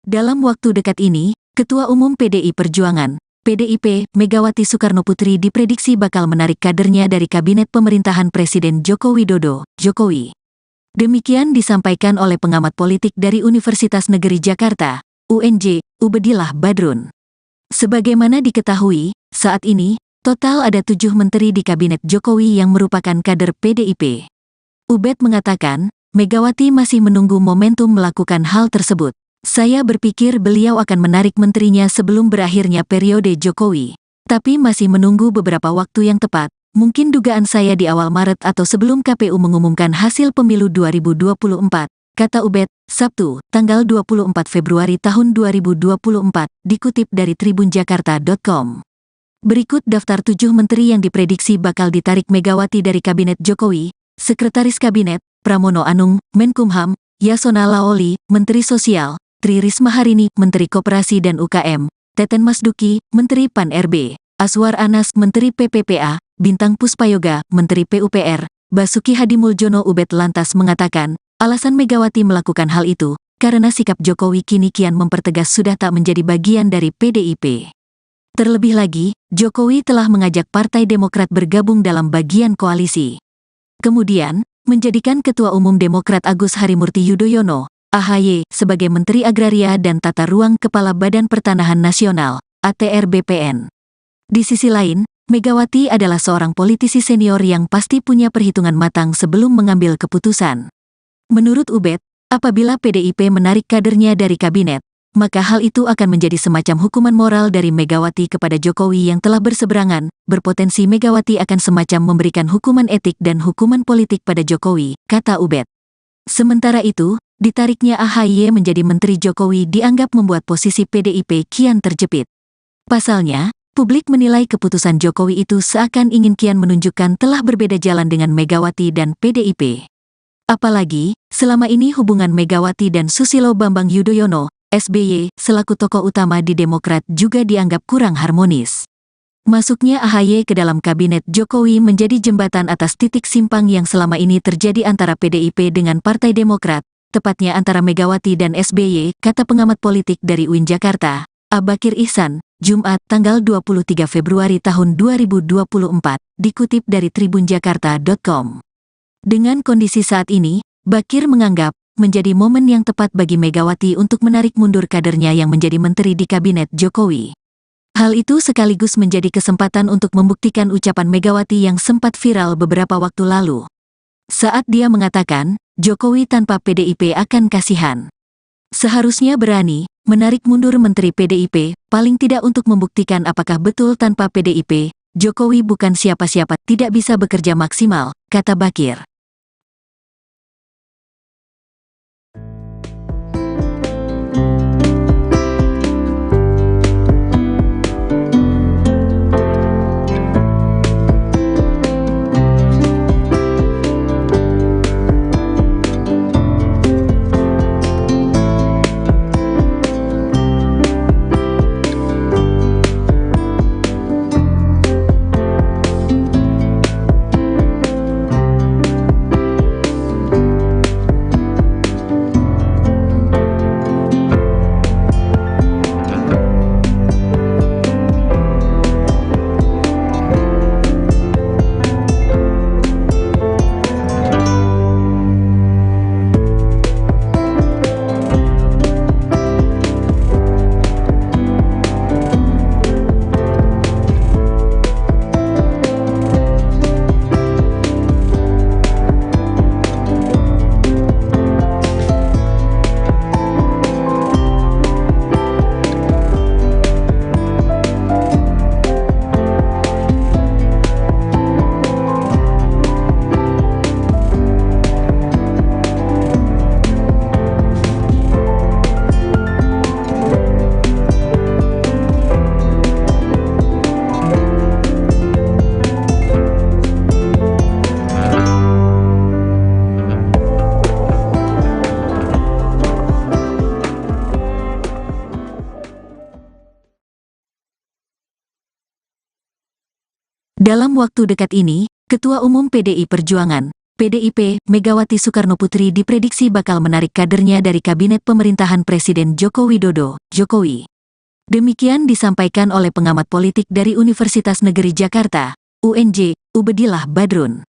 Dalam waktu dekat ini, Ketua Umum PDI Perjuangan, PDIP, Megawati Soekarnoputri diprediksi bakal menarik kadernya dari Kabinet Pemerintahan Presiden Joko Widodo, Jokowi. Demikian disampaikan oleh pengamat politik dari Universitas Negeri Jakarta, UNJ, Ubedillah Badrun. Sebagaimana diketahui, saat ini, total ada 7 menteri di Kabinet Jokowi yang merupakan kader PDIP. Ubed mengatakan, Megawati masih menunggu momentum melakukan hal tersebut. Saya berpikir beliau akan menarik menterinya sebelum berakhirnya periode Jokowi. Tapi masih menunggu beberapa waktu yang tepat, mungkin dugaan saya di awal Maret atau sebelum KPU mengumumkan hasil pemilu 2024, kata Ubed, Sabtu, tanggal 24 Februari tahun 2024, dikutip dari tribunjakarta.com. Berikut daftar 7 menteri yang diprediksi bakal ditarik Megawati dari Kabinet Jokowi: Sekretaris Kabinet, Pramono Anung, Menkumham; Yasona Laoli, Menteri Sosial; Tri Risma Harini, Menteri Koperasi dan UKM; Teten Masduki, Menteri Pan-RB; Aswar Anas, Menteri PPPA; Bintang Puspayoga, Menteri PUPR; Basuki Hadimuljono. Ubed lantas mengatakan, alasan Megawati melakukan hal itu, karena sikap Jokowi kini kian mempertegas sudah tak menjadi bagian dari PDIP. Terlebih lagi, Jokowi telah mengajak Partai Demokrat bergabung dalam bagian koalisi. Kemudian, menjadikan Ketua Umum Demokrat Agus Harimurti Yudhoyono, AHY, sebagai Menteri Agraria dan Tata Ruang Kepala Badan Pertanahan Nasional, ATR BPN. Di sisi lain, Megawati adalah seorang politisi senior yang pasti punya perhitungan matang sebelum mengambil keputusan. Menurut Ubed, apabila PDIP menarik kadernya dari kabinet, maka hal itu akan menjadi semacam hukuman moral dari Megawati kepada Jokowi yang telah berseberangan. Berpotensi Megawati akan semacam memberikan hukuman etik dan hukuman politik pada Jokowi, kata Ubed. Sementara itu, ditariknya AHY menjadi Menteri Jokowi dianggap membuat posisi PDIP kian terjepit. Pasalnya, publik menilai keputusan Jokowi itu seakan ingin kian menunjukkan telah berbeda jalan dengan Megawati dan PDIP. Apalagi, selama ini hubungan Megawati dan Susilo Bambang Yudhoyono, SBY, selaku tokoh utama di Demokrat juga dianggap kurang harmonis. Masuknya AHY ke dalam kabinet Jokowi menjadi jembatan atas titik simpang yang selama ini terjadi antara PDIP dengan Partai Demokrat, tepatnya antara Megawati dan SBY, kata pengamat politik dari UIN Jakarta, Abakir Ihsan, Jumat, tanggal 23 Februari tahun 2024, dikutip dari tribunjakarta.com. Dengan kondisi saat ini, Bakir menganggap menjadi momen yang tepat bagi Megawati untuk menarik mundur kadernya yang menjadi menteri di kabinet Jokowi. Hal itu sekaligus menjadi kesempatan untuk membuktikan ucapan Megawati yang sempat viral beberapa waktu lalu. Saat dia mengatakan, Jokowi tanpa PDIP akan kasihan. Seharusnya berani menarik mundur menteri PDIP, paling tidak untuk membuktikan apakah betul tanpa PDIP, Jokowi bukan siapa-siapa, tidak bisa bekerja maksimal, kata Bakir. Dalam waktu dekat ini, Ketua Umum PDI Perjuangan, PDIP, Megawati Soekarnoputri diprediksi bakal menarik kadernya dari Kabinet Pemerintahan Presiden Joko Widodo, Jokowi. Demikian disampaikan oleh pengamat politik dari Universitas Negeri Jakarta, UNJ, Ubedillah Badrun.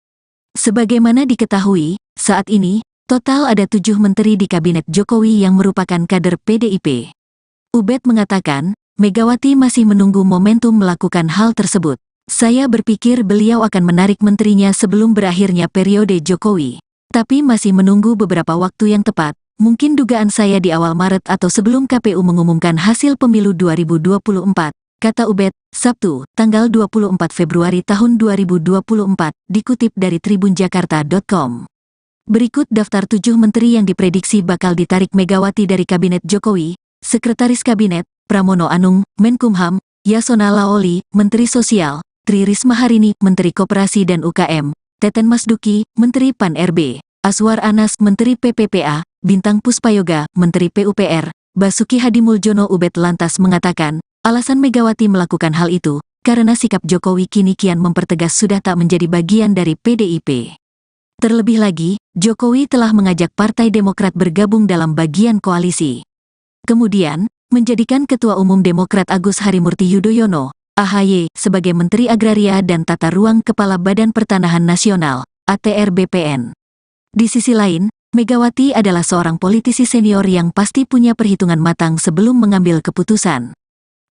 Sebagaimana diketahui, saat ini, total ada 7 menteri di Kabinet Jokowi yang merupakan kader PDIP. Ubed mengatakan, Megawati masih menunggu momentum melakukan hal tersebut. Saya berpikir beliau akan menarik menterinya sebelum berakhirnya periode Jokowi. Tapi masih menunggu beberapa waktu yang tepat, mungkin dugaan saya di awal Maret atau sebelum KPU mengumumkan hasil pemilu 2024, kata Ubed, Sabtu, tanggal 24 Februari tahun 2024, dikutip dari tribunjakarta.com. Berikut daftar 7 menteri yang diprediksi bakal ditarik Megawati dari Kabinet Jokowi. Sekretaris Kabinet, Pramono Anung, Menkumham, Yasona Laoli, Menteri Sosial, Tri Risma Harini, Menteri Koperasi dan UKM, Teten Masduki, Menteri Pan-RB, Aswar Anas, Menteri PPPA, Bintang Puspayoga, Menteri PUPR, Basuki Hadimuljono. Ubed lantas mengatakan, alasan Megawati melakukan hal itu, karena sikap Jokowi kini kian mempertegas sudah tak menjadi bagian dari PDIP. Terlebih lagi, Jokowi telah mengajak Partai Demokrat bergabung dalam bagian koalisi. Kemudian, menjadikan Ketua Umum Demokrat Agus Harimurti Yudhoyono, AHY, sebagai Menteri Agraria dan Tata Ruang Kepala Badan Pertanahan Nasional, ATR BPN. Di sisi lain, Megawati adalah seorang politisi senior yang pasti punya perhitungan matang sebelum mengambil keputusan.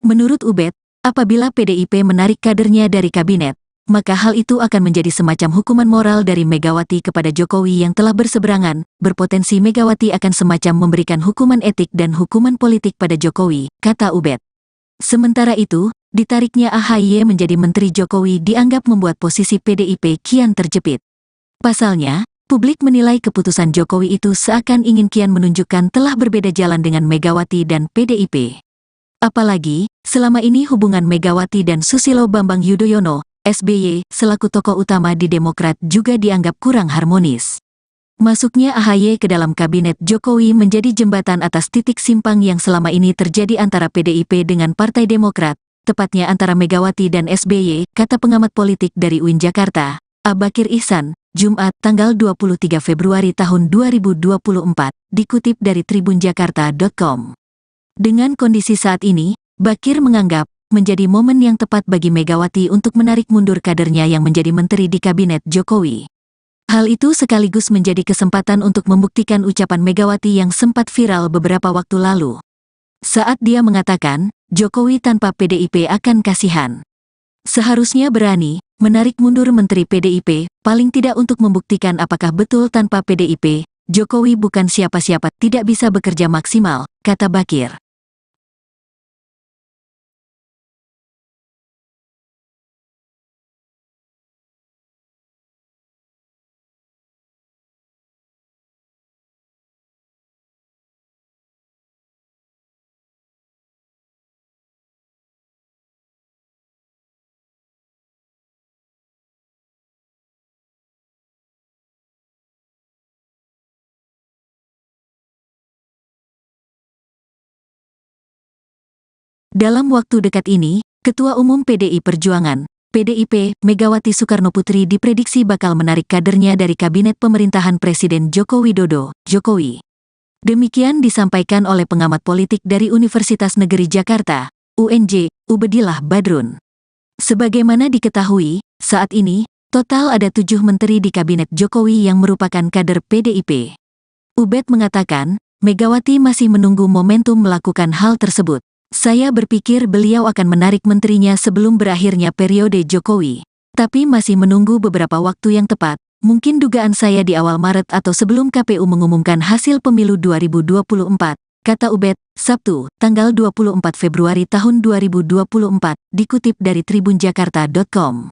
Menurut Ubed, apabila PDIP menarik kadernya dari kabinet, maka hal itu akan menjadi semacam hukuman moral dari Megawati kepada Jokowi yang telah berseberangan, berpotensi Megawati akan semacam memberikan hukuman etik dan hukuman politik pada Jokowi, kata Ubed. Sementara itu, ditariknya AHY menjadi Menteri Jokowi dianggap membuat posisi PDIP kian terjepit. Pasalnya, publik menilai keputusan Jokowi itu seakan ingin kian menunjukkan telah berbeda jalan dengan Megawati dan PDIP. Apalagi, selama ini hubungan Megawati dan Susilo Bambang Yudhoyono, SBY, selaku tokoh utama di Demokrat juga dianggap kurang harmonis. Masuknya AHY ke dalam kabinet Jokowi menjadi jembatan atas titik simpang yang selama ini terjadi antara PDIP dengan Partai Demokrat, tepatnya antara Megawati dan SBY, kata pengamat politik dari UIN Jakarta, Abakir Ihsan, Jumat, tanggal 23 Februari tahun 2024, dikutip dari tribunjakarta.com. Dengan kondisi saat ini, Bakir menganggap, menjadi momen yang tepat bagi Megawati untuk menarik mundur kadernya yang menjadi menteri di kabinet Jokowi. Hal itu sekaligus menjadi kesempatan untuk membuktikan ucapan Megawati yang sempat viral beberapa waktu lalu. Saat dia mengatakan, Jokowi tanpa PDIP akan kasihan. Seharusnya berani, menarik mundur menteri PDIP, paling tidak untuk membuktikan apakah betul tanpa PDIP, Jokowi bukan siapa-siapa, tidak bisa bekerja maksimal, kata Bakir. Dalam waktu dekat ini, Ketua Umum PDI Perjuangan, PDIP, Megawati Soekarnoputri diprediksi bakal menarik kadernya dari Kabinet Pemerintahan Presiden Joko Widodo, Jokowi. Demikian disampaikan oleh pengamat politik dari Universitas Negeri Jakarta, UNJ, Ubedillah Badrun. Sebagaimana diketahui, saat ini, total ada 7 menteri di Kabinet Jokowi yang merupakan kader PDIP. Ubed mengatakan, Megawati masih menunggu momentum melakukan hal tersebut. Saya berpikir beliau akan menarik menterinya sebelum berakhirnya periode Jokowi. Tapi masih menunggu beberapa waktu yang tepat, mungkin dugaan saya di awal Maret atau sebelum KPU mengumumkan hasil pemilu 2024, kata Ubed, Sabtu, tanggal 24 Februari tahun 2024, dikutip dari tribunjakarta.com.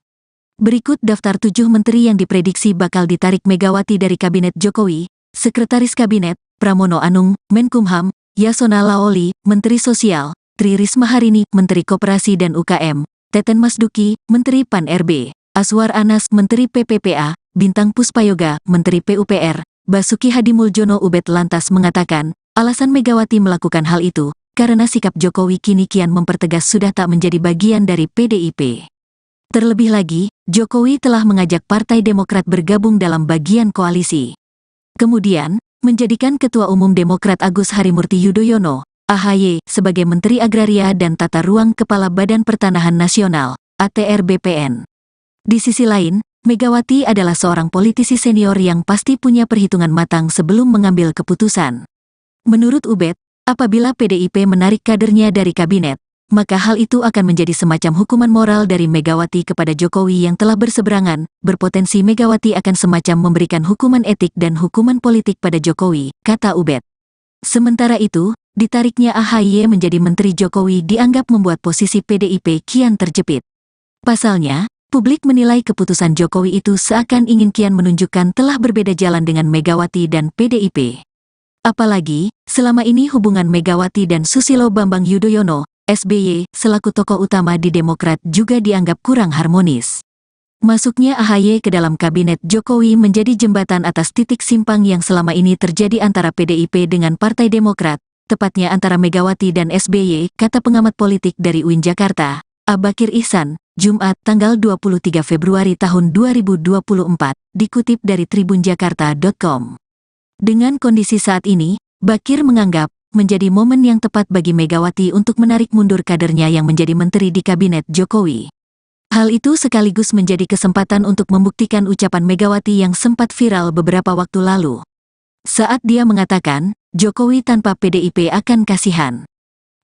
Berikut daftar 7 menteri yang diprediksi bakal ditarik Megawati dari Kabinet Jokowi. Sekretaris Kabinet, Pramono Anung, Menkumham, Yasona Laoli, Menteri Sosial, Tri Risma Harini, Menteri Koperasi dan UKM, Teten Masduki, Menteri Pan-RB, Aswar Anas, Menteri PPPA, Bintang Puspayoga, Menteri PUPR, Basuki Hadimuljono. Ubed lantas mengatakan, alasan Megawati melakukan hal itu, karena sikap Jokowi kini kian mempertegas sudah tak menjadi bagian dari PDIP. Terlebih lagi, Jokowi telah mengajak Partai Demokrat bergabung dalam bagian koalisi. Kemudian, menjadikan Ketua Umum Demokrat Agus Harimurti Yudhoyono, AHY, sebagai Menteri Agraria dan Tata Ruang Kepala Badan Pertanahan Nasional, ATR BPN. Di sisi lain, Megawati adalah seorang politisi senior yang pasti punya perhitungan matang sebelum mengambil keputusan. Menurut Ubed, apabila PDIP menarik kadernya dari kabinet, maka hal itu akan menjadi semacam hukuman moral dari Megawati kepada Jokowi yang telah berseberangan, berpotensi Megawati akan semacam memberikan hukuman etik dan hukuman politik pada Jokowi, kata Ubed. Sementara itu, ditariknya AHY menjadi Menteri Jokowi dianggap membuat posisi PDIP kian terjepit. Pasalnya, publik menilai keputusan Jokowi itu seakan ingin kian menunjukkan telah berbeda jalan dengan Megawati dan PDIP. Apalagi, selama ini hubungan Megawati dan Susilo Bambang Yudhoyono, SBY, selaku tokoh utama di Demokrat juga dianggap kurang harmonis. Masuknya AHY ke dalam kabinet Jokowi menjadi jembatan atas titik simpang yang selama ini terjadi antara PDIP dengan Partai Demokrat, tepatnya antara Megawati dan SBY, kata pengamat politik dari UIN Jakarta, Abakir Ihsan, Jumat tanggal 23 Februari tahun 2024, dikutip dari tribunjakarta.com. Dengan kondisi saat ini, Bakir menganggap menjadi momen yang tepat bagi Megawati untuk menarik mundur kadernya yang menjadi menteri di kabinet Jokowi. Hal itu sekaligus menjadi kesempatan untuk membuktikan ucapan Megawati yang sempat viral beberapa waktu lalu. Saat dia mengatakan, Jokowi tanpa PDIP akan kasihan.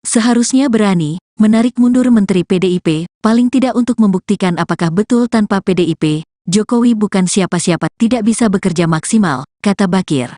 Seharusnya berani menarik mundur menteri PDIP, paling tidak untuk membuktikan apakah betul tanpa PDIP, Jokowi bukan siapa-siapa, tidak bisa bekerja maksimal, kata Bakir.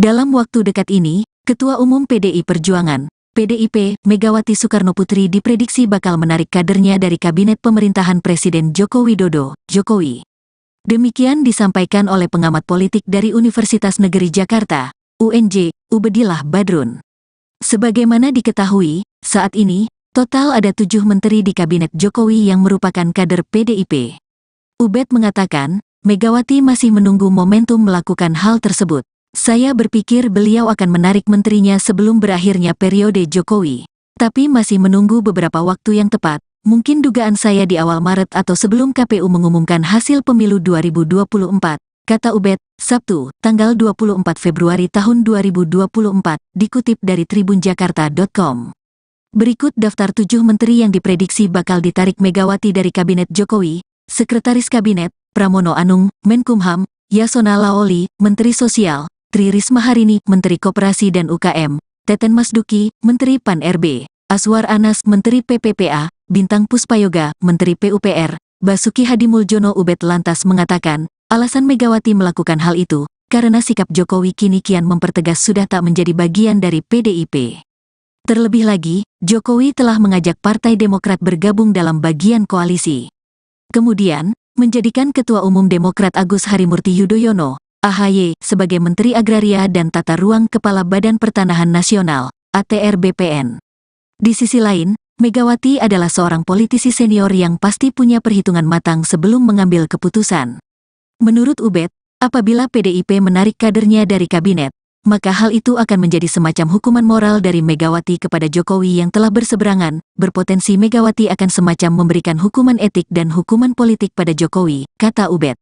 Dalam waktu dekat ini, Ketua Umum PDI Perjuangan, PDIP, Megawati Soekarnoputri diprediksi bakal menarik kadernya dari Kabinet Pemerintahan Presiden Joko Widodo, Jokowi. Demikian disampaikan oleh pengamat politik dari Universitas Negeri Jakarta, UNJ, Ubedillah Badrun. Sebagaimana diketahui, saat ini, total ada 7 menteri di Kabinet Jokowi yang merupakan kader PDIP. Ubed mengatakan, Megawati masih menunggu momentum melakukan hal tersebut. Saya berpikir beliau akan menarik menterinya sebelum berakhirnya periode Jokowi. Tapi masih menunggu beberapa waktu yang tepat, mungkin dugaan saya di awal Maret atau sebelum KPU mengumumkan hasil pemilu 2024, kata Ubed, Sabtu, tanggal 24 Februari tahun 2024, dikutip dari tribunjakarta.com. Berikut daftar 7 menteri yang diprediksi bakal ditarik Megawati dari Kabinet Jokowi: Sekretaris Kabinet, Pramono Anung, Menkumham, Yasona Laoli, Menteri Sosial, Tri Risma Harini, Menteri Koperasi dan UKM, Teten Masduki, Menteri Pan-RB, Aswar Anas, Menteri PPPA, Bintang Puspayoga, Menteri PUPR, Basuki Hadimuljono. Ubed lantas mengatakan, alasan Megawati melakukan hal itu, karena sikap Jokowi kini kian mempertegas sudah tak menjadi bagian dari PDIP. Terlebih lagi, Jokowi telah mengajak Partai Demokrat bergabung dalam bagian koalisi. Kemudian, menjadikan Ketua Umum Demokrat Agus Harimurti Yudhoyono, AHY sebagai Menteri Agraria dan Tata Ruang Kepala Badan Pertanahan Nasional, ATR BPN. Di sisi lain, Megawati adalah seorang politisi senior yang pasti punya perhitungan matang sebelum mengambil keputusan. Menurut Ubed, apabila PDIP menarik kadernya dari kabinet, maka hal itu akan menjadi semacam hukuman moral dari Megawati kepada Jokowi yang telah berseberangan, berpotensi Megawati akan semacam memberikan hukuman etik dan hukuman politik pada Jokowi, kata Ubed.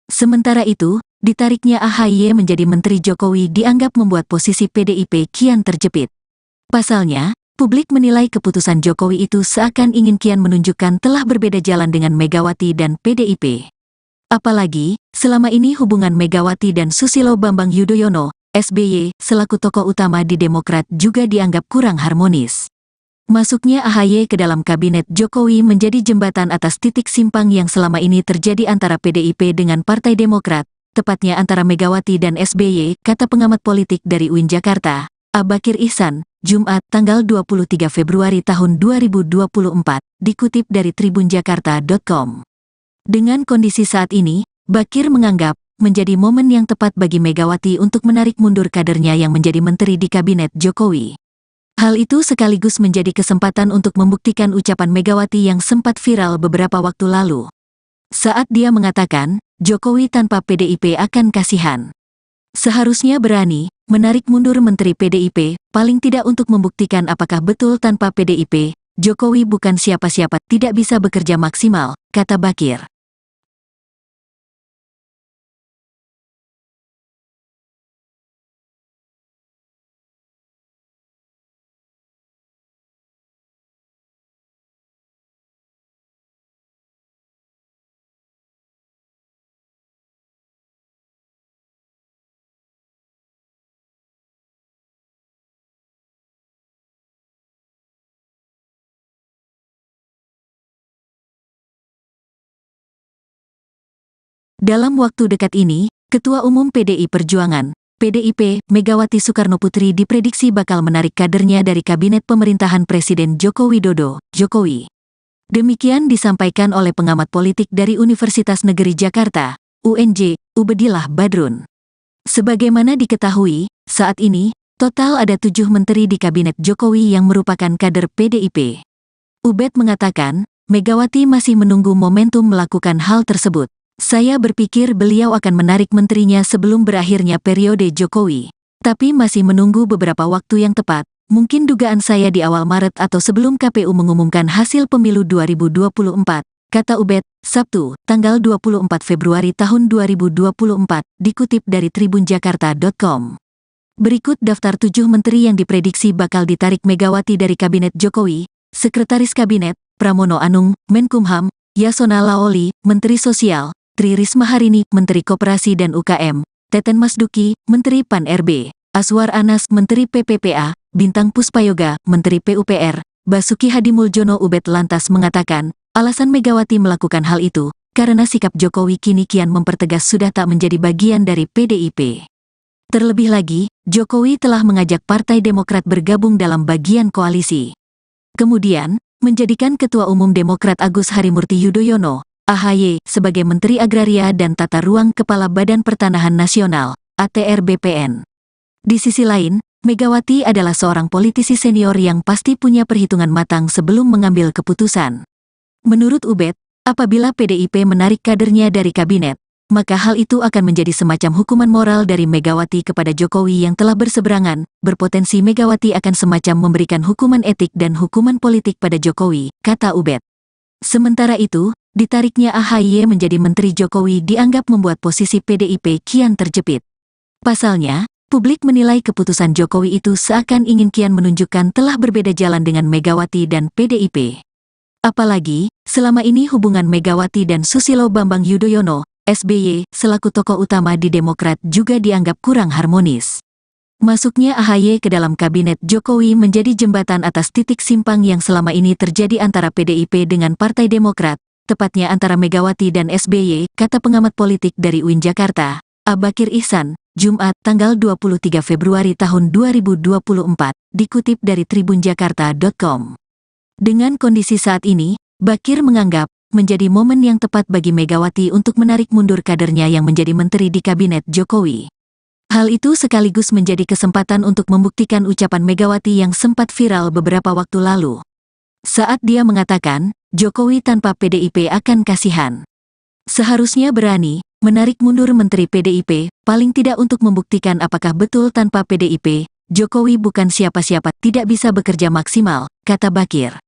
Sementara itu, ditariknya AHY menjadi Menteri Jokowi dianggap membuat posisi PDIP kian terjepit. Pasalnya, publik menilai keputusan Jokowi itu seakan ingin kian menunjukkan telah berbeda jalan dengan Megawati dan PDIP. Apalagi, selama ini hubungan Megawati dan Susilo Bambang Yudhoyono, SBY, selaku tokoh utama di Demokrat juga dianggap kurang harmonis. Masuknya AHY ke dalam kabinet Jokowi menjadi jembatan atas titik simpang yang selama ini terjadi antara PDIP dengan Partai Demokrat, tepatnya antara Megawati dan SBY, kata pengamat politik dari UIN Jakarta, Abakir Ihsan, Jumat tanggal 23 Februari tahun 2024, dikutip dari tribunjakarta.com. Dengan kondisi saat ini, Bakir menganggap menjadi momen yang tepat bagi Megawati untuk menarik mundur kadernya yang menjadi menteri di kabinet Jokowi. Hal itu sekaligus menjadi kesempatan untuk membuktikan ucapan Megawati yang sempat viral beberapa waktu lalu. Saat dia mengatakan, Jokowi tanpa PDIP akan kasihan. Seharusnya berani menarik mundur menteri PDIP, paling tidak untuk membuktikan apakah betul tanpa PDIP, Jokowi bukan siapa-siapa, tidak bisa bekerja maksimal, kata Bakir. Dalam waktu dekat ini, Ketua Umum PDI Perjuangan, PDIP, Megawati Soekarnoputri diprediksi bakal menarik kadernya dari kabinet pemerintahan Presiden Joko Widodo, Jokowi. Demikian disampaikan oleh pengamat politik dari Universitas Negeri Jakarta, UNJ, Ubedillah Badrun. Sebagaimana diketahui, saat ini, total ada 7 menteri di kabinet Jokowi yang merupakan kader PDIP. Ubed mengatakan, Megawati masih menunggu momentum melakukan hal tersebut. Saya berpikir beliau akan menarik menterinya sebelum berakhirnya periode Jokowi. Tapi masih menunggu beberapa waktu yang tepat, mungkin dugaan saya di awal Maret atau sebelum KPU mengumumkan hasil pemilu 2024, kata Ubed, Sabtu, tanggal 24 Februari tahun 2024, dikutip dari tribunjakarta.com. Berikut daftar 7 menteri yang diprediksi bakal ditarik Megawati dari Kabinet Jokowi: Sekretaris Kabinet, Pramono Anung, Menkumham, Yasona Laoli, Menteri Sosial, Tri Risma Harini, Menteri Koperasi dan UKM, Teten Masduki, Menteri Pan-RB, Aswar Anas, Menteri PPPA, Bintang Puspayoga, Menteri PUPR, Basuki Hadimuljono. Ubed lantas mengatakan, alasan Megawati melakukan hal itu, karena sikap Jokowi kini kian mempertegas sudah tak menjadi bagian dari PDIP. Terlebih lagi, Jokowi telah mengajak Partai Demokrat bergabung dalam bagian koalisi. Kemudian, menjadikan Ketua Umum Demokrat Agus Harimurti Yudhoyono, AHY, sebagai Menteri Agraria dan Tata Ruang Kepala Badan Pertanahan Nasional, ATR BPN. Di sisi lain, Megawati adalah seorang politisi senior yang pasti punya perhitungan matang sebelum mengambil keputusan. Menurut Ubed, apabila PDIP menarik kadernya dari kabinet, maka hal itu akan menjadi semacam hukuman moral dari Megawati kepada Jokowi yang telah berseberangan, berpotensi Megawati akan semacam memberikan hukuman etik dan hukuman politik pada Jokowi, kata Ubed. Sementara itu, ditariknya AHY menjadi Menteri Jokowi dianggap membuat posisi PDIP kian terjepit. Pasalnya, publik menilai keputusan Jokowi itu seakan ingin kian menunjukkan telah berbeda jalan dengan Megawati dan PDIP. Apalagi, selama ini hubungan Megawati dan Susilo Bambang Yudhoyono, SBY, selaku tokoh utama di Demokrat juga dianggap kurang harmonis. Masuknya AHY ke dalam kabinet Jokowi menjadi jembatan atas titik simpang yang selama ini terjadi antara PDIP dengan Partai Demokrat, tepatnya antara Megawati dan SBY, kata pengamat politik dari UIN Jakarta, Abakir Ihsan, Jumat tanggal 23 Februari tahun 2024, dikutip dari tribunjakarta.com. Dengan kondisi saat ini, Bakir menganggap menjadi momen yang tepat bagi Megawati untuk menarik mundur kadernya yang menjadi menteri di kabinet Jokowi. Hal itu sekaligus menjadi kesempatan untuk membuktikan ucapan Megawati yang sempat viral beberapa waktu lalu. Saat dia mengatakan, Jokowi tanpa PDIP akan kasihan. Seharusnya berani menarik mundur Menteri PDIP, paling tidak untuk membuktikan apakah betul tanpa PDIP, Jokowi bukan siapa-siapa, tidak bisa bekerja maksimal, kata Bakir.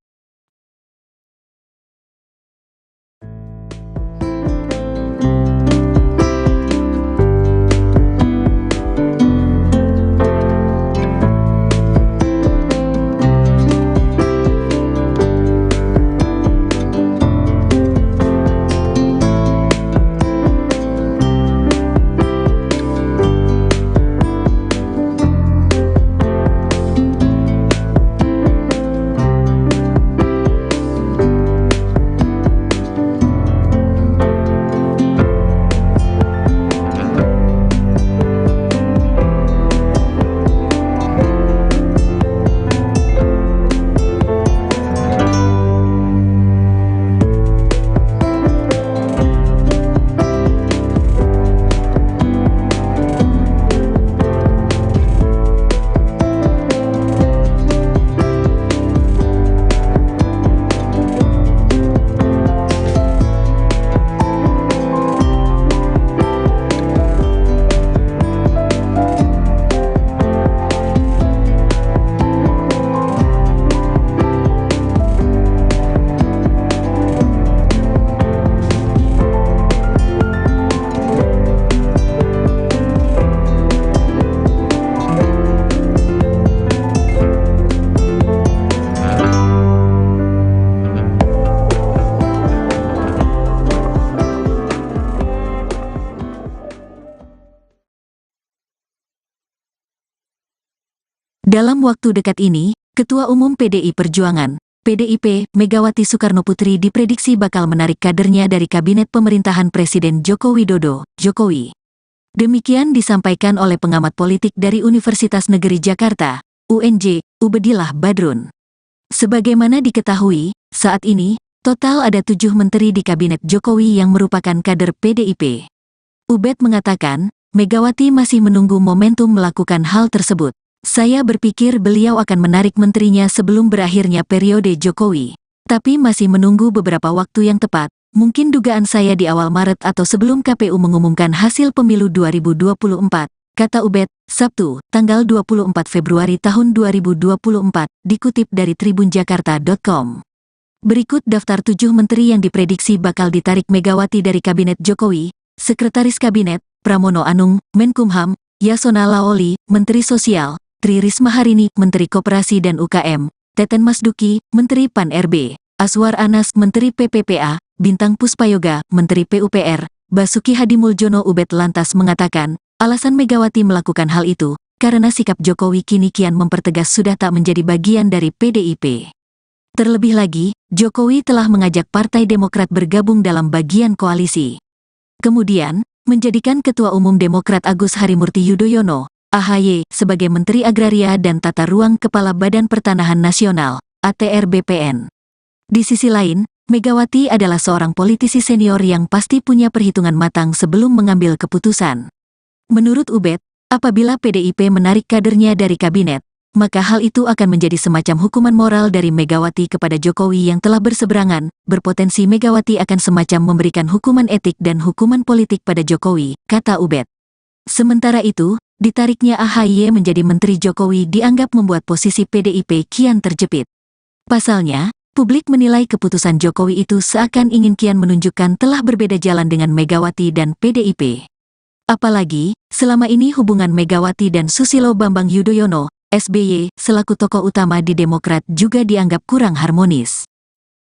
Dalam waktu dekat ini, Ketua Umum PDI Perjuangan, PDIP, Megawati Soekarnoputri diprediksi bakal menarik kadernya dari Kabinet Pemerintahan Presiden Joko Widodo, Jokowi. Demikian disampaikan oleh pengamat politik dari Universitas Negeri Jakarta, UNJ, Ubedillah Badrun. Sebagaimana diketahui, saat ini, total ada 7 menteri di Kabinet Jokowi yang merupakan kader PDIP. Ubed mengatakan, Megawati masih menunggu momentum melakukan hal tersebut. Saya berpikir beliau akan menarik menterinya sebelum berakhirnya periode Jokowi. Tapi masih menunggu beberapa waktu yang tepat, mungkin dugaan saya di awal Maret atau sebelum KPU mengumumkan hasil pemilu 2024, kata Ubed, Sabtu, tanggal 24 Februari tahun 2024, dikutip dari tribunjakarta.com. Berikut daftar 7 menteri yang diprediksi bakal ditarik Megawati dari Kabinet Jokowi: Sekretaris Kabinet, Pramono Anung, Menkumham, Yasona Laoli, Menteri Sosial, Tri Risma Harini, Menteri Koperasi dan UKM, Teten Masduki, Menteri Pan-RB, Aswar Anas, Menteri PPPA, Bintang Puspayoga, Menteri PUPR, Basuki Hadimuljono. Ubed lantas mengatakan, alasan Megawati melakukan hal itu, karena sikap Jokowi kini kian mempertegas sudah tak menjadi bagian dari PDIP. Terlebih lagi, Jokowi telah mengajak Partai Demokrat bergabung dalam bagian koalisi. Kemudian, menjadikan Ketua Umum Demokrat Agus Harimurti Yudhoyono, AHY, sebagai Menteri Agraria dan Tata Ruang Kepala Badan Pertanahan Nasional, ATR BPN. Di sisi lain, Megawati adalah seorang politisi senior yang pasti punya perhitungan matang sebelum mengambil keputusan. Menurut Ubed, apabila PDIP menarik kadernya dari kabinet, maka hal itu akan menjadi semacam hukuman moral dari Megawati kepada Jokowi yang telah berseberangan. Berpotensi Megawati akan semacam memberikan hukuman etik dan hukuman politik pada Jokowi, kata Ubed. Sementara itu, ditariknya AHY menjadi Menteri Jokowi dianggap membuat posisi PDIP kian terjepit. Pasalnya, publik menilai keputusan Jokowi itu seakan ingin kian menunjukkan telah berbeda jalan dengan Megawati dan PDIP. Apalagi, selama ini hubungan Megawati dan Susilo Bambang Yudhoyono, SBY, selaku tokoh utama di Demokrat juga dianggap kurang harmonis.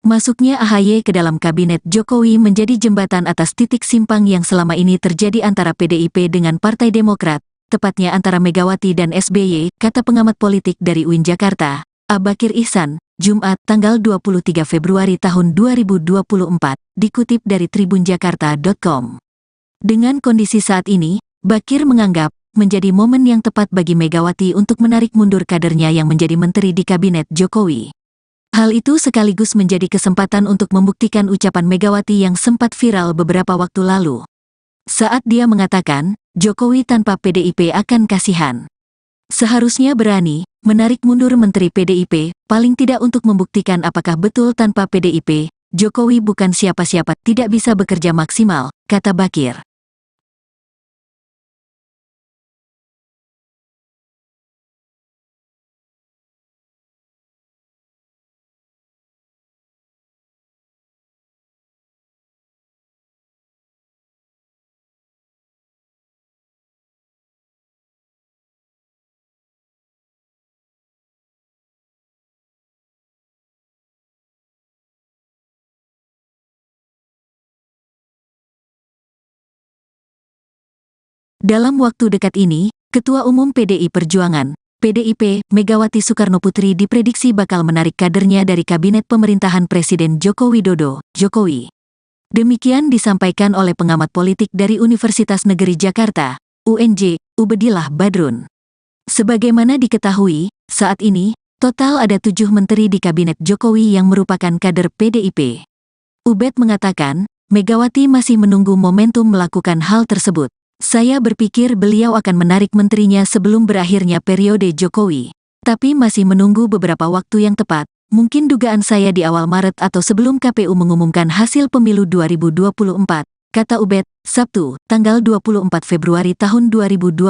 Masuknya AHY ke dalam kabinet Jokowi menjadi jembatan atas titik simpang yang selama ini terjadi antara PDIP dengan Partai Demokrat, tepatnya antara Megawati dan SBY, kata pengamat politik dari UIN Jakarta, Abakir Ihsan, Jumat, tanggal 23 Februari tahun 2024, dikutip dari tribunjakarta.com. Dengan kondisi saat ini, Bakir menganggap menjadi momen yang tepat bagi Megawati untuk menarik mundur kadernya yang menjadi menteri di kabinet Jokowi. Hal itu sekaligus menjadi kesempatan untuk membuktikan ucapan Megawati yang sempat viral beberapa waktu lalu. Saat dia mengatakan, Jokowi tanpa PDIP akan kasihan. Seharusnya berani menarik mundur Menteri PDIP, paling tidak untuk membuktikan apakah betul tanpa PDIP, Jokowi bukan siapa-siapa, tidak bisa bekerja maksimal, kata Bakir. Dalam waktu dekat ini, Ketua Umum PDI Perjuangan, PDIP, Megawati Soekarnoputri diprediksi bakal menarik kadernya dari Kabinet Pemerintahan Presiden Joko Widodo, Jokowi. Demikian disampaikan oleh pengamat politik dari Universitas Negeri Jakarta, UNJ, Ubedillah Badrun. Sebagaimana diketahui, saat ini, total ada 7 menteri di Kabinet Jokowi yang merupakan kader PDIP. Ubed mengatakan, Megawati masih menunggu momentum melakukan hal tersebut. Saya berpikir beliau akan menarik menterinya sebelum berakhirnya periode Jokowi. Tapi masih menunggu beberapa waktu yang tepat, mungkin dugaan saya di awal Maret atau sebelum KPU mengumumkan hasil pemilu 2024, kata Ubed, Sabtu, tanggal 24 Februari tahun 2024,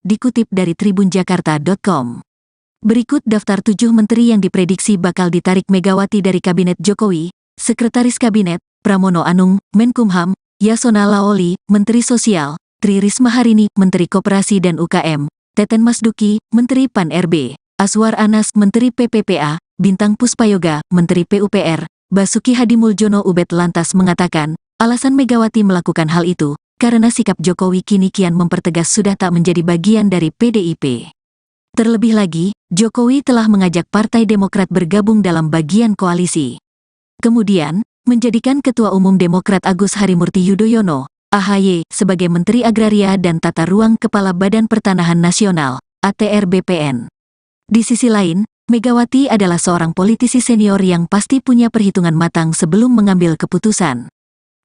dikutip dari tribunjakarta.com. Berikut daftar 7 menteri yang diprediksi bakal ditarik Megawati dari Kabinet Jokowi: Sekretaris Kabinet, Pramono Anung, Menkumham, Yasona Laoli, Menteri Sosial, Tri Risma Harini, Menteri Koperasi dan UKM, Teten Masduki, Menteri Pan-RB, Aswar Anas, Menteri PPPA, Bintang Puspayoga, Menteri PUPR, Basuki Hadimuljono. Ubed lantas mengatakan, alasan Megawati melakukan hal itu, karena sikap Jokowi kini kian mempertegas sudah tak menjadi bagian dari PDIP. Terlebih lagi, Jokowi telah mengajak Partai Demokrat bergabung dalam bagian koalisi. Kemudian, menjadikan Ketua Umum Demokrat Agus Harimurti Yudhoyono, AHY, sebagai Menteri Agraria dan Tata Ruang Kepala Badan Pertanahan Nasional, ATR BPN. Di sisi lain, Megawati adalah seorang politisi senior yang pasti punya perhitungan matang sebelum mengambil keputusan.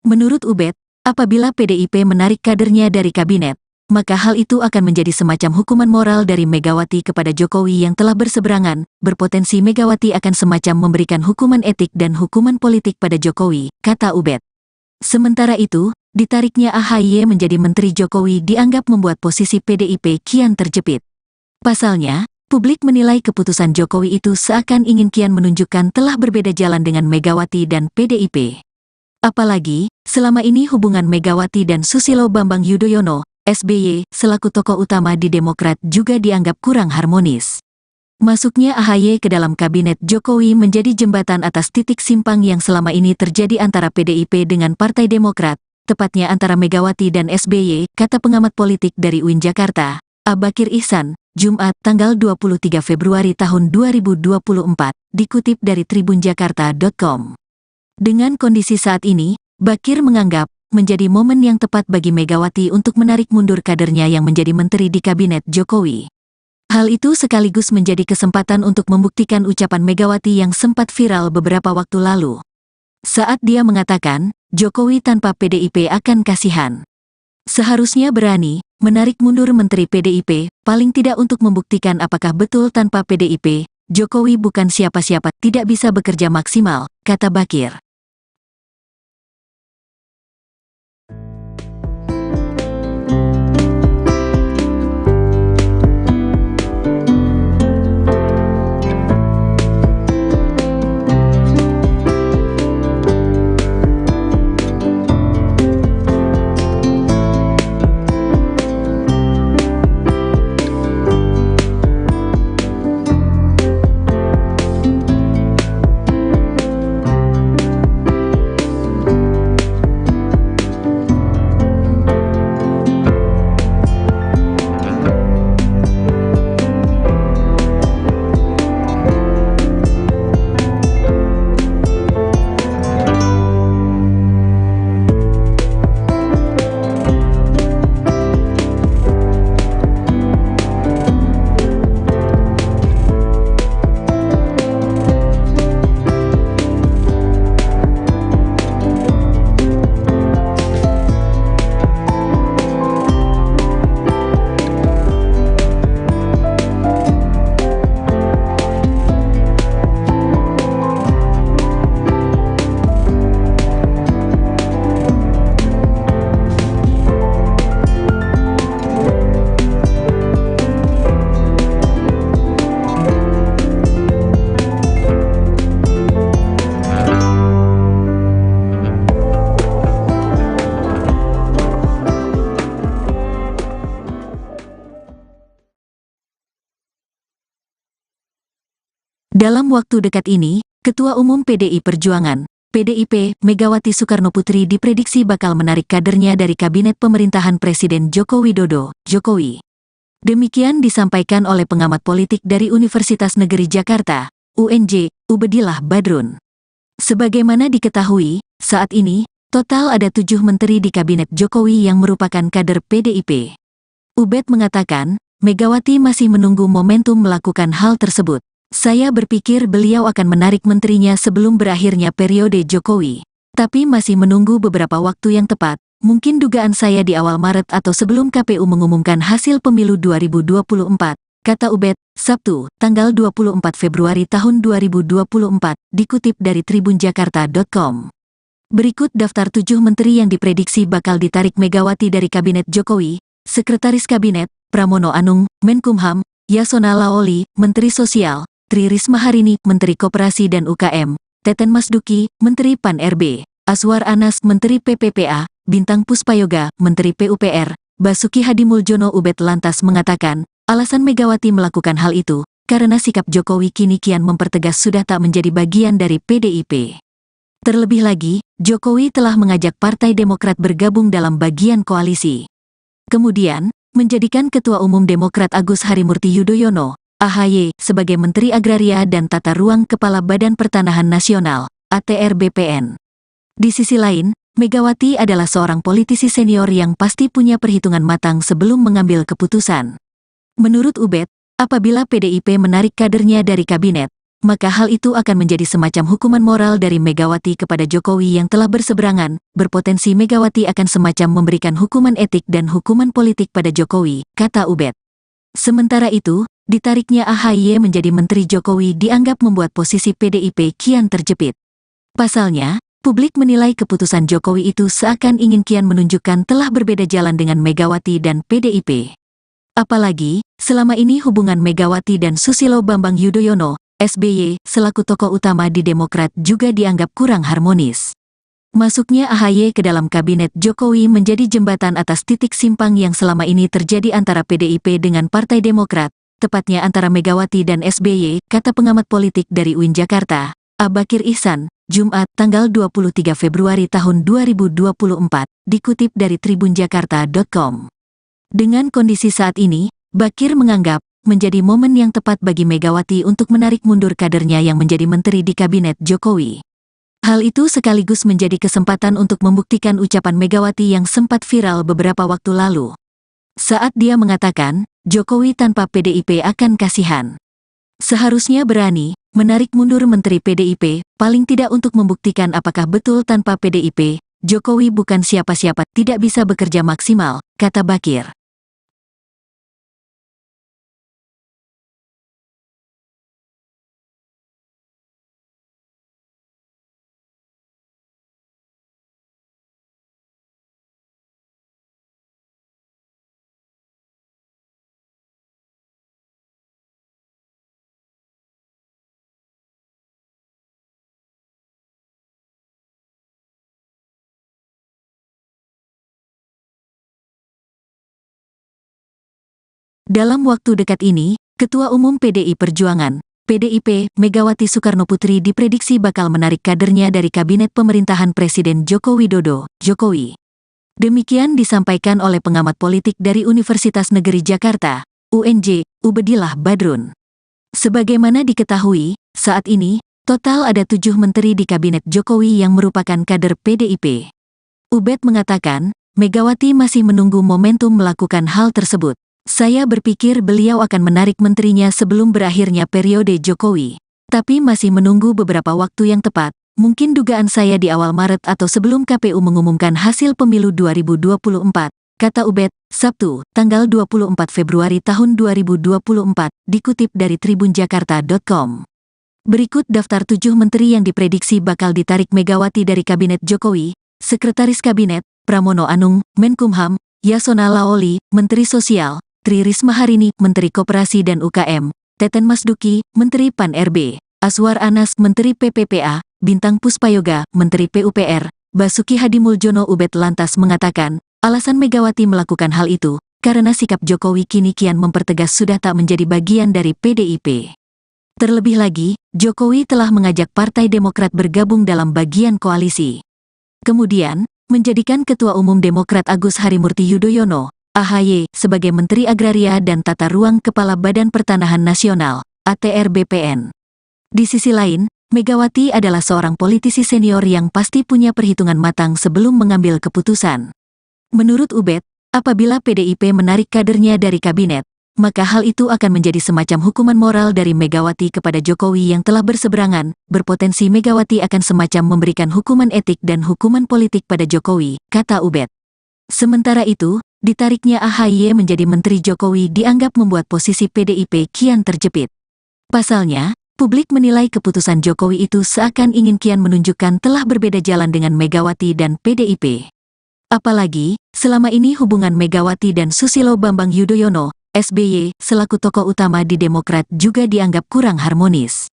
Menurut Ubed, apabila PDIP menarik kadernya dari kabinet, maka hal itu akan menjadi semacam hukuman moral dari Megawati kepada Jokowi yang telah berseberangan. Berpotensi Megawati akan semacam memberikan hukuman etik dan hukuman politik pada Jokowi, kata Ubed. Sementara itu, ditariknya AHY menjadi Menteri Jokowi dianggap membuat posisi PDIP kian terjepit. Pasalnya, publik menilai keputusan Jokowi itu seakan ingin kian menunjukkan telah berbeda jalan dengan Megawati dan PDIP. Apalagi, selama ini hubungan Megawati dan Susilo Bambang Yudhoyono, SBY, selaku tokoh utama di Demokrat juga dianggap kurang harmonis. Masuknya AHY ke dalam kabinet Jokowi menjadi jembatan atas titik simpang yang selama ini terjadi antara PDIP dengan Partai Demokrat, tepatnya antara Megawati dan SBY, kata pengamat politik dari UIN Jakarta, Abakir Ihsan, Jumat, tanggal 23 Februari tahun 2024, dikutip dari tribunjakarta.com. Dengan kondisi saat ini, Bakir menganggap menjadi momen yang tepat bagi Megawati untuk menarik mundur kadernya yang menjadi menteri di Kabinet Jokowi. Hal itu sekaligus menjadi kesempatan untuk membuktikan ucapan Megawati yang sempat viral beberapa waktu lalu. Saat dia mengatakan, Jokowi tanpa PDIP akan kasihan. Seharusnya berani menarik mundur Menteri PDIP, paling tidak untuk membuktikan apakah betul tanpa PDIP, Jokowi bukan siapa-siapa, tidak bisa bekerja maksimal, kata Bakir. Dalam waktu dekat ini, Ketua Umum PDI Perjuangan, PDIP, Megawati Soekarnoputri diprediksi bakal menarik kadernya dari Kabinet Pemerintahan Presiden Joko Widodo, Jokowi. Demikian disampaikan oleh pengamat politik dari Universitas Negeri Jakarta, UNJ, Ubedillah Badrun. Sebagaimana diketahui, saat ini, total ada 7 menteri di Kabinet Jokowi yang merupakan kader PDIP. Ubed mengatakan, Megawati masih menunggu momentum melakukan hal tersebut. Saya berpikir beliau akan menarik menterinya sebelum berakhirnya periode Jokowi. Tapi masih menunggu beberapa waktu yang tepat, mungkin dugaan saya di awal Maret atau sebelum KPU mengumumkan hasil pemilu 2024, kata Ubed, Sabtu, tanggal 24 Februari tahun 2024, dikutip dari tribunjakarta.com. Berikut daftar 7 menteri yang diprediksi bakal ditarik Megawati dari Kabinet Jokowi: Sekretaris Kabinet, Pramono Anung, Menkumham; Yasona Lawli, Menteri Sosial; Tri Risma Harini, Menteri Koperasi dan UKM; Teten Masduki, Menteri Pan-RB; Aswar Anas, Menteri PPPA; Bintang Puspayoga, Menteri PUPR; Basuki Hadimuljono. Ubed lantas mengatakan, alasan Megawati melakukan hal itu, karena sikap Jokowi kini kian mempertegas sudah tak menjadi bagian dari PDIP. Terlebih lagi, Jokowi telah mengajak Partai Demokrat bergabung dalam bagian koalisi. Kemudian, menjadikan Ketua Umum Demokrat Agus Harimurti Yudhoyono, AHY, sebagai Menteri Agraria dan Tata Ruang Kepala Badan Pertanahan Nasional, ATR BPN. Di sisi lain, Megawati adalah seorang politisi senior yang pasti punya perhitungan matang sebelum mengambil keputusan. Menurut Ubed, apabila PDIP menarik kadernya dari kabinet, maka hal itu akan menjadi semacam hukuman moral dari Megawati kepada Jokowi yang telah berseberangan. Berpotensi Megawati akan semacam memberikan hukuman etik dan hukuman politik pada Jokowi, kata Ubed. Sementara itu, ditariknya AHY menjadi Menteri Jokowi dianggap membuat posisi PDIP kian terjepit. Pasalnya, publik menilai keputusan Jokowi itu seakan ingin kian menunjukkan telah berbeda jalan dengan Megawati dan PDIP. Apalagi, selama ini hubungan Megawati dan Susilo Bambang Yudhoyono, SBY, selaku tokoh utama di Demokrat juga dianggap kurang harmonis. Masuknya AHY ke dalam kabinet Jokowi menjadi jembatan atas titik simpang yang selama ini terjadi antara PDIP dengan Partai Demokrat, tepatnya antara Megawati dan SBY, kata pengamat politik dari UIN Jakarta, Abakir Ihsan, Jumat, tanggal 23 Februari tahun 2024, dikutip dari tribunjakarta.com. Dengan kondisi saat ini, Bakir menganggap menjadi momen yang tepat bagi Megawati untuk menarik mundur kadernya yang menjadi menteri di kabinet Jokowi. Hal itu sekaligus menjadi kesempatan untuk membuktikan ucapan Megawati yang sempat viral beberapa waktu lalu. Saat dia mengatakan, Jokowi tanpa PDIP akan kasihan. Seharusnya berani menarik mundur menteri PDIP, paling tidak untuk membuktikan apakah betul tanpa PDIP, Jokowi bukan siapa-siapa, tidak bisa bekerja maksimal, kata Bakir. Dalam waktu dekat ini, Ketua Umum PDI Perjuangan, PDIP, Megawati Soekarnoputri diprediksi bakal menarik kadernya dari Kabinet Pemerintahan Presiden Joko Widodo, Jokowi. Demikian disampaikan oleh pengamat politik dari Universitas Negeri Jakarta, UNJ, Ubedillah Badrun. Sebagaimana diketahui, saat ini, total ada 7 menteri di Kabinet Jokowi yang merupakan kader PDIP. Ubed mengatakan, Megawati masih menunggu momentum melakukan hal tersebut. Saya berpikir beliau akan menarik menterinya sebelum berakhirnya periode Jokowi. Tapi masih menunggu beberapa waktu yang tepat, mungkin dugaan saya di awal Maret atau sebelum KPU mengumumkan hasil pemilu 2024, kata Ubed, Sabtu, tanggal 24 Februari tahun 2024, dikutip dari tribunjakarta.com. Berikut daftar 7 menteri yang diprediksi bakal ditarik Megawati dari Kabinet Jokowi: Sekretaris Kabinet, Pramono Anung, Menkumham; Yasona Lawli, Menteri Sosial; Tri Risma Harini, Menteri Koperasi dan UKM; Teten Masduki, Menteri Pan-RB; Aswar Anas, Menteri PPPA; Bintang Puspayoga, Menteri PUPR; Basuki Hadimuljono. Ubed lantas mengatakan, alasan Megawati melakukan hal itu, karena sikap Jokowi kini kian mempertegas sudah tak menjadi bagian dari PDIP. Terlebih lagi, Jokowi telah mengajak Partai Demokrat bergabung dalam bagian koalisi. Kemudian, menjadikan Ketua Umum Demokrat Agus Harimurti Yudhoyono, AHY, sebagai Menteri Agraria dan Tata Ruang Kepala Badan Pertanahan Nasional, ATR BPN. Di sisi lain, Megawati adalah seorang politisi senior yang pasti punya perhitungan matang sebelum mengambil keputusan. Menurut Ubed, apabila PDIP menarik kadernya dari kabinet, maka hal itu akan menjadi semacam hukuman moral dari Megawati kepada Jokowi yang telah berseberangan, berpotensi Megawati akan semacam memberikan hukuman etik dan hukuman politik pada Jokowi, kata Ubed. Sementara itu, ditariknya AHY menjadi Menteri Jokowi dianggap membuat posisi PDIP kian terjepit. Pasalnya, publik menilai keputusan Jokowi itu seakan ingin kian menunjukkan telah berbeda jalan dengan Megawati dan PDIP. Apalagi, selama ini hubungan Megawati dan Susilo Bambang Yudhoyono, SBY, selaku tokoh utama di Demokrat juga dianggap kurang harmonis.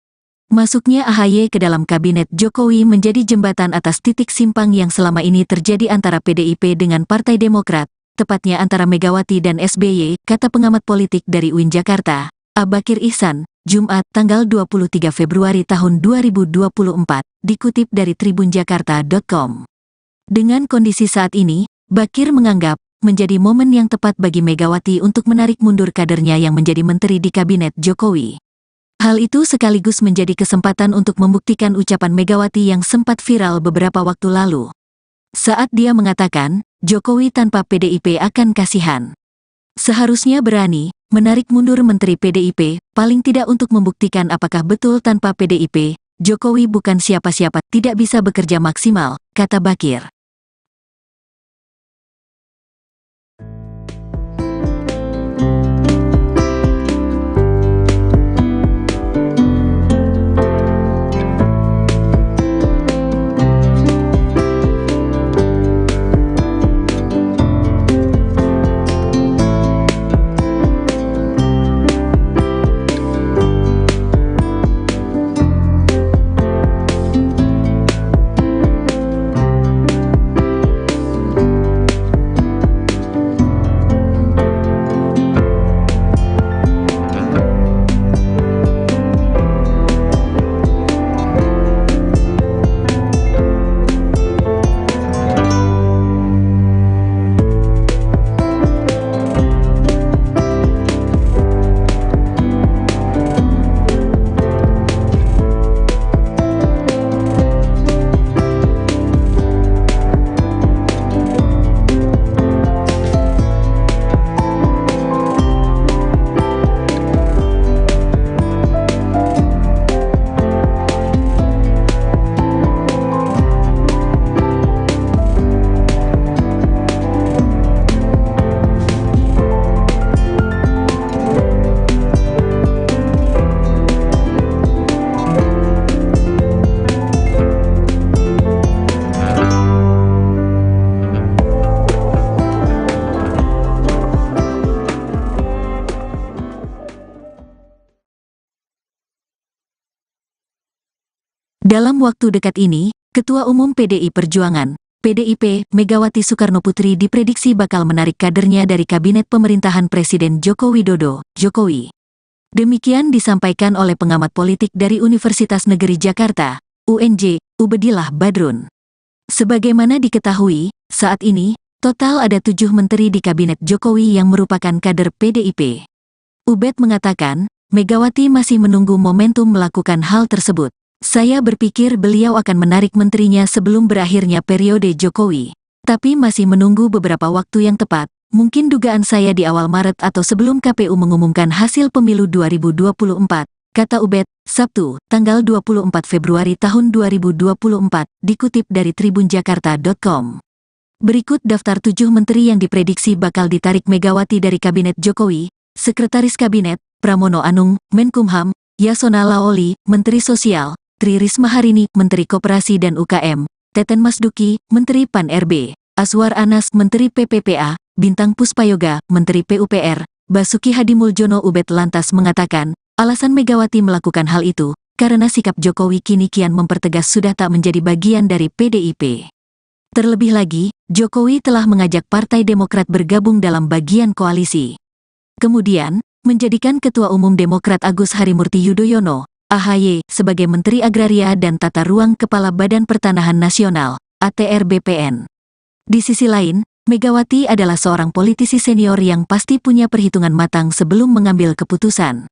Masuknya AHY ke dalam kabinet Jokowi menjadi jembatan atas titik simpang yang selama ini terjadi antara PDIP dengan Partai Demokrat, tepatnya antara Megawati dan SBY, kata pengamat politik dari UIN Jakarta, Abakir Ihsan, Jumat tanggal 23 Februari tahun 2024, dikutip dari tribunjakarta.com. Dengan kondisi saat ini, Bakir menganggap menjadi momen yang tepat bagi Megawati untuk menarik mundur kadernya yang menjadi menteri di kabinet Jokowi. Hal itu sekaligus menjadi kesempatan untuk membuktikan ucapan Megawati yang sempat viral beberapa waktu lalu. Saat dia mengatakan, Jokowi tanpa PDIP akan kasihan. Seharusnya berani menarik mundur menteri PDIP, paling tidak untuk membuktikan apakah betul tanpa PDIP, Jokowi bukan siapa-siapa, tidak bisa bekerja maksimal, kata Bakir. Dalam waktu dekat ini, Ketua Umum PDI Perjuangan, PDIP, Megawati Soekarnoputri diprediksi bakal menarik kadernya dari Kabinet Pemerintahan Presiden Joko Widodo, Jokowi. Demikian disampaikan oleh pengamat politik dari Universitas Negeri Jakarta, UNJ, Ubedillah Badrun. Sebagaimana diketahui, saat ini, total ada 7 menteri di Kabinet Jokowi yang merupakan kader PDIP. Ubed mengatakan, Megawati masih menunggu momentum melakukan hal tersebut. Saya berpikir beliau akan menarik menterinya sebelum berakhirnya periode Jokowi. Tapi masih menunggu beberapa waktu yang tepat, mungkin dugaan saya di awal Maret atau sebelum KPU mengumumkan hasil pemilu 2024, kata Ubed, Sabtu, tanggal 24 Februari tahun 2024, dikutip dari tribunjakarta.com. Berikut daftar 7 menteri yang diprediksi bakal ditarik Megawati dari Kabinet Jokowi: Sekretaris Kabinet, Pramono Anung, Menkumham, Yasona Laoli, Menteri Sosial, Tri Risma Harini, Menteri Koperasi dan UKM, Teten Masduki, Menteri Pan-RB, Aswar Anas, Menteri PPPA, Bintang Puspayoga, Menteri PUPR, Basuki Hadimuljono. Ubed lantas mengatakan, alasan Megawati melakukan hal itu, karena sikap Jokowi kini kian mempertegas sudah tak menjadi bagian dari PDIP. Terlebih lagi, Jokowi telah mengajak Partai Demokrat bergabung dalam bagian koalisi. Kemudian, menjadikan Ketua Umum Demokrat Agus Harimurti Yudhoyono, AHY, sebagai Menteri Agraria dan Tata Ruang Kepala Badan Pertanahan Nasional, ATR BPN. Di sisi lain, Megawati adalah seorang politisi senior yang pasti punya perhitungan matang sebelum mengambil keputusan.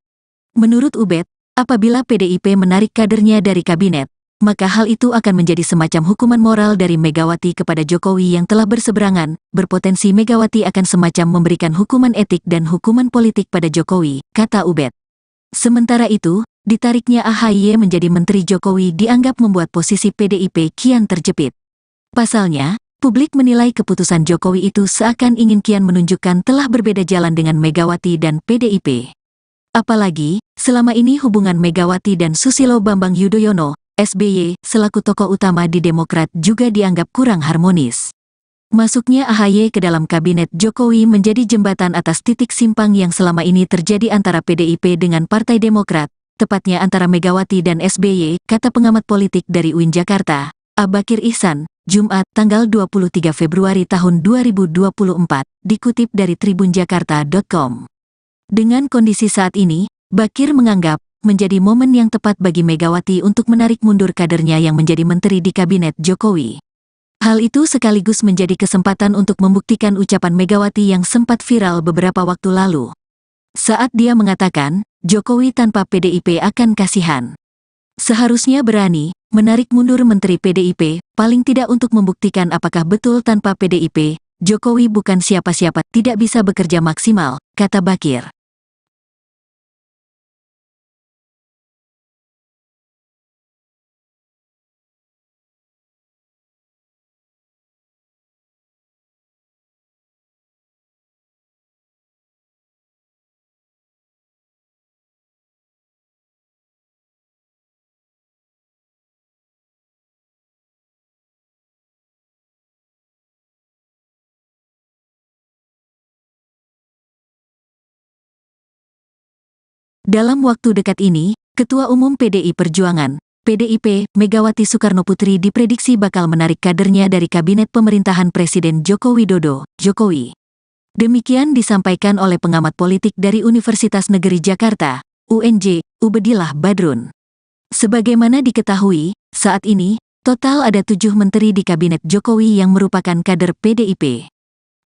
Menurut Ubed, apabila PDIP menarik kadernya dari kabinet, maka hal itu akan menjadi semacam hukuman moral dari Megawati kepada Jokowi yang telah berseberangan, berpotensi Megawati akan semacam memberikan hukuman etik dan hukuman politik pada Jokowi, kata Ubed. Sementara itu, ditariknya AHY menjadi Menteri Jokowi dianggap membuat posisi PDIP kian terjepit. Pasalnya, publik menilai keputusan Jokowi itu seakan ingin kian menunjukkan telah berbeda jalan dengan Megawati dan PDIP. Apalagi, selama ini hubungan Megawati dan Susilo Bambang Yudhoyono, SBY, selaku tokoh utama di Demokrat juga dianggap kurang harmonis. Masuknya AHY ke dalam kabinet Jokowi menjadi jembatan atas titik simpang yang selama ini terjadi antara PDIP dengan Partai Demokrat, tepatnya antara Megawati dan SBY, kata pengamat politik dari UIN Jakarta, Abakir Ihsan, Jumat, tanggal 23 Februari tahun 2024, dikutip dari tribunjakarta.com. Dengan kondisi saat ini, Bakir menganggap menjadi momen yang tepat bagi Megawati untuk menarik mundur kadernya yang menjadi menteri di kabinet Jokowi. Hal itu sekaligus menjadi kesempatan untuk membuktikan ucapan Megawati yang sempat viral beberapa waktu lalu. Saat dia mengatakan, Jokowi tanpa PDIP akan kasihan. Seharusnya berani menarik mundur menteri PDIP, paling tidak untuk membuktikan apakah betul tanpa PDIP, Jokowi bukan siapa-siapa, tidak bisa bekerja maksimal, kata Bakir. Dalam waktu dekat ini, Ketua Umum PDI Perjuangan, PDIP, Megawati Soekarnoputri diprediksi bakal menarik kadernya dari kabinet pemerintahan Presiden Joko Widodo, Jokowi. Demikian disampaikan oleh pengamat politik dari Universitas Negeri Jakarta, UNJ, Ubedillah Badrun. Sebagaimana diketahui, saat ini, total ada 7 menteri di kabinet Jokowi yang merupakan kader PDIP.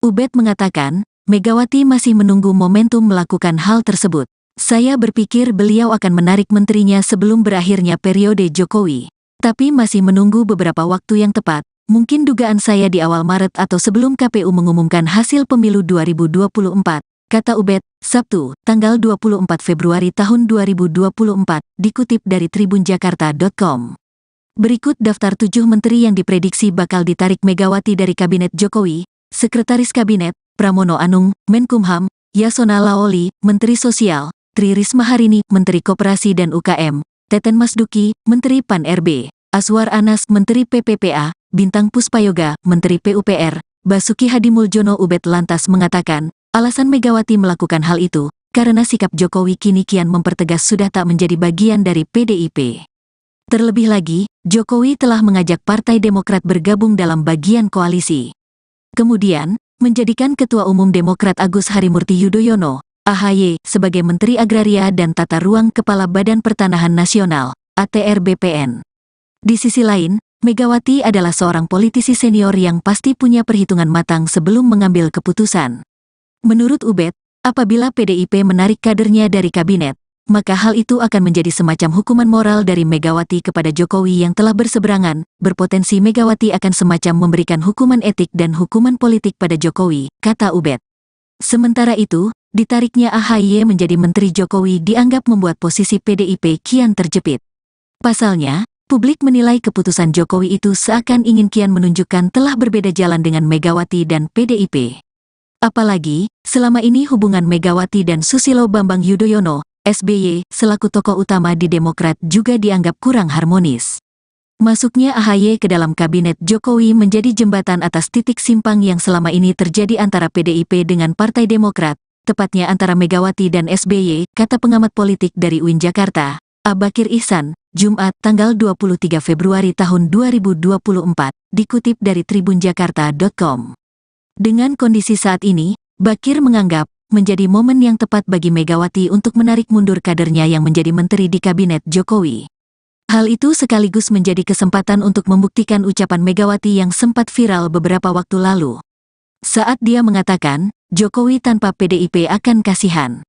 Ubed mengatakan, Megawati masih menunggu momentum melakukan hal tersebut. Saya berpikir beliau akan menarik menterinya sebelum berakhirnya periode Jokowi. Tapi masih menunggu beberapa waktu yang tepat, mungkin dugaan saya di awal Maret atau sebelum KPU mengumumkan hasil pemilu 2024, kata Ubed, Sabtu, tanggal 24 Februari tahun 2024, dikutip dari tribunjakarta.com. Berikut daftar 7 menteri yang diprediksi bakal ditarik Megawati dari Kabinet Jokowi: Sekretaris Kabinet, Pramono Anung, Menkumham, Yasona Laoli, Menteri Sosial, Tri Risma Harini, Menteri Koperasi dan UKM, Teten Masduki, Menteri Pan-RB, Aswar Anas, Menteri PPPA, Bintang Puspayoga, Menteri PUPR, Basuki Hadimuljono. Ubed lantas mengatakan, alasan Megawati melakukan hal itu, karena sikap Jokowi kini kian mempertegas sudah tak menjadi bagian dari PDIP. Terlebih lagi, Jokowi telah mengajak Partai Demokrat bergabung dalam bagian koalisi. Kemudian, menjadikan Ketua Umum Demokrat Agus Harimurti Yudhoyono, AHY, sebagai Menteri Agraria dan Tata Ruang Kepala Badan Pertanahan Nasional, ATR BPN. Di sisi lain, Megawati adalah seorang politisi senior yang pasti punya perhitungan matang sebelum mengambil keputusan. Menurut Ubed, apabila PDIP menarik kadernya dari kabinet, maka hal itu akan menjadi semacam hukuman moral dari Megawati kepada Jokowi yang telah berseberangan, berpotensi Megawati akan semacam memberikan hukuman etik dan hukuman politik pada Jokowi, kata Ubed. Sementara itu, ditariknya AHY menjadi Menteri Jokowi dianggap membuat posisi PDIP kian terjepit. Pasalnya, publik menilai keputusan Jokowi itu seakan ingin kian menunjukkan telah berbeda jalan dengan Megawati dan PDIP. Apalagi, selama ini hubungan Megawati dan Susilo Bambang Yudhoyono, SBY, selaku tokoh utama di Demokrat juga dianggap kurang harmonis. Masuknya AHY ke dalam kabinet Jokowi menjadi jembatan atas titik simpang yang selama ini terjadi antara PDIP dengan Partai Demokrat, tepatnya antara Megawati dan SBY, kata pengamat politik dari UIN Jakarta, Abakir Ihsan, Jumat, tanggal 23 Februari tahun 2024, dikutip dari tribunjakarta.com. Dengan kondisi saat ini, Bakir menganggap menjadi momen yang tepat bagi Megawati untuk menarik mundur kadernya yang menjadi menteri di kabinet Jokowi. Hal itu sekaligus menjadi kesempatan untuk membuktikan ucapan Megawati yang sempat viral beberapa waktu lalu. Saat dia mengatakan, Jokowi tanpa PDIP akan kasihan.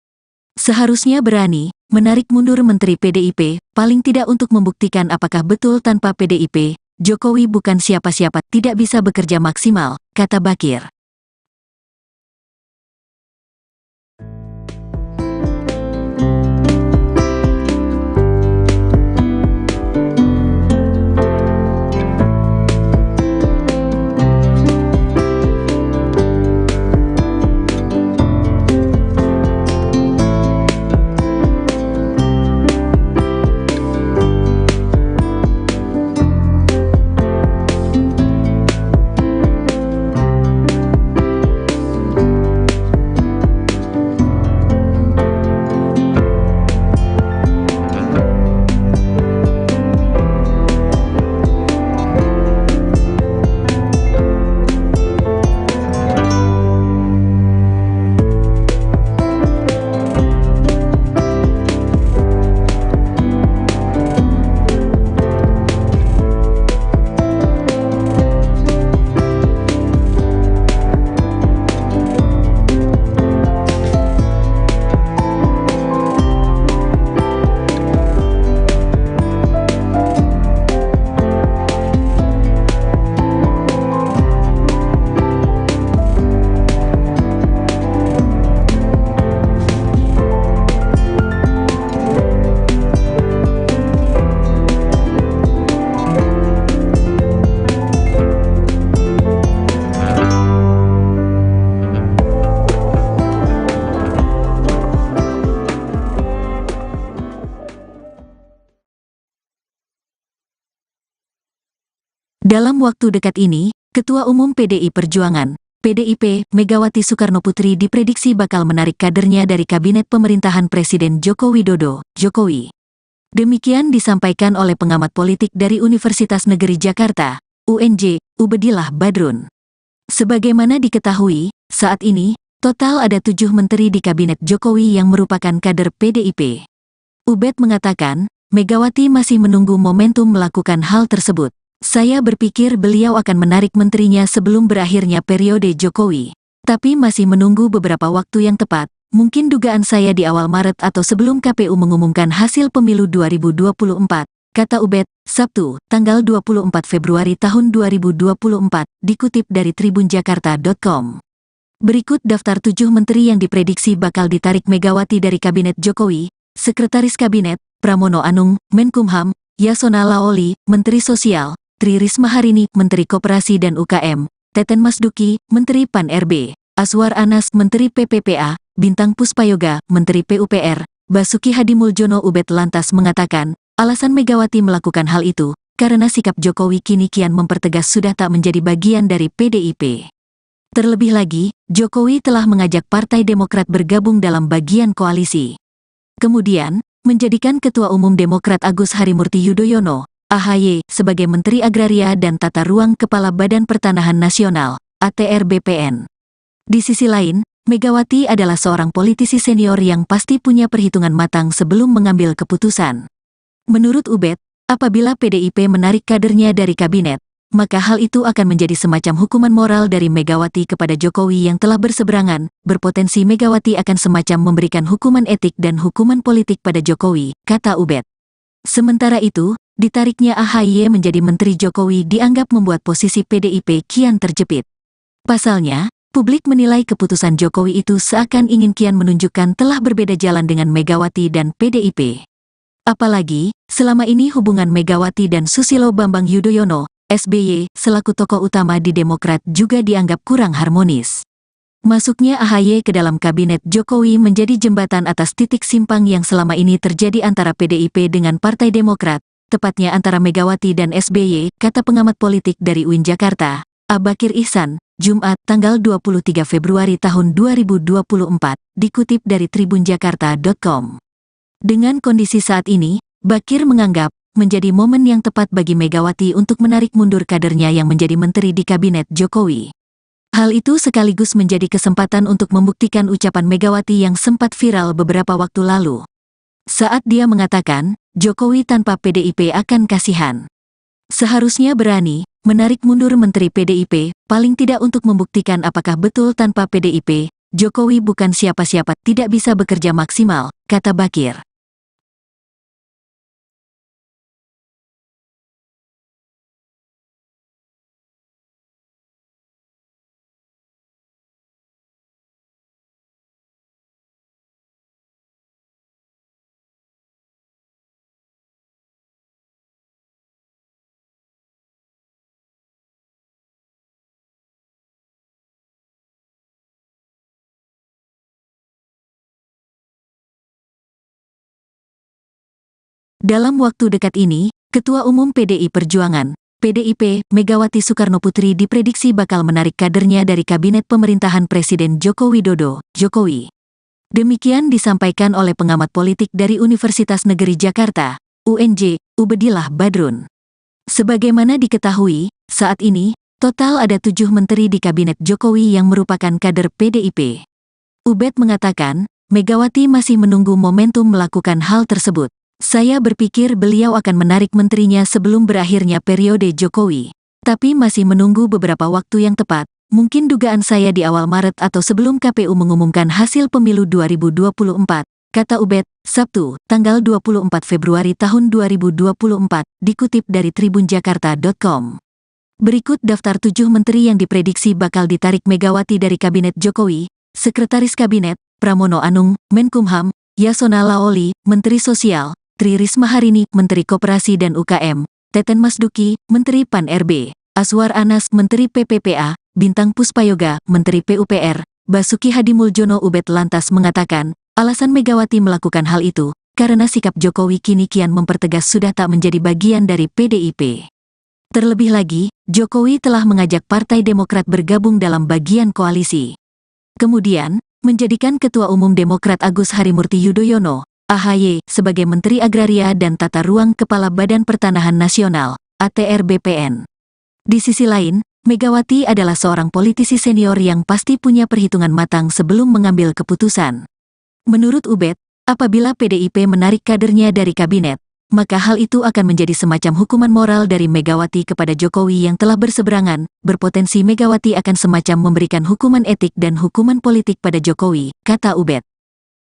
Seharusnya berani menarik mundur Menteri PDIP, paling tidak untuk membuktikan apakah betul tanpa PDIP, Jokowi bukan siapa-siapa, tidak bisa bekerja maksimal, kata Bakir. Dalam waktu dekat ini, Ketua Umum PDI Perjuangan, PDIP, Megawati Soekarnoputri diprediksi bakal menarik kadernya dari Kabinet Pemerintahan Presiden Joko Widodo, Jokowi. Demikian disampaikan oleh pengamat politik dari Universitas Negeri Jakarta, UNJ, Ubedillah Badrun. Sebagaimana diketahui, saat ini, total ada 7 menteri di Kabinet Jokowi yang merupakan kader PDIP. Ubed mengatakan, Megawati masih menunggu momentum melakukan hal tersebut. Saya berpikir beliau akan menarik menterinya sebelum berakhirnya periode Jokowi. Tapi masih menunggu beberapa waktu yang tepat, mungkin dugaan saya di awal Maret atau sebelum KPU mengumumkan hasil pemilu 2024, kata Ubed, Sabtu, tanggal 24 Februari tahun 2024, dikutip dari tribunjakarta.com. Berikut daftar 7 menteri yang diprediksi bakal ditarik Megawati dari Kabinet Jokowi: Sekretaris Kabinet, Pramono Anung, Menkumham, Yasona Laoli, Menteri Sosial, Tri Risma Harini, Menteri Koperasi dan UKM, Teten Masduki, Menteri Pan-RB, Aswar Anas, Menteri PPPA, Bintang Puspayoga, Menteri PUPR, Basuki Hadimuljono. Ubed lantas mengatakan, alasan Megawati melakukan hal itu, karena sikap Jokowi kini kian mempertegas sudah tak menjadi bagian dari PDIP. Terlebih lagi, Jokowi telah mengajak Partai Demokrat bergabung dalam bagian koalisi. Kemudian, menjadikan Ketua Umum Demokrat Agus Harimurti Yudhoyono, AHY, sebagai Menteri Agraria dan Tata Ruang Kepala Badan Pertanahan Nasional, ATR BPN. Di sisi lain, Megawati adalah seorang politisi senior yang pasti punya perhitungan matang sebelum mengambil keputusan. Menurut Ubed, apabila PDIP menarik kadernya dari kabinet, maka hal itu akan menjadi semacam hukuman moral dari Megawati kepada Jokowi yang telah berseberangan. Berpotensi Megawati akan semacam memberikan hukuman etik dan hukuman politik pada Jokowi, kata Ubed. Sementara itu, ditariknya AHY menjadi Menteri Jokowi dianggap membuat posisi PDIP kian terjepit. Pasalnya, publik menilai keputusan Jokowi itu seakan ingin kian menunjukkan telah berbeda jalan dengan Megawati dan PDIP. Apalagi, selama ini hubungan Megawati dan Susilo Bambang Yudhoyono, SBY, selaku tokoh utama di Demokrat juga dianggap kurang harmonis. Masuknya AHY ke dalam kabinet Jokowi menjadi jembatan atas titik simpang yang selama ini terjadi antara PDIP dengan Partai Demokrat, tepatnya antara Megawati dan SBY, kata pengamat politik dari UIN Jakarta, Abakir Ihsan, Jumat, tanggal 23 Februari tahun 2024, dikutip dari tribunjakarta.com. Dengan kondisi saat ini, Bakir menganggap menjadi momen yang tepat bagi Megawati untuk menarik mundur kadernya yang menjadi menteri di kabinet Jokowi. Hal itu sekaligus menjadi kesempatan untuk membuktikan ucapan Megawati yang sempat viral beberapa waktu lalu. Saat dia mengatakan, Jokowi tanpa PDIP akan kasihan. Seharusnya berani menarik mundur Menteri PDIP, paling tidak untuk membuktikan apakah betul tanpa PDIP, Jokowi bukan siapa-siapa, tidak bisa bekerja maksimal, kata Bakir. Dalam waktu dekat ini, Ketua Umum PDI Perjuangan, PDIP, Megawati Soekarnoputri diprediksi bakal menarik kadernya dari Kabinet Pemerintahan Presiden Joko Widodo, Jokowi. Demikian disampaikan oleh pengamat politik dari Universitas Negeri Jakarta, UNJ, Ubedillah Badrun. Sebagaimana diketahui, saat ini, total ada 7 menteri di Kabinet Jokowi yang merupakan kader PDIP. Ubed mengatakan, Megawati masih menunggu momentum melakukan hal tersebut. Saya berpikir beliau akan menarik menterinya sebelum berakhirnya periode Jokowi. Tapi masih menunggu beberapa waktu yang tepat, mungkin dugaan saya di awal Maret atau sebelum KPU mengumumkan hasil pemilu 2024, kata Ubed, Sabtu, tanggal 24 Februari tahun 2024, dikutip dari tribunjakarta.com. Berikut daftar 7 menteri yang diprediksi bakal ditarik Megawati dari Kabinet Jokowi: Sekretaris Kabinet, Pramono Anung, Menkumham, Yasona Laoli, Menteri Sosial, Tri Risma Harini, Menteri Koperasi dan UKM, Teten Masduki, Menteri Pan-RB, Aswar Anas, Menteri PPPA, Bintang Puspayoga, Menteri PUPR, Basuki Hadimuljono. Ubed lantas mengatakan, alasan Megawati melakukan hal itu, karena sikap Jokowi kini kian mempertegas sudah tak menjadi bagian dari PDIP. Terlebih lagi, Jokowi telah mengajak Partai Demokrat bergabung dalam bagian koalisi. Kemudian, menjadikan Ketua Umum Demokrat Agus Harimurti Yudhoyono, AHY, sebagai Menteri Agraria dan Tata Ruang Kepala Badan Pertanahan Nasional, ATR BPN. Di sisi lain, Megawati adalah seorang politisi senior yang pasti punya perhitungan matang sebelum mengambil keputusan. Menurut Ubed, apabila PDIP menarik kadernya dari kabinet, maka hal itu akan menjadi semacam hukuman moral dari Megawati kepada Jokowi yang telah berseberangan. Berpotensi Megawati akan semacam memberikan hukuman etik dan hukuman politik pada Jokowi, kata Ubed.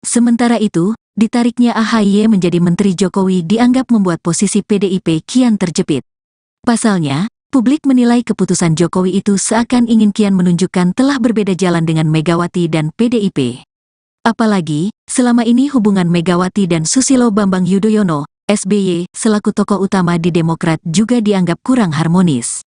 Sementara itu, ditariknya AHY menjadi Menteri Jokowi dianggap membuat posisi PDIP kian terjepit. Pasalnya, publik menilai keputusan Jokowi itu seakan ingin kian menunjukkan telah berbeda jalan dengan Megawati dan PDIP. Apalagi, selama ini hubungan Megawati dan Susilo Bambang Yudhoyono, SBY, selaku tokoh utama di Demokrat juga dianggap kurang harmonis.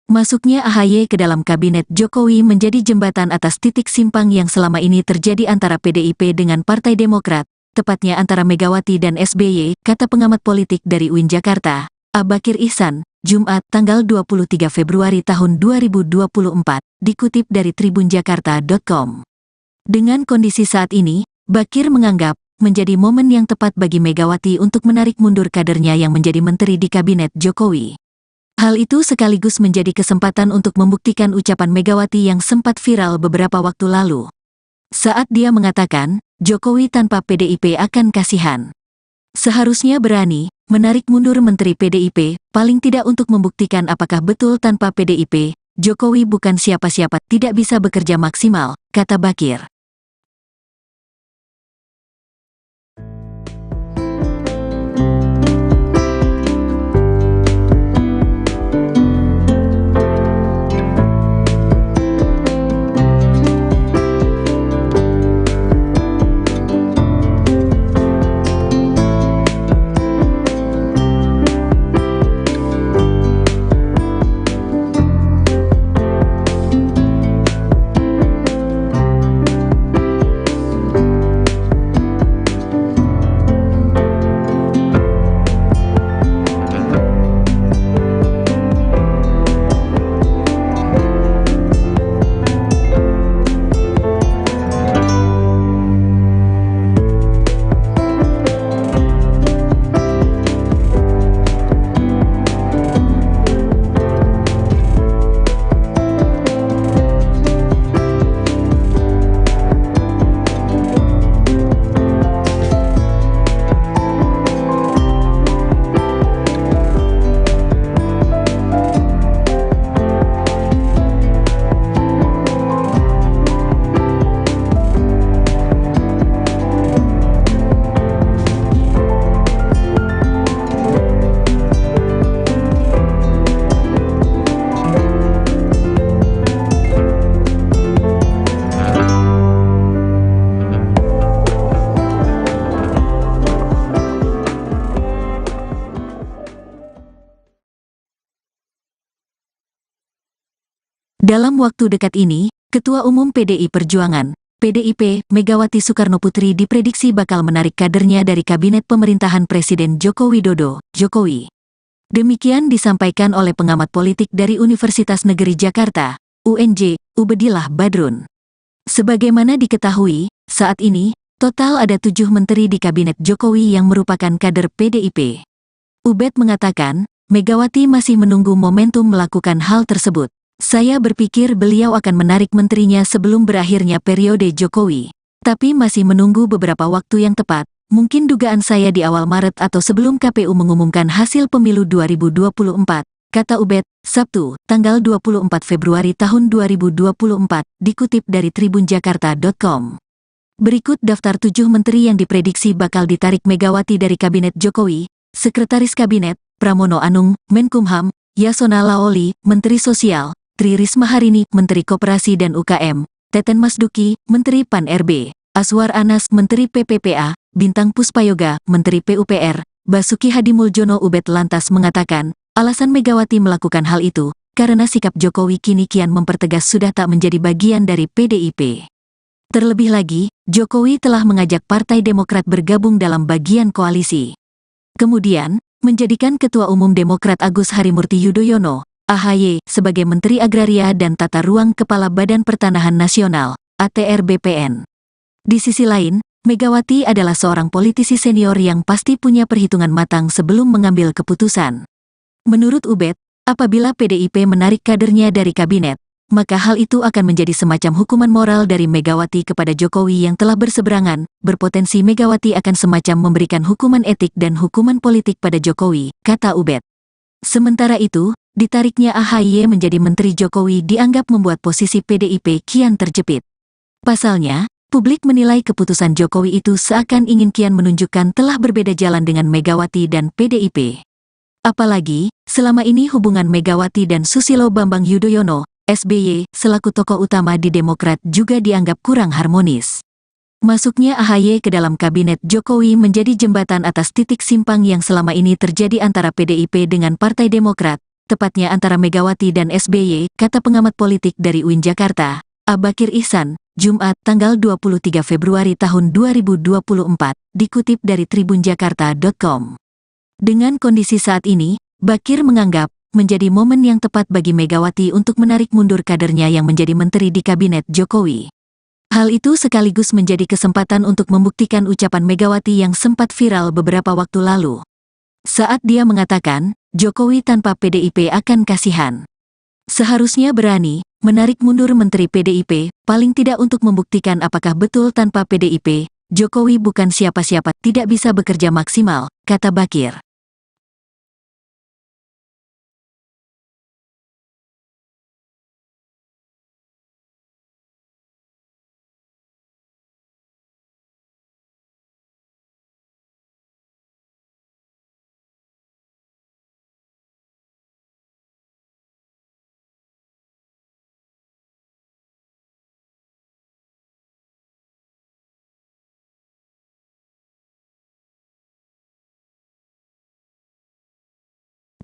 Masuknya AHY ke dalam Kabinet Jokowi menjadi jembatan atas titik simpang yang selama ini terjadi antara PDIP dengan Partai Demokrat, tepatnya antara Megawati dan SBY, kata pengamat politik dari UIN Jakarta, Bakir Ihsan, Jumat, tanggal 23 Februari tahun 2024, dikutip dari tribunjakarta.com. Dengan kondisi saat ini, Bakir menganggap menjadi momen yang tepat bagi Megawati untuk menarik mundur kadernya yang menjadi menteri di Kabinet Jokowi. Hal itu sekaligus menjadi kesempatan untuk membuktikan ucapan Megawati yang sempat viral beberapa waktu lalu. Saat dia mengatakan, Jokowi tanpa PDIP akan kasihan. Seharusnya berani menarik mundur Menteri PDIP, paling tidak untuk membuktikan apakah betul tanpa PDIP, Jokowi bukan siapa-siapa, tidak bisa bekerja maksimal, kata Bakir. Dalam waktu dekat ini, Ketua Umum PDI Perjuangan, PDIP, Megawati Soekarnoputri diprediksi bakal menarik kadernya dari Kabinet Pemerintahan Presiden Joko Widodo, Jokowi. Demikian disampaikan oleh pengamat politik dari Universitas Negeri Jakarta, UNJ, Ubedillah Badrun. Sebagaimana diketahui, saat ini, total ada 7 menteri di Kabinet Jokowi yang merupakan kader PDIP. Ubed mengatakan, Megawati masih menunggu momentum melakukan hal tersebut. Saya berpikir beliau akan menarik menterinya sebelum berakhirnya periode Jokowi. Tapi masih menunggu beberapa waktu yang tepat, mungkin dugaan saya di awal Maret atau sebelum KPU mengumumkan hasil pemilu 2024, kata Ubed, Sabtu, tanggal 24 Februari tahun 2024, dikutip dari tribunjakarta.com. Berikut daftar 7 menteri yang diprediksi bakal ditarik Megawati dari Kabinet Jokowi: Sekretaris Kabinet, Pramono Anung, Menkumham, Yasona Laoli, Menteri Sosial, Tri Risma Harini, Menteri Koperasi dan UKM, Teten Masduki, Menteri Pan-RB, Aswar Anas, Menteri PPPA, Bintang Puspayoga, Menteri PUPR, Basuki Hadimuljono. Ubed lantas mengatakan, alasan Megawati melakukan hal itu, karena sikap Jokowi kini kian mempertegas sudah tak menjadi bagian dari PDIP. Terlebih lagi, Jokowi telah mengajak Partai Demokrat bergabung dalam bagian koalisi. Kemudian, menjadikan Ketua Umum Demokrat Agus Harimurti Yudhoyono, AHY, sebagai Menteri Agraria dan Tata Ruang Kepala Badan Pertanahan Nasional, ATR BPN. Di sisi lain, Megawati adalah seorang politisi senior yang pasti punya perhitungan matang sebelum mengambil keputusan. Menurut Ubed, apabila PDIP menarik kadernya dari kabinet, maka hal itu akan menjadi semacam hukuman moral dari Megawati kepada Jokowi yang telah berseberangan. Berpotensi Megawati akan semacam memberikan hukuman etik dan hukuman politik pada Jokowi, kata Ubed. Sementara itu, ditariknya AHY menjadi Menteri Jokowi dianggap membuat posisi PDIP kian terjepit. Pasalnya, publik menilai keputusan Jokowi itu seakan ingin kian menunjukkan telah berbeda jalan dengan Megawati dan PDIP. Apalagi, selama ini hubungan Megawati dan Susilo Bambang Yudhoyono, SBY, selaku tokoh utama di Demokrat juga dianggap kurang harmonis. Masuknya AHY ke dalam Kabinet Jokowi menjadi jembatan atas titik simpang yang selama ini terjadi antara PDIP dengan Partai Demokrat, tepatnya antara Megawati dan SBY, kata pengamat politik dari UIN Jakarta, Abakir Ihsan, Jumat, tanggal 23 Februari tahun 2024, dikutip dari tribunjakarta.com. Dengan kondisi saat ini, Bakir menganggap menjadi momen yang tepat bagi Megawati untuk menarik mundur kadernya yang menjadi menteri di Kabinet Jokowi. Hal itu sekaligus menjadi kesempatan untuk membuktikan ucapan Megawati yang sempat viral beberapa waktu lalu. Saat dia mengatakan, Jokowi tanpa PDIP akan kasihan. Seharusnya berani menarik mundur menteri PDIP, paling tidak untuk membuktikan apakah betul tanpa PDIP, Jokowi bukan siapa-siapa, tidak bisa bekerja maksimal, kata Bakir.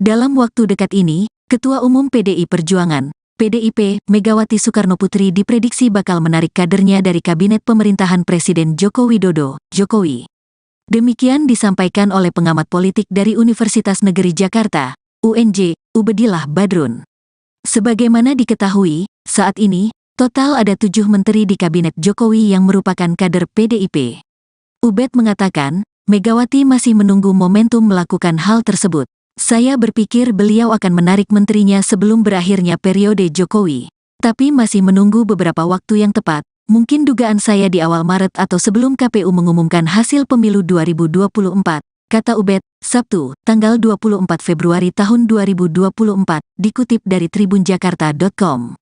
Dalam waktu dekat ini, Ketua Umum PDI Perjuangan, PDIP, Megawati Soekarnoputri diprediksi bakal menarik kadernya dari Kabinet Pemerintahan Presiden Joko Widodo, Jokowi. Demikian disampaikan oleh pengamat politik dari Universitas Negeri Jakarta, UNJ, Ubedillah Badrun. Sebagaimana diketahui, saat ini, total ada 7 menteri di Kabinet Jokowi yang merupakan kader PDIP. Ubed mengatakan, Megawati masih menunggu momentum melakukan hal tersebut. Saya berpikir beliau akan menarik menterinya sebelum berakhirnya periode Jokowi. Tapi masih menunggu beberapa waktu yang tepat, mungkin dugaan saya di awal Maret atau sebelum KPU mengumumkan hasil pemilu 2024, kata Ubed, Sabtu, tanggal 24 Februari tahun 2024, dikutip dari tribunjakarta.com.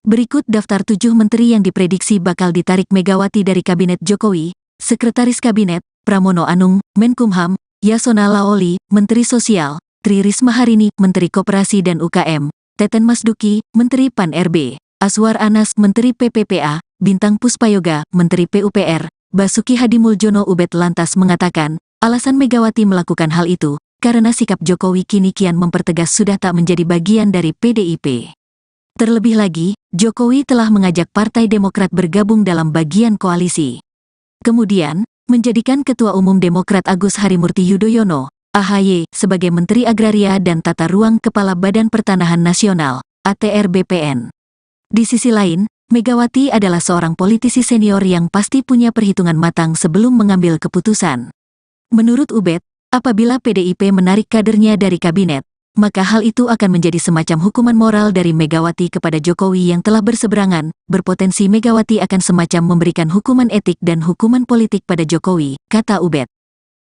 Berikut daftar 7 menteri yang diprediksi bakal ditarik Megawati dari Kabinet Jokowi: Sekretaris Kabinet, Pramono Anung, Menkumham, Yasona Laoli, Menteri Sosial, Tri Risma Harini, Menteri Koperasi dan UKM, Teten Masduki, Menteri Pan-RB, Aswar Anas, Menteri PPPA, Bintang Puspayoga, Menteri PUPR, Basuki Hadimuljono. Ubed lantas mengatakan, alasan Megawati melakukan hal itu, karena sikap Jokowi kini kian mempertegas sudah tak menjadi bagian dari PDIP. Terlebih lagi, Jokowi telah mengajak Partai Demokrat bergabung dalam bagian koalisi. Kemudian, menjadikan Ketua Umum Demokrat Agus Harimurti Yudhoyono, AHY, sebagai Menteri Agraria dan Tata Ruang Kepala Badan Pertanahan Nasional, ATR BPN. Di sisi lain, Megawati adalah seorang politisi senior yang pasti punya perhitungan matang sebelum mengambil keputusan. Menurut Ubed, apabila PDIP menarik kadernya dari kabinet, maka hal itu akan menjadi semacam hukuman moral dari Megawati kepada Jokowi yang telah berseberangan, berpotensi Megawati akan semacam memberikan hukuman etik dan hukuman politik pada Jokowi, kata Ubed.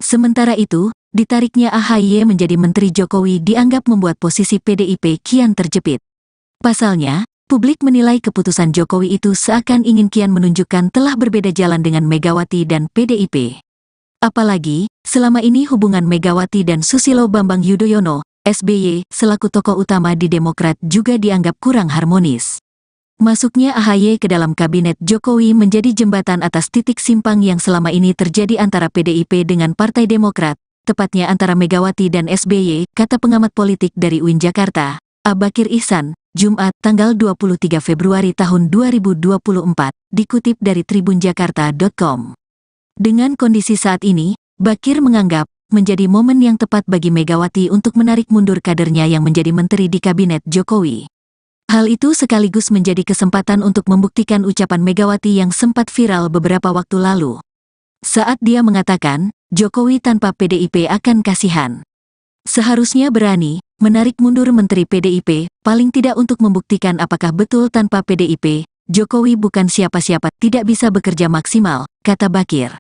Sementara itu, ditariknya AHY menjadi Menteri Jokowi dianggap membuat posisi PDIP kian terjepit. Pasalnya, publik menilai keputusan Jokowi itu seakan ingin kian menunjukkan telah berbeda jalan dengan Megawati dan PDIP. Apalagi, selama ini hubungan Megawati dan Susilo Bambang Yudhoyono, SBY, selaku tokoh utama di Demokrat juga dianggap kurang harmonis. Masuknya AHY ke dalam kabinet Jokowi menjadi jembatan atas titik simpang yang selama ini terjadi antara PDIP dengan Partai Demokrat, tepatnya antara Megawati dan SBY, kata pengamat politik dari UIN Jakarta, Abakir Ihsan, Jumat, tanggal 23 Februari tahun 2024, dikutip dari tribunjakarta.com. Dengan kondisi saat ini, Bakir menganggap menjadi momen yang tepat bagi Megawati untuk menarik mundur kadernya yang menjadi menteri di kabinet Jokowi. Hal itu sekaligus menjadi kesempatan untuk membuktikan ucapan Megawati yang sempat viral beberapa waktu lalu. Saat dia mengatakan, Jokowi tanpa PDIP akan kasihan. Seharusnya berani menarik mundur Menteri PDIP, paling tidak untuk membuktikan apakah betul tanpa PDIP, Jokowi bukan siapa-siapa, tidak bisa bekerja maksimal, kata Bakir.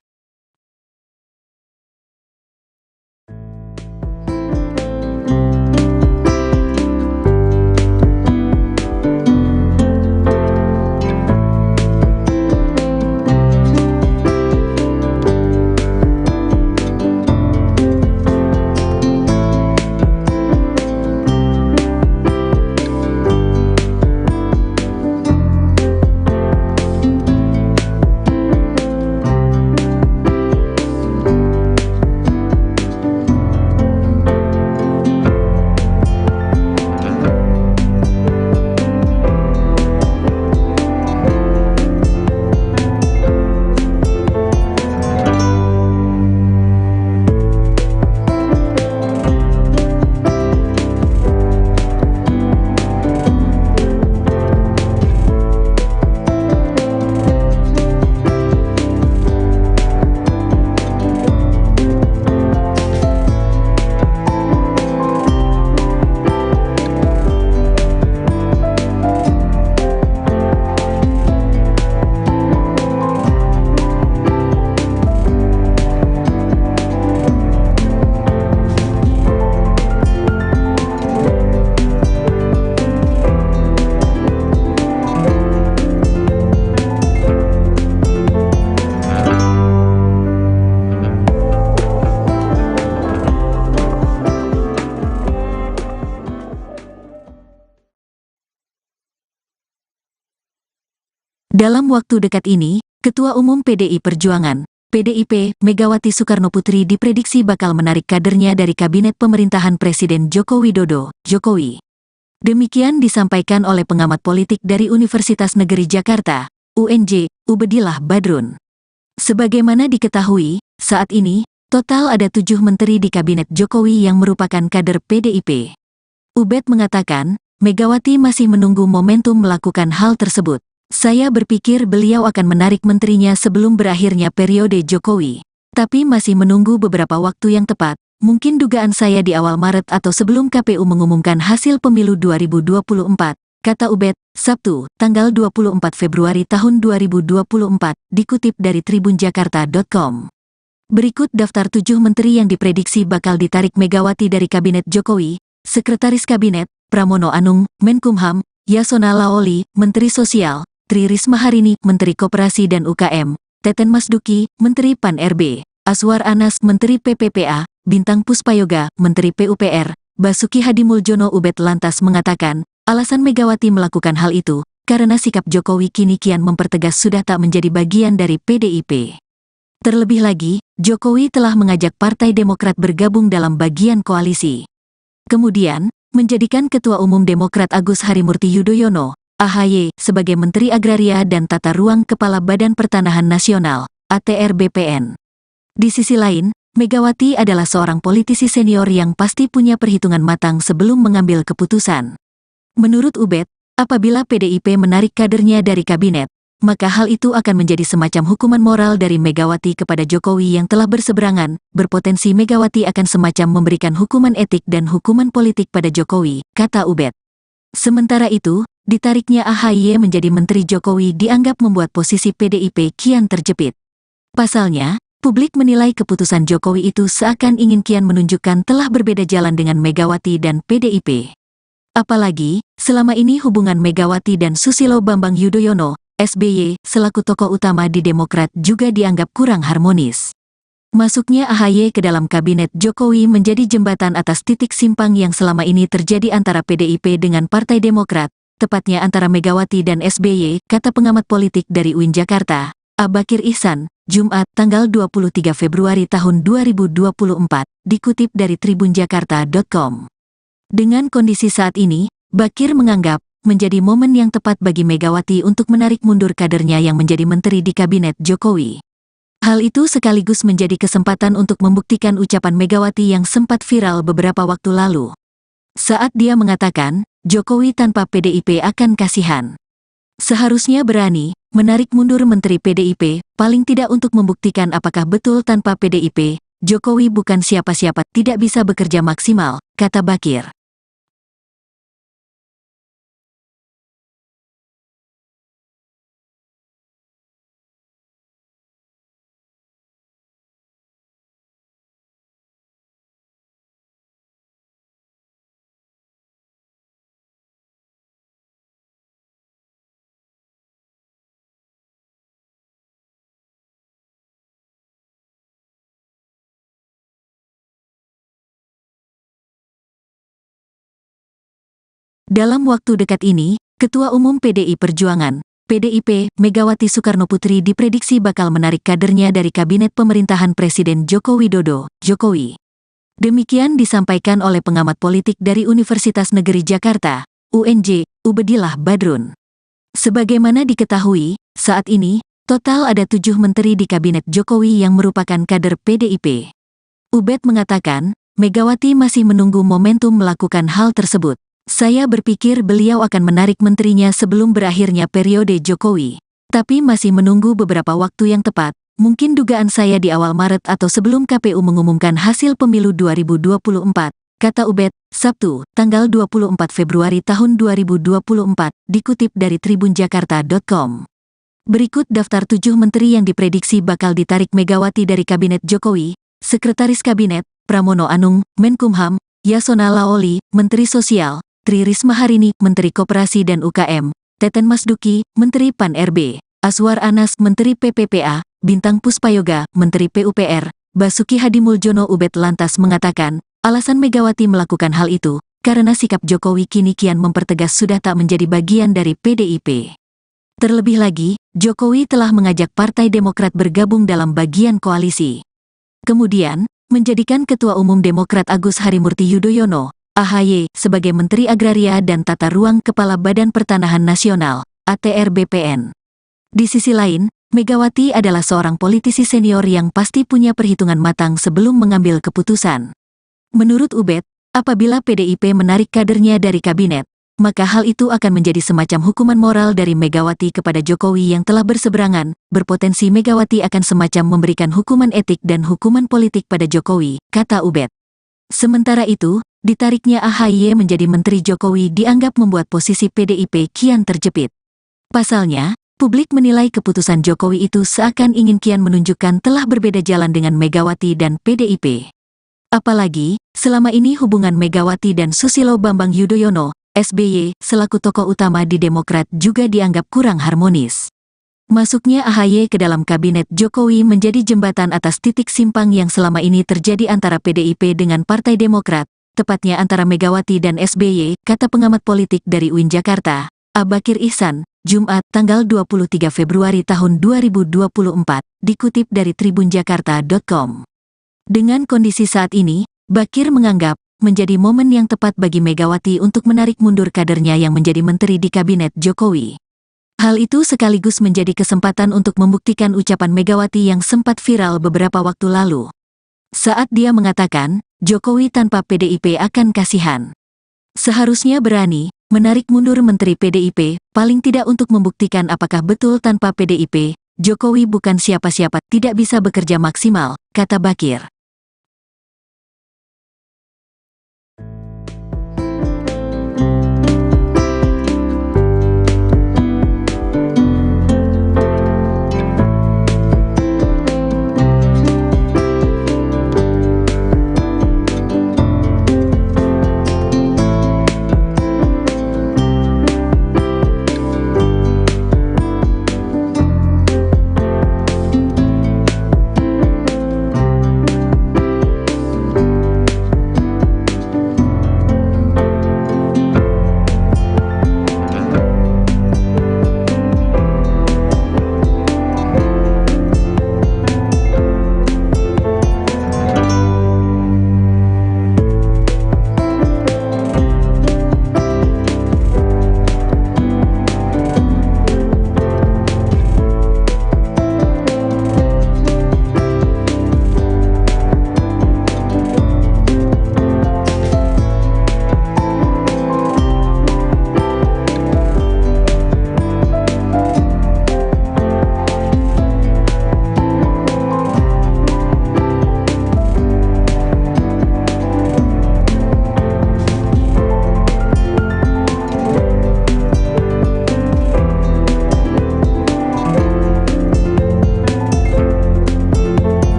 Dalam waktu dekat ini, Ketua Umum PDI Perjuangan, PDIP, Megawati Soekarnoputri diprediksi bakal menarik kadernya dari kabinet pemerintahan Presiden Joko Widodo, Jokowi. Demikian disampaikan oleh pengamat politik dari Universitas Negeri Jakarta, UNJ, Ubedillah Badrun. Sebagaimana diketahui, saat ini, total ada 7 menteri di kabinet Jokowi yang merupakan kader PDIP. Ubed mengatakan, Megawati masih menunggu momentum melakukan hal tersebut. Saya berpikir beliau akan menarik menterinya sebelum berakhirnya periode Jokowi. Tapi masih menunggu beberapa waktu yang tepat, mungkin dugaan saya di awal Maret atau sebelum KPU mengumumkan hasil pemilu 2024, kata Ubed, Sabtu, tanggal 24 Februari tahun 2024, dikutip dari tribunjakarta.com. Berikut daftar 7 menteri yang diprediksi bakal ditarik Megawati dari Kabinet Jokowi: Sekretaris Kabinet, Pramono Anung, Menkumham, Yasona Laoli, Menteri Sosial, Tri Risma Harini, Menteri Koperasi dan UKM, Teten Masduki, Menteri Pan-RB, Aswar Anas, Menteri PPPA, Bintang Puspayoga, Menteri PUPR, Basuki Hadimuljono. Ubed lantas mengatakan, alasan Megawati melakukan hal itu, karena sikap Jokowi kini kian mempertegas sudah tak menjadi bagian dari PDIP. Terlebih lagi, Jokowi telah mengajak Partai Demokrat bergabung dalam bagian koalisi. Kemudian, menjadikan Ketua Umum Demokrat Agus Harimurti Yudhoyono, AHY sebagai Menteri Agraria dan Tata Ruang Kepala Badan Pertanahan Nasional, ATR BPN. Di sisi lain, Megawati adalah seorang politisi senior yang pasti punya perhitungan matang sebelum mengambil keputusan. Menurut Ubed, apabila PDIP menarik kadernya dari kabinet, maka hal itu akan menjadi semacam hukuman moral dari Megawati kepada Jokowi yang telah berseberangan, berpotensi Megawati akan semacam memberikan hukuman etik dan hukuman politik pada Jokowi, kata Ubed. Sementara itu, ditariknya AHY menjadi Menteri Jokowi dianggap membuat posisi PDIP kian terjepit. Pasalnya, publik menilai keputusan Jokowi itu seakan ingin kian menunjukkan telah berbeda jalan dengan Megawati dan PDIP. Apalagi, selama ini hubungan Megawati dan Susilo Bambang Yudhoyono, SBY, selaku tokoh utama di Demokrat juga dianggap kurang harmonis. Masuknya AHY ke dalam kabinet Jokowi menjadi jembatan atas titik simpang yang selama ini terjadi antara PDIP dengan Partai Demokrat, tepatnya antara Megawati dan SBY, kata pengamat politik dari UIN Jakarta, Abakir Ihsan, Jumat, tanggal 23 Februari tahun 2024, dikutip dari tribunjakarta.com. Dengan kondisi saat ini, Bakir menganggap menjadi momen yang tepat bagi Megawati untuk menarik mundur kadernya yang menjadi menteri di kabinet Jokowi. Hal itu sekaligus menjadi kesempatan untuk membuktikan ucapan Megawati yang sempat viral beberapa waktu lalu. Saat dia mengatakan, Jokowi tanpa PDIP akan kasihan. Seharusnya berani menarik mundur Menteri PDIP, paling tidak untuk membuktikan apakah betul tanpa PDIP, Jokowi bukan siapa-siapa, tidak bisa bekerja maksimal, kata Bakir. Dalam waktu dekat ini, Ketua Umum PDI Perjuangan, PDIP, Megawati Soekarnoputri diprediksi bakal menarik kadernya dari Kabinet Pemerintahan Presiden Joko Widodo, Jokowi. Demikian disampaikan oleh pengamat politik dari Universitas Negeri Jakarta, UNJ, Ubedillah Badrun. Sebagaimana diketahui, saat ini, total ada 7 menteri di Kabinet Jokowi yang merupakan kader PDIP. Ubed mengatakan, Megawati masih menunggu momentum melakukan hal tersebut. Saya berpikir beliau akan menarik menterinya sebelum berakhirnya periode Jokowi. Tapi masih menunggu beberapa waktu yang tepat, mungkin dugaan saya di awal Maret atau sebelum KPU mengumumkan hasil pemilu 2024, kata Ubed, Sabtu, tanggal 24 Februari tahun 2024, dikutip dari tribunjakarta.com. Berikut daftar 7 menteri yang diprediksi bakal ditarik Megawati dari Kabinet Jokowi: Sekretaris Kabinet, Pramono Anung, Menkumham, Yasona Laoli, Menteri Sosial, Tri Risma Harini, Menteri Koperasi dan UKM, Teten Masduki, Menteri Pan-RB, Aswar Anas, Menteri PPPA, Bintang Puspayoga, Menteri PUPR, Basuki Hadimuljono. Ubed lantas mengatakan, alasan Megawati melakukan hal itu, karena sikap Jokowi kini kian mempertegas sudah tak menjadi bagian dari PDIP. Terlebih lagi, Jokowi telah mengajak Partai Demokrat bergabung dalam bagian koalisi. Kemudian, menjadikan Ketua Umum Demokrat Agus Harimurti Yudhoyono, AHY, sebagai Menteri Agraria dan Tata Ruang Kepala Badan Pertanahan Nasional, ATR BPN. Di sisi lain, Megawati adalah seorang politisi senior yang pasti punya perhitungan matang sebelum mengambil keputusan. Menurut Ubed, apabila PDIP menarik kadernya dari kabinet, maka hal itu akan menjadi semacam hukuman moral dari Megawati kepada Jokowi yang telah berseberangan, berpotensi Megawati akan semacam memberikan hukuman etik dan hukuman politik pada Jokowi, kata Ubed. Sementara itu, ditariknya AHY menjadi Menteri Jokowi dianggap membuat posisi PDIP kian terjepit. Pasalnya, publik menilai keputusan Jokowi itu seakan ingin kian menunjukkan telah berbeda jalan dengan Megawati dan PDIP. Apalagi, selama ini hubungan Megawati dan Susilo Bambang Yudhoyono, SBY, selaku tokoh utama di Demokrat juga dianggap kurang harmonis. Masuknya AHY ke dalam kabinet Jokowi menjadi jembatan atas titik simpang yang selama ini terjadi antara PDIP dengan Partai Demokrat, tepatnya antara Megawati dan SBY, kata pengamat politik dari UIN Jakarta, Abakir Ihsan, Jumat, tanggal 23 Februari tahun 2024, dikutip dari tribunjakarta.com. Dengan kondisi saat ini, Bakir menganggap menjadi momen yang tepat bagi Megawati untuk menarik mundur kadernya yang menjadi menteri di kabinet Jokowi. Hal itu sekaligus menjadi kesempatan untuk membuktikan ucapan Megawati yang sempat viral beberapa waktu lalu. Saat dia mengatakan, Jokowi tanpa PDIP akan kasihan. Seharusnya berani menarik mundur menteri PDIP, paling tidak untuk membuktikan apakah betul tanpa PDIP, Jokowi bukan siapa-siapa, tidak bisa bekerja maksimal, kata Bakir.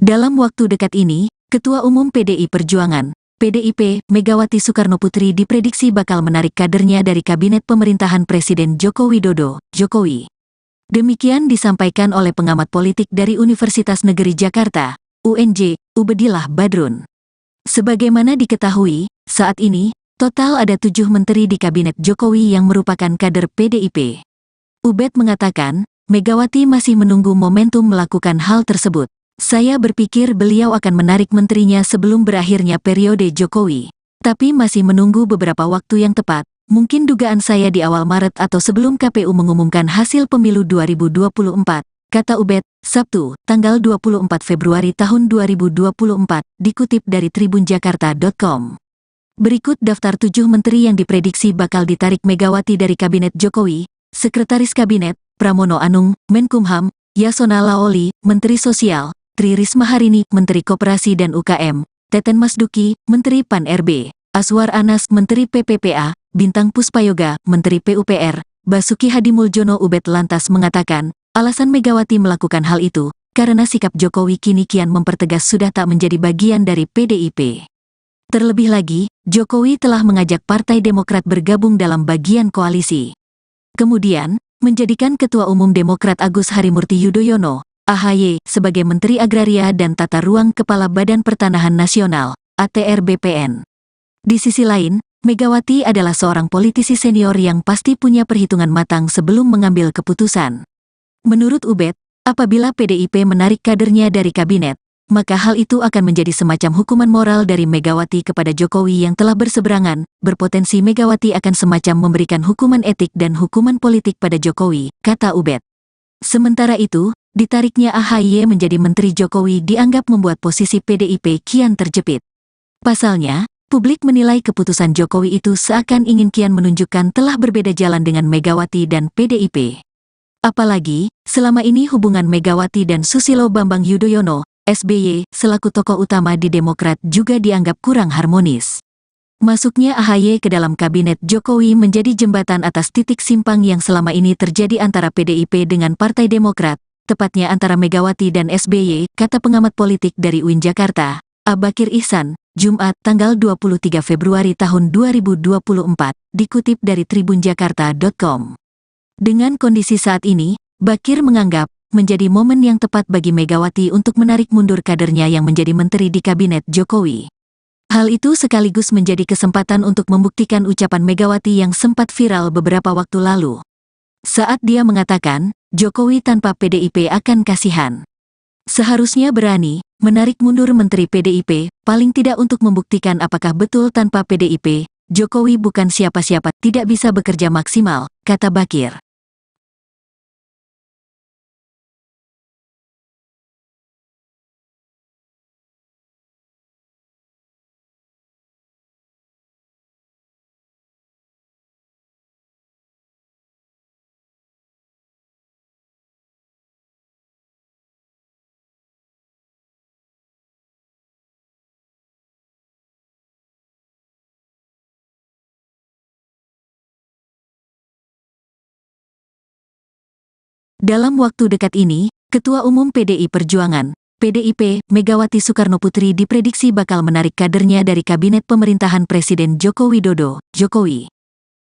Dalam waktu dekat ini, Ketua Umum PDI Perjuangan, PDIP, Megawati Soekarnoputri diprediksi bakal menarik kadernya dari kabinet pemerintahan Presiden Joko Widodo, Jokowi. Demikian disampaikan oleh pengamat politik dari Universitas Negeri Jakarta, UNJ, Ubedillah Badrun. Sebagaimana diketahui, saat ini, total ada 7 menteri di kabinet Jokowi yang merupakan kader PDIP. Ubed mengatakan, Megawati masih menunggu momentum melakukan hal tersebut. Saya berpikir beliau akan menarik menterinya sebelum berakhirnya periode Jokowi. Tapi masih menunggu beberapa waktu yang tepat, mungkin dugaan saya di awal Maret atau sebelum KPU mengumumkan hasil pemilu 2024, kata Ubed, Sabtu, tanggal 24 Februari tahun 2024, dikutip dari tribunjakarta.com. Berikut daftar 7 menteri yang diprediksi bakal ditarik Megawati dari Kabinet Jokowi: Sekretaris Kabinet, Pramono Anung, Menkumham, Yasona Laoli, Menteri Sosial, Tri Risma Harini, Menteri Koperasi dan UKM, Teten Masduki, Menteri Pan-RB, Aswar Anas, Menteri PPPA, Bintang Puspayoga, Menteri PUPR, Basuki Hadimuljono. Ubed lantas mengatakan, alasan Megawati melakukan hal itu, karena sikap Jokowi kini kian mempertegas sudah tak menjadi bagian dari PDIP. Terlebih lagi, Jokowi telah mengajak Partai Demokrat bergabung dalam bagian koalisi. Kemudian, menjadikan Ketua Umum Demokrat Agus Harimurti Yudhoyono, AHY, sebagai Menteri Agraria dan Tata Ruang Kepala Badan Pertanahan Nasional, ATR BPN. Di sisi lain, Megawati adalah seorang politisi senior yang pasti punya perhitungan matang sebelum mengambil keputusan. Menurut Ubed, apabila PDIP menarik kadernya dari kabinet, maka hal itu akan menjadi semacam hukuman moral dari Megawati kepada Jokowi yang telah berseberangan. Berpotensi Megawati akan semacam memberikan hukuman etik dan hukuman politik pada Jokowi, kata Ubed. Sementara itu, ditariknya AHY menjadi Menteri Jokowi dianggap membuat posisi PDIP kian terjepit. Pasalnya, publik menilai keputusan Jokowi itu seakan ingin kian menunjukkan telah berbeda jalan dengan Megawati dan PDIP. Apalagi, selama ini hubungan Megawati dan Susilo Bambang Yudhoyono, SBY, selaku tokoh utama di Demokrat juga dianggap kurang harmonis. Masuknya AHY ke dalam kabinet Jokowi menjadi jembatan atas titik simpang yang selama ini terjadi antara PDIP dengan Partai Demokrat, tepatnya antara Megawati dan SBY, kata pengamat politik dari UIN Jakarta, Bakir Ihsan, Jumat, tanggal 23 Februari tahun 2024, dikutip dari tribunjakarta.com. Dengan kondisi saat ini, Bakir menganggap menjadi momen yang tepat bagi Megawati untuk menarik mundur kadernya yang menjadi menteri di kabinet Jokowi. Hal itu sekaligus menjadi kesempatan untuk membuktikan ucapan Megawati yang sempat viral beberapa waktu lalu. Saat dia mengatakan, Jokowi tanpa PDIP akan kasihan. Seharusnya berani menarik mundur Menteri PDIP, paling tidak untuk membuktikan apakah betul tanpa PDIP, Jokowi bukan siapa-siapa, tidak bisa bekerja maksimal, kata Bakir. Dalam waktu dekat ini, Ketua Umum PDI Perjuangan, PDIP, Megawati Soekarnoputri diprediksi bakal menarik kadernya dari Kabinet Pemerintahan Presiden Joko Widodo, Jokowi.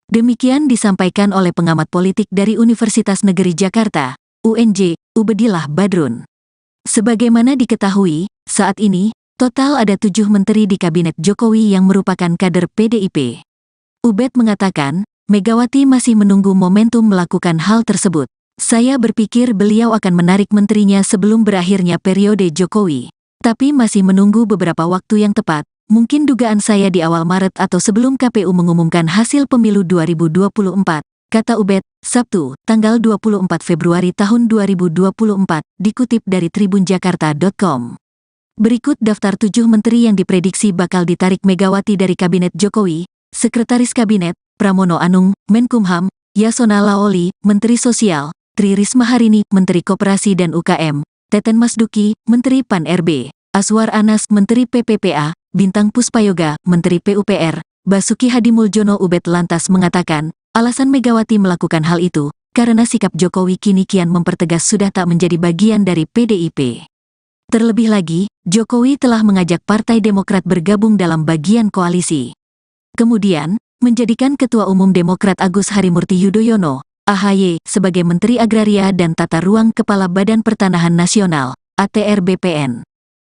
Demikian disampaikan oleh pengamat politik dari Universitas Negeri Jakarta, UNJ, Ubedillah Badrun. Sebagaimana diketahui, saat ini, total ada 7 menteri di Kabinet Jokowi yang merupakan kader PDIP. Ubed mengatakan, Megawati masih menunggu momentum melakukan hal tersebut. Saya berpikir beliau akan menarik menterinya sebelum berakhirnya periode Jokowi. Tapi masih menunggu beberapa waktu yang tepat, mungkin dugaan saya di awal Maret atau sebelum KPU mengumumkan hasil pemilu 2024, kata Ubed, Sabtu, tanggal 24 Februari tahun 2024, dikutip dari tribunjakarta.com. Berikut daftar 7 menteri yang diprediksi bakal ditarik Megawati dari Kabinet Jokowi: Sekretaris Kabinet, Pramono Anung, Menkumham, Yasona Laoli, Menteri Sosial, Tri Risma Harini, Menteri Koperasi dan UKM, Teten Masduki, Menteri Pan-RB, Aswar Anas, Menteri PPPA, Bintang Puspayoga, Menteri PUPR, Basuki Hadimuljono. Ubed lantas mengatakan, alasan Megawati melakukan hal itu, karena sikap Jokowi kini kian mempertegas sudah tak menjadi bagian dari PDIP. Terlebih lagi, Jokowi telah mengajak Partai Demokrat bergabung dalam bagian koalisi. Kemudian, menjadikan Ketua Umum Demokrat Agus Harimurti Yudhoyono, AHY, sebagai Menteri Agraria dan Tata Ruang Kepala Badan Pertanahan Nasional, ATR BPN.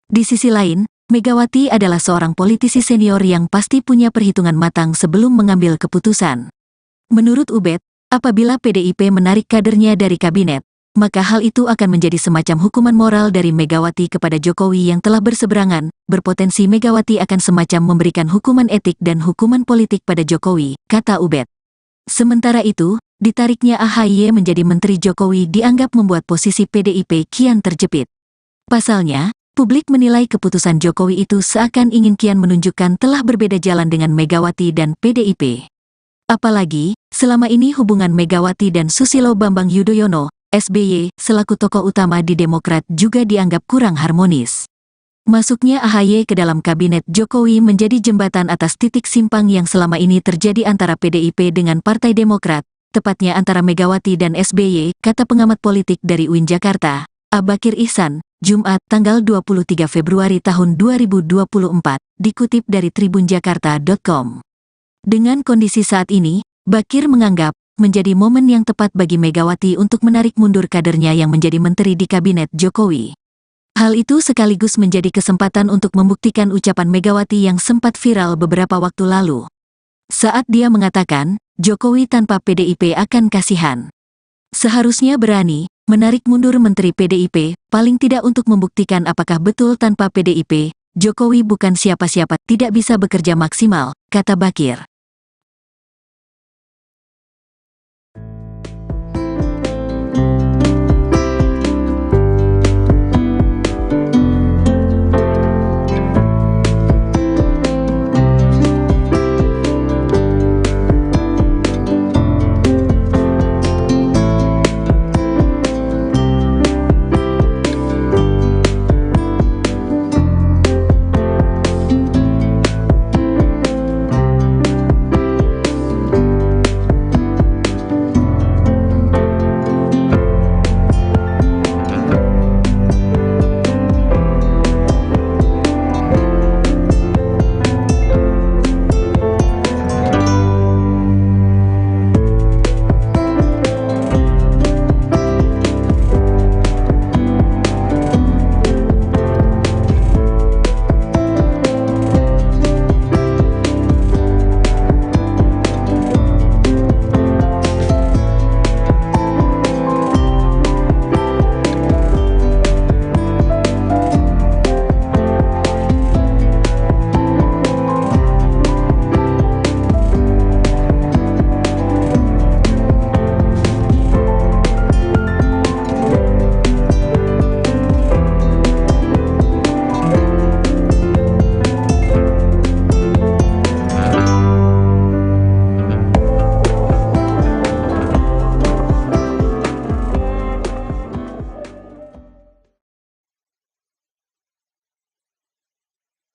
Di sisi lain, Megawati adalah seorang politisi senior yang pasti punya perhitungan matang sebelum mengambil keputusan. Menurut Ubed, apabila PDIP menarik kadernya dari kabinet, maka hal itu akan menjadi semacam hukuman moral dari Megawati kepada Jokowi yang telah berseberangan. Berpotensi Megawati akan semacam memberikan hukuman etik dan hukuman politik pada Jokowi, kata Ubed. Sementara itu, ditariknya AHY menjadi Menteri Jokowi dianggap membuat posisi PDIP kian terjepit. Pasalnya, publik menilai keputusan Jokowi itu seakan ingin kian menunjukkan telah berbeda jalan dengan Megawati dan PDIP. Apalagi, selama ini hubungan Megawati dan Susilo Bambang Yudhoyono, SBY, selaku tokoh utama di Demokrat juga dianggap kurang harmonis. Masuknya AHY ke dalam kabinet Jokowi menjadi jembatan atas titik simpang yang selama ini terjadi antara PDIP dengan Partai Demokrat, tepatnya antara Megawati dan SBY, kata pengamat politik dari UIN Jakarta, Bakir Ihsan, Jumat, tanggal 23 Februari tahun 2024, dikutip dari tribunjakarta.com. Dengan kondisi saat ini, Bakir menganggap menjadi momen yang tepat bagi Megawati untuk menarik mundur kadernya yang menjadi menteri di kabinet Jokowi. Hal itu sekaligus menjadi kesempatan untuk membuktikan ucapan Megawati yang sempat viral beberapa waktu lalu. Saat dia mengatakan, Jokowi tanpa PDIP akan kasihan. Seharusnya berani menarik mundur Menteri PDIP, paling tidak untuk membuktikan apakah betul tanpa PDIP, Jokowi bukan siapa-siapa, tidak bisa bekerja maksimal, kata Bakir.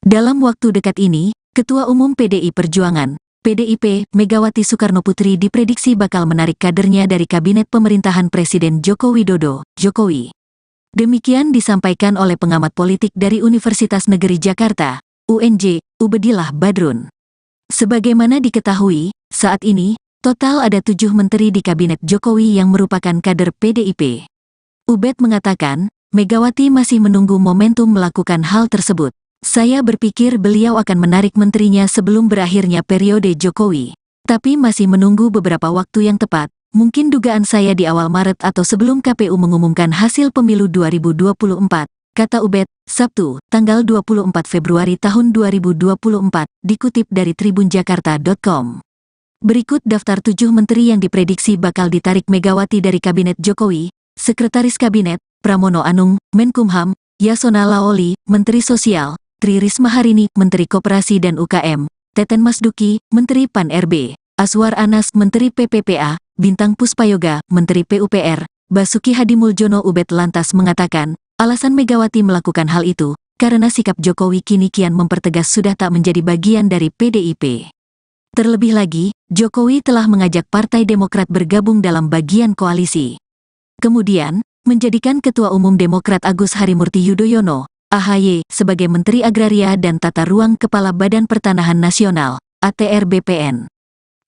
Dalam waktu dekat ini, Ketua Umum PDI Perjuangan, PDIP, Megawati Soekarnoputri diprediksi bakal menarik kadernya dari Kabinet Pemerintahan Presiden Joko Widodo, Jokowi. Demikian disampaikan oleh pengamat politik dari Universitas Negeri Jakarta, UNJ, Ubedillah Badrun. Sebagaimana diketahui, saat ini, total ada 7 menteri di Kabinet Jokowi yang merupakan kader PDIP. Ubed mengatakan, Megawati masih menunggu momentum melakukan hal tersebut. Saya berpikir beliau akan menarik menterinya sebelum berakhirnya periode Jokowi. Tapi masih menunggu beberapa waktu yang tepat, mungkin dugaan saya di awal Maret atau sebelum KPU mengumumkan hasil pemilu 2024, kata Ubed, Sabtu, tanggal 24 Februari tahun 2024, dikutip dari tribunjakarta.com. Berikut daftar 7 menteri yang diprediksi bakal ditarik Megawati dari Kabinet Jokowi: Sekretaris Kabinet, Pramono Anung, Menkumham; Yasona Lawli, Menteri Sosial; Tri Risma Harini, Menteri Koperasi dan UKM; Teten Masduki, Menteri Pan-RB; Azwar Anas, Menteri PPPA; Bintang Puspayoga, Menteri PUPR; Basuki Hadimuljono. Ubed lantas mengatakan, alasan Megawati melakukan hal itu, karena sikap Jokowi kini kian mempertegas sudah tak menjadi bagian dari PDIP. Terlebih lagi, Jokowi telah mengajak Partai Demokrat bergabung dalam bagian koalisi. Kemudian, menjadikan Ketua Umum Demokrat Agus Harimurti Yudhoyono, AHY, sebagai Menteri Agraria dan Tata Ruang Kepala Badan Pertanahan Nasional, ATR BPN.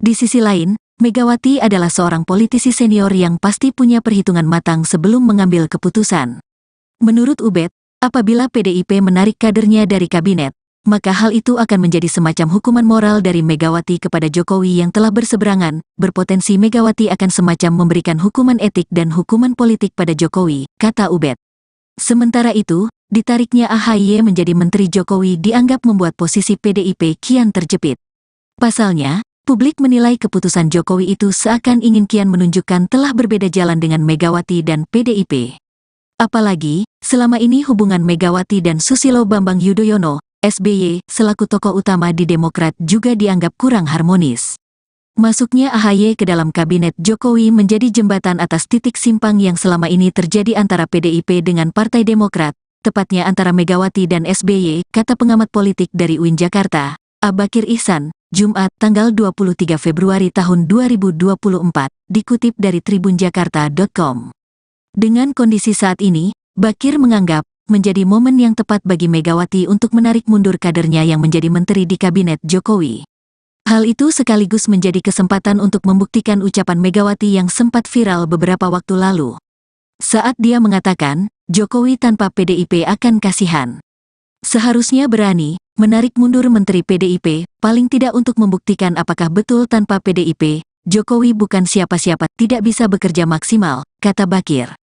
Di sisi lain, Megawati adalah seorang politisi senior yang pasti punya perhitungan matang sebelum mengambil keputusan. Menurut Ubed, apabila PDIP menarik kadernya dari kabinet, maka hal itu akan menjadi semacam hukuman moral dari Megawati kepada Jokowi yang telah berseberangan. Berpotensi Megawati akan semacam memberikan hukuman etik dan hukuman politik pada Jokowi, kata Ubed. Sementara itu, ditariknya AHY menjadi Menteri Jokowi dianggap membuat posisi PDIP kian terjepit. Pasalnya, publik menilai keputusan Jokowi itu seakan ingin kian menunjukkan telah berbeda jalan dengan Megawati dan PDIP. Apalagi, selama ini hubungan Megawati dan Susilo Bambang Yudhoyono, SBY, selaku tokoh utama di Demokrat juga dianggap kurang harmonis. Masuknya AHY ke dalam kabinet Jokowi menjadi jembatan atas titik simpang yang selama ini terjadi antara PDIP dengan Partai Demokrat, tepatnya antara Megawati dan SBY, kata pengamat politik dari UIN Jakarta, Abakir Ihsan, Jumat, tanggal 23 Februari tahun 2024, dikutip dari tribunjakarta.com. Dengan kondisi saat ini, Bakir menganggap menjadi momen yang tepat bagi Megawati untuk menarik mundur kadernya yang menjadi menteri di kabinet Jokowi. Hal itu sekaligus menjadi kesempatan untuk membuktikan ucapan Megawati yang sempat viral beberapa waktu lalu. Saat dia mengatakan, Jokowi tanpa PDIP akan kasihan. Seharusnya berani menarik mundur menteri PDIP, paling tidak untuk membuktikan apakah betul tanpa PDIP, Jokowi bukan siapa-siapa, tidak bisa bekerja maksimal, kata Bakir.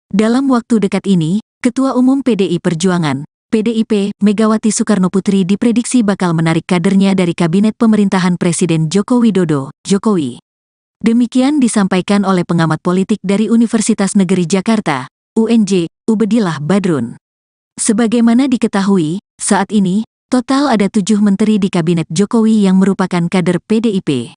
Dalam waktu dekat ini, Ketua Umum PDI Perjuangan, PDIP, Megawati Soekarnoputri diprediksi bakal menarik kadernya dari Kabinet Pemerintahan Presiden Joko Widodo, Jokowi. Demikian disampaikan oleh pengamat politik dari Universitas Negeri Jakarta, UNJ, Ubedillah Badrun. Sebagaimana diketahui, saat ini, total ada 7 menteri di Kabinet Jokowi yang merupakan kader PDIP.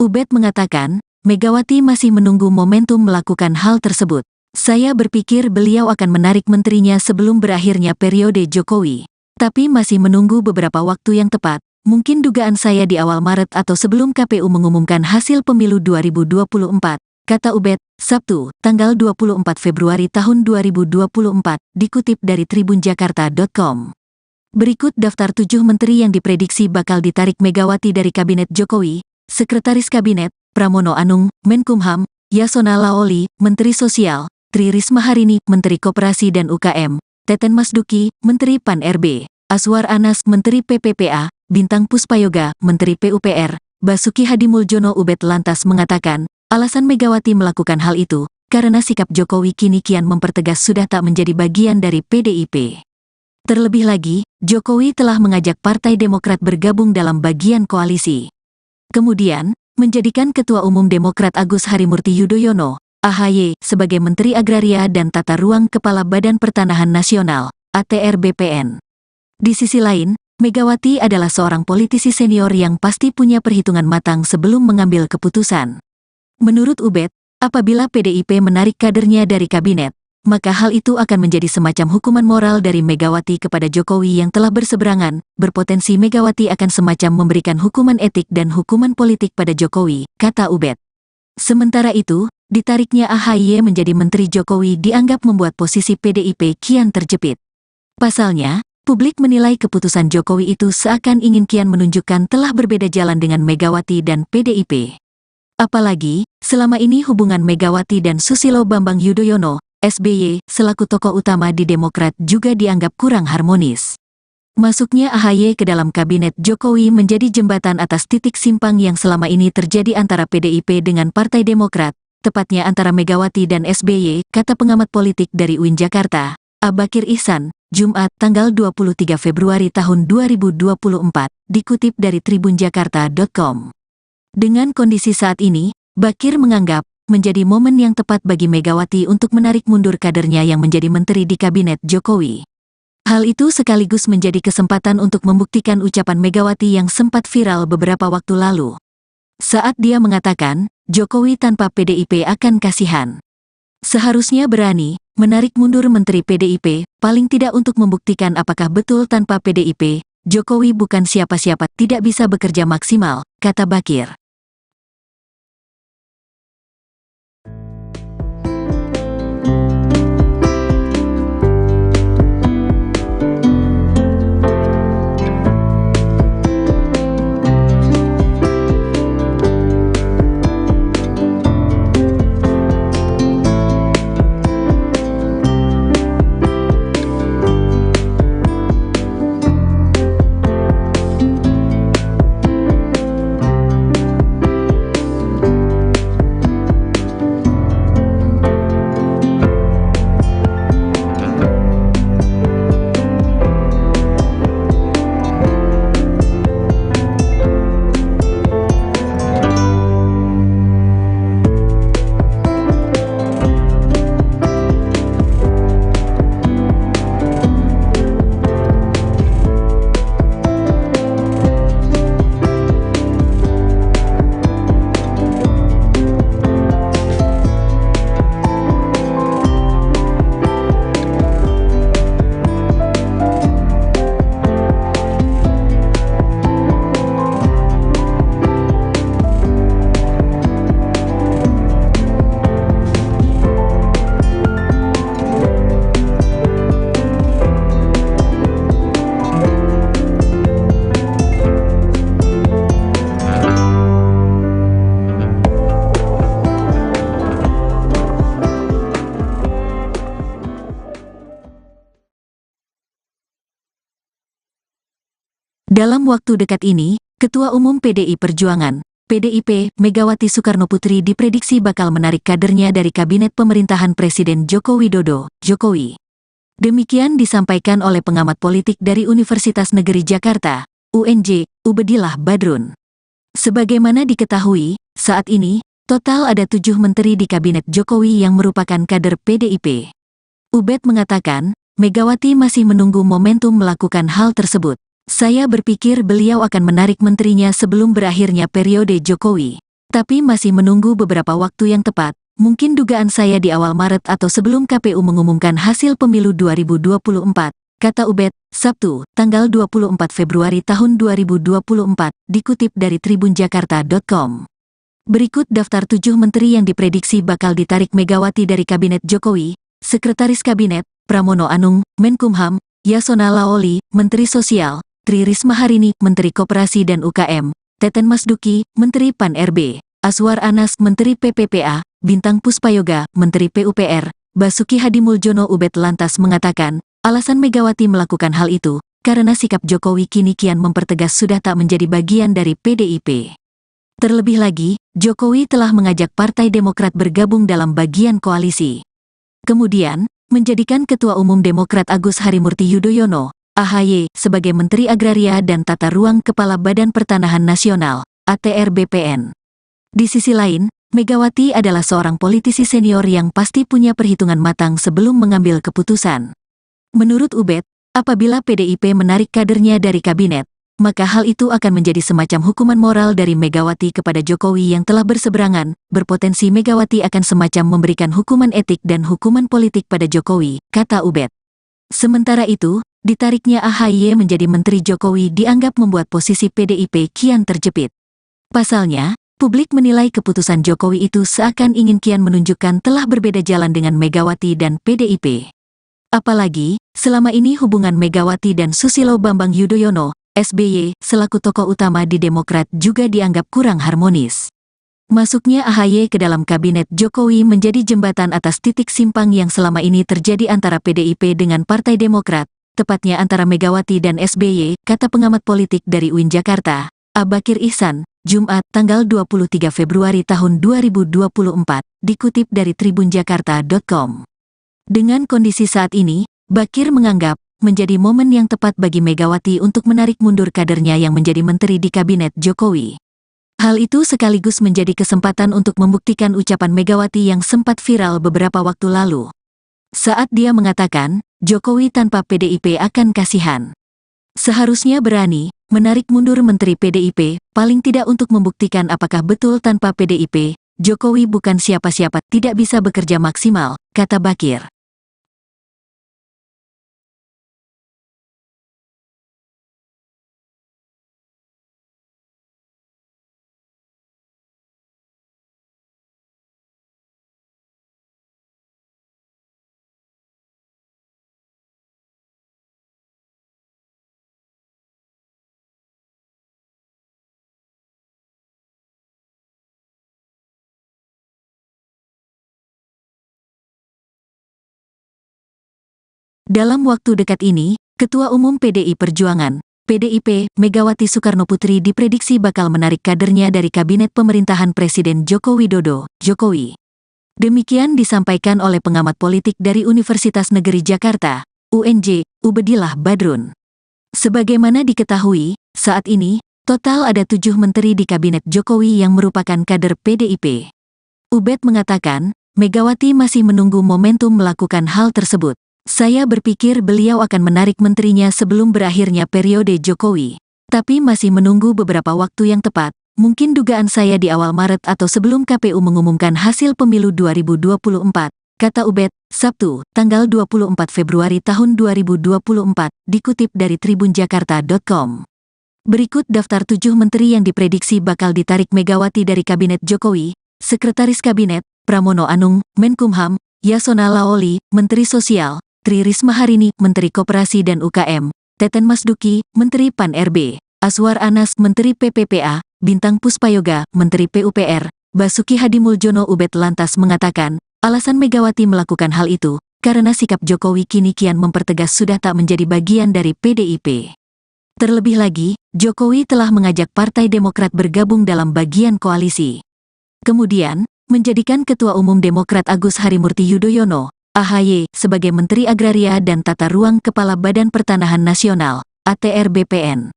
Ubed mengatakan, Megawati masih menunggu momentum melakukan hal tersebut. Saya berpikir beliau akan menarik menterinya sebelum berakhirnya periode Jokowi. Tapi masih menunggu beberapa waktu yang tepat, mungkin dugaan saya di awal Maret atau sebelum KPU mengumumkan hasil pemilu 2024, kata Ubed, Sabtu, tanggal 24 Februari tahun 2024, dikutip dari tribunjakarta.com. Berikut daftar 7 menteri yang diprediksi bakal ditarik Megawati dari Kabinet Jokowi: Sekretaris Kabinet, Pramono Anung, Menkumham; Yasona Lawli, Menteri Sosial; Tri Risma Harini, Menteri Koperasi dan UKM; Teten Masduki, Menteri Pan-RB; Azwar Anas, Menteri PPPA; Bintang Puspayoga, Menteri PUPR; Basuki Hadimuljono. Ubed lantas mengatakan, alasan Megawati melakukan hal itu, karena sikap Jokowi kini kian mempertegas sudah tak menjadi bagian dari PDIP. Terlebih lagi, Jokowi telah mengajak Partai Demokrat bergabung dalam bagian koalisi. Kemudian, menjadikan Ketua Umum Demokrat Agus Harimurti Yudhoyono, AHY, sebagai Menteri Agraria dan Tata Ruang Kepala Badan Pertanahan Nasional, ATR BPN. Di sisi lain, Megawati adalah seorang politisi senior yang pasti punya perhitungan matang sebelum mengambil keputusan. Menurut Ubed, apabila PDIP menarik kadernya dari kabinet, maka hal itu akan menjadi semacam hukuman moral dari Megawati kepada Jokowi yang telah berseberangan, berpotensi Megawati akan semacam memberikan hukuman etik dan hukuman politik pada Jokowi, kata Ubed. Sementara itu, ditariknya AHY menjadi Menteri Jokowi dianggap membuat posisi PDIP kian terjepit. Pasalnya, publik menilai keputusan Jokowi itu seakan ingin kian menunjukkan telah berbeda jalan dengan Megawati dan PDIP. Apalagi, selama ini hubungan Megawati dan Susilo Bambang Yudhoyono, SBY, selaku tokoh utama di Demokrat juga dianggap kurang harmonis. Masuknya AHY ke dalam kabinet Jokowi menjadi jembatan atas titik simpang yang selama ini terjadi antara PDIP dengan Partai Demokrat, tepatnya antara Megawati dan SBY, kata pengamat politik dari UIN Jakarta, Abakir Ihsan, Jumat tanggal 23 Februari tahun 2024, dikutip dari tribunjakarta.com. Dengan kondisi saat ini, Bakir menganggap menjadi momen yang tepat bagi Megawati untuk menarik mundur kadernya yang menjadi menteri di kabinet Jokowi. Hal itu sekaligus menjadi kesempatan untuk membuktikan ucapan Megawati yang sempat viral beberapa waktu lalu. Saat dia mengatakan, Jokowi tanpa PDIP akan kasihan. Seharusnya berani menarik mundur menteri PDIP, paling tidak untuk membuktikan apakah betul tanpa PDIP, Jokowi bukan siapa-siapa, tidak bisa bekerja maksimal, kata Bakir. Dalam waktu dekat ini, Ketua Umum PDI Perjuangan, PDIP, Megawati Soekarnoputri diprediksi bakal menarik kadernya dari Kabinet Pemerintahan Presiden Joko Widodo, Jokowi. Demikian disampaikan oleh pengamat politik dari Universitas Negeri Jakarta, UNJ, Ubedillah Badrun. Sebagaimana diketahui, saat ini, total ada 7 menteri di Kabinet Jokowi yang merupakan kader PDIP. Ubed mengatakan, Megawati masih menunggu momentum melakukan hal tersebut. Saya berpikir beliau akan menarik menterinya sebelum berakhirnya periode Jokowi. Tapi masih menunggu beberapa waktu yang tepat, mungkin dugaan saya di awal Maret atau sebelum KPU mengumumkan hasil pemilu 2024, kata Ubed, Sabtu, tanggal 24 Februari tahun 2024, dikutip dari tribunjakarta.com. Berikut daftar 7 menteri yang diprediksi bakal ditarik Megawati dari Kabinet Jokowi: Sekretaris Kabinet, Pramono Anung, Menkumham, Yasona Laoli, Menteri Sosial, Tri Risma Harini, Menteri Koperasi dan UKM, Teten Masduki, Menteri Pan-RB, Aswar Anas, Menteri PPPA, Bintang Puspayoga, Menteri PUPR, Basuki Hadimuljono. Ubed lantas mengatakan, alasan Megawati melakukan hal itu, karena sikap Jokowi kini kian mempertegas sudah tak menjadi bagian dari PDIP. Terlebih lagi, Jokowi telah mengajak Partai Demokrat bergabung dalam bagian koalisi. Kemudian, menjadikan Ketua Umum Demokrat Agus Harimurti Yudhoyono, AHY, sebagai Menteri Agraria dan Tata Ruang Kepala Badan Pertanahan Nasional, ATR BPN. Di sisi lain, Megawati adalah seorang politisi senior yang pasti punya perhitungan matang sebelum mengambil keputusan. Menurut Ubed, apabila PDIP menarik kadernya dari kabinet, maka hal itu akan menjadi semacam hukuman moral dari Megawati kepada Jokowi yang telah berseberangan, berpotensi Megawati akan semacam memberikan hukuman etik dan hukuman politik pada Jokowi, kata Ubed. Sementara itu, ditariknya AHY menjadi Menteri Jokowi dianggap membuat posisi PDIP kian terjepit. Pasalnya, publik menilai keputusan Jokowi itu seakan ingin kian menunjukkan telah berbeda jalan dengan Megawati dan PDIP. Apalagi, selama ini hubungan Megawati dan Susilo Bambang Yudhoyono, SBY, selaku tokoh utama di Demokrat juga dianggap kurang harmonis. Masuknya AHY ke dalam kabinet Jokowi menjadi jembatan atas titik simpang yang selama ini terjadi antara PDIP dengan Partai Demokrat, tepatnya antara Megawati dan SBY, kata pengamat politik dari UIN Jakarta, Abakir Ihsan, Jumat, tanggal 23 Februari tahun 2024, dikutip dari tribunjakarta.com. Dengan kondisi saat ini, Bakir menganggap menjadi momen yang tepat bagi Megawati untuk menarik mundur kadernya yang menjadi menteri di kabinet Jokowi. Hal itu sekaligus menjadi kesempatan untuk membuktikan ucapan Megawati yang sempat viral beberapa waktu lalu. Saat dia mengatakan, Jokowi tanpa PDIP akan kasihan. Seharusnya berani menarik mundur menteri PDIP, paling tidak untuk membuktikan apakah betul tanpa PDIP, Jokowi bukan siapa-siapa, tidak bisa bekerja maksimal, kata Bakir. Dalam waktu dekat ini, Ketua Umum PDI Perjuangan, PDIP, Megawati Soekarnoputri diprediksi bakal menarik kadernya dari kabinet pemerintahan Presiden Joko Widodo, Jokowi. Demikian disampaikan oleh pengamat politik dari Universitas Negeri Jakarta, UNJ, Ubedillah Badrun. Sebagaimana diketahui, saat ini, total ada 7 menteri di kabinet Jokowi yang merupakan kader PDIP. Ubed mengatakan, Megawati masih menunggu momentum melakukan hal tersebut. Saya berpikir beliau akan menarik menterinya sebelum berakhirnya periode Jokowi. Tapi masih menunggu beberapa waktu yang tepat, mungkin dugaan saya di awal Maret atau sebelum KPU mengumumkan hasil pemilu 2024, kata Ubed, Sabtu, tanggal 24 Februari tahun 2024, dikutip dari tribunjakarta.com. Berikut daftar 7 menteri yang diprediksi bakal ditarik Megawati dari kabinet Jokowi: Sekretaris Kabinet, Pramono Anung, Menkumham, Yasona Laoli, Menteri Sosial, Tri Risma Harini, Menteri Koperasi dan UKM, Teten Masduki, Menteri Pan-RB, Aswar Anas, Menteri PPPA, Bintang Puspayoga, Menteri PUPR, Basuki Hadimuljono. Ubed lantas mengatakan, alasan Megawati melakukan hal itu, karena sikap Jokowi kini kian mempertegas sudah tak menjadi bagian dari PDIP. Terlebih lagi, Jokowi telah mengajak Partai Demokrat bergabung dalam bagian koalisi. Kemudian, menjadikan Ketua Umum Demokrat Agus Harimurti Yudhoyono, AHY, sebagai Menteri Agraria dan Tata Ruang Kepala Badan Pertanahan Nasional, ATR BPN.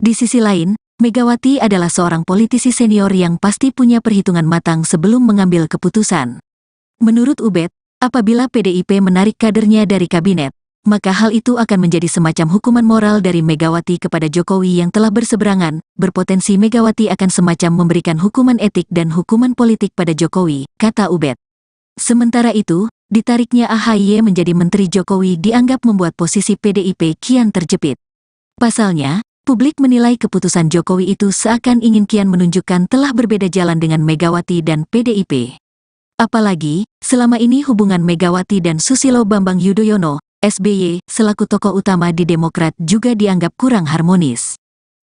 Di sisi lain, Megawati adalah seorang politisi senior yang pasti punya perhitungan matang sebelum mengambil keputusan. Menurut Ubed, apabila PDIP menarik kadernya dari kabinet, maka hal itu akan menjadi semacam hukuman moral dari Megawati kepada Jokowi yang telah berseberangan, berpotensi Megawati akan semacam memberikan hukuman etik dan hukuman politik pada Jokowi, kata Ubed. Sementara itu, ditariknya AHY menjadi Menteri Jokowi dianggap membuat posisi PDIP kian terjepit. Pasalnya, publik menilai keputusan Jokowi itu seakan ingin kian menunjukkan telah berbeda jalan dengan Megawati dan PDIP. Apalagi, selama ini hubungan Megawati dan Susilo Bambang Yudhoyono, SBY, selaku tokoh utama di Demokrat juga dianggap kurang harmonis.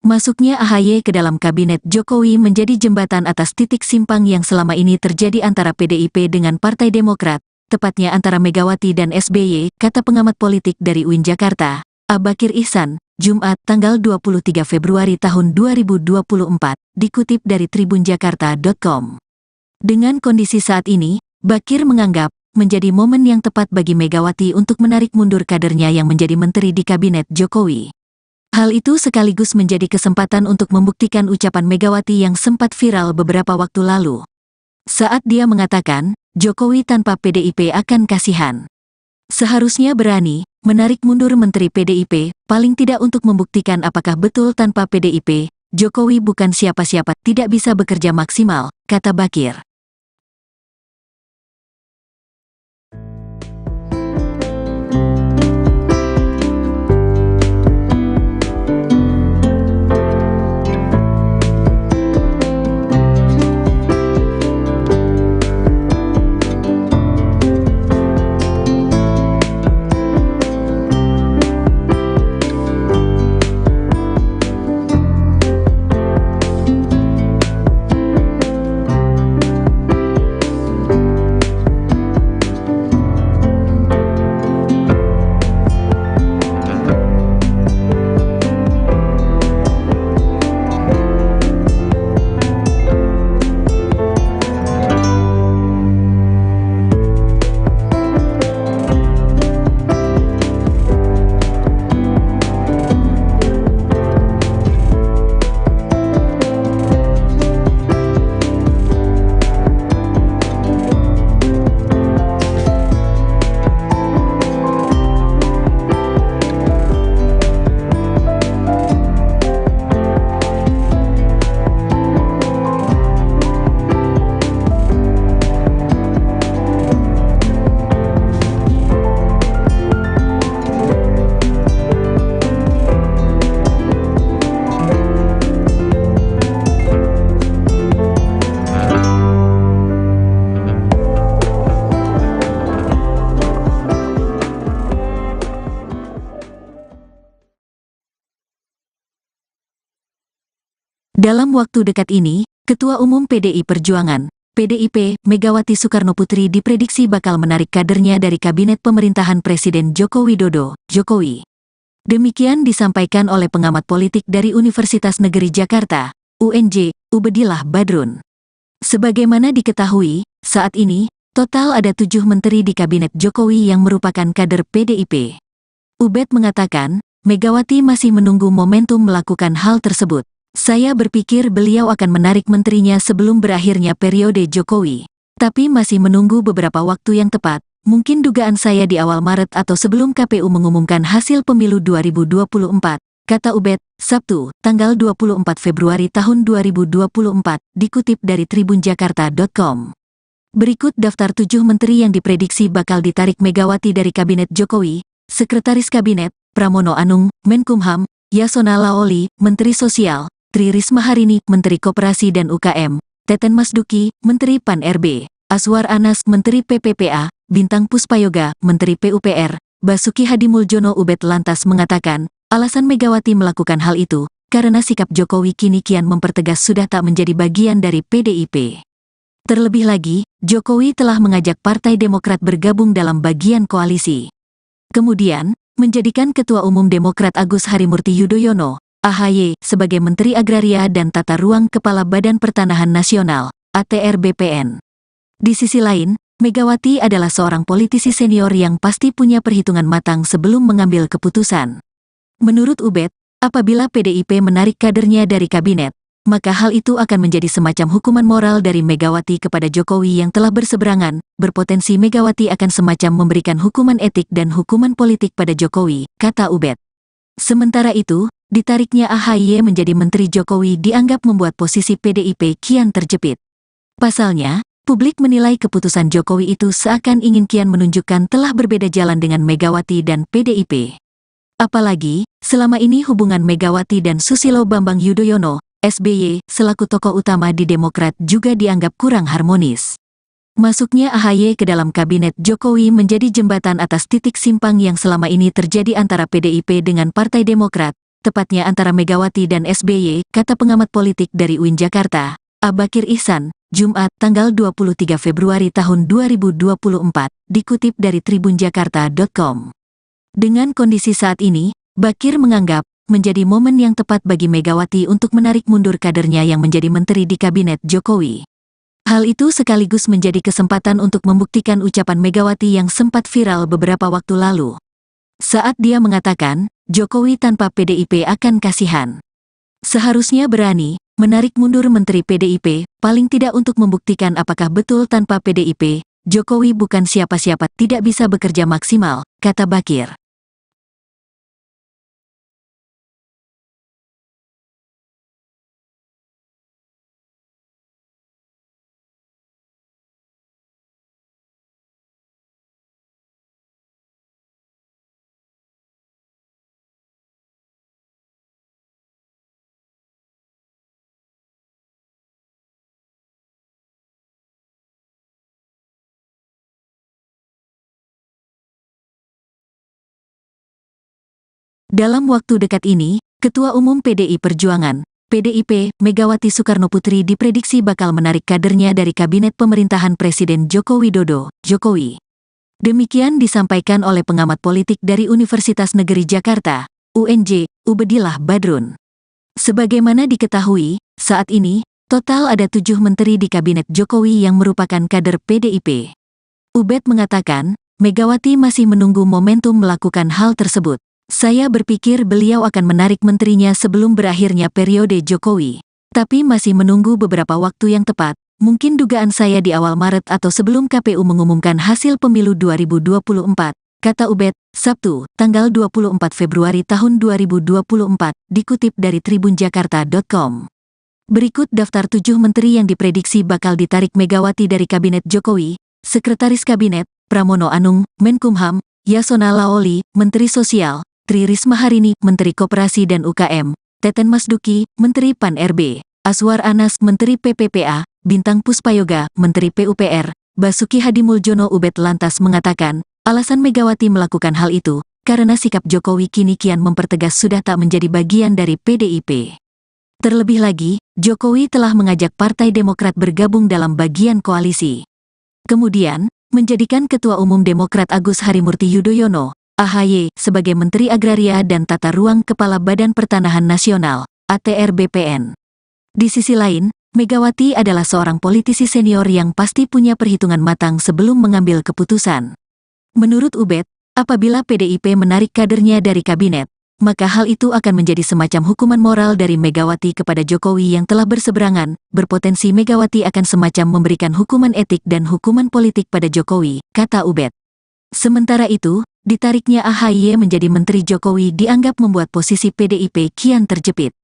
Masuknya AHY ke dalam kabinet Jokowi menjadi jembatan atas titik simpang yang selama ini terjadi antara PDIP dengan Partai Demokrat, tepatnya antara Megawati dan SBY, kata pengamat politik dari UIN Jakarta, Abakir Ihsan, Jumat, tanggal 23 Februari tahun 2024, dikutip dari tribunjakarta.com. Dengan kondisi saat ini, Bakir menganggap menjadi momen yang tepat bagi Megawati untuk menarik mundur kadernya yang menjadi menteri di kabinet Jokowi. Hal itu sekaligus menjadi kesempatan untuk membuktikan ucapan Megawati yang sempat viral beberapa waktu lalu. Saat dia mengatakan, Jokowi tanpa PDIP akan kasihan. Seharusnya berani menarik mundur Menteri PDIP, paling tidak untuk membuktikan apakah betul tanpa PDIP, Jokowi bukan siapa-siapa, tidak bisa bekerja maksimal, kata Bakir. Dalam waktu dekat ini, Ketua Umum PDI Perjuangan, PDIP, Megawati Soekarnoputri diprediksi bakal menarik kadernya dari Kabinet Pemerintahan Presiden Joko Widodo, Jokowi. Demikian disampaikan oleh pengamat politik dari Universitas Negeri Jakarta, UNJ, Ubedillah Badrun. Sebagaimana diketahui, saat ini, total ada 7 menteri di Kabinet Jokowi yang merupakan kader PDIP. Ubed mengatakan, Megawati masih menunggu momentum melakukan hal tersebut. Saya berpikir beliau akan menarik menterinya sebelum berakhirnya periode Jokowi. Tapi masih menunggu beberapa waktu yang tepat, mungkin dugaan saya di awal Maret atau sebelum KPU mengumumkan hasil pemilu 2024, kata Ubed, Sabtu, tanggal 24 Februari tahun 2024, dikutip dari tribunjakarta.com. Berikut daftar 7 menteri yang diprediksi bakal ditarik Megawati dari Kabinet Jokowi: Sekretaris Kabinet, Pramono Anung, Menkumham, Yasona Laoli, Menteri Sosial, Tri Risma Harini, Menteri Koperasi dan UKM, Teten Masduki, Menteri Pan-RB, Aswar Anas, Menteri PPPA, Bintang Puspayoga, Menteri PUPR, Basuki Hadimuljono. Ubed lantas mengatakan, alasan Megawati melakukan hal itu, karena sikap Jokowi kini kian mempertegas sudah tak menjadi bagian dari PDIP. Terlebih lagi, Jokowi telah mengajak Partai Demokrat bergabung dalam bagian koalisi. Kemudian, menjadikan Ketua Umum Demokrat Agus Harimurti Yudhoyono, AHY, sebagai Menteri Agraria dan Tata Ruang Kepala Badan Pertanahan Nasional, ATR BPN. Di sisi lain, Megawati adalah seorang politisi senior yang pasti punya perhitungan matang sebelum mengambil keputusan. Menurut Ubed, apabila PDIP menarik kadernya dari kabinet, maka hal itu akan menjadi semacam hukuman moral dari Megawati kepada Jokowi yang telah berseberangan. Berpotensi Megawati akan semacam memberikan hukuman etik dan hukuman politik pada Jokowi, kata Ubed. Sementara itu, ditariknya AHY menjadi Menteri Jokowi dianggap membuat posisi PDIP kian terjepit. Pasalnya, publik menilai keputusan Jokowi itu seakan ingin kian menunjukkan telah berbeda jalan dengan Megawati dan PDIP. Apalagi, selama ini hubungan Megawati dan Susilo Bambang Yudhoyono, SBY, selaku tokoh utama di Demokrat juga dianggap kurang harmonis. Masuknya AHY ke dalam kabinet Jokowi menjadi jembatan atas titik simpang yang selama ini terjadi antara PDIP dengan Partai Demokrat, tepatnya antara Megawati dan SBY, kata pengamat politik dari UIN Jakarta, Bakir Ihsan, Jumat, tanggal 23 Februari tahun 2024, dikutip dari tribunjakarta.com. Dengan kondisi saat ini, Bakir menganggap menjadi momen yang tepat bagi Megawati untuk menarik mundur kadernya yang menjadi menteri di kabinet Jokowi. Hal itu sekaligus menjadi kesempatan untuk membuktikan ucapan Megawati yang sempat viral beberapa waktu lalu. Saat dia mengatakan, Jokowi tanpa PDIP akan kasihan. Seharusnya berani menarik mundur Menteri PDIP, paling tidak untuk membuktikan apakah betul tanpa PDIP, Jokowi bukan siapa-siapa, tidak bisa bekerja maksimal, kata Bakir. Dalam waktu dekat ini, Ketua Umum PDI Perjuangan, PDIP, Megawati Soekarnoputri diprediksi bakal menarik kadernya dari Kabinet Pemerintahan Presiden Joko Widodo, Jokowi. Demikian disampaikan oleh pengamat politik dari Universitas Negeri Jakarta, UNJ, Ubedillah Badrun. Sebagaimana diketahui, saat ini, total ada 7 menteri di Kabinet Jokowi yang merupakan kader PDIP. Ubed mengatakan, Megawati masih menunggu momentum melakukan hal tersebut. Saya berpikir beliau akan menarik menterinya sebelum berakhirnya periode Jokowi. Tapi masih menunggu beberapa waktu yang tepat, mungkin dugaan saya di awal Maret atau sebelum KPU mengumumkan hasil pemilu 2024, kata Ubed, Sabtu, tanggal 24 Februari tahun 2024, dikutip dari tribunjakarta.com. Berikut daftar 7 menteri yang diprediksi bakal ditarik Megawati dari Kabinet Jokowi: Sekretaris Kabinet, Pramono Anung, Menkumham, Yasona Laoli, Menteri Sosial, Tri Risma Harini, Menteri Koperasi dan UKM, Teten Masduki, Menteri Pan-RB, Aswar Anas, Menteri PPPA, Bintang Puspayoga, Menteri PUPR, Basuki Hadimuljono. Ubed lantas mengatakan, alasan Megawati melakukan hal itu, karena sikap Jokowi kini kian mempertegas sudah tak menjadi bagian dari PDIP. Terlebih lagi, Jokowi telah mengajak Partai Demokrat bergabung dalam bagian koalisi. Kemudian, menjadikan Ketua Umum Demokrat Agus Harimurti Yudhoyono, AHY, sebagai Menteri Agraria dan Tata Ruang Kepala Badan Pertanahan Nasional, ATR BPN. Di sisi lain, Megawati adalah seorang politisi senior yang pasti punya perhitungan matang sebelum mengambil keputusan. Menurut Ubed, apabila PDIP menarik kadernya dari kabinet, maka hal itu akan menjadi semacam hukuman moral dari Megawati kepada Jokowi yang telah berseberangan. Berpotensi Megawati akan semacam memberikan hukuman etik dan hukuman politik pada Jokowi, kata Ubed. Sementara itu, ditariknya AHY menjadi Menteri Jokowi dianggap membuat posisi PDIP kian terjepit.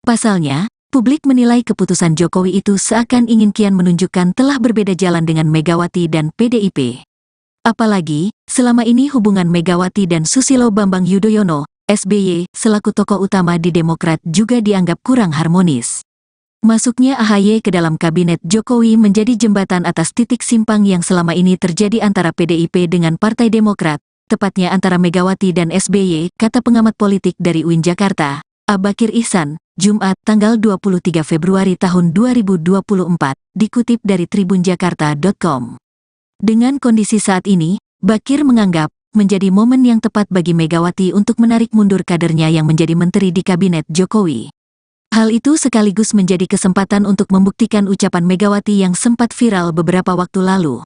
Pasalnya, publik menilai keputusan Jokowi itu seakan ingin kian menunjukkan telah berbeda jalan dengan Megawati dan PDIP. Apalagi, selama ini hubungan Megawati dan Susilo Bambang Yudhoyono, SBY, selaku tokoh utama di Demokrat juga dianggap kurang harmonis. Masuknya AHY ke dalam Kabinet Jokowi menjadi jembatan atas titik simpang yang selama ini terjadi antara PDIP dengan Partai Demokrat, tepatnya antara Megawati dan SBY, kata pengamat politik dari UIN Jakarta, Abakir Ihsan, Jumat, tanggal 23 Februari tahun 2024, dikutip dari tribunjakarta.com. Dengan kondisi saat ini, Bakir menganggap menjadi momen yang tepat bagi Megawati untuk menarik mundur kadernya yang menjadi menteri di Kabinet Jokowi. Hal itu sekaligus menjadi kesempatan untuk membuktikan ucapan Megawati yang sempat viral beberapa waktu lalu.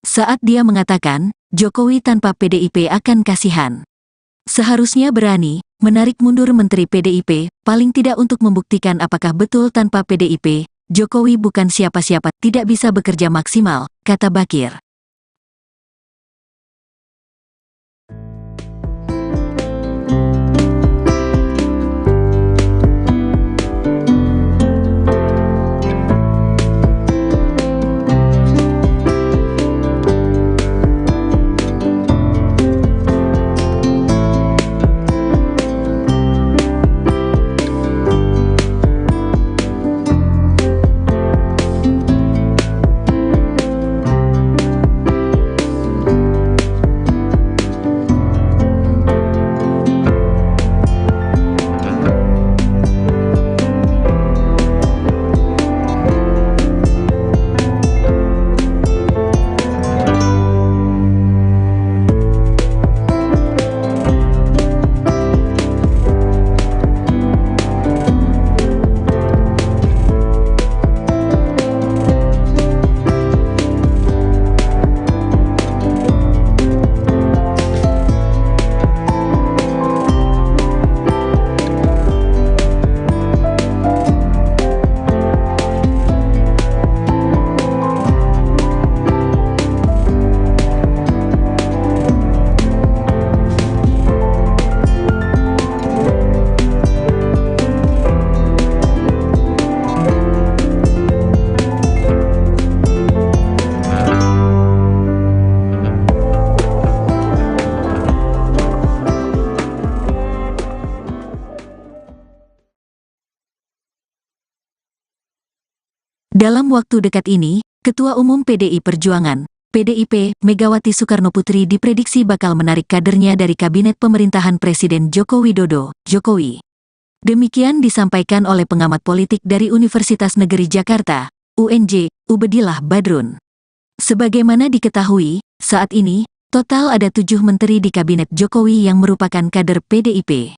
Saat dia mengatakan, Jokowi tanpa PDIP akan kasihan. Seharusnya berani menarik mundur Menteri PDIP, paling tidak untuk membuktikan apakah betul tanpa PDIP, Jokowi bukan siapa-siapa, tidak bisa bekerja maksimal, kata Bakir. Dalam waktu dekat ini, Ketua Umum PDI Perjuangan, PDIP, Megawati Soekarnoputri diprediksi bakal menarik kadernya dari Kabinet Pemerintahan Presiden Joko Widodo, Jokowi. Demikian disampaikan oleh pengamat politik dari Universitas Negeri Jakarta, UNJ, Ubedillah Badrun. Sebagaimana diketahui, saat ini, total ada 7 menteri di Kabinet Jokowi yang merupakan kader PDIP.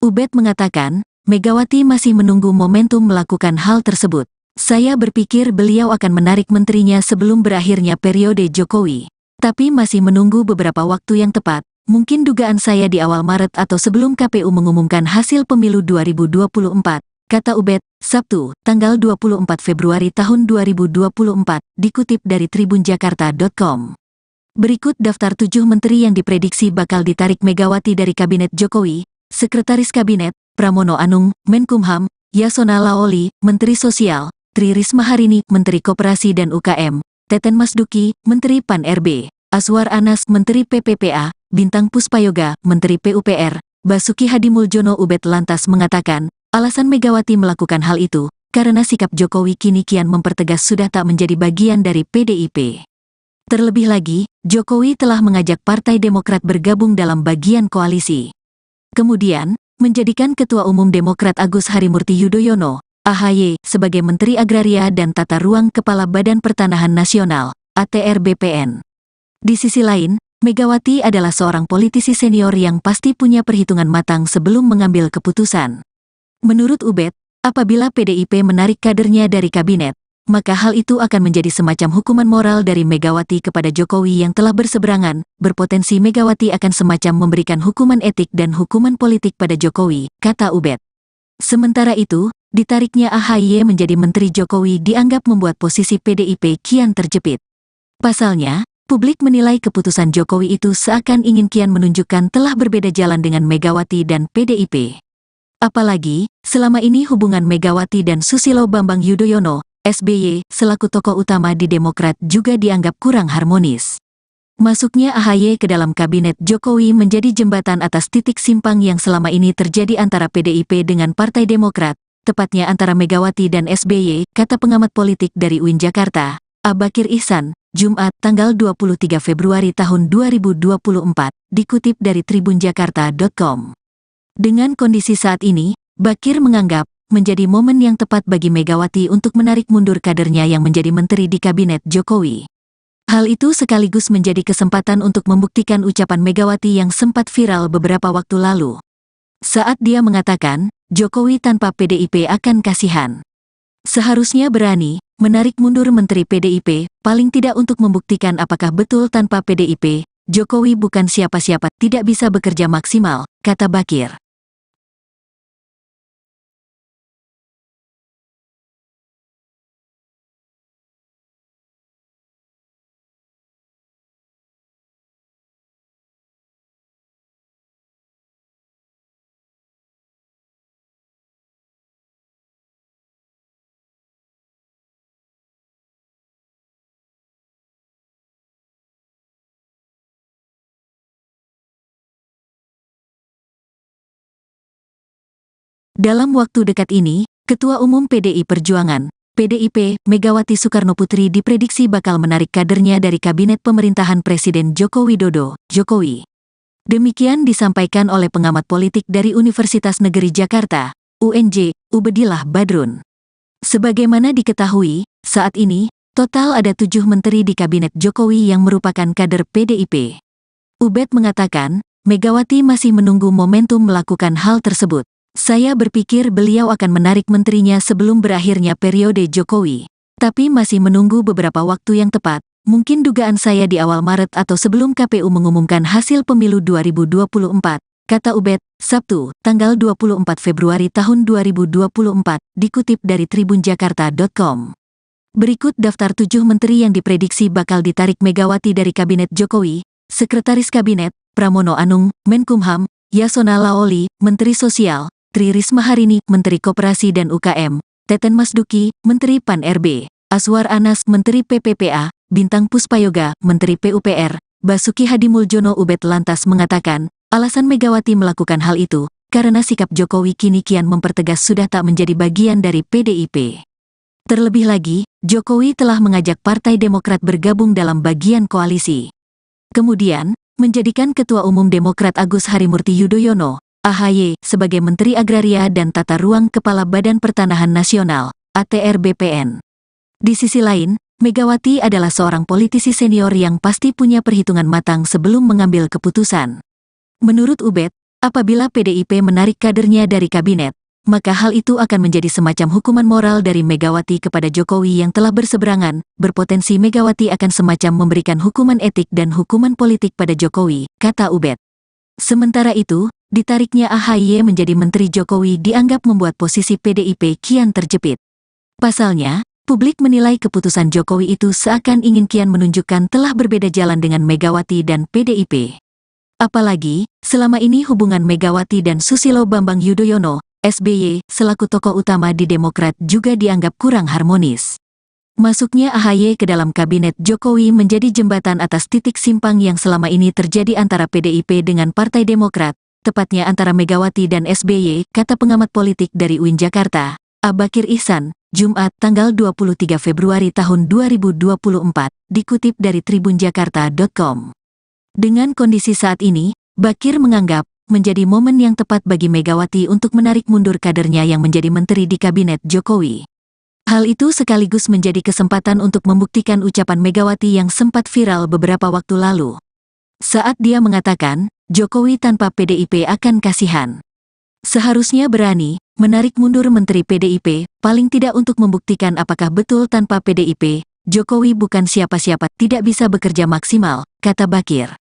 Ubed mengatakan, Megawati masih menunggu momentum melakukan hal tersebut. Saya berpikir beliau akan menarik menterinya sebelum berakhirnya periode Jokowi. Tapi masih menunggu beberapa waktu yang tepat, mungkin dugaan saya di awal Maret atau sebelum KPU mengumumkan hasil pemilu 2024, kata Ubed, Sabtu, tanggal 24 Februari tahun 2024, dikutip dari tribunjakarta.com. Berikut daftar 7 menteri yang diprediksi bakal ditarik Megawati dari Kabinet Jokowi: Sekretaris Kabinet, Pramono Anung, Menkumham, Yasona Laoli, Menteri Sosial, Tri Risma Harini, Menteri Koperasi dan UKM, Teten Masduki, Menteri Pan-RB, Aswar Anas, Menteri PPPA, Bintang Puspayoga, Menteri PUPR, Basuki Hadimuljono. Ubed lantas mengatakan, alasan Megawati melakukan hal itu, karena sikap Jokowi kini kian mempertegas sudah tak menjadi bagian dari PDIP. Terlebih lagi, Jokowi telah mengajak Partai Demokrat bergabung dalam bagian koalisi. Kemudian, menjadikan Ketua Umum Demokrat Agus Harimurti Yudhoyono, AHY, sebagai Menteri Agraria dan Tata Ruang Kepala Badan Pertanahan Nasional, ATR BPN. Di sisi lain, Megawati adalah seorang politisi senior yang pasti punya perhitungan matang sebelum mengambil keputusan. Menurut Ubed, apabila PDIP menarik kadernya dari kabinet, maka hal itu akan menjadi semacam hukuman moral dari Megawati kepada Jokowi yang telah berseberangan. Berpotensi Megawati akan semacam memberikan hukuman etik dan hukuman politik pada Jokowi, kata Ubed. Sementara itu, ditariknya AHY menjadi Menteri Jokowi dianggap membuat posisi PDIP kian terjepit. Pasalnya, publik menilai keputusan Jokowi itu seakan ingin kian menunjukkan telah berbeda jalan dengan Megawati dan PDIP. Apalagi, selama ini hubungan Megawati dan Susilo Bambang Yudhoyono, SBY, selaku tokoh utama di Demokrat juga dianggap kurang harmonis. Masuknya AHY ke dalam Kabinet Jokowi menjadi jembatan atas titik simpang yang selama ini terjadi antara PDIP dengan Partai Demokrat, tepatnya antara Megawati dan SBY, kata pengamat politik dari UIN Jakarta, Abakir Ihsan, Jumat, tanggal 23 Februari tahun 2024, dikutip dari tribunjakarta.com. Dengan kondisi saat ini, Bakir menganggap menjadi momen yang tepat bagi Megawati untuk menarik mundur kadernya yang menjadi menteri di Kabinet Jokowi. Hal itu sekaligus menjadi kesempatan untuk membuktikan ucapan Megawati yang sempat viral beberapa waktu lalu. Saat dia mengatakan, Jokowi tanpa PDIP akan kasihan. Seharusnya berani menarik mundur menteri PDIP, paling tidak untuk membuktikan apakah betul tanpa PDIP, Jokowi bukan siapa-siapa, tidak bisa bekerja maksimal, kata Bakir. Dalam waktu dekat ini, Ketua Umum PDI Perjuangan, PDIP, Megawati Soekarnoputri diprediksi bakal menarik kadernya dari Kabinet Pemerintahan Presiden Joko Widodo, Jokowi. Demikian disampaikan oleh pengamat politik dari Universitas Negeri Jakarta, UNJ, Ubedillah Badrun. Sebagaimana diketahui, saat ini, total ada 7 menteri di Kabinet Jokowi yang merupakan kader PDIP. Ubed mengatakan, Megawati masih menunggu momentum melakukan hal tersebut. Saya berpikir beliau akan menarik menterinya sebelum berakhirnya periode Jokowi. Tapi masih menunggu beberapa waktu yang tepat, mungkin dugaan saya di awal Maret atau sebelum KPU mengumumkan hasil pemilu 2024, kata Ubed, Sabtu, tanggal 24 Februari tahun 2024, dikutip dari tribunjakarta.com. Berikut daftar 7 menteri yang diprediksi bakal ditarik Megawati dari Kabinet Jokowi: Sekretaris Kabinet, Pramono Anung, Menkumham, Yasona Laoli, Menteri Sosial, Tri Risma Harini, Menteri Koperasi dan UKM, Teten Masduki, Menteri Pan-RB, Aswar Anas, Menteri PPPA, Bintang Puspayoga, Menteri PUPR, Basuki Hadimuljono. Ubed lantas mengatakan, alasan Megawati melakukan hal itu, karena sikap Jokowi kini kian mempertegas sudah tak menjadi bagian dari PDIP. Terlebih lagi, Jokowi telah mengajak Partai Demokrat bergabung dalam bagian koalisi. Kemudian, menjadikan Ketua Umum Demokrat Agus Harimurti Yudhoyono, AHY, sebagai Menteri Agraria dan Tata Ruang Kepala Badan Pertanahan Nasional, ATR BPN. Di sisi lain, Megawati adalah seorang politisi senior yang pasti punya perhitungan matang sebelum mengambil keputusan. Menurut Ubed, apabila PDIP menarik kadernya dari kabinet, maka hal itu akan menjadi semacam hukuman moral dari Megawati kepada Jokowi yang telah berseberangan, berpotensi Megawati akan semacam memberikan hukuman etik dan hukuman politik pada Jokowi, kata Ubed. Sementara itu, ditariknya AHY menjadi Menteri Jokowi dianggap membuat posisi PDIP kian terjepit. Pasalnya, publik menilai keputusan Jokowi itu seakan ingin kian menunjukkan telah berbeda jalan dengan Megawati dan PDIP. Apalagi, selama ini hubungan Megawati dan Susilo Bambang Yudhoyono, SBY, selaku tokoh utama di Demokrat juga dianggap kurang harmonis. Masuknya AHY ke dalam kabinet Jokowi menjadi jembatan atas titik simpang yang selama ini terjadi antara PDIP dengan Partai Demokrat, tepatnya antara Megawati dan SBY, kata pengamat politik dari UIN Jakarta, Abakir Ihsan, Jumat tanggal 23 Februari tahun 2024, dikutip dari tribunjakarta.com. Dengan kondisi saat ini, Bakir menganggap menjadi momen yang tepat bagi Megawati untuk menarik mundur kadernya yang menjadi menteri di kabinet Jokowi. Hal itu sekaligus menjadi kesempatan untuk membuktikan ucapan Megawati yang sempat viral beberapa waktu lalu. Saat dia mengatakan, Jokowi tanpa PDIP akan kasihan. Seharusnya berani menarik mundur menteri PDIP, paling tidak untuk membuktikan apakah betul tanpa PDIP, Jokowi bukan siapa-siapa, tidak bisa bekerja maksimal, kata Bakir.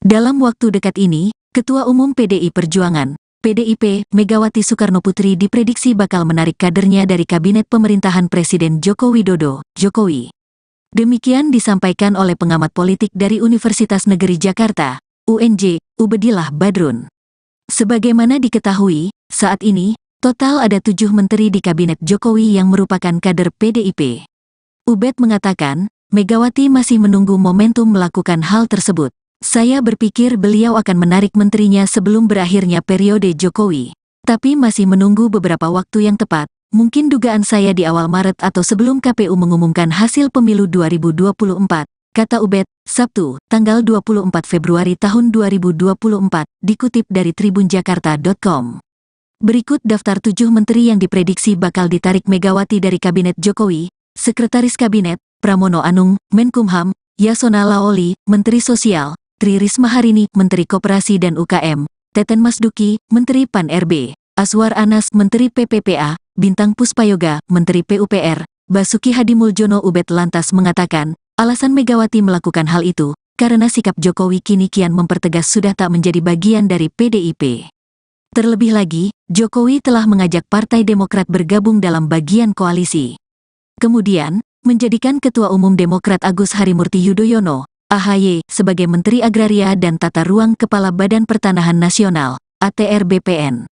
Dalam waktu dekat ini, Ketua Umum PDI Perjuangan, PDIP, Megawati Soekarnoputri diprediksi bakal menarik kadernya dari Kabinet Pemerintahan Presiden Joko Widodo, Jokowi. Demikian disampaikan oleh pengamat politik dari Universitas Negeri Jakarta, UNJ, Ubedillah Badrun. Sebagaimana diketahui, saat ini, total ada 7 menteri di Kabinet Jokowi yang merupakan kader PDIP. Ubed mengatakan, Megawati masih menunggu momentum melakukan hal tersebut. Saya berpikir beliau akan menarik menterinya sebelum berakhirnya periode Jokowi. Tapi masih menunggu beberapa waktu yang tepat, mungkin dugaan saya di awal Maret atau sebelum KPU mengumumkan hasil pemilu 2024, kata Ubed, Sabtu, tanggal 24 Februari tahun 2024, dikutip dari tribunjakarta.com. Berikut daftar 7 menteri yang diprediksi bakal ditarik Megawati dari Kabinet Jokowi: Sekretaris Kabinet, Pramono Anung, Menkumham, Yasona Laoli, Menteri Sosial, Tri Risma Harini, Menteri Koperasi dan UKM, Teten Masduki, Menteri Pan-RB, Aswar Anas, Menteri PPPA, Bintang Puspayoga, Menteri PUPR, Basuki Hadimuljono. Ubed lantas mengatakan, alasan Megawati melakukan hal itu, karena sikap Jokowi kini kian mempertegas sudah tak menjadi bagian dari PDIP. Terlebih lagi, Jokowi telah mengajak Partai Demokrat bergabung dalam bagian koalisi. Kemudian, menjadikan Ketua Umum Demokrat Agus Harimurti Yudhoyono, AHY, sebagai Menteri Agraria dan Tata Ruang Kepala Badan Pertanahan Nasional, ATR BPN.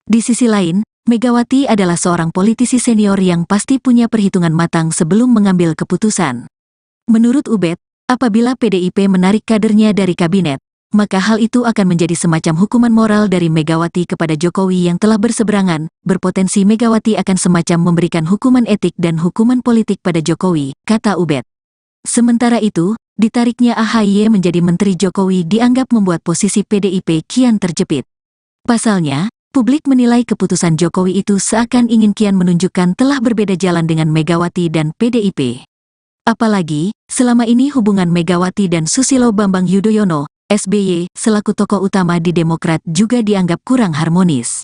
Di sisi lain, Megawati adalah seorang politisi senior yang pasti punya perhitungan matang sebelum mengambil keputusan. Menurut Ubed, apabila PDIP menarik kadernya dari kabinet, maka hal itu akan menjadi semacam hukuman moral dari Megawati kepada Jokowi yang telah berseberangan, berpotensi Megawati akan semacam memberikan hukuman etik dan hukuman politik pada Jokowi, kata Ubed. Sementara itu, ditariknya AHY menjadi Menteri Jokowi dianggap membuat posisi PDIP kian terjepit. Pasalnya, publik menilai keputusan Jokowi itu seakan ingin kian menunjukkan telah berbeda jalan dengan Megawati dan PDIP. Apalagi, selama ini hubungan Megawati dan Susilo Bambang Yudhoyono, SBY, selaku tokoh utama di Demokrat juga dianggap kurang harmonis.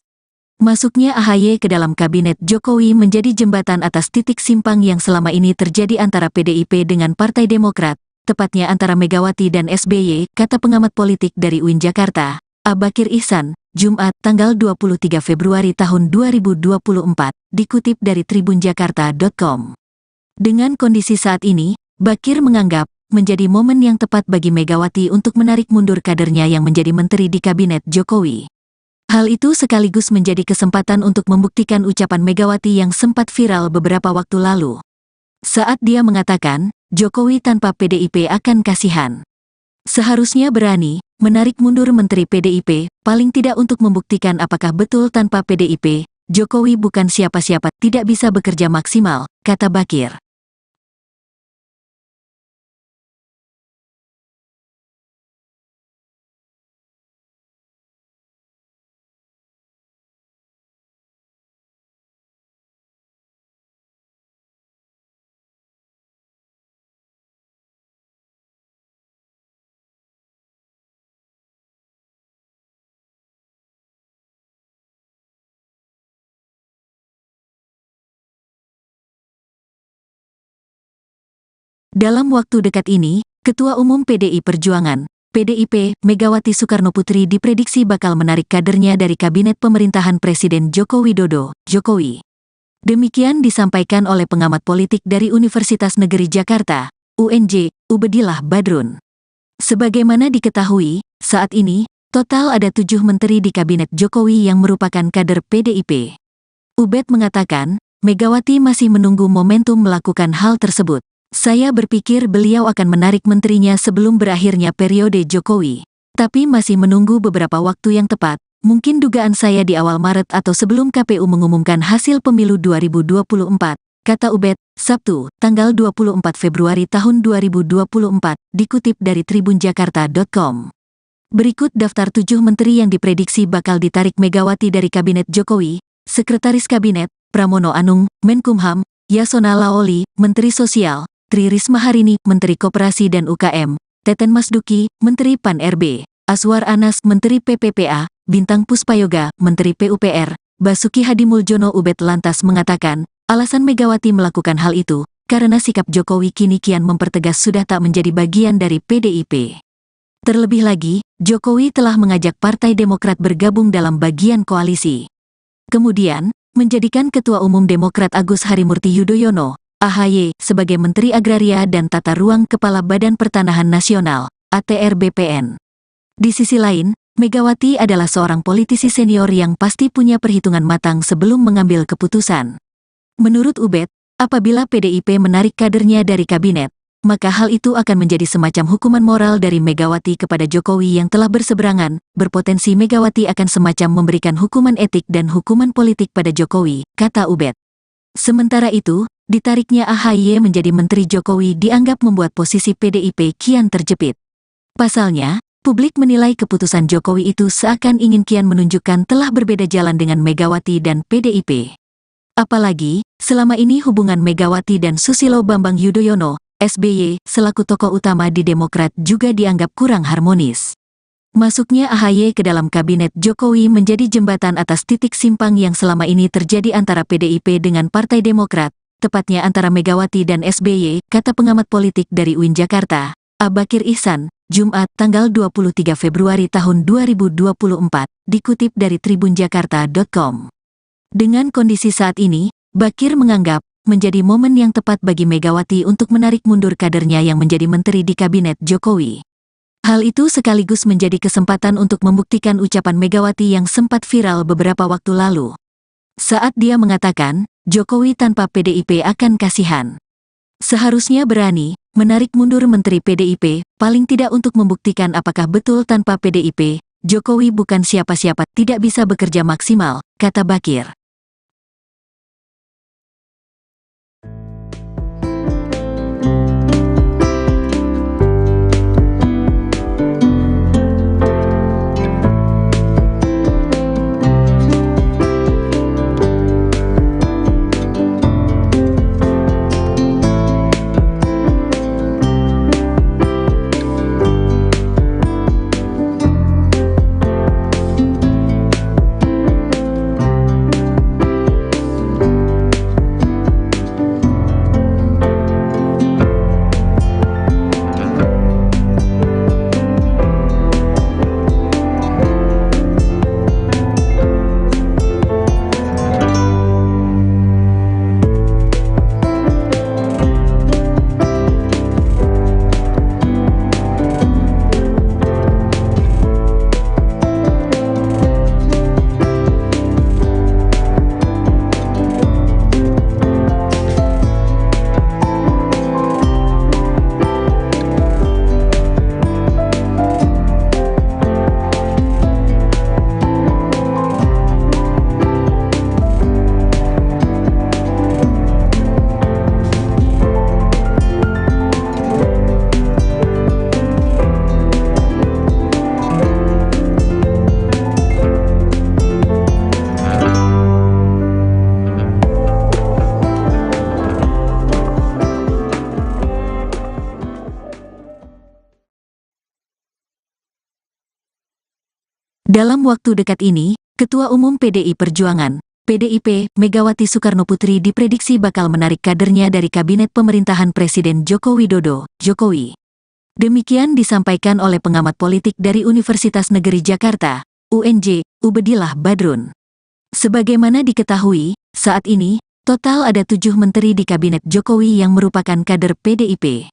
Masuknya AHY ke dalam kabinet Jokowi menjadi jembatan atas titik simpang yang selama ini terjadi antara PDIP dengan Partai Demokrat, tepatnya antara Megawati dan SBY, kata pengamat politik dari UIN Jakarta, Abakir Ihsan, Jumat, tanggal 23 Februari tahun 2024, dikutip dari tribunjakarta.com. Dengan kondisi saat ini, Bakir menganggap menjadi momen yang tepat bagi Megawati untuk menarik mundur kadernya yang menjadi menteri di kabinet Jokowi. Hal itu sekaligus menjadi kesempatan untuk membuktikan ucapan Megawati yang sempat viral beberapa waktu lalu. Saat dia mengatakan, Jokowi tanpa PDIP akan kasihan. Seharusnya berani menarik mundur menteri PDIP, paling tidak untuk membuktikan apakah betul tanpa PDIP, Jokowi bukan siapa-siapa, tidak bisa bekerja maksimal, kata Bakir. Dalam waktu dekat ini, Ketua Umum PDI Perjuangan, PDIP, Megawati Soekarnoputri diprediksi bakal menarik kadernya dari kabinet pemerintahan Presiden Joko Widodo, Jokowi. Demikian disampaikan oleh pengamat politik dari Universitas Negeri Jakarta, UNJ, Ubedillah Badrun. Sebagaimana diketahui, saat ini, total ada 7 menteri di kabinet Jokowi yang merupakan kader PDIP. Ubed mengatakan, Megawati masih menunggu momentum melakukan hal tersebut. Saya berpikir beliau akan menarik menterinya sebelum berakhirnya periode Jokowi. Tapi masih menunggu beberapa waktu yang tepat, mungkin dugaan saya di awal Maret atau sebelum KPU mengumumkan hasil pemilu 2024, kata Ubed, Sabtu, tanggal 24 Februari tahun 2024, dikutip dari tribunjakarta.com. Berikut daftar 7 menteri yang diprediksi bakal ditarik Megawati dari Kabinet Jokowi: Sekretaris Kabinet, Pramono Anung, Menkumham, Yasona Laoli, Menteri Sosial, Tri Risma Harini, Menteri Koperasi dan UKM, Teten Masduki, Menteri Pan-RB, Aswar Anas, Menteri PPPA, Bintang Puspayoga, Menteri PUPR, Basuki Hadimuljono. Ubed lantas mengatakan, alasan Megawati melakukan hal itu, karena sikap Jokowi kini kian mempertegas sudah tak menjadi bagian dari PDIP. Terlebih lagi, Jokowi telah mengajak Partai Demokrat bergabung dalam bagian koalisi. Kemudian, menjadikan Ketua Umum Demokrat Agus Harimurti Yudhoyono, AHY, sebagai Menteri Agraria dan Tata Ruang Kepala Badan Pertanahan Nasional, ATR BPN. Di sisi lain, Megawati adalah seorang politisi senior yang pasti punya perhitungan matang sebelum mengambil keputusan. Menurut Ubed, apabila PDIP menarik kadernya dari kabinet, maka hal itu akan menjadi semacam hukuman moral dari Megawati kepada Jokowi yang telah berseberangan, berpotensi Megawati akan semacam memberikan hukuman etik dan hukuman politik pada Jokowi, kata Ubed. Sementara itu, ditariknya AHY menjadi Menteri Jokowi dianggap membuat posisi PDIP kian terjepit. Pasalnya, publik menilai keputusan Jokowi itu seakan ingin kian menunjukkan telah berbeda jalan dengan Megawati dan PDIP. Apalagi, selama ini hubungan Megawati dan Susilo Bambang Yudhoyono, SBY, selaku tokoh utama di Demokrat juga dianggap kurang harmonis. Masuknya AHY ke dalam kabinet Jokowi menjadi jembatan atas titik simpang yang selama ini terjadi antara PDIP dengan Partai Demokrat, tepatnya antara Megawati dan SBY, kata pengamat politik dari UIN Jakarta, Abakir Ihsan, Jumat, tanggal 23 Februari tahun 2024, dikutip dari tribunjakarta.com. Dengan kondisi saat ini, Bakir menganggap menjadi momen yang tepat bagi Megawati untuk menarik mundur kadernya yang menjadi menteri di kabinet Jokowi. Hal itu sekaligus menjadi kesempatan untuk membuktikan ucapan Megawati yang sempat viral beberapa waktu lalu. Saat dia mengatakan, Jokowi tanpa PDIP akan kasihan. Seharusnya berani menarik mundur Menteri PDIP, paling tidak untuk membuktikan apakah betul tanpa PDIP, Jokowi bukan siapa-siapa, tidak bisa bekerja maksimal, kata Bakir. Dalam waktu dekat ini, Ketua Umum PDI Perjuangan, PDIP, Megawati Soekarnoputri diprediksi bakal menarik kadernya dari Kabinet Pemerintahan Presiden Joko Widodo, Jokowi. Demikian disampaikan oleh pengamat politik dari Universitas Negeri Jakarta, UNJ, Ubedillah Badrun. Sebagaimana diketahui, saat ini, total ada 7 menteri di Kabinet Jokowi yang merupakan kader PDIP.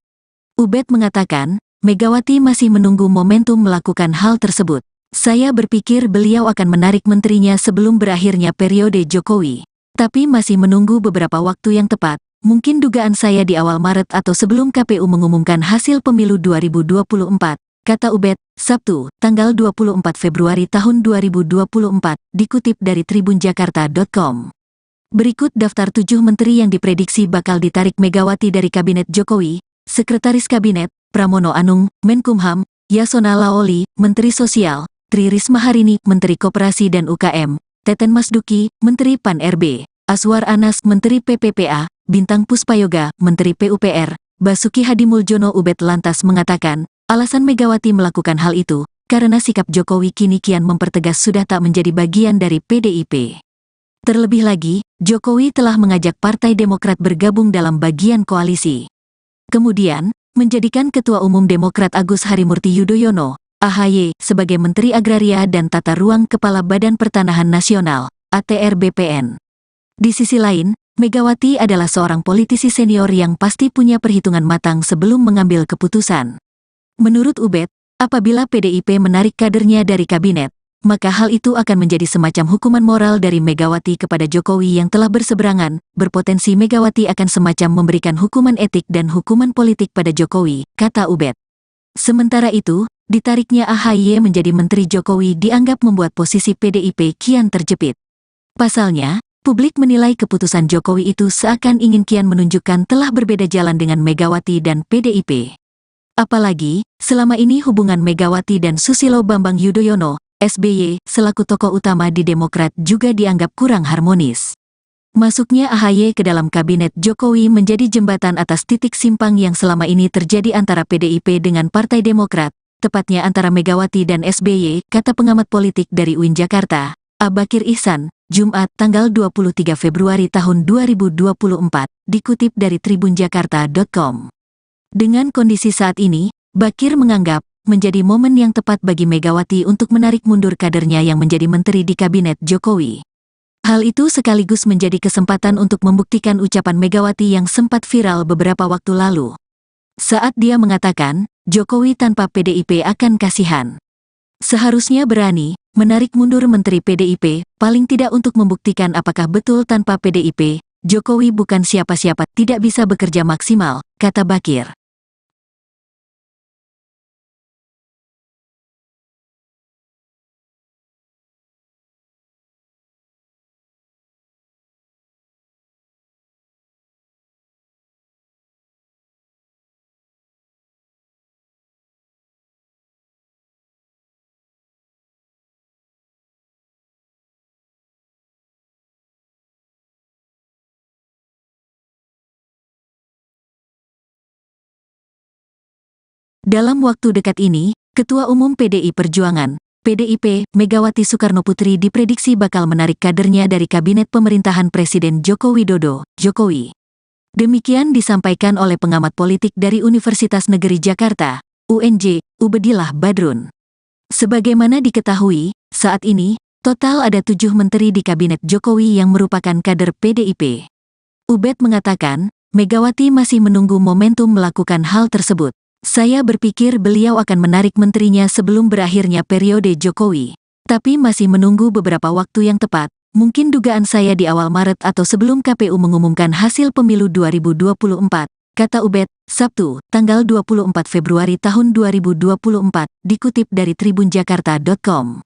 Ubed mengatakan, Megawati masih menunggu momentum melakukan hal tersebut. Saya berpikir beliau akan menarik menterinya sebelum berakhirnya periode Jokowi. Tapi masih menunggu beberapa waktu yang tepat, mungkin dugaan saya di awal Maret atau sebelum KPU mengumumkan hasil pemilu 2024, kata Ubed, Sabtu, tanggal 24 Februari tahun 2024, dikutip dari tribunjakarta.com. Berikut daftar 7 menteri yang diprediksi bakal ditarik Megawati dari Kabinet Jokowi: Sekretaris Kabinet, Pramono Anung, Menkumham, Yasona Laoli, Menteri Sosial, Tri Risma Harini, Menteri Koperasi dan UKM, Teten Masduki, Menteri Pan-RB, Aswar Anas, Menteri PPPA, Bintang Puspayoga, Menteri PUPR, Basuki Hadimuljono. Ubed lantas mengatakan, alasan Megawati melakukan hal itu, karena sikap Jokowi kini kian mempertegas sudah tak menjadi bagian dari PDIP. Terlebih lagi, Jokowi telah mengajak Partai Demokrat bergabung dalam bagian koalisi. Kemudian, menjadikan Ketua Umum Demokrat Agus Harimurti Yudhoyono, AHY, sebagai Menteri Agraria dan Tata Ruang Kepala Badan Pertanahan Nasional, ATR BPN. Di sisi lain, Megawati adalah seorang politisi senior yang pasti punya perhitungan matang sebelum mengambil keputusan. Menurut Ubed, apabila PDIP menarik kadernya dari kabinet, maka hal itu akan menjadi semacam hukuman moral dari Megawati kepada Jokowi yang telah berseberangan. Berpotensi Megawati akan semacam memberikan hukuman etik dan hukuman politik pada Jokowi, kata Ubed. Sementara itu, ditariknya AHY menjadi Menteri Jokowi dianggap membuat posisi PDIP kian terjepit. Pasalnya, publik menilai keputusan Jokowi itu seakan ingin kian menunjukkan telah berbeda jalan dengan Megawati dan PDIP. Apalagi, selama ini hubungan Megawati dan Susilo Bambang Yudhoyono, SBY, selaku tokoh utama di Demokrat juga dianggap kurang harmonis. Masuknya AHY ke dalam kabinet Jokowi menjadi jembatan atas titik simpang yang selama ini terjadi antara PDIP dengan Partai Demokrat, tepatnya antara Megawati dan SBY, kata pengamat politik dari UIN Jakarta, Bakir Ihsan, Jumat, tanggal 23 Februari tahun 2024, dikutip dari tribunjakarta.com. Dengan kondisi saat ini, Bakir menganggap menjadi momen yang tepat bagi Megawati untuk menarik mundur kadernya yang menjadi menteri di kabinet Jokowi. Hal itu sekaligus menjadi kesempatan untuk membuktikan ucapan Megawati yang sempat viral beberapa waktu lalu. Saat dia mengatakan, Jokowi tanpa PDIP akan kasihan. Seharusnya berani menarik mundur Menteri PDIP, paling tidak untuk membuktikan apakah betul tanpa PDIP, Jokowi bukan siapa-siapa, tidak bisa bekerja maksimal, kata Bakir. Dalam waktu dekat ini, Ketua Umum PDI Perjuangan, PDIP, Megawati Soekarnoputri diprediksi bakal menarik kadernya dari Kabinet Pemerintahan Presiden Joko Widodo, Jokowi. Demikian disampaikan oleh pengamat politik dari Universitas Negeri Jakarta, UNJ, Ubedillah Badrun. Sebagaimana diketahui, saat ini, total ada 7 menteri di Kabinet Jokowi yang merupakan kader PDIP. Ubed mengatakan, Megawati masih menunggu momentum melakukan hal tersebut. Saya berpikir beliau akan menarik menterinya sebelum berakhirnya periode Jokowi. Tapi masih menunggu beberapa waktu yang tepat, mungkin dugaan saya di awal Maret atau sebelum KPU mengumumkan hasil pemilu 2024, kata Ubed, Sabtu, tanggal 24 Februari tahun 2024, dikutip dari tribunjakarta.com.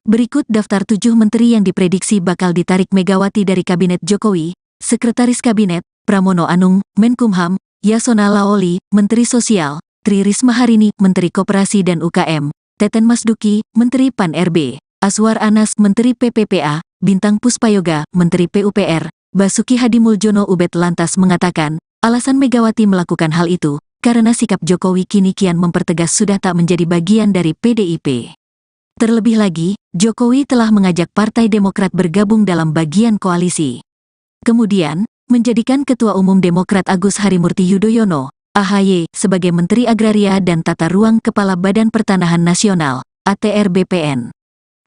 Berikut daftar 7 menteri yang diprediksi bakal ditarik Megawati dari Kabinet Jokowi: Sekretaris Kabinet, Pramono Anung, Menkumham, Yasona Laoli, Menteri Sosial, Tri Risma Harini, Menteri Koperasi dan UKM, Teten Masduki, Menteri Pan-RB, Aswar Anas, Menteri PPPA, Bintang Puspayoga, Menteri PUPR, Basuki Hadimuljono. Ubed lantas mengatakan, alasan Megawati melakukan hal itu, karena sikap Jokowi kini kian mempertegas sudah tak menjadi bagian dari PDIP. Terlebih lagi, Jokowi telah mengajak Partai Demokrat bergabung dalam bagian koalisi. Kemudian, menjadikan Ketua Umum Demokrat Agus Harimurti Yudhoyono, AHY, sebagai Menteri Agraria dan Tata Ruang Kepala Badan Pertanahan Nasional, ATR BPN.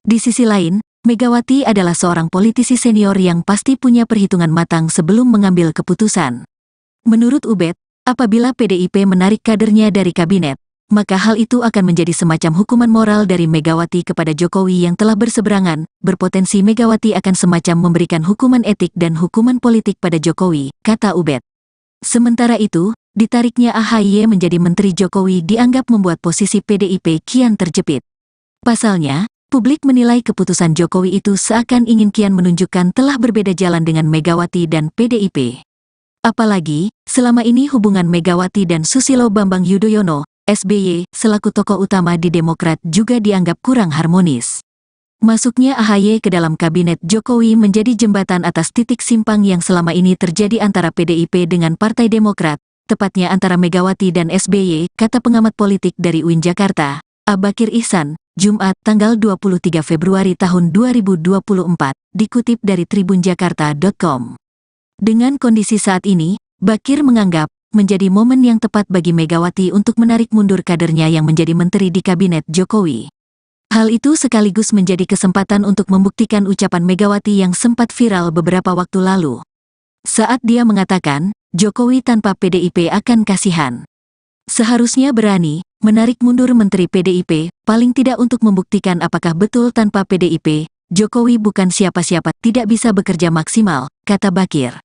Di sisi lain, Megawati adalah seorang politisi senior yang pasti punya perhitungan matang sebelum mengambil keputusan. Menurut Ubed, apabila PDIP menarik kadernya dari kabinet, maka hal itu akan menjadi semacam hukuman moral dari Megawati kepada Jokowi yang telah berseberangan. Berpotensi Megawati akan semacam memberikan hukuman etik dan hukuman politik pada Jokowi, kata Ubed. Sementara itu, ditariknya AHY menjadi Menteri Jokowi dianggap membuat posisi PDIP kian terjepit. Pasalnya, publik menilai keputusan Jokowi itu seakan ingin kian menunjukkan telah berbeda jalan dengan Megawati dan PDIP. Apalagi, selama ini hubungan Megawati dan Susilo Bambang Yudhoyono, SBY, selaku tokoh utama di Demokrat juga dianggap kurang harmonis. Masuknya AHY ke dalam Kabinet Jokowi menjadi jembatan atas titik simpang yang selama ini terjadi antara PDIP dengan Partai Demokrat, tepatnya antara Megawati dan SBY, kata pengamat politik dari UIN Jakarta, Bakir Ihsan, Jumat, tanggal 23 Februari tahun 2024, dikutip dari tribunjakarta.com. Dengan kondisi saat ini, Bakir menganggap menjadi momen yang tepat bagi Megawati untuk menarik mundur kadernya yang menjadi menteri di Kabinet Jokowi. Hal itu sekaligus menjadi kesempatan untuk membuktikan ucapan Megawati yang sempat viral beberapa waktu lalu. Saat dia mengatakan, Jokowi tanpa PDIP akan kasihan. Seharusnya berani menarik mundur Menteri PDIP, paling tidak untuk membuktikan apakah betul tanpa PDIP, Jokowi bukan siapa-siapa, tidak bisa bekerja maksimal, kata Bakir.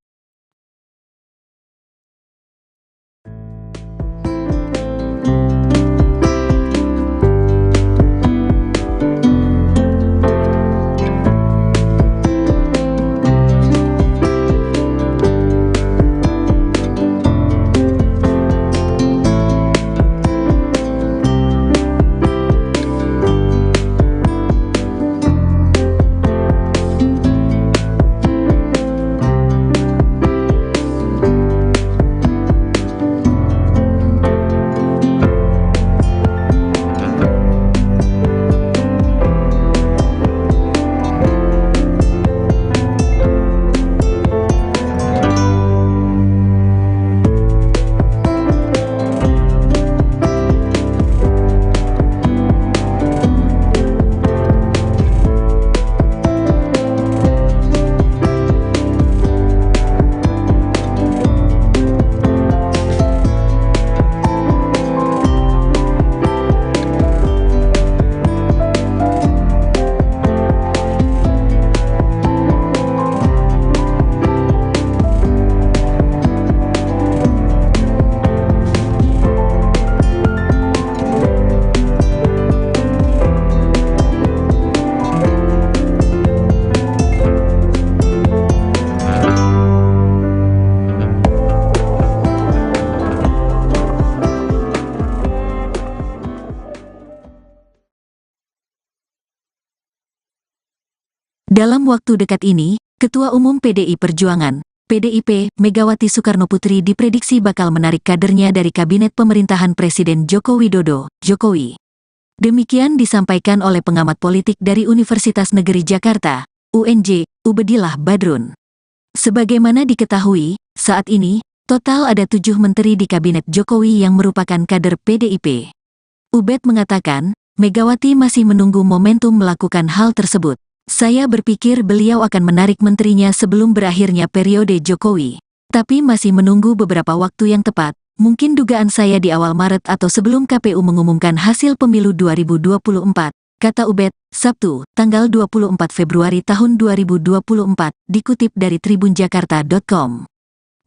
Dalam waktu dekat ini, Ketua Umum PDI Perjuangan, PDIP, Megawati Soekarnoputri diprediksi bakal menarik kadernya dari Kabinet Pemerintahan Presiden Joko Widodo, Jokowi. Demikian disampaikan oleh pengamat politik dari Universitas Negeri Jakarta, UNJ, Ubedillah Badrun. Sebagaimana diketahui, saat ini, total ada 7 menteri di Kabinet Jokowi yang merupakan kader PDIP. Ubed mengatakan, Megawati masih menunggu momentum melakukan hal tersebut. Saya berpikir beliau akan menarik menterinya sebelum berakhirnya periode Jokowi. Tapi masih menunggu beberapa waktu yang tepat, mungkin dugaan saya di awal Maret atau sebelum KPU mengumumkan hasil pemilu 2024, kata Ubed, Sabtu, tanggal 24 Februari tahun 2024, dikutip dari tribunjakarta.com.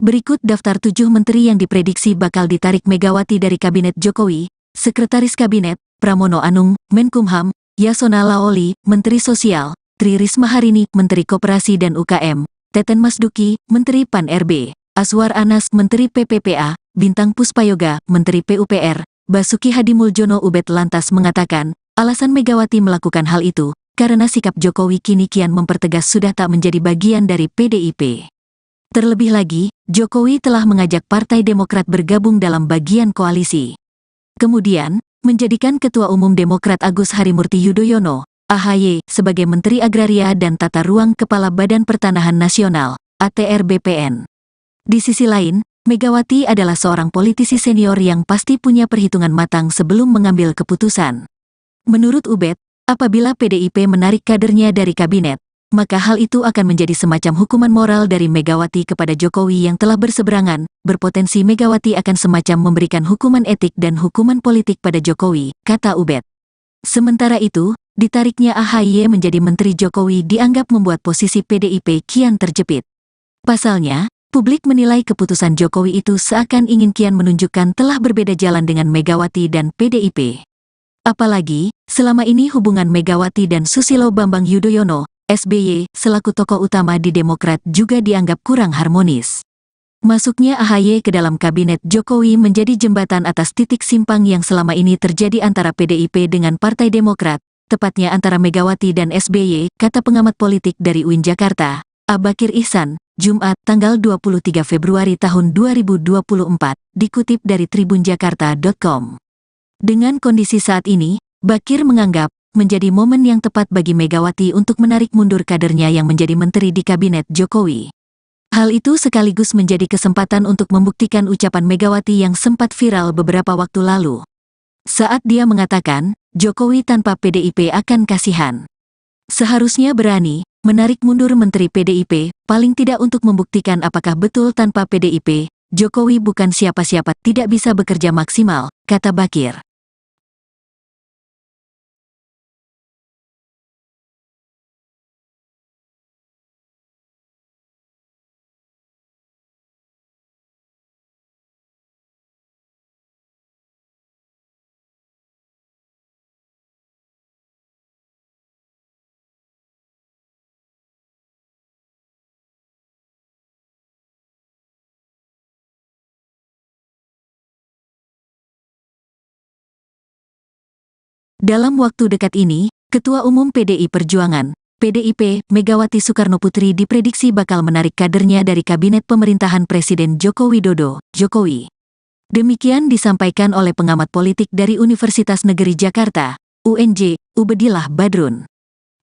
Berikut daftar 7 menteri yang diprediksi bakal ditarik Megawati dari Kabinet Jokowi: Sekretaris Kabinet, Pramono Anung, Menkumham; Yasona Laoli, Menteri Sosial; Tri Risma Harini, Menteri Koperasi dan UKM; Teten Masduki, Menteri Pan-RB; Aswar Anas, Menteri PPPA; Bintang Puspayoga, Menteri PUPR; Basuki Hadimuljono. Ubed lantas mengatakan, alasan Megawati melakukan hal itu, karena sikap Jokowi kini kian mempertegas sudah tak menjadi bagian dari PDIP. Terlebih lagi, Jokowi telah mengajak Partai Demokrat bergabung dalam bagian koalisi. Kemudian, menjadikan Ketua Umum Demokrat Agus Harimurti Yudhoyono, AHY, sebagai Menteri Agraria dan Tata Ruang Kepala Badan Pertanahan Nasional, ATR BPN. Di sisi lain, Megawati adalah seorang politisi senior yang pasti punya perhitungan matang sebelum mengambil keputusan. Menurut Ubed, apabila PDIP menarik kadernya dari kabinet, maka hal itu akan menjadi semacam hukuman moral dari Megawati kepada Jokowi yang telah berseberangan. Berpotensi Megawati akan semacam memberikan hukuman etik dan hukuman politik pada Jokowi, kata Ubed. Sementara itu, ditariknya AHY menjadi Menteri Jokowi dianggap membuat posisi PDIP kian terjepit. Pasalnya, publik menilai keputusan Jokowi itu seakan ingin kian menunjukkan telah berbeda jalan dengan Megawati dan PDIP. Apalagi, selama ini hubungan Megawati dan Susilo Bambang Yudhoyono, SBY, selaku tokoh utama di Demokrat juga dianggap kurang harmonis. Masuknya AHY ke dalam kabinet Jokowi menjadi jembatan atas titik simpang yang selama ini terjadi antara PDIP dengan Partai Demokrat, tepatnya antara Megawati dan SBY, kata pengamat politik dari UIN Jakarta, Abakir Ihsan, Jumat, tanggal 23 Februari tahun 2024, dikutip dari tribunjakarta.com. Dengan kondisi saat ini, Bakir menganggap, menjadi momen yang tepat bagi Megawati untuk menarik mundur kadernya yang menjadi menteri di kabinet Jokowi. Hal itu sekaligus menjadi kesempatan untuk membuktikan ucapan Megawati yang sempat viral beberapa waktu lalu. Saat dia mengatakan, Jokowi tanpa PDIP akan kasihan. Seharusnya berani menarik mundur menteri PDIP, paling tidak untuk membuktikan apakah betul tanpa PDIP, Jokowi bukan siapa-siapa, tidak bisa bekerja maksimal, kata Bakir. Dalam waktu dekat ini, Ketua Umum PDI Perjuangan, PDIP, Megawati Soekarnoputri diprediksi bakal menarik kadernya dari Kabinet Pemerintahan Presiden Joko Widodo, Jokowi. Demikian disampaikan oleh pengamat politik dari Universitas Negeri Jakarta, UNJ, Ubedillah Badrun.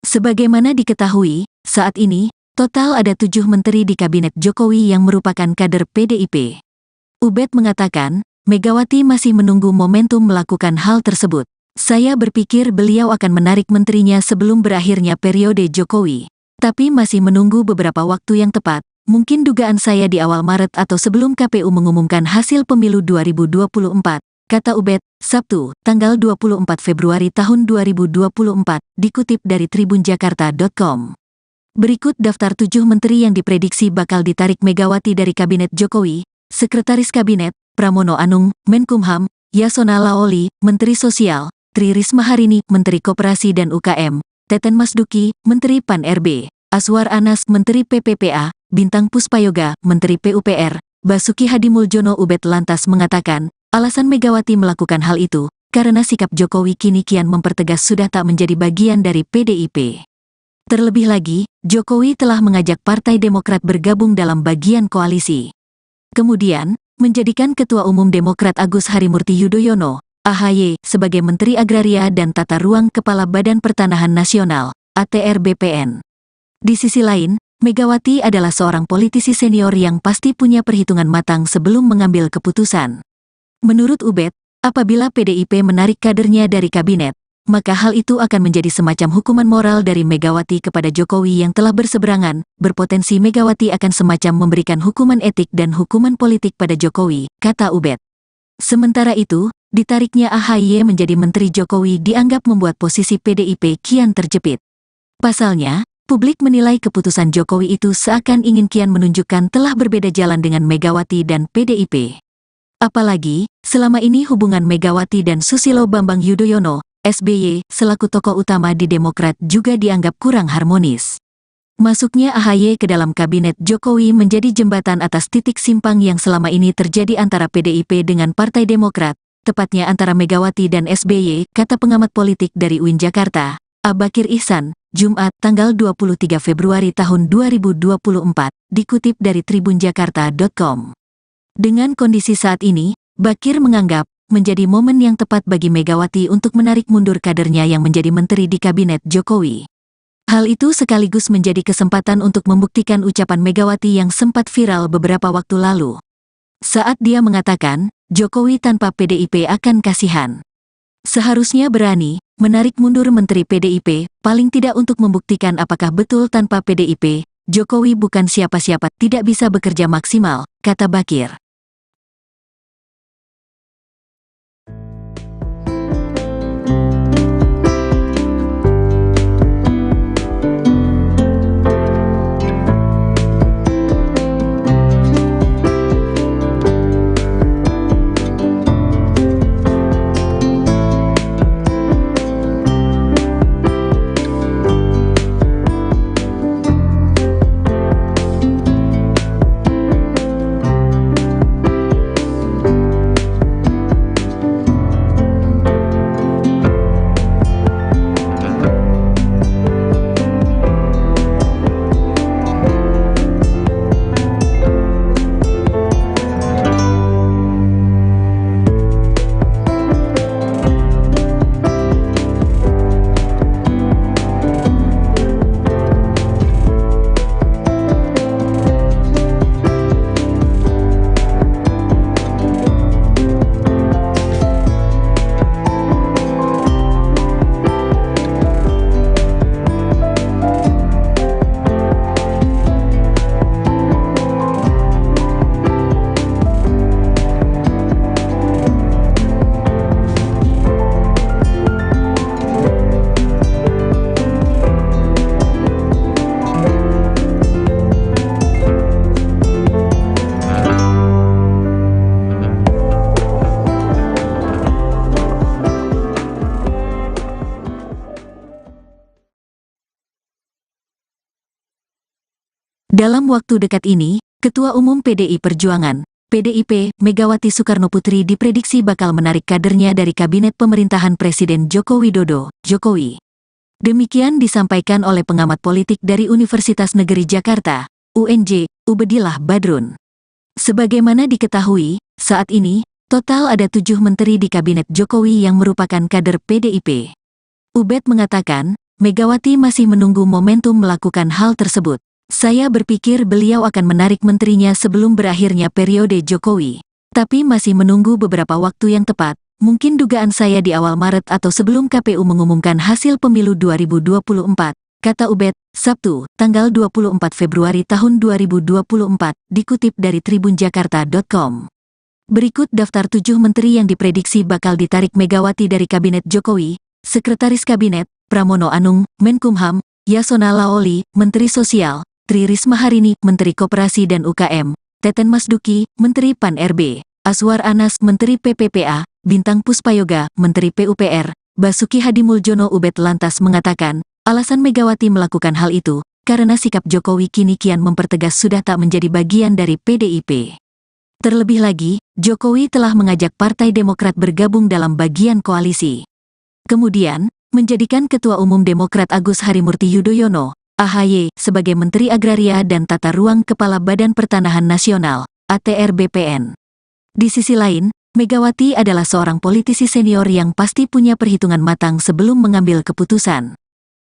Sebagaimana diketahui, saat ini, total ada 7 menteri di Kabinet Jokowi yang merupakan kader PDIP. Ubed mengatakan, Megawati masih menunggu momentum melakukan hal tersebut. Saya berpikir beliau akan menarik menterinya sebelum berakhirnya periode Jokowi. Tapi masih menunggu beberapa waktu yang tepat, mungkin dugaan saya di awal Maret atau sebelum KPU mengumumkan hasil pemilu 2024, kata Ubed, Sabtu, tanggal 24 Februari tahun 2024, dikutip dari tribunjakarta.com. Berikut daftar 7 menteri yang diprediksi bakal ditarik Megawati dari Kabinet Jokowi: Sekretaris Kabinet, Pramono Anung, Menkumham; Yasona Laoli, Menteri Sosial; Tri Risma Harini, Menteri Koperasi dan UKM; Teten Masduki, Menteri Pan-RB; Aswar Anas, Menteri PPPA; Bintang Puspayoga, Menteri PUPR; Basuki Hadimuljono. Ubed lantas mengatakan, alasan Megawati melakukan hal itu, karena sikap Jokowi kini kian mempertegas sudah tak menjadi bagian dari PDIP. Terlebih lagi, Jokowi telah mengajak Partai Demokrat bergabung dalam bagian koalisi. Kemudian, menjadikan Ketua Umum Demokrat Agus Harimurti Yudhoyono, AHY, sebagai Menteri Agraria dan Tata Ruang Kepala Badan Pertanahan Nasional, ATR BPN. Di sisi lain, Megawati adalah seorang politisi senior yang pasti punya perhitungan matang sebelum mengambil keputusan. Menurut Ubed, apabila PDIP menarik kadernya dari kabinet, maka hal itu akan menjadi semacam hukuman moral dari Megawati kepada Jokowi yang telah berseberangan, berpotensi Megawati akan semacam memberikan hukuman etik dan hukuman politik pada Jokowi, kata Ubed. Sementara itu, ditariknya AHY menjadi Menteri Jokowi dianggap membuat posisi PDIP kian terjepit. Pasalnya, publik menilai keputusan Jokowi itu seakan ingin kian menunjukkan telah berbeda jalan dengan Megawati dan PDIP. Apalagi, selama ini hubungan Megawati dan Susilo Bambang Yudhoyono, SBY, selaku tokoh utama di Demokrat juga dianggap kurang harmonis. Masuknya AHY ke dalam kabinet Jokowi menjadi jembatan atas titik simpang yang selama ini terjadi antara PDIP dengan Partai Demokrat, tepatnya antara Megawati dan SBY, kata pengamat politik dari UIN Jakarta, Abakir Ihsan, Jumat, tanggal 23 Februari tahun 2024, dikutip dari tribunjakarta.com. Dengan kondisi saat ini, Bakir menganggap menjadi momen yang tepat bagi Megawati untuk menarik mundur kadernya yang menjadi menteri di kabinet Jokowi. Hal itu sekaligus menjadi kesempatan untuk membuktikan ucapan Megawati yang sempat viral beberapa waktu lalu. Saat dia mengatakan, Jokowi tanpa PDIP akan kasihan. Seharusnya berani menarik mundur menteri PDIP, paling tidak untuk membuktikan apakah betul tanpa PDIP, Jokowi bukan siapa-siapa, tidak bisa bekerja maksimal, kata Bakir. Dalam waktu dekat ini, Ketua Umum PDI Perjuangan, PDIP, Megawati Soekarnoputri diprediksi bakal menarik kadernya dari kabinet pemerintahan Presiden Joko Widodo, Jokowi. Demikian disampaikan oleh pengamat politik dari Universitas Negeri Jakarta, UNJ, Ubedillah Badrun. Sebagaimana diketahui, saat ini, total ada 7 menteri di kabinet Jokowi yang merupakan kader PDIP. Ubed mengatakan, Megawati masih menunggu momentum melakukan hal tersebut. Saya berpikir beliau akan menarik menterinya sebelum berakhirnya periode Jokowi. Tapi masih menunggu beberapa waktu yang tepat, mungkin dugaan saya di awal Maret atau sebelum KPU mengumumkan hasil pemilu 2024, kata Ubed, Sabtu, tanggal 24 Februari tahun 2024, dikutip dari tribunjakarta.com. Berikut daftar 7 menteri yang diprediksi bakal ditarik Megawati dari Kabinet Jokowi: Sekretaris Kabinet, Pramono Anung, Menkumham; Yasona Laoli, Menteri Sosial; Tri Risma Harini, Menteri Koperasi dan UKM; Teten Masduki, Menteri Pan-RB; Aswar Anas, Menteri PPPA; Bintang Puspayoga, Menteri PUPR; Basuki Hadimuljono. Ubed lantas mengatakan, alasan Megawati melakukan hal itu, karena sikap Jokowi kini kian mempertegas sudah tak menjadi bagian dari PDIP. Terlebih lagi, Jokowi telah mengajak Partai Demokrat bergabung dalam bagian koalisi. Kemudian, menjadikan Ketua Umum Demokrat Agus Harimurti Yudhoyono, AHY, sebagai Menteri Agraria dan Tata Ruang Kepala Badan Pertanahan Nasional, ATR BPN. Di sisi lain, Megawati adalah seorang politisi senior yang pasti punya perhitungan matang sebelum mengambil keputusan.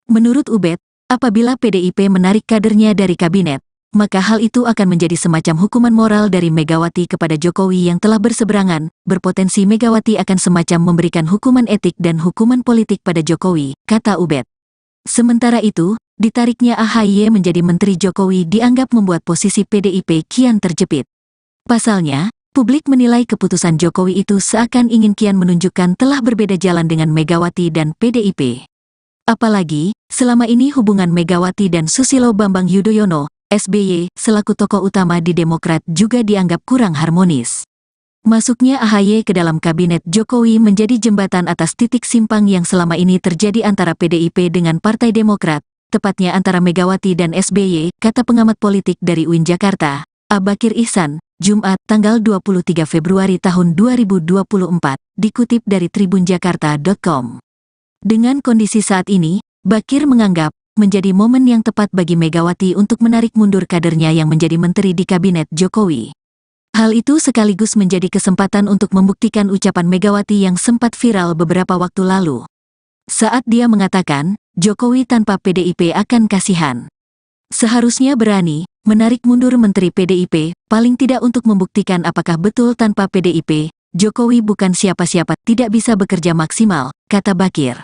Menurut Ubed, apabila PDIP menarik kadernya dari kabinet, maka hal itu akan menjadi semacam hukuman moral dari Megawati kepada Jokowi yang telah berseberangan, berpotensi Megawati akan semacam memberikan hukuman etik dan hukuman politik pada Jokowi, kata Ubed. Sementara itu, ditariknya AHY menjadi Menteri Jokowi dianggap membuat posisi PDIP kian terjepit. Pasalnya, publik menilai keputusan Jokowi itu seakan ingin kian menunjukkan telah berbeda jalan dengan Megawati dan PDIP. Apalagi, selama ini hubungan Megawati dan Susilo Bambang Yudhoyono, SBY, selaku tokoh utama di Demokrat juga dianggap kurang harmonis. Masuknya AHY ke dalam kabinet Jokowi menjadi jembatan atas titik simpang yang selama ini terjadi antara PDIP dengan Partai Demokrat, tepatnya antara Megawati dan SBY, kata pengamat politik dari UIN Jakarta, Abakir Ihsan, Jumat, tanggal 23 Februari tahun 2024, dikutip dari tribunjakarta.com. Dengan kondisi saat ini, Bakir menganggap menjadi momen yang tepat bagi Megawati untuk menarik mundur kadernya yang menjadi menteri di kabinet Jokowi. Hal itu sekaligus menjadi kesempatan untuk membuktikan ucapan Megawati yang sempat viral beberapa waktu lalu. Saat dia mengatakan, Jokowi tanpa PDIP akan kasihan. Seharusnya berani menarik mundur Menteri PDIP, paling tidak untuk membuktikan apakah betul tanpa PDIP, Jokowi bukan siapa-siapa, tidak bisa bekerja maksimal, kata Bakir.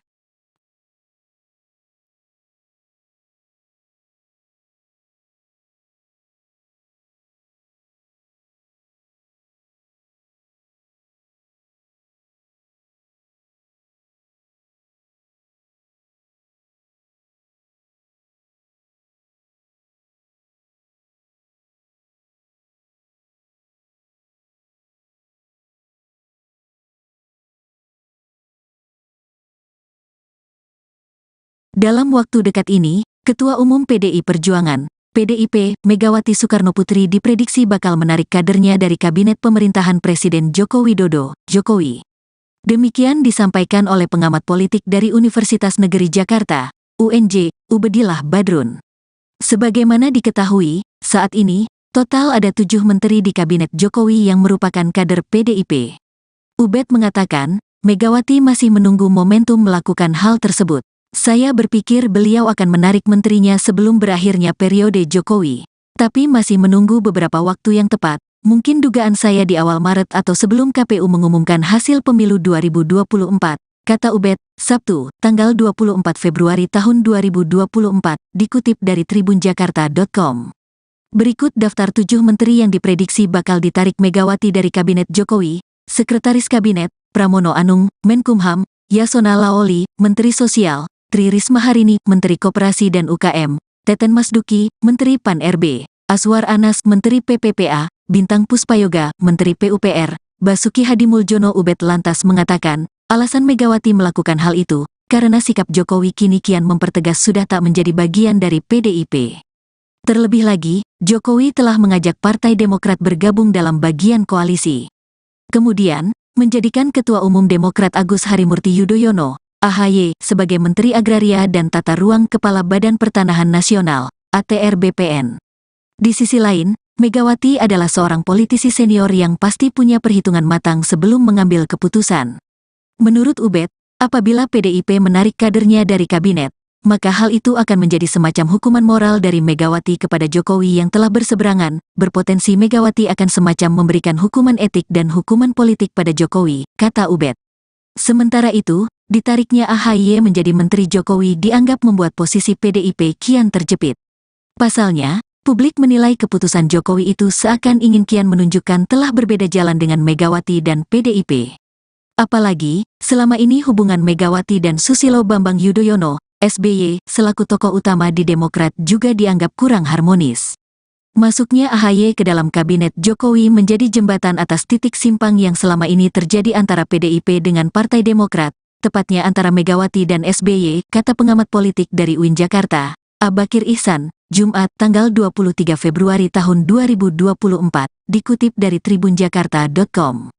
Dalam waktu dekat ini, Ketua Umum PDI Perjuangan, PDIP, Megawati Soekarnoputri diprediksi bakal menarik kadernya dari Kabinet Pemerintahan Presiden Joko Widodo, Jokowi. Demikian disampaikan oleh pengamat politik dari Universitas Negeri Jakarta, UNJ, Ubedillah Badrun. Sebagaimana diketahui, saat ini, total ada 7 menteri di Kabinet Jokowi yang merupakan kader PDIP. Ubed mengatakan, Megawati masih menunggu momentum melakukan hal tersebut. Saya berpikir beliau akan menarik menterinya sebelum berakhirnya periode Jokowi. Tapi masih menunggu beberapa waktu yang tepat, mungkin dugaan saya di awal Maret atau sebelum KPU mengumumkan hasil pemilu 2024, kata Ubed, Sabtu, tanggal 24 Februari tahun 2024, dikutip dari tribunjakarta.com. Berikut daftar 7 menteri yang diprediksi bakal ditarik Megawati dari Kabinet Jokowi: Sekretaris Kabinet, Pramono Anung, Menkumham, Yasona Laoli, Menteri Sosial, Tri Risma Harini, Menteri Koperasi dan UKM, Teten Masduki, Menteri Pan-RB, Aswar Anas, Menteri PPPA, Bintang Puspayoga, Menteri PUPR, Basuki Hadimuljono. Ubed lantas mengatakan, alasan Megawati melakukan hal itu, karena sikap Jokowi kini kian mempertegas sudah tak menjadi bagian dari PDIP. Terlebih lagi, Jokowi telah mengajak Partai Demokrat bergabung dalam bagian koalisi. Kemudian, menjadikan Ketua Umum Demokrat Agus Harimurti Yudhoyono, AHY, sebagai Menteri Agraria dan Tata Ruang Kepala Badan Pertanahan Nasional, ATR BPN. Di sisi lain, Megawati adalah seorang politisi senior yang pasti punya perhitungan matang sebelum mengambil keputusan. Menurut Ubed, apabila PDIP menarik kadernya dari kabinet, maka hal itu akan menjadi semacam hukuman moral dari Megawati kepada Jokowi yang telah berseberangan, berpotensi Megawati akan semacam memberikan hukuman etik dan hukuman politik pada Jokowi, kata Ubed. Sementara itu, ditariknya AHY menjadi Menteri Jokowi dianggap membuat posisi PDIP kian terjepit. Pasalnya, publik menilai keputusan Jokowi itu seakan ingin kian menunjukkan telah berbeda jalan dengan Megawati dan PDIP. Apalagi, selama ini hubungan Megawati dan Susilo Bambang Yudhoyono, SBY, selaku tokoh utama di Demokrat juga dianggap kurang harmonis. Masuknya AHY ke dalam kabinet Jokowi menjadi jembatan atas titik simpang yang selama ini terjadi antara PDIP dengan Partai Demokrat, tepatnya antara Megawati dan SBY, kata pengamat politik dari UIN Jakarta, Abakir Ihsan, Jumat, tanggal 23 Februari tahun 2024, dikutip dari tribunjakarta.com.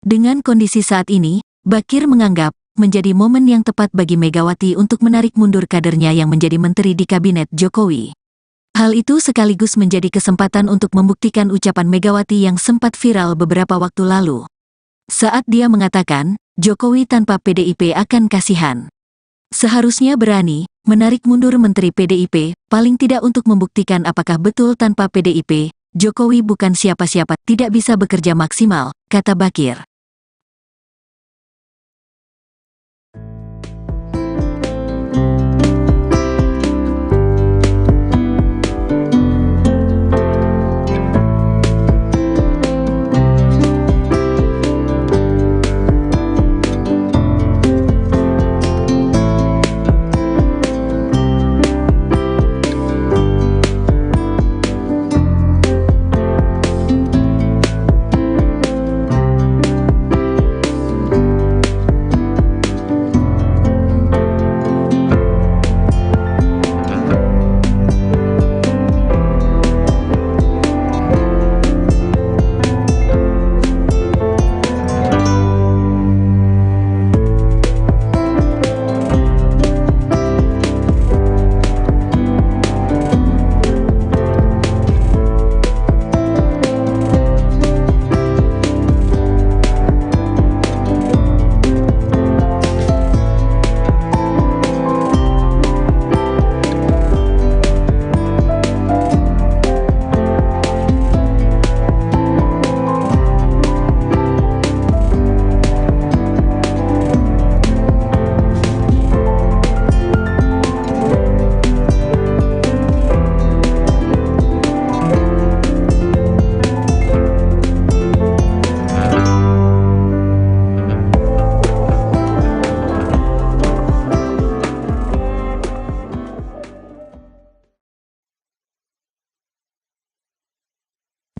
Dengan kondisi saat ini, Bakir menganggap menjadi momen yang tepat bagi Megawati untuk menarik mundur kadernya yang menjadi menteri di kabinet Jokowi. Hal itu sekaligus menjadi kesempatan untuk membuktikan ucapan Megawati yang sempat viral beberapa waktu lalu. Saat dia mengatakan, Jokowi tanpa PDIP akan kasihan. Seharusnya berani menarik mundur menteri PDIP, paling tidak untuk membuktikan apakah betul tanpa PDIP, Jokowi bukan siapa-siapa, tidak bisa bekerja maksimal, kata Bakir.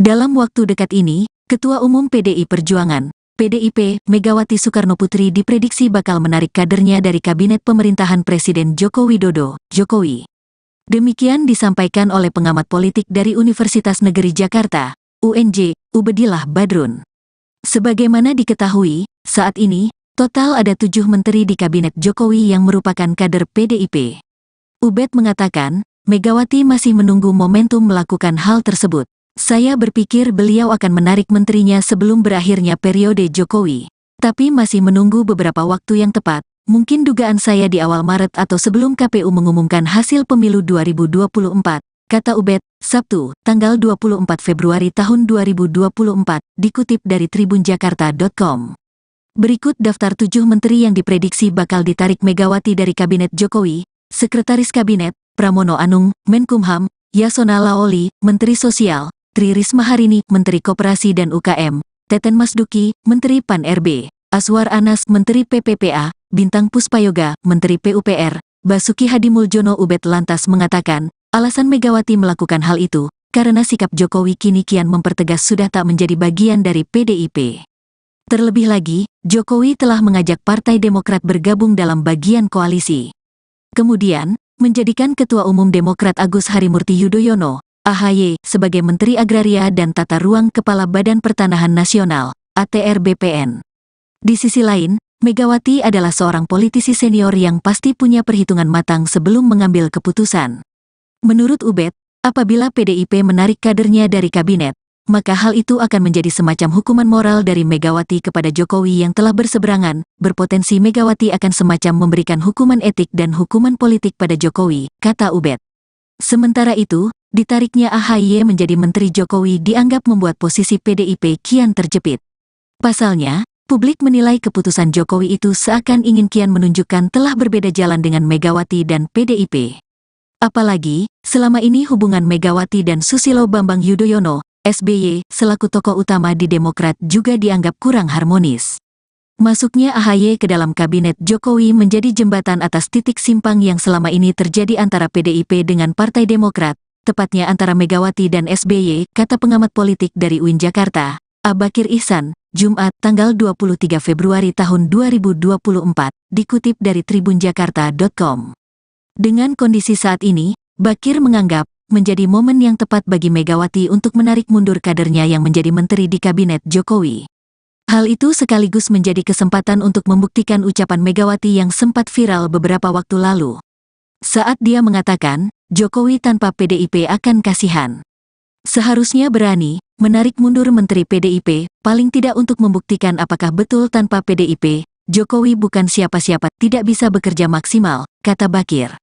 Dalam waktu dekat ini, Ketua Umum PDI Perjuangan, PDIP, Megawati Soekarnoputri diprediksi bakal menarik kadernya dari kabinet pemerintahan Presiden Joko Widodo, Jokowi. Demikian disampaikan oleh pengamat politik dari Universitas Negeri Jakarta, UNJ, Ubedillah Badrun. Sebagaimana diketahui, saat ini, total ada 7 menteri di kabinet Jokowi yang merupakan kader PDIP. Ubed mengatakan, Megawati masih menunggu momentum melakukan hal tersebut. Saya berpikir beliau akan menarik menterinya sebelum berakhirnya periode Jokowi. Tapi masih menunggu beberapa waktu yang tepat, mungkin dugaan saya di awal Maret atau sebelum KPU mengumumkan hasil pemilu 2024, kata Ubed, Sabtu, tanggal 24 Februari tahun 2024, dikutip dari tribunjakarta.com. Berikut daftar 7 menteri yang diprediksi bakal ditarik Megawati dari kabinet Jokowi: Sekretaris Kabinet, Pramono Anung, Menkumham, Yasona Laoli, Menteri Sosial, Tri Risma Harini, Menteri Koperasi dan UKM, Teten Masduki, Menteri Pan-RB, Aswar Anas, Menteri PPPA, Bintang Puspayoga, Menteri PUPR, Basuki Hadimuljono. Ubed lantas mengatakan, alasan Megawati melakukan hal itu, karena sikap Jokowi kini kian mempertegas sudah tak menjadi bagian dari PDIP. Terlebih lagi, Jokowi telah mengajak Partai Demokrat bergabung dalam bagian koalisi. Kemudian, menjadikan Ketua Umum Demokrat Agus Harimurti Yudhoyono, AHY, sebagai Menteri Agraria dan Tata Ruang Kepala Badan Pertanahan Nasional, ATR BPN. Di sisi lain, Megawati adalah seorang politisi senior yang pasti punya perhitungan matang sebelum mengambil keputusan. Menurut Ubed, apabila PDIP menarik kadernya dari kabinet, maka hal itu akan menjadi semacam hukuman moral dari Megawati kepada Jokowi yang telah berseberangan. Berpotensi Megawati akan semacam memberikan hukuman etik dan hukuman politik pada Jokowi, kata Ubed. Sementara itu, ditariknya AHY menjadi Menteri Jokowi dianggap membuat posisi PDIP kian terjepit. Pasalnya, publik menilai keputusan Jokowi itu seakan ingin kian menunjukkan telah berbeda jalan dengan Megawati dan PDIP. Apalagi, selama ini hubungan Megawati dan Susilo Bambang Yudhoyono, SBY, selaku tokoh utama di Demokrat juga dianggap kurang harmonis. Masuknya AHY ke dalam kabinet Jokowi menjadi jembatan atas titik simpang yang selama ini terjadi antara PDIP dengan Partai Demokrat, tepatnya antara Megawati dan SBY, kata pengamat politik dari UIN Jakarta, Bakir Ihsan, Jumat, tanggal 23 Februari tahun 2024, dikutip dari tribunjakarta.com. Dengan kondisi saat ini, Bakir menganggap menjadi momen yang tepat bagi Megawati untuk menarik mundur kadernya yang menjadi menteri di kabinet Jokowi. Hal itu sekaligus menjadi kesempatan untuk membuktikan ucapan Megawati yang sempat viral beberapa waktu lalu. Saat dia mengatakan, Jokowi tanpa PDIP akan kasihan. Seharusnya berani menarik mundur Menteri PDIP, paling tidak untuk membuktikan apakah betul tanpa PDIP, Jokowi bukan siapa-siapa, tidak bisa bekerja maksimal, kata Bakir.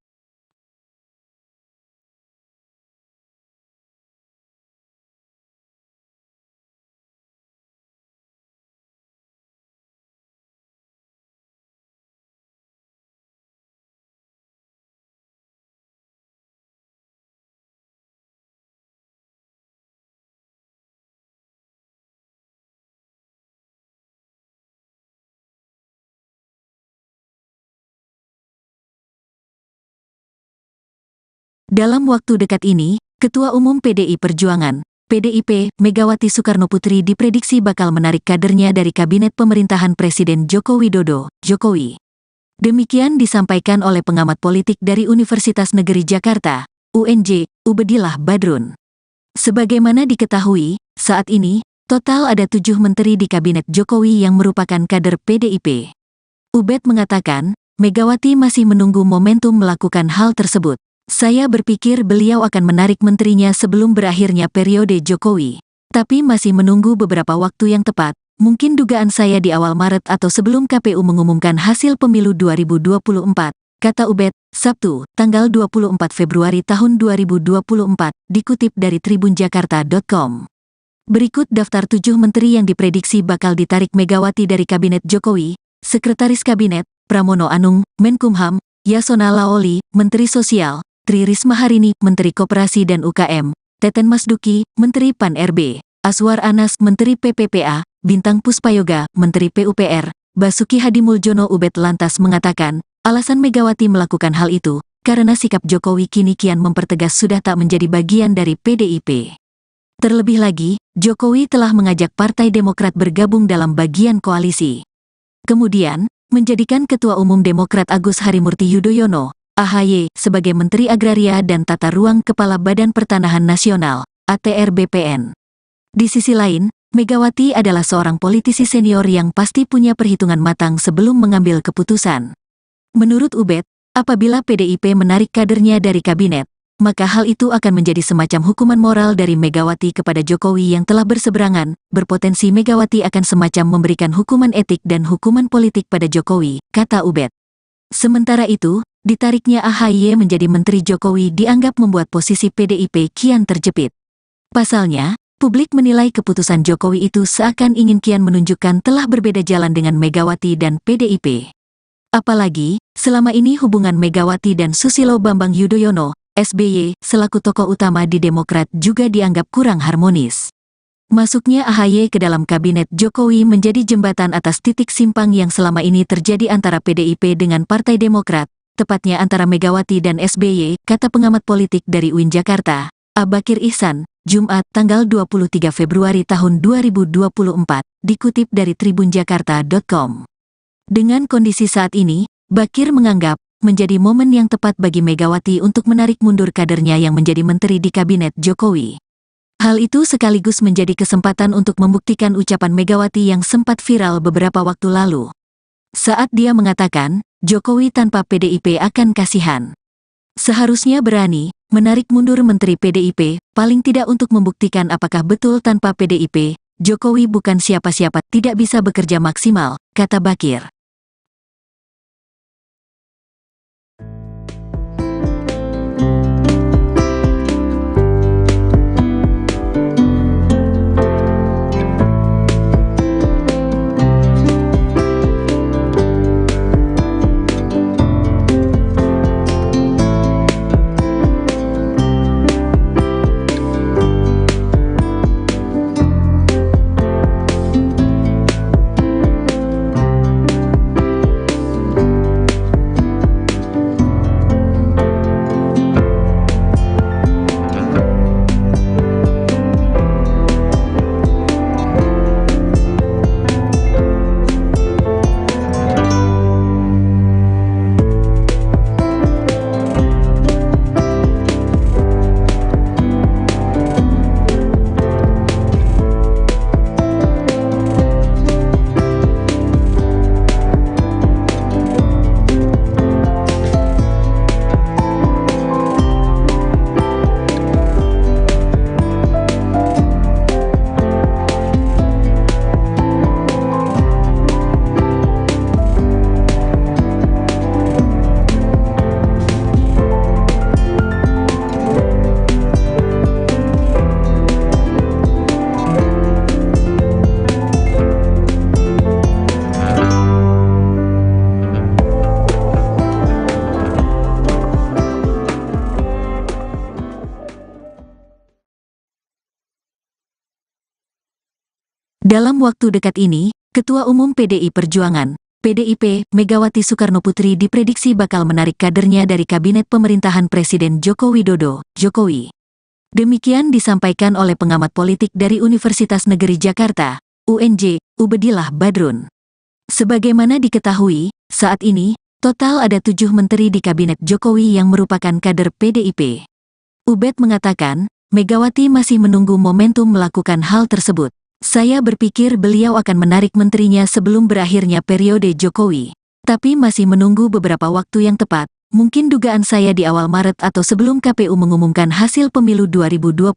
Dalam waktu dekat ini, Ketua Umum PDI Perjuangan, PDIP, Megawati Soekarnoputri diprediksi bakal menarik kadernya dari Kabinet Pemerintahan Presiden Joko Widodo, Jokowi. Demikian disampaikan oleh pengamat politik dari Universitas Negeri Jakarta, UNJ, Ubedillah Badrun. Sebagaimana diketahui, saat ini, total ada 7 menteri di Kabinet Jokowi yang merupakan kader PDIP. Ubed mengatakan, Megawati masih menunggu momentum melakukan hal tersebut. Saya berpikir beliau akan menarik menterinya sebelum berakhirnya periode Jokowi. Tapi masih menunggu beberapa waktu yang tepat, mungkin dugaan saya di awal Maret atau sebelum KPU mengumumkan hasil pemilu 2024, kata Ubed, Sabtu, tanggal 24 Februari tahun 2024, dikutip dari tribunjakarta.com. Berikut daftar 7 menteri yang diprediksi bakal ditarik Megawati dari Kabinet Jokowi: Sekretaris Kabinet, Pramono Anung, Menkumham, Yasona Laoli, Menteri Sosial, Tri Risma Harini, Menteri Koperasi dan UKM, Teten Masduki, Menteri Pan-RB, Aswar Anas, Menteri PPPA, Bintang Puspayoga, Menteri PUPR, Basuki Hadimuljono. Ubed lantas mengatakan, alasan Megawati melakukan hal itu, karena sikap Jokowi kini kian mempertegas sudah tak menjadi bagian dari PDIP. Terlebih lagi, Jokowi telah mengajak Partai Demokrat bergabung dalam bagian koalisi. Kemudian, menjadikan Ketua Umum Demokrat Agus Harimurti Yudhoyono, AHY, sebagai Menteri Agraria dan Tata Ruang Kepala Badan Pertanahan Nasional, ATR BPN. Di sisi lain, Megawati adalah seorang politisi senior yang pasti punya perhitungan matang sebelum mengambil keputusan. Menurut Ubed, apabila PDIP menarik kadernya dari kabinet, maka hal itu akan menjadi semacam hukuman moral dari Megawati kepada Jokowi yang telah berseberangan. Berpotensi Megawati akan semacam memberikan hukuman etik dan hukuman politik pada Jokowi, kata Ubed. Sementara itu, ditariknya AHY menjadi Menteri Jokowi dianggap membuat posisi PDIP kian terjepit. Pasalnya, publik menilai keputusan Jokowi itu seakan ingin kian menunjukkan telah berbeda jalan dengan Megawati dan PDIP. Apalagi, selama ini hubungan Megawati dan Susilo Bambang Yudhoyono, SBY, selaku tokoh utama di Demokrat juga dianggap kurang harmonis. Masuknya AHY ke dalam Kabinet Jokowi menjadi jembatan atas titik simpang yang selama ini terjadi antara PDIP dengan Partai Demokrat, tepatnya antara Megawati dan SBY, kata pengamat politik dari UIN Jakarta, Abakir Ihsan, Jumat, tanggal 23 Februari tahun 2024, dikutip dari tribunjakarta.com. Dengan kondisi saat ini, Bakir menganggap menjadi momen yang tepat bagi Megawati untuk menarik mundur kadernya yang menjadi menteri di Kabinet Jokowi. Hal itu sekaligus menjadi kesempatan untuk membuktikan ucapan Megawati yang sempat viral beberapa waktu lalu. Saat dia mengatakan, Jokowi tanpa PDIP akan kasihan. Seharusnya berani menarik mundur Menteri PDIP, paling tidak untuk membuktikan apakah betul tanpa PDIP, Jokowi bukan siapa-siapa, tidak bisa bekerja maksimal, kata Bakir. Dalam waktu dekat ini, Ketua Umum PDI Perjuangan, PDIP, Megawati Soekarnoputri diprediksi bakal menarik kadernya dari Kabinet Pemerintahan Presiden Joko Widodo, Jokowi. Demikian disampaikan oleh pengamat politik dari Universitas Negeri Jakarta, UNJ, Ubedillah Badrun. Sebagaimana diketahui, saat ini, total ada 7 menteri di Kabinet Jokowi yang merupakan kader PDIP. Ubed mengatakan, Megawati masih menunggu momentum melakukan hal tersebut. Saya berpikir beliau akan menarik menterinya sebelum berakhirnya periode Jokowi. Tapi masih menunggu beberapa waktu yang tepat, mungkin dugaan saya di awal Maret atau sebelum KPU mengumumkan hasil pemilu 2024,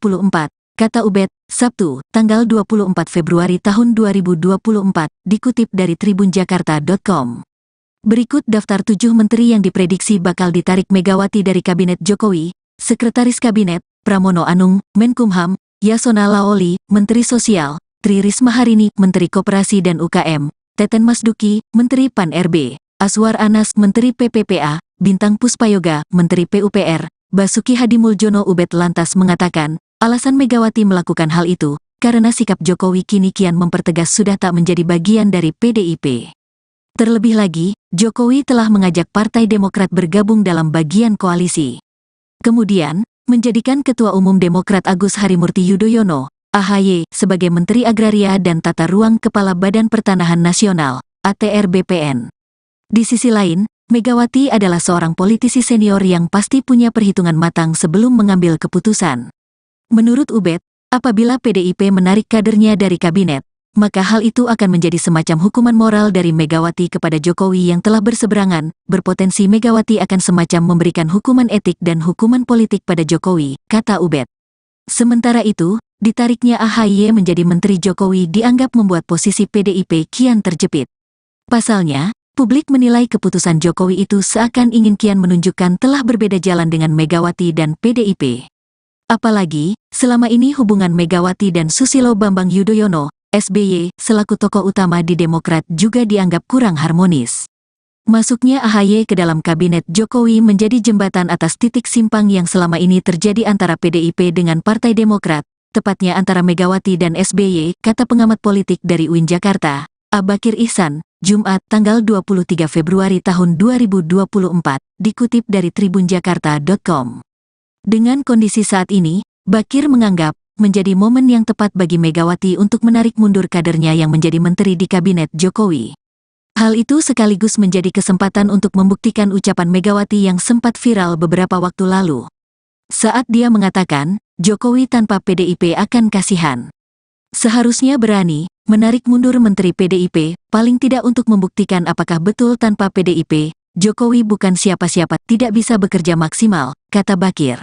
kata Ubed, Sabtu, tanggal 24 Februari tahun 2024, dikutip dari tribunjakarta.com. Berikut daftar 7 menteri yang diprediksi bakal ditarik Megawati dari Kabinet Jokowi: Sekretaris Kabinet, Pramono Anung, Menkumham, Yasona Laoli, Menteri Sosial, Tri Risma Harini, Menteri Koperasi dan UKM, Teten Masduki, Menteri Pan-RB, Aswar Anas, Menteri PPPA, Bintang Puspayoga, Menteri PUPR, Basuki Hadimuljono. Ubed lantas mengatakan, alasan Megawati melakukan hal itu, karena sikap Jokowi kini kian mempertegas sudah tak menjadi bagian dari PDIP. Terlebih lagi, Jokowi telah mengajak Partai Demokrat bergabung dalam bagian koalisi. Kemudian, menjadikan Ketua Umum Demokrat Agus Harimurti Yudhoyono, AHY, sebagai Menteri Agraria dan Tata Ruang Kepala Badan Pertanahan Nasional, ATR BPN. Di sisi lain, Megawati adalah seorang politisi senior yang pasti punya perhitungan matang sebelum mengambil keputusan. Menurut Ubed, apabila PDIP menarik kadernya dari kabinet, maka hal itu akan menjadi semacam hukuman moral dari Megawati kepada Jokowi yang telah berseberangan. Berpotensi Megawati akan semacam memberikan hukuman etik dan hukuman politik pada Jokowi, kata Ubed. Sementara itu, ditariknya AHY menjadi Menteri Jokowi dianggap membuat posisi PDIP kian terjepit. Pasalnya, publik menilai keputusan Jokowi itu seakan ingin kian menunjukkan telah berbeda jalan dengan Megawati dan PDIP. Apalagi, selama ini hubungan Megawati dan Susilo Bambang Yudhoyono, SBY, selaku tokoh utama di Demokrat juga dianggap kurang harmonis. Masuknya AHY ke dalam kabinet Jokowi menjadi jembatan atas titik simpang yang selama ini terjadi antara PDIP dengan Partai Demokrat, tepatnya antara Megawati dan SBY, kata pengamat politik dari UIN Jakarta, Abakir Ihsan, Jumat, tanggal 23 Februari tahun 2024, dikutip dari tribunjakarta.com. Dengan kondisi saat ini, Bakir menganggap menjadi momen yang tepat bagi Megawati untuk menarik mundur kadernya yang menjadi menteri di kabinet Jokowi. Hal itu sekaligus menjadi kesempatan untuk membuktikan ucapan Megawati yang sempat viral beberapa waktu lalu. Saat dia mengatakan, Jokowi tanpa PDIP akan kasihan. Seharusnya berani menarik mundur menteri PDIP, paling tidak untuk membuktikan apakah betul tanpa PDIP, Jokowi bukan siapa-siapa, tidak bisa bekerja maksimal, kata Bakir.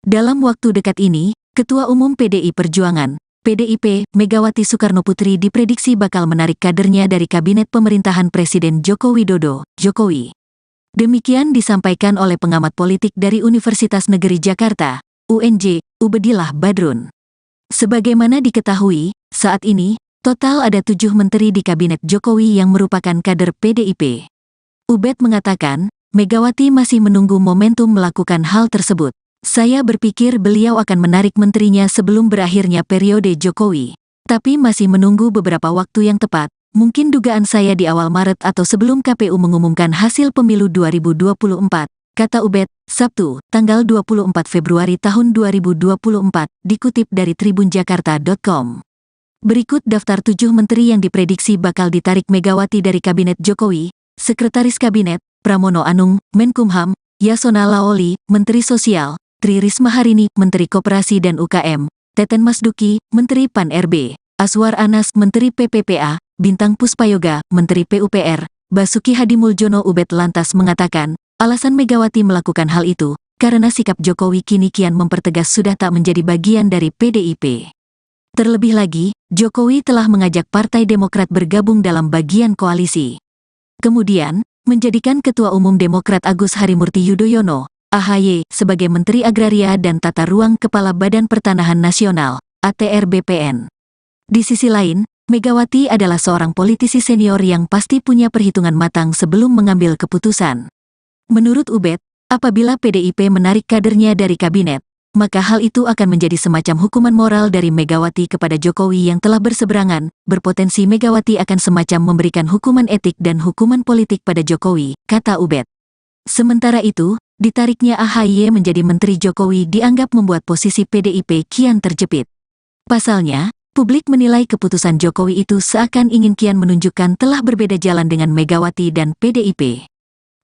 Dalam waktu dekat ini, Ketua Umum PDI Perjuangan, PDIP, Megawati Soekarnoputri diprediksi bakal menarik kadernya dari Kabinet Pemerintahan Presiden Joko Widodo, Jokowi. Demikian disampaikan oleh pengamat politik dari Universitas Negeri Jakarta, UNJ, Ubedillah Badrun. Sebagaimana diketahui, saat ini, total ada 7 menteri di Kabinet Jokowi yang merupakan kader PDIP. Ubed mengatakan, Megawati masih menunggu momentum melakukan hal tersebut. Saya berpikir beliau akan menarik menterinya sebelum berakhirnya periode Jokowi. Tapi masih menunggu beberapa waktu yang tepat, mungkin dugaan saya di awal Maret atau sebelum KPU mengumumkan hasil pemilu 2024, kata Ubed, Sabtu, tanggal 24 Februari tahun 2024, dikutip dari tribunjakarta.com. Berikut daftar 7 menteri yang diprediksi bakal ditarik Megawati dari Kabinet Jokowi: Sekretaris Kabinet, Pramono Anung, Menkumham, Yasona Laoli, Menteri Sosial, Tri Risma Harini, Menteri Koperasi dan UKM, Teten Masduki, Menteri Pan-RB, Aswar Anas, Menteri PPPA, Bintang Puspayoga, Menteri PUPR, Basuki Hadimuljono. Ubed lantas mengatakan, alasan Megawati melakukan hal itu, karena sikap Jokowi kini kian mempertegas sudah tak menjadi bagian dari PDIP. Terlebih lagi, Jokowi telah mengajak Partai Demokrat bergabung dalam bagian koalisi. Kemudian, menjadikan Ketua Umum Demokrat Agus Harimurti Yudhoyono, AHY, sebagai Menteri Agraria dan Tata Ruang Kepala Badan Pertanahan Nasional, ATR BPN. Di sisi lain, Megawati adalah seorang politisi senior yang pasti punya perhitungan matang sebelum mengambil keputusan. Menurut Ubed, apabila PDIP menarik kadernya dari kabinet, maka hal itu akan menjadi semacam hukuman moral dari Megawati kepada Jokowi yang telah berseberangan, berpotensi Megawati akan semacam memberikan hukuman etik dan hukuman politik pada Jokowi, kata Ubed. Sementara itu, ditariknya AHY menjadi Menteri Jokowi dianggap membuat posisi PDIP kian terjepit. Pasalnya, publik menilai keputusan Jokowi itu seakan ingin kian menunjukkan telah berbeda jalan dengan Megawati dan PDIP.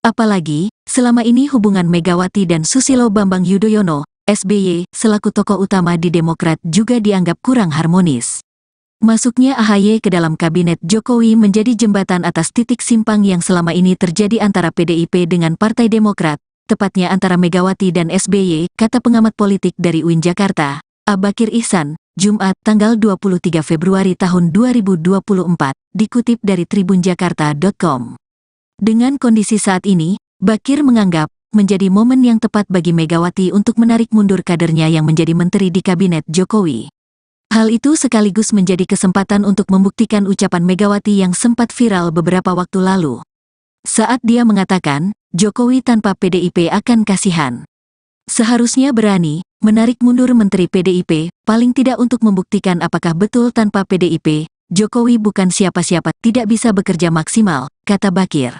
Apalagi, selama ini hubungan Megawati dan Susilo Bambang Yudhoyono, SBY, selaku tokoh utama di Demokrat juga dianggap kurang harmonis. Masuknya AHY ke dalam kabinet Jokowi menjadi jembatan atas titik simpang yang selama ini terjadi antara PDIP dengan Partai Demokrat, tepatnya antara Megawati dan SBY, kata pengamat politik dari UIN Jakarta, Abakir Ihsan, Jumat tanggal 23 Februari tahun 2024, dikutip dari tribunjakarta.com. Dengan kondisi saat ini, Bakir menganggap menjadi momen yang tepat bagi Megawati untuk menarik mundur kadernya yang menjadi menteri di kabinet Jokowi. Hal itu sekaligus menjadi kesempatan untuk membuktikan ucapan Megawati yang sempat viral beberapa waktu lalu. Saat dia mengatakan, Jokowi tanpa PDIP akan kasihan. Seharusnya berani menarik mundur menteri PDIP, paling tidak untuk membuktikan apakah betul tanpa PDIP, Jokowi bukan siapa-siapa, tidak bisa bekerja maksimal, kata Bakir.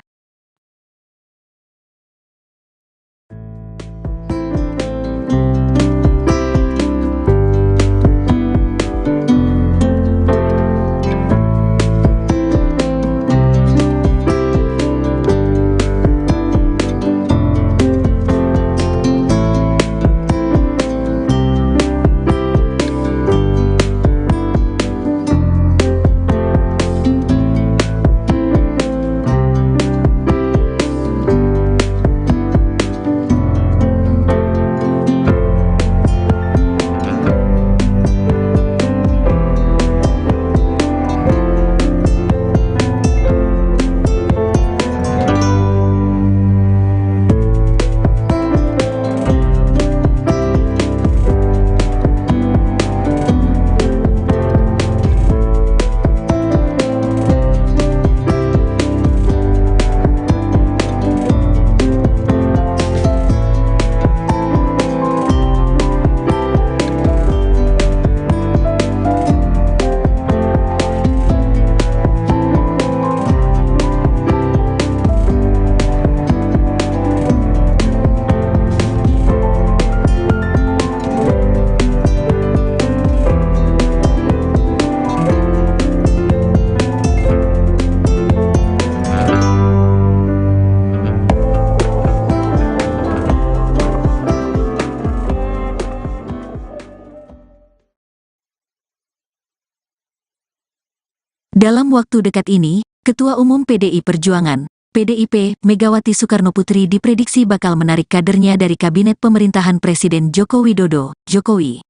Dalam waktu dekat ini, Ketua Umum PDI Perjuangan, PDIP, Megawati Soekarnoputri diprediksi bakal menarik kadernya dari Kabinet Pemerintahan Presiden Joko Widodo, Jokowi.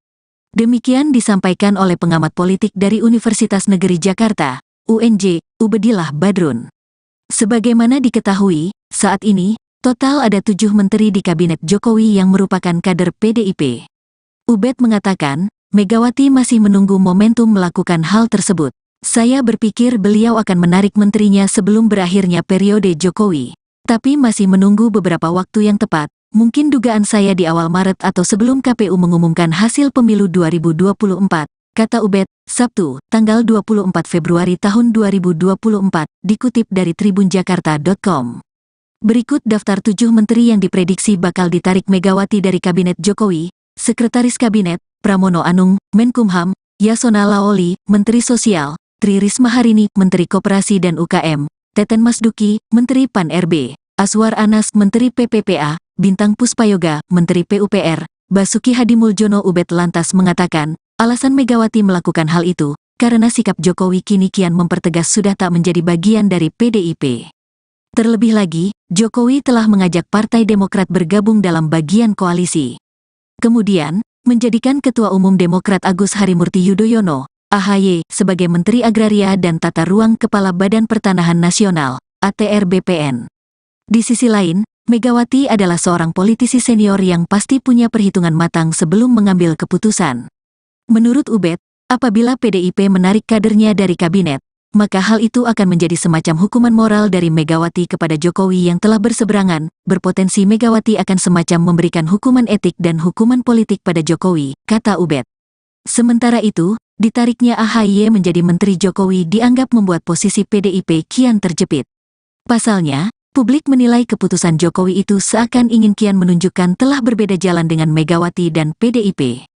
Demikian disampaikan oleh pengamat politik dari Universitas Negeri Jakarta, UNJ, Ubedillah Badrun. Sebagaimana diketahui, saat ini, total ada 7 menteri di Kabinet Jokowi yang merupakan kader PDIP. Ubed mengatakan, Megawati masih menunggu momentum melakukan hal tersebut. Saya berpikir beliau akan menarik menterinya sebelum berakhirnya periode Jokowi. Tapi masih menunggu beberapa waktu yang tepat, mungkin dugaan saya di awal Maret atau sebelum KPU mengumumkan hasil pemilu 2024, kata Ubed, Sabtu, tanggal 24 Februari tahun 2024, dikutip dari tribunjakarta.com. Berikut daftar 7 menteri yang diprediksi bakal ditarik Megawati dari Kabinet Jokowi: Sekretaris Kabinet, Pramono Anung, Menkumham, Yasona Laoli, Menteri Sosial, Tri Risma Harini, Menteri Koperasi dan UKM, Teten Masduki, Menteri Pan-RB, Aswar Anas, Menteri PPPA, Bintang Puspayoga, Menteri PUPR, Basuki Hadimuljono. Ubed lantas mengatakan, alasan Megawati melakukan hal itu, karena sikap Jokowi kini kian mempertegas sudah tak menjadi bagian dari PDIP. Terlebih lagi, Jokowi telah mengajak Partai Demokrat bergabung dalam bagian koalisi. Kemudian, menjadikan Ketua Umum Demokrat Agus Harimurti Yudhoyono, AHY, sebagai Menteri Agraria dan Tata Ruang Kepala Badan Pertanahan Nasional, ATR BPN. Di sisi lain, Megawati adalah seorang politisi senior yang pasti punya perhitungan matang sebelum mengambil keputusan. Menurut Ubed, apabila PDIP menarik kadernya dari kabinet, maka hal itu akan menjadi semacam hukuman moral dari Megawati kepada Jokowi yang telah berseberangan, berpotensi Megawati akan semacam memberikan hukuman etik dan hukuman politik pada Jokowi, kata Ubed. Sementara itu, ditariknya AHY menjadi Menteri Jokowi dianggap membuat posisi PDIP kian terjepit. Pasalnya, publik menilai keputusan Jokowi itu seakan ingin kian menunjukkan telah berbeda jalan dengan Megawati dan PDIP.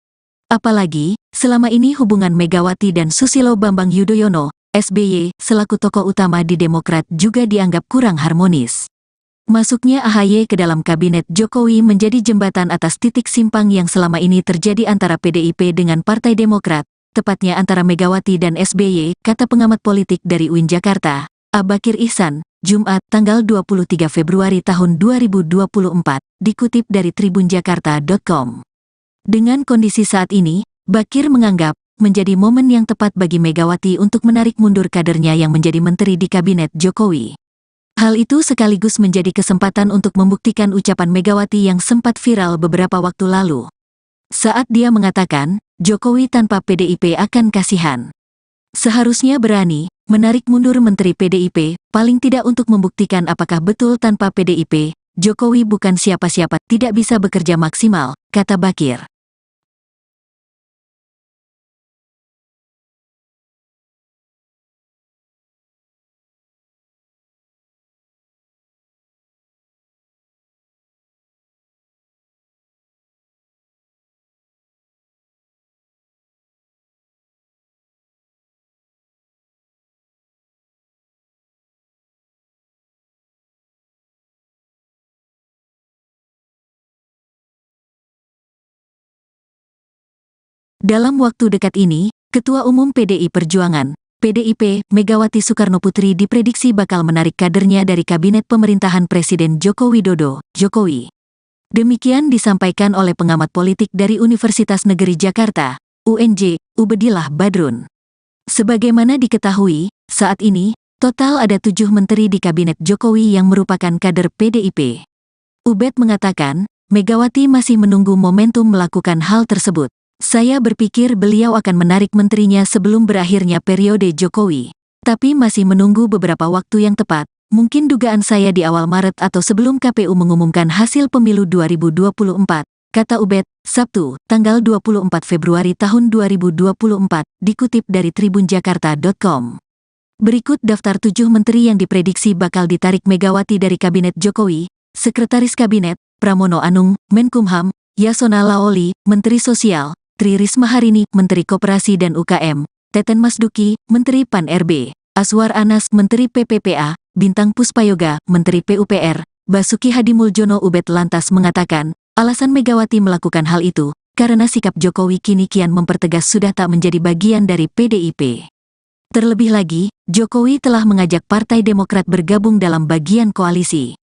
Apalagi, selama ini hubungan Megawati dan Susilo Bambang Yudhoyono, SBY, selaku tokoh utama di Demokrat juga dianggap kurang harmonis. Masuknya AHY ke dalam kabinet Jokowi menjadi jembatan atas titik simpang yang selama ini terjadi antara PDIP dengan Partai Demokrat, tepatnya antara Megawati dan SBY, kata pengamat politik dari UIN Jakarta, Abakir Ihsan, Jumat, tanggal 23 Februari tahun 2024, dikutip dari tribunjakarta.com. Dengan kondisi saat ini, Bakir menganggap menjadi momen yang tepat bagi Megawati untuk menarik mundur kadernya yang menjadi menteri di kabinet Jokowi. Hal itu sekaligus menjadi kesempatan untuk membuktikan ucapan Megawati yang sempat viral beberapa waktu lalu. Saat dia mengatakan, Jokowi tanpa PDIP akan kasihan. Seharusnya berani menarik mundur menteri PDIP, paling tidak untuk membuktikan apakah betul tanpa PDIP, Jokowi bukan siapa-siapa, tidak bisa bekerja maksimal, kata Bakir. Dalam waktu dekat ini, Ketua Umum PDI Perjuangan, PDIP, Megawati Soekarnoputri diprediksi bakal menarik kadernya dari kabinet pemerintahan Presiden Joko Widodo, Jokowi. Demikian disampaikan oleh pengamat politik dari Universitas Negeri Jakarta, UNJ, Ubedillah Badrun. Sebagaimana diketahui, saat ini, total ada 7 menteri di kabinet Jokowi yang merupakan kader PDIP. Ubed mengatakan, Megawati masih menunggu momentum melakukan hal tersebut. Saya berpikir beliau akan menarik menterinya sebelum berakhirnya periode Jokowi. Tapi masih menunggu beberapa waktu yang tepat, mungkin dugaan saya di awal Maret atau sebelum KPU mengumumkan hasil pemilu 2024, kata Ubed, Sabtu, tanggal 24 Februari tahun 2024, dikutip dari tribunjakarta.com. Berikut daftar 7 menteri yang diprediksi bakal ditarik Megawati dari Kabinet Jokowi: Sekretaris Kabinet, Pramono Anung, Menkumham, Yasona Laoli, Menteri Sosial, Tri Risma Harini, Menteri Koperasi dan UKM, Teten Masduki, Menteri Pan-RB, Aswar Anas, Menteri PPPA, Bintang Puspayoga, Menteri PUPR, Basuki Hadimuljono. Ubed lantas mengatakan, alasan Megawati melakukan hal itu, karena sikap Jokowi kini kian mempertegas sudah tak menjadi bagian dari PDIP. Terlebih lagi, Jokowi telah mengajak Partai Demokrat bergabung dalam bagian koalisi.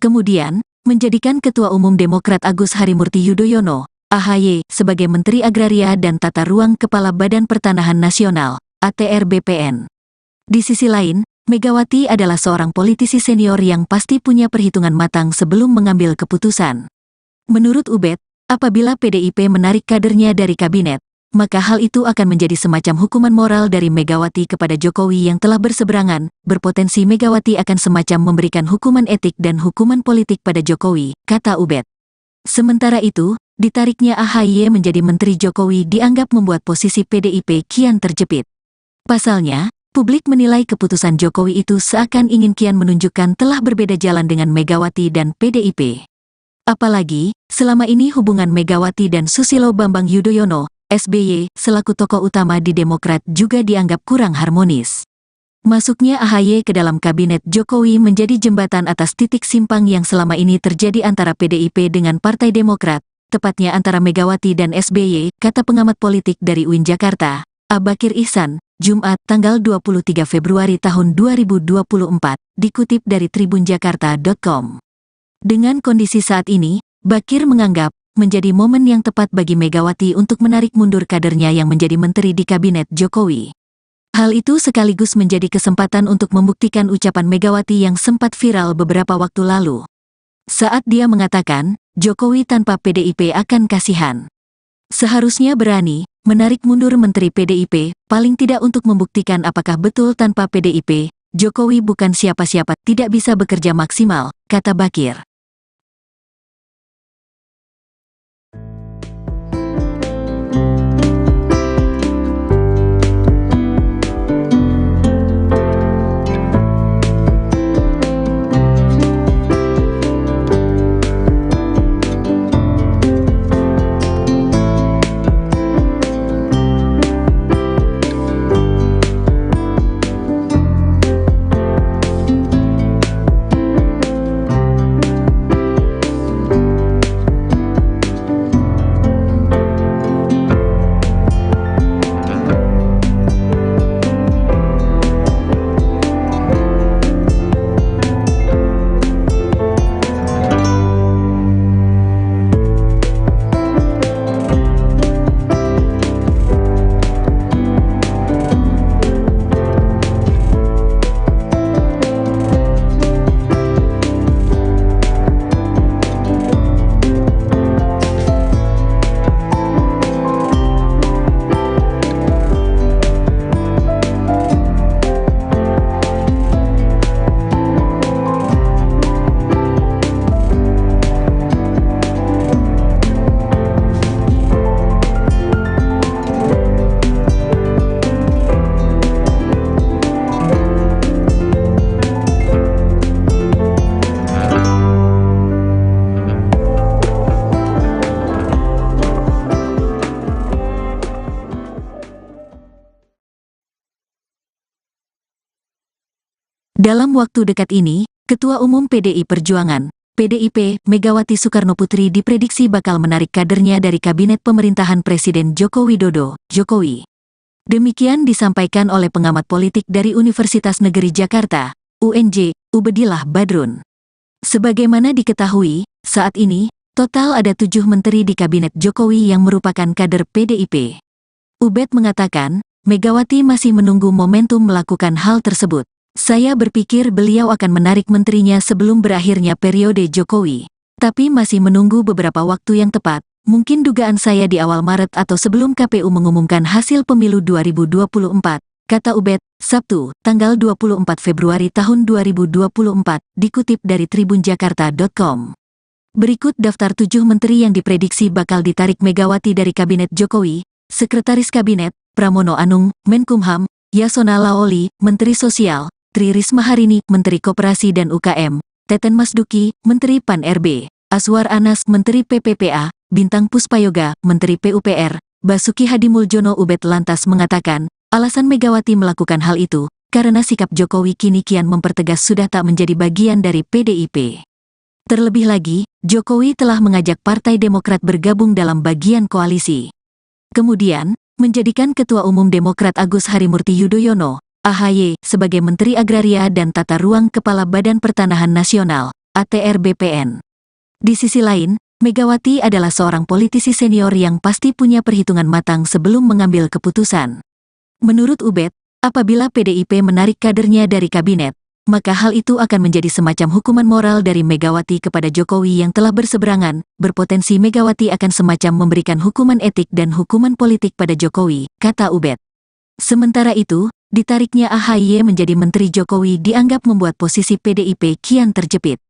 Kemudian, menjadikan Ketua Umum Demokrat Agus Harimurti Yudhoyono, AHY, sebagai Menteri Agraria dan Tata Ruang Kepala Badan Pertanahan Nasional, ATR BPN. Di sisi lain, Megawati adalah seorang politisi senior yang pasti punya perhitungan matang sebelum mengambil keputusan. Menurut Ubed, apabila PDIP menarik kadernya dari kabinet, maka hal itu akan menjadi semacam hukuman moral dari Megawati kepada Jokowi yang telah berseberangan, berpotensi Megawati akan semacam memberikan hukuman etik dan hukuman politik pada Jokowi, kata Ubed. Sementara itu, ditariknya AHY menjadi Menteri Jokowi dianggap membuat posisi PDIP kian terjepit. Pasalnya, publik menilai keputusan Jokowi itu seakan ingin kian menunjukkan telah berbeda jalan dengan Megawati dan PDIP. Apalagi, selama ini hubungan Megawati dan Susilo Bambang Yudhoyono, SBY, selaku tokoh utama di Demokrat juga dianggap kurang harmonis. Masuknya AHY ke dalam kabinet Jokowi menjadi jembatan atas titik simpang yang selama ini terjadi antara PDIP dengan Partai Demokrat, tepatnya antara Megawati dan SBY, kata pengamat politik dari UIN Jakarta, Abakir Ihsan, Jumat, tanggal 23 Februari tahun 2024, dikutip dari tribunjakarta.com. Dengan kondisi saat ini, Bakir menganggap menjadi momen yang tepat bagi Megawati untuk menarik mundur kadernya yang menjadi menteri di kabinet Jokowi. Hal itu sekaligus menjadi kesempatan untuk membuktikan ucapan Megawati yang sempat viral beberapa waktu lalu. Saat dia mengatakan, Jokowi tanpa PDIP akan kasihan. Seharusnya berani menarik mundur Menteri PDIP, paling tidak untuk membuktikan apakah betul tanpa PDIP, Jokowi bukan siapa-siapa, tidak bisa bekerja maksimal, kata Bakir. Dalam waktu dekat ini, Ketua Umum PDI Perjuangan, PDIP, Megawati Soekarnoputri diprediksi bakal menarik kadernya dari Kabinet Pemerintahan Presiden Joko Widodo, Jokowi. Demikian disampaikan oleh pengamat politik dari Universitas Negeri Jakarta, UNJ, Ubedillah Badrun. Sebagaimana diketahui, saat ini, total ada 7 menteri di Kabinet Jokowi yang merupakan kader PDIP. Ubed mengatakan, Megawati masih menunggu momentum melakukan hal tersebut. Saya berpikir beliau akan menarik menterinya sebelum berakhirnya periode Jokowi. Tapi masih menunggu beberapa waktu yang tepat, mungkin dugaan saya di awal Maret atau sebelum KPU mengumumkan hasil pemilu 2024, kata Ubed, Sabtu, tanggal 24 Februari tahun 2024, dikutip dari tribunjakarta.com. Berikut daftar 7 menteri yang diprediksi bakal ditarik Megawati dari Kabinet Jokowi: Sekretaris Kabinet, Pramono Anung, Menkumham, Yasona Laoli, Menteri Sosial, Tri Risma Harini, Menteri Koperasi dan UKM, Teten Masduki, Menteri Pan-RB, Aswar Anas, Menteri PPPA, Bintang Puspayoga, Menteri PUPR, Basuki Hadimuljono. Ubed lantas mengatakan, alasan Megawati melakukan hal itu, karena sikap Jokowi kini kian mempertegas sudah tak menjadi bagian dari PDIP. Terlebih lagi, Jokowi telah mengajak Partai Demokrat bergabung dalam bagian koalisi. Kemudian, menjadikan Ketua Umum Demokrat Agus Harimurti Yudhoyono, AHY, sebagai Menteri Agraria dan Tata Ruang Kepala Badan Pertanahan Nasional, ATR BPN. Di sisi lain, Megawati adalah seorang politisi senior yang pasti punya perhitungan matang sebelum mengambil keputusan. Menurut Ubed, apabila PDIP menarik kadernya dari kabinet, maka hal itu akan menjadi semacam hukuman moral dari Megawati kepada Jokowi yang telah berseberangan. Berpotensi Megawati akan semacam memberikan hukuman etik dan hukuman politik pada Jokowi, kata Ubed. Sementara itu, ditariknya AHY menjadi Menteri Jokowi dianggap membuat posisi PDIP kian terjepit.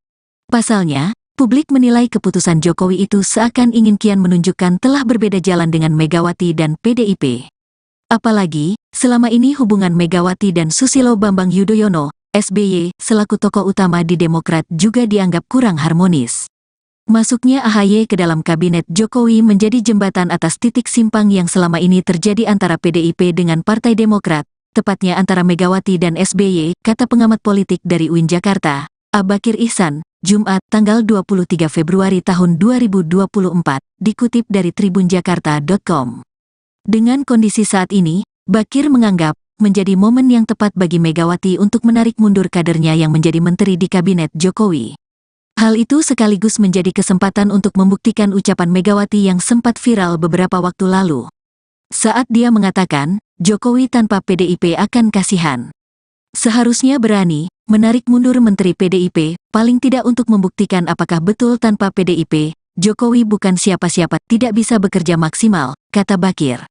Pasalnya, publik menilai keputusan Jokowi itu seakan ingin kian menunjukkan telah berbeda jalan dengan Megawati dan PDIP. Apalagi, selama ini hubungan Megawati dan Susilo Bambang Yudhoyono, SBY, selaku tokoh utama di Demokrat juga dianggap kurang harmonis. Masuknya AHY ke dalam kabinet Jokowi menjadi jembatan atas titik simpang yang selama ini terjadi antara PDIP dengan Partai Demokrat, tepatnya antara Megawati dan SBY, kata pengamat politik dari UIN Jakarta, Abakir Ihsan, Jumat, tanggal 23 Februari tahun 2024, dikutip dari tribunjakarta.com. Dengan kondisi saat ini, Bakir menganggap menjadi momen yang tepat bagi Megawati untuk menarik mundur kadernya yang menjadi menteri di kabinet Jokowi. Hal itu sekaligus menjadi kesempatan untuk membuktikan ucapan Megawati yang sempat viral beberapa waktu lalu. Saat dia mengatakan, Jokowi tanpa PDIP akan kasihan. Seharusnya berani menarik mundur Menteri PDIP, paling tidak untuk membuktikan apakah betul tanpa PDIP, Jokowi bukan siapa-siapa, tidak bisa bekerja maksimal, kata Bakir.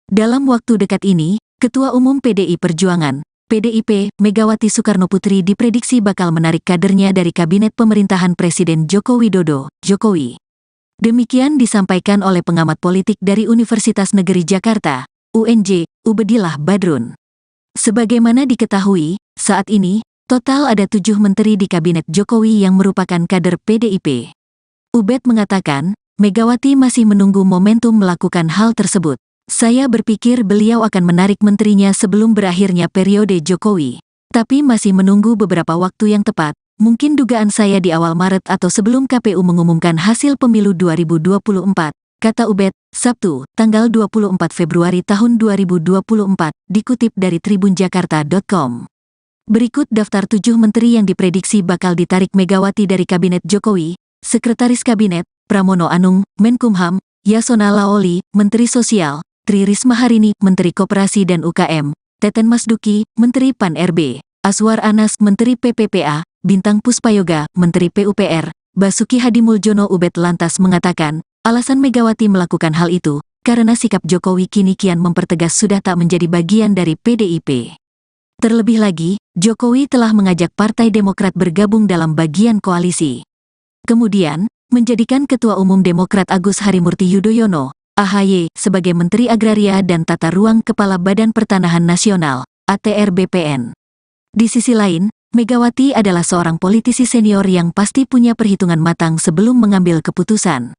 Dalam waktu dekat ini, Ketua Umum PDI Perjuangan, PDIP, Megawati Soekarnoputri diprediksi bakal menarik kadernya dari Kabinet Pemerintahan Presiden Joko Widodo, Jokowi. Demikian disampaikan oleh pengamat politik dari Universitas Negeri Jakarta, UNJ, Ubedillah Badrun. Sebagaimana diketahui, saat ini, total ada 7 menteri di Kabinet Jokowi yang merupakan kader PDIP. Ubed mengatakan, Megawati masih menunggu momentum melakukan hal tersebut. Saya berpikir beliau akan menarik menterinya sebelum berakhirnya periode Jokowi. Tapi masih menunggu beberapa waktu yang tepat, mungkin dugaan saya di awal Maret atau sebelum KPU mengumumkan hasil pemilu 2024, kata Ubed, Sabtu, tanggal 24 Februari tahun 2024, dikutip dari tribunjakarta.com. Berikut daftar 7 menteri yang diprediksi bakal ditarik Megawati dari Kabinet Jokowi: Sekretaris Kabinet, Pramono Anung, Menkumham, Yasona Laoli, Menteri Sosial, Tri Risma Harini, Menteri Koperasi dan UKM, Teten Masduki, Menteri Pan-RB, Aswar Anas, Menteri PPPA, Bintang Puspayoga, Menteri PUPR, Basuki Hadimuljono. Ubed lantas mengatakan, alasan Megawati melakukan hal itu, karena sikap Jokowi kini kian mempertegas sudah tak menjadi bagian dari PDIP. Terlebih lagi, Jokowi telah mengajak Partai Demokrat bergabung dalam bagian koalisi. Kemudian, menjadikan Ketua Umum Demokrat Agus Harimurti Yudhoyono, AHY, sebagai Menteri Agraria dan Tata Ruang Kepala Badan Pertanahan Nasional, ATR BPN. Di sisi lain, Megawati adalah seorang politisi senior yang pasti punya perhitungan matang sebelum mengambil keputusan.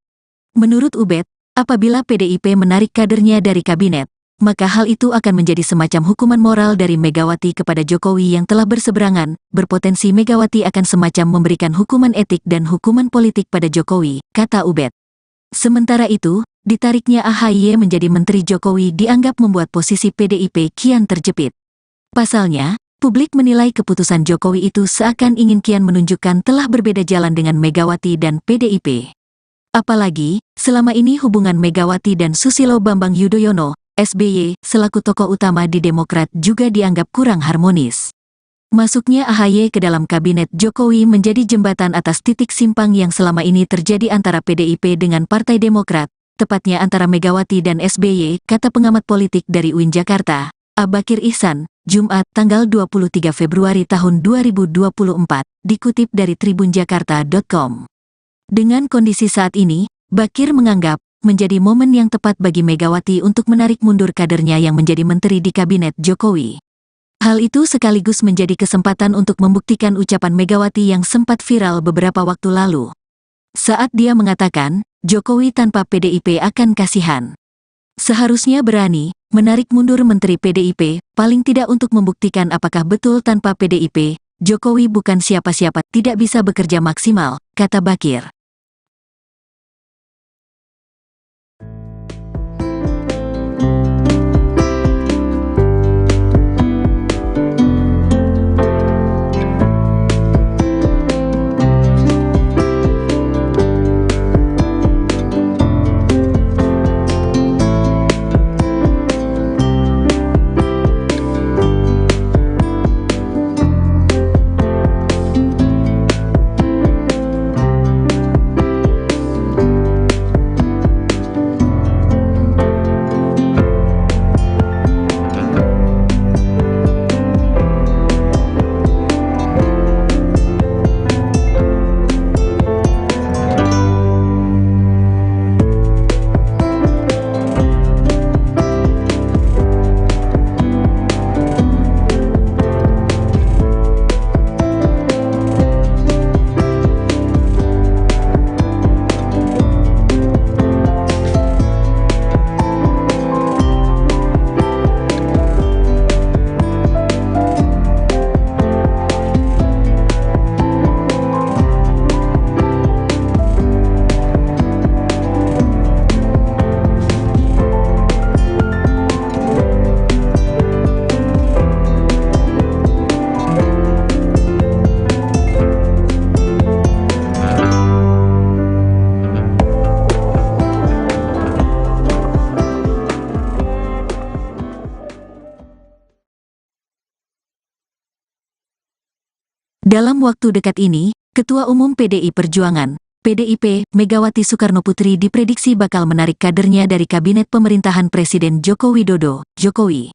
Menurut Ubed, apabila PDIP menarik kadernya dari kabinet, maka hal itu akan menjadi semacam hukuman moral dari Megawati kepada Jokowi yang telah berseberangan. Berpotensi Megawati akan semacam memberikan hukuman etik dan hukuman politik pada Jokowi, kata Ubed. Sementara itu, ditariknya AHY menjadi Menteri Jokowi dianggap membuat posisi PDIP kian terjepit. Pasalnya, publik menilai keputusan Jokowi itu seakan ingin kian menunjukkan telah berbeda jalan dengan Megawati dan PDIP. Apalagi, selama ini hubungan Megawati dan Susilo Bambang Yudhoyono, SBY, selaku tokoh utama di Demokrat juga dianggap kurang harmonis. Masuknya AHY ke dalam Kabinet Jokowi menjadi jembatan atas titik simpang yang selama ini terjadi antara PDIP dengan Partai Demokrat, tepatnya antara Megawati dan SBY, kata pengamat politik dari UIN Jakarta, Bakir Ihsan, Jumat, tanggal 23 Februari tahun 2024, dikutip dari tribunjakarta.com. Dengan kondisi saat ini, Bakir menganggap menjadi momen yang tepat bagi Megawati untuk menarik mundur kadernya yang menjadi menteri di Kabinet Jokowi. Hal itu sekaligus menjadi kesempatan untuk membuktikan ucapan Megawati yang sempat viral beberapa waktu lalu. Saat dia mengatakan, Jokowi tanpa PDIP akan kasihan. Seharusnya berani menarik mundur Menteri PDIP, paling tidak untuk membuktikan apakah betul tanpa PDIP, Jokowi bukan siapa-siapa, tidak bisa bekerja maksimal, kata Bakir. Dalam waktu dekat ini, Ketua Umum PDI Perjuangan, PDIP, Megawati Soekarnoputri diprediksi bakal menarik kadernya dari Kabinet Pemerintahan Presiden Joko Widodo, Jokowi.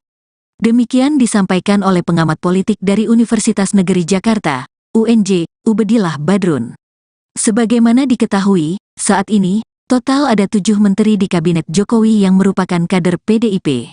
Demikian disampaikan oleh pengamat politik dari Universitas Negeri Jakarta, UNJ, Ubedillah Badrun. Sebagaimana diketahui, saat ini, total ada 7 menteri di Kabinet Jokowi yang merupakan kader PDIP.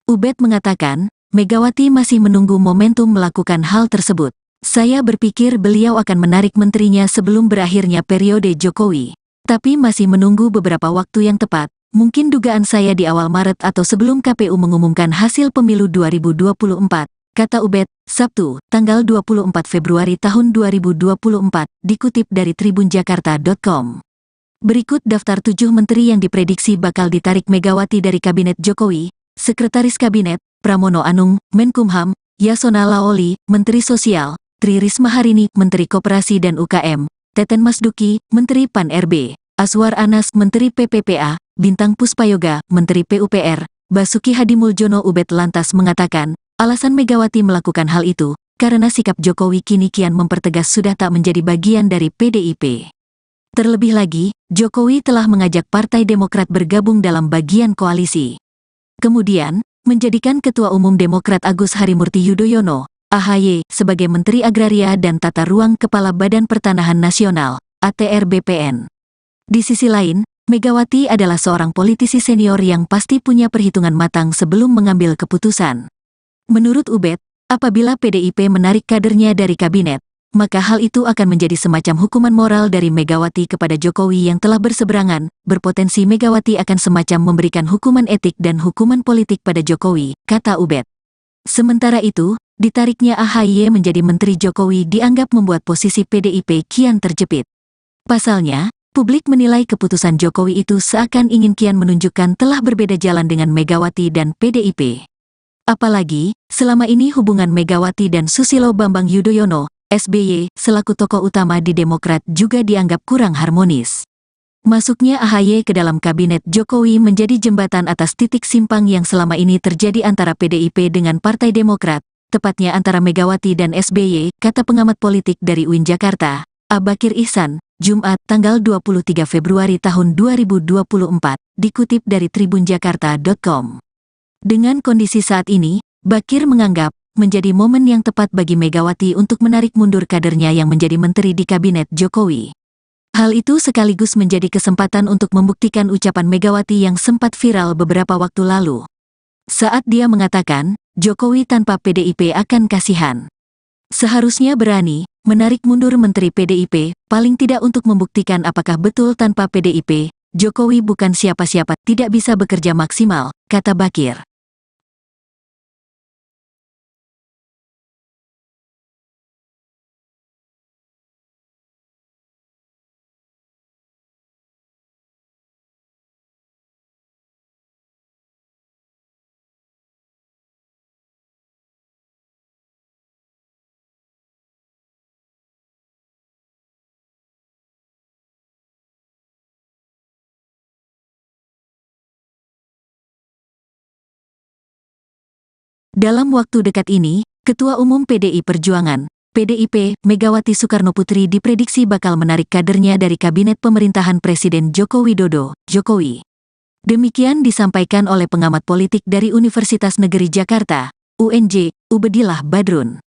Ubed mengatakan, Megawati masih menunggu momentum melakukan hal tersebut. Saya berpikir beliau akan menarik menterinya sebelum berakhirnya periode Jokowi. Tapi masih menunggu beberapa waktu yang tepat, mungkin dugaan saya di awal Maret atau sebelum KPU mengumumkan hasil pemilu 2024, kata Ubed, Sabtu, tanggal 24 Februari tahun 2024, dikutip dari tribunjakarta.com. Berikut daftar 7 menteri yang diprediksi bakal ditarik Megawati dari Kabinet Jokowi. Sekretaris Kabinet, Pramono Anung, Menkumham, Yasona Laoli, Menteri Sosial, Tri Risma Harini, Menteri Koperasi dan UKM, Teten Masduki, Menteri Pan-RB, Aswar Anas, Menteri PPPA, Bintang Puspayoga, Menteri PUPR, Basuki Hadimuljono. Ubed lantas mengatakan, alasan Megawati melakukan hal itu, karena sikap Jokowi kini kian mempertegas sudah tak menjadi bagian dari PDIP. Terlebih lagi, Jokowi telah mengajak Partai Demokrat bergabung dalam bagian koalisi. Kemudian, menjadikan Ketua Umum Demokrat Agus Harimurti Yudhoyono, AHY, sebagai Menteri Agraria dan Tata Ruang Kepala Badan Pertanahan Nasional, ATR BPN. Di sisi lain, Megawati adalah seorang politisi senior yang pasti punya perhitungan matang sebelum mengambil keputusan. Menurut Ubed, apabila PDIP menarik kadernya dari kabinet, maka hal itu akan menjadi semacam hukuman moral dari Megawati kepada Jokowi yang telah berseberangan. Berpotensi Megawati akan semacam memberikan hukuman etik dan hukuman politik pada Jokowi, kata Ubed. Sementara itu, ditariknya AHY menjadi Menteri Jokowi dianggap membuat posisi PDIP kian terjepit. Pasalnya, publik menilai keputusan Jokowi itu seakan ingin kian menunjukkan telah berbeda jalan dengan Megawati dan PDIP. Apalagi, selama ini hubungan Megawati dan Susilo Bambang Yudhoyono, SBY, selaku tokoh utama di Demokrat juga dianggap kurang harmonis. Masuknya AHY ke dalam kabinet Jokowi menjadi jembatan atas titik simpang yang selama ini terjadi antara PDIP dengan Partai Demokrat, tepatnya antara Megawati dan SBY, kata pengamat politik dari UIN Jakarta, Abakir Ihsan, Jumat, tanggal 23 Februari tahun 2024, dikutip dari tribunjakarta.com. Dengan kondisi saat ini, Bakir menganggap, menjadi momen yang tepat bagi Megawati untuk menarik mundur kadernya yang menjadi menteri di Kabinet Jokowi. Hal itu sekaligus menjadi kesempatan untuk membuktikan ucapan Megawati yang sempat viral beberapa waktu lalu. Saat dia mengatakan, Jokowi tanpa PDIP akan kasihan. Seharusnya berani, menarik mundur menteri PDIP, paling tidak untuk membuktikan apakah betul tanpa PDIP, Jokowi bukan siapa-siapa, tidak bisa bekerja maksimal, kata Bakir. Dalam waktu dekat ini, Ketua Umum PDI Perjuangan, PDIP, Megawati Soekarnoputri diprediksi bakal menarik kadernya dari Kabinet Pemerintahan Presiden Joko Widodo, Jokowi. Demikian disampaikan oleh pengamat politik dari Universitas Negeri Jakarta, UNJ, Ubedillah Badrun.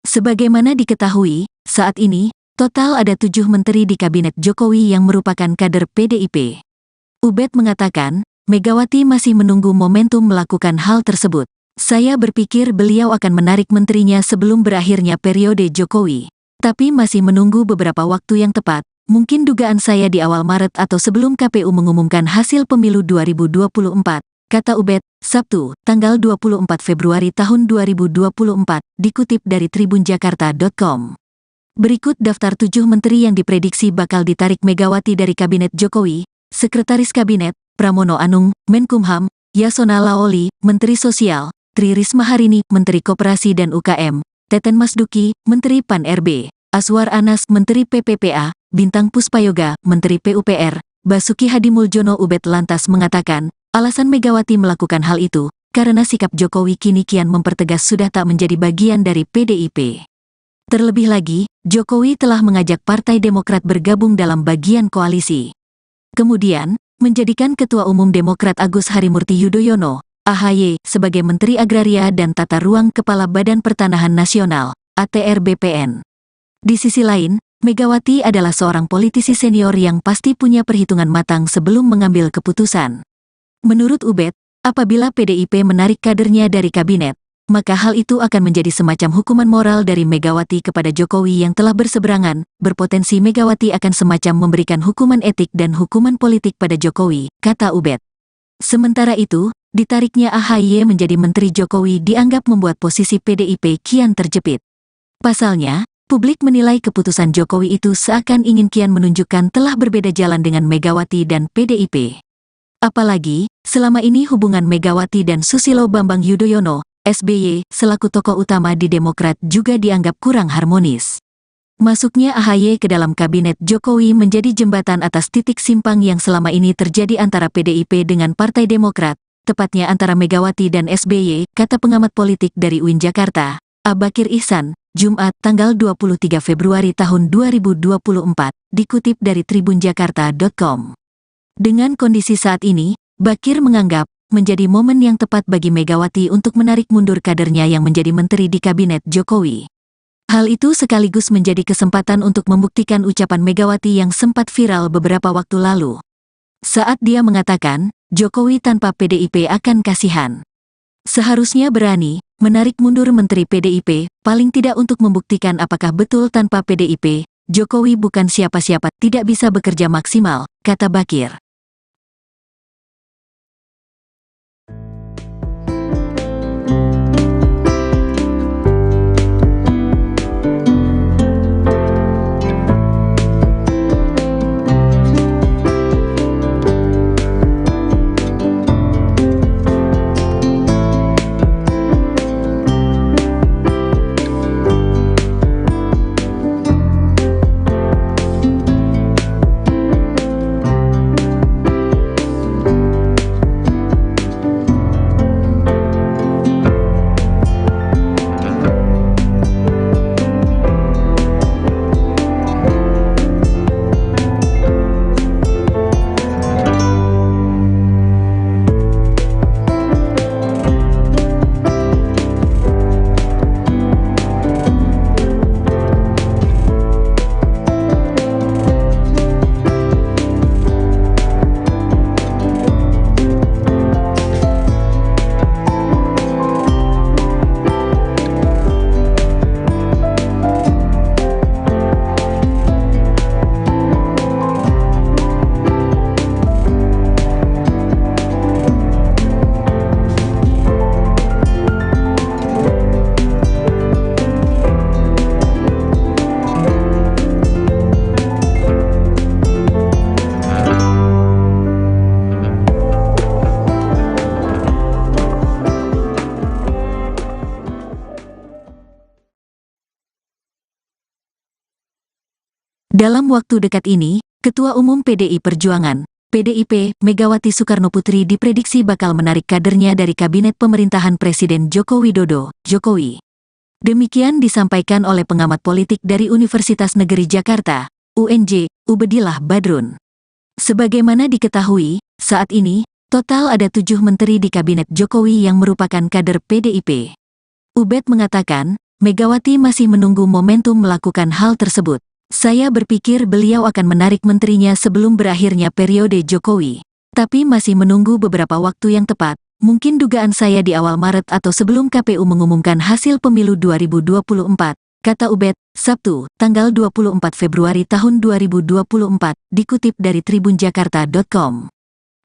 Sebagaimana diketahui, saat ini, total ada 7 menteri di Kabinet Jokowi yang merupakan kader PDIP. Ubed mengatakan, Megawati masih menunggu momentum melakukan hal tersebut. Saya berpikir beliau akan menarik menterinya sebelum berakhirnya periode Jokowi. Tapi masih menunggu beberapa waktu yang tepat, mungkin dugaan saya di awal Maret atau sebelum KPU mengumumkan hasil pemilu 2024, kata Ubed, Sabtu, tanggal 24 Februari tahun 2024, dikutip dari tribunjakarta.com. Berikut daftar 7 menteri yang diprediksi bakal ditarik Megawati dari Kabinet Jokowi. Sekretaris Kabinet, Pramono Anung, Menkumham, Yasona Laoli, Menteri Sosial, Tri Risma Harini, Menteri Koperasi dan UKM, Teten Masduki, Menteri Pan-RB, Aswar Anas, Menteri PPPA, Bintang Puspayoga, Menteri PUPR, Basuki Hadimuljono. Ubed lantas mengatakan, alasan Megawati melakukan hal itu, karena sikap Jokowi kini kian mempertegas sudah tak menjadi bagian dari PDIP. Terlebih lagi, Jokowi telah mengajak Partai Demokrat bergabung dalam bagian koalisi. Kemudian, menjadikan Ketua Umum Demokrat Agus Harimurti Yudhoyono, AHY, sebagai Menteri Agraria dan Tata Ruang Kepala Badan Pertanahan Nasional, ATR BPN. Di sisi lain, Megawati adalah seorang politisi senior yang pasti punya perhitungan matang sebelum mengambil keputusan. Menurut Ubed, apabila PDIP menarik kadernya dari kabinet, maka hal itu akan menjadi semacam hukuman moral dari Megawati kepada Jokowi yang telah berseberangan, berpotensi Megawati akan semacam memberikan hukuman etik dan hukuman politik pada Jokowi, kata Ubed. Sementara itu, ditariknya AHY menjadi Menteri Jokowi dianggap membuat posisi PDIP kian terjepit. Pasalnya, publik menilai keputusan Jokowi itu seakan ingin kian menunjukkan telah berbeda jalan dengan Megawati dan PDIP. Apalagi, selama ini hubungan Megawati dan Susilo Bambang Yudhoyono, SBY, selaku tokoh utama di Demokrat juga dianggap kurang harmonis. Masuknya AHY ke dalam kabinet Jokowi menjadi jembatan atas titik simpang yang selama ini terjadi antara PDIP dengan Partai Demokrat, tepatnya antara Megawati dan SBY, kata pengamat politik dari UIN Jakarta, Abakir Ihsan, Jumat, tanggal 23 Februari tahun 2024, dikutip dari tribunjakarta.com. Dengan kondisi saat ini, Bakir menganggap menjadi momen yang tepat bagi Megawati untuk menarik mundur kadernya yang menjadi menteri di kabinet Jokowi. Hal itu sekaligus menjadi kesempatan untuk membuktikan ucapan Megawati yang sempat viral beberapa waktu lalu. Saat dia mengatakan, Jokowi tanpa PDIP akan kasihan. Seharusnya berani menarik mundur menteri PDIP, paling tidak untuk membuktikan apakah betul tanpa PDIP, Jokowi bukan siapa-siapa, tidak bisa bekerja maksimal, kata Bakir. Dalam waktu dekat ini, Ketua Umum PDI Perjuangan, PDIP, Megawati Soekarnoputri diprediksi bakal menarik kadernya dari Kabinet Pemerintahan Presiden Joko Widodo, Jokowi. Demikian disampaikan oleh pengamat politik dari Universitas Negeri Jakarta, UNJ, Ubedillah Badrun. Sebagaimana diketahui, saat ini, total ada 7 menteri di Kabinet Jokowi yang merupakan kader PDIP. Ubed mengatakan, Megawati masih menunggu momentum melakukan hal tersebut. Saya berpikir beliau akan menarik menterinya sebelum berakhirnya periode Jokowi. Tapi masih menunggu beberapa waktu yang tepat, mungkin dugaan saya di awal Maret atau sebelum KPU mengumumkan hasil pemilu 2024, kata Ubed, Sabtu, tanggal 24 Februari tahun 2024, dikutip dari tribunjakarta.com.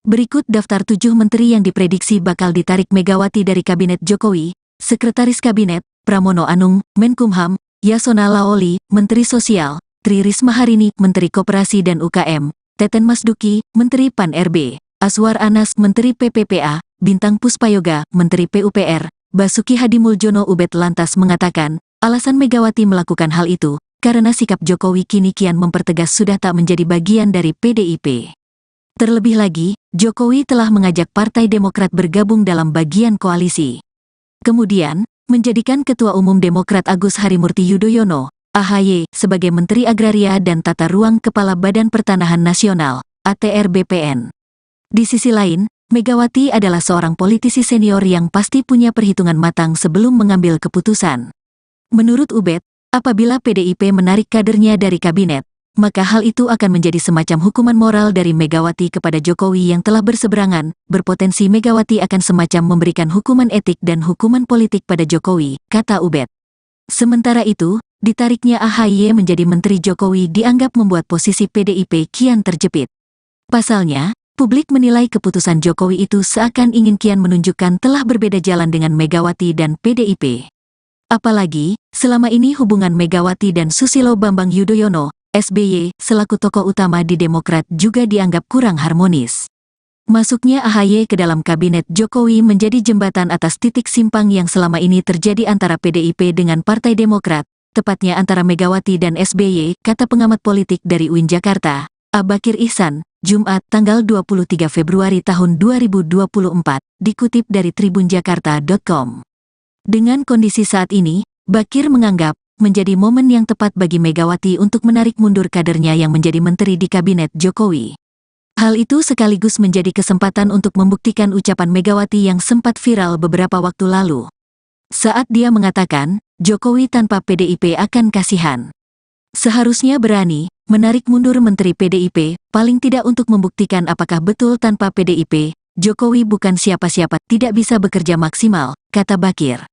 Berikut daftar 7 menteri yang diprediksi bakal ditarik Megawati dari Kabinet Jokowi: Sekretaris Kabinet, Pramono Anung, Menkumham, Yasona Laoli, Menteri Sosial, Tri Risma Harini, Menteri Koperasi dan UKM, Teten Masduki, Menteri Pan-RB, Aswar Anas, Menteri PPPA, Bintang Puspayoga, Menteri PUPR, Basuki Hadimuljono. Ubed lantas mengatakan, alasan Megawati melakukan hal itu, karena sikap Jokowi kini kian mempertegas sudah tak menjadi bagian dari PDIP. Terlebih lagi, Jokowi telah mengajak Partai Demokrat bergabung dalam bagian koalisi. Kemudian, menjadikan Ketua Umum Demokrat Agus Harimurti Yudhoyono, AHY sebagai Menteri Agraria dan Tata Ruang Kepala Badan Pertanahan Nasional, ATR BPN. Di sisi lain, Megawati adalah seorang politisi senior yang pasti punya perhitungan matang sebelum mengambil keputusan. Menurut Ubed, apabila PDIP menarik kadernya dari kabinet, maka hal itu akan menjadi semacam hukuman moral dari Megawati kepada Jokowi yang telah berseberangan, berpotensi Megawati akan semacam memberikan hukuman etik dan hukuman politik pada Jokowi, kata Ubed. Sementara itu, ditariknya AHY menjadi Menteri Jokowi dianggap membuat posisi PDIP kian terjepit. Pasalnya, publik menilai keputusan Jokowi itu seakan ingin kian menunjukkan telah berbeda jalan dengan Megawati dan PDIP. Apalagi, selama ini hubungan Megawati dan Susilo Bambang Yudhoyono, SBY, selaku tokoh utama di Demokrat juga dianggap kurang harmonis. Masuknya AHY ke dalam kabinet Jokowi menjadi jembatan atas titik simpang yang selama ini terjadi antara PDIP dengan Partai Demokrat, tepatnya antara Megawati dan SBY, kata pengamat politik dari UIN Jakarta, Abakir Ihsan, Jumat tanggal 23 Februari tahun 2024, dikutip dari tribunjakarta.com. Dengan kondisi saat ini, Bakir menganggap menjadi momen yang tepat bagi Megawati untuk menarik mundur kadernya yang menjadi menteri di kabinet Jokowi. Hal itu sekaligus menjadi kesempatan untuk membuktikan ucapan Megawati yang sempat viral beberapa waktu lalu. Saat dia mengatakan, Jokowi tanpa PDIP akan kasihan. Seharusnya berani menarik mundur Menteri PDIP, paling tidak untuk membuktikan apakah betul tanpa PDIP, Jokowi bukan siapa-siapa, tidak bisa bekerja maksimal, kata Bakir.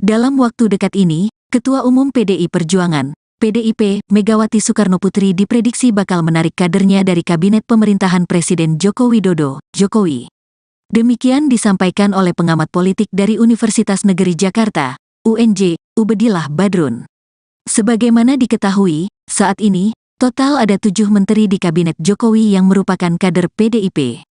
Dalam waktu dekat ini, Ketua Umum PDI Perjuangan, PDIP, Megawati Soekarnoputri diprediksi bakal menarik kadernya dari kabinet pemerintahan Presiden Joko Widodo, Jokowi. Demikian disampaikan oleh pengamat politik dari Universitas Negeri Jakarta, UNJ, Ubedillah Badrun. Sebagaimana diketahui, saat ini, total ada 7 menteri di kabinet Jokowi yang merupakan kader PDIP.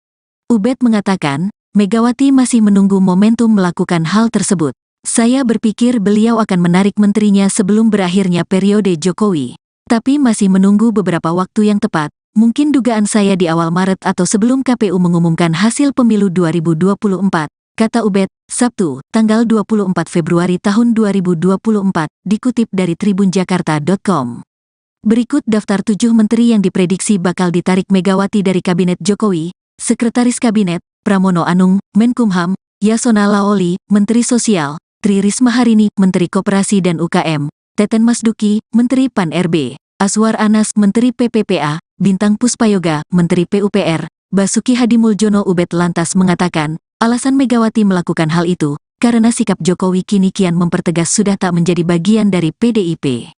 Ubed mengatakan, Megawati masih menunggu momentum melakukan hal tersebut. Saya berpikir beliau akan menarik menterinya sebelum berakhirnya periode Jokowi. Tapi masih menunggu beberapa waktu yang tepat, mungkin dugaan saya di awal Maret atau sebelum KPU mengumumkan hasil pemilu 2024, kata Ubed, Sabtu, tanggal 24 Februari tahun 2024, dikutip dari tribunjakarta.com. Berikut daftar 7 menteri yang diprediksi bakal ditarik Megawati dari kabinet Jokowi: Sekretaris Kabinet, Pramono Anung, Menkumham, Yasona Laoli, Menteri Sosial, Tri Risma Harini, Menteri Koperasi dan UKM, Teten Masduki, Menteri Pan-RB, Aswar Anas, Menteri PPPA, Bintang Puspayoga, Menteri PUPR, Basuki Hadimuljono. Ubed lantas mengatakan, alasan Megawati melakukan hal itu, karena sikap Jokowi kini kian mempertegas sudah tak menjadi bagian dari PDIP.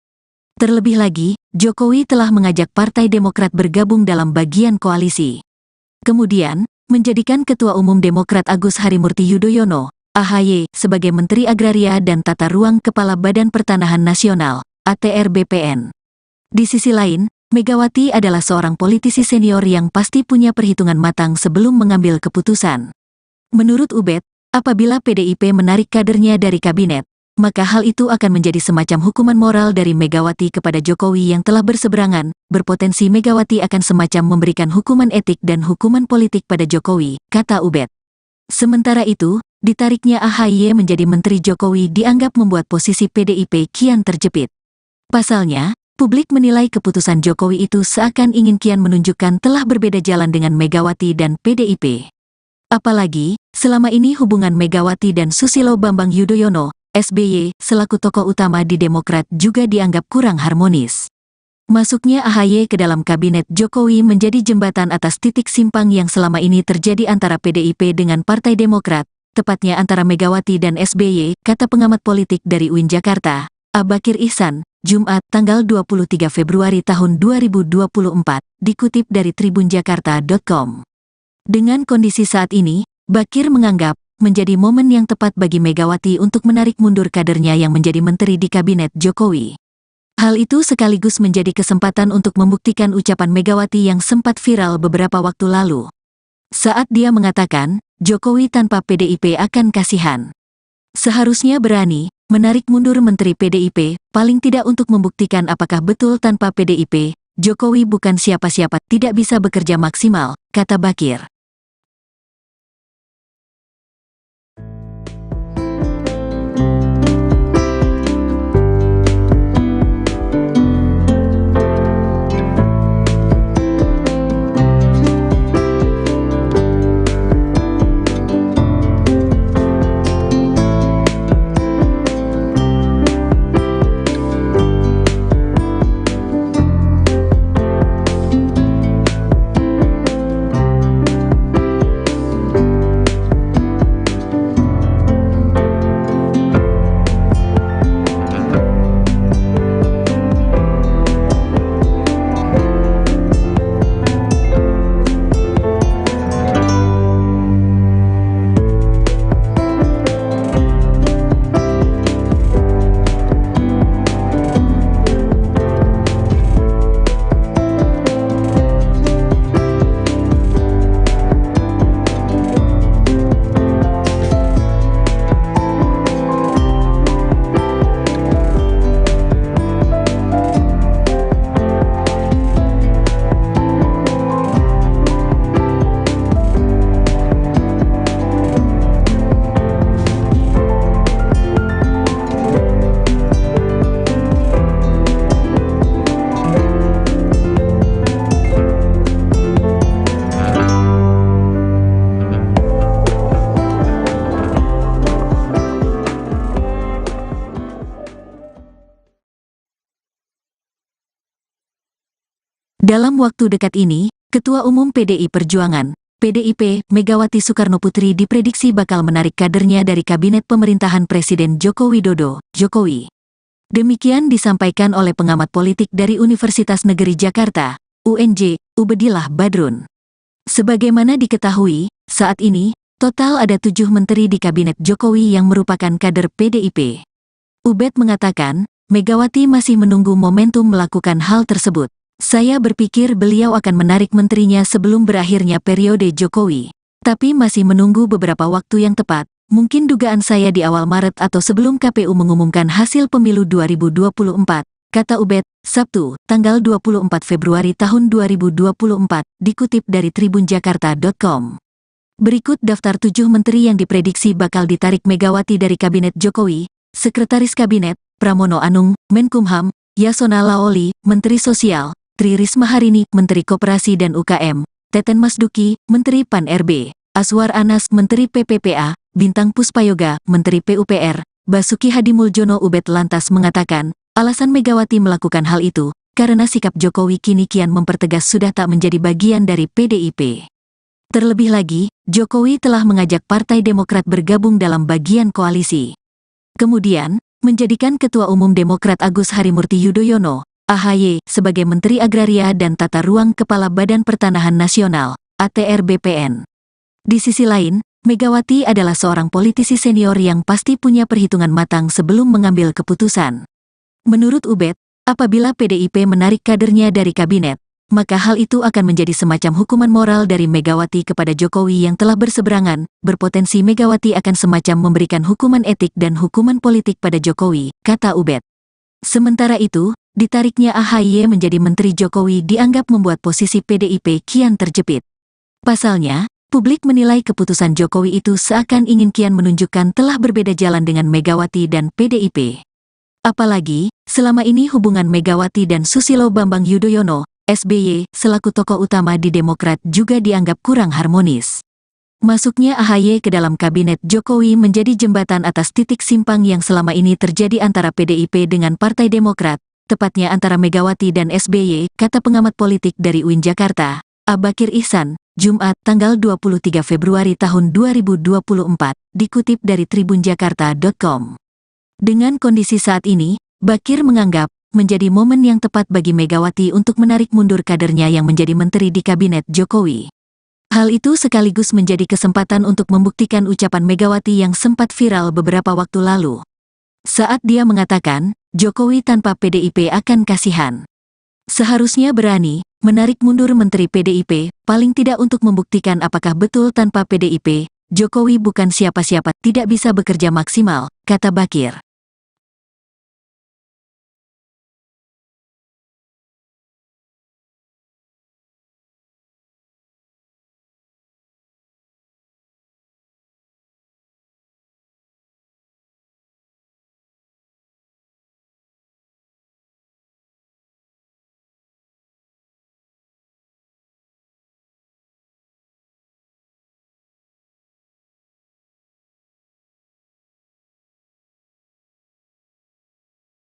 Terlebih lagi, Jokowi telah mengajak Partai Demokrat bergabung dalam bagian koalisi. Kemudian, menjadikan Ketua Umum Demokrat Agus Harimurti Yudhoyono, AHY, sebagai Menteri Agraria dan Tata Ruang Kepala Badan Pertanahan Nasional, ATR BPN. Di sisi lain, Megawati adalah seorang politisi senior yang pasti punya perhitungan matang sebelum mengambil keputusan. Menurut Ubed, apabila PDIP menarik kadernya dari kabinet, maka hal itu akan menjadi semacam hukuman moral dari Megawati kepada Jokowi yang telah berseberangan, berpotensi Megawati akan semacam memberikan hukuman etik dan hukuman politik pada Jokowi, kata Ubed. Sementara itu, ditariknya AHY menjadi Menteri Jokowi dianggap membuat posisi PDIP kian terjepit. Pasalnya, publik menilai keputusan Jokowi itu seakan ingin kian menunjukkan telah berbeda jalan dengan Megawati dan PDIP. Apalagi, selama ini hubungan Megawati dan Susilo Bambang Yudhoyono, SBY, selaku tokoh utama di Demokrat juga dianggap kurang harmonis. Masuknya AHY ke dalam kabinet Jokowi menjadi jembatan atas titik simpang yang selama ini terjadi antara PDIP dengan Partai Demokrat, tepatnya antara Megawati dan SBY, kata pengamat politik dari UIN Jakarta, Abakir Ihsan, Jumat tanggal 23 Februari tahun 2024, dikutip dari tribunjakarta.com. Dengan kondisi saat ini, Bakir menganggap menjadi momen yang tepat bagi Megawati untuk menarik mundur kadernya yang menjadi menteri di kabinet Jokowi. Hal itu sekaligus menjadi kesempatan untuk membuktikan ucapan Megawati yang sempat viral beberapa waktu lalu. Saat dia mengatakan, Jokowi tanpa PDIP akan kasihan. Seharusnya berani menarik mundur Menteri PDIP, paling tidak untuk membuktikan apakah betul tanpa PDIP, Jokowi bukan siapa-siapa, tidak bisa bekerja maksimal, kata Bakir. Dalam waktu dekat ini, Ketua Umum PDI Perjuangan, PDIP, Megawati Soekarnoputri diprediksi bakal menarik kadernya dari kabinet pemerintahan Presiden Joko Widodo, Jokowi. Demikian disampaikan oleh pengamat politik dari Universitas Negeri Jakarta, UNJ, Ubedillah Badrun. Sebagaimana diketahui, saat ini, total ada 7 menteri di kabinet Jokowi yang merupakan kader PDIP. Ubed mengatakan, Megawati masih menunggu momentum melakukan hal tersebut. Saya berpikir beliau akan menarik menterinya sebelum berakhirnya periode Jokowi. Tapi masih menunggu beberapa waktu yang tepat, mungkin dugaan saya di awal Maret atau sebelum KPU mengumumkan hasil pemilu 2024, kata Ubed, Sabtu, tanggal 24 Februari tahun 2024, dikutip dari tribunjakarta.com. Berikut daftar 7 menteri yang diprediksi bakal ditarik Megawati dari Kabinet Jokowi: Sekretaris Kabinet, Pramono Anung, Menkumham, Yasona Laoli, Menteri Sosial, Tri Risma Harini, Menteri Koperasi dan UKM, Teten Masduki, Menteri Pan-RB, Aswar Anas, Menteri PPPA, Bintang Puspayoga, Menteri PUPR, Basuki Hadimuljono. Ubed lantas mengatakan, alasan Megawati melakukan hal itu, karena sikap Jokowi kini kian mempertegas sudah tak menjadi bagian dari PDIP. Terlebih lagi, Jokowi telah mengajak Partai Demokrat bergabung dalam bagian koalisi. Kemudian, menjadikan Ketua Umum Demokrat Agus Harimurti Yudhoyono, AHY, sebagai Menteri Agraria dan Tata Ruang Kepala Badan Pertanahan Nasional, ATR BPN. Di sisi lain, Megawati adalah seorang politisi senior yang pasti punya perhitungan matang sebelum mengambil keputusan. Menurut Ubed, apabila PDIP menarik kadernya dari kabinet, maka hal itu akan menjadi semacam hukuman moral dari Megawati kepada Jokowi yang telah berseberangan. Berpotensi Megawati akan semacam memberikan hukuman etik dan hukuman politik pada Jokowi, kata Ubed. Sementara itu, ditariknya AHY menjadi Menteri Jokowi dianggap membuat posisi PDIP kian terjepit. Pasalnya, publik menilai keputusan Jokowi itu seakan ingin kian menunjukkan telah berbeda jalan dengan Megawati dan PDIP. Apalagi, selama ini hubungan Megawati dan Susilo Bambang Yudhoyono, SBY, selaku tokoh utama di Demokrat juga dianggap kurang harmonis. Masuknya AHY ke dalam kabinet Jokowi menjadi jembatan atas titik simpang yang selama ini terjadi antara PDIP dengan Partai Demokrat, tepatnya antara Megawati dan SBY, kata pengamat politik dari UIN Jakarta, Bakir Ihsan, Jumat, tanggal 23 Februari tahun 2024, dikutip dari tribunjakarta.com. Dengan kondisi saat ini, Bakir menganggap menjadi momen yang tepat bagi Megawati untuk menarik mundur kadernya yang menjadi menteri di kabinet Jokowi. Hal itu sekaligus menjadi kesempatan untuk membuktikan ucapan Megawati yang sempat viral beberapa waktu lalu. Saat dia mengatakan, Jokowi tanpa PDIP akan kasihan. Seharusnya berani menarik mundur Menteri PDIP, paling tidak untuk membuktikan apakah betul tanpa PDIP, Jokowi bukan siapa-siapa, tidak bisa bekerja maksimal, kata Bakir.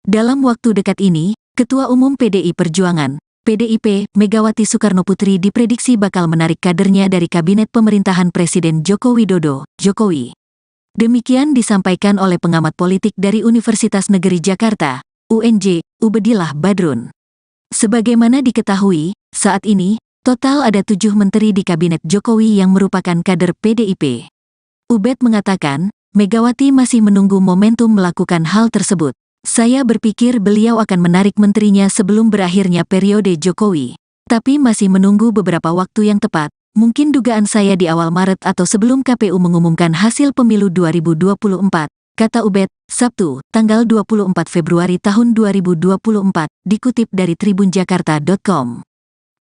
Dalam waktu dekat ini, Ketua Umum PDI Perjuangan, PDIP, Megawati Soekarnoputri diprediksi bakal menarik kadernya dari Kabinet Pemerintahan Presiden Joko Widodo, Jokowi. Demikian disampaikan oleh pengamat politik dari Universitas Negeri Jakarta, UNJ, Ubedillah Badrun. Sebagaimana diketahui, saat ini, total ada 7 menteri di Kabinet Jokowi yang merupakan kader PDIP. Ubed mengatakan, Megawati masih menunggu momentum melakukan hal tersebut. Saya berpikir beliau akan menarik menterinya sebelum berakhirnya periode Jokowi. Tapi masih menunggu beberapa waktu yang tepat, mungkin dugaan saya di awal Maret atau sebelum KPU mengumumkan hasil pemilu 2024, kata Ubed, Sabtu, tanggal 24 Februari tahun 2024, dikutip dari tribunjakarta.com.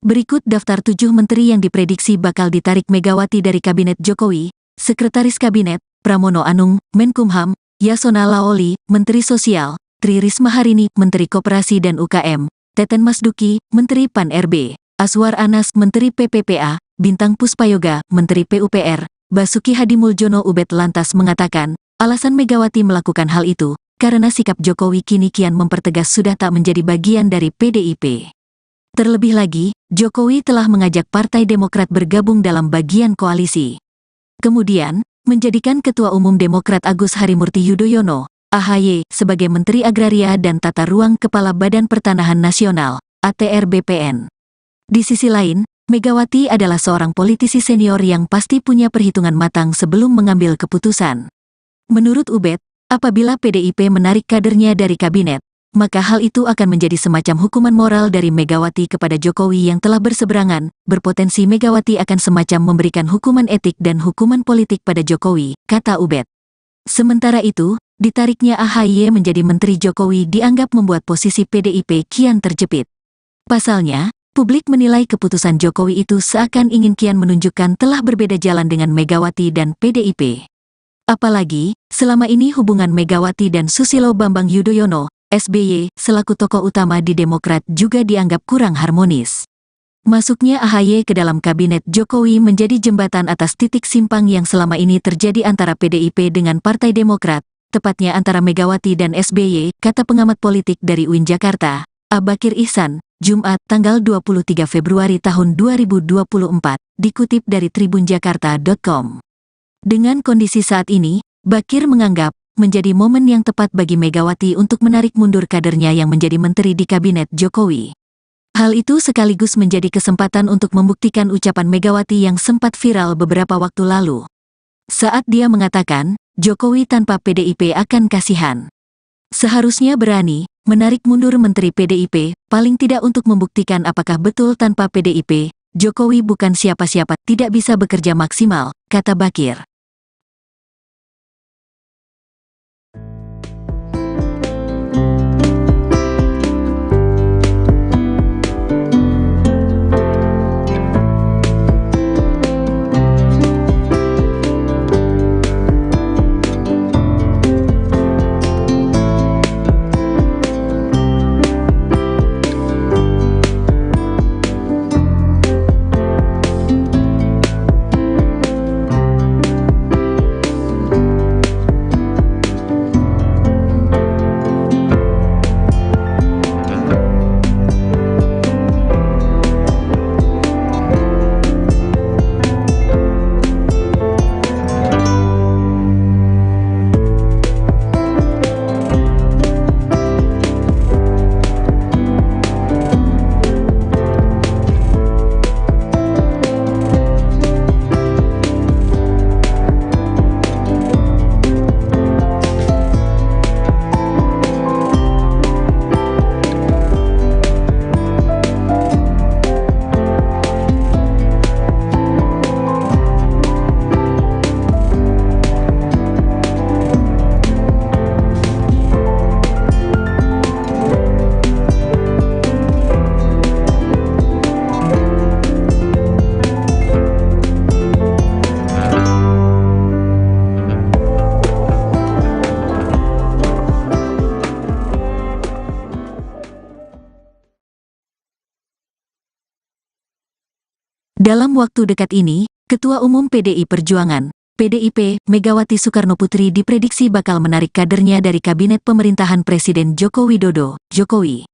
Berikut daftar 7 menteri yang diprediksi bakal ditarik Megawati dari Kabinet Jokowi: Sekretaris Kabinet, Pramono Anung, Menkumham, Yasona Laoli, Menteri Sosial, Tri Risma Harini, Menteri Koperasi dan UKM, Teten Masduki, Menteri Pan-RB, Aswar Anas, Menteri PPPA, Bintang Puspayoga, Menteri PUPR, Basuki Hadimuljono. Ubed lantas mengatakan, alasan Megawati melakukan hal itu, karena sikap Jokowi kini kian mempertegas sudah tak menjadi bagian dari PDIP. Terlebih lagi, Jokowi telah mengajak Partai Demokrat bergabung dalam bagian koalisi. Kemudian, menjadikan Ketua Umum Demokrat Agus Harimurti Yudhoyono, AHY, sebagai Menteri Agraria dan Tata Ruang Kepala Badan Pertanahan Nasional, ATR BPN. Di sisi lain, Megawati adalah seorang politisi senior yang pasti punya perhitungan matang sebelum mengambil keputusan. Menurut Ubed, apabila PDIP menarik kadernya dari kabinet, maka hal itu akan menjadi semacam hukuman moral dari Megawati kepada Jokowi yang telah berseberangan. Berpotensi Megawati akan semacam memberikan hukuman etik dan hukuman politik pada Jokowi, kata Ubed. Sementara itu, ditariknya AHY menjadi Menteri Jokowi dianggap membuat posisi PDIP kian terjepit. Pasalnya, publik menilai keputusan Jokowi itu seakan ingin kian menunjukkan telah berbeda jalan dengan Megawati dan PDIP. Apalagi, selama ini hubungan Megawati dan Susilo Bambang Yudhoyono, SBY, selaku tokoh utama di Demokrat juga dianggap kurang harmonis. Masuknya AHY ke dalam kabinet Jokowi menjadi jembatan atas titik simpang yang selama ini terjadi antara PDIP dengan Partai Demokrat, tepatnya antara Megawati dan SBY, kata pengamat politik dari UIN Jakarta, Bakir Ihsan, Jumat, tanggal 23 Februari tahun 2024, dikutip dari tribunjakarta.com. Dengan kondisi saat ini, Bakir menganggap menjadi momen yang tepat bagi Megawati untuk menarik mundur kadernya yang menjadi menteri di kabinet Jokowi. Hal itu sekaligus menjadi kesempatan untuk membuktikan ucapan Megawati yang sempat viral beberapa waktu lalu. Saat dia mengatakan, Jokowi tanpa PDIP akan kasihan. Seharusnya berani menarik mundur Menteri PDIP, paling tidak untuk membuktikan apakah betul tanpa PDIP, Jokowi bukan siapa-siapa, tidak bisa bekerja maksimal, kata Bakir. Dalam waktu dekat ini, Ketua Umum PDI Perjuangan, PDIP, Megawati Soekarnoputri diprediksi bakal menarik kadernya dari Kabinet Pemerintahan Presiden Joko Widodo, Jokowi.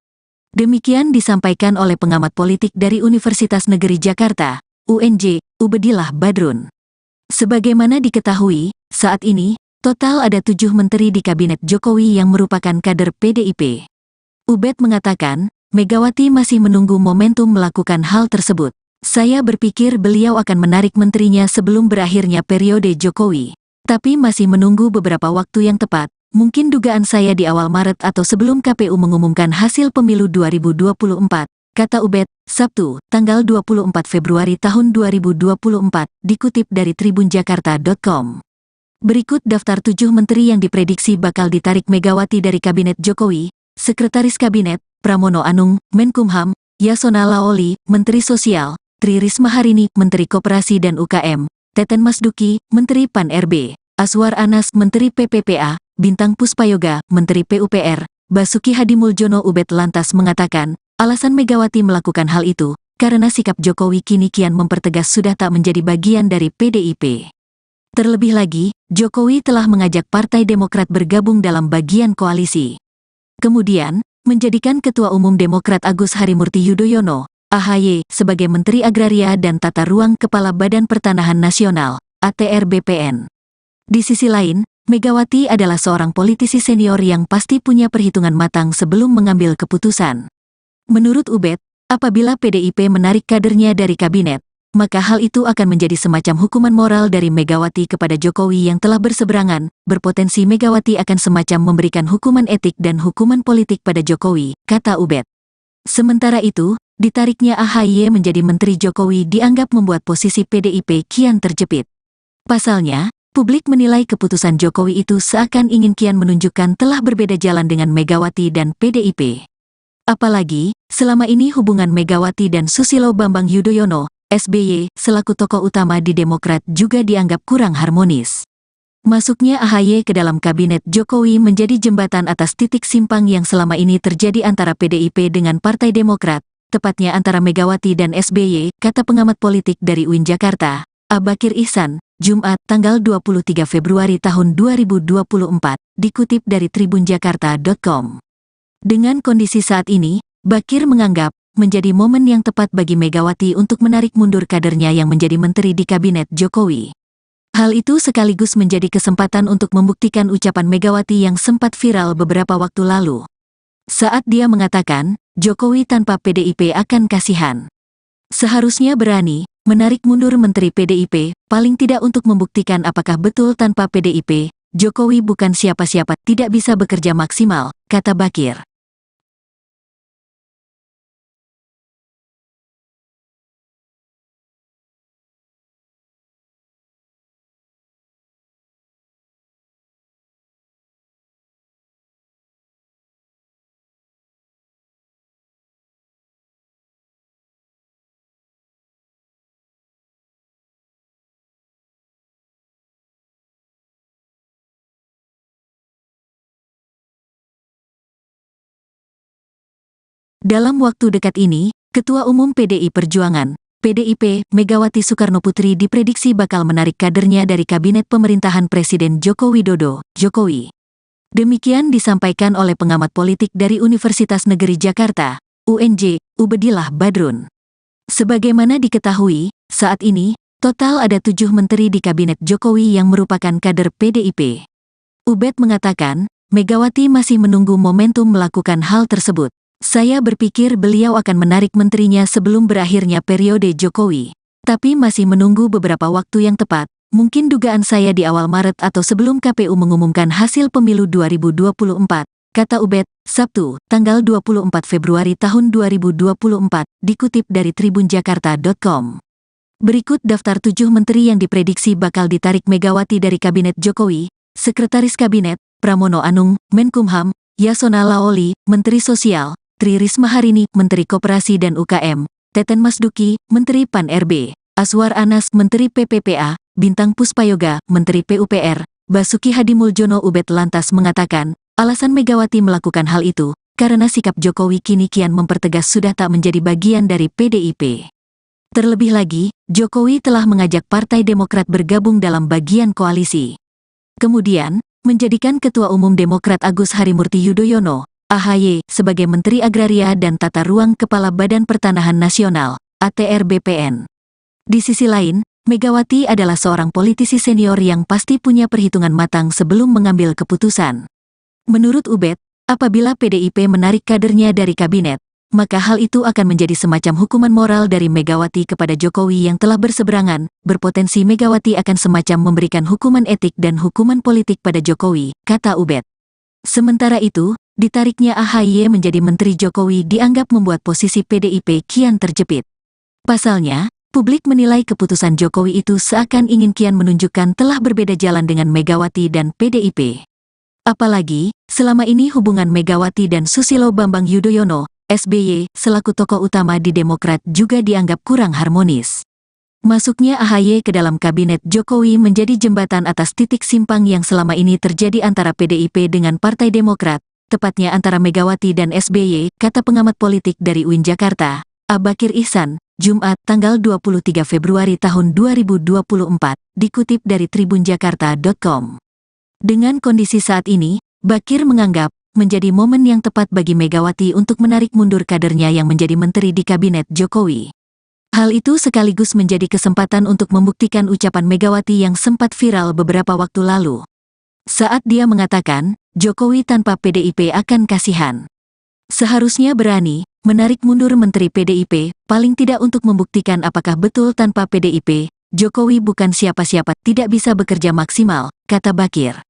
Demikian disampaikan oleh pengamat politik dari Universitas Negeri Jakarta, UNJ, Ubedillah Badrun. Sebagaimana diketahui, saat ini, total ada 7 menteri di Kabinet Jokowi yang merupakan kader PDIP. Ubed mengatakan, Megawati masih menunggu momentum melakukan hal tersebut. Saya berpikir beliau akan menarik menterinya sebelum berakhirnya periode Jokowi. Tapi masih menunggu beberapa waktu yang tepat, mungkin dugaan saya di awal Maret atau sebelum KPU mengumumkan hasil pemilu 2024, kata Ubed, Sabtu, tanggal 24 Februari tahun 2024, dikutip dari tribunjakarta.com. Berikut daftar 7 menteri yang diprediksi bakal ditarik Megawati dari Kabinet Jokowi: Sekretaris Kabinet, Pramono Anung, Menkumham; Yasona Laoli, Menteri Sosial; Tri Risma Harini, Menteri Koperasi dan UKM; Teten Masduki, Menteri Pan-RB; Aswar Anas, Menteri PPPA; Bintang Puspayoga, Menteri PUPR; Basuki Hadimuljono. Ubed lantas mengatakan, alasan Megawati melakukan hal itu, karena sikap Jokowi kini kian mempertegas sudah tak menjadi bagian dari PDIP. Terlebih lagi, Jokowi telah mengajak Partai Demokrat bergabung dalam bagian koalisi. Kemudian, menjadikan Ketua Umum Demokrat Agus Harimurti Yudhoyono, AHY, sebagai Menteri Agraria dan Tata Ruang Kepala Badan Pertanahan Nasional, ATR BPN. Di sisi lain, Megawati adalah seorang politisi senior yang pasti punya perhitungan matang sebelum mengambil keputusan. Menurut Ubed, apabila PDIP menarik kadernya dari kabinet, maka hal itu akan menjadi semacam hukuman moral dari Megawati kepada Jokowi yang telah berseberangan. Berpotensi Megawati akan semacam memberikan hukuman etik dan hukuman politik pada Jokowi, kata Ubed. Sementara itu, ditariknya AHY menjadi Menteri Jokowi dianggap membuat posisi PDIP kian terjepit. Pasalnya, publik menilai keputusan Jokowi itu seakan ingin kian menunjukkan telah berbeda jalan dengan Megawati dan PDIP. Apalagi, selama ini hubungan Megawati dan Susilo Bambang Yudhoyono, SBY, selaku tokoh utama di Demokrat juga dianggap kurang harmonis. Masuknya AHY ke dalam kabinet Jokowi menjadi jembatan atas titik simpang yang selama ini terjadi antara PDIP dengan Partai Demokrat, tepatnya antara Megawati dan SBY, kata pengamat politik dari UIN Jakarta, Abakir Ihsan, Jumat, tanggal 23 Februari tahun 2024, dikutip dari tribunjakarta.com. Dengan kondisi saat ini, Bakir menganggap, menjadi momen yang tepat bagi Megawati untuk menarik mundur kadernya yang menjadi menteri di kabinet Jokowi. Hal itu sekaligus menjadi kesempatan untuk membuktikan ucapan Megawati yang sempat viral beberapa waktu lalu. Saat dia mengatakan, Jokowi tanpa PDIP akan kasihan. Seharusnya berani, menarik mundur menteri PDIP, paling tidak untuk membuktikan apakah betul tanpa PDIP, Jokowi bukan siapa-siapa, tidak bisa bekerja maksimal, kata Bakir. Dalam waktu dekat ini, Ketua Umum PDI Perjuangan, PDIP, Megawati Soekarnoputri diprediksi bakal menarik kadernya dari Kabinet Pemerintahan Presiden Joko Widodo, Jokowi. Demikian disampaikan oleh pengamat politik dari Universitas Negeri Jakarta, UNJ, Ubedillah Badrun. Sebagaimana diketahui, saat ini, total ada 7 menteri di Kabinet Jokowi yang merupakan kader PDIP. Ubed mengatakan, Megawati masih menunggu momentum melakukan hal tersebut. Saya berpikir beliau akan menarik menterinya sebelum berakhirnya periode Jokowi. Tapi masih menunggu beberapa waktu yang tepat, mungkin dugaan saya di awal Maret atau sebelum KPU mengumumkan hasil pemilu 2024, kata Ubed, Sabtu, tanggal 24 Februari tahun 2024, dikutip dari tribunjakarta.com. Berikut daftar 7 menteri yang diprediksi bakal ditarik Megawati dari Kabinet Jokowi: Sekretaris Kabinet, Pramono Anung, Menkumham; Yasona Laoli, Menteri Sosial; Tri Risma Harini, Menteri Koperasi dan UKM; Teten Masduki, Menteri Pan-RB; Aswar Anas, Menteri PPPA; Bintang Puspayoga, Menteri PUPR; Basuki Hadimuljono. Ubed lantas mengatakan, alasan Megawati melakukan hal itu, karena sikap Jokowi kini kian mempertegas sudah tak menjadi bagian dari PDIP. Terlebih lagi, Jokowi telah mengajak Partai Demokrat bergabung dalam bagian koalisi. Kemudian, menjadikan Ketua Umum Demokrat Agus Harimurti Yudhoyono, AHY, sebagai Menteri Agraria dan Tata Ruang Kepala Badan Pertanahan Nasional, ATR BPN. Di sisi lain, Megawati adalah seorang politisi senior yang pasti punya perhitungan matang sebelum mengambil keputusan. Menurut Ubed, apabila PDIP menarik kadernya dari kabinet, maka hal itu akan menjadi semacam hukuman moral dari Megawati kepada Jokowi yang telah berseberangan, berpotensi Megawati akan semacam memberikan hukuman etik dan hukuman politik pada Jokowi, kata Ubed. Sementara itu, ditariknya AHY menjadi Menteri Jokowi dianggap membuat posisi PDIP kian terjepit. Pasalnya, publik menilai keputusan Jokowi itu seakan ingin kian menunjukkan telah berbeda jalan dengan Megawati dan PDIP. Apalagi, selama ini hubungan Megawati dan Susilo Bambang Yudhoyono, SBY, selaku tokoh utama di Demokrat juga dianggap kurang harmonis. Masuknya AHY ke dalam kabinet Jokowi menjadi jembatan atas titik simpang yang selama ini terjadi antara PDIP dengan Partai Demokrat, tepatnya antara Megawati dan SBY, kata pengamat politik dari UIN Jakarta, Abakir Ihsan, Jumat, tanggal 23 Februari tahun 2024, dikutip dari tribunjakarta.com. Dengan kondisi saat ini, Bakir menganggap menjadi momen yang tepat bagi Megawati untuk menarik mundur kadernya yang menjadi menteri di kabinet Jokowi. Hal itu sekaligus menjadi kesempatan untuk membuktikan ucapan Megawati yang sempat viral beberapa waktu lalu. Saat dia mengatakan, Jokowi tanpa PDIP akan kasihan. Seharusnya berani menarik mundur menteri PDIP, paling tidak untuk membuktikan apakah betul tanpa PDIP, Jokowi bukan siapa-siapa, tidak bisa bekerja maksimal, kata Bakir.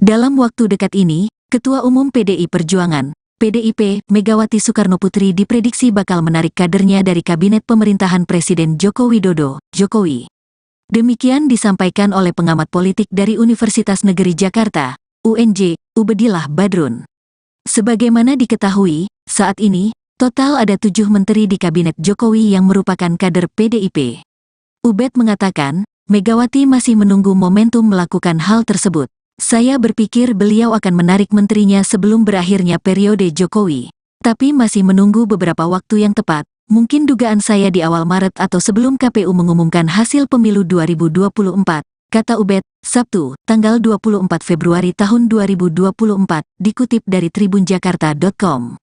Dalam waktu dekat ini, Ketua Umum PDI Perjuangan, PDIP, Megawati Soekarnoputri diprediksi bakal menarik kadernya dari Kabinet Pemerintahan Presiden Joko Widodo, Jokowi. Demikian disampaikan oleh pengamat politik dari Universitas Negeri Jakarta, UNJ, Ubedillah Badrun. Sebagaimana diketahui, saat ini, total ada 7 menteri di Kabinet Jokowi yang merupakan kader PDIP. Ubed mengatakan, Megawati masih menunggu momentum melakukan hal tersebut. Saya berpikir beliau akan menarik menterinya sebelum berakhirnya periode Jokowi. Tapi masih menunggu beberapa waktu yang tepat, mungkin dugaan saya di awal Maret atau sebelum KPU mengumumkan hasil pemilu 2024, kata Ubed, Sabtu, tanggal 24 Februari tahun 2024, dikutip dari tribunjakarta.com.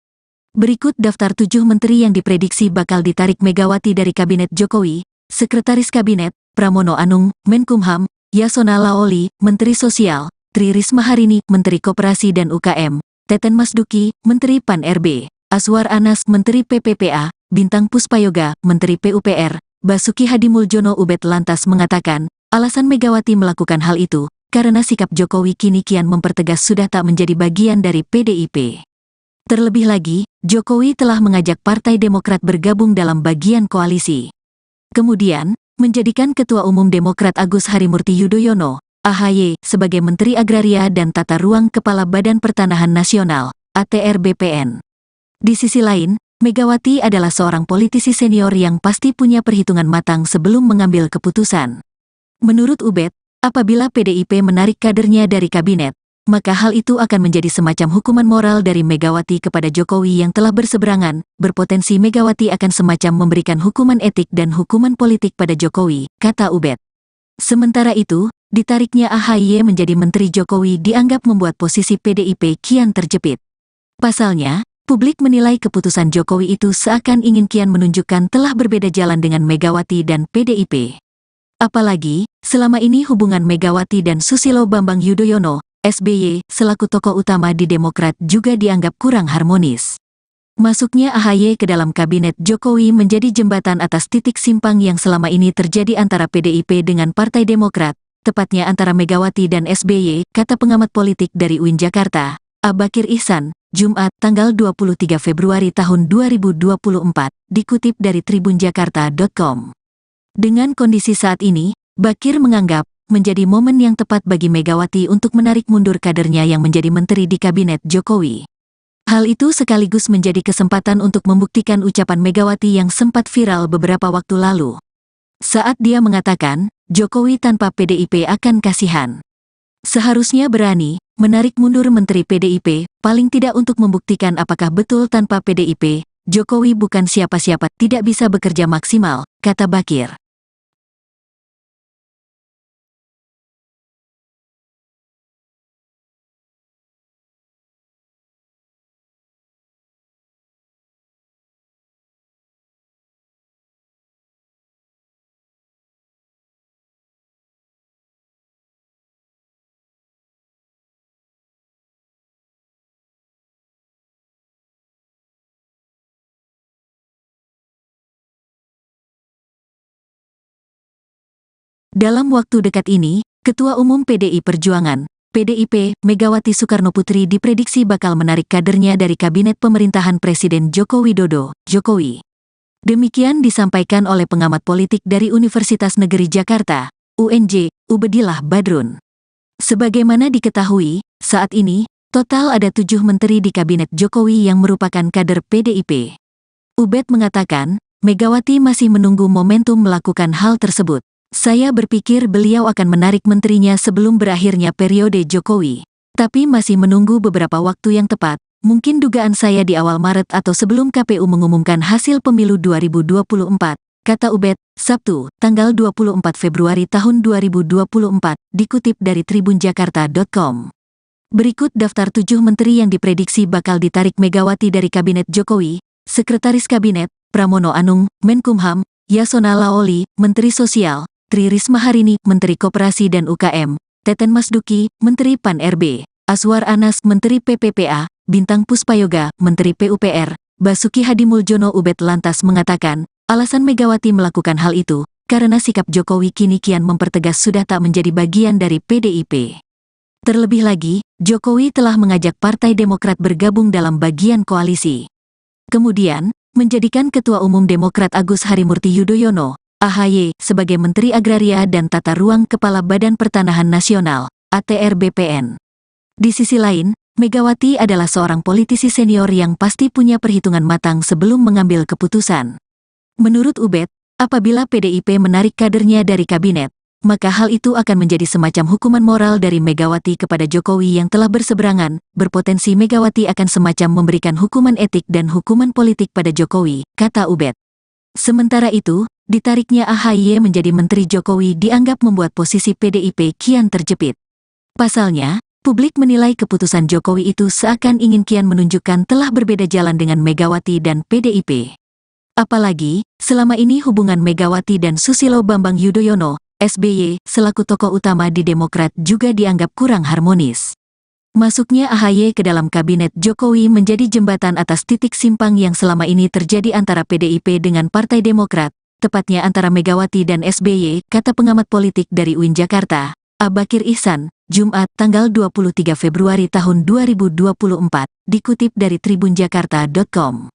Berikut daftar 7 menteri yang diprediksi bakal ditarik Megawati dari Kabinet Jokowi: Sekretaris Kabinet, Pramono Anung, Menkumham; Yasona Laoli, Menteri Sosial; Tri Risma Harini, Menteri Koperasi dan UKM; Teten Masduki, Menteri Pan-RB; Azwar Anas, Menteri PPPA; Bintang Puspayoga, Menteri PUPR; Basuki Hadimuljono. Ubed lantas mengatakan, alasan Megawati melakukan hal itu, karena sikap Jokowi kini kian mempertegas sudah tak menjadi bagian dari PDIP. Terlebih lagi, Jokowi telah mengajak Partai Demokrat bergabung dalam bagian koalisi. Kemudian, menjadikan Ketua Umum Demokrat Agus Harimurti Yudhoyono, AHY, sebagai Menteri Agraria dan Tata Ruang Kepala Badan Pertanahan Nasional, ATR BPN. Di sisi lain, Megawati adalah seorang politisi senior yang pasti punya perhitungan matang sebelum mengambil keputusan. Menurut Ubed, apabila PDIP menarik kadernya dari kabinet, maka hal itu akan menjadi semacam hukuman moral dari Megawati kepada Jokowi yang telah berseberangan, berpotensi Megawati akan semacam memberikan hukuman etik dan hukuman politik pada Jokowi, kata Ubed. Sementara itu, ditariknya AHY menjadi Menteri Jokowi dianggap membuat posisi PDIP kian terjepit. Pasalnya, publik menilai keputusan Jokowi itu seakan ingin kian menunjukkan telah berbeda jalan dengan Megawati dan PDIP. Apalagi, selama ini hubungan Megawati dan Susilo Bambang Yudhoyono, SBY, selaku tokoh utama di Demokrat juga dianggap kurang harmonis. Masuknya AHY ke dalam kabinet Jokowi menjadi jembatan atas titik simpang yang selama ini terjadi antara PDIP dengan Partai Demokrat, tepatnya antara Megawati dan SBY, kata pengamat politik dari UIN Jakarta, Abakir Ihsan, Jumat, tanggal 23 Februari tahun 2024, dikutip dari tribunjakarta.com. Dengan kondisi saat ini, Bakir menganggap menjadi momen yang tepat bagi Megawati untuk menarik mundur kadernya yang menjadi menteri di kabinet Jokowi. Hal itu sekaligus menjadi kesempatan untuk membuktikan ucapan Megawati yang sempat viral beberapa waktu lalu. Saat dia mengatakan, Jokowi tanpa PDIP akan kasihan. Seharusnya berani menarik mundur menteri PDIP, paling tidak untuk membuktikan apakah betul tanpa PDIP, Jokowi bukan siapa-siapa, tidak bisa bekerja maksimal, kata Bakir. Dalam waktu dekat ini, Ketua Umum PDI Perjuangan, PDIP, Megawati Soekarnoputri diprediksi bakal menarik kadernya dari kabinet pemerintahan Presiden Joko Widodo, Jokowi. Demikian disampaikan oleh pengamat politik dari Universitas Negeri Jakarta, UNJ, Ubedillah Badrun. Sebagaimana diketahui, saat ini, total ada 7 menteri di kabinet Jokowi yang merupakan kader PDIP. Ubed mengatakan, Megawati masih menunggu momentum melakukan hal tersebut. Saya berpikir beliau akan menarik menterinya sebelum berakhirnya periode Jokowi. Tapi masih menunggu beberapa waktu yang tepat, mungkin dugaan saya di awal Maret atau sebelum KPU mengumumkan hasil pemilu 2024, kata Ubed, Sabtu, tanggal 24 Februari tahun 2024, dikutip dari tribunjakarta.com. Berikut daftar 7 menteri yang diprediksi bakal ditarik Megawati dari Kabinet Jokowi: Sekretaris Kabinet, Pramono Anung, Menkumham, Yasona Laoli, Menteri Sosial, Tri Risma Harini, Menteri Koperasi dan UKM, Teten Masduki, Menteri Pan-RB, Aswar Anas, Menteri PPPA, Bintang Puspayoga, Menteri PUPR, Basuki Hadimuljono. Ubed lantas mengatakan, alasan Megawati melakukan hal itu, karena sikap Jokowi kini kian mempertegas sudah tak menjadi bagian dari PDIP. Terlebih lagi, Jokowi telah mengajak Partai Demokrat bergabung dalam bagian koalisi. Kemudian, menjadikan Ketua Umum Demokrat Agus Harimurti Yudhoyono, AHY, sebagai Menteri Agraria dan Tata Ruang Kepala Badan Pertanahan Nasional, ATR BPN. Di sisi lain, Megawati adalah seorang politisi senior yang pasti punya perhitungan matang sebelum mengambil keputusan. Menurut Ubed, apabila PDIP menarik kadernya dari kabinet, maka hal itu akan menjadi semacam hukuman moral dari Megawati kepada Jokowi yang telah berseberangan, berpotensi Megawati akan semacam memberikan hukuman etik dan hukuman politik pada Jokowi, kata Ubed. Sementara itu, ditariknya AHY menjadi Menteri Jokowi dianggap membuat posisi PDIP kian terjepit. Pasalnya, publik menilai keputusan Jokowi itu seakan ingin kian menunjukkan telah berbeda jalan dengan Megawati dan PDIP. Apalagi, selama ini hubungan Megawati dan Susilo Bambang Yudhoyono, SBY, selaku tokoh utama di Demokrat juga dianggap kurang harmonis. Masuknya AHY ke dalam kabinet Jokowi menjadi jembatan atas titik simpang yang selama ini terjadi antara PDIP dengan Partai Demokrat, tepatnya antara Megawati dan SBY, kata pengamat politik dari UIN Jakarta, Abakir Ihsan, Jumat, tanggal 23 Februari tahun 2024, dikutip dari tribunjakarta.com.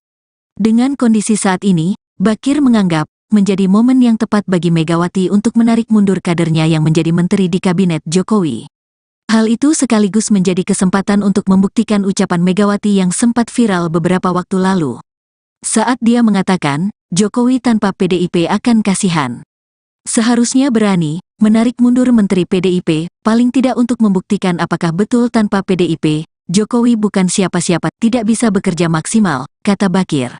Dengan kondisi saat ini, Bakir menganggap menjadi momen yang tepat bagi Megawati untuk menarik mundur kadernya yang menjadi menteri di kabinet Jokowi. Hal itu sekaligus menjadi kesempatan untuk membuktikan ucapan Megawati yang sempat viral beberapa waktu lalu. Saat dia mengatakan, Jokowi tanpa PDIP akan kasihan. Seharusnya berani menarik mundur Menteri PDIP, paling tidak untuk membuktikan apakah betul tanpa PDIP, Jokowi bukan siapa-siapa, tidak bisa bekerja maksimal, kata Bakir.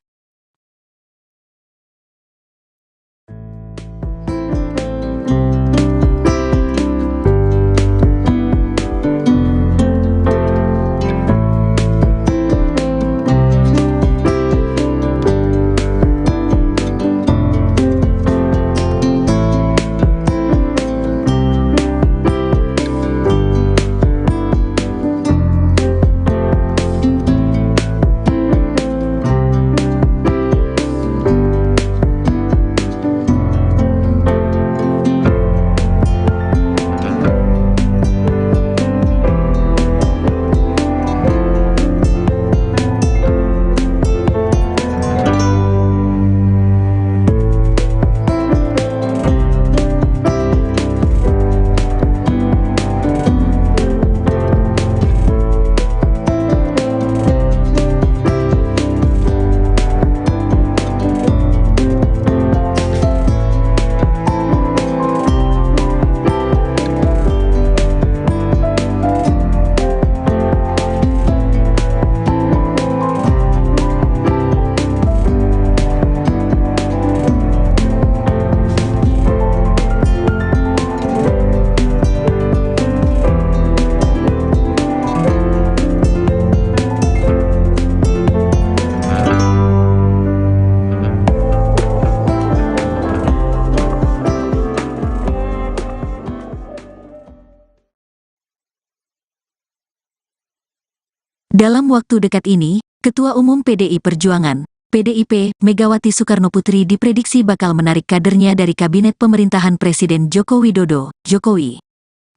Dalam waktu dekat ini, Ketua Umum PDI Perjuangan, PDIP, Megawati Soekarnoputri diprediksi bakal menarik kadernya dari kabinet pemerintahan Presiden Joko Widodo, Jokowi.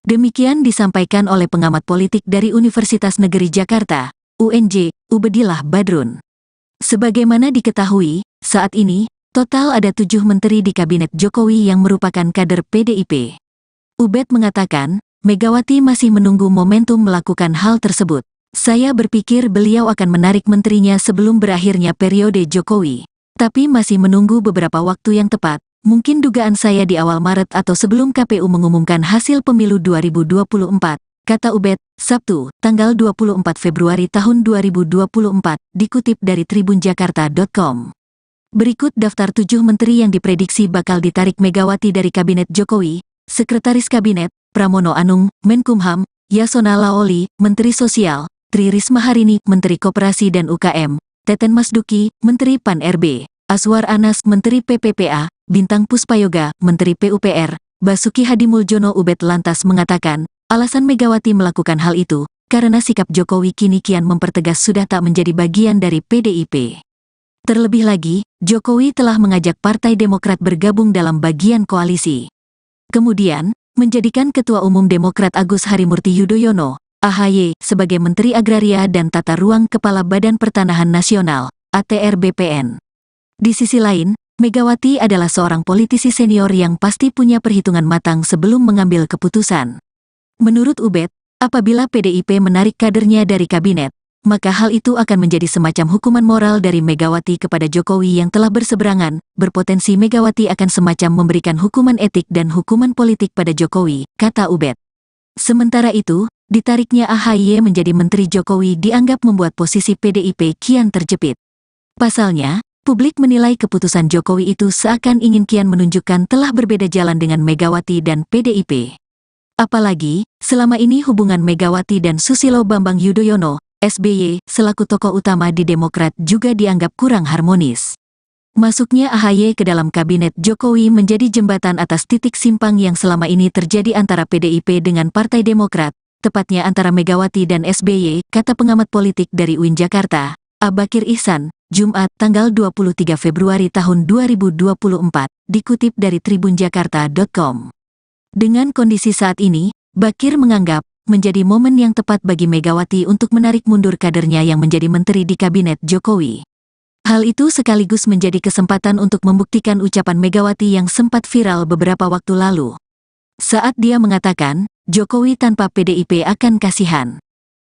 Demikian disampaikan oleh pengamat politik dari Universitas Negeri Jakarta, UNJ, Ubedillah Badrun. Sebagaimana diketahui, saat ini, total ada 7 menteri di kabinet Jokowi yang merupakan kader PDIP. Ubed mengatakan, Megawati masih menunggu momentum melakukan hal tersebut. Saya berpikir beliau akan menarik menterinya sebelum berakhirnya periode Jokowi. Tapi masih menunggu beberapa waktu yang tepat, mungkin dugaan saya di awal Maret atau sebelum KPU mengumumkan hasil pemilu 2024, kata Ubed, Sabtu, tanggal 24 Februari tahun 2024, dikutip dari tribunjakarta.com. Berikut daftar 7 menteri yang diprediksi bakal ditarik Megawati dari Kabinet Jokowi: Sekretaris Kabinet, Pramono Anung, Menkumham, Yasona Laoli, Menteri Sosial, Tri Risma Harini, Menteri Koperasi dan UKM, Teten Masduki, Menteri Pan-RB, Azwar Anas, Menteri PPPA, Bintang Puspayoga, Menteri PUPR, Basuki Hadimuljono. Ubed lantas mengatakan, alasan Megawati melakukan hal itu, karena sikap Jokowi kini kian mempertegas sudah tak menjadi bagian dari PDIP. Terlebih lagi, Jokowi telah mengajak Partai Demokrat bergabung dalam bagian koalisi. Kemudian, menjadikan Ketua Umum Demokrat Agus Harimurti Yudhoyono, AHY, sebagai Menteri Agraria dan Tata Ruang Kepala Badan Pertanahan Nasional, ATR BPN. Di sisi lain, Megawati adalah seorang politisi senior yang pasti punya perhitungan matang sebelum mengambil keputusan. Menurut Ubed, apabila PDIP menarik kadernya dari kabinet, maka hal itu akan menjadi semacam hukuman moral dari Megawati kepada Jokowi yang telah berseberangan. Berpotensi Megawati akan semacam memberikan hukuman etik dan hukuman politik pada Jokowi, kata Ubed. Sementara itu, ditariknya AHY menjadi Menteri Jokowi dianggap membuat posisi PDIP kian terjepit. Pasalnya, publik menilai keputusan Jokowi itu seakan ingin kian menunjukkan telah berbeda jalan dengan Megawati dan PDIP. Apalagi, selama ini hubungan Megawati dan Susilo Bambang Yudhoyono, SBY, selaku tokoh utama di Demokrat juga dianggap kurang harmonis. Masuknya AHY ke dalam kabinet Jokowi menjadi jembatan atas titik simpang yang selama ini terjadi antara PDIP dengan Partai Demokrat, tepatnya antara Megawati dan SBY, kata pengamat politik dari UIN Jakarta, Abakir Ihsan, Jumat, tanggal 23 Februari tahun 2024, dikutip dari tribunjakarta.com. Dengan kondisi saat ini, Bakir menganggap menjadi momen yang tepat bagi Megawati untuk menarik mundur kadernya yang menjadi menteri di kabinet Jokowi. Hal itu sekaligus menjadi kesempatan untuk membuktikan ucapan Megawati yang sempat viral beberapa waktu lalu. Saat dia mengatakan, Jokowi tanpa PDIP akan kasihan.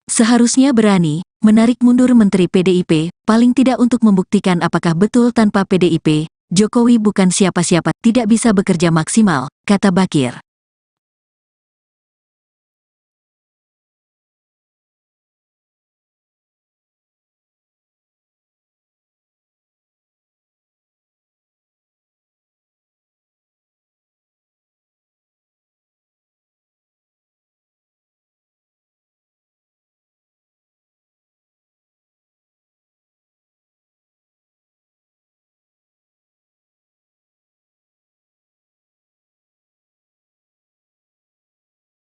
Seharusnya berani menarik mundur Menteri PDIP, paling tidak untuk membuktikan apakah betul tanpa PDIP, Jokowi bukan siapa-siapa, tidak bisa bekerja maksimal, kata Bakir.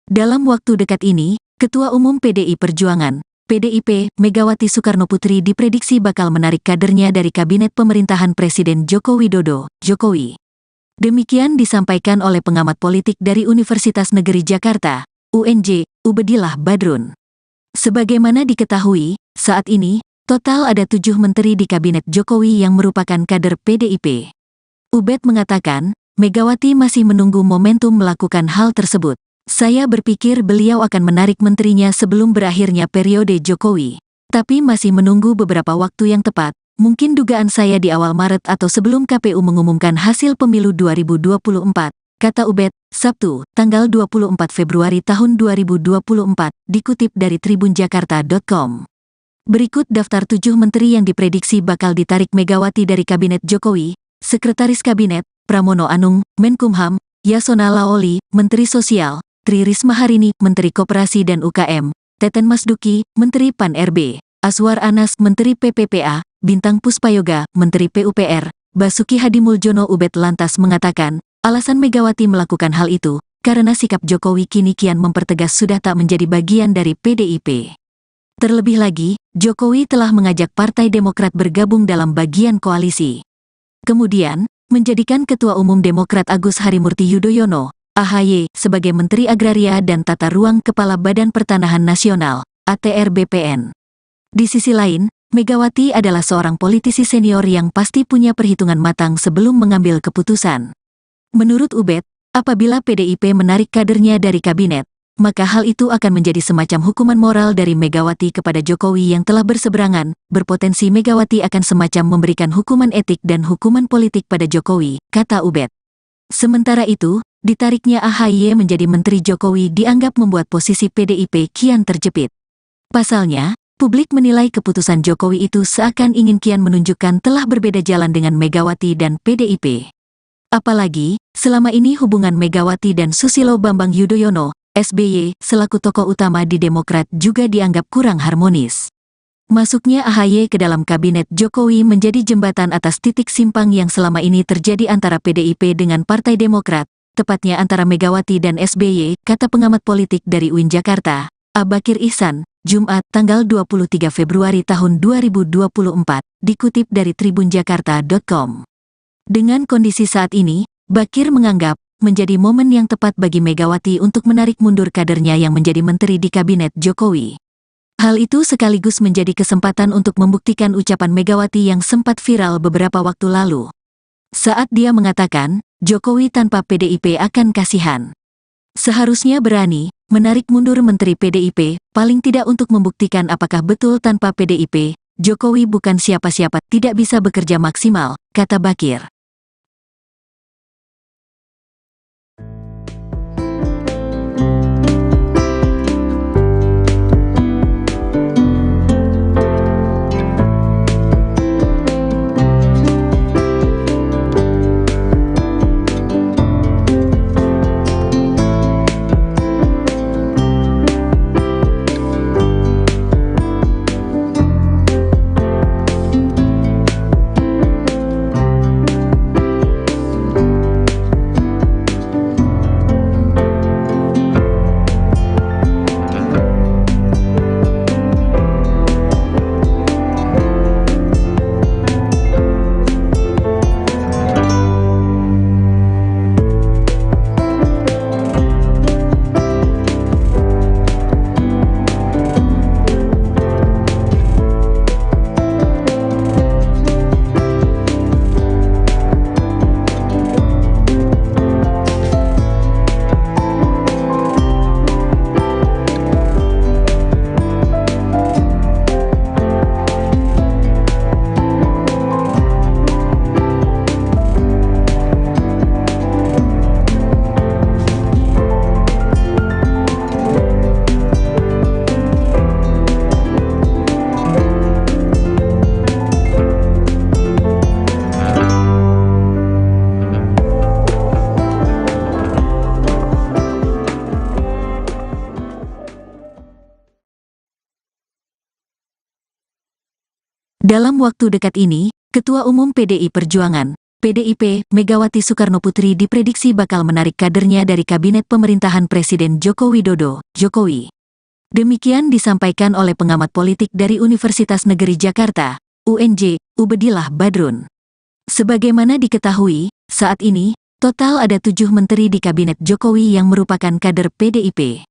Dalam waktu dekat ini, Ketua Umum PDI Perjuangan, PDIP, Megawati Soekarnoputri diprediksi bakal menarik kadernya dari Kabinet Pemerintahan Presiden Joko Widodo, Jokowi. Demikian disampaikan oleh pengamat politik dari Universitas Negeri Jakarta, UNJ, Ubedillah Badrun. Sebagaimana diketahui, saat ini, total ada 7 menteri di Kabinet Jokowi yang merupakan kader PDIP. Ubed mengatakan, Megawati masih menunggu momentum melakukan hal tersebut. Saya berpikir beliau akan menarik menterinya sebelum berakhirnya periode Jokowi. Tapi masih menunggu beberapa waktu yang tepat, mungkin dugaan saya di awal Maret atau sebelum KPU mengumumkan hasil pemilu 2024, kata Ubed, Sabtu, tanggal 24 Februari tahun 2024, dikutip dari tribunjakarta.com. Berikut daftar 7 menteri yang diprediksi bakal ditarik Megawati dari Kabinet Jokowi: Sekretaris Kabinet, Pramono Anung, Menkumham, Yasona Laoli, Menteri Sosial, Tri Risma Harini, Menteri Koperasi dan UKM, Teten Masduki, Menteri Pan-RB, Aswar Anas, Menteri PPPA, Bintang Puspayoga, Menteri PUPR, Basuki Hadimuljono. Ubed lantas mengatakan, alasan Megawati melakukan hal itu, karena sikap Jokowi kini kian mempertegas sudah tak menjadi bagian dari PDIP. Terlebih lagi, Jokowi telah mengajak Partai Demokrat bergabung dalam bagian koalisi. Kemudian, menjadikan Ketua Umum Demokrat Agus Harimurti Yudhoyono, AHY, sebagai Menteri Agraria dan Tata Ruang Kepala Badan Pertanahan Nasional, ATR BPN. Di sisi lain, Megawati adalah seorang politisi senior yang pasti punya perhitungan matang sebelum mengambil keputusan. Menurut Ubed, apabila PDIP menarik kadernya dari kabinet, maka hal itu akan menjadi semacam hukuman moral dari Megawati kepada Jokowi yang telah berseberangan. Berpotensi Megawati akan semacam memberikan hukuman etik dan hukuman politik pada Jokowi, kata Ubed. Sementara itu, ditariknya AHY menjadi Menteri Jokowi dianggap membuat posisi PDIP kian terjepit. Pasalnya, publik menilai keputusan Jokowi itu seakan ingin kian menunjukkan telah berbeda jalan dengan Megawati dan PDIP. Apalagi, selama ini hubungan Megawati dan Susilo Bambang Yudhoyono, SBY, selaku tokoh utama di Demokrat juga dianggap kurang harmonis. Masuknya AHY ke dalam Kabinet Jokowi menjadi jembatan atas titik simpang yang selama ini terjadi antara PDIP dengan Partai Demokrat, tepatnya antara Megawati dan SBY, kata pengamat politik dari UIN Jakarta, Bakir Ihsan, Jumat, tanggal 23 Februari tahun 2024, dikutip dari tribunjakarta.com. Dengan kondisi saat ini, Bakir menganggap menjadi momen yang tepat bagi Megawati untuk menarik mundur kadernya yang menjadi menteri di Kabinet Jokowi. Hal itu sekaligus menjadi kesempatan untuk membuktikan ucapan Megawati yang sempat viral beberapa waktu lalu. Saat dia mengatakan, Jokowi tanpa PDIP akan kasihan. Seharusnya berani menarik mundur Menteri PDIP, paling tidak untuk membuktikan apakah betul tanpa PDIP, Jokowi bukan siapa-siapa, tidak bisa bekerja maksimal, kata Bakir. Dalam waktu dekat ini, Ketua Umum PDI Perjuangan, PDIP, Megawati Soekarnoputri diprediksi bakal menarik kadernya dari Kabinet Pemerintahan Presiden Joko Widodo, Jokowi. Demikian disampaikan oleh pengamat politik dari Universitas Negeri Jakarta, UNJ, Ubedillah Badrun. Sebagaimana diketahui, saat ini, total ada 7 menteri di Kabinet Jokowi yang merupakan kader PDIP.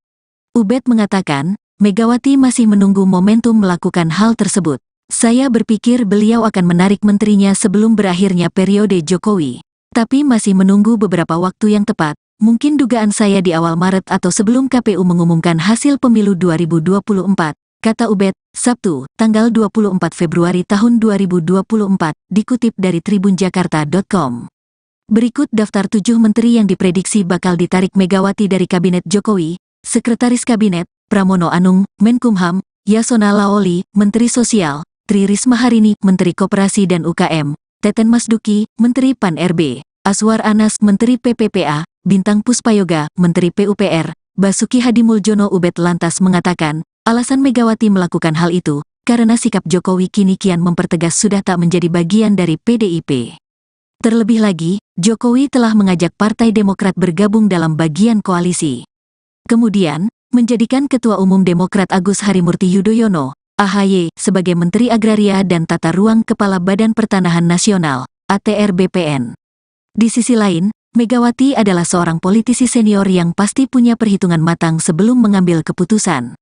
Ubed mengatakan, Megawati masih menunggu momentum melakukan hal tersebut. Saya berpikir beliau akan menarik menterinya sebelum berakhirnya periode Jokowi. Tapi masih menunggu beberapa waktu yang tepat, mungkin dugaan saya di awal Maret atau sebelum KPU mengumumkan hasil pemilu 2024, kata Ubed, Sabtu, tanggal 24 Februari tahun 2024, dikutip dari tribunjakarta.com. Berikut daftar 7 menteri yang diprediksi bakal ditarik Megawati dari Kabinet Jokowi: Sekretaris Kabinet, Pramono Anung, Menkumham, Yasona Lawli, Menteri Sosial, Tri Risma Harini, Menteri Koperasi dan UKM, Teten Masduki, Menteri Pan-RB, Aswar Anas, Menteri PPPA, Bintang Puspayoga, Menteri PUPR, Basuki Hadimuljono. Ubed lantas mengatakan, alasan Megawati melakukan hal itu, karena sikap Jokowi kini kian mempertegas sudah tak menjadi bagian dari PDIP. Terlebih lagi, Jokowi telah mengajak Partai Demokrat bergabung dalam bagian koalisi. Kemudian, menjadikan Ketua Umum Demokrat Agus Harimurti Yudhoyono, AHY, sebagai Menteri Agraria dan Tata Ruang Kepala Badan Pertanahan Nasional, ATR BPN. Di sisi lain, Megawati adalah seorang politisi senior yang pasti punya perhitungan matang sebelum mengambil keputusan.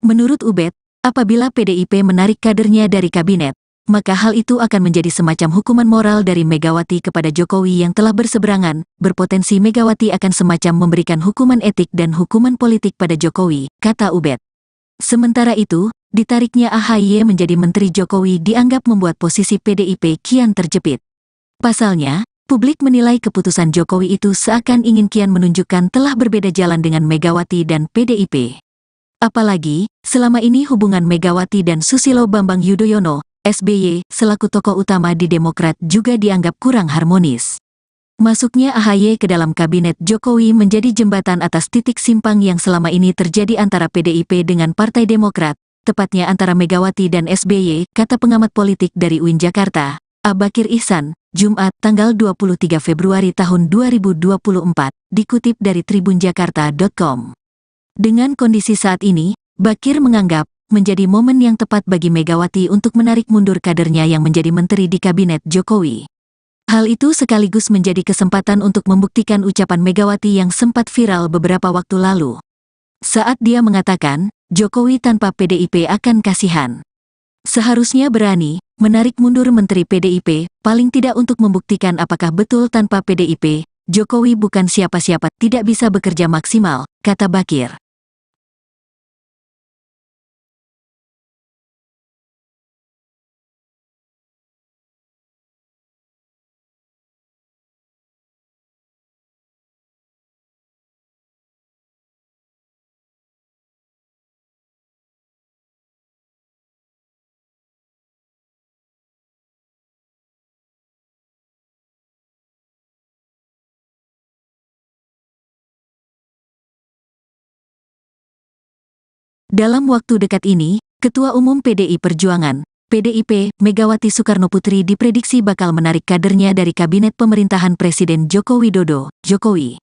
Menurut Ubed, apabila PDIP menarik kadernya dari kabinet, maka hal itu akan menjadi semacam hukuman moral dari Megawati kepada Jokowi yang telah berseberangan. Berpotensi Megawati akan semacam memberikan hukuman etik dan hukuman politik pada Jokowi, kata Ubed. Sementara itu, ditariknya AHY menjadi Menteri Jokowi dianggap membuat posisi PDIP kian terjepit. Pasalnya, publik menilai keputusan Jokowi itu seakan ingin kian menunjukkan telah berbeda jalan dengan Megawati dan PDIP. Apalagi, selama ini hubungan Megawati dan Susilo Bambang Yudhoyono, SBY, selaku tokoh utama di Demokrat juga dianggap kurang harmonis. Masuknya AHY ke dalam kabinet Jokowi menjadi jembatan atas titik simpang yang selama ini terjadi antara PDIP dengan Partai Demokrat, tepatnya antara Megawati dan SBY, kata pengamat politik dari UIN Jakarta, Abakir Ihsan, Jumat, tanggal 23 Februari tahun 2024, dikutip dari tribunjakarta.com. Dengan kondisi saat ini, Bakir menganggap, menjadi momen yang tepat bagi Megawati untuk menarik mundur kadernya yang menjadi menteri di kabinet Jokowi. Hal itu sekaligus menjadi kesempatan untuk membuktikan ucapan Megawati yang sempat viral beberapa waktu lalu. Saat dia mengatakan, Jokowi tanpa PDIP akan kasihan. Seharusnya berani, menarik mundur menteri PDIP, paling tidak untuk membuktikan apakah betul tanpa PDIP, Jokowi bukan siapa-siapa, tidak bisa bekerja maksimal, kata Bakir. Dalam waktu dekat ini, Ketua Umum PDI Perjuangan, PDIP, Megawati Soekarnoputri diprediksi bakal menarik kadernya dari Kabinet Pemerintahan Presiden Joko Widodo, Jokowi.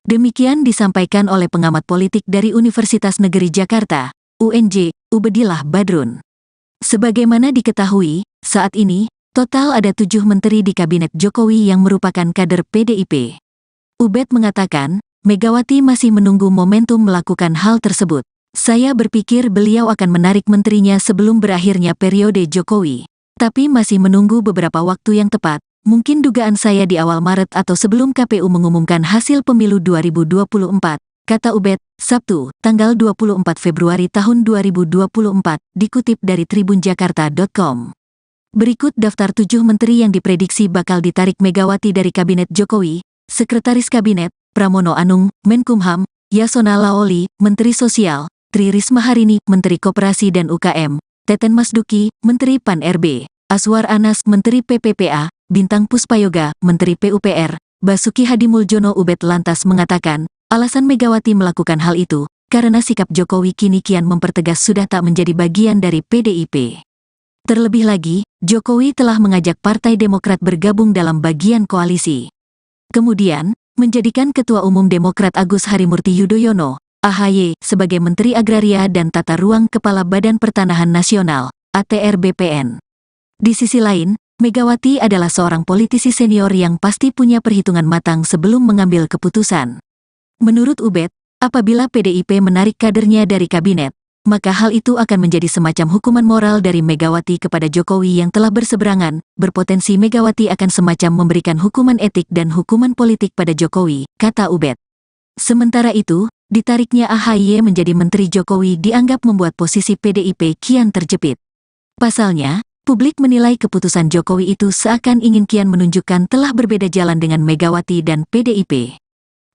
Demikian disampaikan oleh pengamat politik dari Universitas Negeri Jakarta, UNJ, Ubedillah Badrun. Sebagaimana diketahui, saat ini, total ada 7 menteri di Kabinet Jokowi yang merupakan kader PDIP. Ubed mengatakan, Megawati masih menunggu momentum melakukan hal tersebut. Saya berpikir beliau akan menarik menterinya sebelum berakhirnya periode Jokowi. Tapi masih menunggu beberapa waktu yang tepat, mungkin dugaan saya di awal Maret atau sebelum KPU mengumumkan hasil pemilu 2024, kata Ubed, Sabtu, tanggal 24 Februari tahun 2024, dikutip dari tribunjakarta.com. Berikut daftar 7 menteri yang diprediksi bakal ditarik Megawati dari Kabinet Jokowi: Sekretaris Kabinet, Pramono Anung, Menkumham, Yasona Lawli, Menteri Sosial, Tri Risma Harini, Menteri Koperasi dan UKM, Teten Masduki, Menteri Pan-RB, Aswar Anas, Menteri PPPA, Bintang Puspayoga, Menteri PUPR, Basuki Hadimuljono. Ubed lantas mengatakan, alasan Megawati melakukan hal itu, karena sikap Jokowi kini kian mempertegas sudah tak menjadi bagian dari PDIP. Terlebih lagi, Jokowi telah mengajak Partai Demokrat bergabung dalam bagian koalisi. Kemudian, menjadikan Ketua Umum Demokrat Agus Harimurti Yudhoyono, AHY, sebagai Menteri Agraria dan Tata Ruang Kepala Badan Pertanahan Nasional, ATR BPN. Di sisi lain, Megawati adalah seorang politisi senior yang pasti punya perhitungan matang sebelum mengambil keputusan. Menurut Ubed, apabila PDIP menarik kadernya dari kabinet, maka hal itu akan menjadi semacam hukuman moral dari Megawati kepada Jokowi yang telah berseberangan, berpotensi Megawati akan semacam memberikan hukuman etik dan hukuman politik pada Jokowi, kata Ubed. Sementara itu, ditariknya AHY menjadi Menteri Jokowi dianggap membuat posisi PDIP kian terjepit. Pasalnya, publik menilai keputusan Jokowi itu seakan ingin kian menunjukkan telah berbeda jalan dengan Megawati dan PDIP.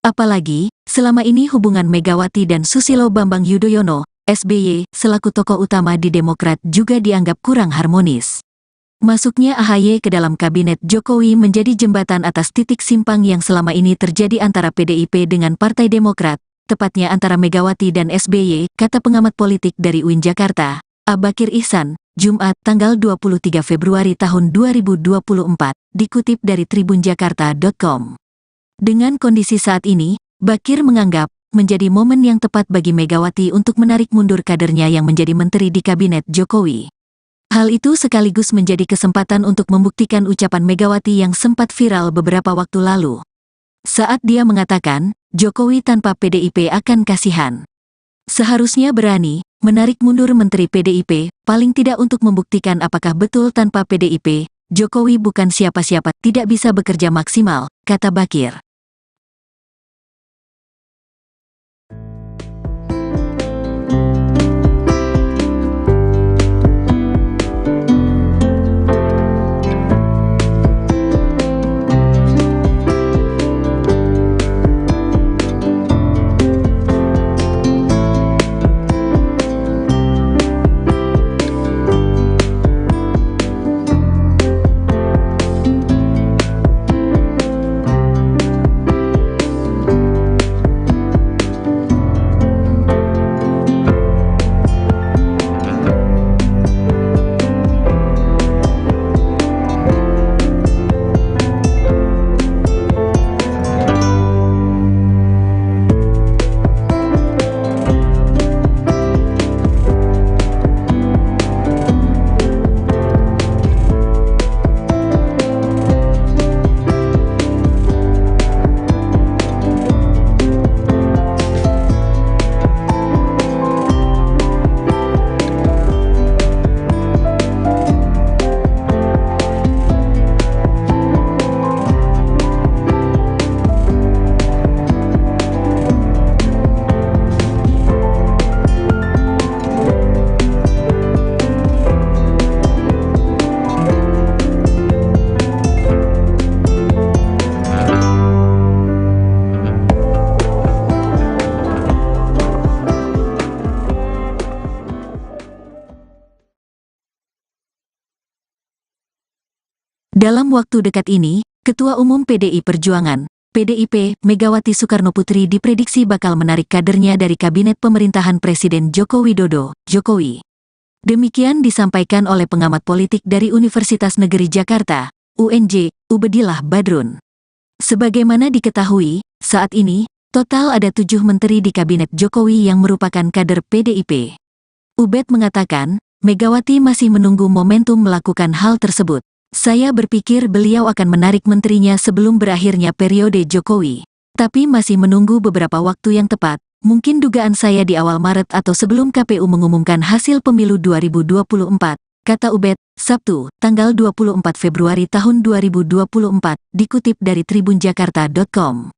Apalagi, selama ini hubungan Megawati dan Susilo Bambang Yudhoyono, SBY, selaku tokoh utama di Demokrat juga dianggap kurang harmonis. Masuknya AHY ke dalam kabinet Jokowi menjadi jembatan atas titik simpang yang selama ini terjadi antara PDIP dengan Partai Demokrat, tepatnya antara Megawati dan SBY, kata pengamat politik dari UIN Jakarta, Abakir Ihsan, Jumat tanggal 23 Februari tahun 2024, dikutip dari tribunjakarta.com. Dengan kondisi saat ini, Bakir menganggap menjadi momen yang tepat bagi Megawati untuk menarik mundur kadernya yang menjadi menteri di kabinet Jokowi. Hal itu sekaligus menjadi kesempatan untuk membuktikan ucapan Megawati yang sempat viral beberapa waktu lalu. Saat dia mengatakan, Jokowi tanpa PDIP akan kasihan. Seharusnya berani menarik mundur menteri PDIP, paling tidak untuk membuktikan apakah betul tanpa PDIP, Jokowi bukan siapa-siapa, tidak bisa bekerja maksimal, kata Bakir. Dalam waktu dekat ini, Ketua Umum PDI Perjuangan, PDIP, Megawati Soekarnoputri diprediksi bakal menarik kadernya dari Kabinet Pemerintahan Presiden Joko Widodo, Jokowi. Demikian disampaikan oleh pengamat politik dari Universitas Negeri Jakarta, UNJ, Ubedillah Badrun. Sebagaimana diketahui, saat ini, total ada 7 menteri di Kabinet Jokowi yang merupakan kader PDIP. Ubed mengatakan, Megawati masih menunggu momentum melakukan hal tersebut. Saya berpikir beliau akan menarik menterinya sebelum berakhirnya periode Jokowi. Tapi masih menunggu beberapa waktu yang tepat, mungkin dugaan saya di awal Maret atau sebelum KPU mengumumkan hasil pemilu 2024, kata Ubed, Sabtu, tanggal 24 Februari tahun 2024, dikutip dari tribunjakarta.com.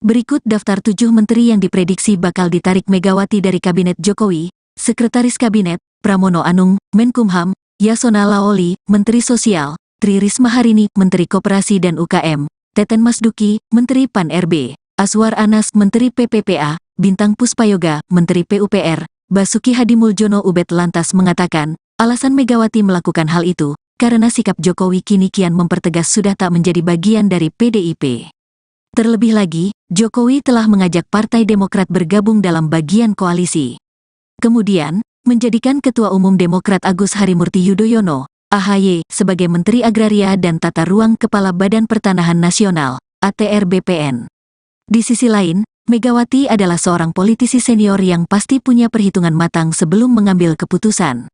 Berikut daftar 7 menteri yang diprediksi bakal ditarik Megawati dari Kabinet Jokowi: Sekretaris Kabinet, Pramono Anung, Menkumham, Yasona Laoli, Menteri Sosial, Tri Risma Harini, Menteri Koperasi dan UKM, Teten Masduki, Menteri Pan-RB, Aswar Anas, Menteri PPPA, Bintang Puspayoga, Menteri PUPR, Basuki Hadimuljono. Ubed lantas mengatakan, alasan Megawati melakukan hal itu, karena sikap Jokowi kini kian mempertegas sudah tak menjadi bagian dari PDIP. Terlebih lagi, Jokowi telah mengajak Partai Demokrat bergabung dalam bagian koalisi. Kemudian, menjadikan Ketua Umum Demokrat Agus Harimurti Yudhoyono, AHY, sebagai Menteri Agraria dan Tata Ruang Kepala Badan Pertanahan Nasional, ATR BPN. Di sisi lain, Megawati adalah seorang politisi senior yang pasti punya perhitungan matang sebelum mengambil keputusan.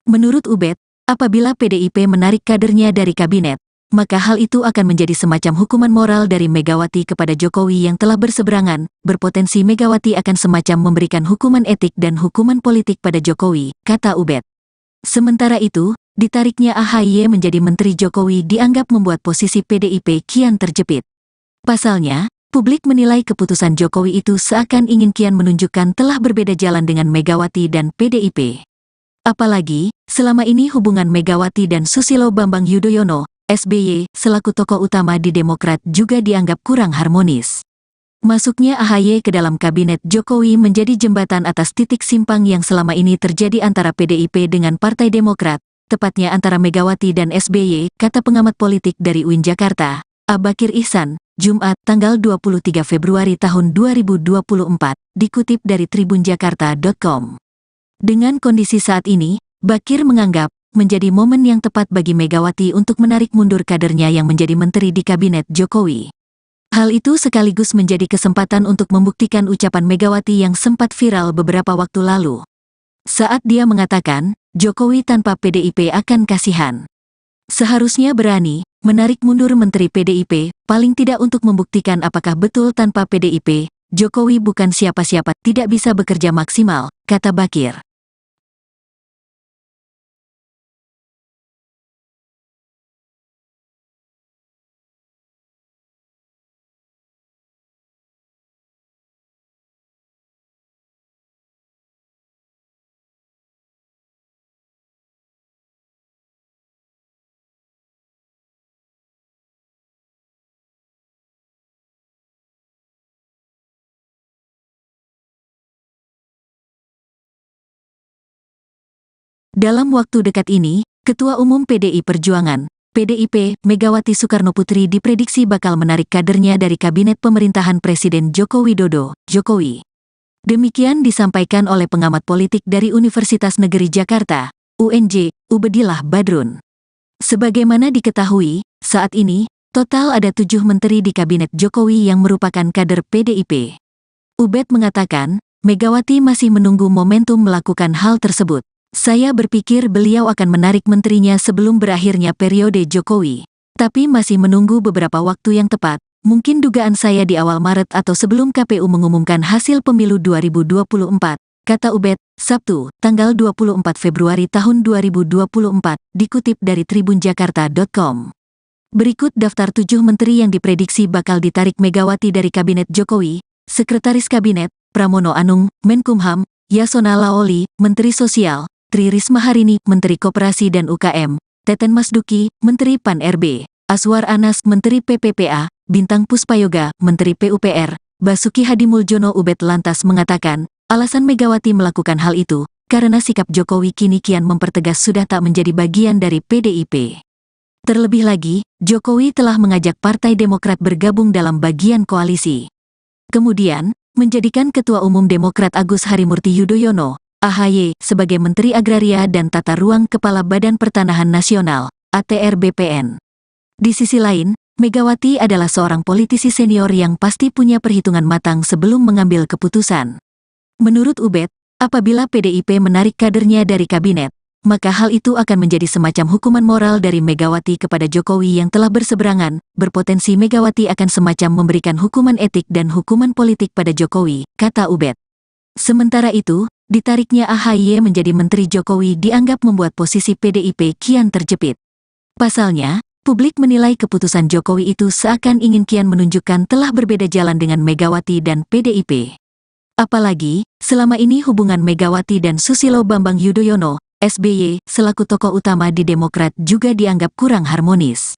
Menurut Ubed, apabila PDIP menarik kadernya dari kabinet, maka hal itu akan menjadi semacam hukuman moral dari Megawati kepada Jokowi yang telah berseberangan, berpotensi Megawati akan semacam memberikan hukuman etik dan hukuman politik pada Jokowi, kata Ubed. Sementara itu, ditariknya AHY menjadi Menteri Jokowi dianggap membuat posisi PDIP kian terjepit. Pasalnya, publik menilai keputusan Jokowi itu seakan ingin kian menunjukkan telah berbeda jalan dengan Megawati dan PDIP. Apalagi, selama ini hubungan Megawati dan Susilo Bambang Yudhoyono, SBY, selaku tokoh utama di Demokrat juga dianggap kurang harmonis. Masuknya AHY ke dalam kabinet Jokowi menjadi jembatan atas titik simpang yang selama ini terjadi antara PDIP dengan Partai Demokrat, tepatnya antara Megawati dan SBY, kata pengamat politik dari UIN Jakarta, Abakir Ihsan, Jumat, tanggal 23 Februari tahun 2024, dikutip dari tribunjakarta.com. Dengan kondisi saat ini, Bakir menganggap menjadi momen yang tepat bagi Megawati untuk menarik mundur kadernya yang menjadi menteri di kabinet Jokowi. Hal itu sekaligus menjadi kesempatan untuk membuktikan ucapan Megawati yang sempat viral beberapa waktu lalu. Saat dia mengatakan, Jokowi tanpa PDIP akan kasihan. Seharusnya berani menarik mundur menteri PDIP, paling tidak untuk membuktikan apakah betul tanpa PDIP, Jokowi bukan siapa-siapa, tidak bisa bekerja maksimal, kata Bakir. Dalam waktu dekat ini, Ketua Umum PDI Perjuangan, PDIP, Megawati Soekarnoputri diprediksi bakal menarik kadernya dari kabinet pemerintahan Presiden Joko Widodo, Jokowi. Demikian disampaikan oleh pengamat politik dari Universitas Negeri Jakarta, UNJ, Ubedillah Badrun. Sebagaimana diketahui, saat ini, total ada 7 menteri di kabinet Jokowi yang merupakan kader PDIP. Ubed mengatakan, Megawati masih menunggu momentum melakukan hal tersebut. Saya berpikir beliau akan menarik menterinya sebelum berakhirnya periode Jokowi. Tapi masih menunggu beberapa waktu yang tepat, mungkin dugaan saya di awal Maret atau sebelum KPU mengumumkan hasil pemilu 2024, kata Ubed, Sabtu, tanggal 24 Februari tahun 2024, dikutip dari tribunjakarta.com. Berikut daftar 7 menteri yang diprediksi bakal ditarik Megawati dari Kabinet Jokowi: Sekretaris Kabinet, Pramono Anung, Menkumham, Yasona Laoli, Menteri Sosial, Tri Risma Harini, Menteri Koperasi dan UKM, Teten Masduki, Menteri Pan-RB, Aswar Anas, Menteri PPPA, Bintang Puspayoga, Menteri PUPR, Basuki Hadimuljono. Ubed lantas mengatakan, alasan Megawati melakukan hal itu, karena sikap Jokowi kini kian mempertegas sudah tak menjadi bagian dari PDIP. Terlebih lagi, Jokowi telah mengajak Partai Demokrat bergabung dalam bagian koalisi. Kemudian, menjadikan Ketua Umum Demokrat Agus Harimurti Yudhoyono, AHY, sebagai Menteri Agraria dan Tata Ruang Kepala Badan Pertanahan Nasional, ATR BPN. Di sisi lain, Megawati adalah seorang politisi senior yang pasti punya perhitungan matang sebelum mengambil keputusan. Menurut Ubed, apabila PDIP menarik kadernya dari kabinet, maka hal itu akan menjadi semacam hukuman moral dari Megawati kepada Jokowi yang telah berseberangan, berpotensi Megawati akan semacam memberikan hukuman etik dan hukuman politik pada Jokowi, kata Ubed. Sementara itu, ditariknya AHY menjadi Menteri Jokowi dianggap membuat posisi PDIP kian terjepit. Pasalnya, publik menilai keputusan Jokowi itu seakan ingin kian menunjukkan telah berbeda jalan dengan Megawati dan PDIP. Apalagi, selama ini hubungan Megawati dan Susilo Bambang Yudhoyono, SBY, selaku tokoh utama di Demokrat juga dianggap kurang harmonis.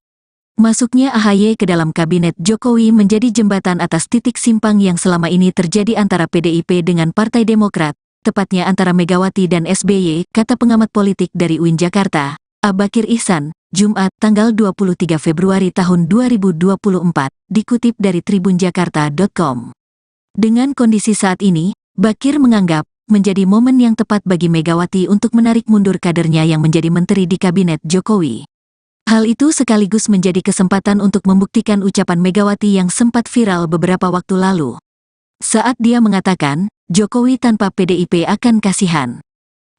Masuknya AHY ke dalam kabinet Jokowi menjadi jembatan atas titik simpang yang selama ini terjadi antara PDIP dengan Partai Demokrat, tepatnya antara Megawati dan SBY, kata pengamat politik dari UIN Jakarta, Abakir Ihsan, Jumat, tanggal 23 Februari tahun 2024, dikutip dari tribunjakarta.com. Dengan kondisi saat ini, Bakir menganggap, menjadi momen yang tepat bagi Megawati untuk menarik mundur kadernya yang menjadi menteri di kabinet Jokowi. Hal itu sekaligus menjadi kesempatan untuk membuktikan ucapan Megawati yang sempat viral beberapa waktu lalu. Saat dia mengatakan, Jokowi tanpa PDIP akan kasihan.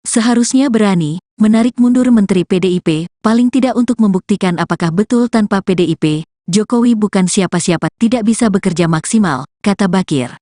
Seharusnya berani menarik mundur Menteri PDIP, paling tidak untuk membuktikan apakah betul tanpa PDIP, Jokowi bukan siapa-siapa, tidak bisa bekerja maksimal, kata Bakir.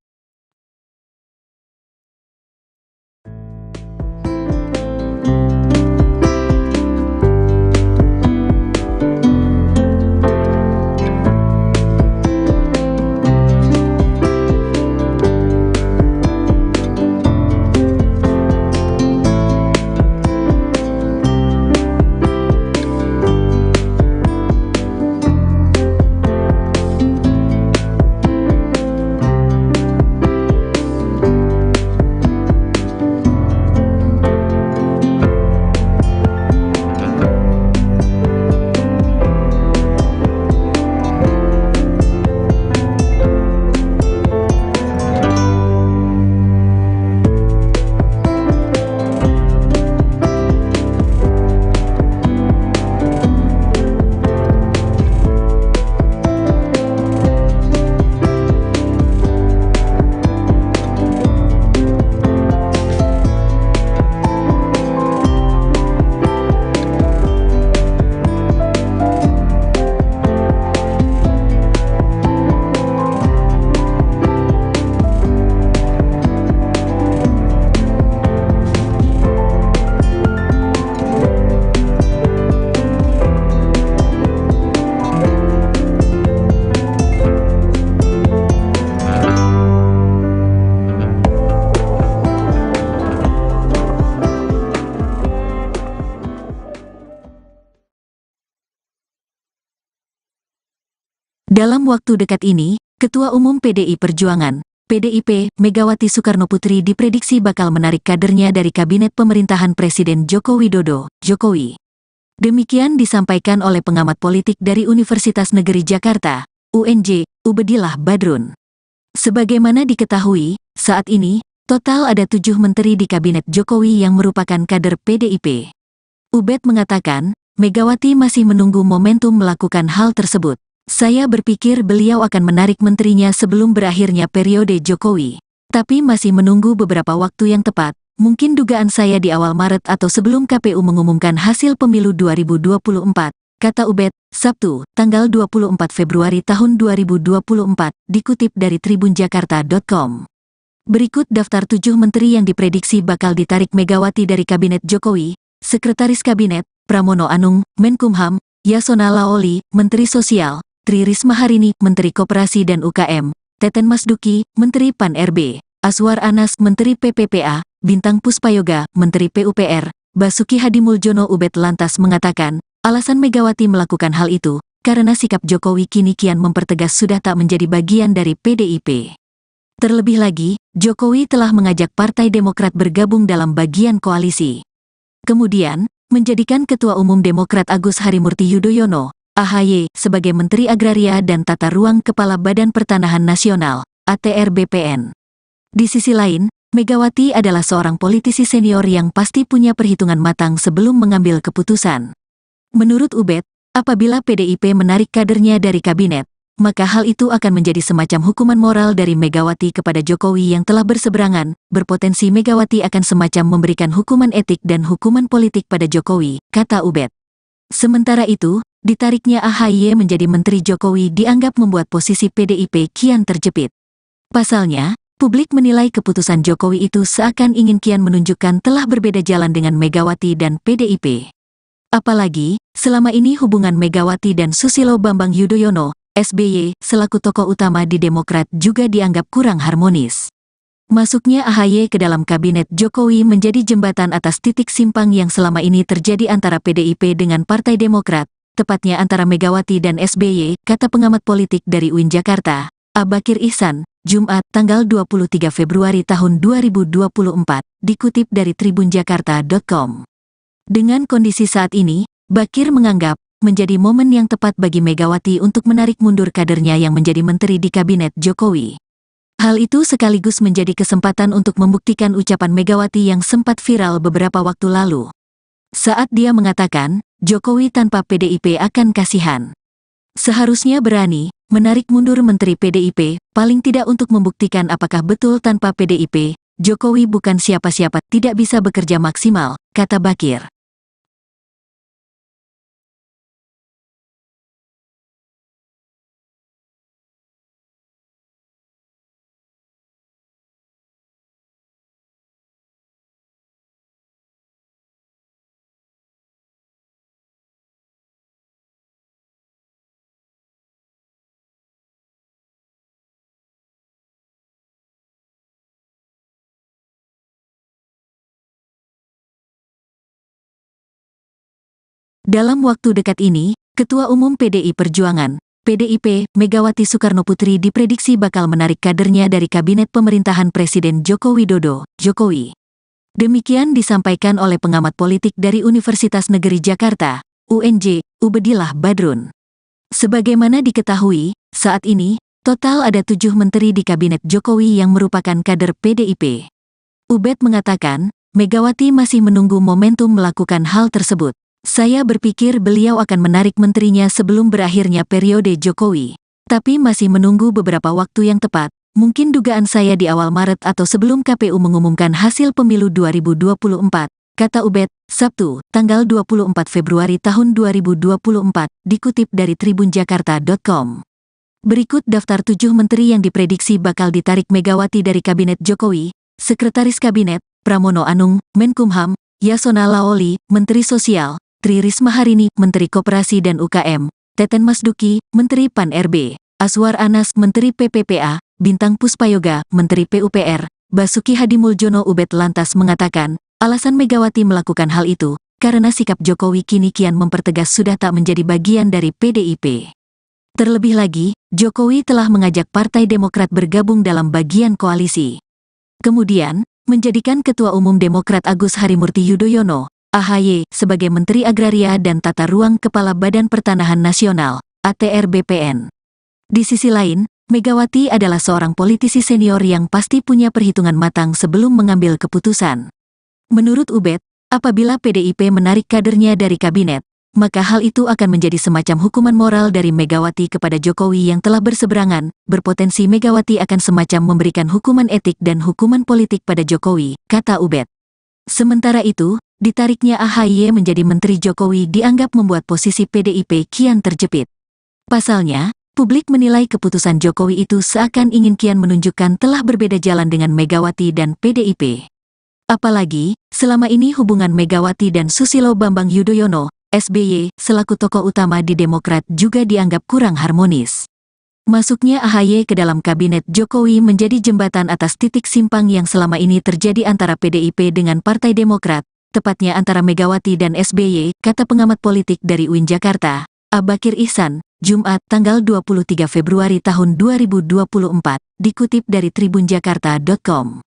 Dalam waktu dekat ini, Ketua Umum PDI Perjuangan, PDIP, Megawati Soekarnoputri diprediksi bakal menarik kadernya dari kabinet pemerintahan Presiden Joko Widodo, Jokowi. Demikian disampaikan oleh pengamat politik dari Universitas Negeri Jakarta, UNJ, Ubedillah Badrun. Sebagaimana diketahui, saat ini, total ada 7 menteri di kabinet Jokowi yang merupakan kader PDIP. Ubed mengatakan, Megawati masih menunggu momentum melakukan hal tersebut. Saya berpikir beliau akan menarik menterinya sebelum berakhirnya periode Jokowi. Tapi masih menunggu beberapa waktu yang tepat, mungkin dugaan saya di awal Maret atau sebelum KPU mengumumkan hasil pemilu 2024, kata Ubed, Sabtu, tanggal 24 Februari tahun 2024, dikutip dari tribunjakarta.com. Berikut daftar 7 menteri yang diprediksi bakal ditarik Megawati dari Kabinet Jokowi: Sekretaris Kabinet, Pramono Anung, Menkumham; Yasona Laoli, Menteri Sosial; Tri Risma Harini, Menteri Koperasi dan UKM; Teten Masduki, Menteri Pan-RB; Aswar Anas, Menteri PPPA; Bintang Puspayoga, Menteri PUPR; Basuki Hadimuljono. Ubed lantas mengatakan, alasan Megawati melakukan hal itu, karena sikap Jokowi kini kian mempertegas sudah tak menjadi bagian dari PDIP. Terlebih lagi, Jokowi telah mengajak Partai Demokrat bergabung dalam bagian koalisi. Kemudian, menjadikan Ketua Umum Demokrat Agus Harimurti Yudhoyono, AHY, sebagai Menteri Agraria dan Tata Ruang Kepala Badan Pertanahan Nasional, ATR BPN. Di sisi lain, Megawati adalah seorang politisi senior yang pasti punya perhitungan matang sebelum mengambil keputusan. Menurut Ubed, apabila PDIP menarik kadernya dari kabinet, maka hal itu akan menjadi semacam hukuman moral dari Megawati kepada Jokowi yang telah berseberangan. Berpotensi Megawati akan semacam memberikan hukuman etik dan hukuman politik pada Jokowi, kata Ubed. Sementara itu, ditariknya AHY menjadi Menteri Jokowi dianggap membuat posisi PDIP kian terjepit. Pasalnya, publik menilai keputusan Jokowi itu seakan ingin kian menunjukkan telah berbeda jalan dengan Megawati dan PDIP. Apalagi, selama ini hubungan Megawati dan Susilo Bambang Yudhoyono, SBY, selaku tokoh utama di Demokrat juga dianggap kurang harmonis. Masuknya AHY ke dalam kabinet Jokowi menjadi jembatan atas titik simpang yang selama ini terjadi antara PDIP dengan Partai Demokrat, tepatnya antara Megawati dan SBY, kata pengamat politik dari UIN Jakarta, Abakir Ihsan, Jumat, tanggal 23 Februari tahun 2024, dikutip dari tribunjakarta.com. Dengan kondisi saat ini, Bakir menganggap menjadi momen yang tepat bagi Megawati untuk menarik mundur kadernya yang menjadi menteri di kabinet Jokowi. Hal itu sekaligus menjadi kesempatan untuk membuktikan ucapan Megawati yang sempat viral beberapa waktu lalu. Saat dia mengatakan, Jokowi tanpa PDIP akan kasihan. Seharusnya berani menarik mundur Menteri PDIP, paling tidak untuk membuktikan apakah betul tanpa PDIP, Jokowi bukan siapa-siapa, tidak bisa bekerja maksimal, kata Bakir. Dalam waktu dekat ini, Ketua Umum PDI Perjuangan, PDIP, Megawati Soekarnoputri diprediksi bakal menarik kadernya dari Kabinet Pemerintahan Presiden Joko Widodo, Jokowi. Demikian disampaikan oleh pengamat politik dari Universitas Negeri Jakarta, UNJ, Ubedillah Badrun. Sebagaimana diketahui, saat ini, total ada 7 menteri di Kabinet Jokowi yang merupakan kader PDIP. Ubed mengatakan, Megawati masih menunggu momentum melakukan hal tersebut. Saya berpikir beliau akan menarik menterinya sebelum berakhirnya periode Jokowi. Tapi masih menunggu beberapa waktu yang tepat, mungkin dugaan saya di awal Maret atau sebelum KPU mengumumkan hasil pemilu 2024, kata Ubed, Sabtu, tanggal 24 Februari tahun 2024, dikutip dari tribunjakarta.com. Berikut daftar 7 menteri yang diprediksi bakal ditarik Megawati dari Kabinet Jokowi: Sekretaris Kabinet, Pramono Anung, Menkumham, Yasona Laoli, Menteri Sosial, Tri Risma Harini, Menteri Koperasi dan UKM, Teten Masduki, Menteri Pan-RB, Aswar Anas, Menteri PPPA, Bintang Puspayoga, Menteri PUPR, Basuki Hadimuljono. Ubed lantas mengatakan, alasan Megawati melakukan hal itu, karena sikap Jokowi kini kian mempertegas sudah tak menjadi bagian dari PDIP. Terlebih lagi, Jokowi telah mengajak Partai Demokrat bergabung dalam bagian koalisi. Kemudian, menjadikan Ketua Umum Demokrat Agus Harimurti Yudhoyono, AHY, sebagai Menteri Agraria dan Tata Ruang Kepala Badan Pertanahan Nasional, ATR BPN. Di sisi lain, Megawati adalah seorang politisi senior yang pasti punya perhitungan matang sebelum mengambil keputusan. Menurut Ubed, apabila PDIP menarik kadernya dari kabinet, maka hal itu akan menjadi semacam hukuman moral dari Megawati kepada Jokowi yang telah berseberangan. Berpotensi Megawati akan semacam memberikan hukuman etik dan hukuman politik pada Jokowi, kata Ubed. Sementara itu, ditariknya AHY menjadi Menteri Jokowi dianggap membuat posisi PDIP kian terjepit. Pasalnya, publik menilai keputusan Jokowi itu seakan ingin kian menunjukkan telah berbeda jalan dengan Megawati dan PDIP. Apalagi, selama ini hubungan Megawati dan Susilo Bambang Yudhoyono, SBY, selaku tokoh utama di Demokrat juga dianggap kurang harmonis. Masuknya AHY ke dalam Kabinet Jokowi menjadi jembatan atas titik simpang yang selama ini terjadi antara PDIP dengan Partai Demokrat, tepatnya antara Megawati dan SBY, kata pengamat politik dari UIN Jakarta, Bakir Ihsan, Jumat, tanggal 23 Februari tahun 2024, dikutip dari tribunjakarta.com.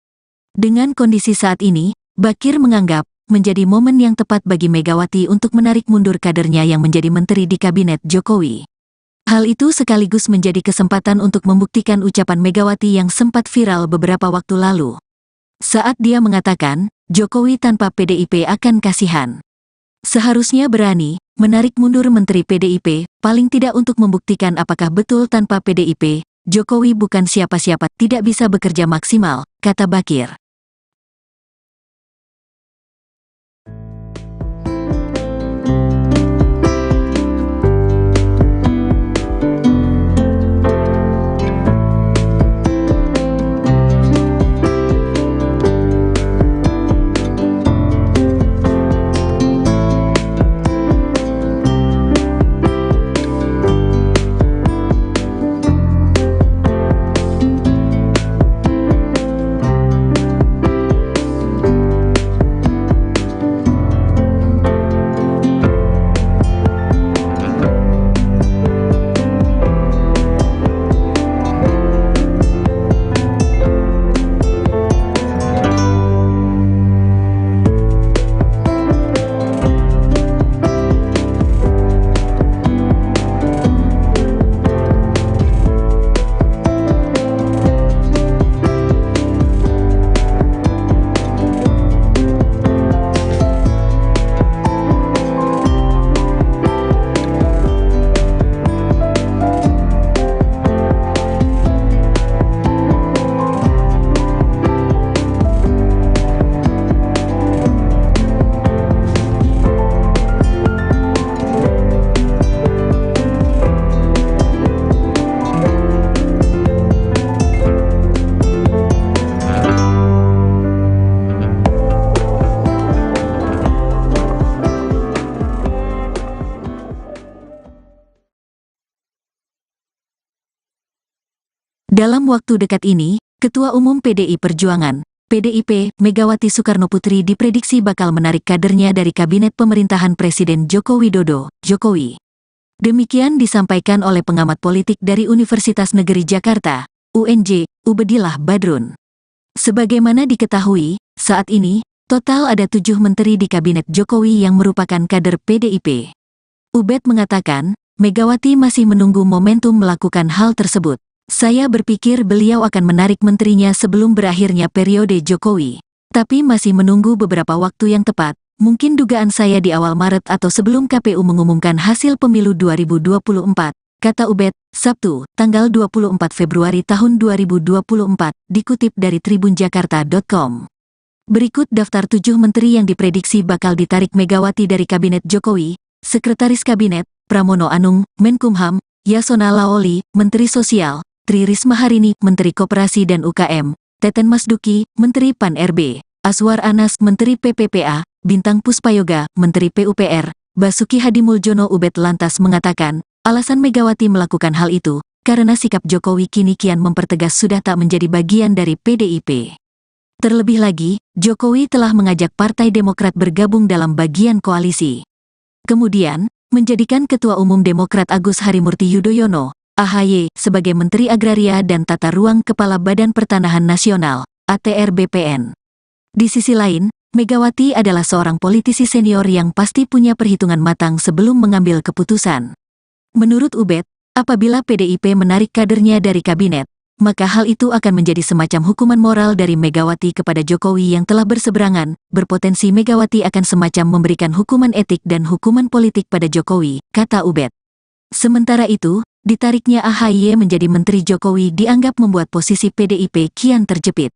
Dengan kondisi saat ini, Bakir menganggap menjadi momen yang tepat bagi Megawati untuk menarik mundur kadernya yang menjadi menteri di Kabinet Jokowi. Hal itu sekaligus menjadi kesempatan untuk membuktikan ucapan Megawati yang sempat viral beberapa waktu lalu. Saat dia mengatakan, Jokowi tanpa PDIP akan kasihan. Seharusnya berani menarik mundur Menteri PDIP, paling tidak untuk membuktikan apakah betul tanpa PDIP, Jokowi bukan siapa-siapa, tidak bisa bekerja maksimal, kata Bakir. Dalam waktu dekat ini, Ketua Umum PDI Perjuangan, PDIP, Megawati Soekarnoputri diprediksi bakal menarik kadernya dari Kabinet Pemerintahan Presiden Joko Widodo, Jokowi. Demikian disampaikan oleh pengamat politik dari Universitas Negeri Jakarta, UNJ, Ubedillah Badrun. Sebagaimana diketahui, saat ini, total ada 7 menteri di Kabinet Jokowi yang merupakan kader PDIP. Ubed mengatakan, Megawati masih menunggu momentum melakukan hal tersebut. Saya berpikir beliau akan menarik menterinya sebelum berakhirnya periode Jokowi. Tapi masih menunggu beberapa waktu yang tepat, mungkin dugaan saya di awal Maret atau sebelum KPU mengumumkan hasil pemilu 2024, kata Ubed, Sabtu, tanggal 24 Februari tahun 2024, dikutip dari tribunjakarta.com. Berikut daftar 7 menteri yang diprediksi bakal ditarik Megawati dari Kabinet Jokowi: Sekretaris Kabinet, Pramono Anung, Menkumham; Yasona Lawli, Menteri Sosial; Tri Risma Harini, Menteri Koperasi dan UKM; Teten Masduki, Menteri Pan-RB; Azwar Anas, Menteri PPPA; Bintang Puspayoga, Menteri PUPR; Basuki Hadimuljono. Ubed lantas mengatakan, alasan Megawati melakukan hal itu, karena sikap Jokowi kini kian mempertegas sudah tak menjadi bagian dari PDIP. Terlebih lagi, Jokowi telah mengajak Partai Demokrat bergabung dalam bagian koalisi. Kemudian, menjadikan Ketua Umum Demokrat Agus Harimurti Yudhoyono, AHY, sebagai Menteri Agraria dan Tata Ruang Kepala Badan Pertanahan Nasional, ATR BPN. Di sisi lain, Megawati adalah seorang politisi senior yang pasti punya perhitungan matang sebelum mengambil keputusan. Menurut Ubed, apabila PDIP menarik kadernya dari kabinet, maka hal itu akan menjadi semacam hukuman moral dari Megawati kepada Jokowi yang telah berseberangan. Berpotensi Megawati akan semacam memberikan hukuman etik dan hukuman politik pada Jokowi, kata Ubed. Sementara itu, ditariknya AHY menjadi Menteri Jokowi dianggap membuat posisi PDIP kian terjepit.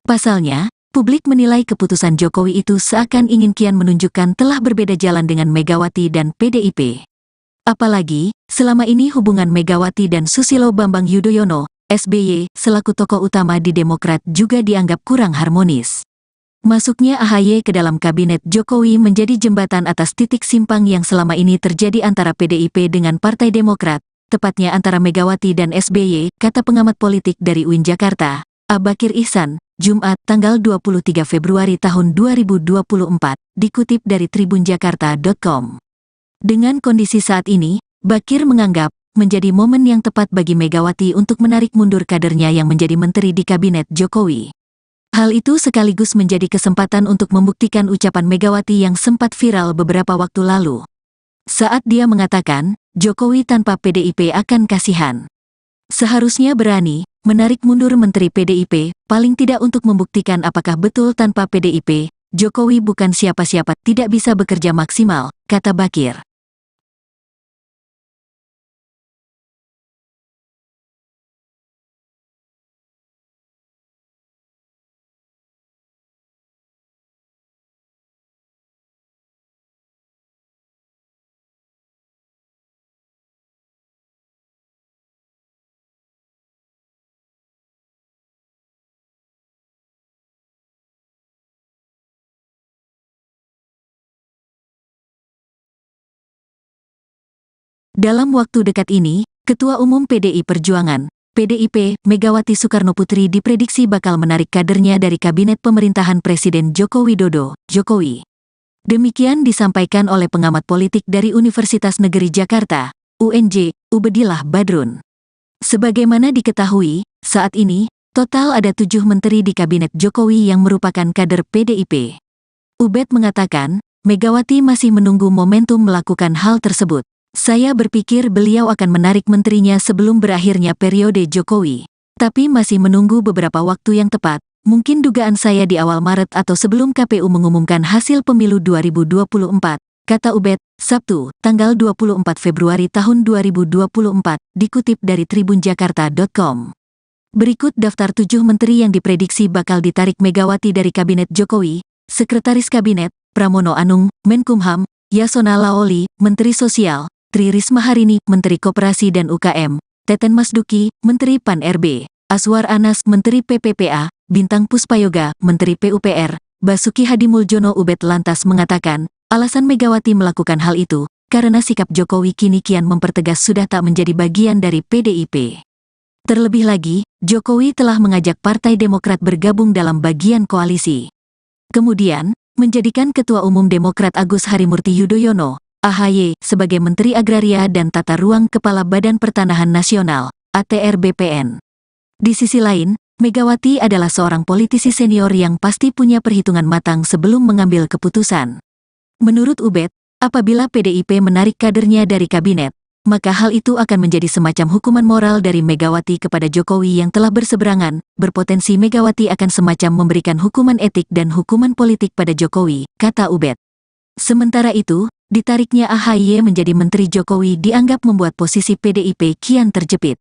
Pasalnya, publik menilai keputusan Jokowi itu seakan ingin kian menunjukkan telah berbeda jalan dengan Megawati dan PDIP. Apalagi, selama ini hubungan Megawati dan Susilo Bambang Yudhoyono, SBY, selaku tokoh utama di Demokrat juga dianggap kurang harmonis. Masuknya AHY ke dalam kabinet Jokowi menjadi jembatan atas titik simpang yang selama ini terjadi antara PDIP dengan Partai Demokrat, tepatnya antara Megawati dan SBY, kata pengamat politik dari UIN Jakarta, Abakir Ihsan, Jumat, tanggal 23 Februari tahun 2024, dikutip dari tribunjakarta.com. Dengan kondisi saat ini, Bakir menganggap menjadi momen yang tepat bagi Megawati untuk menarik mundur kadernya yang menjadi menteri di kabinet Jokowi. Hal itu sekaligus menjadi kesempatan untuk membuktikan ucapan Megawati yang sempat viral beberapa waktu lalu. Saat dia mengatakan, Jokowi tanpa PDIP akan kasihan. Seharusnya berani menarik mundur menteri PDIP, paling tidak untuk membuktikan apakah betul tanpa PDIP, Jokowi bukan siapa-siapa, tidak bisa bekerja maksimal, kata Bakir. Dalam waktu dekat ini, Ketua Umum PDI Perjuangan, PDIP, Megawati Soekarnoputri diprediksi bakal menarik kadernya dari Kabinet Pemerintahan Presiden Joko Widodo, Jokowi. Demikian disampaikan oleh pengamat politik dari Universitas Negeri Jakarta, UNJ, Ubedillah Badrun. Sebagaimana diketahui, saat ini, total ada 7 menteri di Kabinet Jokowi yang merupakan kader PDIP. Ubed mengatakan, Megawati masih menunggu momentum melakukan hal tersebut. Saya berpikir beliau akan menarik menterinya sebelum berakhirnya periode Jokowi. Tapi masih menunggu beberapa waktu yang tepat, mungkin dugaan saya di awal Maret atau sebelum KPU mengumumkan hasil pemilu 2024, kata Ubed, Sabtu, tanggal 24 Februari tahun 2024, dikutip dari tribunjakarta.com. Berikut daftar 7 menteri yang diprediksi bakal ditarik Megawati dari Kabinet Jokowi: Sekretaris Kabinet, Pramono Anung, Menkumham; Yasona Lawli, Menteri Sosial; Tri Risma Harini, Menteri Koperasi dan UKM; Teten Masduki, Menteri Pan-RB; Azwar Anas, Menteri PPPA; Bintang Puspayoga, Menteri PUPR; Basuki Hadimuljono. Ubed lantas mengatakan, alasan Megawati melakukan hal itu, karena sikap Jokowi kini kian mempertegas sudah tak menjadi bagian dari PDIP. Terlebih lagi, Jokowi telah mengajak Partai Demokrat bergabung dalam bagian koalisi. Kemudian, menjadikan Ketua Umum Demokrat Agus Harimurti Yudhoyono, AHY, sebagai Menteri Agraria dan Tata Ruang Kepala Badan Pertanahan Nasional, ATR BPN. Di sisi lain, Megawati adalah seorang politisi senior yang pasti punya perhitungan matang sebelum mengambil keputusan. Menurut Ubed, apabila PDIP menarik kadernya dari kabinet, maka hal itu akan menjadi semacam hukuman moral dari Megawati kepada Jokowi yang telah berseberangan, berpotensi Megawati akan semacam memberikan hukuman etik dan hukuman politik pada Jokowi, kata Ubed. Sementara itu, ditariknya AHY menjadi Menteri Jokowi dianggap membuat posisi PDIP kian terjepit.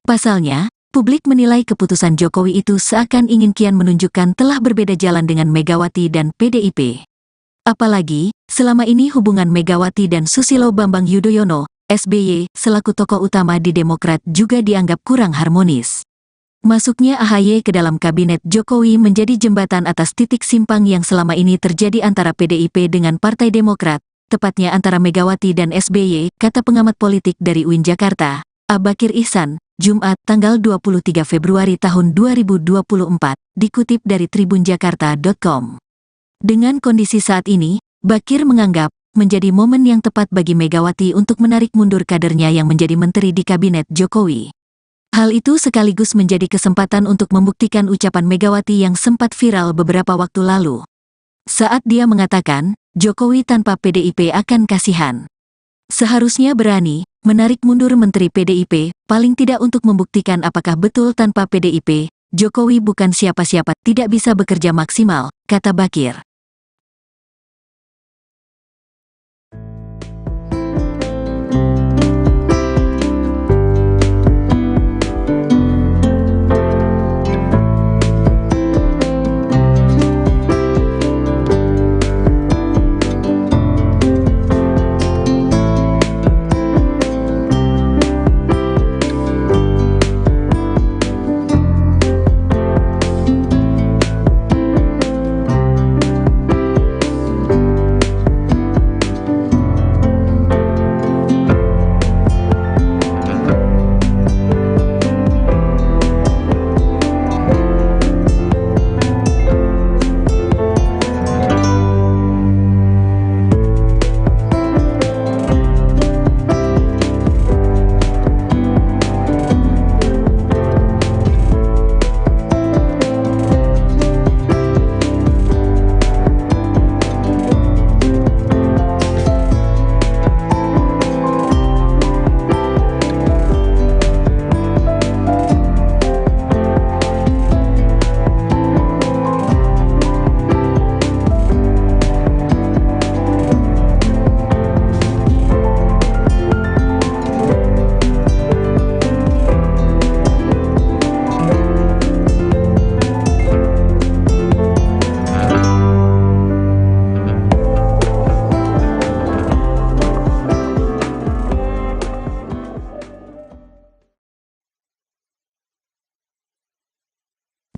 Pasalnya, publik menilai keputusan Jokowi itu seakan ingin kian menunjukkan telah berbeda jalan dengan Megawati dan PDIP. Apalagi, selama ini hubungan Megawati dan Susilo Bambang Yudhoyono, SBY, selaku tokoh utama di Demokrat juga dianggap kurang harmonis. Masuknya AHY ke dalam kabinet Jokowi menjadi jembatan atas titik simpang yang selama ini terjadi antara PDIP dengan Partai Demokrat, tepatnya antara Megawati dan SBY, kata pengamat politik dari UIN Jakarta, Abakir Ihsan, Jumat, tanggal 23 Februari tahun 2024, dikutip dari tribunjakarta.com. Dengan kondisi saat ini, Bakir menganggap menjadi momen yang tepat bagi Megawati untuk menarik mundur kadernya yang menjadi menteri di kabinet Jokowi. Hal itu sekaligus menjadi kesempatan untuk membuktikan ucapan Megawati yang sempat viral beberapa waktu lalu. Saat dia mengatakan, Jokowi tanpa PDIP akan kasihan. Seharusnya berani menarik mundur menteri PDIP, paling tidak untuk membuktikan apakah betul tanpa PDIP, Jokowi bukan siapa-siapa, tidak bisa bekerja maksimal, kata Bakir.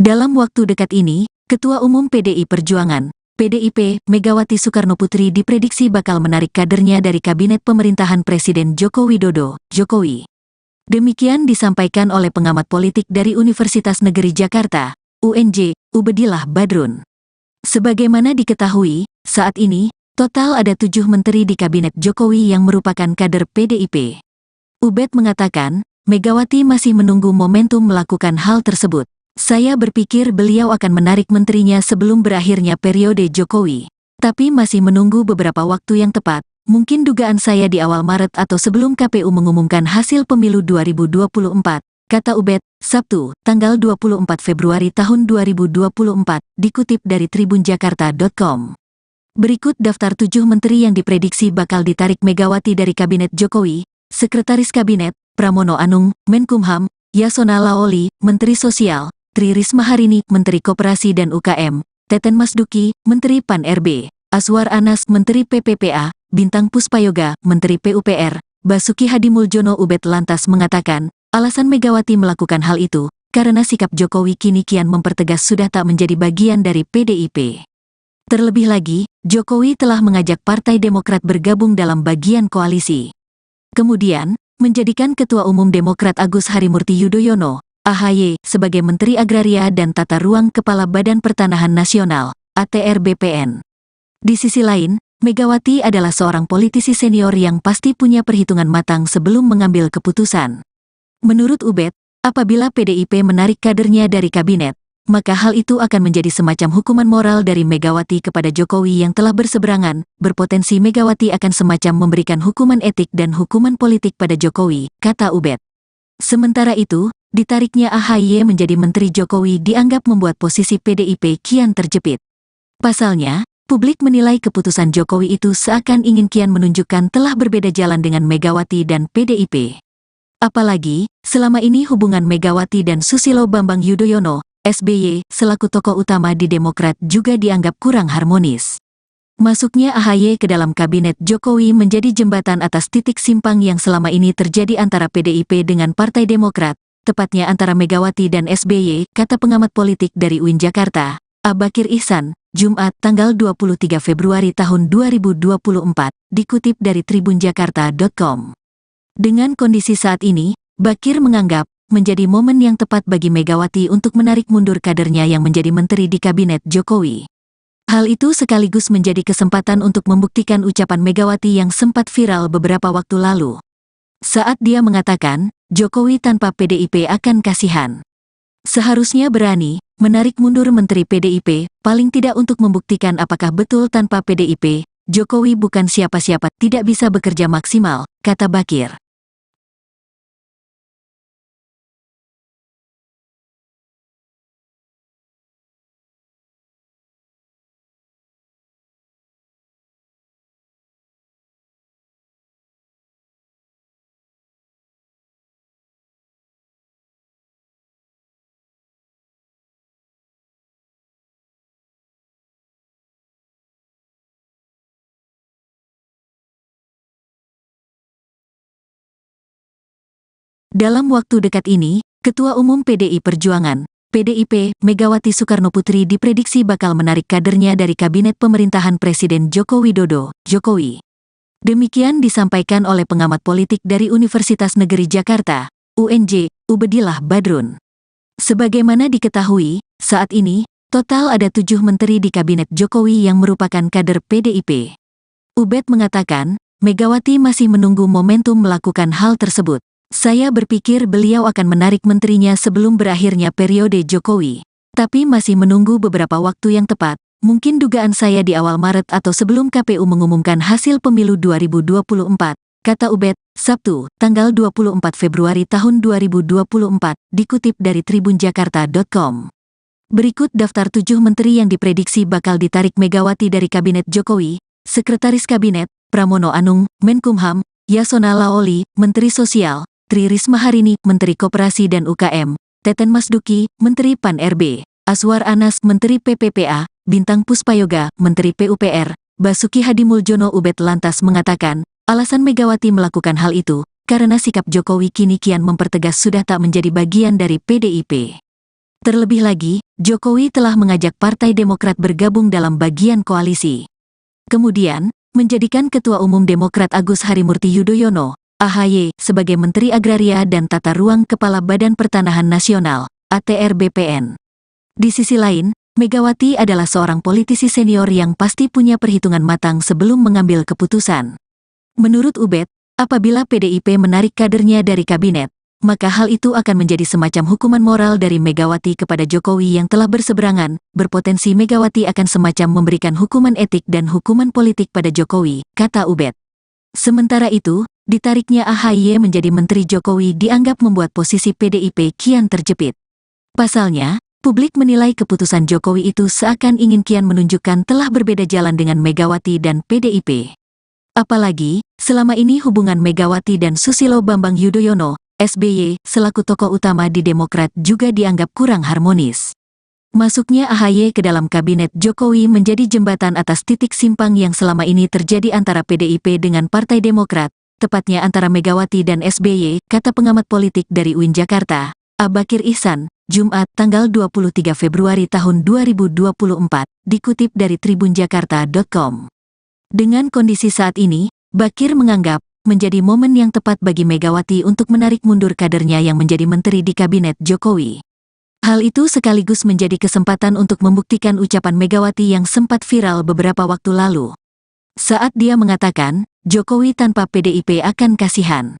Dalam waktu dekat ini, Ketua Umum PDI Perjuangan, PDIP, Megawati Soekarnoputri diprediksi bakal menarik kadernya dari Kabinet Pemerintahan Presiden Joko Widodo, Jokowi. Demikian disampaikan oleh pengamat politik dari Universitas Negeri Jakarta, UNJ, Ubedillah Badrun. Sebagaimana diketahui, saat ini, total ada 7 menteri di Kabinet Jokowi yang merupakan kader PDIP. Ubed mengatakan, Megawati masih menunggu momentum melakukan hal tersebut. Saya berpikir beliau akan menarik menterinya sebelum berakhirnya periode Jokowi. Tapi masih menunggu beberapa waktu yang tepat, mungkin dugaan saya di awal Maret atau sebelum KPU mengumumkan hasil pemilu 2024, kata Ubed, Sabtu, tanggal 24 Februari tahun 2024, dikutip dari tribunjakarta.com. Berikut daftar 7 menteri yang diprediksi bakal ditarik Megawati dari Kabinet Jokowi: Sekretaris Kabinet, Pramono Anung, Menkumham, Yasona Laoli, Menteri Sosial, Tri Risma Harini, Menteri Koperasi dan UKM, Teten Masduki, Menteri Pan-RB, Aswar Anas, Menteri PPPA, Bintang Puspayoga, Menteri PUPR, Basuki Hadimuljono. Ubed lantas mengatakan, alasan Megawati melakukan hal itu, karena sikap Jokowi kini kian mempertegas sudah tak menjadi bagian dari PDIP. Terlebih lagi, Jokowi telah mengajak Partai Demokrat bergabung dalam bagian koalisi. Kemudian, menjadikan Ketua Umum Demokrat Agus Harimurti Yudhoyono, AHY sebagai Menteri Agraria dan Tata Ruang Kepala Badan Pertanahan Nasional, ATR BPN. Di sisi lain, Megawati adalah seorang politisi senior yang pasti punya perhitungan matang sebelum mengambil keputusan. Menurut Ubed, apabila PDIP menarik kadernya dari kabinet, maka hal itu akan menjadi semacam hukuman moral dari Megawati kepada Jokowi yang telah berseberangan, berpotensi Megawati akan semacam memberikan hukuman etik dan hukuman politik pada Jokowi, kata Ubed. Sementara itu, ditariknya AHY menjadi Menteri Jokowi dianggap membuat posisi PDIP kian terjepit. Pasalnya, publik menilai keputusan Jokowi itu seakan ingin kian menunjukkan telah berbeda jalan dengan Megawati dan PDIP. Apalagi, selama ini hubungan Megawati dan Susilo Bambang Yudhoyono, SBY, selaku tokoh utama di Demokrat juga dianggap kurang harmonis. Masuknya AHY ke dalam kabinet Jokowi menjadi jembatan atas titik simpang yang selama ini terjadi antara PDIP dengan Partai Demokrat, tepatnya antara Megawati dan SBY, kata pengamat politik dari UIN Jakarta, Abakir Ihsan, Jumat, tanggal 23 Februari tahun 2024, dikutip dari tribunjakarta.com. Dengan kondisi saat ini, Bakir menganggap menjadi momen yang tepat bagi Megawati untuk menarik mundur kadernya yang menjadi menteri di kabinet Jokowi. Hal itu sekaligus menjadi kesempatan untuk membuktikan ucapan Megawati yang sempat viral beberapa waktu lalu. Saat dia mengatakan, Jokowi tanpa PDIP akan kasihan. Seharusnya berani menarik mundur Menteri PDIP, paling tidak untuk membuktikan apakah betul tanpa PDIP, Jokowi bukan siapa-siapa, tidak bisa bekerja maksimal, kata Bakir. Dalam waktu dekat ini, Ketua Umum PDI Perjuangan, PDIP, Megawati Soekarnoputri diprediksi bakal menarik kadernya dari kabinet pemerintahan Presiden Joko Widodo, Jokowi. Demikian disampaikan oleh pengamat politik dari Universitas Negeri Jakarta, UNJ, Ubedillah Badrun. Sebagaimana diketahui, saat ini, total ada 7 menteri di kabinet Jokowi yang merupakan kader PDIP. Ubed mengatakan, Megawati masih menunggu momentum melakukan hal tersebut. Saya berpikir beliau akan menarik menterinya sebelum berakhirnya periode Jokowi. Tapi masih menunggu beberapa waktu yang tepat, mungkin dugaan saya di awal Maret atau sebelum KPU mengumumkan hasil pemilu 2024, kata Ubed, Sabtu, tanggal 24 Februari tahun 2024, dikutip dari tribunjakarta.com. Berikut daftar 7 menteri yang diprediksi bakal ditarik Megawati dari kabinet Jokowi: Sekretaris Kabinet, Pramono Anung, Menkumham, Yasona Laoli, Menteri Sosial, Tri Risma Harini, Menteri Koperasi dan UKM, Teten Masduki, Menteri Pan-RB, Aswar Anas, Menteri PPPA, Bintang Puspayoga, Menteri PUPR, Basuki Hadimuljono. Ubed lantas mengatakan, alasan Megawati melakukan hal itu, karena sikap Jokowi kini kian mempertegas sudah tak menjadi bagian dari PDIP. Terlebih lagi, Jokowi telah mengajak Partai Demokrat bergabung dalam bagian koalisi. Kemudian, menjadikan Ketua Umum Demokrat Agus Harimurti Yudhoyono, AHY, sebagai Menteri Agraria dan Tata Ruang Kepala Badan Pertanahan Nasional, ATR BPN. Di sisi lain, Megawati adalah seorang politisi senior yang pasti punya perhitungan matang sebelum mengambil keputusan. Menurut Ubed, apabila PDIP menarik kadernya dari kabinet, maka hal itu akan menjadi semacam hukuman moral dari Megawati kepada Jokowi yang telah berseberangan, berpotensi Megawati akan semacam memberikan hukuman etik dan hukuman politik pada Jokowi, kata Ubed. Sementara itu, ditariknya AHY menjadi Menteri Jokowi dianggap membuat posisi PDIP kian terjepit. Pasalnya, publik menilai keputusan Jokowi itu seakan ingin kian menunjukkan telah berbeda jalan dengan Megawati dan PDIP. Apalagi, selama ini hubungan Megawati dan Susilo Bambang Yudhoyono, SBY, selaku tokoh utama di Demokrat juga dianggap kurang harmonis. Masuknya AHY ke dalam kabinet Jokowi menjadi jembatan atas titik simpang yang selama ini terjadi antara PDIP dengan Partai Demokrat, tepatnya antara Megawati dan SBY, kata pengamat politik dari UIN Jakarta, Abakir Ihsan, Jumat, tanggal 23 Februari tahun 2024, dikutip dari tribunjakarta.com. Dengan kondisi saat ini, Bakir menganggap menjadi momen yang tepat bagi Megawati untuk menarik mundur kadernya yang menjadi menteri di kabinet Jokowi. Hal itu sekaligus menjadi kesempatan untuk membuktikan ucapan Megawati yang sempat viral beberapa waktu lalu. Saat dia mengatakan, Jokowi tanpa PDIP akan kasihan.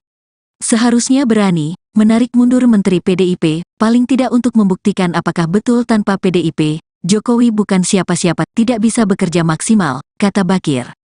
Seharusnya berani menarik mundur Menteri PDIP, paling tidak untuk membuktikan apakah betul tanpa PDIP, Jokowi bukan siapa-siapa, tidak bisa bekerja maksimal, kata Bakir.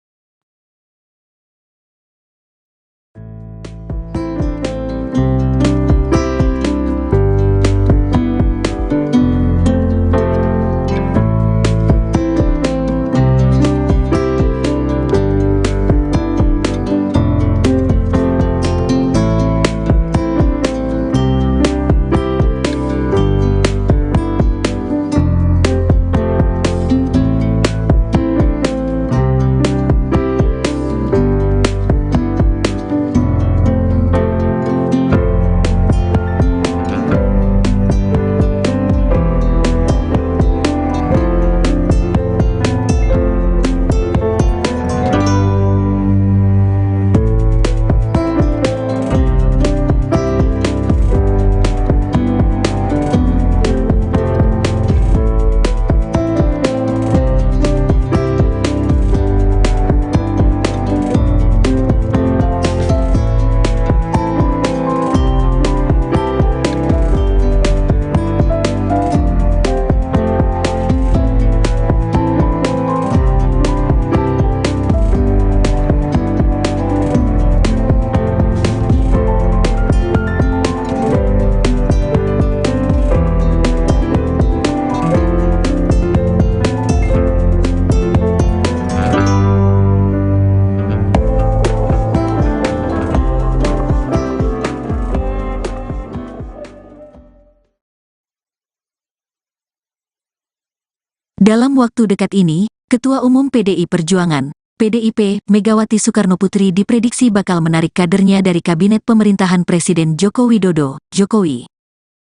Dalam waktu dekat ini, Ketua Umum PDI Perjuangan, PDIP, Megawati Soekarnoputri diprediksi bakal menarik kadernya dari Kabinet Pemerintahan Presiden Joko Widodo, Jokowi.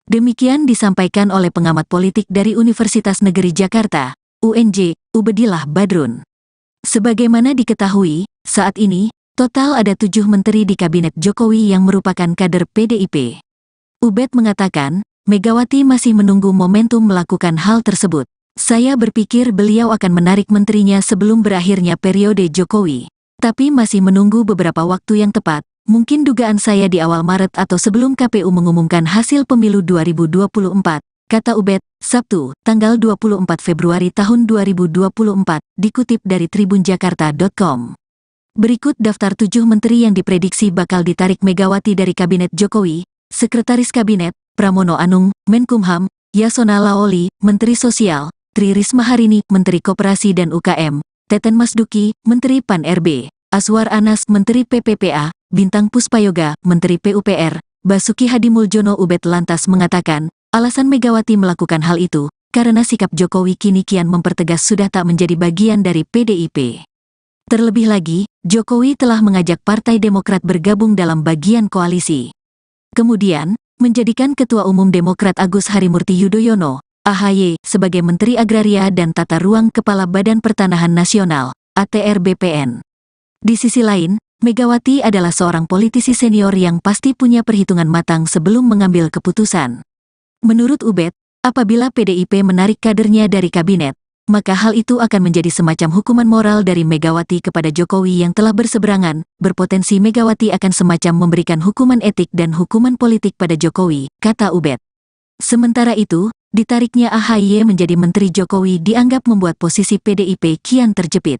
Demikian disampaikan oleh pengamat politik dari Universitas Negeri Jakarta, UNJ, Ubedillah Badrun. Sebagaimana diketahui, saat ini, total ada 7 menteri di Kabinet Jokowi yang merupakan kader PDIP. Ubed mengatakan, Megawati masih menunggu momentum melakukan hal tersebut. Saya berpikir beliau akan menarik menterinya sebelum berakhirnya periode Jokowi. Tapi masih menunggu beberapa waktu yang tepat, mungkin dugaan saya di awal Maret atau sebelum KPU mengumumkan hasil pemilu 2024, kata Ubed, Sabtu, tanggal 24 Februari tahun 2024, dikutip dari tribunjakarta.com. Berikut daftar 7 menteri yang diprediksi bakal ditarik Megawati dari Kabinet Jokowi: Sekretaris Kabinet, Pramono Anung, Menkumham, Yasona Laoli, Menteri Sosial, Tri Risma Harini, Menteri Koperasi dan UKM, Teten Masduki, Menteri Pan-RB, Aswar Anas, Menteri PPPA, Bintang Puspayoga, Menteri PUPR, Basuki Hadimuljono. Ubed lantas mengatakan, alasan Megawati melakukan hal itu, karena sikap Jokowi kini kian mempertegas sudah tak menjadi bagian dari PDIP. Terlebih lagi, Jokowi telah mengajak Partai Demokrat bergabung dalam bagian koalisi. Kemudian, menjadikan Ketua Umum Demokrat Agus Harimurti Yudhoyono, AHY, sebagai Menteri Agraria dan Tata Ruang Kepala Badan Pertanahan Nasional, ATR BPN. Di sisi lain, Megawati adalah seorang politisi senior yang pasti punya perhitungan matang sebelum mengambil keputusan. Menurut Ubed, apabila PDIP menarik kadernya dari kabinet, maka hal itu akan menjadi semacam hukuman moral dari Megawati kepada Jokowi yang telah berseberangan. Berpotensi Megawati akan semacam memberikan hukuman etik dan hukuman politik pada Jokowi, kata Ubed. Sementara itu, ditariknya AHY menjadi Menteri Jokowi dianggap membuat posisi PDIP kian terjepit.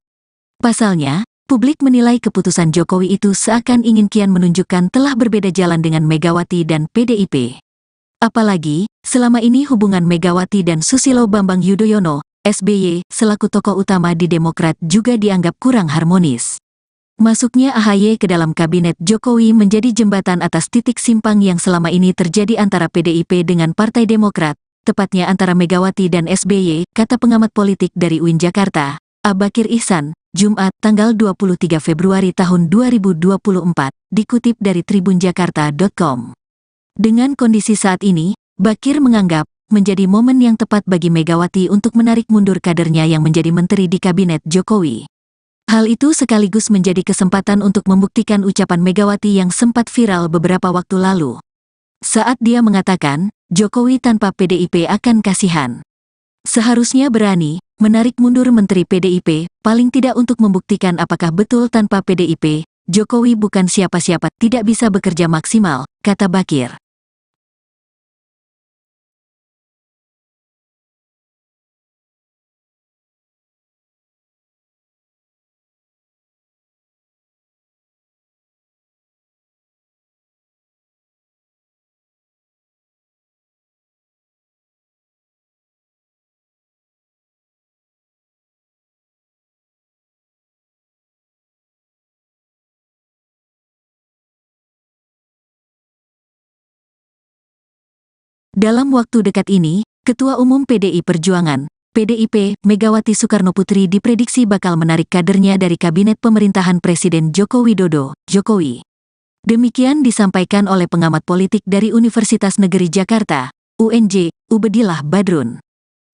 Pasalnya, publik menilai keputusan Jokowi itu seakan ingin kian menunjukkan telah berbeda jalan dengan Megawati dan PDIP. Apalagi, selama ini hubungan Megawati dan Susilo Bambang Yudhoyono, SBY, selaku tokoh utama di Demokrat juga dianggap kurang harmonis. Masuknya AHY ke dalam kabinet Jokowi menjadi jembatan atas titik simpang yang selama ini terjadi antara PDIP dengan Partai Demokrat, tepatnya antara Megawati dan SBY, kata pengamat politik dari UIN Jakarta, Bakir Ihsan, Jumat, tanggal 23 Februari tahun 2024, dikutip dari tribunjakarta.com. Dengan kondisi saat ini, Bakir menganggap menjadi momen yang tepat bagi Megawati untuk menarik mundur kadernya yang menjadi menteri di kabinet Jokowi. Hal itu sekaligus menjadi kesempatan untuk membuktikan ucapan Megawati yang sempat viral beberapa waktu lalu. Saat dia mengatakan, Jokowi tanpa PDIP akan kasihan. Seharusnya berani menarik mundur Menteri PDIP, paling tidak untuk membuktikan apakah betul tanpa PDIP, Jokowi bukan siapa-siapa, tidak bisa bekerja maksimal, kata Bakir. Dalam waktu dekat ini, Ketua Umum PDI Perjuangan, PDIP, Megawati Soekarnoputri diprediksi bakal menarik kadernya dari Kabinet Pemerintahan Presiden Joko Widodo, Jokowi. Demikian disampaikan oleh pengamat politik dari Universitas Negeri Jakarta, UNJ, Ubedillah Badrun.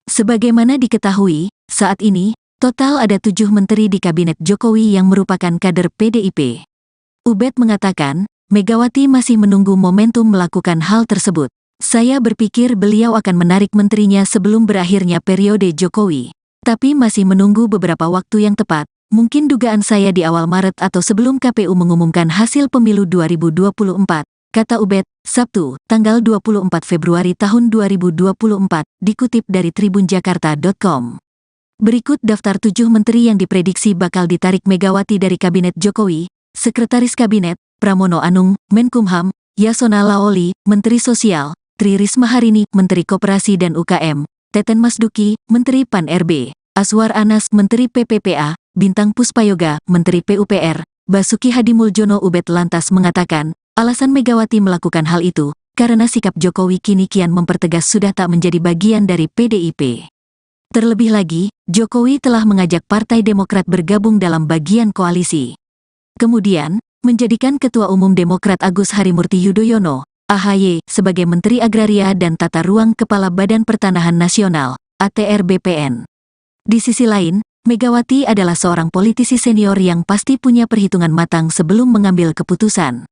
Sebagaimana diketahui, saat ini, total ada 7 menteri di Kabinet Jokowi yang merupakan kader PDIP. Ubed mengatakan, Megawati masih menunggu momentum melakukan hal tersebut. Saya berpikir beliau akan menarik menterinya sebelum berakhirnya periode Jokowi. Tapi masih menunggu beberapa waktu yang tepat, mungkin dugaan saya di awal Maret atau sebelum KPU mengumumkan hasil pemilu 2024, kata Ubed, Sabtu, tanggal 24 Februari tahun 2024, dikutip dari tribunjakarta.com. Berikut daftar 7 menteri yang diprediksi bakal ditarik Megawati dari Kabinet Jokowi: Sekretaris Kabinet, Pramono Anung, Menkumham, Yasona Laoli, Menteri Sosial, Tri Risma Harini, Menteri Koperasi dan UKM, Teten Masduki, Menteri Pan-RB, Aswar Anas, Menteri PPPA, Bintang Puspayoga, Menteri PUPR, Basuki Hadimuljono. Ubed lantas mengatakan, alasan Megawati melakukan hal itu, karena sikap Jokowi kini kian mempertegas sudah tak menjadi bagian dari PDIP. Terlebih lagi, Jokowi telah mengajak Partai Demokrat bergabung dalam bagian koalisi. Kemudian, menjadikan Ketua Umum Demokrat Agus Harimurti Yudhoyono, AHY, sebagai Menteri Agraria dan Tata Ruang Kepala Badan Pertanahan Nasional, ATR BPN. Di sisi lain, Megawati adalah seorang politisi senior yang pasti punya perhitungan matang sebelum mengambil keputusan.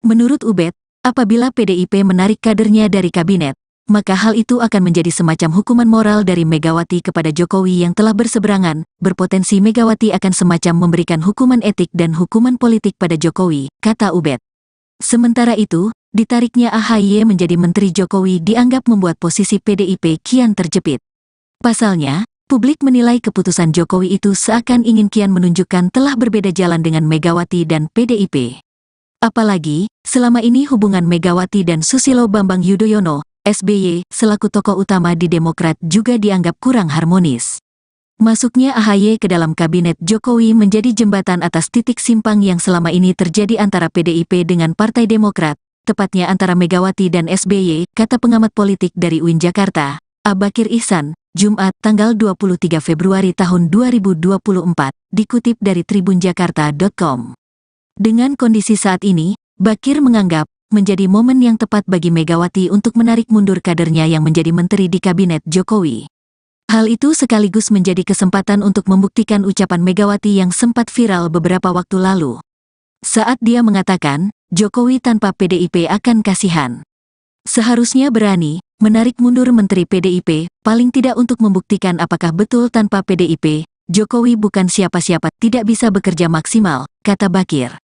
Menurut Ubed, apabila PDIP menarik kadernya dari kabinet, maka hal itu akan menjadi semacam hukuman moral dari Megawati kepada Jokowi yang telah berseberangan. Berpotensi Megawati akan semacam memberikan hukuman etik dan hukuman politik pada Jokowi, kata Ubed. Sementara itu, ditariknya AHY menjadi Menteri Jokowi dianggap membuat posisi PDIP kian terjepit. Pasalnya, publik menilai keputusan Jokowi itu seakan ingin kian menunjukkan telah berbeda jalan dengan Megawati dan PDIP. Apalagi, selama ini hubungan Megawati dan Susilo Bambang Yudhoyono, SBY, selaku tokoh utama di Demokrat juga dianggap kurang harmonis. Masuknya AHY ke dalam kabinet Jokowi menjadi jembatan atas titik simpang yang selama ini terjadi antara PDIP dengan Partai Demokrat, tepatnya antara Megawati dan SBY, kata pengamat politik dari UIN Jakarta, Abakir Ihsan, Jumat, tanggal 23 Februari tahun 2024, dikutip dari tribunjakarta.com. Dengan kondisi saat ini, Bakir menganggap menjadi momen yang tepat bagi Megawati untuk menarik mundur kadernya yang menjadi menteri di kabinet Jokowi. Hal itu sekaligus menjadi kesempatan untuk membuktikan ucapan Megawati yang sempat viral beberapa waktu lalu. Saat dia mengatakan, Jokowi tanpa PDIP akan kasihan. Seharusnya berani menarik mundur Menteri PDIP, paling tidak untuk membuktikan apakah betul tanpa PDIP, Jokowi bukan siapa-siapa, tidak bisa bekerja maksimal, kata Bakir.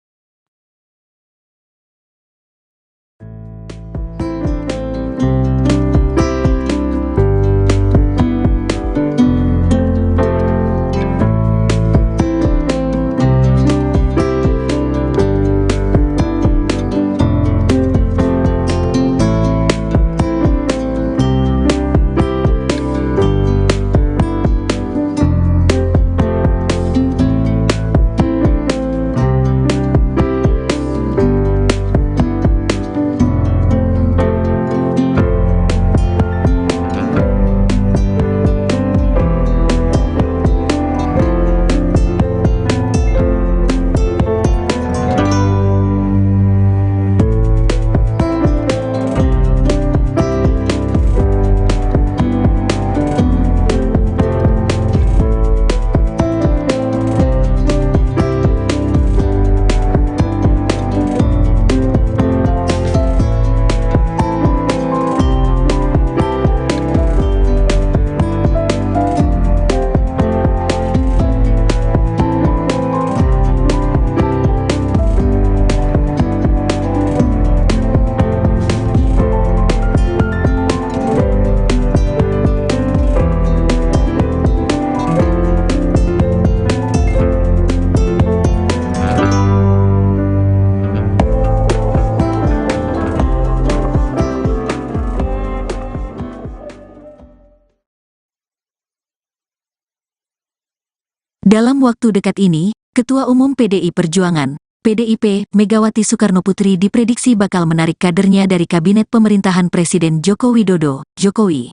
Dalam waktu dekat ini, Ketua Umum PDI Perjuangan, PDIP, Megawati Soekarnoputri diprediksi bakal menarik kadernya dari Kabinet Pemerintahan Presiden Joko Widodo, Jokowi.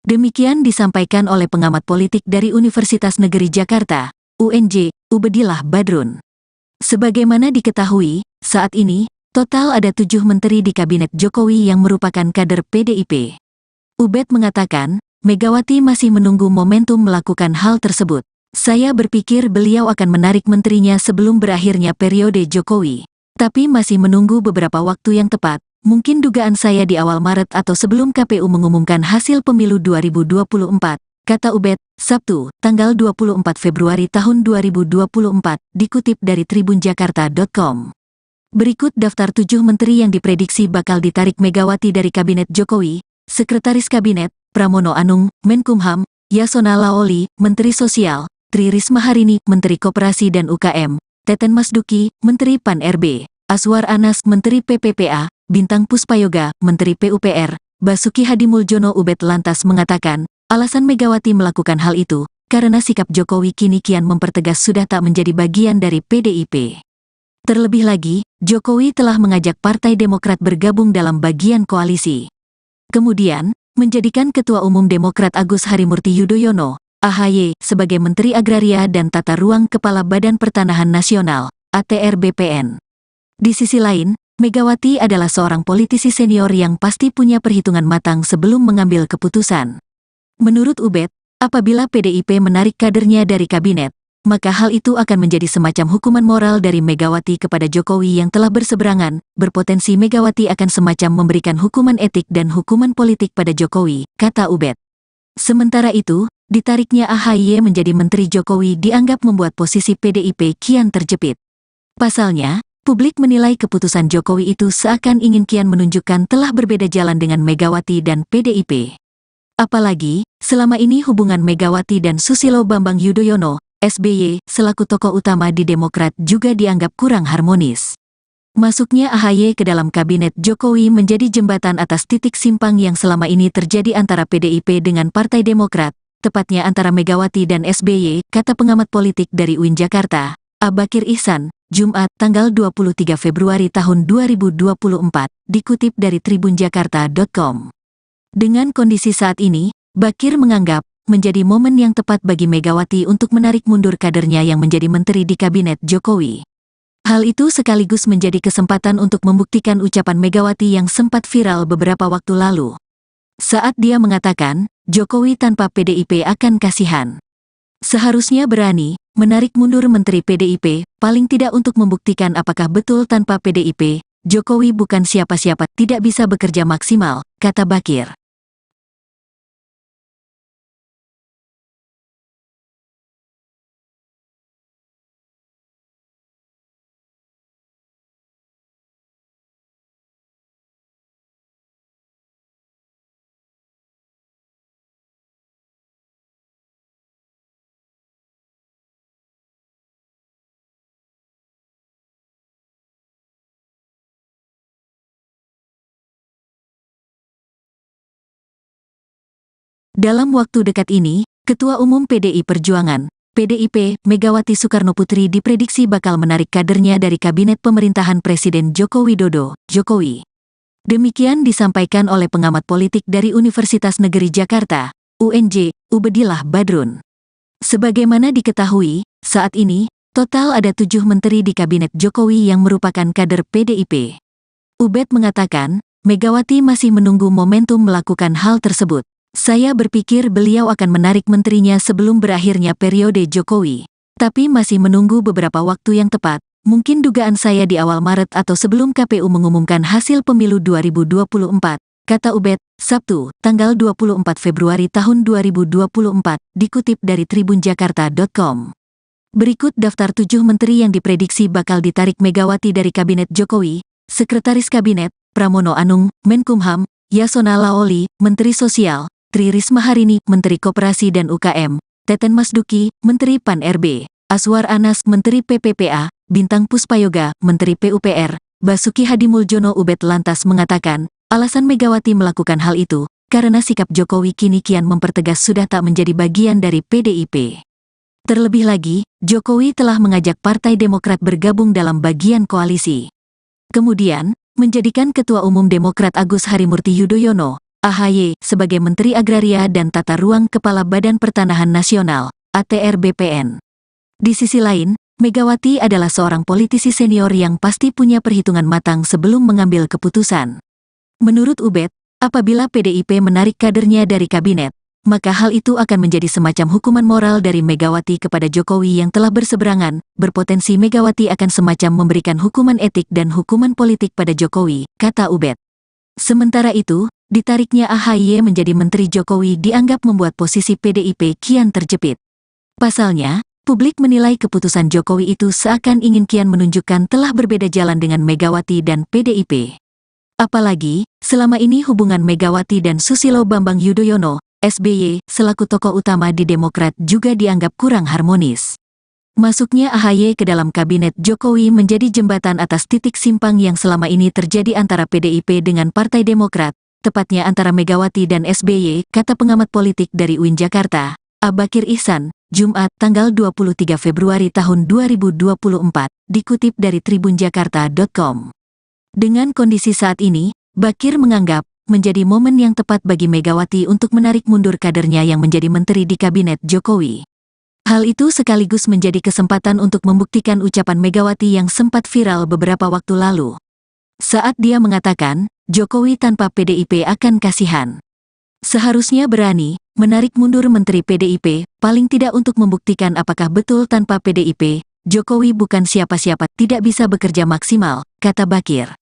Demikian disampaikan oleh pengamat politik dari Universitas Negeri Jakarta, UNJ, Ubedillah Badrun. Sebagaimana diketahui, saat ini, total ada 7 menteri di Kabinet Jokowi yang merupakan kader PDIP. Ubed mengatakan, Megawati masih menunggu momentum melakukan hal tersebut. Saya berpikir beliau akan menarik menterinya sebelum berakhirnya periode Jokowi. Tapi masih menunggu beberapa waktu yang tepat, mungkin dugaan saya di awal Maret atau sebelum KPU mengumumkan hasil pemilu 2024, kata Ubed, Sabtu, tanggal 24 Februari tahun 2024, dikutip dari tribunjakarta.com. Berikut daftar 7 menteri yang diprediksi bakal ditarik Megawati dari Kabinet Jokowi: Sekretaris Kabinet, Pramono Anung, Menkumham; Yasona Laoli, Menteri Sosial; Tri Risma Harini, Menteri Koperasi dan UKM; Teten Masduki, Menteri Pan-RB; Aswar Anas, Menteri PPPA; Bintang Puspayoga, Menteri PUPR; Basuki Hadimuljono. Ubed lantas mengatakan, alasan Megawati melakukan hal itu, karena sikap Jokowi kini kian mempertegas sudah tak menjadi bagian dari PDIP. Terlebih lagi, Jokowi telah mengajak Partai Demokrat bergabung dalam bagian koalisi. Kemudian, menjadikan Ketua Umum Demokrat Agus Harimurti Yudhoyono, AHY, sebagai Menteri Agraria dan Tata Ruang Kepala Badan Pertanahan Nasional, ATR BPN. Di sisi lain, Megawati adalah seorang politisi senior yang pasti punya perhitungan matang sebelum mengambil keputusan. Menurut Ubed, apabila PDIP menarik kadernya dari kabinet, maka hal itu akan menjadi semacam hukuman moral dari Megawati kepada Jokowi yang telah berseberangan. Berpotensi Megawati akan semacam memberikan hukuman etik dan hukuman politik pada Jokowi, kata Ubed. Sementara itu, ditariknya AHY menjadi Menteri Jokowi dianggap membuat posisi PDIP kian terjepit. Pasalnya, publik menilai keputusan Jokowi itu seakan ingin kian menunjukkan telah berbeda jalan dengan Megawati dan PDIP. Apalagi, selama ini hubungan Megawati dan Susilo Bambang Yudhoyono, SBY, selaku tokoh utama di Demokrat juga dianggap kurang harmonis. Masuknya AHY ke dalam kabinet Jokowi menjadi jembatan atas titik simpang yang selama ini terjadi antara PDIP dengan Partai Demokrat, tepatnya antara Megawati dan SBY, kata pengamat politik dari UIN Jakarta, Abakir Ihsan, Jumat, tanggal 23 Februari tahun 2024, dikutip dari tribunjakarta.com. Dengan kondisi saat ini, Bakir menganggap menjadi momen yang tepat bagi Megawati untuk menarik mundur kadernya yang menjadi menteri di kabinet Jokowi. Hal itu sekaligus menjadi kesempatan untuk membuktikan ucapan Megawati yang sempat viral beberapa waktu lalu. Saat dia mengatakan, Jokowi tanpa PDIP akan kasihan. Seharusnya berani menarik mundur menteri PDIP, paling tidak untuk membuktikan apakah betul tanpa PDIP, Jokowi bukan siapa-siapa, tidak bisa bekerja maksimal, kata Bakir. Dalam waktu dekat ini, Ketua Umum PDI Perjuangan, PDIP, Megawati Soekarnoputri diprediksi bakal menarik kadernya dari Kabinet Pemerintahan Presiden Joko Widodo, Jokowi. Demikian disampaikan oleh pengamat politik dari Universitas Negeri Jakarta, UNJ, Ubedillah Badrun. Sebagaimana diketahui, saat ini, total ada 7 menteri di Kabinet Jokowi yang merupakan kader PDIP. Ubed mengatakan, Megawati masih menunggu momentum melakukan hal tersebut. Saya berpikir beliau akan menarik menterinya sebelum berakhirnya periode Jokowi. Tapi masih menunggu beberapa waktu yang tepat, mungkin dugaan saya di awal Maret atau sebelum KPU mengumumkan hasil pemilu 2024, kata Ubed, Sabtu, tanggal 24 Februari tahun 2024, dikutip dari tribunjakarta.com. Berikut daftar 7 menteri yang diprediksi bakal ditarik Megawati dari Kabinet Jokowi: Sekretaris Kabinet, Pramono Anung, Menkumham; Yasona Laoli, Menteri Sosial; Tri Risma Harini, Menteri Koperasi dan UKM; Teten Masduki, Menteri Pan-RB; Aswar Anas, Menteri PPPA; Bintang Puspayoga, Menteri PUPR; Basuki Hadimuljono. Ubed lantas mengatakan, alasan Megawati melakukan hal itu, karena sikap Jokowi kini kian mempertegas sudah tak menjadi bagian dari PDIP. Terlebih lagi, Jokowi telah mengajak Partai Demokrat bergabung dalam bagian koalisi. Kemudian, menjadikan Ketua Umum Demokrat Agus Harimurti Yudhoyono, AHY, sebagai Menteri Agraria dan Tata Ruang Kepala Badan Pertanahan Nasional, ATR BPN. Di sisi lain, Megawati adalah seorang politisi senior yang pasti punya perhitungan matang sebelum mengambil keputusan. Menurut Ubed, apabila PDIP menarik kadernya dari kabinet, maka hal itu akan menjadi semacam hukuman moral dari Megawati kepada Jokowi yang telah berseberangan, berpotensi Megawati akan semacam memberikan hukuman etik dan hukuman politik pada Jokowi, kata Ubed. Sementara itu, ditariknya AHY menjadi Menteri Jokowi dianggap membuat posisi PDIP kian terjepit. Pasalnya, publik menilai keputusan Jokowi itu seakan ingin kian menunjukkan telah berbeda jalan dengan Megawati dan PDIP. Apalagi, selama ini hubungan Megawati dan Susilo Bambang Yudhoyono, SBY, selaku tokoh utama di Demokrat juga dianggap kurang harmonis. Masuknya AHY ke dalam kabinet Jokowi menjadi jembatan atas titik simpang yang selama ini terjadi antara PDIP dengan Partai Demokrat, tepatnya antara Megawati dan SBY, kata pengamat politik dari UIN Jakarta, Abakir Ihsan, Jumat, tanggal 23 Februari tahun 2024, dikutip dari tribunjakarta.com. Dengan kondisi saat ini, Bakir menganggap menjadi momen yang tepat bagi Megawati untuk menarik mundur kadernya yang menjadi menteri di kabinet Jokowi. Hal itu sekaligus menjadi kesempatan untuk membuktikan ucapan Megawati yang sempat viral beberapa waktu lalu. Saat dia mengatakan, Jokowi tanpa PDIP akan kasihan. Seharusnya berani menarik mundur menteri PDIP, paling tidak untuk membuktikan apakah betul tanpa PDIP, Jokowi bukan siapa-siapa, tidak bisa bekerja maksimal, kata Bakir.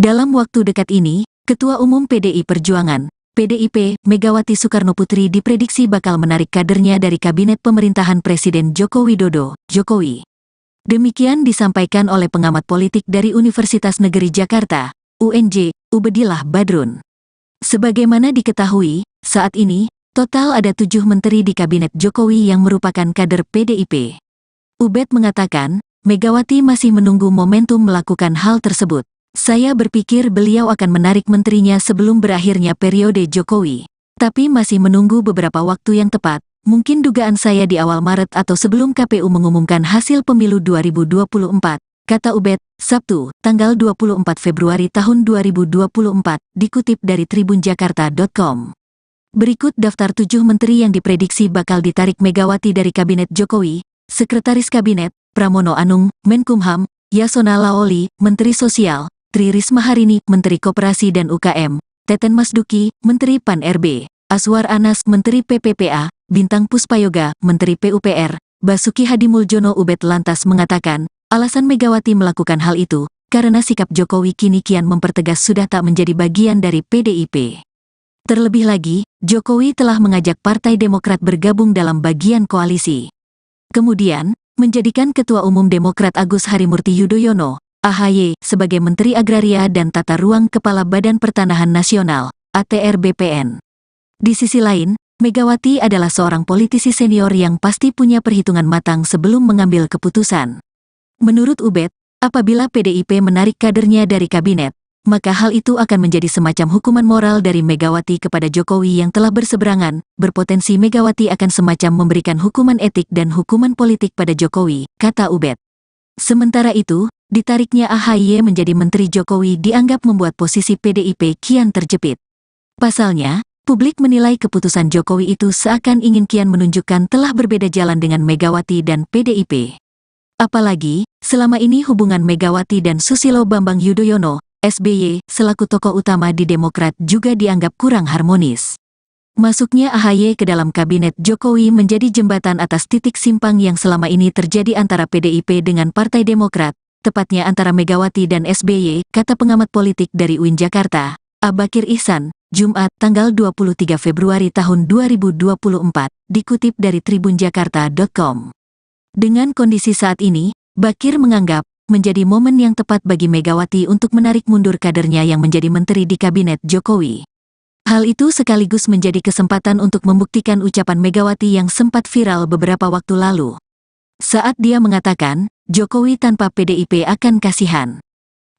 Dalam waktu dekat ini, Ketua Umum PDI Perjuangan, PDIP, Megawati Soekarnoputri diprediksi bakal menarik kadernya dari kabinet pemerintahan Presiden Joko Widodo, Jokowi. Demikian disampaikan oleh pengamat politik dari Universitas Negeri Jakarta, UNJ, Ubedillah Badrun. Sebagaimana diketahui, saat ini, total ada 7 menteri di kabinet Jokowi yang merupakan kader PDIP. Ubed mengatakan, Megawati masih menunggu momentum melakukan hal tersebut. Saya berpikir beliau akan menarik menterinya sebelum berakhirnya periode Jokowi. Tapi masih menunggu beberapa waktu yang tepat, mungkin dugaan saya di awal Maret atau sebelum KPU mengumumkan hasil pemilu 2024, kata Ubed, Sabtu, tanggal 24 Februari tahun 2024, dikutip dari tribunjakarta.com. Berikut daftar 7 menteri yang diprediksi bakal ditarik Megawati dari Kabinet Jokowi: Sekretaris Kabinet, Pramono Anung, Menkumham, Yasona Laoli, Menteri Sosial, Tri Risma Harini, Menteri Koperasi dan UKM, Teten Masduki, Menteri Pan-RB, Aswar Anas, Menteri PPPA, Bintang Puspayoga, Menteri PUPR, Basuki Hadimuljono. Ubed lantas mengatakan, alasan Megawati melakukan hal itu, karena sikap Jokowi kini kian mempertegas sudah tak menjadi bagian dari PDIP. Terlebih lagi, Jokowi telah mengajak Partai Demokrat bergabung dalam bagian koalisi. Kemudian, menjadikan Ketua Umum Demokrat Agus Harimurti Yudhoyono, AHY sebagai Menteri Agraria dan Tata Ruang Kepala Badan Pertanahan Nasional, ATR BPN. Di sisi lain, Megawati adalah seorang politisi senior yang pasti punya perhitungan matang sebelum mengambil keputusan. Menurut Ubed, apabila PDIP menarik kadernya dari kabinet, maka hal itu akan menjadi semacam hukuman moral dari Megawati kepada Jokowi yang telah berseberangan, berpotensi Megawati akan semacam memberikan hukuman etik dan hukuman politik pada Jokowi, kata Ubed. Sementara itu, ditariknya AHY menjadi Menteri Jokowi dianggap membuat posisi PDIP kian terjepit. Pasalnya, publik menilai keputusan Jokowi itu seakan ingin kian menunjukkan telah berbeda jalan dengan Megawati dan PDIP. Apalagi, selama ini hubungan Megawati dan Susilo Bambang Yudhoyono, SBY, selaku tokoh utama di Demokrat juga dianggap kurang harmonis. Masuknya AHY ke dalam kabinet Jokowi menjadi jembatan atas titik simpang yang selama ini terjadi antara PDIP dengan Partai Demokrat, tepatnya antara Megawati dan SBY, kata pengamat politik dari UIN Jakarta, Abakir Ihsan, Jumat, tanggal 23 Februari tahun 2024, dikutip dari tribunjakarta.com. Dengan kondisi saat ini, Bakir menganggap menjadi momen yang tepat bagi Megawati untuk menarik mundur kadernya yang menjadi menteri di kabinet Jokowi. Hal itu sekaligus menjadi kesempatan untuk membuktikan ucapan Megawati yang sempat viral beberapa waktu lalu. Saat dia mengatakan, Jokowi tanpa PDIP akan kasihan.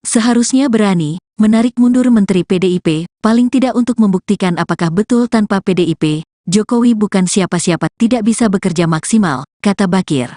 Seharusnya berani menarik mundur Menteri PDIP, paling tidak untuk membuktikan apakah betul tanpa PDIP, Jokowi bukan siapa-siapa, tidak bisa bekerja maksimal, kata Bakir.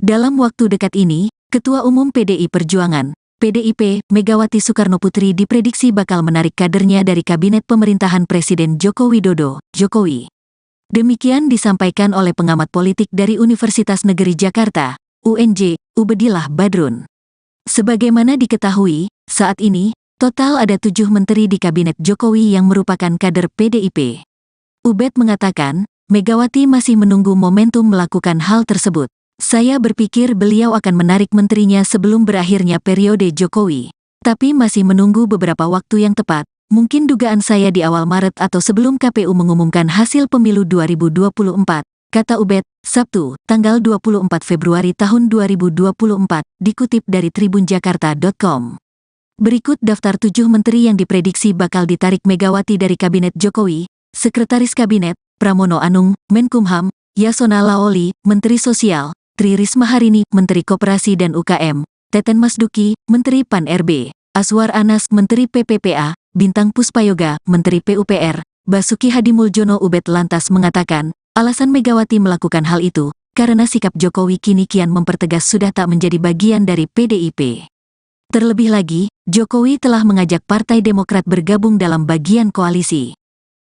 Dalam waktu dekat ini, Ketua Umum PDI Perjuangan, PDIP, Megawati Soekarnoputri diprediksi bakal menarik kadernya dari kabinet pemerintahan Presiden Joko Widodo, Jokowi. Demikian disampaikan oleh pengamat politik dari Universitas Negeri Jakarta, UNJ, Ubedillah Badrun. Sebagaimana diketahui, saat ini, total ada 7 menteri di kabinet Jokowi yang merupakan kader PDIP. Ubed mengatakan, Megawati masih menunggu momentum melakukan hal tersebut. Saya berpikir beliau akan menarik menterinya sebelum berakhirnya periode Jokowi. Tapi masih menunggu beberapa waktu yang tepat, mungkin dugaan saya di awal Maret atau sebelum KPU mengumumkan hasil pemilu 2024, kata Ubed, Sabtu, tanggal 24 Februari tahun 2024, dikutip dari tribunjakarta.com. Berikut daftar 7 menteri yang diprediksi bakal ditarik Megawati dari kabinet Jokowi: Sekretaris Kabinet, Pramono Anung, Menkumham, Yasona Laoli, Menteri Sosial, Tri Risma Harini, Menteri Koperasi dan UKM, Teten Masduki, Menteri Pan-RB, Aswar Anas, Menteri PPPA, Bintang Puspayoga, Menteri PUPR, Basuki Hadimuljono. Ubed lantas mengatakan, alasan Megawati melakukan hal itu, karena sikap Jokowi kini kian mempertegas sudah tak menjadi bagian dari PDIP. Terlebih lagi, Jokowi telah mengajak Partai Demokrat bergabung dalam bagian koalisi.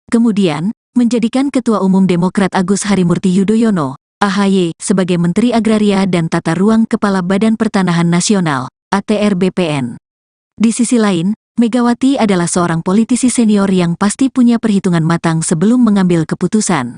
Kemudian, menjadikan Ketua Umum Demokrat Agus Harimurti Yudhoyono, AHY, sebagai Menteri Agraria dan Tata Ruang Kepala Badan Pertanahan Nasional, ATR BPN. Di sisi lain, Megawati adalah seorang politisi senior yang pasti punya perhitungan matang sebelum mengambil keputusan.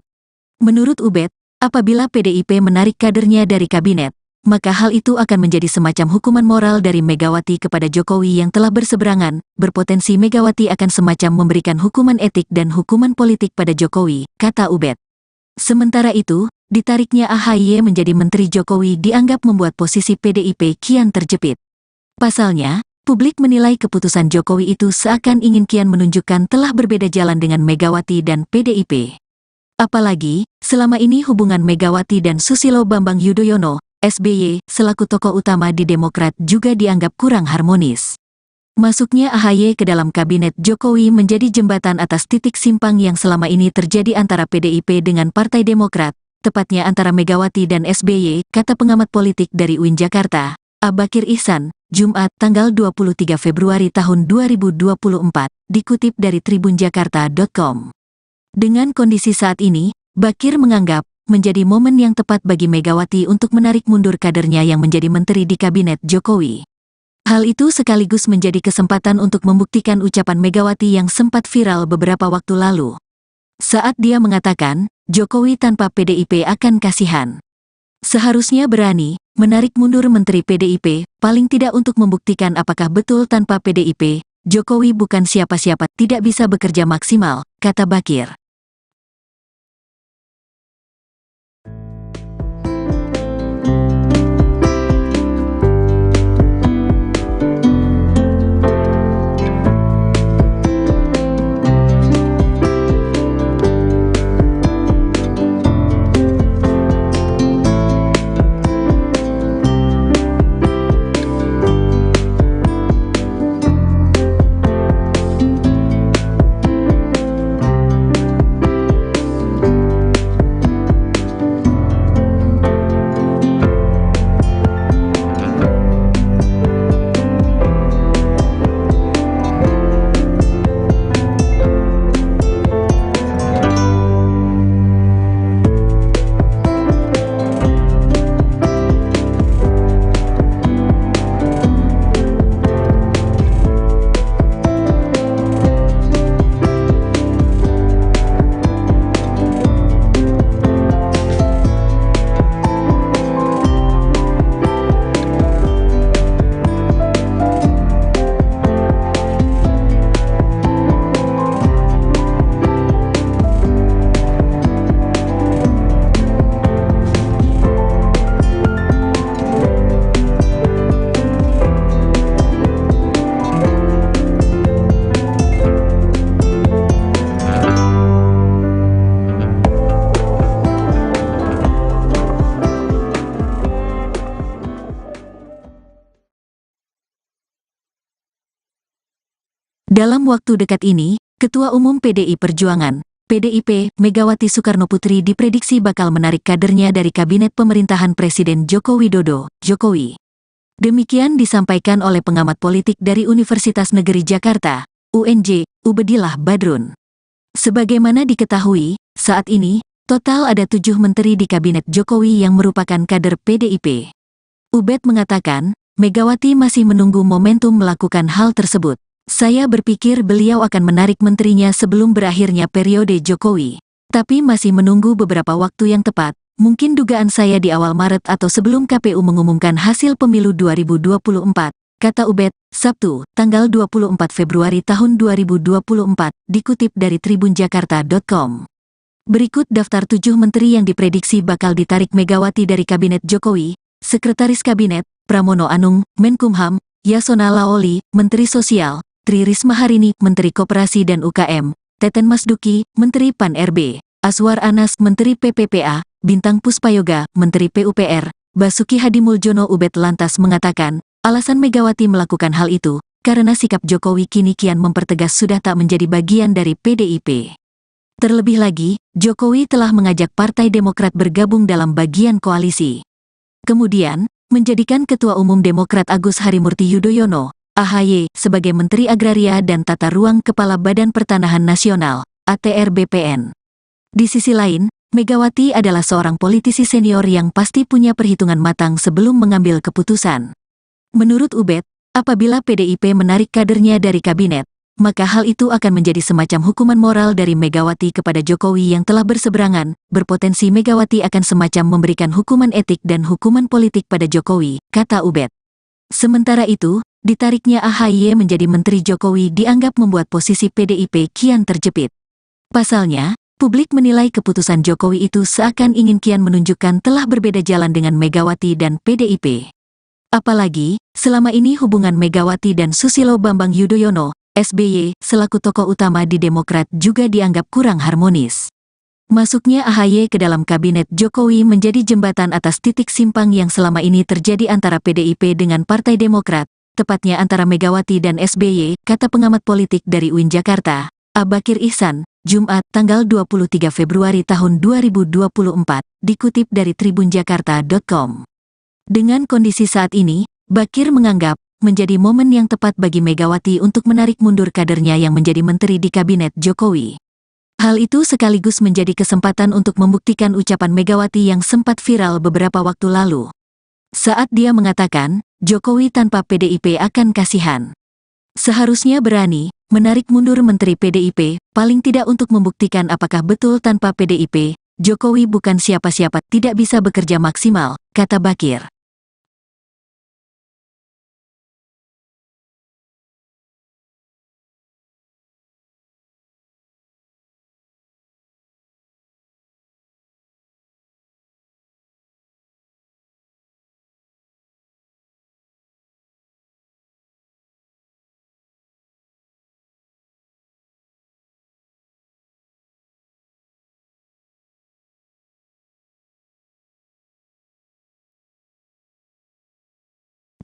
Menurut Ubed, apabila PDIP menarik kadernya dari kabinet, maka hal itu akan menjadi semacam hukuman moral dari Megawati kepada Jokowi yang telah berseberangan, berpotensi Megawati akan semacam memberikan hukuman etik dan hukuman politik pada Jokowi, kata Ubed. Sementara itu, ditariknya AHY menjadi Menteri Jokowi dianggap membuat posisi PDIP kian terjepit. Pasalnya, publik menilai keputusan Jokowi itu seakan ingin kian menunjukkan telah berbeda jalan dengan Megawati dan PDIP. Apalagi, selama ini hubungan Megawati dan Susilo Bambang Yudhoyono, SBY, selaku tokoh utama di Demokrat juga dianggap kurang harmonis. Masuknya AHY ke dalam kabinet Jokowi menjadi jembatan atas titik simpang yang selama ini terjadi antara PDIP dengan Partai Demokrat, tepatnya antara Megawati dan SBY, kata pengamat politik dari UIN Jakarta, Abakir Ihsan, Jumat, tanggal 23 Februari tahun 2024, dikutip dari tribunjakarta.com. Dengan kondisi saat ini, Bakir menganggap menjadi momen yang tepat bagi Megawati untuk menarik mundur kadernya yang menjadi menteri di kabinet Jokowi. Hal itu sekaligus menjadi kesempatan untuk membuktikan ucapan Megawati yang sempat viral beberapa waktu lalu. Saat dia mengatakan, Jokowi tanpa PDIP akan kasihan. Seharusnya berani menarik mundur Menteri PDIP, paling tidak untuk membuktikan apakah betul tanpa PDIP, Jokowi bukan siapa-siapa, tidak bisa bekerja maksimal, kata Bakir. Dalam waktu dekat ini, Ketua Umum PDI Perjuangan, PDIP, Megawati Soekarnoputri diprediksi bakal menarik kadernya dari kabinet pemerintahan Presiden Joko Widodo, Jokowi. Demikian disampaikan oleh pengamat politik dari Universitas Negeri Jakarta, UNJ, Ubedillah Badrun. Sebagaimana diketahui, saat ini, total ada 7 menteri di kabinet Jokowi yang merupakan kader PDIP. Ubed mengatakan, Megawati masih menunggu momentum melakukan hal tersebut. Saya berpikir beliau akan menarik menterinya sebelum berakhirnya periode Jokowi. Tapi masih menunggu beberapa waktu yang tepat, mungkin dugaan saya di awal Maret atau sebelum KPU mengumumkan hasil pemilu 2024, kata Ubed, Sabtu, tanggal 24 Februari tahun 2024, dikutip dari tribunjakarta.com. Berikut daftar 7 menteri yang diprediksi bakal ditarik Megawati dari Kabinet Jokowi: Sekretaris Kabinet, Pramono Anung, Menkumham, Yasona Laoli, Menteri Sosial, Tri Risma Harini, Menteri Koperasi dan UKM, Teten Masduki, Menteri Pan-RB, Aswar Anas, Menteri PPPA, Bintang Puspayoga, Menteri PUPR, Basuki Hadimuljono. Ubed lantas mengatakan, alasan Megawati melakukan hal itu, karena sikap Jokowi kini kian mempertegas sudah tak menjadi bagian dari PDIP. Terlebih lagi, Jokowi telah mengajak Partai Demokrat bergabung dalam bagian koalisi. Kemudian, menjadikan Ketua Umum Demokrat Agus Harimurti Yudhoyono, AHY, sebagai Menteri Agraria dan Tata Ruang Kepala Badan Pertanahan Nasional, ATR BPN. Di sisi lain, Megawati adalah seorang politisi senior yang pasti punya perhitungan matang sebelum mengambil keputusan. Menurut Ubed, apabila PDIP menarik kadernya dari kabinet, maka hal itu akan menjadi semacam hukuman moral dari Megawati kepada Jokowi yang telah berseberangan. Berpotensi Megawati akan semacam memberikan hukuman etik dan hukuman politik pada Jokowi, kata Ubed. Sementara itu, ditariknya AHY menjadi Menteri Jokowi dianggap membuat posisi PDIP kian terjepit. Pasalnya, publik menilai keputusan Jokowi itu seakan ingin kian menunjukkan telah berbeda jalan dengan Megawati dan PDIP. Apalagi, selama ini hubungan Megawati dan Susilo Bambang Yudhoyono, SBY, selaku tokoh utama di Demokrat juga dianggap kurang harmonis. Masuknya AHY ke dalam kabinet Jokowi menjadi jembatan atas titik simpang yang selama ini terjadi antara PDIP dengan Partai Demokrat, tepatnya antara Megawati dan SBY, kata pengamat politik dari UIN Jakarta, Abakir Ihsan, Jumat, tanggal 23 Februari tahun 2024, dikutip dari tribunjakarta.com. Dengan kondisi saat ini, Bakir menganggap menjadi momen yang tepat bagi Megawati untuk menarik mundur kadernya yang menjadi menteri di kabinet Jokowi. Hal itu sekaligus menjadi kesempatan untuk membuktikan ucapan Megawati yang sempat viral beberapa waktu lalu. Saat dia mengatakan, Jokowi tanpa PDIP akan kasihan. Seharusnya berani menarik mundur Menteri PDIP, paling tidak untuk membuktikan apakah betul tanpa PDIP, Jokowi bukan siapa-siapa, tidak bisa bekerja maksimal, kata Bakir.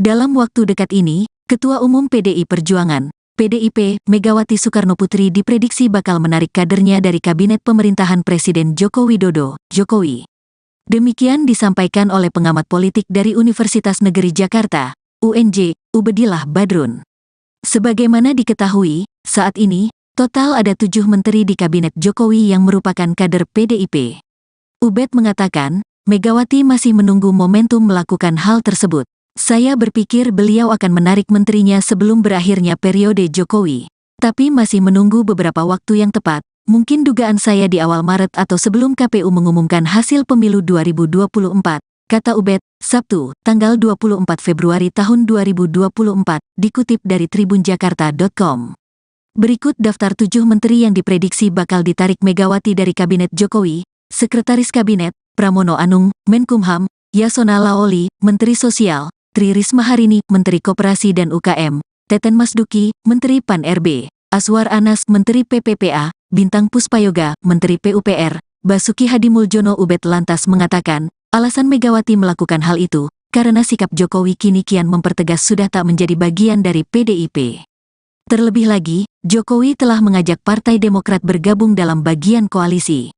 Dalam waktu dekat ini, Ketua Umum PDI Perjuangan, PDIP, Megawati Soekarnoputri diprediksi bakal menarik kadernya dari Kabinet Pemerintahan Presiden Joko Widodo, Jokowi. Demikian disampaikan oleh pengamat politik dari Universitas Negeri Jakarta, UNJ, Ubedillah Badrun. Sebagaimana diketahui, saat ini, total ada 7 menteri di Kabinet Jokowi yang merupakan kader PDIP. Ubed mengatakan, Megawati masih menunggu momentum melakukan hal tersebut. Saya berpikir beliau akan menarik menterinya sebelum berakhirnya periode Jokowi. Tapi masih menunggu beberapa waktu yang tepat, mungkin dugaan saya di awal Maret atau sebelum KPU mengumumkan hasil pemilu 2024, kata Ubed, Sabtu, tanggal 24 Februari tahun 2024, dikutip dari tribunjakarta.com. Berikut daftar 7 menteri yang diprediksi bakal ditarik Megawati dari Kabinet Jokowi: Sekretaris Kabinet, Pramono Anung, Menkumham, Yasona Laoli, Menteri Sosial, Tri Risma Harini, Menteri Koperasi dan UKM, Teten Masduki, Menteri Pan-RB, Aswar Anas, Menteri PPPA, Bintang Puspayoga, Menteri PUPR, Basuki Hadimuljono. Ubed lantas mengatakan, alasan Megawati melakukan hal itu, karena sikap Jokowi kini kian mempertegas sudah tak menjadi bagian dari PDIP. Terlebih lagi, Jokowi telah mengajak Partai Demokrat bergabung dalam bagian koalisi.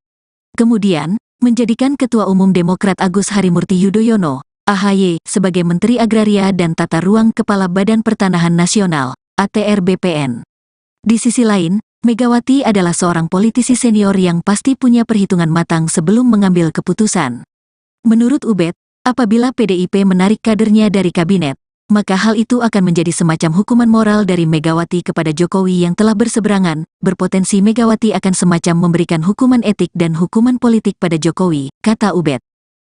Kemudian, menjadikan Ketua Umum Demokrat Agus Harimurti Yudhoyono, AHY, sebagai Menteri Agraria dan Tata Ruang Kepala Badan Pertanahan Nasional, ATR BPN. Di sisi lain, Megawati adalah seorang politisi senior yang pasti punya perhitungan matang sebelum mengambil keputusan. Menurut Ubed, apabila PDIP menarik kadernya dari kabinet, maka hal itu akan menjadi semacam hukuman moral dari Megawati kepada Jokowi yang telah berseberangan. Berpotensi Megawati akan semacam memberikan hukuman etik dan hukuman politik pada Jokowi, kata Ubed.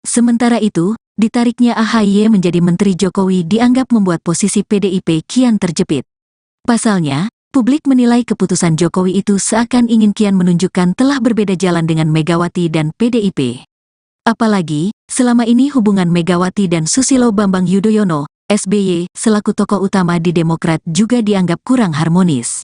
Sementara itu, ditariknya AHY menjadi Menteri Jokowi dianggap membuat posisi PDIP kian terjepit. Pasalnya, publik menilai keputusan Jokowi itu seakan ingin kian menunjukkan telah berbeda jalan dengan Megawati dan PDIP. Apalagi, selama ini hubungan Megawati dan Susilo Bambang Yudhoyono, SBY, selaku tokoh utama di Demokrat juga dianggap kurang harmonis.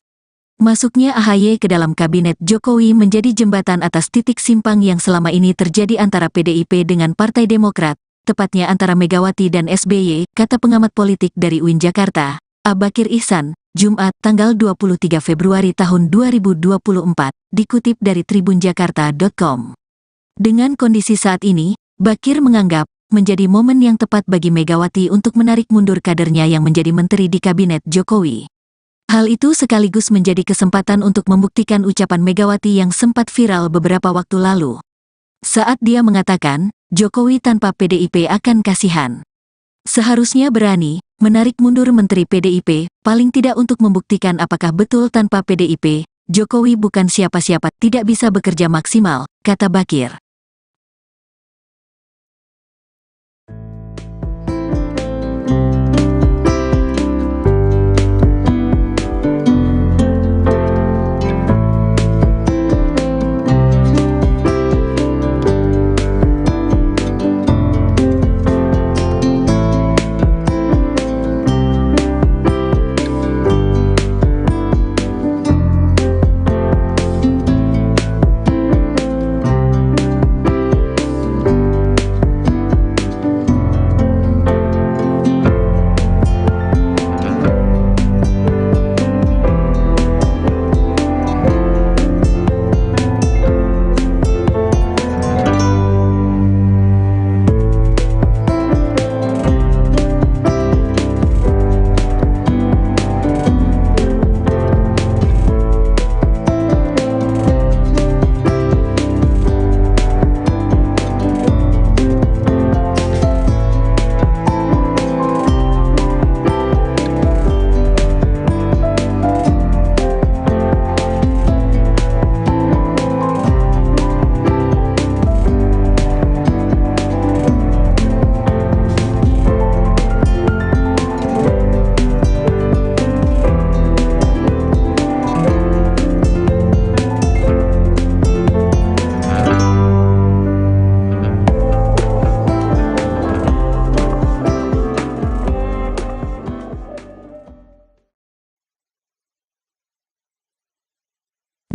Masuknya AHY ke dalam kabinet Jokowi menjadi jembatan atas titik simpang yang selama ini terjadi antara PDIP dengan Partai Demokrat, tepatnya antara Megawati dan SBY, kata pengamat politik dari UIN Jakarta, Abakir Ihsan, Jumat, tanggal 23 Februari tahun 2024, dikutip dari tribunjakarta.com. Dengan kondisi saat ini, Bakir menganggap menjadi momen yang tepat bagi Megawati untuk menarik mundur kadernya yang menjadi menteri di kabinet Jokowi. Hal itu sekaligus menjadi kesempatan untuk membuktikan ucapan Megawati yang sempat viral beberapa waktu lalu. Saat dia mengatakan, Jokowi tanpa PDIP akan kasihan. Seharusnya berani menarik mundur Menteri PDIP, paling tidak untuk membuktikan apakah betul tanpa PDIP, Jokowi bukan siapa-siapa, tidak bisa bekerja maksimal, kata Bakir.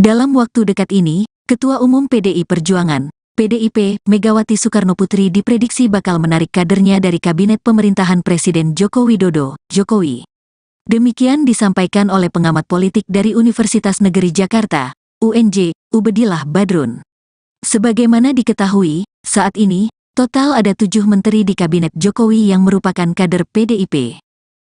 Dalam waktu dekat ini, Ketua Umum PDI Perjuangan, PDIP, Megawati Soekarnoputri diprediksi bakal menarik kadernya dari Kabinet Pemerintahan Presiden Joko Widodo, Jokowi. Demikian disampaikan oleh pengamat politik dari Universitas Negeri Jakarta, UNJ, Ubedillah Badrun. Sebagaimana diketahui, saat ini, total ada 7 menteri di Kabinet Jokowi yang merupakan kader PDIP.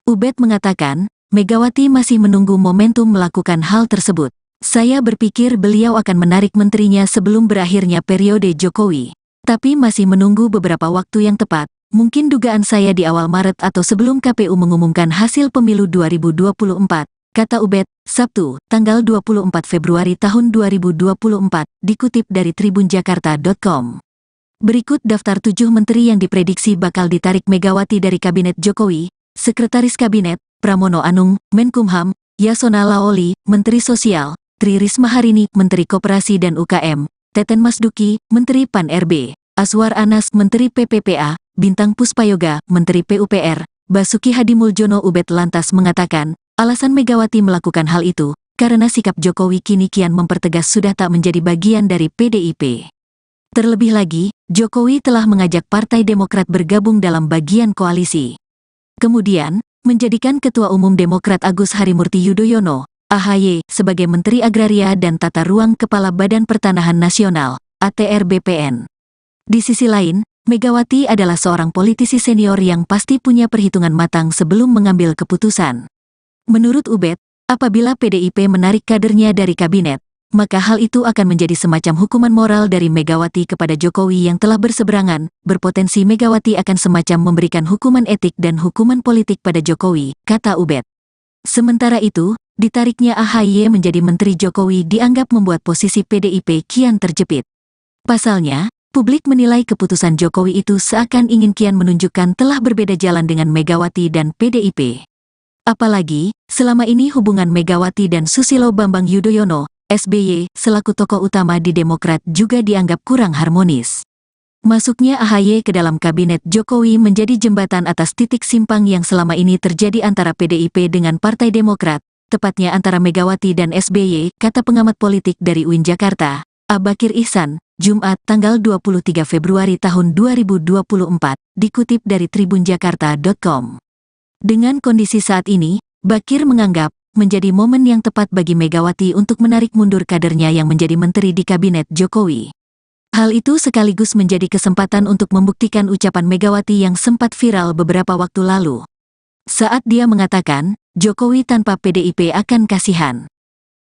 Ubed mengatakan, Megawati masih menunggu momentum melakukan hal tersebut. Saya berpikir beliau akan menarik menterinya sebelum berakhirnya periode Jokowi. Tapi masih menunggu beberapa waktu yang tepat, mungkin dugaan saya di awal Maret atau sebelum KPU mengumumkan hasil pemilu 2024, kata Ubed, Sabtu, tanggal 24 Februari tahun 2024, dikutip dari tribunjakarta.com. Berikut daftar 7 menteri yang diprediksi bakal ditarik Megawati dari Kabinet Jokowi: Sekretaris Kabinet, Pramono Anung, Menkumham, Yasona Laoli, Menteri Sosial, Tri Risma Harini, Menteri Koperasi dan UKM, Teten Masduki, Menteri Pan-RB, Aswar Anas, Menteri PPPA, Bintang Puspayoga, Menteri PUPR, Basuki Hadimuljono. Ubed lantas mengatakan, alasan Megawati melakukan hal itu, karena sikap Jokowi kini kian mempertegas sudah tak menjadi bagian dari PDIP. Terlebih lagi, Jokowi telah mengajak Partai Demokrat bergabung dalam bagian koalisi. Kemudian, menjadikan Ketua Umum Demokrat Agus Harimurti Yudhoyono, AHY, sebagai Menteri Agraria dan Tata Ruang Kepala Badan Pertanahan Nasional, ATR BPN. Di sisi lain, Megawati adalah seorang politisi senior yang pasti punya perhitungan matang sebelum mengambil keputusan. Menurut Ubed, apabila PDIP menarik kadernya dari kabinet, maka hal itu akan menjadi semacam hukuman moral dari Megawati kepada Jokowi yang telah berseberangan. Berpotensi Megawati akan semacam memberikan hukuman etik dan hukuman politik pada Jokowi, kata Ubed. Sementara itu, ditariknya AHY menjadi Menteri Jokowi dianggap membuat posisi PDIP kian terjepit. Pasalnya, publik menilai keputusan Jokowi itu seakan ingin kian menunjukkan telah berbeda jalan dengan Megawati dan PDIP. Apalagi, selama ini hubungan Megawati dan Susilo Bambang Yudhoyono, SBY, selaku tokoh utama di Demokrat juga dianggap kurang harmonis. Masuknya AHY ke dalam kabinet Jokowi menjadi jembatan atas titik simpang yang selama ini terjadi antara PDIP dengan Partai Demokrat, tepatnya antara Megawati dan SBY, kata pengamat politik dari UIN Jakarta, Abakir Ihsan, Jumat, tanggal 23 Februari tahun 2024, dikutip dari tribunjakarta.com. Dengan kondisi saat ini, Bakir menganggap menjadi momen yang tepat bagi Megawati untuk menarik mundur kadernya yang menjadi menteri di kabinet Jokowi. Hal itu sekaligus menjadi kesempatan untuk membuktikan ucapan Megawati yang sempat viral beberapa waktu lalu. Saat dia mengatakan, Jokowi tanpa PDIP akan kasihan.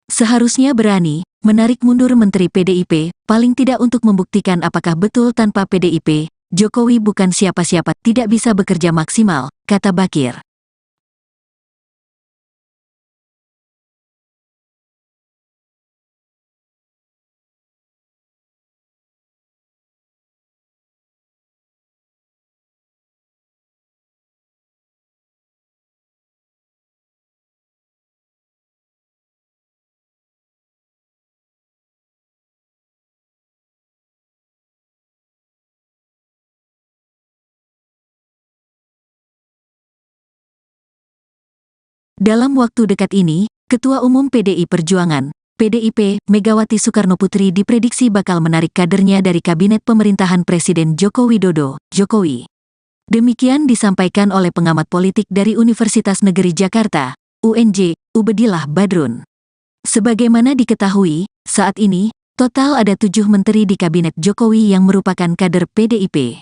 Seharusnya berani menarik mundur menteri PDIP, paling tidak untuk membuktikan apakah betul tanpa PDIP, Jokowi bukan siapa-siapa, tidak bisa bekerja maksimal, kata Bakir. Dalam waktu dekat ini, Ketua Umum PDI Perjuangan, PDIP, Megawati Soekarnoputri diprediksi bakal menarik kadernya dari Kabinet Pemerintahan Presiden Joko Widodo, Jokowi. Demikian disampaikan oleh pengamat politik dari Universitas Negeri Jakarta, UNJ, Ubedillah Badrun. Sebagaimana diketahui, saat ini, total ada 7 menteri di Kabinet Jokowi yang merupakan kader PDIP.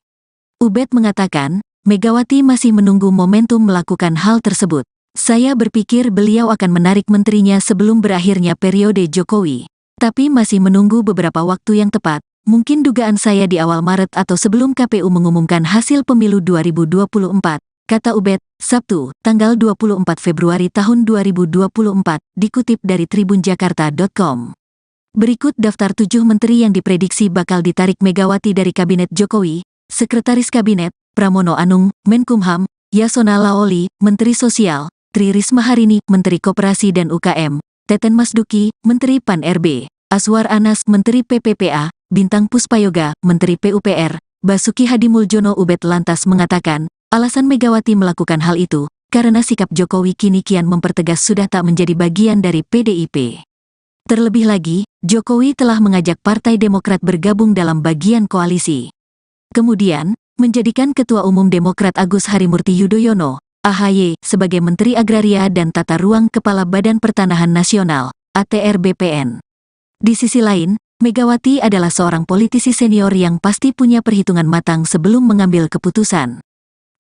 Ubed mengatakan, Megawati masih menunggu momentum melakukan hal tersebut. Saya berpikir beliau akan menarik menterinya sebelum berakhirnya periode Jokowi. Tapi masih menunggu beberapa waktu yang tepat, mungkin dugaan saya di awal Maret atau sebelum KPU mengumumkan hasil pemilu 2024, kata Ubed, Sabtu, tanggal 24 Februari tahun 2024, dikutip dari tribunjakarta.com. Berikut daftar 7 menteri yang diprediksi bakal ditarik Megawati dari Kabinet Jokowi: Sekretaris Kabinet, Pramono Anung, Menkumham, Yasona Laoli, Menteri Sosial, Tri Risma Harini, Menteri Koperasi dan UKM, Teten Masduki, Menteri Pan-RB, Aswar Anas, Menteri PPPA, Bintang Puspayoga, Menteri PUPR, Basuki Hadimuljono. Ubed lantas mengatakan, alasan Megawati melakukan hal itu, karena sikap Jokowi kini kian mempertegas sudah tak menjadi bagian dari PDIP. Terlebih lagi, Jokowi telah mengajak Partai Demokrat bergabung dalam bagian koalisi. Kemudian, menjadikan Ketua Umum Demokrat Agus Harimurti Yudhoyono, AHY, sebagai Menteri Agraria dan Tata Ruang Kepala Badan Pertanahan Nasional, ATR BPN. Di sisi lain, Megawati adalah seorang politisi senior yang pasti punya perhitungan matang sebelum mengambil keputusan.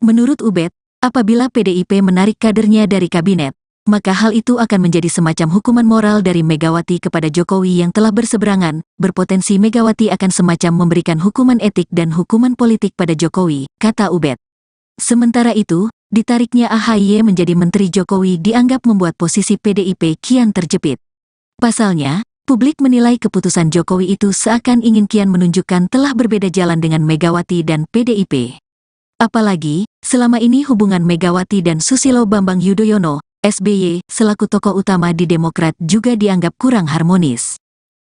Menurut Ubed, apabila PDIP menarik kadernya dari kabinet, maka hal itu akan menjadi semacam hukuman moral dari Megawati kepada Jokowi yang telah berseberangan, berpotensi Megawati akan semacam memberikan hukuman etik dan hukuman politik pada Jokowi, kata Ubed. Sementara itu, ditariknya AHY menjadi Menteri Jokowi dianggap membuat posisi PDIP kian terjepit. Pasalnya, publik menilai keputusan Jokowi itu seakan ingin kian menunjukkan telah berbeda jalan dengan Megawati dan PDIP. Apalagi, selama ini hubungan Megawati dan Susilo Bambang Yudhoyono, SBY, selaku tokoh utama di Demokrat juga dianggap kurang harmonis.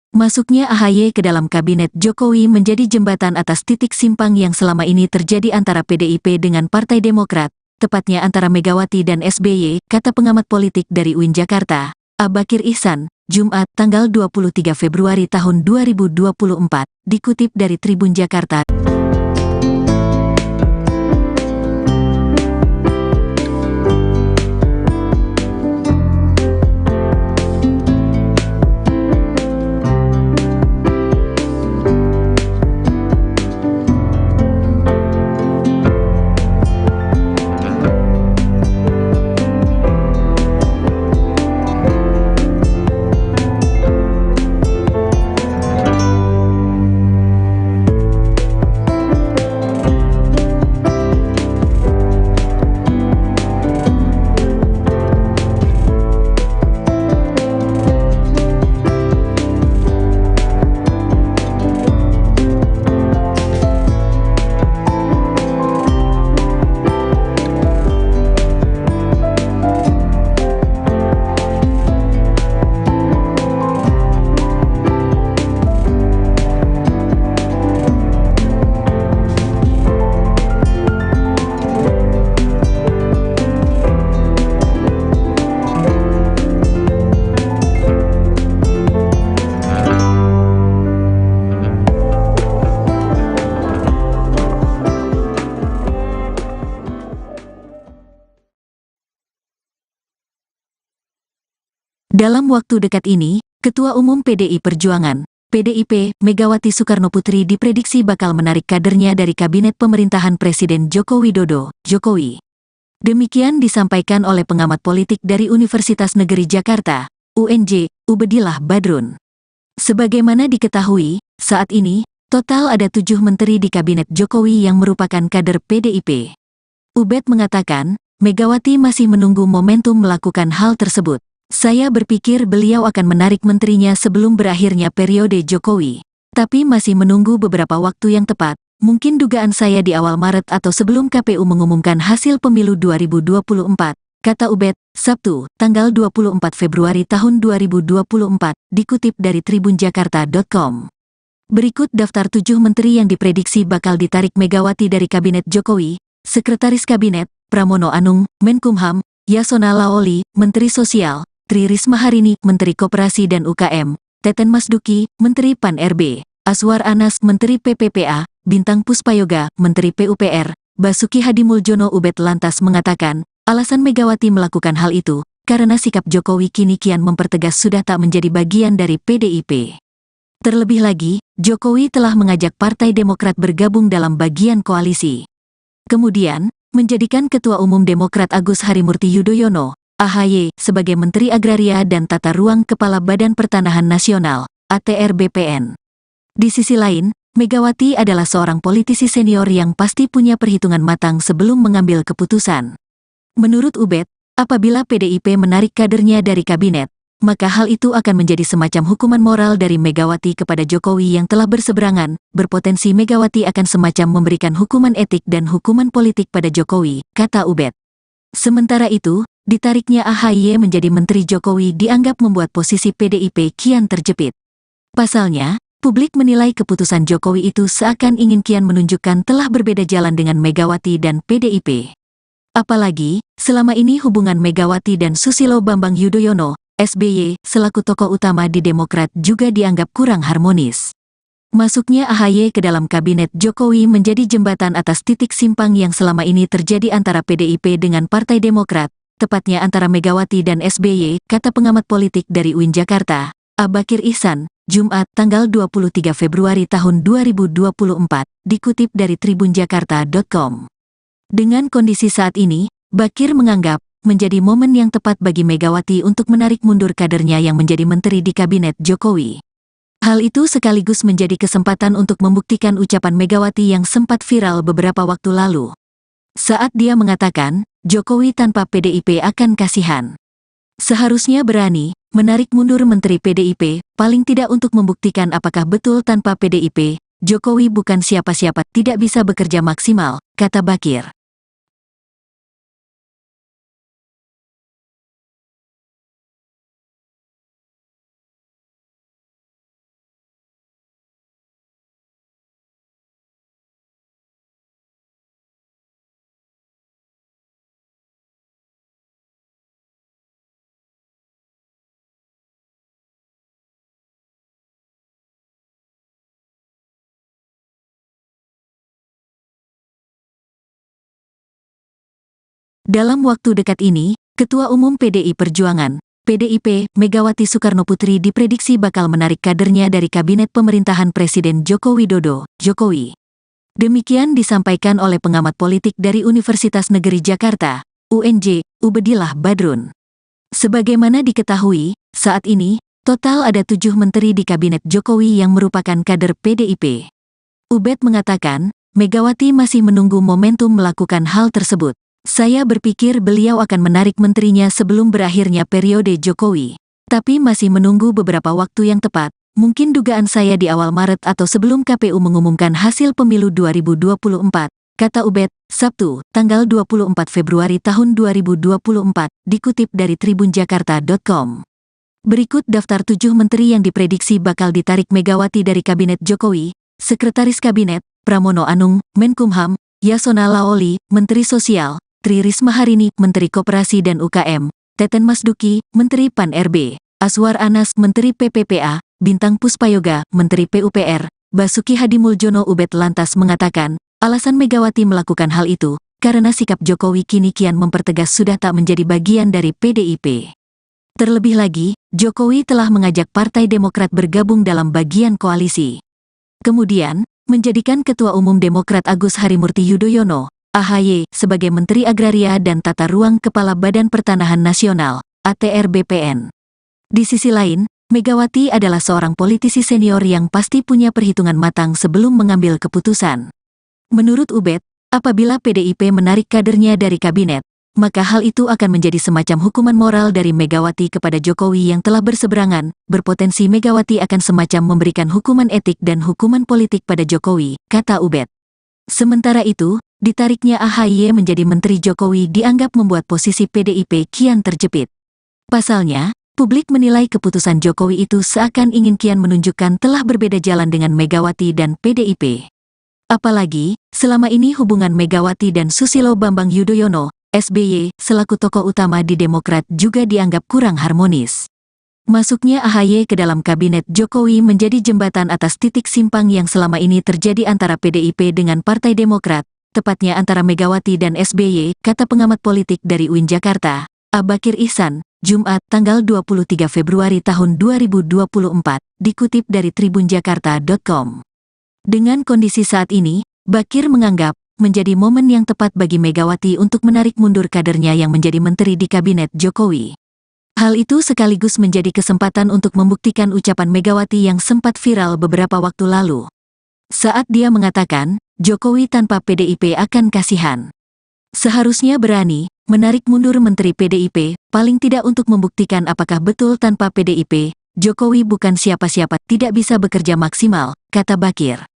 Masuknya AHY ke dalam kabinet Jokowi menjadi jembatan atas titik simpang yang selama ini terjadi antara PDIP dengan Partai Demokrat, tepatnya antara Megawati dan SBY, kata pengamat politik dari UIN Jakarta, Abakir Ihsan, Jumat, tanggal 23 Februari tahun 2024, dikutip dari Tribun Jakarta. Dalam waktu dekat ini, Ketua Umum PDI Perjuangan, PDIP, Megawati Soekarnoputri diprediksi bakal menarik kadernya dari Kabinet Pemerintahan Presiden Joko Widodo, Jokowi. Demikian disampaikan oleh pengamat politik dari Universitas Negeri Jakarta, UNJ, Ubedillah Badrun. Sebagaimana diketahui, saat ini, total ada 7 menteri di Kabinet Jokowi yang merupakan kader PDIP. Ubed mengatakan, Megawati masih menunggu momentum melakukan hal tersebut. Saya berpikir beliau akan menarik menterinya sebelum berakhirnya periode Jokowi. Tapi masih menunggu beberapa waktu yang tepat, mungkin dugaan saya di awal Maret atau sebelum KPU mengumumkan hasil pemilu 2024, kata Ubed, Sabtu, tanggal 24 Februari tahun 2024, dikutip dari tribunjakarta.com. Berikut daftar 7 menteri yang diprediksi bakal ditarik Megawati dari Kabinet Jokowi: Sekretaris Kabinet, Pramono Anung, Menkumham, Yasona Lawli, Menteri Sosial, Tri Risma Harini, Menteri Koperasi dan UKM, Teten Masduki, Menteri Pan-RB, Aswar Anas, Menteri PPPA, Bintang Puspayoga, Menteri PUPR, Basuki Hadimuljono. Ubed lantas mengatakan, alasan Megawati melakukan hal itu, karena sikap Jokowi kini kian mempertegas sudah tak menjadi bagian dari PDIP. Terlebih lagi, Jokowi telah mengajak Partai Demokrat bergabung dalam bagian koalisi. Kemudian, menjadikan Ketua Umum Demokrat Agus Harimurti Yudhoyono, AHY, sebagai Menteri Agraria dan Tata Ruang Kepala Badan Pertanahan Nasional, ATR BPN. Di sisi lain, Megawati adalah seorang politisi senior yang pasti punya perhitungan matang sebelum mengambil keputusan. Menurut Ubed, apabila PDIP menarik kadernya dari kabinet, maka hal itu akan menjadi semacam hukuman moral dari Megawati kepada Jokowi yang telah berseberangan, berpotensi Megawati akan semacam memberikan hukuman etik dan hukuman politik pada Jokowi, kata Ubed. Sementara itu, ditariknya AHY menjadi Menteri Jokowi dianggap membuat posisi PDIP kian terjepit. Pasalnya, publik menilai keputusan Jokowi itu seakan ingin kian menunjukkan telah berbeda jalan dengan Megawati dan PDIP. Apalagi, selama ini hubungan Megawati dan Susilo Bambang Yudhoyono, SBY, selaku tokoh utama di Demokrat juga dianggap kurang harmonis. Masuknya AHY ke dalam kabinet Jokowi menjadi jembatan atas titik simpang yang selama ini terjadi antara PDIP dengan Partai Demokrat, tepatnya antara Megawati dan SBY, kata pengamat politik dari UIN Jakarta, Abakir Ihsan, Jumat tanggal 23 Februari tahun 2024, dikutip dari tribunjakarta.com. Dengan kondisi saat ini, Bakir menganggap menjadi momen yang tepat bagi Megawati untuk menarik mundur kadernya yang menjadi menteri di kabinet Jokowi. Hal itu sekaligus menjadi kesempatan untuk membuktikan ucapan Megawati yang sempat viral beberapa waktu lalu. Saat dia mengatakan, Jokowi tanpa PDIP akan kasihan. Seharusnya berani menarik mundur menteri PDIP, paling tidak untuk membuktikan apakah betul tanpa PDIP, Jokowi bukan siapa-siapa, tidak bisa bekerja maksimal, kata Bakir. Dalam waktu dekat ini, Ketua Umum PDI Perjuangan, PDIP, Megawati Soekarnoputri diprediksi bakal menarik kadernya dari kabinet pemerintahan Presiden Joko Widodo, Jokowi. Demikian disampaikan oleh pengamat politik dari Universitas Negeri Jakarta, UNJ, Ubedillah Badrun. Sebagaimana diketahui, saat ini, total ada 7 menteri di kabinet Jokowi yang merupakan kader PDIP. Ubed mengatakan, Megawati masih menunggu momentum melakukan hal tersebut. Saya berpikir beliau akan menarik menterinya sebelum berakhirnya periode Jokowi. Tapi masih menunggu beberapa waktu yang tepat, mungkin dugaan saya di awal Maret atau sebelum KPU mengumumkan hasil pemilu 2024, kata Ubed, Sabtu, tanggal 24 Februari tahun 2024, dikutip dari tribunjakarta.com. Berikut daftar 7 menteri yang diprediksi bakal ditarik Megawati dari kabinet Jokowi: Sekretaris Kabinet, Pramono Anung, Menkumham, Yasona Laoli, Menteri Sosial, Tri Risma Harini, Menteri Koperasi dan UKM, Teten Masduki, Menteri Pan-RB, Aswar Anas, Menteri PPPA, Bintang Puspayoga, Menteri PUPR, Basuki Hadimuljono. Ubed lantas mengatakan, alasan Megawati melakukan hal itu, karena sikap Jokowi kini kian mempertegas sudah tak menjadi bagian dari PDIP. Terlebih lagi, Jokowi telah mengajak Partai Demokrat bergabung dalam bagian koalisi. Kemudian, menjadikan Ketua Umum Demokrat Agus Harimurti Yudhoyono, AHY, sebagai Menteri Agraria dan Tata Ruang Kepala Badan Pertanahan Nasional, ATR BPN. Di sisi lain, Megawati adalah seorang politisi senior yang pasti punya perhitungan matang sebelum mengambil keputusan. Menurut Ubed, apabila PDIP menarik kadernya dari kabinet, maka hal itu akan menjadi semacam hukuman moral dari Megawati kepada Jokowi yang telah berseberangan, berpotensi Megawati akan semacam memberikan hukuman etik dan hukuman politik pada Jokowi, kata Ubed. Sementara itu, ditariknya AHY menjadi Menteri Jokowi dianggap membuat posisi PDIP kian terjepit. Pasalnya, publik menilai keputusan Jokowi itu seakan ingin kian menunjukkan telah berbeda jalan dengan Megawati dan PDIP. Apalagi, selama ini hubungan Megawati dan Susilo Bambang Yudhoyono, SBY, selaku tokoh utama di Demokrat juga dianggap kurang harmonis. Masuknya AHY ke dalam kabinet Jokowi menjadi jembatan atas titik simpang yang selama ini terjadi antara PDIP dengan Partai Demokrat, tepatnya antara Megawati dan SBY, kata pengamat politik dari UIN Jakarta, Abakir Ihsan, Jumat tanggal 23 Februari tahun 2024, dikutip dari tribunjakarta.com. Dengan kondisi saat ini, Bakir menganggap menjadi momen yang tepat bagi Megawati untuk menarik mundur kadernya yang menjadi menteri di kabinet Jokowi. Hal itu sekaligus menjadi kesempatan untuk membuktikan ucapan Megawati yang sempat viral beberapa waktu lalu. Saat dia mengatakan, Jokowi tanpa PDIP akan kasihan. Seharusnya berani menarik mundur menteri PDIP, paling tidak untuk membuktikan apakah betul tanpa PDIP, Jokowi bukan siapa-siapa, tidak bisa bekerja maksimal, kata Bakir.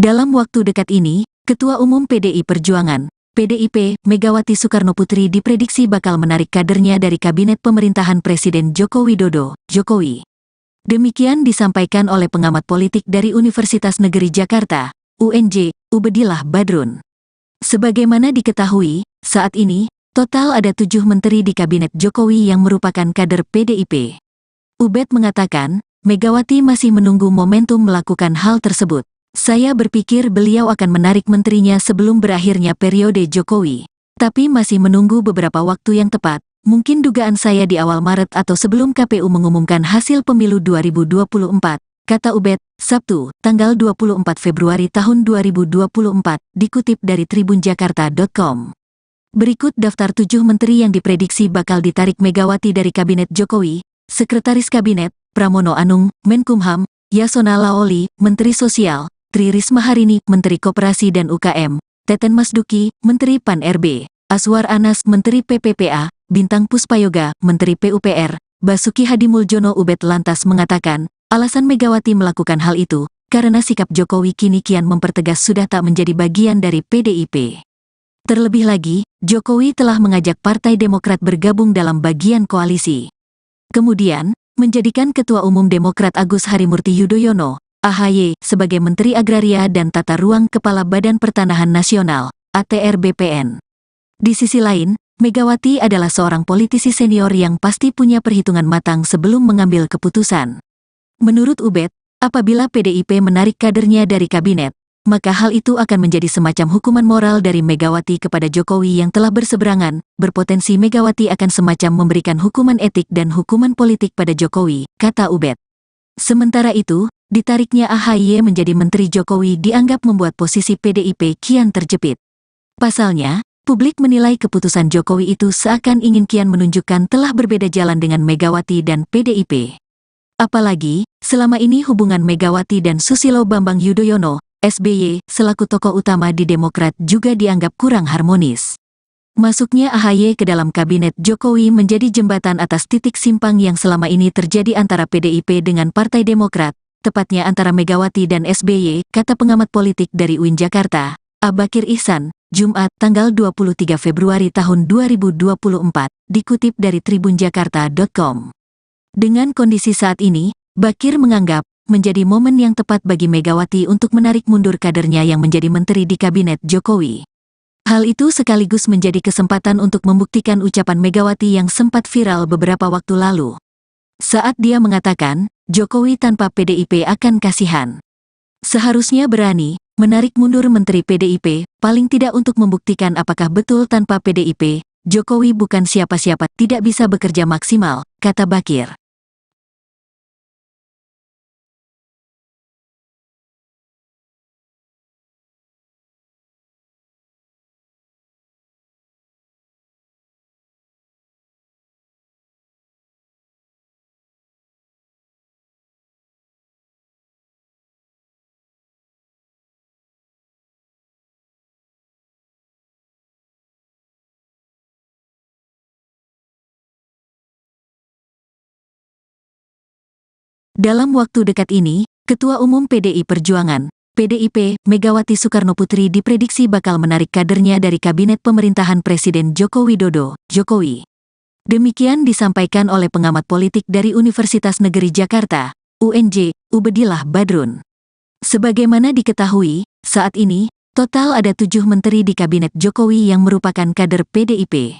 Dalam waktu dekat ini, Ketua Umum PDI Perjuangan, PDIP, Megawati Soekarnoputri diprediksi bakal menarik kadernya dari Kabinet Pemerintahan Presiden Joko Widodo, Jokowi. Demikian disampaikan oleh pengamat politik dari Universitas Negeri Jakarta, UNJ, Ubedillah Badrun. Sebagaimana diketahui, saat ini, total ada 7 menteri di Kabinet Jokowi yang merupakan kader PDIP. Ubed mengatakan, Megawati masih menunggu momentum melakukan hal tersebut. Saya berpikir beliau akan menarik menterinya sebelum berakhirnya periode Jokowi. Tapi masih menunggu beberapa waktu yang tepat, mungkin dugaan saya di awal Maret atau sebelum KPU mengumumkan hasil pemilu 2024, kata Ubed, Sabtu, tanggal 24 Februari tahun 2024, dikutip dari tribunjakarta.com. Berikut daftar 7 menteri yang diprediksi bakal ditarik Megawati dari Kabinet Jokowi: Sekretaris Kabinet, Pramono Anung, Menkumham; Yasona Laoli, Menteri Sosial; Tri Risma Harini, Menteri Koperasi dan UKM; Teten Masduki, Menteri Pan-RB; Aswar Anas, Menteri PPPA; Bintang Puspayoga, Menteri PUPR; Basuki Hadimuljono. Ubed lantas mengatakan, alasan Megawati melakukan hal itu, karena sikap Jokowi kini kian mempertegas sudah tak menjadi bagian dari PDIP. Terlebih lagi, Jokowi telah mengajak Partai Demokrat bergabung dalam bagian koalisi. Kemudian, menjadikan Ketua Umum Demokrat Agus Harimurti Yudhoyono, AHY, sebagai Menteri Agraria dan Tata Ruang Kepala Badan Pertanahan Nasional, ATR BPN. Di sisi lain, Megawati adalah seorang politisi senior yang pasti punya perhitungan matang sebelum mengambil keputusan. Menurut Ubed, apabila PDIP menarik kadernya dari kabinet, maka hal itu akan menjadi semacam hukuman moral dari Megawati kepada Jokowi yang telah berseberangan. Berpotensi Megawati akan semacam memberikan hukuman etik dan hukuman politik pada Jokowi, kata Ubed. Sementara itu, ditariknya AHY menjadi Menteri Jokowi dianggap membuat posisi PDIP kian terjepit. Pasalnya, publik menilai keputusan Jokowi itu seakan ingin kian menunjukkan telah berbeda jalan dengan Megawati dan PDIP. Apalagi, selama ini hubungan Megawati dan Susilo Bambang Yudhoyono, SBY, selaku tokoh utama di Demokrat juga dianggap kurang harmonis. Masuknya AHY ke dalam kabinet Jokowi menjadi jembatan atas titik simpang yang selama ini terjadi antara PDIP dengan Partai Demokrat, tepatnya antara Megawati dan SBY, kata pengamat politik dari UIN Jakarta, Abakir Ihsan, Jumat, tanggal 23 Februari tahun 2024, dikutip dari tribunjakarta.com. Dengan kondisi saat ini, Bakir menganggap menjadi momen yang tepat bagi Megawati untuk menarik mundur kadernya yang menjadi menteri di kabinet Jokowi. Hal itu sekaligus menjadi kesempatan untuk membuktikan ucapan Megawati yang sempat viral beberapa waktu lalu. Saat dia mengatakan, Jokowi tanpa PDIP akan kasihan. Seharusnya berani menarik mundur menteri PDIP, paling tidak untuk membuktikan apakah betul tanpa PDIP, Jokowi bukan siapa-siapa, tidak bisa bekerja maksimal, kata Bakir. Dalam waktu dekat ini, Ketua Umum PDI Perjuangan, PDIP, Megawati Soekarnoputri diprediksi bakal menarik kadernya dari Kabinet Pemerintahan Presiden Joko Widodo, Jokowi. Demikian disampaikan oleh pengamat politik dari Universitas Negeri Jakarta, UNJ, Ubedillah Badrun. Sebagaimana diketahui, saat ini, total ada 7 menteri di Kabinet Jokowi yang merupakan kader PDIP.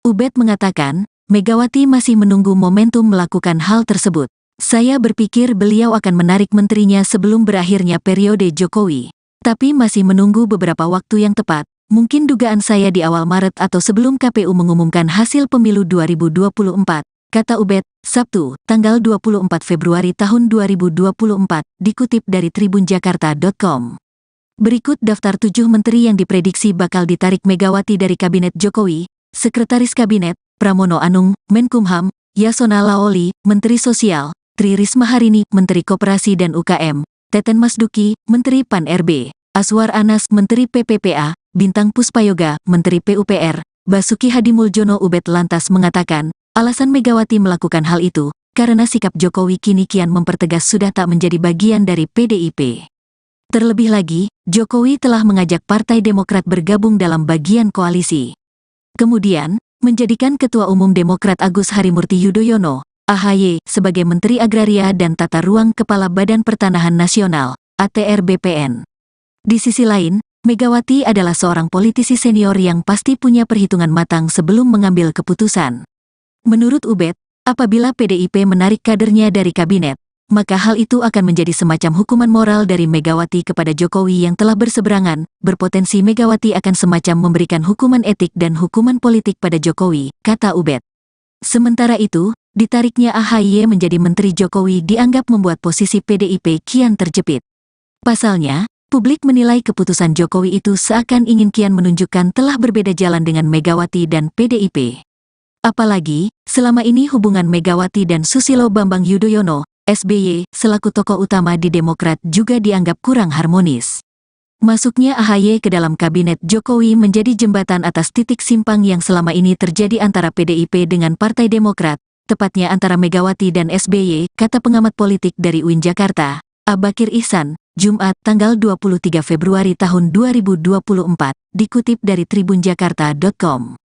Ubed mengatakan, Megawati masih menunggu momentum melakukan hal tersebut. Saya berpikir beliau akan menarik menterinya sebelum berakhirnya periode Jokowi. Tapi masih menunggu beberapa waktu yang tepat, mungkin dugaan saya di awal Maret atau sebelum KPU mengumumkan hasil pemilu 2024, kata Ubed, Sabtu, tanggal 24 Februari tahun 2024, dikutip dari tribunjakarta.com. Berikut daftar 7 menteri yang diprediksi bakal ditarik Megawati dari Kabinet Jokowi: Sekretaris Kabinet, Pramono Anung, Menkumham; Yasona Laoli, Menteri Sosial; Tri Risma Harini, Menteri Koperasi dan UKM; Teten Masduki, Menteri Pan-RB; Aswar Anas, Menteri PPPA; Bintang Puspayoga, Menteri PUPR; Basuki Hadimuljono. Ubed lantas mengatakan, alasan Megawati melakukan hal itu, karena sikap Jokowi kini kian mempertegas sudah tak menjadi bagian dari PDIP. Terlebih lagi, Jokowi telah mengajak Partai Demokrat bergabung dalam bagian koalisi. Kemudian, menjadikan Ketua Umum Demokrat Agus Harimurti Yudhoyono, AHY, sebagai Menteri Agraria dan Tata Ruang Kepala Badan Pertanahan Nasional, ATR BPN. Di sisi lain, Megawati adalah seorang politisi senior yang pasti punya perhitungan matang sebelum mengambil keputusan. Menurut Ubed, apabila PDIP menarik kadernya dari kabinet, maka hal itu akan menjadi semacam hukuman moral dari Megawati kepada Jokowi yang telah berseberangan, berpotensi Megawati akan semacam memberikan hukuman etik dan hukuman politik pada Jokowi, kata Ubed. Sementara itu, ditariknya AHY menjadi Menteri Jokowi dianggap membuat posisi PDIP kian terjepit. Pasalnya, publik menilai keputusan Jokowi itu seakan ingin kian menunjukkan telah berbeda jalan dengan Megawati dan PDIP. Apalagi, selama ini hubungan Megawati dan Susilo Bambang Yudhoyono, SBY, selaku tokoh utama di Demokrat juga dianggap kurang harmonis. Masuknya AHY ke dalam kabinet Jokowi menjadi jembatan atas titik simpang yang selama ini terjadi antara PDIP dengan Partai Demokrat, tepatnya antara Megawati dan SBY, kata pengamat politik dari UIN Jakarta, Abakir Ihsan, Jumat, tanggal 23 Februari tahun 2024, dikutip dari tribunjakarta.com.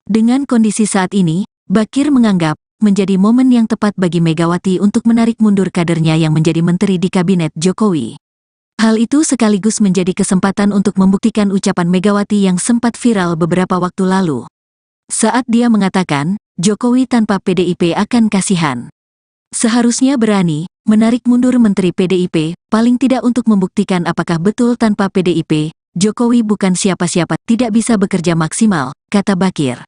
Dengan kondisi saat ini, Bakir menganggap, menjadi momen yang tepat bagi Megawati untuk menarik mundur kadernya yang menjadi menteri di kabinet Jokowi. Hal itu sekaligus menjadi kesempatan untuk membuktikan ucapan Megawati yang sempat viral beberapa waktu lalu. Saat dia mengatakan, Jokowi tanpa PDIP akan kasihan. Seharusnya berani, menarik mundur menteri PDIP, paling tidak untuk membuktikan apakah betul tanpa PDIP, Jokowi bukan siapa-siapa, tidak bisa bekerja maksimal, kata Bakir.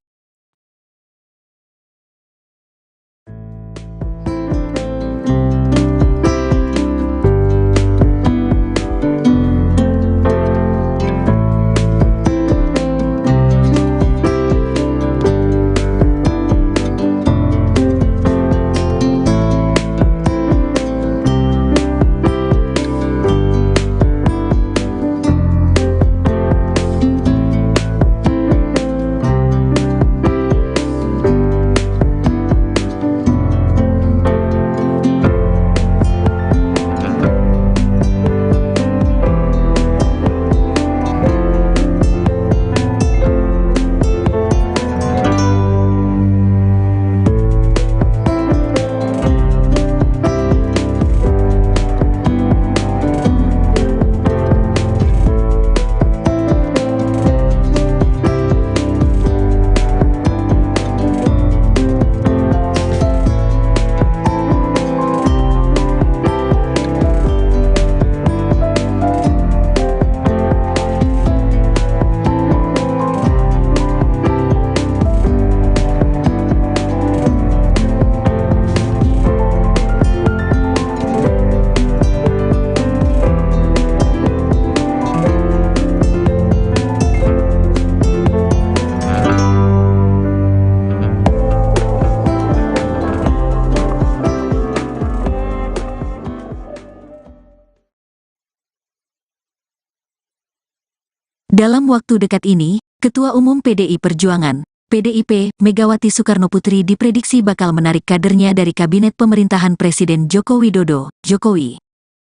Dalam waktu dekat ini, Ketua Umum PDI Perjuangan, PDIP, Megawati Soekarnoputri diprediksi bakal menarik kadernya dari kabinet pemerintahan Presiden Joko Widodo, Jokowi.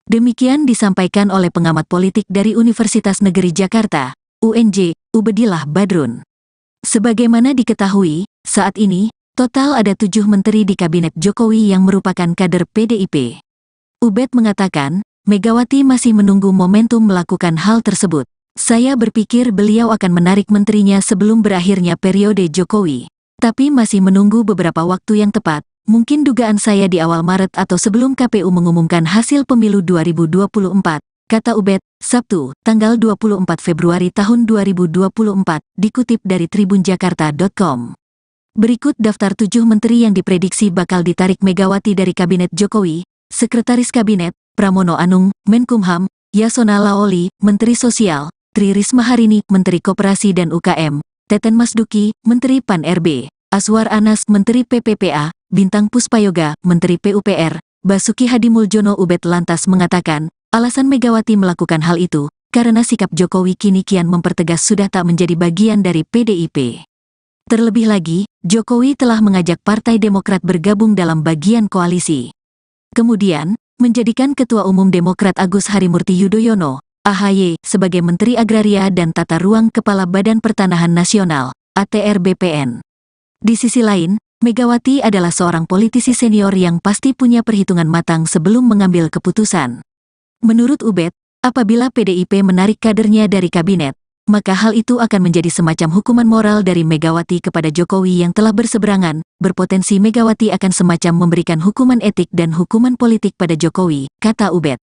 Demikian disampaikan oleh pengamat politik dari Universitas Negeri Jakarta, UNJ, Ubedillah Badrun. Sebagaimana diketahui, saat ini, total ada 7 menteri di kabinet Jokowi yang merupakan kader PDIP. Ubed mengatakan, Megawati masih menunggu momentum melakukan hal tersebut. Saya berpikir beliau akan menarik menterinya sebelum berakhirnya periode Jokowi. Tapi masih menunggu beberapa waktu yang tepat, mungkin dugaan saya di awal Maret atau sebelum KPU mengumumkan hasil pemilu 2024, kata Ubed, Sabtu, tanggal 24 Februari tahun 2024, dikutip dari tribunjakarta.com. Berikut daftar 7 menteri yang diprediksi bakal ditarik Megawati dari Kabinet Jokowi: Sekretaris Kabinet, Pramono Anung, Menkumham; Yasona Laoli, Menteri Sosial; Tri Risma Harini, Menteri Koperasi dan UKM; Teten Masduki, Menteri Pan-RB; Aswar Anas, Menteri PPPA; Bintang Puspayoga, Menteri PUPR; Basuki Hadimuljono. Ubed lantas mengatakan, alasan Megawati melakukan hal itu, karena sikap Jokowi kini kian mempertegas sudah tak menjadi bagian dari PDIP. Terlebih lagi, Jokowi telah mengajak Partai Demokrat bergabung dalam bagian koalisi. Kemudian, menjadikan Ketua Umum Demokrat Agus Harimurti Yudhoyono, AHY sebagai Menteri Agraria dan Tata Ruang Kepala Badan Pertanahan Nasional, ATR BPN. Di sisi lain, Megawati adalah seorang politisi senior yang pasti punya perhitungan matang sebelum mengambil keputusan. Menurut Ubed, apabila PDIP menarik kadernya dari kabinet, maka hal itu akan menjadi semacam hukuman moral dari Megawati kepada Jokowi yang telah berseberangan, berpotensi Megawati akan semacam memberikan hukuman etik dan hukuman politik pada Jokowi, kata Ubed.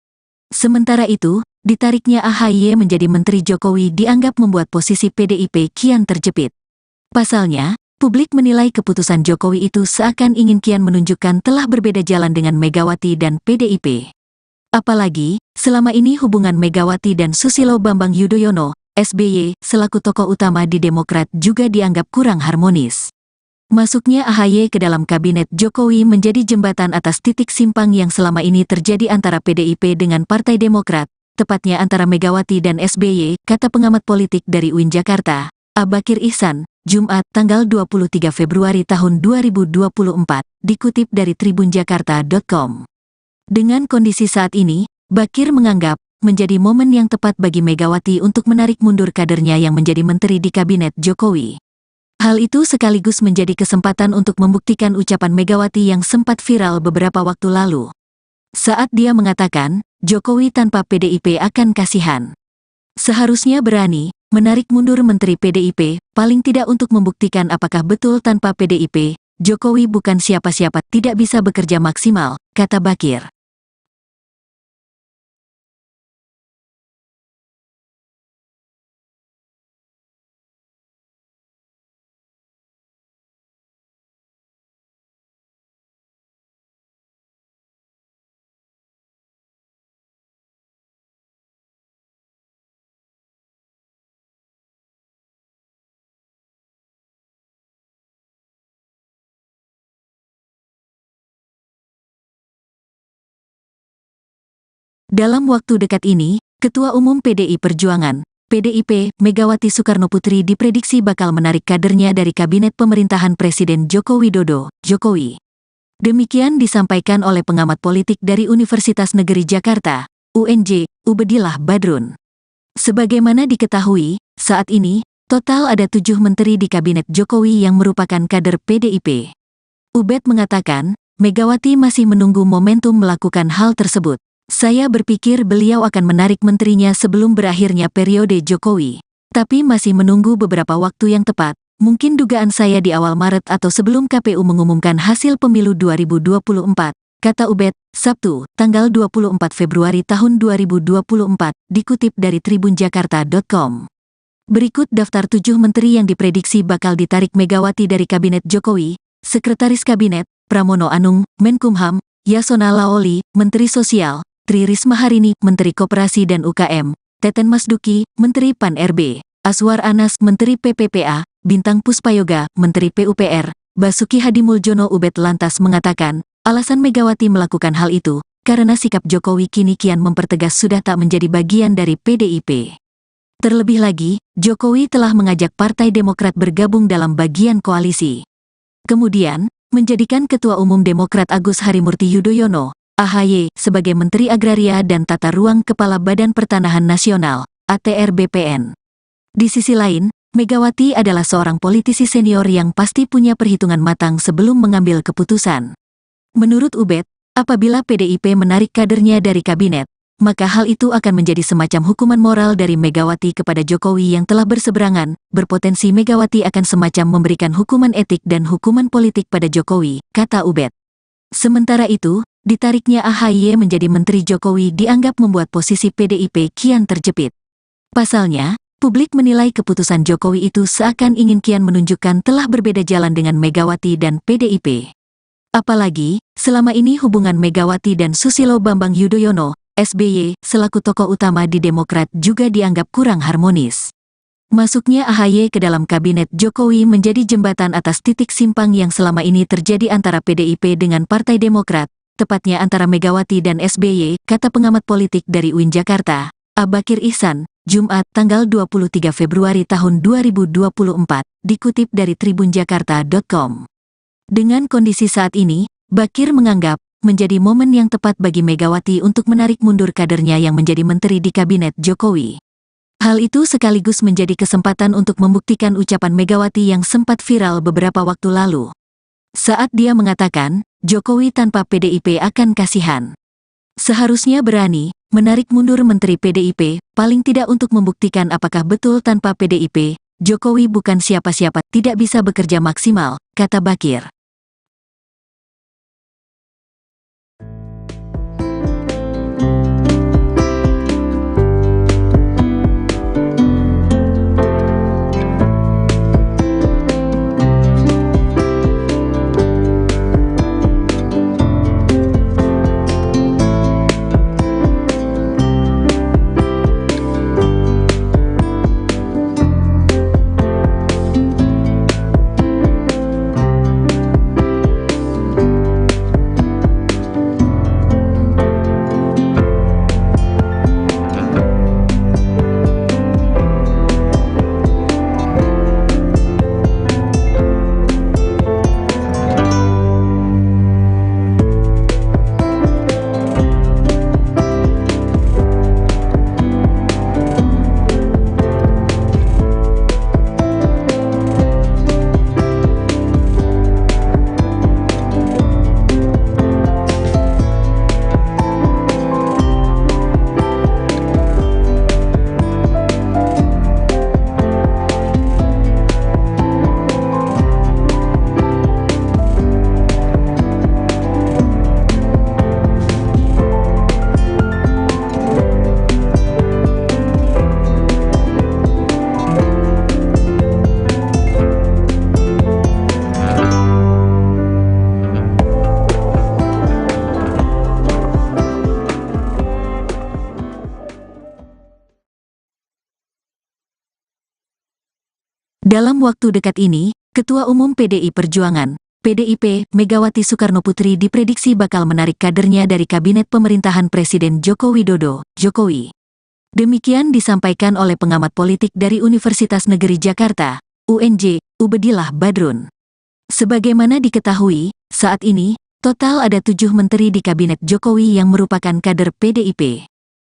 Sementara itu, ditariknya AHY menjadi Menteri Jokowi dianggap membuat posisi PDIP kian terjepit. Pasalnya, publik menilai keputusan Jokowi itu seakan ingin kian menunjukkan telah berbeda jalan dengan Megawati dan PDIP. Apalagi, selama ini hubungan Megawati dan Susilo Bambang Yudhoyono, SBY, selaku tokoh utama di Demokrat juga dianggap kurang harmonis. Masuknya AHY ke dalam kabinet Jokowi menjadi jembatan atas titik simpang yang selama ini terjadi antara PDIP dengan Partai Demokrat, tepatnya antara Megawati dan SBY, kata pengamat politik dari UIN Jakarta, Abakir Ihsan, Jumat tanggal 23 Februari tahun 2024, dikutip dari tribunjakarta.com. Dengan kondisi saat ini, Bakir menganggap menjadi momen yang tepat bagi Megawati untuk menarik mundur kadernya yang menjadi menteri di kabinet Jokowi. Hal itu sekaligus menjadi kesempatan untuk membuktikan ucapan Megawati yang sempat viral beberapa waktu lalu. Saat dia mengatakan, Jokowi tanpa PDIP akan kasihan. Seharusnya berani menarik mundur menteri PDIP, paling tidak untuk membuktikan apakah betul tanpa PDIP, Jokowi bukan siapa-siapa, tidak bisa bekerja maksimal, kata Bakir. Dalam waktu dekat ini, Ketua Umum PDI Perjuangan, PDIP, Megawati Soekarnoputri diprediksi bakal menarik kadernya dari kabinet pemerintahan Presiden Joko Widodo, Jokowi. Demikian disampaikan oleh pengamat politik dari Universitas Negeri Jakarta, UNJ, Ubedillah Badrun. Sebagaimana diketahui, saat ini, total ada 7 menteri di kabinet Jokowi yang merupakan kader PDIP. Ubed mengatakan, Megawati masih menunggu momentum melakukan hal tersebut. Saya berpikir beliau akan menarik menterinya sebelum berakhirnya periode Jokowi. Tapi masih menunggu beberapa waktu yang tepat, mungkin dugaan saya di awal Maret atau sebelum KPU mengumumkan hasil pemilu 2024, kata Ubed, Sabtu, tanggal 24 Februari tahun 2024, dikutip dari tribunjakarta.com. Berikut daftar 7 menteri yang diprediksi bakal ditarik Megawati dari kabinet Jokowi: Sekretaris Kabinet, Pramono Anung, Menkumham, Yasona Laoli, Menteri Sosial, Tri Risma Harini, Menteri Koperasi dan UKM, Teten Masduki, Menteri Pan-RB, Aswar Anas, Menteri PPPA, Bintang Puspayoga, Menteri PUPR, Basuki Hadimuljono. Ubed lantas mengatakan, alasan Megawati melakukan hal itu, karena sikap Jokowi kini kian mempertegas sudah tak menjadi bagian dari PDIP. Terlebih lagi, Jokowi telah mengajak Partai Demokrat bergabung dalam bagian koalisi. Kemudian, menjadikan Ketua Umum Demokrat Agus Harimurti Yudhoyono, AHY, sebagai Menteri Agraria dan Tata Ruang Kepala Badan Pertanahan Nasional, ATR BPN. Di sisi lain, Megawati adalah seorang politisi senior yang pasti punya perhitungan matang sebelum mengambil keputusan. Menurut Ubed, apabila PDIP menarik kadernya dari kabinet, maka hal itu akan menjadi semacam hukuman moral dari Megawati kepada Jokowi yang telah berseberangan, berpotensi Megawati akan semacam memberikan hukuman etik dan hukuman politik pada Jokowi, kata Ubed. Sementara itu, ditariknya AHY menjadi Menteri Jokowi dianggap membuat posisi PDIP kian terjepit. Pasalnya, publik menilai keputusan Jokowi itu seakan ingin kian menunjukkan telah berbeda jalan dengan Megawati dan PDIP. Apalagi, selama ini hubungan Megawati dan Susilo Bambang Yudhoyono, SBY, selaku tokoh utama di Demokrat juga dianggap kurang harmonis. Masuknya AHY ke dalam kabinet Jokowi menjadi jembatan atas titik simpang yang selama ini terjadi antara PDIP dengan Partai Demokrat, tepatnya antara Megawati dan SBY, kata pengamat politik dari UIN Jakarta, Abakir Ihsan, Jumat tanggal 23 Februari tahun 2024, dikutip dari tribunjakarta.com. Dengan kondisi saat ini, Bakir menganggap menjadi momen yang tepat bagi Megawati untuk menarik mundur kadernya yang menjadi menteri di kabinet Jokowi. Hal itu sekaligus menjadi kesempatan untuk membuktikan ucapan Megawati yang sempat viral beberapa waktu lalu. Saat dia mengatakan, Jokowi tanpa PDIP akan kasihan. Seharusnya berani menarik mundur Menteri PDIP, paling tidak untuk membuktikan apakah betul tanpa PDIP, Jokowi bukan siapa-siapa, tidak bisa bekerja maksimal, kata Bakir. Dalam waktu dekat ini, Ketua Umum PDI Perjuangan, PDIP, Megawati Soekarnoputri diprediksi bakal menarik kadernya dari Kabinet Pemerintahan Presiden Joko Widodo, Jokowi. Demikian disampaikan oleh pengamat politik dari Universitas Negeri Jakarta, UNJ, Ubedillah Badrun. Sebagaimana diketahui, saat ini, total ada 7 menteri di Kabinet Jokowi yang merupakan kader PDIP.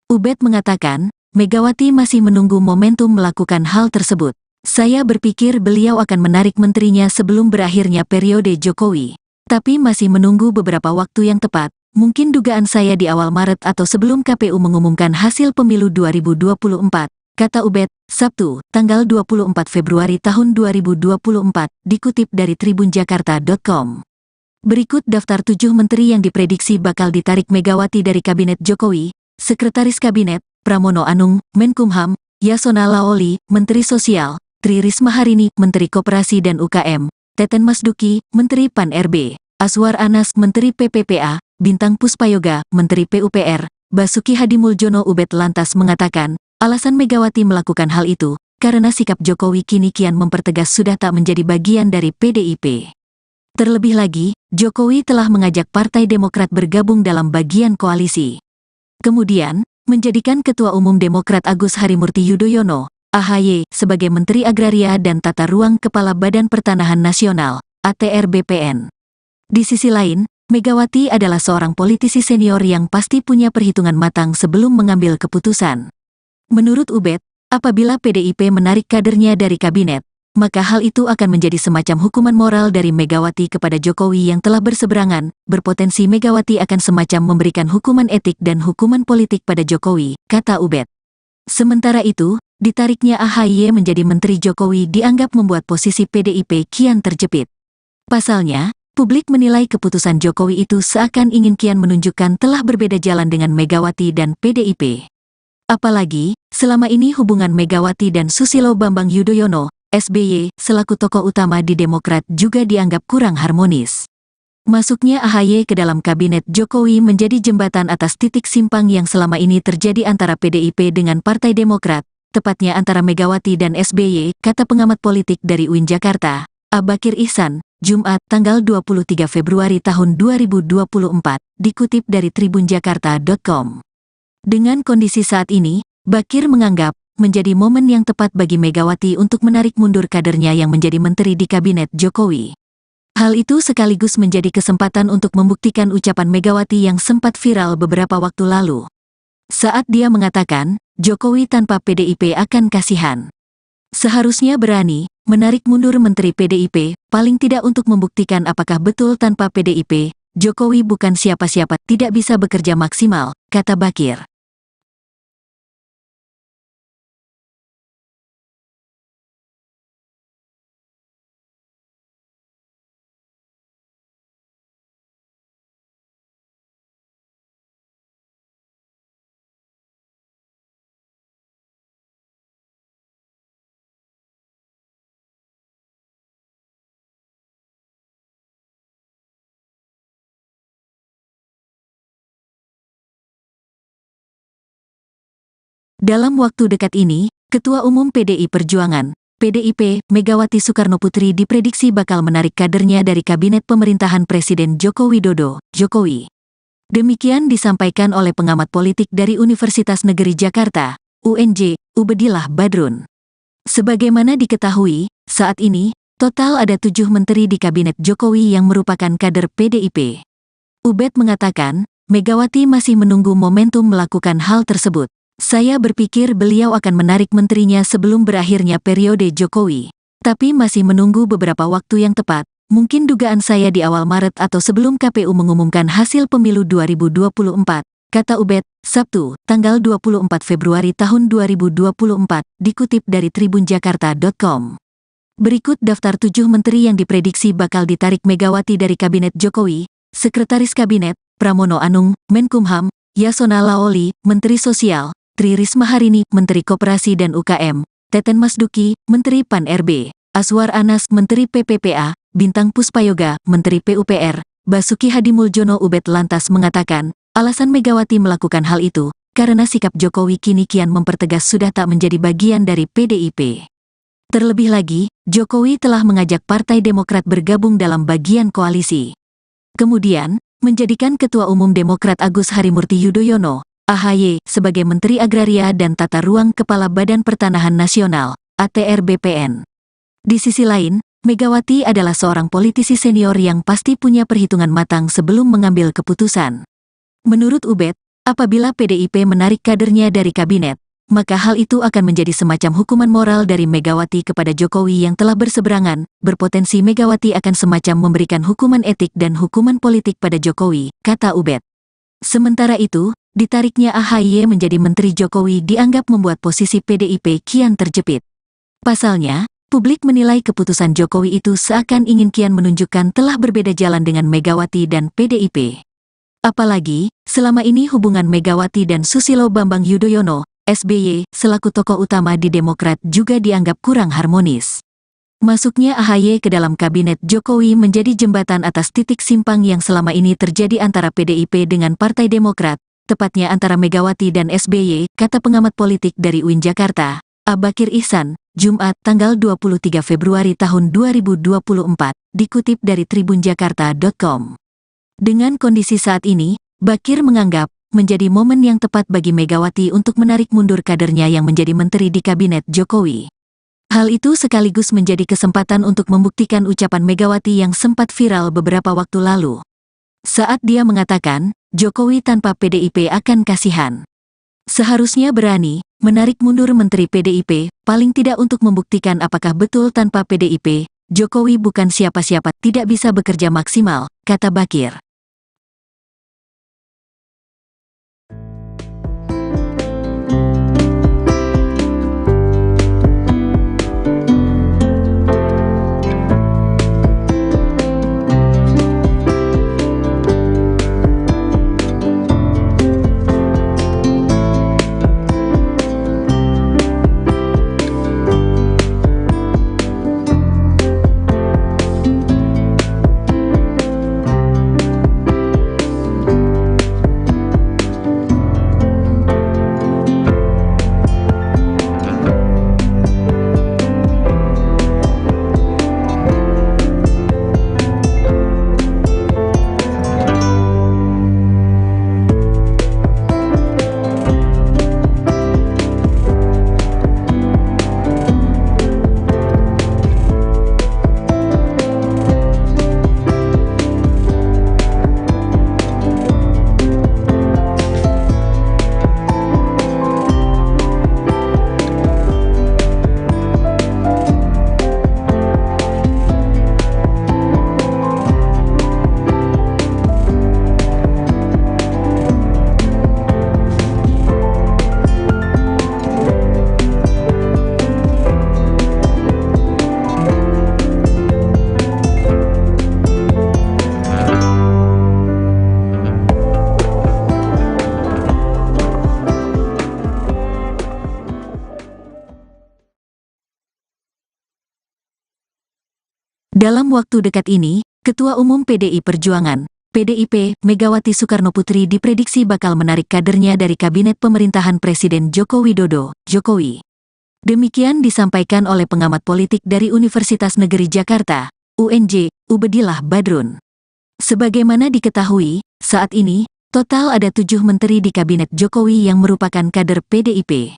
Ubed mengatakan, Megawati masih menunggu momentum melakukan hal tersebut. Saya berpikir beliau akan menarik menterinya sebelum berakhirnya periode Jokowi. Tapi masih menunggu beberapa waktu yang tepat, mungkin dugaan saya di awal Maret atau sebelum KPU mengumumkan hasil pemilu 2024, kata Ubed, Sabtu, tanggal 24 Februari tahun 2024, dikutip dari tribunjakarta.com. Berikut daftar 7 menteri yang diprediksi bakal ditarik Megawati dari Kabinet Jokowi: Sekretaris Kabinet, Pramono Anung, Menkumham, Yasona Laoli, Menteri Sosial, Tri Risma Harini, Menteri Koperasi dan UKM, Teten Masduki, Menteri Pan-RB, Aswar Anas, Menteri PPPA, Bintang Puspayoga, Menteri PUPR, Basuki Hadimuljono. Ubed lantas mengatakan, alasan Megawati melakukan hal itu, karena sikap Jokowi kini kian mempertegas sudah tak menjadi bagian dari PDIP. Terlebih lagi, Jokowi telah mengajak Partai Demokrat bergabung dalam bagian koalisi. Kemudian, menjadikan Ketua Umum Demokrat Agus Harimurti Yudhoyono, AHY, sebagai Menteri Agraria dan Tata Ruang Kepala Badan Pertanahan Nasional, ATR BPN. Di sisi lain, Megawati adalah seorang politisi senior yang pasti punya perhitungan matang sebelum mengambil keputusan. Menurut Ubed, apabila PDIP menarik kadernya dari kabinet, maka hal itu akan menjadi semacam hukuman moral dari Megawati kepada Jokowi yang telah berseberangan. Berpotensi Megawati akan semacam memberikan hukuman etik dan hukuman politik pada Jokowi, kata Ubed. Sementara itu, ditariknya AHY menjadi Menteri Jokowi dianggap membuat posisi PDIP kian terjepit. Pasalnya, publik menilai keputusan Jokowi itu seakan ingin kian menunjukkan telah berbeda jalan dengan Megawati dan PDIP. Apalagi, selama ini hubungan Megawati dan Susilo Bambang Yudhoyono, SBY, selaku tokoh utama di Demokrat juga dianggap kurang harmonis. Masuknya AHY ke dalam kabinet Jokowi menjadi jembatan atas titik simpang yang selama ini terjadi antara PDIP dengan Partai Demokrat, tepatnya antara Megawati dan SBY, kata pengamat politik dari UIN Jakarta, Bakir Ihsan, Jumat, tanggal 23 Februari tahun 2024, dikutip dari tribunjakarta.com. Dengan kondisi saat ini, Bakir menganggap menjadi momen yang tepat bagi Megawati untuk menarik mundur kadernya yang menjadi menteri di kabinet Jokowi. Hal itu sekaligus menjadi kesempatan untuk membuktikan ucapan Megawati yang sempat viral beberapa waktu lalu. Saat dia mengatakan, Jokowi tanpa PDIP akan kasihan. Seharusnya berani menarik mundur Menteri PDIP, paling tidak untuk membuktikan apakah betul tanpa PDIP, Jokowi bukan siapa-siapa, tidak bisa bekerja maksimal, kata Bakir. Dalam waktu dekat ini, Ketua Umum PDI Perjuangan, PDIP, Megawati Soekarnoputri diprediksi bakal menarik kadernya dari Kabinet Pemerintahan Presiden Joko Widodo, Jokowi. Demikian disampaikan oleh pengamat politik dari Universitas Negeri Jakarta, UNJ, Ubedillah Badrun. Sebagaimana diketahui, saat ini, total ada 7 menteri di Kabinet Jokowi yang merupakan kader PDIP. Ubed mengatakan, Megawati masih menunggu momentum melakukan hal tersebut. Saya berpikir beliau akan menarik menterinya sebelum berakhirnya periode Jokowi. Tapi masih menunggu beberapa waktu yang tepat, mungkin dugaan saya di awal Maret atau sebelum KPU mengumumkan hasil pemilu 2024, kata Ubed, Sabtu, tanggal 24 Februari tahun 2024, dikutip dari tribunjakarta.com. Berikut daftar 7 menteri yang diprediksi bakal ditarik Megawati dari Kabinet Jokowi: Sekretaris Kabinet, Pramono Anung, Menkumham, Yasona Laoli, Menteri Sosial, Tri Risma Harini, Menteri Koperasi dan UKM, Teten Masduki, Menteri Pan-RB, Aswar Anas, Menteri PPPA, Bintang Puspayoga, Menteri PUPR, Basuki Hadimuljono. Ubed lantas mengatakan, alasan Megawati melakukan hal itu, karena sikap Jokowi kini kian mempertegas sudah tak menjadi bagian dari PDIP. Terlebih lagi, Jokowi telah mengajak Partai Demokrat bergabung dalam bagian koalisi. Kemudian, menjadikan Ketua Umum Demokrat Agus Harimurti Yudhoyono, AHY, sebagai Menteri Agraria dan Tata Ruang Kepala Badan Pertanahan Nasional, ATR BPN. Di sisi lain, Megawati adalah seorang politisi senior yang pasti punya perhitungan matang sebelum mengambil keputusan. Menurut Ubed, apabila PDIP menarik kadernya dari kabinet, maka hal itu akan menjadi semacam hukuman moral dari Megawati kepada Jokowi yang telah berseberangan. Berpotensi Megawati akan semacam memberikan hukuman etik dan hukuman politik pada Jokowi, kata Ubed. Sementara itu, ditariknya AHY menjadi Menteri Jokowi dianggap membuat posisi PDIP kian terjepit. Pasalnya, publik menilai keputusan Jokowi itu seakan ingin kian menunjukkan telah berbeda jalan dengan Megawati dan PDIP. Apalagi, selama ini hubungan Megawati dan Susilo Bambang Yudhoyono, SBY, selaku tokoh utama di Demokrat juga dianggap kurang harmonis. Masuknya AHY ke dalam Kabinet Jokowi menjadi jembatan atas titik simpang yang selama ini terjadi antara PDIP dengan Partai Demokrat, tepatnya antara Megawati dan SBY, kata pengamat politik dari UIN Jakarta, Bakir Ihsan, Jumat, tanggal 23 Februari tahun 2024, dikutip dari tribunjakarta.com. Dengan kondisi saat ini, Bakir menganggap menjadi momen yang tepat bagi Megawati untuk menarik mundur kadernya yang menjadi menteri di Kabinet Jokowi. Hal itu sekaligus menjadi kesempatan untuk membuktikan ucapan Megawati yang sempat viral beberapa waktu lalu. Saat dia mengatakan, Jokowi tanpa PDIP akan kasihan. Seharusnya berani menarik mundur Menteri PDIP, paling tidak untuk membuktikan apakah betul tanpa PDIP, Jokowi bukan siapa-siapa, tidak bisa bekerja maksimal, kata Bakir. Dalam waktu dekat ini, Ketua Umum PDI Perjuangan, PDIP, Megawati Soekarnoputri diprediksi bakal menarik kadernya dari Kabinet Pemerintahan Presiden Joko Widodo, Jokowi. Demikian disampaikan oleh pengamat politik dari Universitas Negeri Jakarta, UNJ, Ubedillah Badrun. Sebagaimana diketahui, saat ini, total ada 7 menteri di Kabinet Jokowi yang merupakan kader PDIP.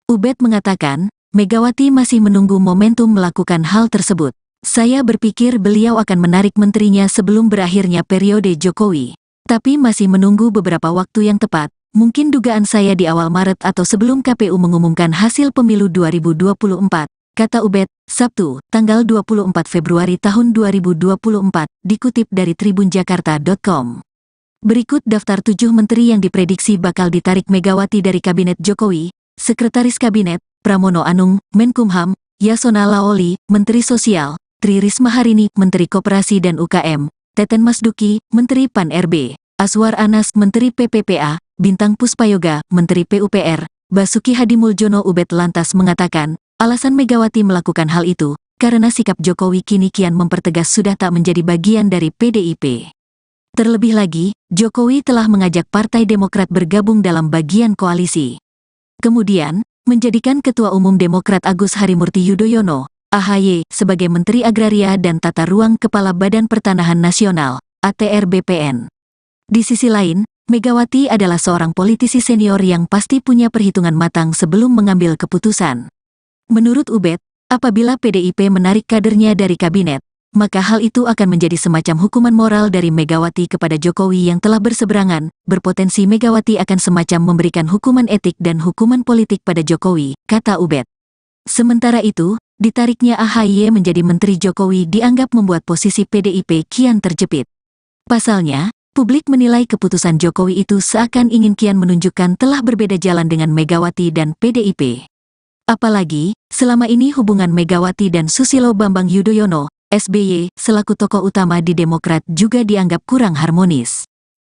Ubed mengatakan, Megawati masih menunggu momentum melakukan hal tersebut. Saya berpikir beliau akan menarik menterinya sebelum berakhirnya periode Jokowi. Tapi masih menunggu beberapa waktu yang tepat, mungkin dugaan saya di awal Maret atau sebelum KPU mengumumkan hasil pemilu 2024, kata Ubed, Sabtu, tanggal 24 Februari tahun 2024, dikutip dari tribunjakarta.com. Berikut daftar 7 menteri yang diprediksi bakal ditarik Megawati dari Kabinet Jokowi: Sekretaris Kabinet, Pramono Anung, Menkumham; Yasona Laoli, Menteri Sosial; Tri Risma Harini, Menteri Koperasi dan UKM; Teten Masduki, Menteri Pan-RB; Azwar Anas, Menteri PPPA; Bintang Puspayoga, Menteri PUPR; Basuki Hadimuljono. Ubed lantas mengatakan, alasan Megawati melakukan hal itu, karena sikap Jokowi kini kian mempertegas sudah tak menjadi bagian dari PDIP. Terlebih lagi, Jokowi telah mengajak Partai Demokrat bergabung dalam bagian koalisi. Kemudian, menjadikan Ketua Umum Demokrat Agus Harimurti Yudhoyono, AHY, sebagai Menteri Agraria dan Tata Ruang Kepala Badan Pertanahan Nasional, ATR BPN. Di sisi lain, Megawati adalah seorang politisi senior yang pasti punya perhitungan matang sebelum mengambil keputusan. Menurut Ubed, apabila PDIP menarik kadernya dari kabinet, maka hal itu akan menjadi semacam hukuman moral dari Megawati kepada Jokowi yang telah berseberangan. Berpotensi Megawati akan semacam memberikan hukuman etik dan hukuman politik pada Jokowi, kata Ubed. Sementara itu, ditariknya AHY menjadi Menteri Jokowi dianggap membuat posisi PDIP kian terjepit. Pasalnya, publik menilai keputusan Jokowi itu seakan ingin kian menunjukkan telah berbeda jalan dengan Megawati dan PDIP. Apalagi, selama ini hubungan Megawati dan Susilo Bambang Yudhoyono, SBY, selaku tokoh utama di Demokrat juga dianggap kurang harmonis.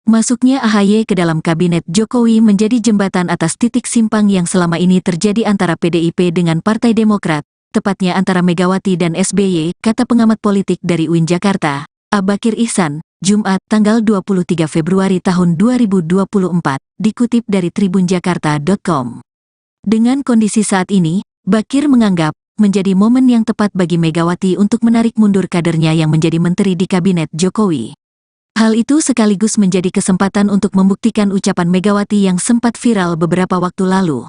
Masuknya AHY ke dalam kabinet Jokowi menjadi jembatan atas titik simpang yang selama ini terjadi antara PDIP dengan Partai Demokrat, tepatnya antara Megawati dan SBY, kata pengamat politik dari UIN Jakarta, Abakir Ihsan, Jumat, tanggal 23 Februari tahun 2024, dikutip dari tribunjakarta.com. Dengan kondisi saat ini, Bakir menganggap menjadi momen yang tepat bagi Megawati untuk menarik mundur kadernya yang menjadi menteri di kabinet Jokowi. Hal itu sekaligus menjadi kesempatan untuk membuktikan ucapan Megawati yang sempat viral beberapa waktu lalu.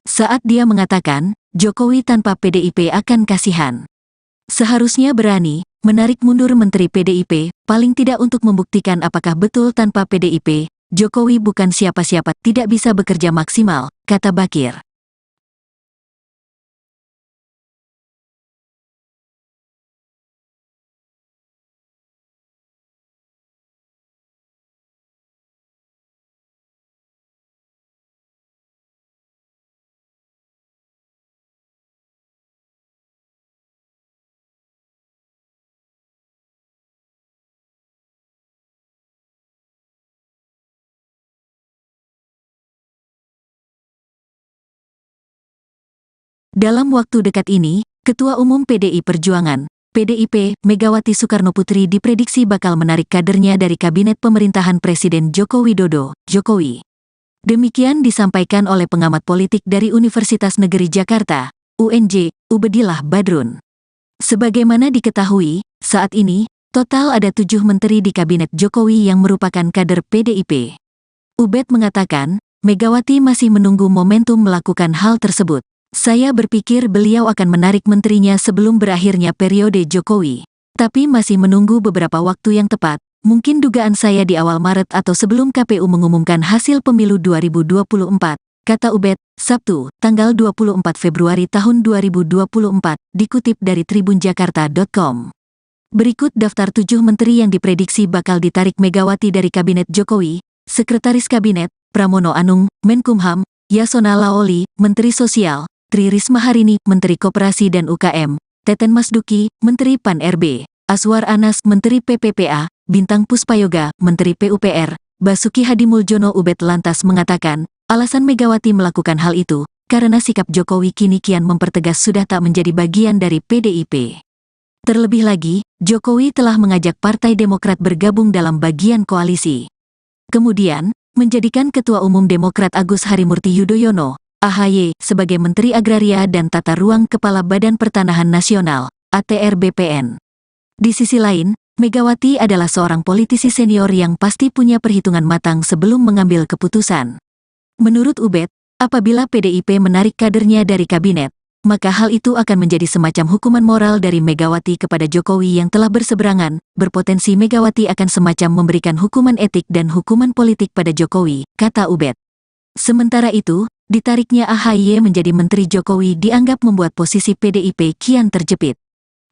Saat dia mengatakan, Jokowi tanpa PDIP akan kasihan. Seharusnya berani menarik mundur menteri PDIP, paling tidak untuk membuktikan apakah betul tanpa PDIP, Jokowi bukan siapa-siapa, tidak bisa bekerja maksimal, kata Bakir. Dalam waktu dekat ini, Ketua Umum PDI Perjuangan, PDIP, Megawati Soekarnoputri diprediksi bakal menarik kadernya dari Kabinet Pemerintahan Presiden Joko Widodo, Jokowi. Demikian disampaikan oleh pengamat politik dari Universitas Negeri Jakarta, UNJ, Ubedillah Badrun. Sebagaimana diketahui, saat ini, total ada 7 menteri di Kabinet Jokowi yang merupakan kader PDIP. Ubed mengatakan, Megawati masih menunggu momentum melakukan hal tersebut. Saya berpikir beliau akan menarik menterinya sebelum berakhirnya periode Jokowi. Tapi masih menunggu beberapa waktu yang tepat, mungkin dugaan saya di awal Maret atau sebelum KPU mengumumkan hasil pemilu 2024, kata Ubed, Sabtu, tanggal 24 Februari tahun 2024, dikutip dari tribunjakarta.com. Berikut daftar 7 menteri yang diprediksi bakal ditarik Megawati dari Kabinet Jokowi: Sekretaris Kabinet, Pramono Anung, Menkumham; Yasona Laoli, Menteri Sosial; Tri Risma Harini, Menteri Koperasi dan UKM; Teten Masduki, Menteri Pan-RB; Azwar Anas, Menteri PPPA; Bintang Puspayoga, Menteri PUPR; Basuki Hadimuljono. Ubed lantas mengatakan, alasan Megawati melakukan hal itu, karena sikap Jokowi kini kian mempertegas sudah tak menjadi bagian dari PDIP. Terlebih lagi, Jokowi telah mengajak Partai Demokrat bergabung dalam bagian koalisi. Kemudian, menjadikan Ketua Umum Demokrat Agus Harimurti Yudhoyono, AHY, sebagai Menteri Agraria dan Tata Ruang Kepala Badan Pertanahan Nasional, ATR BPN. Di sisi lain, Megawati adalah seorang politisi senior yang pasti punya perhitungan matang sebelum mengambil keputusan. Menurut Ubed, apabila PDIP menarik kadernya dari kabinet, maka hal itu akan menjadi semacam hukuman moral dari Megawati kepada Jokowi yang telah berseberangan, berpotensi Megawati akan semacam memberikan hukuman etik dan hukuman politik pada Jokowi, kata Ubed. Sementara itu, ditariknya AHY menjadi Menteri Jokowi dianggap membuat posisi PDIP kian terjepit.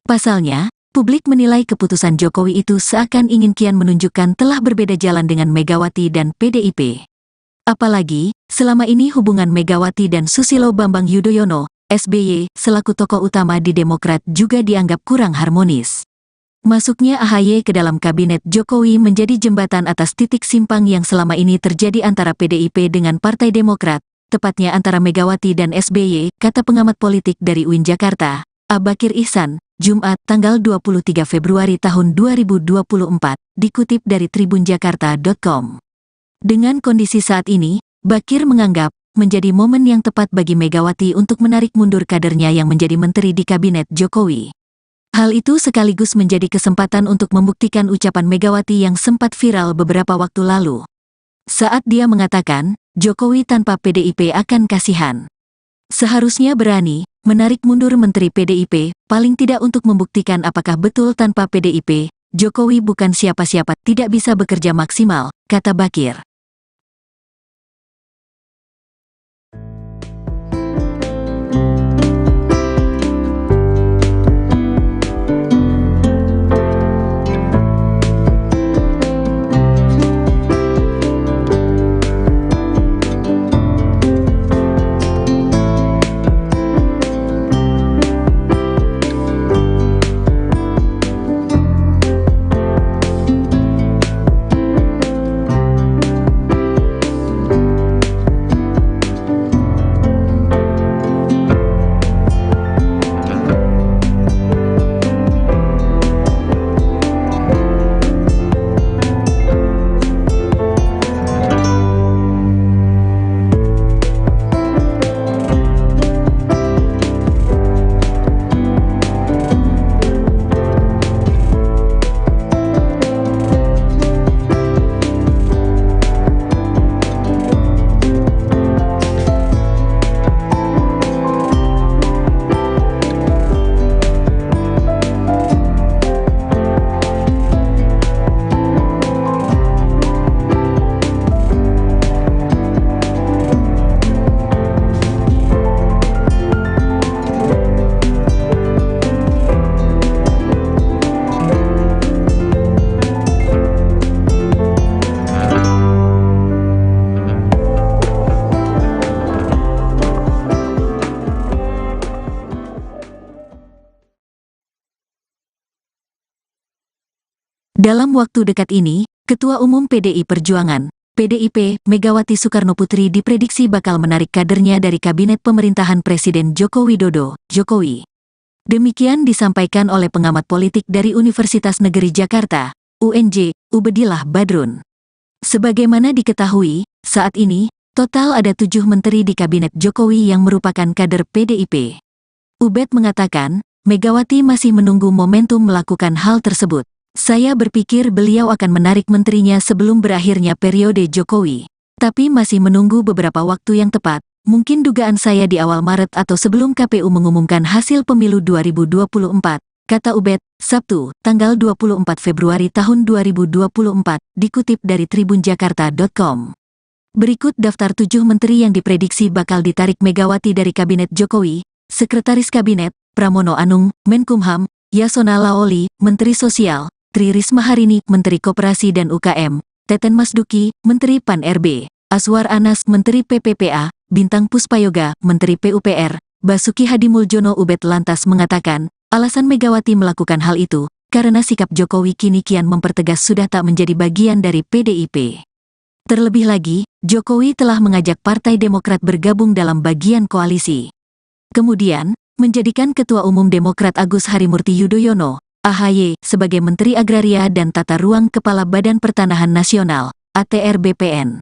Pasalnya, publik menilai keputusan Jokowi itu seakan ingin kian menunjukkan telah berbeda jalan dengan Megawati dan PDIP. Apalagi, selama ini hubungan Megawati dan Susilo Bambang Yudhoyono, SBY, selaku tokoh utama di Demokrat juga dianggap kurang harmonis. Masuknya AHY ke dalam kabinet Jokowi menjadi jembatan atas titik simpang yang selama ini terjadi antara PDIP dengan Partai Demokrat, tepatnya antara Megawati dan SBY, kata pengamat politik dari UIN Jakarta, Abakir Ihsan, Jumat, tanggal 23 Februari tahun 2024, dikutip dari tribunjakarta.com. Dengan kondisi saat ini, Bakir menganggap menjadi momen yang tepat bagi Megawati untuk menarik mundur kadernya yang menjadi menteri di kabinet Jokowi. Hal itu sekaligus menjadi kesempatan untuk membuktikan ucapan Megawati yang sempat viral beberapa waktu lalu. Saat dia mengatakan, Jokowi tanpa PDIP akan kasihan. Seharusnya berani menarik mundur menteri PDIP, paling tidak untuk membuktikan apakah betul tanpa PDIP, Jokowi bukan siapa-siapa, tidak bisa bekerja maksimal, kata Bakir. Dalam waktu dekat ini, Ketua Umum PDI Perjuangan, PDIP, Megawati Soekarnoputri diprediksi bakal menarik kadernya dari Kabinet Pemerintahan Presiden Joko Widodo, Jokowi. Demikian disampaikan oleh pengamat politik dari Universitas Negeri Jakarta, UNJ, Ubedillah Badrun. Sebagaimana diketahui, saat ini, total ada 7 menteri di Kabinet Jokowi yang merupakan kader PDIP. Ubed mengatakan, Megawati masih menunggu momentum melakukan hal tersebut. Saya berpikir beliau akan menarik menterinya sebelum berakhirnya periode Jokowi. Tapi masih menunggu beberapa waktu yang tepat, mungkin dugaan saya di awal Maret atau sebelum KPU mengumumkan hasil pemilu 2024, kata Ubed, Sabtu, tanggal 24 Februari tahun 2024, dikutip dari tribunjakarta.com. Berikut daftar 7 menteri yang diprediksi bakal ditarik Megawati dari Kabinet Jokowi: Sekretaris Kabinet, Pramono Anung, Menkumham, Yasona Laoli, Menteri Sosial, Tri Risma Harini, Menteri Koperasi dan UKM, Teten Masduki, Menteri Pan-RB, Aswar Anas, Menteri PPPA, Bintang Puspayoga, Menteri PUPR, Basuki Hadimuljono. Ubed lantas mengatakan, alasan Megawati melakukan hal itu, karena sikap Jokowi kini kian mempertegas sudah tak menjadi bagian dari PDIP. Terlebih lagi, Jokowi telah mengajak Partai Demokrat bergabung dalam bagian koalisi. Kemudian, menjadikan Ketua Umum Demokrat Agus Harimurti Yudhoyono, AHY sebagai Menteri Agraria dan Tata Ruang Kepala Badan Pertanahan Nasional, ATR BPN.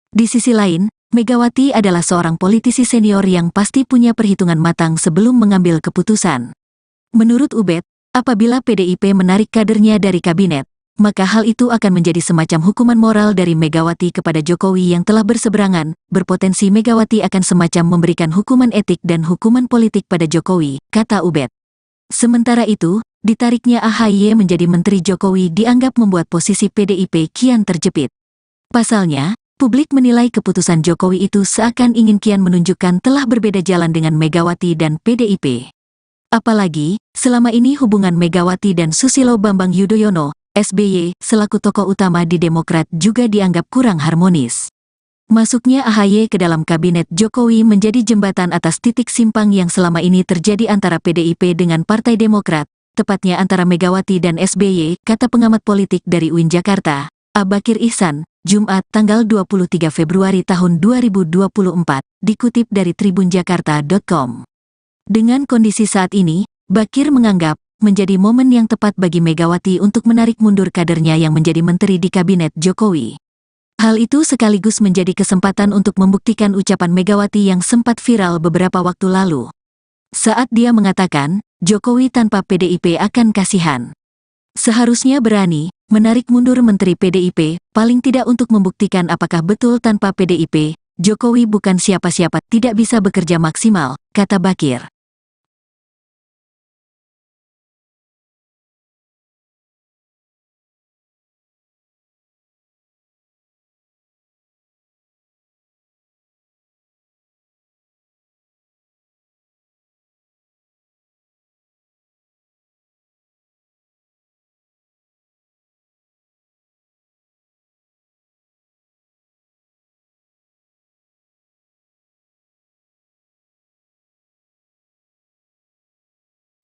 Di sisi lain, Megawati adalah seorang politisi senior yang pasti punya perhitungan matang sebelum mengambil keputusan. Menurut Ubed, apabila PDIP menarik kadernya dari kabinet, maka hal itu akan menjadi semacam hukuman moral dari Megawati kepada Jokowi yang telah berseberangan, berpotensi Megawati akan semacam memberikan hukuman etik dan hukuman politik pada Jokowi, kata Ubed. Sementara itu, ditariknya AHY menjadi Menteri Jokowi dianggap membuat posisi PDIP kian terjepit. Pasalnya, publik menilai keputusan Jokowi itu seakan ingin kian menunjukkan telah berbeda jalan dengan Megawati dan PDIP. Apalagi, selama ini hubungan Megawati dan Susilo Bambang Yudhoyono, SBY, selaku tokoh utama di Demokrat juga dianggap kurang harmonis. Masuknya AHY ke dalam kabinet Jokowi menjadi jembatan atas titik simpang yang selama ini terjadi antara PDIP dengan Partai Demokrat, tepatnya antara Megawati dan SBY, kata pengamat politik dari UIN Jakarta, Abakir Ihsan, Jumat tanggal 23 Februari tahun 2024, dikutip dari tribunjakarta.com. Dengan kondisi saat ini, Bakir menganggap menjadi momen yang tepat bagi Megawati untuk menarik mundur kadernya yang menjadi menteri di kabinet Jokowi. Hal itu sekaligus menjadi kesempatan untuk membuktikan ucapan Megawati yang sempat viral beberapa waktu lalu. Saat dia mengatakan, Jokowi tanpa PDIP akan kasihan. Seharusnya berani menarik mundur menteri PDIP, paling tidak untuk membuktikan apakah betul tanpa PDIP, Jokowi bukan siapa-siapa, tidak bisa bekerja maksimal, kata Bakir.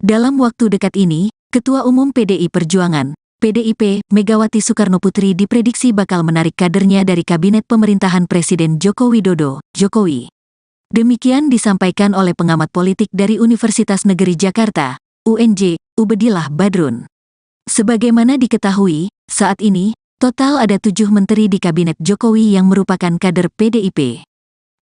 Dalam waktu dekat ini, Ketua Umum PDI Perjuangan, PDIP, Megawati Soekarnoputri diprediksi bakal menarik kadernya dari Kabinet Pemerintahan Presiden Joko Widodo, Jokowi. Demikian disampaikan oleh pengamat politik dari Universitas Negeri Jakarta, UNJ, Ubedillah Badrun. Sebagaimana diketahui, saat ini, total ada 7 menteri di Kabinet Jokowi yang merupakan kader PDIP.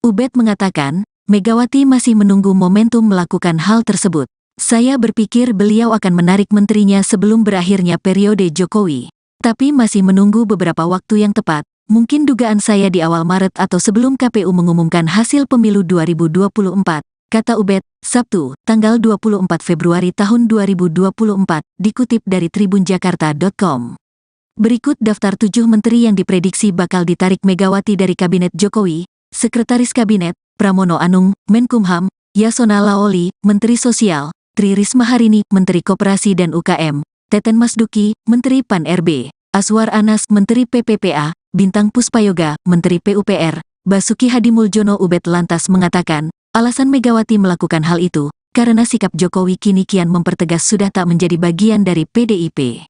Ubed mengatakan, Megawati masih menunggu momentum melakukan hal tersebut. Saya berpikir beliau akan menarik menterinya sebelum berakhirnya periode Jokowi. Tapi masih menunggu beberapa waktu yang tepat, mungkin dugaan saya di awal Maret atau sebelum KPU mengumumkan hasil pemilu 2024, kata Ubed, Sabtu, tanggal 24 Februari tahun 2024, dikutip dari tribunjakarta.com. Berikut daftar 7 menteri yang diprediksi bakal ditarik Megawati dari Kabinet Jokowi: Sekretaris Kabinet, Pramono Anung, Menkumham, Yasona Laoli, Menteri Sosial, Tri Risma Harini, Menteri Koperasi dan UKM, Teten Masduki, Menteri Pan-RB, Aswar Anas, Menteri PPPA, Bintang Puspayoga, Menteri PUPR, Basuki Hadimuljono. Ubed lantas mengatakan, alasan Megawati melakukan hal itu, karena sikap Jokowi kini kian mempertegas sudah tak menjadi bagian dari PDIP.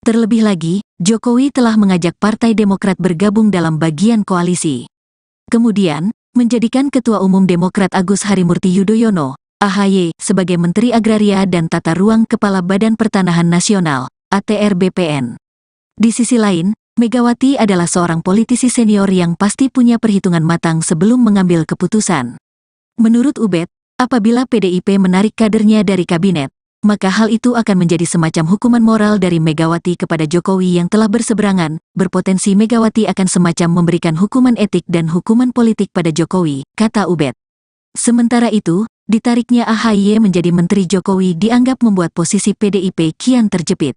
Terlebih lagi, Jokowi telah mengajak Partai Demokrat bergabung dalam bagian koalisi. Kemudian, menjadikan Ketua Umum Demokrat Agus Harimurti Yudhoyono, AHY, sebagai Menteri Agraria dan Tata Ruang Kepala Badan Pertanahan Nasional, ATR BPN. Di sisi lain, Megawati adalah seorang politisi senior yang pasti punya perhitungan matang sebelum mengambil keputusan. Menurut Ubed, apabila PDIP menarik kadernya dari kabinet, maka hal itu akan menjadi semacam hukuman moral dari Megawati kepada Jokowi yang telah berseberangan, berpotensi Megawati akan semacam memberikan hukuman etik dan hukuman politik pada Jokowi, kata Ubed. Sementara itu, ditariknya AHY menjadi Menteri Jokowi dianggap membuat posisi PDIP kian terjepit.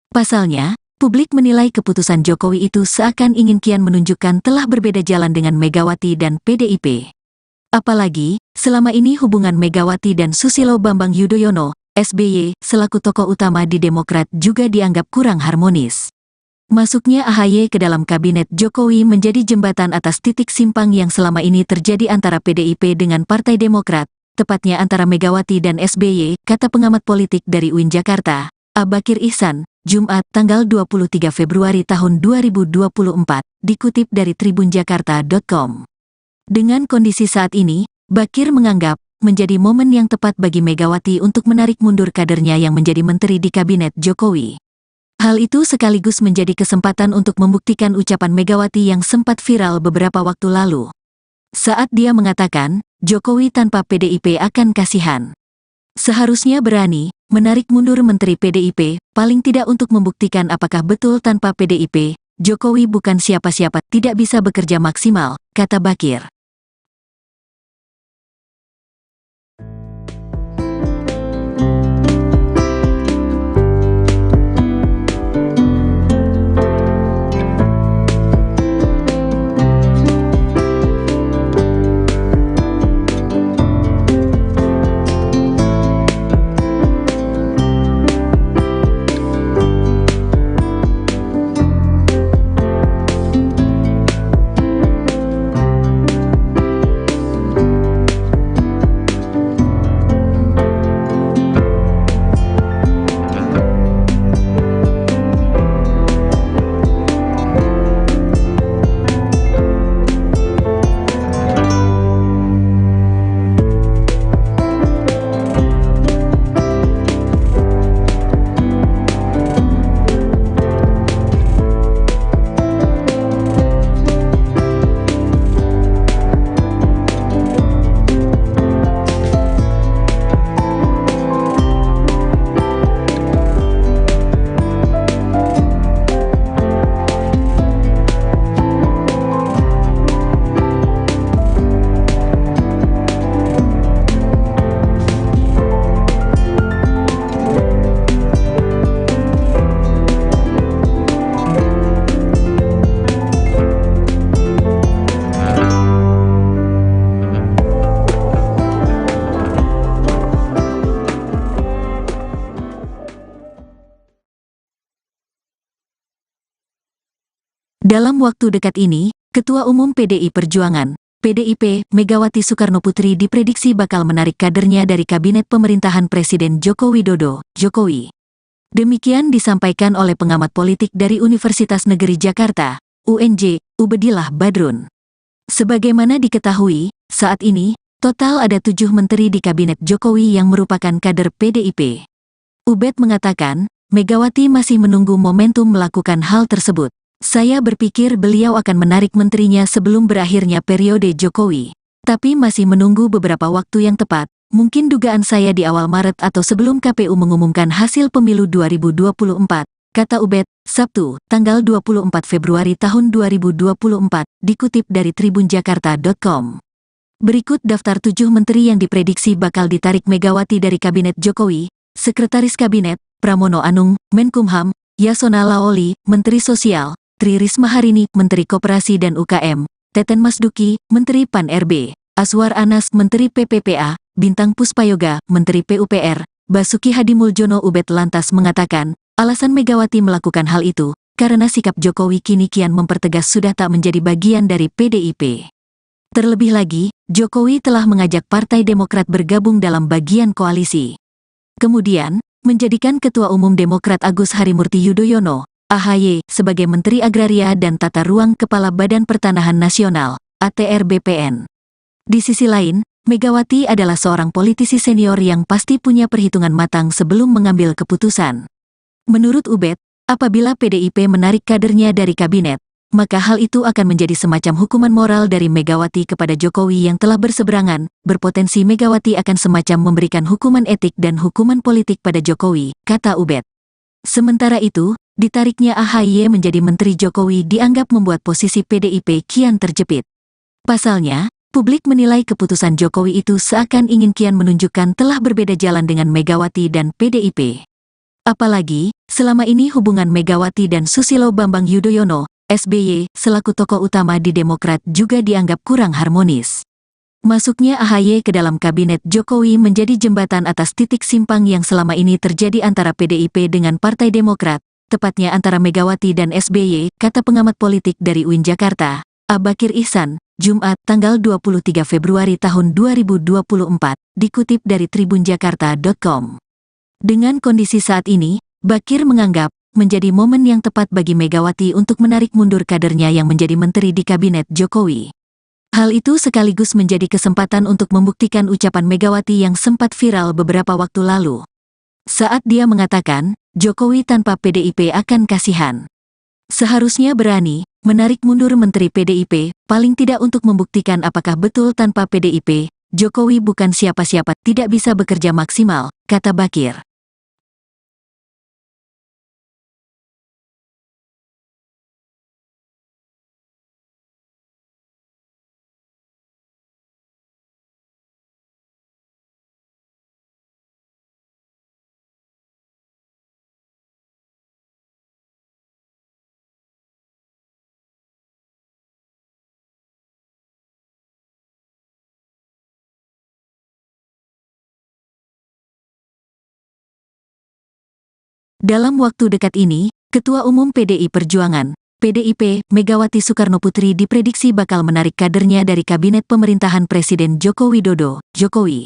Pasalnya, publik menilai keputusan Jokowi itu seakan ingin kian menunjukkan telah berbeda jalan dengan Megawati dan PDIP. Apalagi, selama ini hubungan Megawati dan Susilo Bambang Yudhoyono, SBY, selaku tokoh utama di Demokrat juga dianggap kurang harmonis. Masuknya AHY ke dalam kabinet Jokowi menjadi jembatan atas titik simpang yang selama ini terjadi antara PDIP dengan Partai Demokrat, tepatnya antara Megawati dan SBY, kata pengamat politik dari UIN Jakarta, Abakir Ihsan, Jumat tanggal 23 Februari tahun 2024, dikutip dari tribunjakarta.com. Dengan kondisi saat ini, Bakir menganggap menjadi momen yang tepat bagi Megawati untuk menarik mundur kadernya yang menjadi menteri di kabinet Jokowi. Hal itu sekaligus menjadi kesempatan untuk membuktikan ucapan Megawati yang sempat viral beberapa waktu lalu. Saat dia mengatakan, Jokowi tanpa PDIP akan kasihan. Seharusnya berani menarik mundur Menteri PDIP, paling tidak untuk membuktikan apakah betul tanpa PDIP, Jokowi bukan siapa-siapa, tidak bisa bekerja maksimal, kata Bakir. Dalam waktu dekat ini, Ketua Umum PDI Perjuangan, PDIP, Megawati Soekarnoputri diprediksi bakal menarik kadernya dari kabinet pemerintahan Presiden Joko Widodo, Jokowi. Demikian disampaikan oleh pengamat politik dari Universitas Negeri Jakarta, UNJ, Ubedillah Badrun. Sebagaimana diketahui, saat ini, total ada 7 menteri di kabinet Jokowi yang merupakan kader PDIP. Ubed mengatakan, Megawati masih menunggu momentum melakukan hal tersebut. Saya berpikir beliau akan menarik menterinya sebelum berakhirnya periode Jokowi. Tapi masih menunggu beberapa waktu yang tepat, mungkin dugaan saya di awal Maret atau sebelum KPU mengumumkan hasil pemilu 2024, kata Ubed, Sabtu, tanggal 24 Februari tahun 2024, dikutip dari tribunjakarta.com. Berikut daftar 7 menteri yang diprediksi bakal ditarik Megawati dari Kabinet Jokowi: Sekretaris Kabinet, Pramono Anung, Menkumham, Yasona Laoli, Menteri Sosial, Tri Risma Harini, Menteri Koperasi dan UKM, Teten Masduki, Menteri Pan-RB, Aswar Anas, Menteri PPPA, Bintang Puspayoga, Menteri PUPR, Basuki Hadimuljono. Ubed lantas mengatakan, alasan Megawati melakukan hal itu, karena sikap Jokowi kini kian mempertegas sudah tak menjadi bagian dari PDIP. Terlebih lagi, Jokowi telah mengajak Partai Demokrat bergabung dalam bagian koalisi. Kemudian, menjadikan Ketua Umum Demokrat Agus Harimurti Yudhoyono, AHY, sebagai Menteri Agraria dan Tata Ruang Kepala Badan Pertanahan Nasional, ATR BPN. Di sisi lain, Megawati adalah seorang politisi senior yang pasti punya perhitungan matang sebelum mengambil keputusan. Menurut Ubed, apabila PDIP menarik kadernya dari kabinet, maka hal itu akan menjadi semacam hukuman moral dari Megawati kepada Jokowi yang telah berseberangan. Berpotensi Megawati akan semacam memberikan hukuman etik dan hukuman politik pada Jokowi, kata Ubed. Sementara itu, ditariknya AHY menjadi Menteri Jokowi dianggap membuat posisi PDIP kian terjepit. Pasalnya, publik menilai keputusan Jokowi itu seakan ingin kian menunjukkan telah berbeda jalan dengan Megawati dan PDIP. Apalagi, selama ini hubungan Megawati dan Susilo Bambang Yudhoyono, SBY, selaku tokoh utama di Demokrat juga dianggap kurang harmonis. Masuknya AHY ke dalam kabinet Jokowi menjadi jembatan atas titik simpang yang selama ini terjadi antara PDIP dengan Partai Demokrat, tepatnya antara Megawati dan SBY, kata pengamat politik dari UIN Jakarta, Bakir Ihsan, Jumat, tanggal 23 Februari tahun 2024, dikutip dari tribunjakarta.com. Dengan kondisi saat ini, Bakir menganggap menjadi momen yang tepat bagi Megawati untuk menarik mundur kadernya yang menjadi menteri di kabinet Jokowi. Hal itu sekaligus menjadi kesempatan untuk membuktikan ucapan Megawati yang sempat viral beberapa waktu lalu. Saat dia mengatakan, Jokowi tanpa PDIP akan kasihan. Seharusnya berani menarik mundur Menteri PDIP, paling tidak untuk membuktikan apakah betul tanpa PDIP, Jokowi bukan siapa-siapa, tidak bisa bekerja maksimal, kata Bakir. Dalam waktu dekat ini, Ketua Umum PDI Perjuangan, PDIP, Megawati Soekarnoputri diprediksi bakal menarik kadernya dari Kabinet Pemerintahan Presiden Joko Widodo, Jokowi.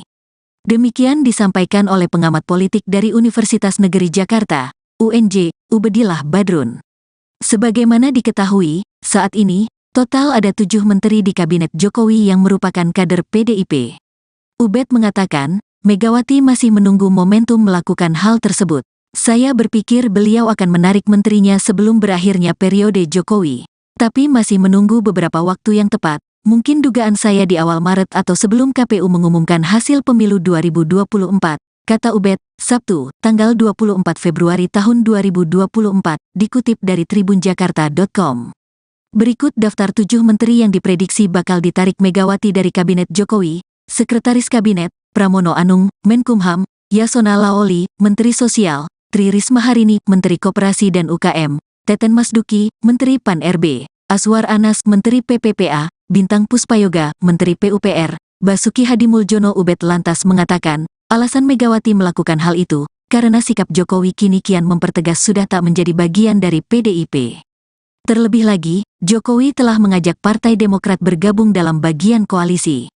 Demikian disampaikan oleh pengamat politik dari Universitas Negeri Jakarta, UNJ, Ubedillah Badrun. Sebagaimana diketahui, saat ini, total ada 7 menteri di Kabinet Jokowi yang merupakan kader PDIP. Ubed mengatakan, Megawati masih menunggu momentum melakukan hal tersebut. Saya berpikir beliau akan menarik menterinya sebelum berakhirnya periode Jokowi. Tapi masih menunggu beberapa waktu yang tepat, mungkin dugaan saya di awal Maret atau sebelum KPU mengumumkan hasil pemilu 2024, kata Ubed, Sabtu, tanggal 24 Februari tahun 2024, dikutip dari tribunjakarta.com. Berikut daftar 7 menteri yang diprediksi bakal ditarik Megawati dari Kabinet Jokowi: Sekretaris Kabinet, Pramono Anung, Menkumham, Yasona Laoli, Menteri Sosial, Tri Risma Harini, Menteri Koperasi dan UKM, Teten Masduki, Menteri Pan-RB, Aswar Anas, Menteri PPPA, Bintang Puspayoga, Menteri PUPR, Basuki Hadimuljono. Ubed lantas mengatakan, alasan Megawati melakukan hal itu, karena sikap Jokowi kini kian mempertegas sudah tak menjadi bagian dari PDIP. Terlebih lagi, Jokowi telah mengajak Partai Demokrat bergabung dalam bagian koalisi.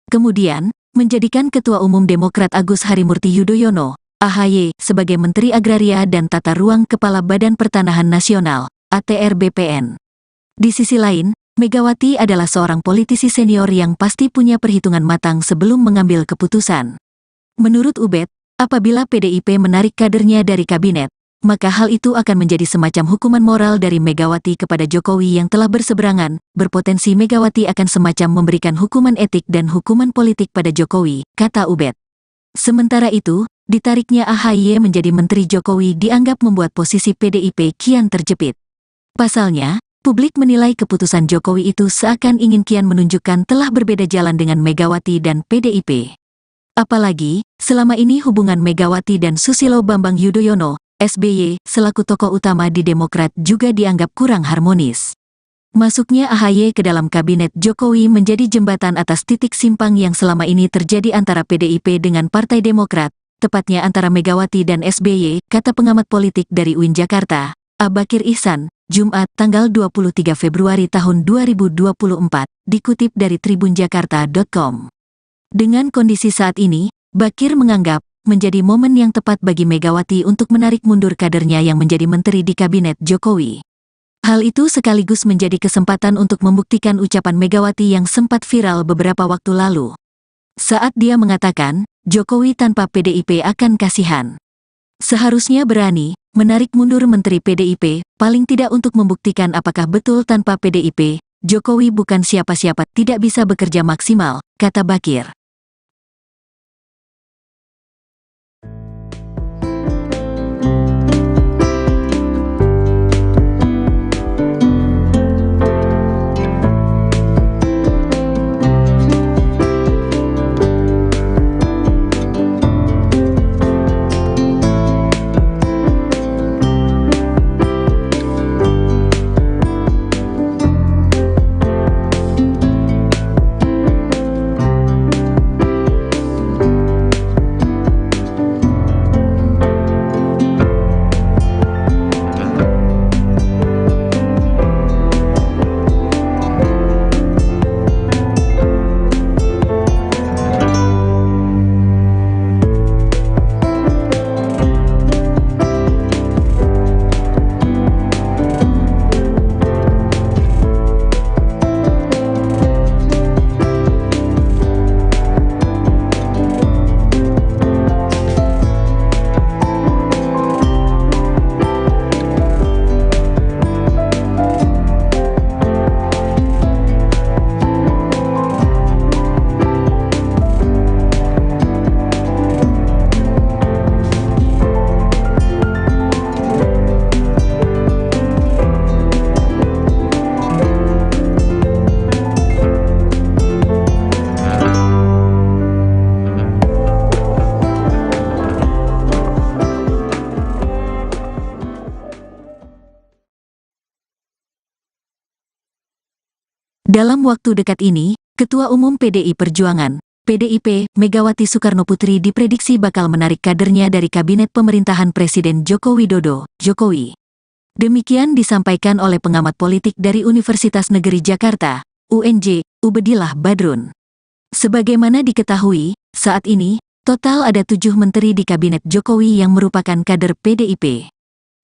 Kemudian, menjadikan Ketua Umum Demokrat Agus Harimurti Yudhoyono, AHY, sebagai Menteri Agraria dan Tata Ruang Kepala Badan Pertanahan Nasional, ATR BPN. Di sisi lain, Megawati adalah seorang politisi senior yang pasti punya perhitungan matang sebelum mengambil keputusan. Menurut Ubed, apabila PDIP menarik kadernya dari kabinet, maka hal itu akan menjadi semacam hukuman moral dari Megawati kepada Jokowi yang telah berseberangan. Berpotensi Megawati akan semacam memberikan hukuman etik dan hukuman politik pada Jokowi, kata Ubed. Sementara itu, ditariknya AHY menjadi Menteri Jokowi dianggap membuat posisi PDIP kian terjepit. Pasalnya, publik menilai keputusan Jokowi itu seakan ingin kian menunjukkan telah berbeda jalan dengan Megawati dan PDIP. Apalagi, selama ini hubungan Megawati dan Susilo Bambang Yudhoyono, SBY, selaku tokoh utama di Demokrat juga dianggap kurang harmonis. Masuknya AHY ke dalam kabinet Jokowi menjadi jembatan atas titik simpang yang selama ini terjadi antara PDIP dengan Partai Demokrat, tepatnya antara Megawati dan SBY, kata pengamat politik dari UIN Jakarta, Bakir Ihsan, Jumat, tanggal 23 Februari tahun 2024, dikutip dari tribunjakarta.com. Dengan kondisi saat ini, Bakir menganggap menjadi momen yang tepat bagi Megawati untuk menarik mundur kadernya yang menjadi menteri di kabinet Jokowi. Hal itu sekaligus menjadi kesempatan untuk membuktikan ucapan Megawati yang sempat viral beberapa waktu lalu. Saat dia mengatakan, Jokowi tanpa PDIP akan kasihan. Seharusnya berani menarik mundur Menteri PDIP, paling tidak untuk membuktikan apakah betul tanpa PDIP, Jokowi bukan siapa-siapa, tidak bisa bekerja maksimal, kata Bakir. Dalam waktu dekat ini, Ketua Umum PDI Perjuangan, PDIP, Megawati Soekarnoputri diprediksi bakal menarik kadernya dari Kabinet Pemerintahan Presiden Joko Widodo, Jokowi. Demikian disampaikan oleh pengamat politik dari Universitas Negeri Jakarta, UNJ, Ubedillah Badrun. Sebagaimana diketahui, saat ini, total ada 7 menteri di Kabinet Jokowi yang merupakan kader PDIP.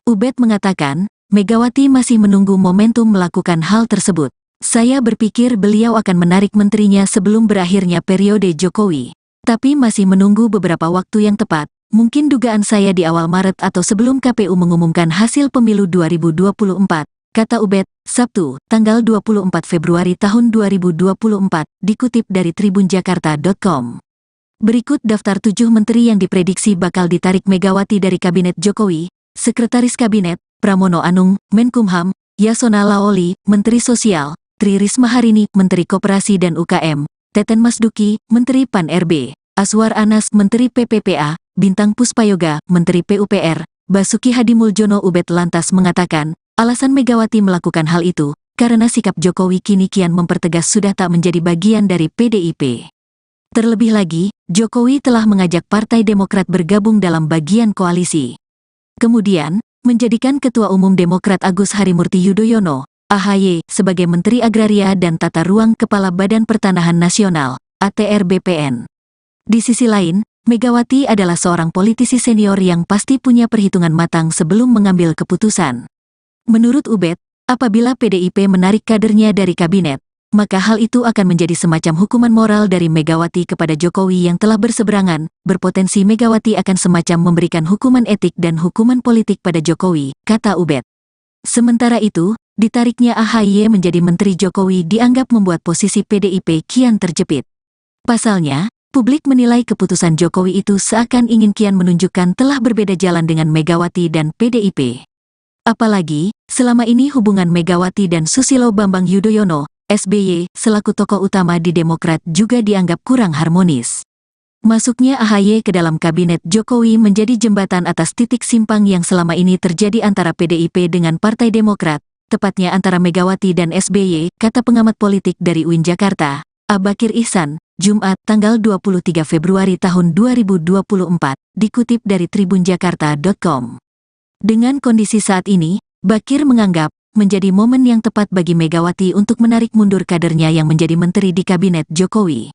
Ubed mengatakan, Megawati masih menunggu momentum melakukan hal tersebut. Saya berpikir beliau akan menarik menterinya sebelum berakhirnya periode Jokowi. Tapi masih menunggu beberapa waktu yang tepat, mungkin dugaan saya di awal Maret atau sebelum KPU mengumumkan hasil pemilu 2024, kata Ubed, Sabtu, tanggal 24 Februari tahun 2024, dikutip dari tribunjakarta.com. Berikut daftar 7 menteri yang diprediksi bakal ditarik Megawati dari Kabinet Jokowi. Sekretaris Kabinet, Pramono Anung, Menkumham, Yasona Lawli, Menteri Sosial, Tri Risma Harini, Menteri Koperasi dan UKM, Teten Masduki, Menteri Pan-RB, Aswar Anas, Menteri PPPA, Bintang Puspayoga, Menteri PUPR, Basuki Hadimuljono. Ubed lantas mengatakan, alasan Megawati melakukan hal itu, karena sikap Jokowi kini kian mempertegas sudah tak menjadi bagian dari PDIP. Terlebih lagi, Jokowi telah mengajak Partai Demokrat bergabung dalam bagian koalisi. Kemudian, menjadikan Ketua Umum Demokrat Agus Harimurti Yudhoyono, AHY, sebagai Menteri Agraria dan Tata Ruang Kepala Badan Pertanahan Nasional, ATR BPN. Di sisi lain, Megawati adalah seorang politisi senior yang pasti punya perhitungan matang sebelum mengambil keputusan. Menurut Ubed, apabila PDIP menarik kadernya dari kabinet, maka hal itu akan menjadi semacam hukuman moral dari Megawati kepada Jokowi yang telah berseberangan, berpotensi Megawati akan semacam memberikan hukuman etik dan hukuman politik pada Jokowi, kata Ubed. Sementara itu, ditariknya AHY menjadi Menteri Jokowi dianggap membuat posisi PDIP kian terjepit. Pasalnya, publik menilai keputusan Jokowi itu seakan ingin kian menunjukkan telah berbeda jalan dengan Megawati dan PDIP. Apalagi, selama ini hubungan Megawati dan Susilo Bambang Yudhoyono, SBY, selaku tokoh utama di Demokrat juga dianggap kurang harmonis. Masuknya AHY ke dalam kabinet Jokowi menjadi jembatan atas titik simpang yang selama ini terjadi antara PDIP dengan Partai Demokrat, tepatnya antara Megawati dan SBY, kata pengamat politik dari UIN Jakarta, Abakir Ihsan, Jumat, tanggal 23 Februari tahun 2024, dikutip dari tribunjakarta.com. Dengan kondisi saat ini, Bakir menganggap, menjadi momen yang tepat bagi Megawati untuk menarik mundur kadernya yang menjadi menteri di Kabinet Jokowi.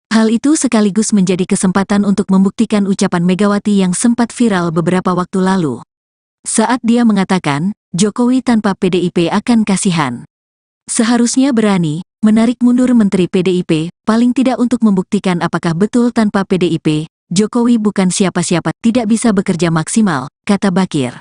Hal itu sekaligus menjadi kesempatan untuk membuktikan ucapan Megawati yang sempat viral beberapa waktu lalu. Saat dia mengatakan, Jokowi tanpa PDIP akan kasihan. Seharusnya berani, menarik mundur menteri PDIP, paling tidak untuk membuktikan apakah betul tanpa PDIP, Jokowi bukan siapa-siapa, tidak bisa bekerja maksimal, kata Bakir.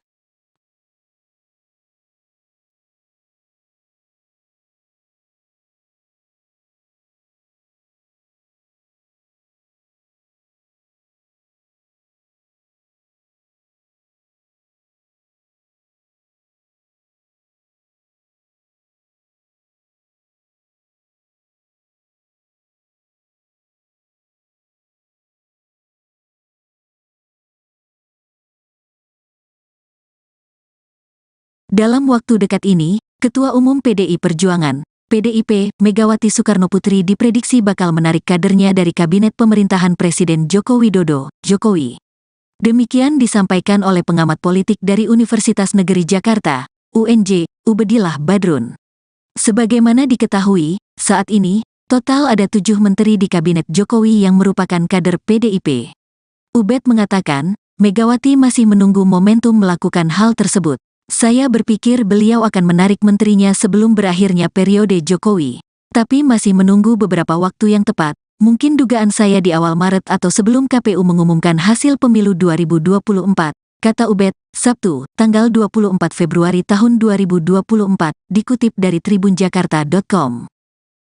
Dalam waktu dekat ini, Ketua Umum PDI Perjuangan, PDIP, Megawati Soekarnoputri diprediksi bakal menarik kadernya dari Kabinet Pemerintahan Presiden Joko Widodo, Jokowi. Demikian disampaikan oleh pengamat politik dari Universitas Negeri Jakarta, UNJ, Ubedillah Badrun. Sebagaimana diketahui, saat ini, total ada 7 menteri di Kabinet Jokowi yang merupakan kader PDIP. Ubed mengatakan, Megawati masih menunggu momentum melakukan hal tersebut. Saya berpikir beliau akan menarik menterinya sebelum berakhirnya periode Jokowi. Tapi masih menunggu beberapa waktu yang tepat, mungkin dugaan saya di awal Maret atau sebelum KPU mengumumkan hasil pemilu 2024, kata Ubed, Sabtu, tanggal 24 Februari tahun 2024, dikutip dari tribunjakarta.com.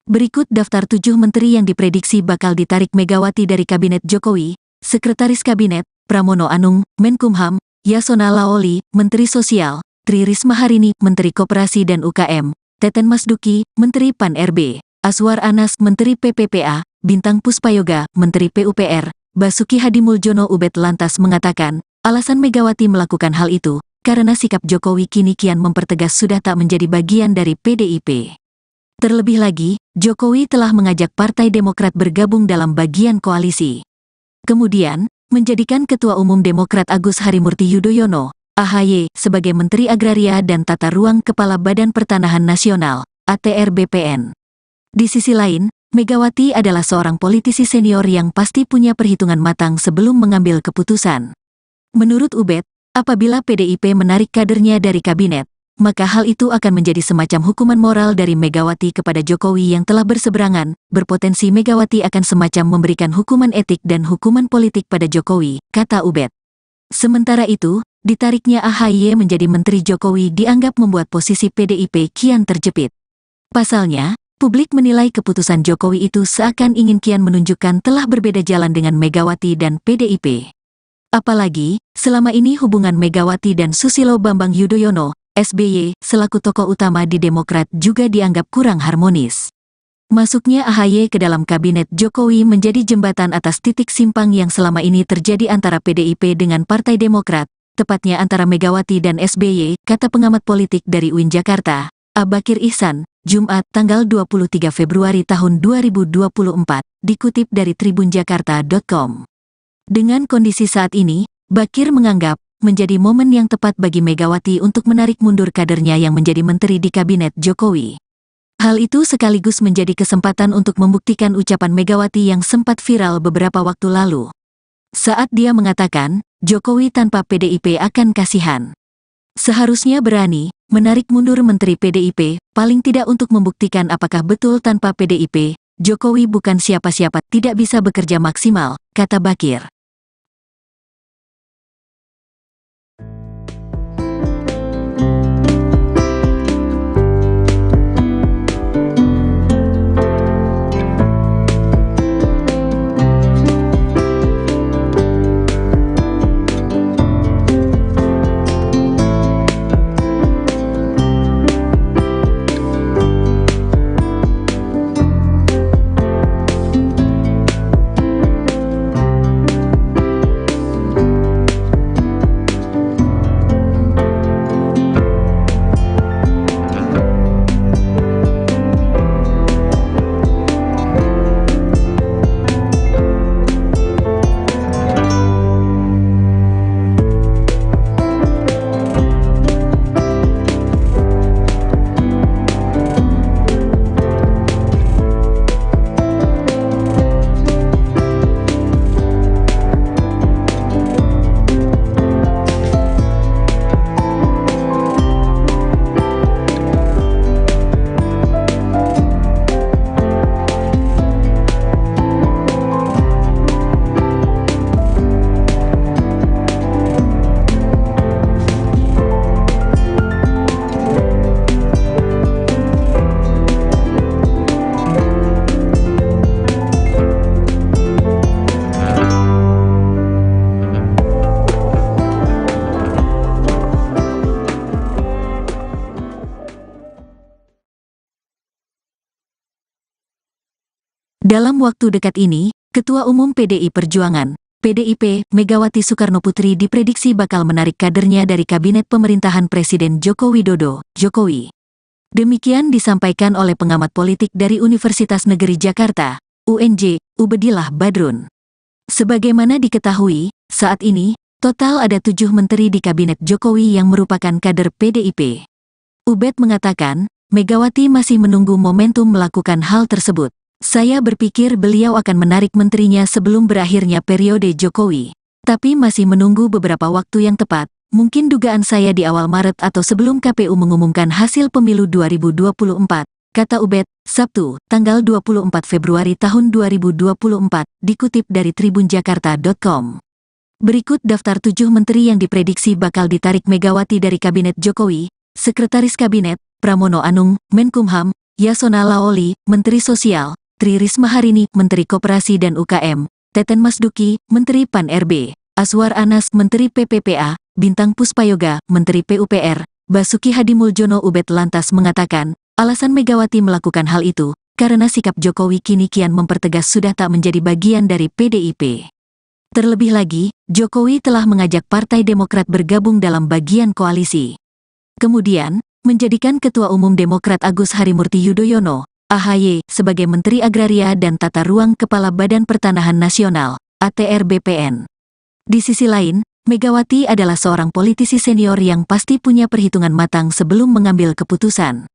Berikut daftar 7 menteri yang diprediksi bakal ditarik Megawati dari Kabinet Jokowi. Sekretaris Kabinet, Pramono Anung, Menkumham, Yasona Lawli, Menteri Sosial, Tri Risma Harini, Menteri Koperasi dan UKM, Teten Masduki, Menteri Pan-RB, Aswar Anas, Menteri PPPA, Bintang Puspayoga, Menteri PUPR, Basuki Hadimuljono. Ubed lantas mengatakan, alasan Megawati melakukan hal itu, karena sikap Jokowi kini kian mempertegas sudah tak menjadi bagian dari PDIP. Terlebih lagi, Jokowi telah mengajak Partai Demokrat bergabung dalam bagian koalisi. Kemudian, menjadikan Ketua Umum Demokrat Agus Harimurti Yudhoyono, AHY, sebagai Menteri Agraria dan Tata Ruang Kepala Badan Pertanahan Nasional, ATR BPN. Di sisi lain, Megawati adalah seorang politisi senior yang pasti punya perhitungan matang sebelum mengambil keputusan. Menurut Ubed, apabila PDIP menarik kadernya dari kabinet, maka hal itu akan menjadi semacam hukuman moral dari Megawati kepada Jokowi yang telah berseberangan, berpotensi Megawati akan semacam memberikan hukuman etik dan hukuman politik pada Jokowi, kata Ubed. Sementara itu, ditariknya AHY menjadi Menteri Jokowi dianggap membuat posisi PDIP kian terjepit. Pasalnya, publik menilai keputusan Jokowi itu seakan ingin kian menunjukkan telah berbeda jalan dengan Megawati dan PDIP. Apalagi, selama ini hubungan Megawati dan Susilo Bambang Yudhoyono, SBY, selaku tokoh utama di Demokrat juga dianggap kurang harmonis. Masuknya AHY ke dalam kabinet Jokowi menjadi jembatan atas titik simpang yang selama ini terjadi antara PDIP dengan Partai Demokrat, tepatnya antara Megawati dan SBY, kata pengamat politik dari UIN Jakarta, Abakir Ihsan, Jumat tanggal 23 Februari tahun 2024, dikutip dari tribunjakarta.com. Dengan kondisi saat ini, Bakir menganggap menjadi momen yang tepat bagi Megawati untuk menarik mundur kadernya yang menjadi menteri di kabinet Jokowi. Hal itu sekaligus menjadi kesempatan untuk membuktikan ucapan Megawati yang sempat viral beberapa waktu lalu. Saat dia mengatakan, Jokowi tanpa PDIP akan kasihan. Seharusnya berani menarik mundur menteri PDIP, paling tidak untuk membuktikan apakah betul tanpa PDIP, Jokowi bukan siapa-siapa, tidak bisa bekerja maksimal, kata Bakir. Dalam waktu dekat ini, Ketua Umum PDI Perjuangan, PDIP, Megawati Soekarnoputri diprediksi bakal menarik kadernya dari Kabinet Pemerintahan Presiden Joko Widodo, Jokowi. Demikian disampaikan oleh pengamat politik dari Universitas Negeri Jakarta, UNJ, Ubedillah Badrun. Sebagaimana diketahui, saat ini, total ada 7 menteri di Kabinet Jokowi yang merupakan kader PDIP. Ubed mengatakan, Megawati masih menunggu momentum melakukan hal tersebut. Saya berpikir beliau akan menarik menterinya sebelum berakhirnya periode Jokowi. Tapi masih menunggu beberapa waktu yang tepat, mungkin dugaan saya di awal Maret atau sebelum KPU mengumumkan hasil pemilu 2024, kata Ubed, Sabtu, tanggal 24 Februari tahun 2024, dikutip dari tribunjakarta.com. Berikut daftar 7 menteri yang diprediksi bakal ditarik Megawati dari Kabinet Jokowi: Sekretaris Kabinet, Pramono Anung, Menkumham, Yasona Laoli, Menteri Sosial, Tri Risma Harini, Menteri Koperasi dan UKM, Teten Masduki, Menteri Pan-RB, Aswar Anas, Menteri PPPA, Bintang Puspayoga, Menteri PUPR, Basuki Hadimuljono. Ubed lantas mengatakan, alasan Megawati melakukan hal itu, karena sikap Jokowi kini kian mempertegas sudah tak menjadi bagian dari PDIP. Terlebih lagi, Jokowi telah mengajak Partai Demokrat bergabung dalam bagian koalisi. Kemudian, menjadikan Ketua Umum Demokrat Agus Harimurti Yudhoyono, AHY sebagai Menteri Agraria dan Tata Ruang Kepala Badan Pertanahan Nasional, ATR BPN. Di sisi lain, Megawati adalah seorang politisi senior yang pasti punya perhitungan matang sebelum mengambil keputusan.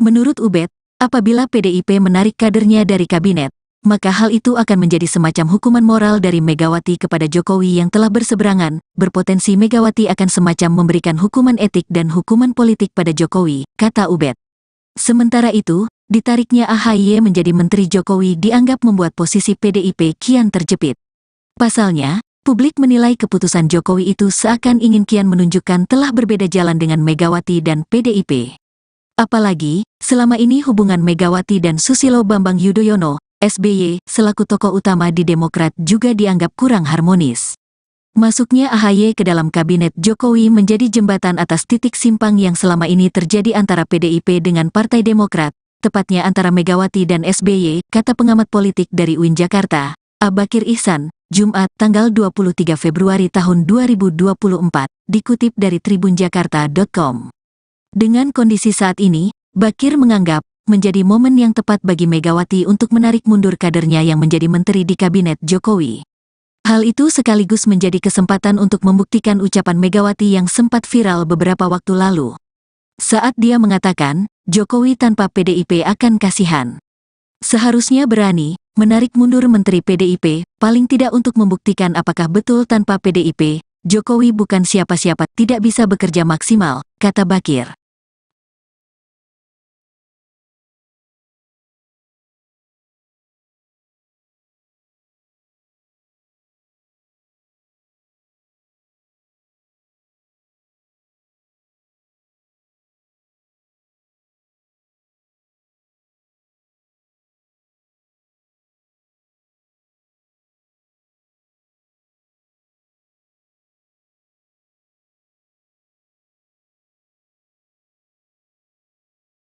Menurut Ubed, apabila PDIP menarik kadernya dari kabinet, maka hal itu akan menjadi semacam hukuman moral dari Megawati kepada Jokowi yang telah berseberangan. Berpotensi Megawati akan semacam memberikan hukuman etik dan hukuman politik pada Jokowi, kata Ubed. Sementara itu, ditariknya AHY menjadi Menteri Jokowi dianggap membuat posisi PDIP kian terjepit. Pasalnya, publik menilai keputusan Jokowi itu seakan ingin kian menunjukkan telah berbeda jalan dengan Megawati dan PDIP. Apalagi, selama ini hubungan Megawati dan Susilo Bambang Yudhoyono, SBY, selaku tokoh utama di Demokrat juga dianggap kurang harmonis. Masuknya AHY ke dalam kabinet Jokowi menjadi jembatan atas titik simpang yang selama ini terjadi antara PDIP dengan Partai Demokrat, tepatnya antara Megawati dan SBY, kata pengamat politik dari UIN Jakarta, Abakir Ihsan, Jumat, tanggal 23 Februari tahun 2024, dikutip dari tribunjakarta.com. Dengan kondisi saat ini, Bakir menganggap menjadi momen yang tepat bagi Megawati untuk menarik mundur kadernya yang menjadi menteri di kabinet Jokowi. Hal itu sekaligus menjadi kesempatan untuk membuktikan ucapan Megawati yang sempat viral beberapa waktu lalu. Saat dia mengatakan, Jokowi tanpa PDIP akan kasihan. Seharusnya berani menarik mundur menteri PDIP, paling tidak untuk membuktikan apakah betul tanpa PDIP, Jokowi bukan siapa-siapa, tidak bisa bekerja maksimal, kata Bakir.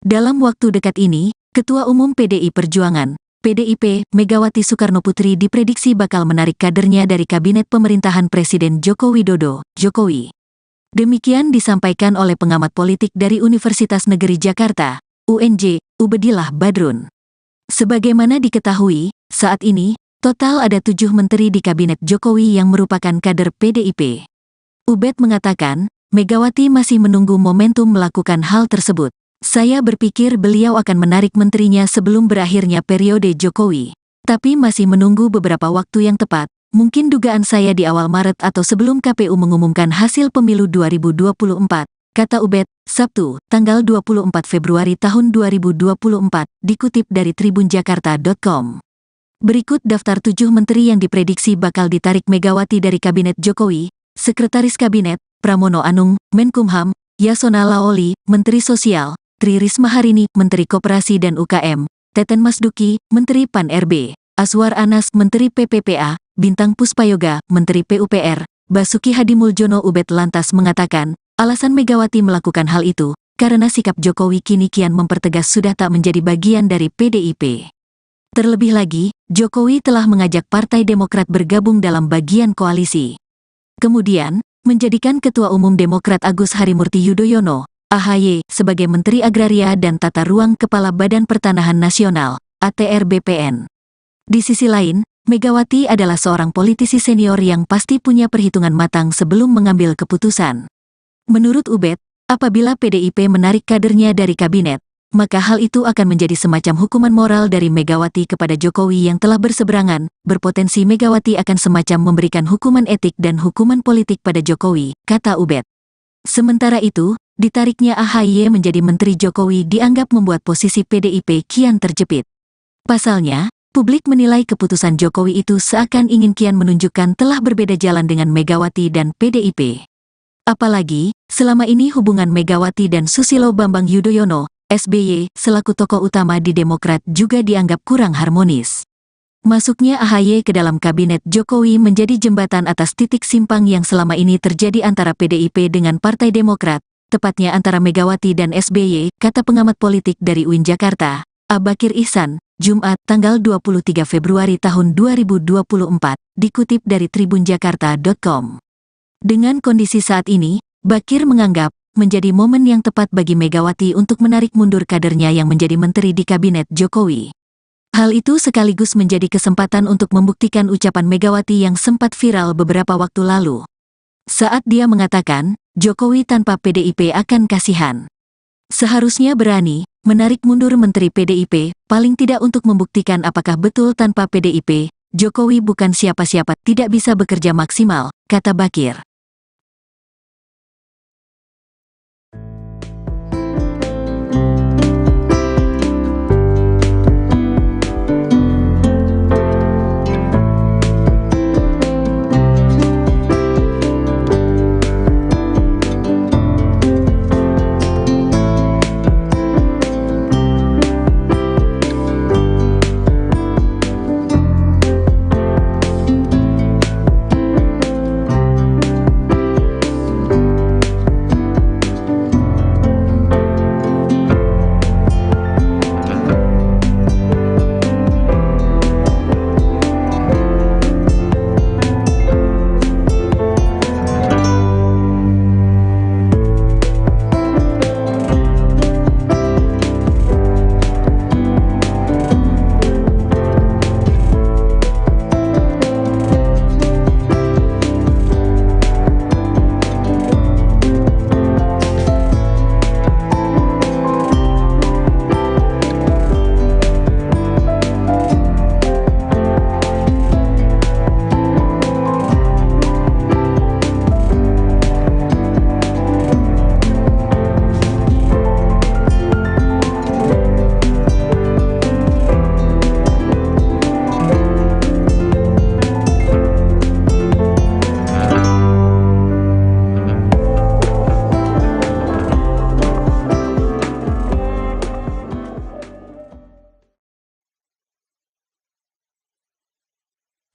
Dalam waktu dekat ini, Ketua Umum PDI Perjuangan, PDIP, Megawati Soekarnoputri diprediksi bakal menarik kadernya dari kabinet pemerintahan Presiden Joko Widodo, Jokowi. Demikian disampaikan oleh pengamat politik dari Universitas Negeri Jakarta, UNJ, Ubedillah Badrun. Sebagaimana diketahui, saat ini, total ada 7 menteri di kabinet Jokowi yang merupakan kader PDIP. Ubed mengatakan, Megawati masih menunggu momentum melakukan hal tersebut. Saya berpikir beliau akan menarik menterinya sebelum berakhirnya periode Jokowi. Tapi masih menunggu beberapa waktu yang tepat, mungkin dugaan saya di awal Maret atau sebelum KPU mengumumkan hasil pemilu 2024, kata Ubed, Sabtu, tanggal 24 Februari tahun 2024, dikutip dari tribunjakarta.com. Berikut daftar 7 menteri yang diprediksi bakal ditarik Megawati dari kabinet Jokowi: Sekretaris Kabinet, Pramono Anung, Menkumham, Yasona Laoli, Menteri Sosial, Tri Risma Harini, Menteri Koperasi dan UKM, Teten Masduki, Menteri Pan-RB, Aswar Anas, Menteri PPPA, Bintang Puspayoga, Menteri PUPR, Basuki Hadimuljono. Ubed lantas mengatakan, alasan Megawati melakukan hal itu, karena sikap Jokowi kini kian mempertegas sudah tak menjadi bagian dari PDIP. Terlebih lagi, Jokowi telah mengajak Partai Demokrat bergabung dalam bagian koalisi. Kemudian, menjadikan Ketua Umum Demokrat Agus Harimurti Yudhoyono, AHY, sebagai Menteri Agraria dan Tata Ruang Kepala Badan Pertanahan Nasional, ATR BPN. Di sisi lain, Megawati adalah seorang politisi senior yang pasti punya perhitungan matang sebelum mengambil keputusan. Menurut Ubed, apabila PDIP menarik kadernya dari kabinet, maka hal itu akan menjadi semacam hukuman moral dari Megawati kepada Jokowi yang telah berseberangan. Berpotensi Megawati akan semacam memberikan hukuman etik dan hukuman politik pada Jokowi, kata Ubed. Sementara itu, ditariknya AHY menjadi Menteri Jokowi dianggap membuat posisi PDIP kian terjepit. Pasalnya, publik menilai keputusan Jokowi itu seakan ingin kian menunjukkan telah berbeda jalan dengan Megawati dan PDIP. Apalagi, selama ini hubungan Megawati dan Susilo Bambang Yudhoyono, SBY, selaku tokoh utama di Demokrat juga dianggap kurang harmonis. Masuknya AHY ke dalam kabinet Jokowi menjadi jembatan atas titik simpang yang selama ini terjadi antara PDIP dengan Partai Demokrat, tepatnya antara Megawati dan SBY, kata pengamat politik dari UIN Jakarta, Abakir Ihsan, Jumat, tanggal 23 Februari tahun 2024, dikutip dari tribunjakarta.com. Dengan kondisi saat ini, Bakir menganggap menjadi momen yang tepat bagi Megawati untuk menarik mundur kadernya yang menjadi menteri di kabinet Jokowi. Hal itu sekaligus menjadi kesempatan untuk membuktikan ucapan Megawati yang sempat viral beberapa waktu lalu. Saat dia mengatakan, Jokowi tanpa PDIP akan kasihan. Seharusnya berani menarik mundur Menteri PDIP, paling tidak untuk membuktikan apakah betul tanpa PDIP, Jokowi bukan siapa-siapa, tidak bisa bekerja maksimal, kata Bakir.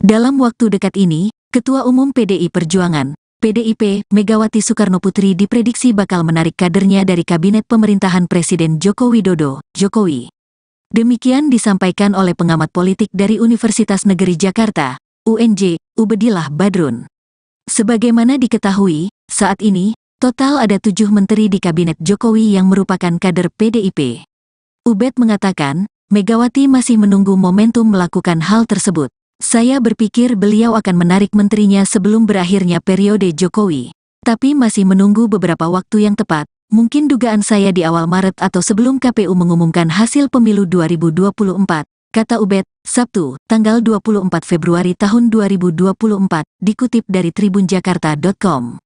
Dalam waktu dekat ini, Ketua Umum PDI Perjuangan, PDIP, Megawati Soekarnoputri diprediksi bakal menarik kadernya dari Kabinet Pemerintahan Presiden Joko Widodo, Jokowi. Demikian disampaikan oleh pengamat politik dari Universitas Negeri Jakarta, UNJ, Ubedillah Badrun. Sebagaimana diketahui, saat ini, total ada 7 menteri di Kabinet Jokowi yang merupakan kader PDIP. Ubed mengatakan, Megawati masih menunggu momentum melakukan hal tersebut. Saya berpikir beliau akan menarik menterinya sebelum berakhirnya periode Jokowi. Tapi masih menunggu beberapa waktu yang tepat, mungkin dugaan saya di awal Maret atau sebelum KPU mengumumkan hasil pemilu 2024, kata Ubed, Sabtu, tanggal 24 Februari tahun 2024, dikutip dari tribunjakarta.com.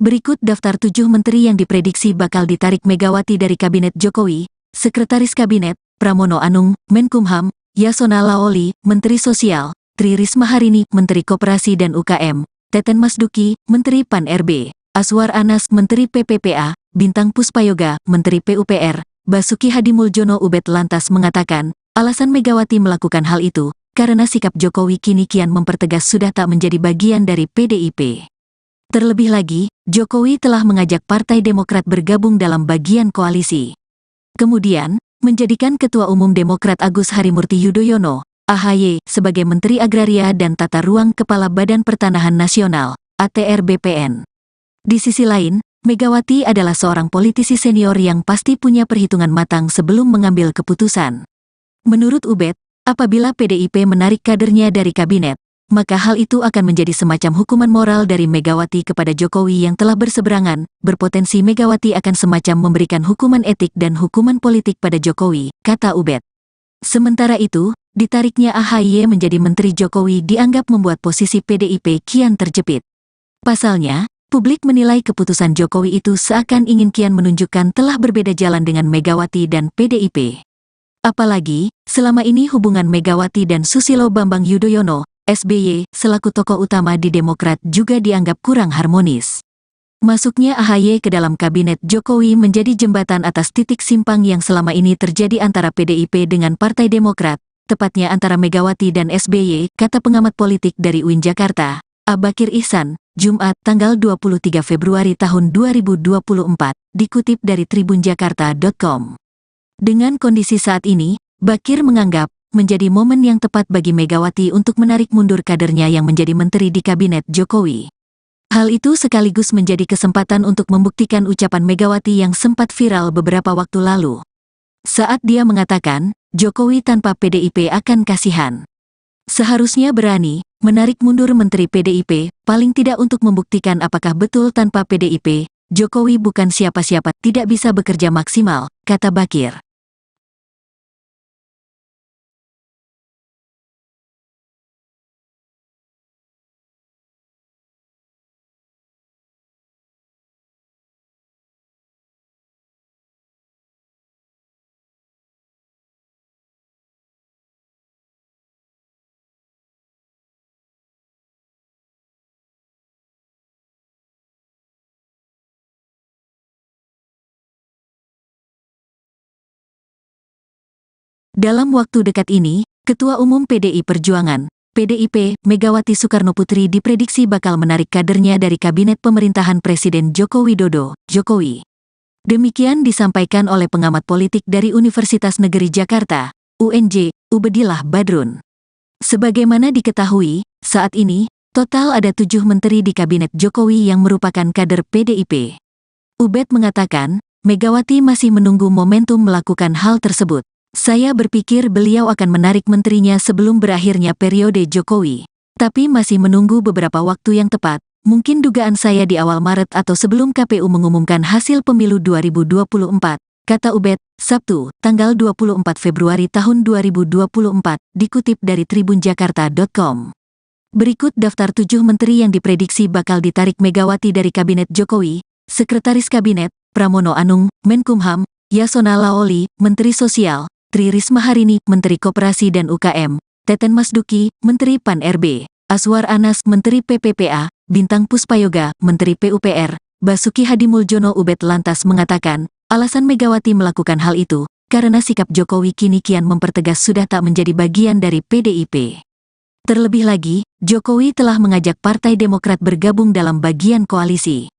Berikut daftar 7 menteri yang diprediksi bakal ditarik Megawati dari Kabinet Jokowi: Sekretaris Kabinet, Pramono Anung, Menkumham, Yasona Laoli, Menteri Sosial, Tri Risma Harini, Menteri Koperasi dan UKM, Teten Masduki, Menteri Pan-RB, Aswar Anas, Menteri PPPA, Bintang Puspayoga, Menteri PUPR, Basuki Hadimuljono. Ubed lantas mengatakan, alasan Megawati melakukan hal itu, karena sikap Jokowi kini kian mempertegas sudah tak menjadi bagian dari PDIP. Terlebih lagi, Jokowi telah mengajak Partai Demokrat bergabung dalam bagian koalisi. Kemudian, menjadikan Ketua Umum Demokrat Agus Harimurti Yudhoyono, AHY, sebagai Menteri Agraria dan Tata Ruang Kepala Badan Pertanahan Nasional, ATR BPN. Di sisi lain, Megawati adalah seorang politisi senior yang pasti punya perhitungan matang sebelum mengambil keputusan. Menurut Ubed, apabila PDIP menarik kadernya dari kabinet, maka hal itu akan menjadi semacam hukuman moral dari Megawati kepada Jokowi yang telah berseberangan. Berpotensi Megawati akan semacam memberikan hukuman etik dan hukuman politik pada Jokowi, kata Ubed. Sementara itu, ditariknya AHY menjadi Menteri Jokowi dianggap membuat posisi PDIP kian terjepit. Pasalnya, publik menilai keputusan Jokowi itu seakan ingin kian menunjukkan telah berbeda jalan dengan Megawati dan PDIP. Apalagi, selama ini hubungan Megawati dan Susilo Bambang Yudhoyono, SBY, selaku tokoh utama di Demokrat juga dianggap kurang harmonis. Masuknya AHY ke dalam kabinet Jokowi menjadi jembatan atas titik simpang yang selama ini terjadi antara PDIP dengan Partai Demokrat, tepatnya antara Megawati dan SBY, kata pengamat politik dari UIN Jakarta, Bakir Ihsan, Jumat, tanggal 23 Februari tahun 2024, dikutip dari tribunjakarta.com. Dengan kondisi saat ini, Bakir menganggap menjadi momen yang tepat bagi Megawati untuk menarik mundur kadernya yang menjadi menteri di kabinet Jokowi. Hal itu sekaligus menjadi kesempatan untuk membuktikan ucapan Megawati yang sempat viral beberapa waktu lalu. Saat dia mengatakan, Jokowi tanpa PDIP akan kasihan. Seharusnya berani menarik mundur Menteri PDIP, paling tidak untuk membuktikan apakah betul tanpa PDIP, Jokowi bukan siapa-siapa, tidak bisa bekerja maksimal, kata Bakir. Dalam waktu dekat ini, Ketua Umum PDI Perjuangan, PDIP, Megawati Soekarnoputri diprediksi bakal menarik kadernya dari Kabinet Pemerintahan Presiden Joko Widodo, Jokowi. Demikian disampaikan oleh pengamat politik dari Universitas Negeri Jakarta, UNJ, Ubedillah Badrun. Sebagaimana diketahui, saat ini, total ada 7 menteri di Kabinet Jokowi yang merupakan kader PDIP. Ubed mengatakan, Megawati masih menunggu momentum melakukan hal tersebut. Saya berpikir beliau akan menarik menterinya sebelum berakhirnya periode Jokowi. Tapi masih menunggu beberapa waktu yang tepat, mungkin dugaan saya di awal Maret atau sebelum KPU mengumumkan hasil pemilu 2024, kata Ubed, Sabtu, tanggal 24 Februari tahun 2024, dikutip dari tribunjakarta.com. Berikut daftar 7 menteri yang diprediksi bakal ditarik Megawati dari Kabinet Jokowi: Sekretaris Kabinet, Pramono Anung, Menkumham, Yasona Laoli, Menteri Sosial, Tri Risma Harini, Menteri Koperasi dan UKM, Teten Masduki, Menteri Pan-RB, Aswar Anas, Menteri PPPA, Bintang Puspayoga, Menteri PUPR, Basuki Hadimuljono. Ubed lantas mengatakan, alasan Megawati melakukan hal itu, karena sikap Jokowi kini kian mempertegas sudah tak menjadi bagian dari PDIP. Terlebih lagi, Jokowi telah mengajak Partai Demokrat bergabung dalam bagian koalisi.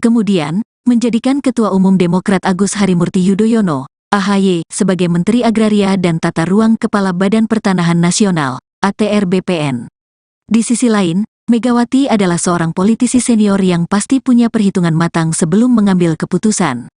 Kemudian, menjadikan Ketua Umum Demokrat Agus Harimurti Yudhoyono, AHY, sebagai Menteri Agraria dan Tata Ruang Kepala Badan Pertanahan Nasional, ATR BPN. Di sisi lain, Megawati adalah seorang politisi senior yang pasti punya perhitungan matang sebelum mengambil keputusan.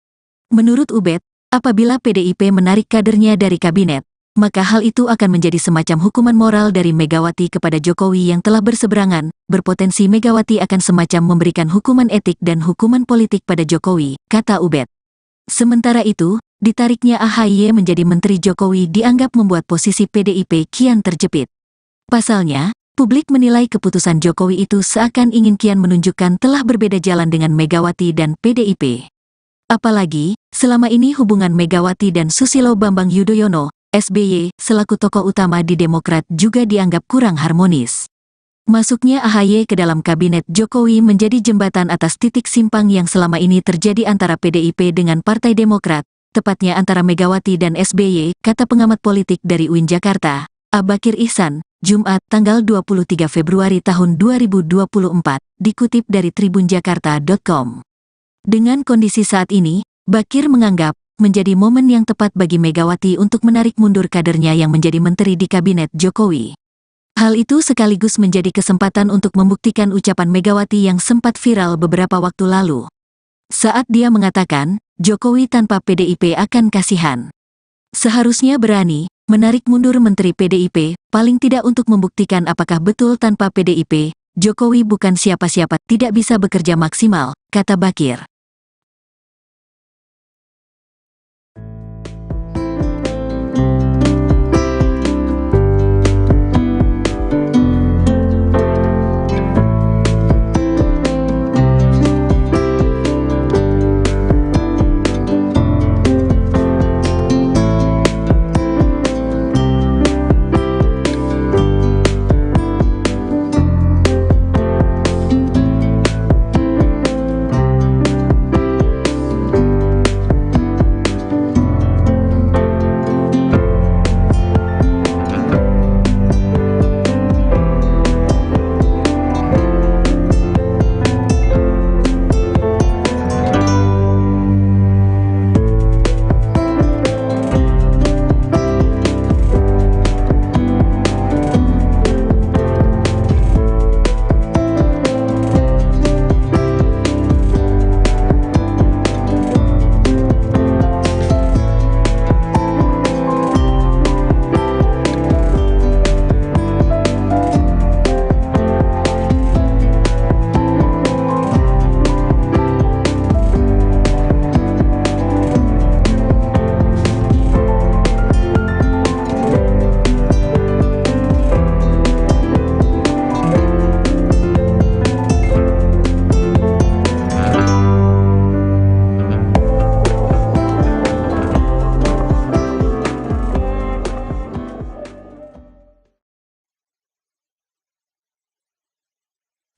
Menurut Ubed, apabila PDIP menarik kadernya dari kabinet, maka hal itu akan menjadi semacam hukuman moral dari Megawati kepada Jokowi yang telah berseberangan. Berpotensi Megawati akan semacam memberikan hukuman etik dan hukuman politik pada Jokowi, kata Ubed. Sementara itu, ditariknya AHY menjadi Menteri Jokowi dianggap membuat posisi PDIP kian terjepit. Pasalnya, publik menilai keputusan Jokowi itu seakan ingin kian menunjukkan telah berbeda jalan dengan Megawati dan PDIP. Apalagi, selama ini hubungan Megawati dan Susilo Bambang Yudhoyono, SBY, selaku tokoh utama di Demokrat juga dianggap kurang harmonis. Masuknya AHY ke dalam kabinet Jokowi menjadi jembatan atas titik simpang yang selama ini terjadi antara PDIP dengan Partai Demokrat, tepatnya antara Megawati dan SBY, kata pengamat politik dari UIN Jakarta, Bakir Ihsan, Jumat, tanggal 23 Februari tahun 2024, dikutip dari tribunjakarta.com. Dengan kondisi saat ini, Bakir menganggap menjadi momen yang tepat bagi Megawati untuk menarik mundur kadernya yang menjadi menteri di kabinet Jokowi. Hal itu sekaligus menjadi kesempatan untuk membuktikan ucapan Megawati yang sempat viral beberapa waktu lalu. Saat dia mengatakan, Jokowi tanpa PDIP akan kasihan. Seharusnya berani menarik mundur Menteri PDIP, paling tidak untuk membuktikan apakah betul tanpa PDIP, Jokowi bukan siapa-siapa, tidak bisa bekerja maksimal, kata Bakir.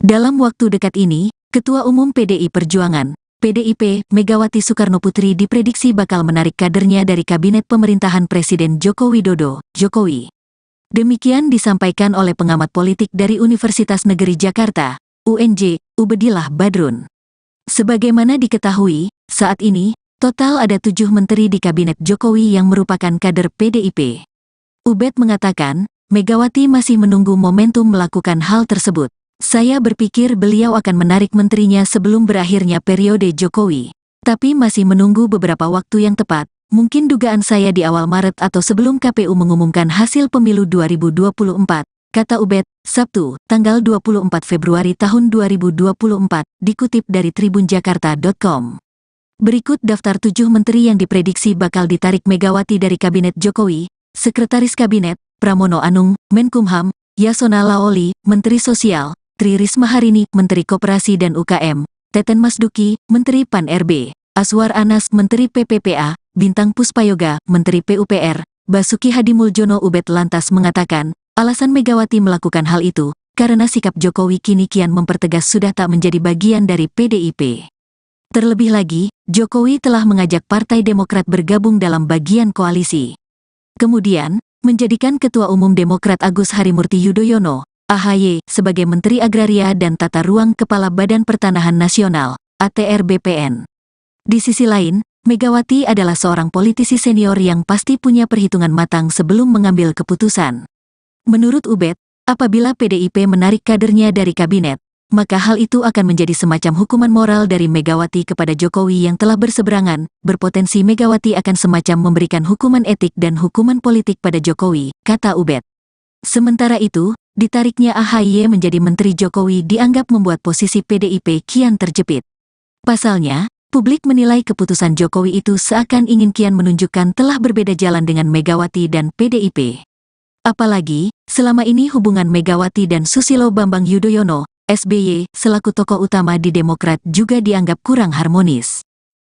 Dalam waktu dekat ini, Ketua Umum PDI Perjuangan, PDIP, Megawati Soekarnoputri diprediksi bakal menarik kadernya dari Kabinet Pemerintahan Presiden Joko Widodo, Jokowi. Demikian disampaikan oleh pengamat politik dari Universitas Negeri Jakarta, UNJ, Ubedillah Badrun. Sebagaimana diketahui, saat ini, total ada 7 menteri di Kabinet Jokowi yang merupakan kader PDIP. Ubed mengatakan, Megawati masih menunggu momentum melakukan hal tersebut. Saya berpikir beliau akan menarik menterinya sebelum berakhirnya periode Jokowi. Tapi masih menunggu beberapa waktu yang tepat, mungkin dugaan saya di awal Maret atau sebelum KPU mengumumkan hasil pemilu 2024, kata Ubed, Sabtu, tanggal 24 Februari tahun 2024, dikutip dari tribunjakarta.com. Berikut daftar 7 menteri yang diprediksi bakal ditarik Megawati dari Kabinet Jokowi: Sekretaris Kabinet, Pramono Anung, Menkumham; Yasona Lawli, Menteri Sosial; Tri Risma Harini, Menteri Koperasi dan UKM; Teten Masduki, Menteri Pan-RB; Aswar Anas, Menteri PPPA; Bintang Puspayoga, Menteri PUPR; Basuki Hadimuljono. Ubed lantas mengatakan, alasan Megawati melakukan hal itu, karena sikap Jokowi kini kian mempertegas sudah tak menjadi bagian dari PDIP. Terlebih lagi, Jokowi telah mengajak Partai Demokrat bergabung dalam bagian koalisi. Kemudian, menjadikan Ketua Umum Demokrat Agus Harimurti Yudhoyono, AHY, sebagai Menteri Agraria dan Tata Ruang Kepala Badan Pertanahan Nasional, ATR BPN. Di sisi lain, Megawati adalah seorang politisi senior yang pasti punya perhitungan matang sebelum mengambil keputusan. Menurut Ubed, apabila PDIP menarik kadernya dari kabinet, maka hal itu akan menjadi semacam hukuman moral dari Megawati kepada Jokowi yang telah berseberangan. Berpotensi Megawati akan semacam memberikan hukuman etik dan hukuman politik pada Jokowi, kata Ubed. Sementara itu, ditariknya AHY menjadi Menteri Jokowi dianggap membuat posisi PDIP kian terjepit. Pasalnya, publik menilai keputusan Jokowi itu seakan ingin kian menunjukkan telah berbeda jalan dengan Megawati dan PDIP. Apalagi, selama ini hubungan Megawati dan Susilo Bambang Yudhoyono, SBY, selaku tokoh utama di Demokrat juga dianggap kurang harmonis.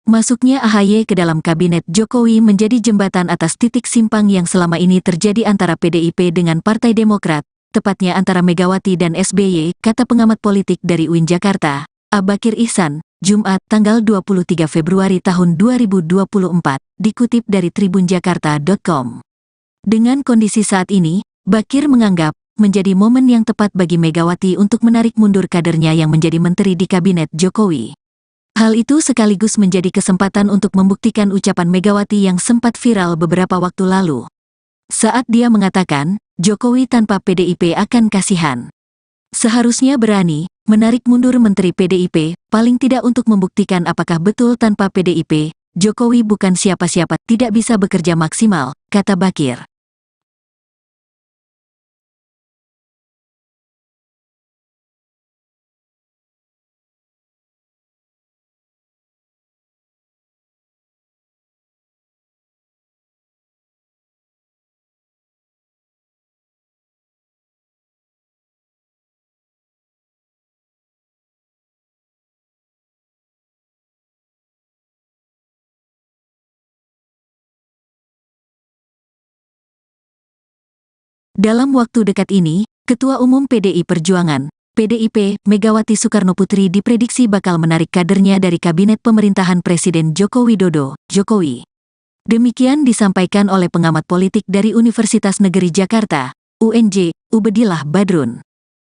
Masuknya AHY ke dalam kabinet Jokowi menjadi jembatan atas titik simpang yang selama ini terjadi antara PDIP dengan Partai Demokrat, tepatnya antara Megawati dan SBY, kata pengamat politik dari UIN Jakarta, Abakir Ihsan, Jumat, tanggal 23 Februari tahun 2024, dikutip dari tribunjakarta.com. Dengan kondisi saat ini, Bakir menganggap, menjadi momen yang tepat bagi Megawati untuk menarik mundur kadernya yang menjadi menteri di kabinet Jokowi. Hal itu sekaligus menjadi kesempatan untuk membuktikan ucapan Megawati yang sempat viral beberapa waktu lalu. Saat dia mengatakan, Jokowi tanpa PDIP akan kasihan. Seharusnya berani, menarik mundur menteri PDIP, paling tidak untuk membuktikan apakah betul tanpa PDIP, Jokowi bukan siapa-siapa, tidak bisa bekerja maksimal, kata Bakir. Dalam waktu dekat ini, Ketua Umum PDI Perjuangan, PDIP, Megawati Soekarnoputri diprediksi bakal menarik kadernya dari Kabinet Pemerintahan Presiden Joko Widodo, Jokowi. Demikian disampaikan oleh pengamat politik dari Universitas Negeri Jakarta, UNJ, Ubedillah Badrun.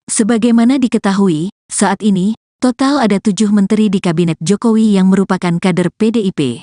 Sebagaimana diketahui, saat ini, total ada 7 menteri di Kabinet Jokowi yang merupakan kader PDIP.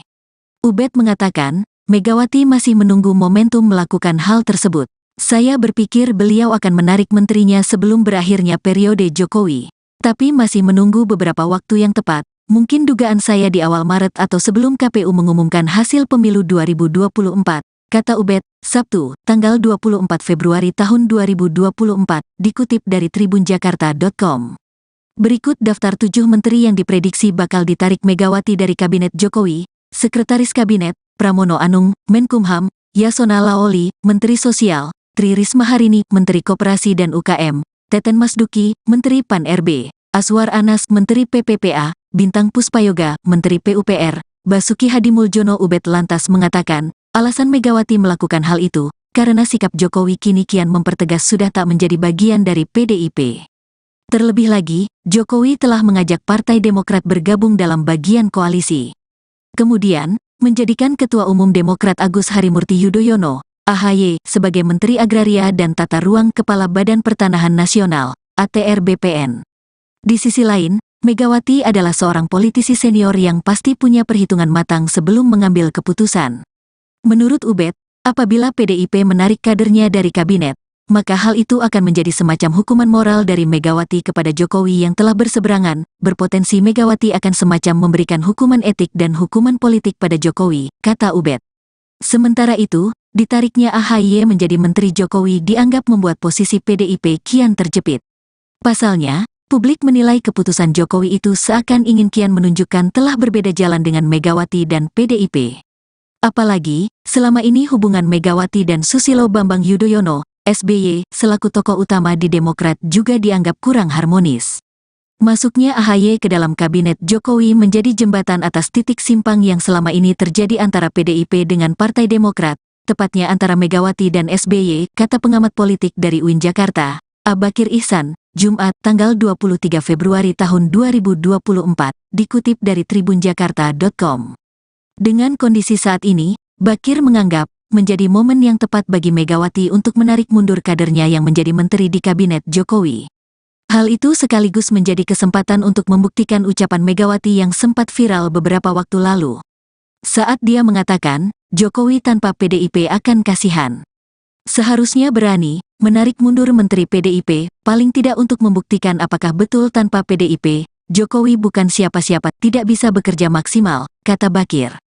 Ubed mengatakan, Megawati masih menunggu momentum melakukan hal tersebut. Saya berpikir beliau akan menarik menterinya sebelum berakhirnya periode Jokowi. Tapi masih menunggu beberapa waktu yang tepat, mungkin dugaan saya di awal Maret atau sebelum KPU mengumumkan hasil pemilu 2024, kata Ubed, Sabtu, tanggal 24 Februari tahun 2024, dikutip dari tribunjakarta.com. Berikut daftar 7 menteri yang diprediksi bakal ditarik Megawati dari Kabinet Jokowi: Sekretaris Kabinet, Pramono Anung, Menkumham; Yasona Lawli, Menteri Sosial; Tri Risma Harini, Menteri Koperasi dan UKM; Teten Masduki, Menteri Pan-RB; Aswar Anas, Menteri PPPA; Bintang Puspayoga, Menteri PUPR; Basuki Hadimuljono. Ubed lantas mengatakan, alasan Megawati melakukan hal itu, karena sikap Jokowi kini kian mempertegas sudah tak menjadi bagian dari PDIP. Terlebih lagi, Jokowi telah mengajak Partai Demokrat bergabung dalam bagian koalisi. Kemudian, menjadikan Ketua Umum Demokrat Agus Harimurti Yudhoyono, AHY, sebagai Menteri Agraria dan Tata Ruang Kepala Badan Pertanahan Nasional, ATR BPN. Di sisi lain, Megawati adalah seorang politisi senior yang pasti punya perhitungan matang sebelum mengambil keputusan. Menurut Ubed, apabila PDIP menarik kadernya dari kabinet, maka hal itu akan menjadi semacam hukuman moral dari Megawati kepada Jokowi yang telah berseberangan, berpotensi Megawati akan semacam memberikan hukuman etik dan hukuman politik pada Jokowi, kata Ubed. Sementara itu, ditariknya AHY menjadi Menteri Jokowi dianggap membuat posisi PDIP kian terjepit. Pasalnya, publik menilai keputusan Jokowi itu seakan ingin kian menunjukkan telah berbeda jalan dengan Megawati dan PDIP. Apalagi, selama ini hubungan Megawati dan Susilo Bambang Yudhoyono, SBY, selaku tokoh utama di Demokrat juga dianggap kurang harmonis. Masuknya AHY ke dalam kabinet Jokowi menjadi jembatan atas titik simpang yang selama ini terjadi antara PDIP dengan Partai Demokrat, tepatnya antara Megawati dan SBY, kata pengamat politik dari UIN Jakarta, Abakir Ihsan, Jumat, tanggal 23 Februari tahun 2024, dikutip dari tribunjakarta.com. Dengan kondisi saat ini, Bakir menganggap, menjadi momen yang tepat bagi Megawati untuk menarik mundur kadernya yang menjadi menteri di kabinet Jokowi. Hal itu sekaligus menjadi kesempatan untuk membuktikan ucapan Megawati yang sempat viral beberapa waktu lalu. Saat dia mengatakan, Jokowi tanpa PDIP akan kasihan. Seharusnya berani, menarik mundur menteri PDIP, paling tidak untuk membuktikan apakah betul tanpa PDIP, Jokowi bukan siapa-siapa, tidak bisa bekerja maksimal, kata Bakir.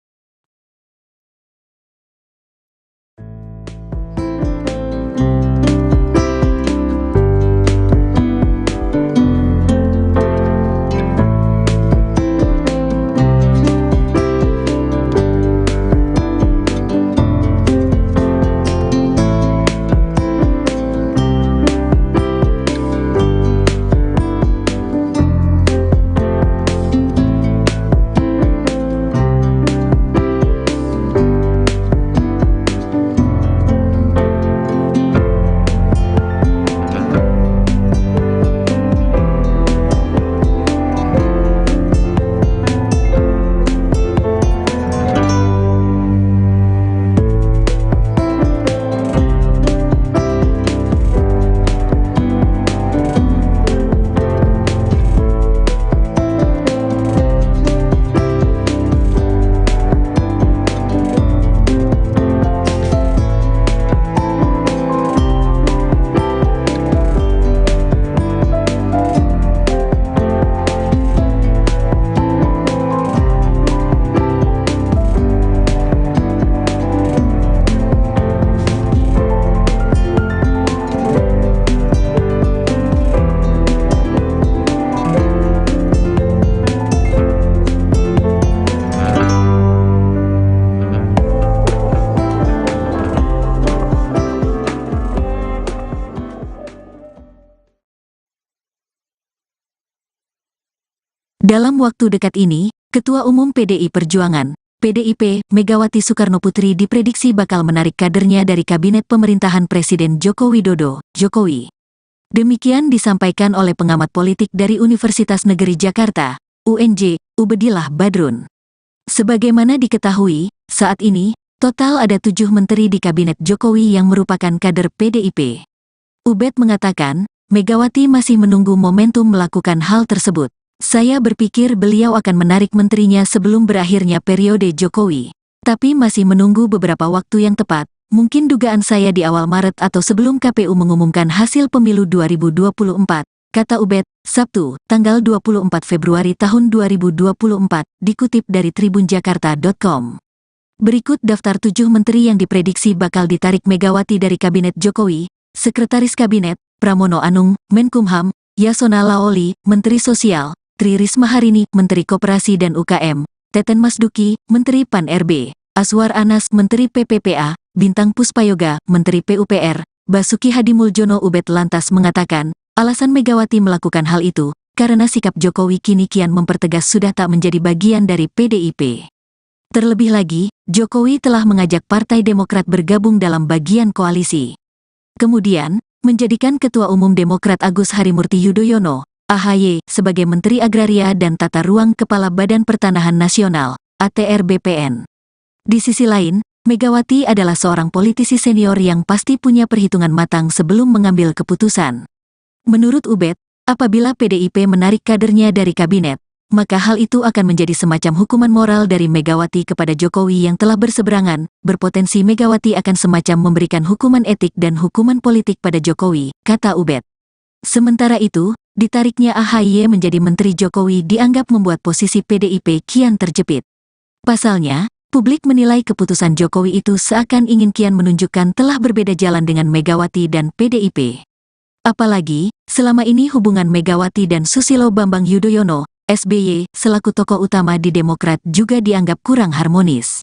Dalam waktu dekat ini, Ketua Umum PDI Perjuangan, PDIP, Megawati Soekarnoputri diprediksi bakal menarik kadernya dari Kabinet Pemerintahan Presiden Joko Widodo, Jokowi. Demikian disampaikan oleh pengamat politik dari Universitas Negeri Jakarta, UNJ, Ubedillah Badrun. Sebagaimana diketahui, saat ini, total ada 7 menteri di Kabinet Jokowi yang merupakan kader PDIP. Ubed mengatakan, Megawati masih menunggu momentum melakukan hal tersebut. Saya berpikir beliau akan menarik menterinya sebelum berakhirnya periode Jokowi. Tapi masih menunggu beberapa waktu yang tepat, mungkin dugaan saya di awal Maret atau sebelum KPU mengumumkan hasil pemilu 2024, kata Ubed, Sabtu, tanggal 24 Februari tahun 2024, dikutip dari tribunjakarta.com. Berikut daftar 7 menteri yang diprediksi bakal ditarik Megawati dari Kabinet Jokowi: Sekretaris Kabinet, Pramono Anung, Menkumham, Yasona Laoli, Menteri Sosial, Tri Risma Harini, Menteri Koperasi dan UKM, Teten Masduki, Menteri Pan-RB, Aswar Anas, Menteri PPPA, Bintang Puspayoga, Menteri PUPR, Basuki Hadimuljono. Ubed lantas mengatakan, alasan Megawati melakukan hal itu, karena sikap Jokowi kini kian mempertegas sudah tak menjadi bagian dari PDIP. Terlebih lagi, Jokowi telah mengajak Partai Demokrat bergabung dalam bagian koalisi. Kemudian, menjadikan Ketua Umum Demokrat Agus Harimurti Yudhoyono, AHY sebagai Menteri Agraria dan Tata Ruang Kepala Badan Pertanahan Nasional, ATR BPN. Di sisi lain, Megawati adalah seorang politisi senior yang pasti punya perhitungan matang sebelum mengambil keputusan. Menurut Ubed, apabila PDIP menarik kadernya dari kabinet, maka hal itu akan menjadi semacam hukuman moral dari Megawati kepada Jokowi yang telah berseberangan, berpotensi Megawati akan semacam memberikan hukuman etik dan hukuman politik pada Jokowi, kata Ubed. Sementara itu, ditariknya AHY menjadi Menteri Jokowi dianggap membuat posisi PDIP kian terjepit. Pasalnya, publik menilai keputusan Jokowi itu seakan ingin kian menunjukkan telah berbeda jalan dengan Megawati dan PDIP. Apalagi, selama ini hubungan Megawati dan Susilo Bambang Yudhoyono, SBY, selaku tokoh utama di Demokrat juga dianggap kurang harmonis.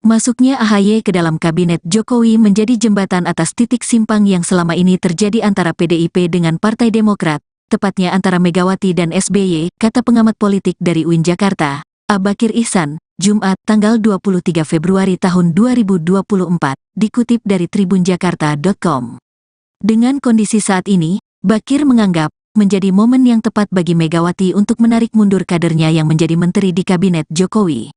Masuknya AHY ke dalam kabinet Jokowi menjadi jembatan atas titik simpang yang selama ini terjadi antara PDIP dengan Partai Demokrat, tepatnya antara Megawati dan SBY, kata pengamat politik dari UIN Jakarta, Abakir Ihsan, Jumat, tanggal 23 Februari tahun 2024, dikutip dari tribunjakarta.com. Dengan kondisi saat ini, Bakir menganggap menjadi momen yang tepat bagi Megawati untuk menarik mundur kadernya yang menjadi menteri di kabinet Jokowi.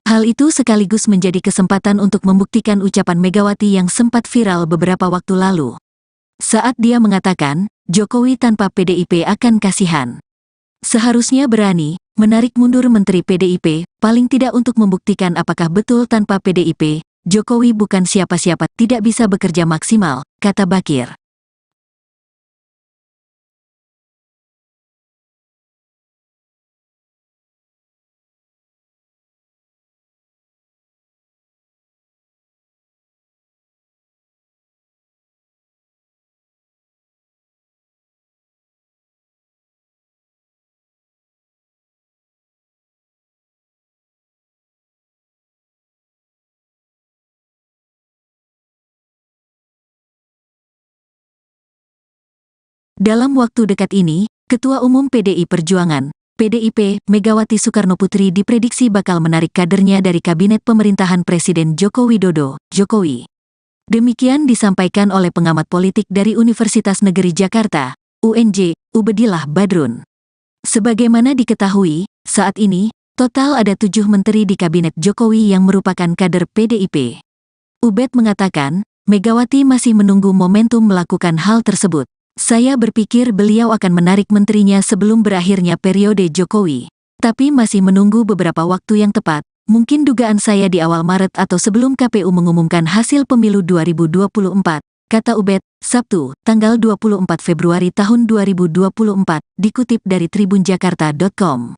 Hal itu sekaligus menjadi kesempatan untuk membuktikan ucapan Megawati yang sempat viral beberapa waktu lalu. Saat dia mengatakan, Jokowi tanpa PDIP akan kasihan. Seharusnya berani menarik mundur Menteri PDIP, paling tidak untuk membuktikan apakah betul tanpa PDIP, Jokowi bukan siapa-siapa, tidak bisa bekerja maksimal, kata Bakir. Dalam waktu dekat ini, Ketua Umum PDI Perjuangan, PDIP, Megawati Soekarnoputri diprediksi bakal menarik kadernya dari kabinet pemerintahan Presiden Joko Widodo, Jokowi. Demikian disampaikan oleh pengamat politik dari Universitas Negeri Jakarta, UNJ, Ubedillah Badrun. Sebagaimana diketahui, saat ini, total ada 7 menteri di kabinet Jokowi yang merupakan kader PDIP. Ubed mengatakan, Megawati masih menunggu momentum melakukan hal tersebut. Saya berpikir beliau akan menarik menterinya sebelum berakhirnya periode Jokowi. Tapi masih menunggu beberapa waktu yang tepat, mungkin dugaan saya di awal Maret atau sebelum KPU mengumumkan hasil pemilu 2024, kata Ubed, Sabtu, tanggal 24 Februari tahun 2024, dikutip dari tribunjakarta.com.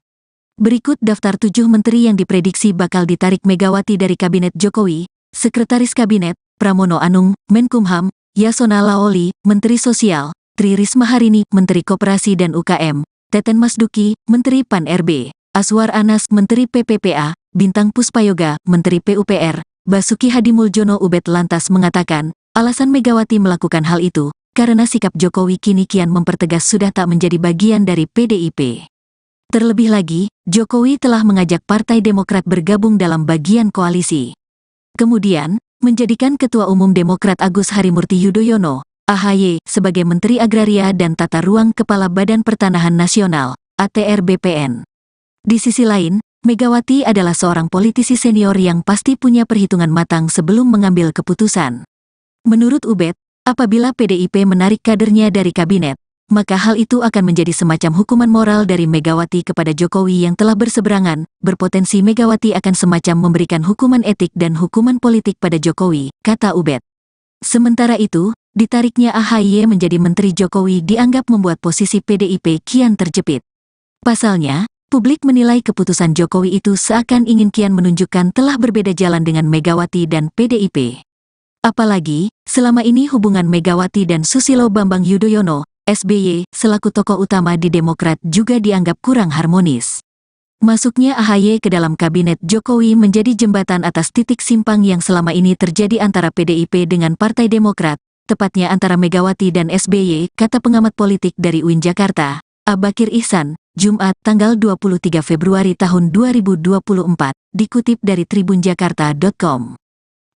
Berikut daftar 7 menteri yang diprediksi bakal ditarik Megawati dari Kabinet Jokowi: Sekretaris Kabinet, Pramono Anung, Menkumham, Yasona Laoli, Menteri Sosial, Tri Risma Harini, Menteri Koperasi dan UKM, Teten Masduki, Menteri Pan-RB, Aswar Anas, Menteri PPPA, Bintang Puspayoga, Menteri PUPR, Basuki Hadimuljono. Ubed lantas mengatakan, alasan Megawati melakukan hal itu, karena sikap Jokowi kini kian mempertegas sudah tak menjadi bagian dari PDIP. Terlebih lagi, Jokowi telah mengajak Partai Demokrat bergabung dalam bagian koalisi. Kemudian, menjadikan Ketua Umum Demokrat Agus Harimurti Yudhoyono, AHY, sebagai Menteri Agraria dan Tata Ruang Kepala Badan Pertanahan Nasional, ATR BPN. Di sisi lain, Megawati adalah seorang politisi senior yang pasti punya perhitungan matang sebelum mengambil keputusan. Menurut Ubed, apabila PDIP menarik kadernya dari kabinet, maka hal itu akan menjadi semacam hukuman moral dari Megawati kepada Jokowi yang telah berseberangan, berpotensi Megawati akan semacam memberikan hukuman etik dan hukuman politik pada Jokowi, kata Ubed. Sementara itu, ditariknya AHY menjadi Menteri Jokowi dianggap membuat posisi PDIP kian terjepit. Pasalnya, publik menilai keputusan Jokowi itu seakan ingin kian menunjukkan telah berbeda jalan dengan Megawati dan PDIP. Apalagi, selama ini hubungan Megawati dan Susilo Bambang Yudhoyono, SBY, selaku tokoh utama di Demokrat juga dianggap kurang harmonis. Masuknya AHY ke dalam kabinet Jokowi menjadi jembatan atas titik simpang yang selama ini terjadi antara PDIP dengan Partai Demokrat, tepatnya antara Megawati dan SBY, kata pengamat politik dari UIN Jakarta, Abakir Ihsan, Jumat, tanggal 23 Februari tahun 2024, dikutip dari tribunjakarta.com.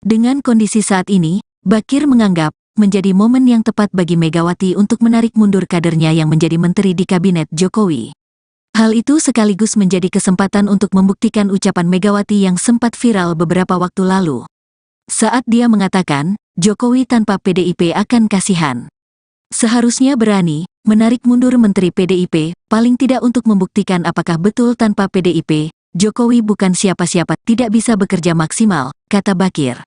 Dengan kondisi saat ini, Bakir menganggap menjadi momen yang tepat bagi Megawati untuk menarik mundur kadernya yang menjadi menteri di kabinet Jokowi. Hal itu sekaligus menjadi kesempatan untuk membuktikan ucapan Megawati yang sempat viral beberapa waktu lalu. Saat dia mengatakan, Jokowi tanpa PDIP akan kasihan. Seharusnya berani menarik mundur Menteri PDIP, paling tidak untuk membuktikan apakah betul tanpa PDIP, Jokowi bukan siapa-siapa, tidak bisa bekerja maksimal, kata Bakir.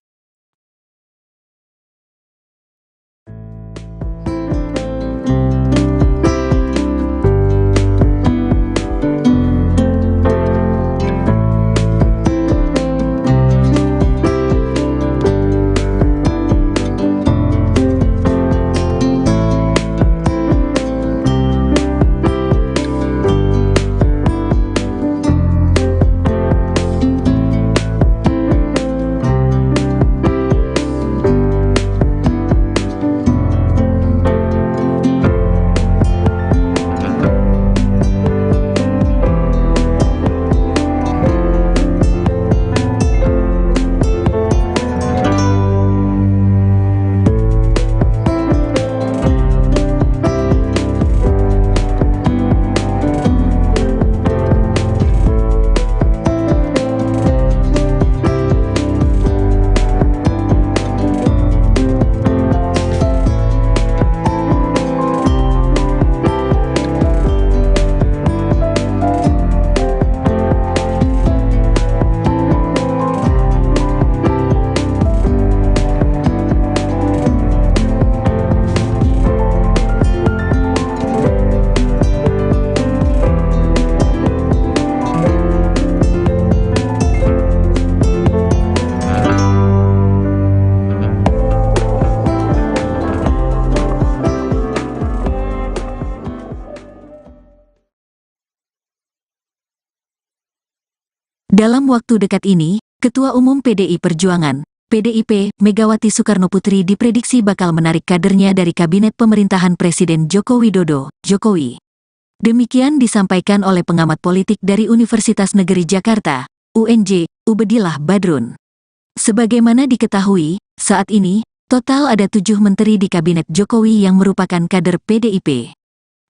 Dalam waktu dekat ini, Ketua Umum PDI Perjuangan, PDIP, Megawati Soekarnoputri diprediksi bakal menarik kadernya dari kabinet pemerintahan Presiden Joko Widodo, Jokowi. Demikian disampaikan oleh pengamat politik dari Universitas Negeri Jakarta, UNJ, Ubedillah Badrun. Sebagaimana diketahui, saat ini, total ada 7 menteri di kabinet Jokowi yang merupakan kader PDIP.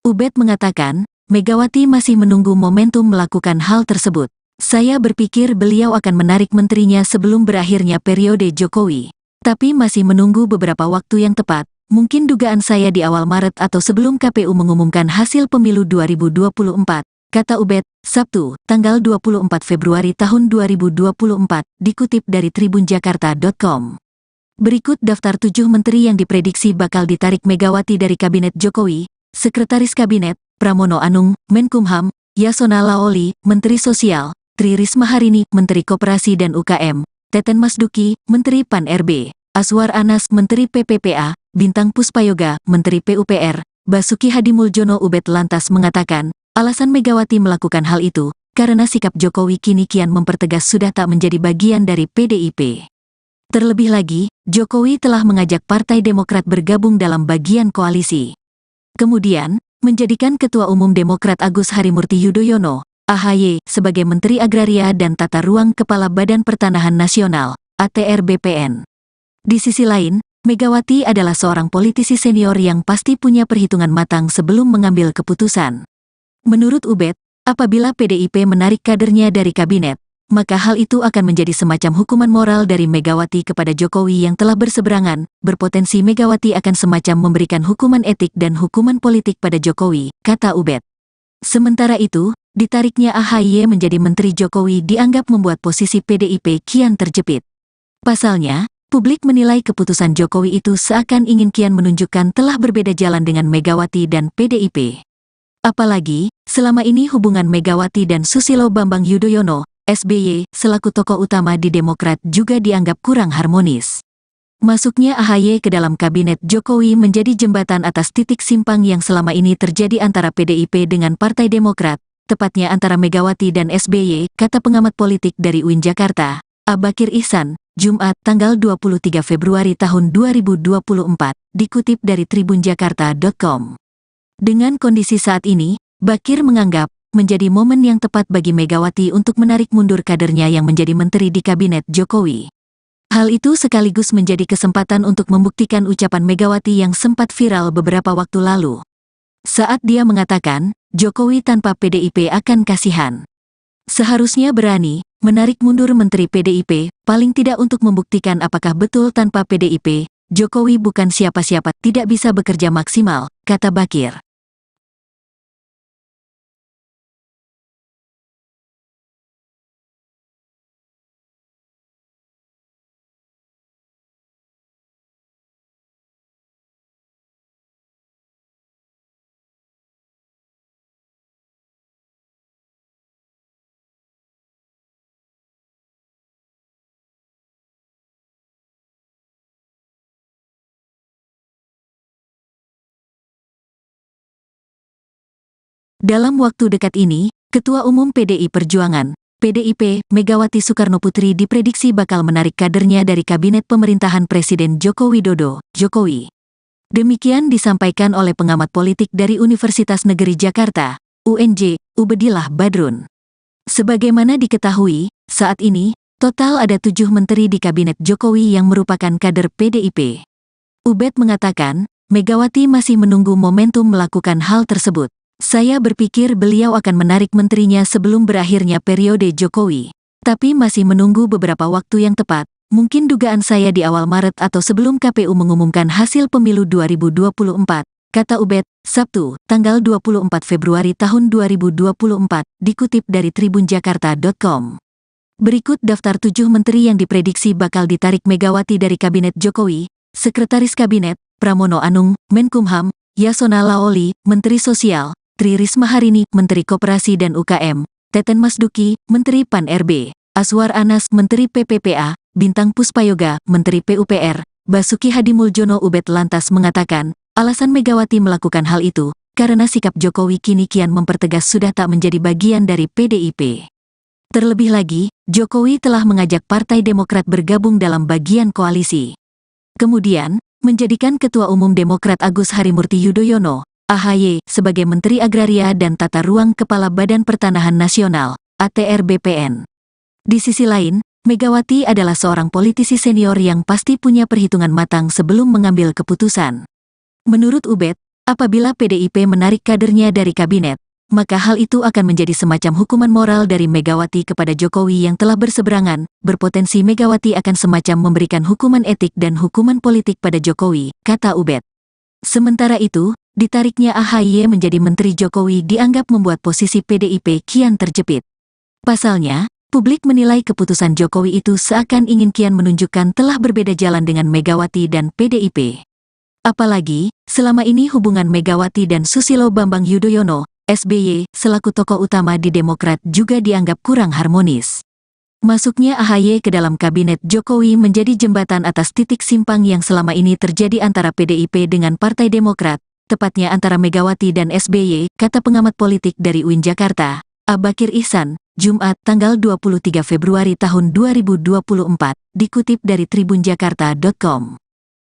Ubed mengatakan, Megawati masih menunggu momentum melakukan hal tersebut. Saya berpikir beliau akan menarik menterinya sebelum berakhirnya periode Jokowi. Tapi masih menunggu beberapa waktu yang tepat, mungkin dugaan saya di awal Maret atau sebelum KPU mengumumkan hasil pemilu 2024, kata Ubed, Sabtu, tanggal 24 Februari tahun 2024, dikutip dari tribunjakarta.com. Berikut daftar 7 menteri yang diprediksi bakal ditarik Megawati dari Kabinet Jokowi: Sekretaris Kabinet, Pramono Anung, Menkumham; Yasona Laoli, Menteri Sosial; Tri Risma Harini, Menteri Koperasi dan UKM; Teten Masduki, Menteri Pan-RB; Aswar Anas, Menteri PPPA; Bintang Puspayoga, Menteri PUPR; Basuki Hadimuljono. Ubed lantas mengatakan, alasan Megawati melakukan hal itu, karena sikap Jokowi kini kian mempertegas sudah tak menjadi bagian dari PDIP. Terlebih lagi, Jokowi telah mengajak Partai Demokrat bergabung dalam bagian koalisi. Kemudian, menjadikan Ketua Umum Demokrat Agus Harimurti Yudhoyono, AHY, sebagai Menteri Agraria dan Tata Ruang Kepala Badan Pertanahan Nasional, ATR BPN. Di sisi lain, Megawati adalah seorang politisi senior yang pasti punya perhitungan matang sebelum mengambil keputusan. Menurut Ubed, apabila PDIP menarik kadernya dari kabinet, maka hal itu akan menjadi semacam hukuman moral dari Megawati kepada Jokowi yang telah berseberangan. Berpotensi Megawati akan semacam memberikan hukuman etik dan hukuman politik pada Jokowi, kata Ubed. Sementara itu, ditariknya AHY menjadi Menteri Jokowi dianggap membuat posisi PDIP kian terjepit. Pasalnya, publik menilai keputusan Jokowi itu seakan ingin kian menunjukkan telah berbeda jalan dengan Megawati dan PDIP. Apalagi, selama ini hubungan Megawati dan Susilo Bambang Yudhoyono, SBY, selaku tokoh utama di Demokrat juga dianggap kurang harmonis. Masuknya AHY ke dalam kabinet Jokowi menjadi jembatan atas titik simpang yang selama ini terjadi antara PDIP dengan Partai Demokrat, tepatnya antara Megawati dan SBY, kata pengamat politik dari UIN Jakarta, Abakir Ihsan, Jumat, tanggal 23 Februari tahun 2024, dikutip dari tribunjakarta.com. Dengan kondisi saat ini, Bakir menganggap menjadi momen yang tepat bagi Megawati untuk menarik mundur kadernya yang menjadi menteri di kabinet Jokowi. Hal itu sekaligus menjadi kesempatan untuk membuktikan ucapan Megawati yang sempat viral beberapa waktu lalu. Saat dia mengatakan, Jokowi tanpa PDIP akan kasihan. Seharusnya berani menarik mundur Menteri PDIP, paling tidak untuk membuktikan apakah betul tanpa PDIP, Jokowi bukan siapa-siapa, tidak bisa bekerja maksimal, kata Bakir. Dalam waktu dekat ini, Ketua Umum PDI Perjuangan, PDIP, Megawati Soekarnoputri diprediksi bakal menarik kadernya dari Kabinet Pemerintahan Presiden Joko Widodo, Jokowi. Demikian disampaikan oleh pengamat politik dari Universitas Negeri Jakarta, UNJ, Ubedillah Badrun. Sebagaimana diketahui, saat ini, total ada 7 menteri di Kabinet Jokowi yang merupakan kader PDIP. Ubed mengatakan, Megawati masih menunggu momentum melakukan hal tersebut. Saya berpikir beliau akan menarik menterinya sebelum berakhirnya periode Jokowi. Tapi masih menunggu beberapa waktu yang tepat, mungkin dugaan saya di awal Maret atau sebelum KPU mengumumkan hasil pemilu 2024, kata Ubed, Sabtu, tanggal 24 Februari tahun 2024, dikutip dari tribunjakarta.com. Berikut daftar 7 menteri yang diprediksi bakal ditarik Megawati dari Kabinet Jokowi: Sekretaris Kabinet, Pramono Anung, Menkumham, Yasona Laoli, Menteri Sosial, Tri Risma Harini, Menteri Koperasi dan UKM, Teten Masduki, Menteri Pan-RB, Aswar Anas, Menteri PPPA, Bintang Puspayoga, Menteri PUPR, Basuki Hadimuljono. Ubed lantas mengatakan, alasan Megawati melakukan hal itu, karena sikap Jokowi kini kian mempertegas sudah tak menjadi bagian dari PDIP. Terlebih lagi, Jokowi telah mengajak Partai Demokrat bergabung dalam bagian koalisi. Kemudian, menjadikan Ketua Umum Demokrat Agus Harimurti Yudhoyono, AHY, sebagai Menteri Agraria dan Tata Ruang Kepala Badan Pertanahan Nasional, ATR BPN. Di sisi lain, Megawati adalah seorang politisi senior yang pasti punya perhitungan matang sebelum mengambil keputusan. Menurut Ubed, apabila PDIP menarik kadernya dari kabinet, maka hal itu akan menjadi semacam hukuman moral dari Megawati kepada Jokowi yang telah berseberangan. Berpotensi Megawati akan semacam memberikan hukuman etik dan hukuman politik pada Jokowi, kata Ubed. Sementara itu, ditariknya AHY menjadi Menteri Jokowi dianggap membuat posisi PDIP kian terjepit. Pasalnya, publik menilai keputusan Jokowi itu seakan ingin kian menunjukkan telah berbeda jalan dengan Megawati dan PDIP. Apalagi, selama ini hubungan Megawati dan Susilo Bambang Yudhoyono, SBY, selaku tokoh utama di Demokrat juga dianggap kurang harmonis. Masuknya AHY ke dalam Kabinet Jokowi menjadi jembatan atas titik simpang yang selama ini terjadi antara PDIP dengan Partai Demokrat, tepatnya antara Megawati dan SBY, kata pengamat politik dari UIN Jakarta, Abakir Ihsan, Jumat, tanggal 23 Februari tahun 2024, dikutip dari tribunjakarta.com.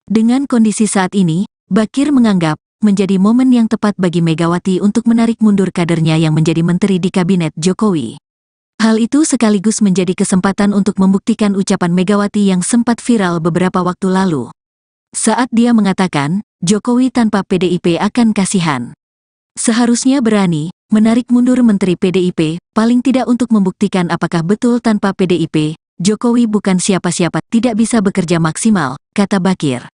Dengan kondisi saat ini, Bakir menganggap menjadi momen yang tepat bagi Megawati untuk menarik mundur kadernya yang menjadi menteri di Kabinet Jokowi. Hal itu sekaligus menjadi kesempatan untuk membuktikan ucapan Megawati yang sempat viral beberapa waktu lalu. Saat dia mengatakan, Jokowi tanpa PDIP akan kasihan. Seharusnya berani menarik mundur Menteri PDIP, paling tidak untuk membuktikan apakah betul tanpa PDIP, Jokowi bukan siapa-siapa, tidak bisa bekerja maksimal, kata Bakir.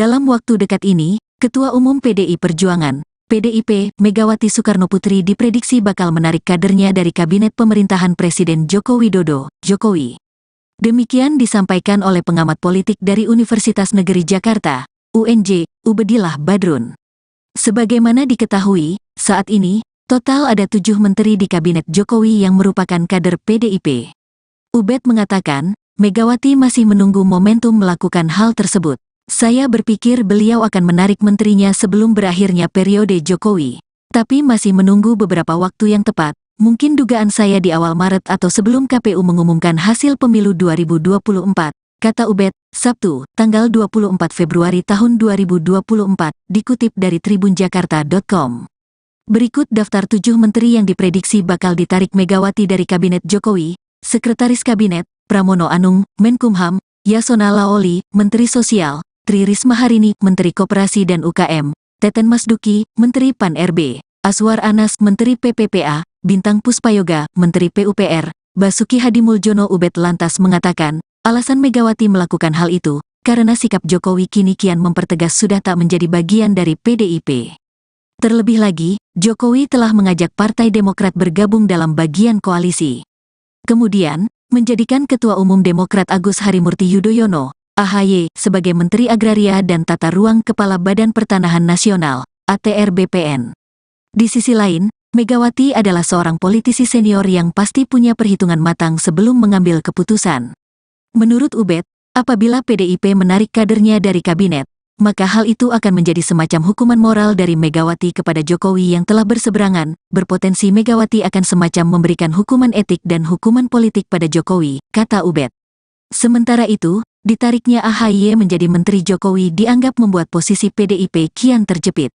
Dalam waktu dekat ini, Ketua Umum PDI Perjuangan, PDIP, Megawati Soekarnoputri diprediksi bakal menarik kadernya dari Kabinet Pemerintahan Presiden Joko Widodo, Jokowi. Demikian disampaikan oleh pengamat politik dari Universitas Negeri Jakarta, UNJ, Ubedillah Badrun. Sebagaimana diketahui, saat ini, total ada 7 menteri di Kabinet Jokowi yang merupakan kader PDIP. Ubed mengatakan, Megawati masih menunggu momentum melakukan hal tersebut. Saya berpikir beliau akan menarik menterinya sebelum berakhirnya periode Jokowi. Tapi masih menunggu beberapa waktu yang tepat, mungkin dugaan saya di awal Maret atau sebelum KPU mengumumkan hasil pemilu 2024, kata Ubed, Sabtu, tanggal 24 Februari tahun 2024, dikutip dari tribunjakarta.com. Berikut daftar 7 menteri yang diprediksi bakal ditarik Megawati dari Kabinet Jokowi: Sekretaris Kabinet, Pramono Anung, Menkumham; Yasona Laoli, Menteri Sosial; Tri Risma Harini, Menteri Koperasi dan UKM; Teten Masduki, Menteri Pan-RB; Aswar Anas, Menteri PPPA; Bintang Puspayoga, Menteri PUPR; Basuki Hadimuljono. Ubed lantas mengatakan, alasan Megawati melakukan hal itu, karena sikap Jokowi kini kian mempertegas sudah tak menjadi bagian dari PDIP. Terlebih lagi, Jokowi telah mengajak Partai Demokrat bergabung dalam bagian koalisi. Kemudian, menjadikan Ketua Umum Demokrat Agus Harimurti Yudhoyono, AHY, sebagai Menteri Agraria dan Tata Ruang Kepala Badan Pertanahan Nasional, ATR BPN. Di sisi lain, Megawati adalah seorang politisi senior yang pasti punya perhitungan matang sebelum mengambil keputusan. Menurut Ubed, apabila PDIP menarik kadernya dari kabinet, maka hal itu akan menjadi semacam hukuman moral dari Megawati kepada Jokowi yang telah berseberangan. Berpotensi Megawati akan semacam memberikan hukuman etik dan hukuman politik pada Jokowi, kata Ubed. Sementara itu, ditariknya AHY menjadi Menteri Jokowi dianggap membuat posisi PDIP kian terjepit.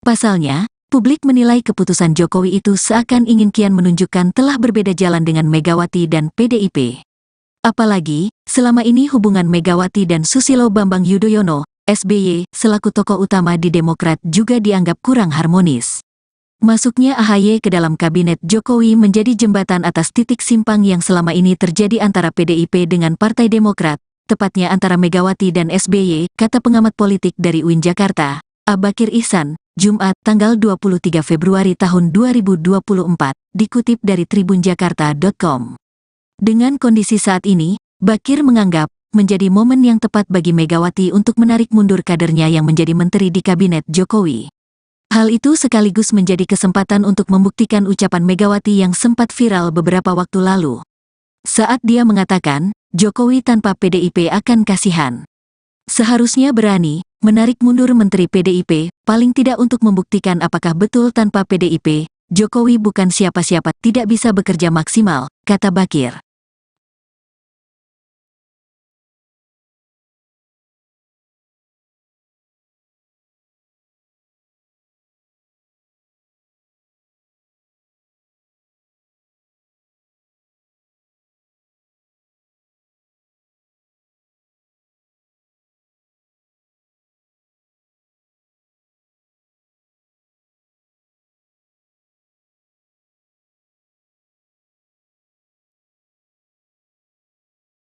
Pasalnya, publik menilai keputusan Jokowi itu seakan ingin kian menunjukkan telah berbeda jalan dengan Megawati dan PDIP. Apalagi, selama ini hubungan Megawati dan Susilo Bambang Yudhoyono, SBY, selaku tokoh utama di Demokrat juga dianggap kurang harmonis. Masuknya AHY ke dalam kabinet Jokowi menjadi jembatan atas titik simpang yang selama ini terjadi antara PDIP dengan Partai Demokrat, tepatnya antara Megawati dan SBY, kata pengamat politik dari UIN Jakarta, Abakir Ihsan, Jumat, tanggal 23 Februari tahun 2024, dikutip dari tribunjakarta.com. Dengan kondisi saat ini, Bakir menganggap menjadi momen yang tepat bagi Megawati untuk menarik mundur kadernya yang menjadi menteri di kabinet Jokowi. Hal itu sekaligus menjadi kesempatan untuk membuktikan ucapan Megawati yang sempat viral beberapa waktu lalu. Saat dia mengatakan, Jokowi tanpa PDIP akan kasihan. Seharusnya berani menarik mundur menteri PDIP, paling tidak untuk membuktikan apakah betul tanpa PDIP, Jokowi bukan siapa-siapa, tidak bisa bekerja maksimal, kata Bakir.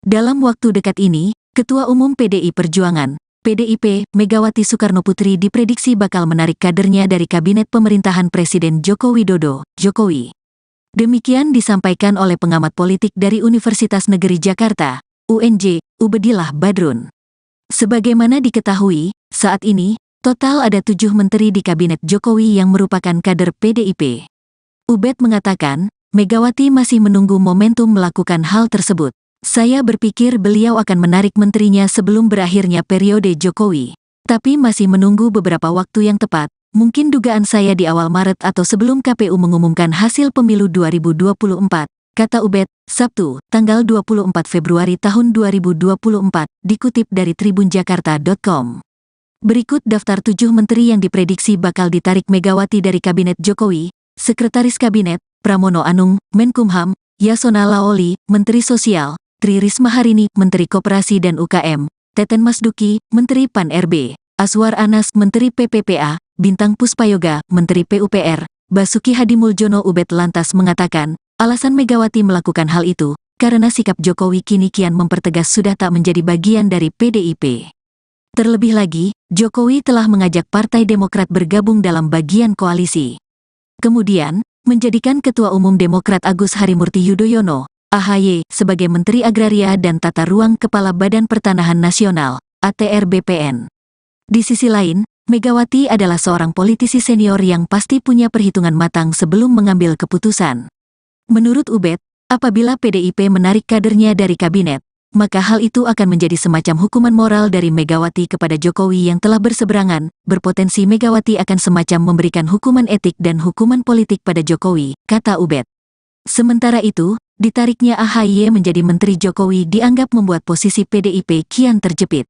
Dalam waktu dekat ini, Ketua Umum PDI Perjuangan, PDIP, Megawati Soekarnoputri diprediksi bakal menarik kadernya dari Kabinet Pemerintahan Presiden Joko Widodo, Jokowi. Demikian disampaikan oleh pengamat politik dari Universitas Negeri Jakarta, UNJ, Ubedillah Badrun. Sebagaimana diketahui, saat ini, total ada 7 menteri di Kabinet Jokowi yang merupakan kader PDIP. Ubed mengatakan, Megawati masih menunggu momentum melakukan hal tersebut. Saya berpikir beliau akan menarik menterinya sebelum berakhirnya periode Jokowi. Tapi masih menunggu beberapa waktu yang tepat, mungkin dugaan saya di awal Maret atau sebelum KPU mengumumkan hasil pemilu 2024, kata Ubed, Sabtu, tanggal 24 Februari tahun 2024, dikutip dari tribunjakarta.com. Berikut daftar 7 menteri yang diprediksi bakal ditarik Megawati dari Kabinet Jokowi: Sekretaris Kabinet, Pramono Anung, Menkumham; Yasona Laoli, Menteri Sosial; Tri Risma Harini, Menteri Koperasi dan UKM; Teten Masduki, Menteri Pan-RB; Aswar Anas, Menteri PPPA; Bintang Puspayoga, Menteri PUPR; Basuki Hadimuljono. Ubed lantas mengatakan, alasan Megawati melakukan hal itu, karena sikap Jokowi kini kian mempertegas sudah tak menjadi bagian dari PDIP. Terlebih lagi, Jokowi telah mengajak Partai Demokrat bergabung dalam bagian koalisi. Kemudian, menjadikan Ketua Umum Demokrat Agus Harimurti Yudhoyono, AHY, sebagai Menteri Agraria dan Tata Ruang Kepala Badan Pertanahan Nasional, ATR BPN. Di sisi lain, Megawati adalah seorang politisi senior yang pasti punya perhitungan matang sebelum mengambil keputusan. Menurut Ubed, apabila PDIP menarik kadernya dari kabinet, maka hal itu akan menjadi semacam hukuman moral dari Megawati kepada Jokowi yang telah berseberangan, berpotensi Megawati akan semacam memberikan hukuman etik dan hukuman politik pada Jokowi, kata Ubed. Sementara itu, ditariknya AHY menjadi Menteri Jokowi dianggap membuat posisi PDIP kian terjepit.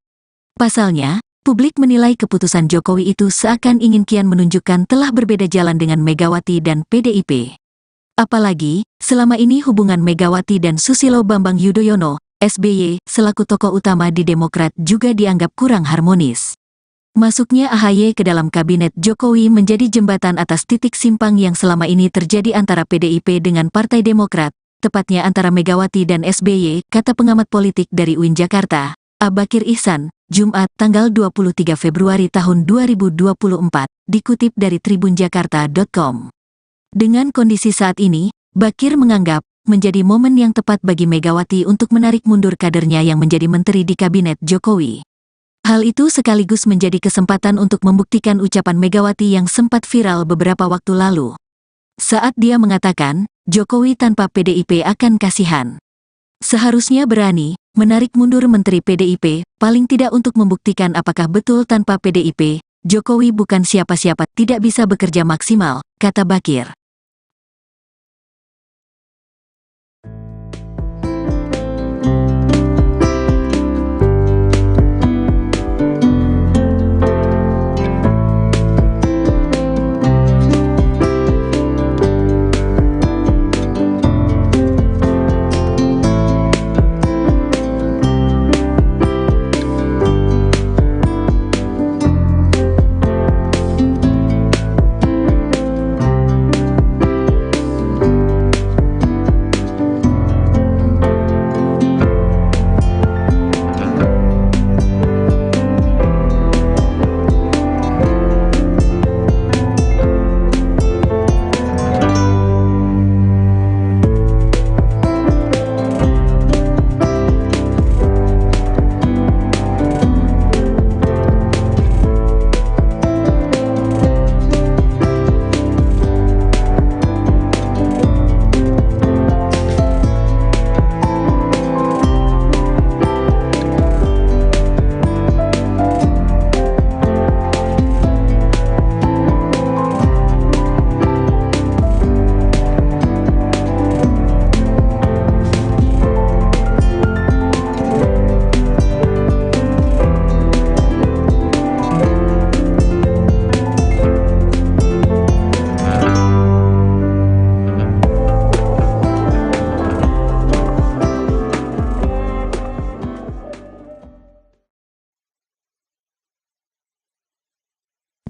Pasalnya, publik menilai keputusan Jokowi itu seakan ingin kian menunjukkan telah berbeda jalan dengan Megawati dan PDIP. Apalagi, selama ini hubungan Megawati dan Susilo Bambang Yudhoyono, SBY, selaku tokoh utama di Demokrat juga dianggap kurang harmonis. Masuknya AHY ke dalam kabinet Jokowi menjadi jembatan atas titik simpang yang selama ini terjadi antara PDIP dengan Partai Demokrat, tepatnya antara Megawati dan SBY, kata pengamat politik dari UIN Jakarta, Abakir Ihsan, Jumat, tanggal 23 Februari tahun 2024, dikutip dari tribunjakarta.com. Dengan kondisi saat ini, Bakir menganggap menjadi momen yang tepat bagi Megawati untuk menarik mundur kadernya yang menjadi menteri di kabinet Jokowi. Hal itu sekaligus menjadi kesempatan untuk membuktikan ucapan Megawati yang sempat viral beberapa waktu lalu. Saat dia mengatakan, Jokowi tanpa PDIP akan kasihan. Seharusnya berani menarik mundur Menteri PDIP, paling tidak untuk membuktikan apakah betul tanpa PDIP, Jokowi bukan siapa-siapa, tidak bisa bekerja maksimal, kata Bakir.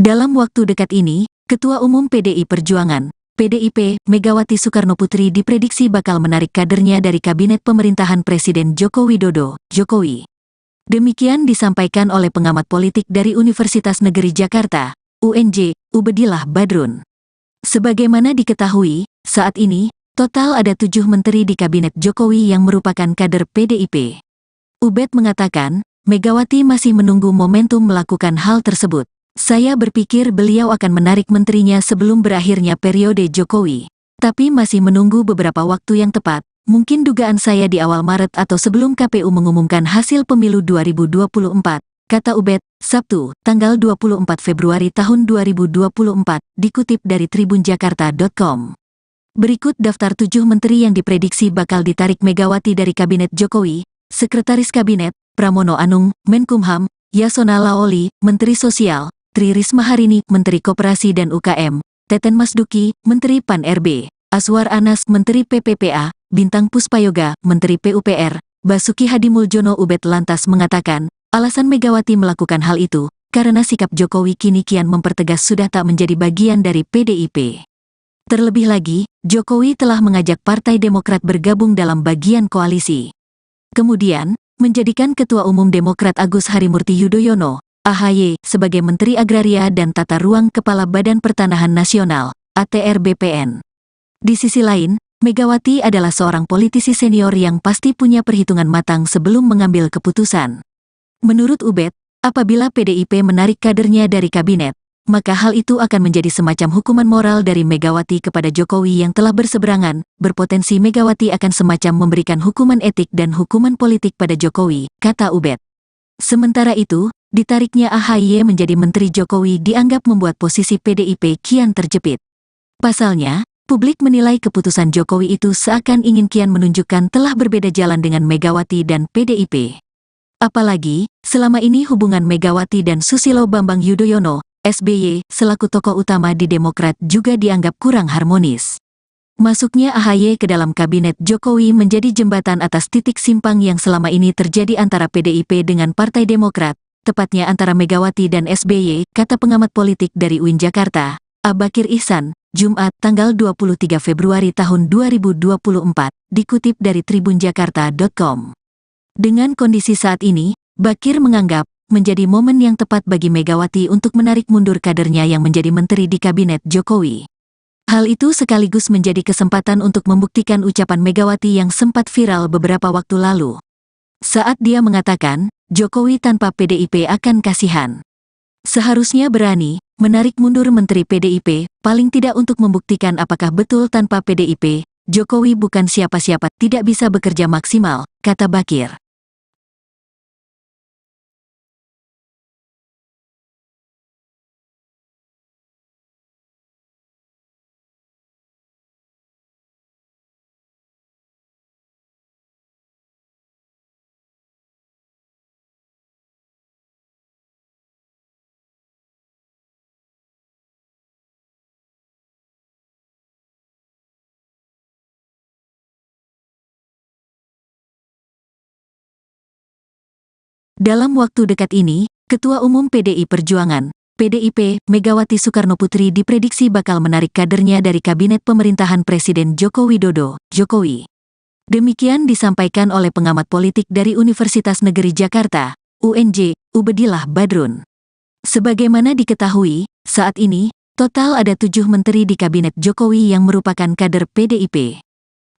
Dalam waktu dekat ini, Ketua Umum PDI Perjuangan, PDIP, Megawati Soekarnoputri diprediksi bakal menarik kadernya dari kabinet pemerintahan Presiden Joko Widodo, Jokowi. Demikian disampaikan oleh pengamat politik dari Universitas Negeri Jakarta, UNJ, Ubedillah Badrun. Sebagaimana diketahui, saat ini, total ada 7 menteri di kabinet Jokowi yang merupakan kader PDIP. Ubed mengatakan, Megawati masih menunggu momentum melakukan hal tersebut. Saya berpikir beliau akan menarik menterinya sebelum berakhirnya periode Jokowi. Tapi masih menunggu beberapa waktu yang tepat, mungkin dugaan saya di awal Maret atau sebelum KPU mengumumkan hasil pemilu 2024, kata Ubed, Sabtu, tanggal 24 Februari tahun 2024, dikutip dari tribunjakarta.com. Berikut daftar 7 menteri yang diprediksi bakal ditarik Megawati dari Kabinet Jokowi: Sekretaris Kabinet, Pramono Anung, Menkumham, Yasona Laoli, Menteri Sosial, Tri Risma Harini, Menteri Koperasi dan UKM, Teten Masduki, Menteri Pan-RB, Aswar Anas, Menteri PPPA, Bintang Puspayoga, Menteri PUPR, Basuki Hadimuljono. Ubed lantas mengatakan, alasan Megawati melakukan hal itu, karena sikap Jokowi kini kian mempertegas sudah tak menjadi bagian dari PDIP. Terlebih lagi, Jokowi telah mengajak Partai Demokrat bergabung dalam bagian koalisi. Kemudian, menjadikan Ketua Umum Demokrat Agus Harimurti Yudhoyono, AHY sebagai Menteri Agraria dan Tata Ruang Kepala Badan Pertanahan Nasional, ATR BPN. Di sisi lain, Megawati adalah seorang politisi senior yang pasti punya perhitungan matang sebelum mengambil keputusan. Menurut Ubed, apabila PDIP menarik kadernya dari kabinet, maka hal itu akan menjadi semacam hukuman moral dari Megawati kepada Jokowi yang telah berseberangan, berpotensi Megawati akan semacam memberikan hukuman etik dan hukuman politik pada Jokowi, kata Ubed. Sementara itu, ditariknya AHY menjadi Menteri Jokowi dianggap membuat posisi PDIP kian terjepit. Pasalnya, publik menilai keputusan Jokowi itu seakan ingin kian menunjukkan telah berbeda jalan dengan Megawati dan PDIP. Apalagi, selama ini hubungan Megawati dan Susilo Bambang Yudhoyono, SBY, selaku tokoh utama di Demokrat juga dianggap kurang harmonis. Masuknya AHY ke dalam kabinet Jokowi menjadi jembatan atas titik simpang yang selama ini terjadi antara PDIP dengan Partai Demokrat, tepatnya antara Megawati dan SBY, kata pengamat politik dari UIN Jakarta, Abakir Ihsan, Jumat tanggal 23 Februari tahun 2024, dikutip dari tribunjakarta.com. Dengan kondisi saat ini, Bakir menganggap menjadi momen yang tepat bagi Megawati untuk menarik mundur kadernya yang menjadi menteri di kabinet Jokowi. Hal itu sekaligus menjadi kesempatan untuk membuktikan ucapan Megawati yang sempat viral beberapa waktu lalu. Saat dia mengatakan, Jokowi tanpa PDIP akan kasihan. Seharusnya berani menarik mundur menteri PDIP, paling tidak untuk membuktikan apakah betul tanpa PDIP, Jokowi bukan siapa-siapa, tidak bisa bekerja maksimal, kata Bakir. Dalam waktu dekat ini, Ketua Umum PDI Perjuangan, PDIP, Megawati Soekarnoputri diprediksi bakal menarik kadernya dari kabinet pemerintahan Presiden Joko Widodo, Jokowi. Demikian disampaikan oleh pengamat politik dari Universitas Negeri Jakarta, UNJ, Ubedillah Badrun. Sebagaimana diketahui, saat ini, total ada 7 menteri di kabinet Jokowi yang merupakan kader PDIP.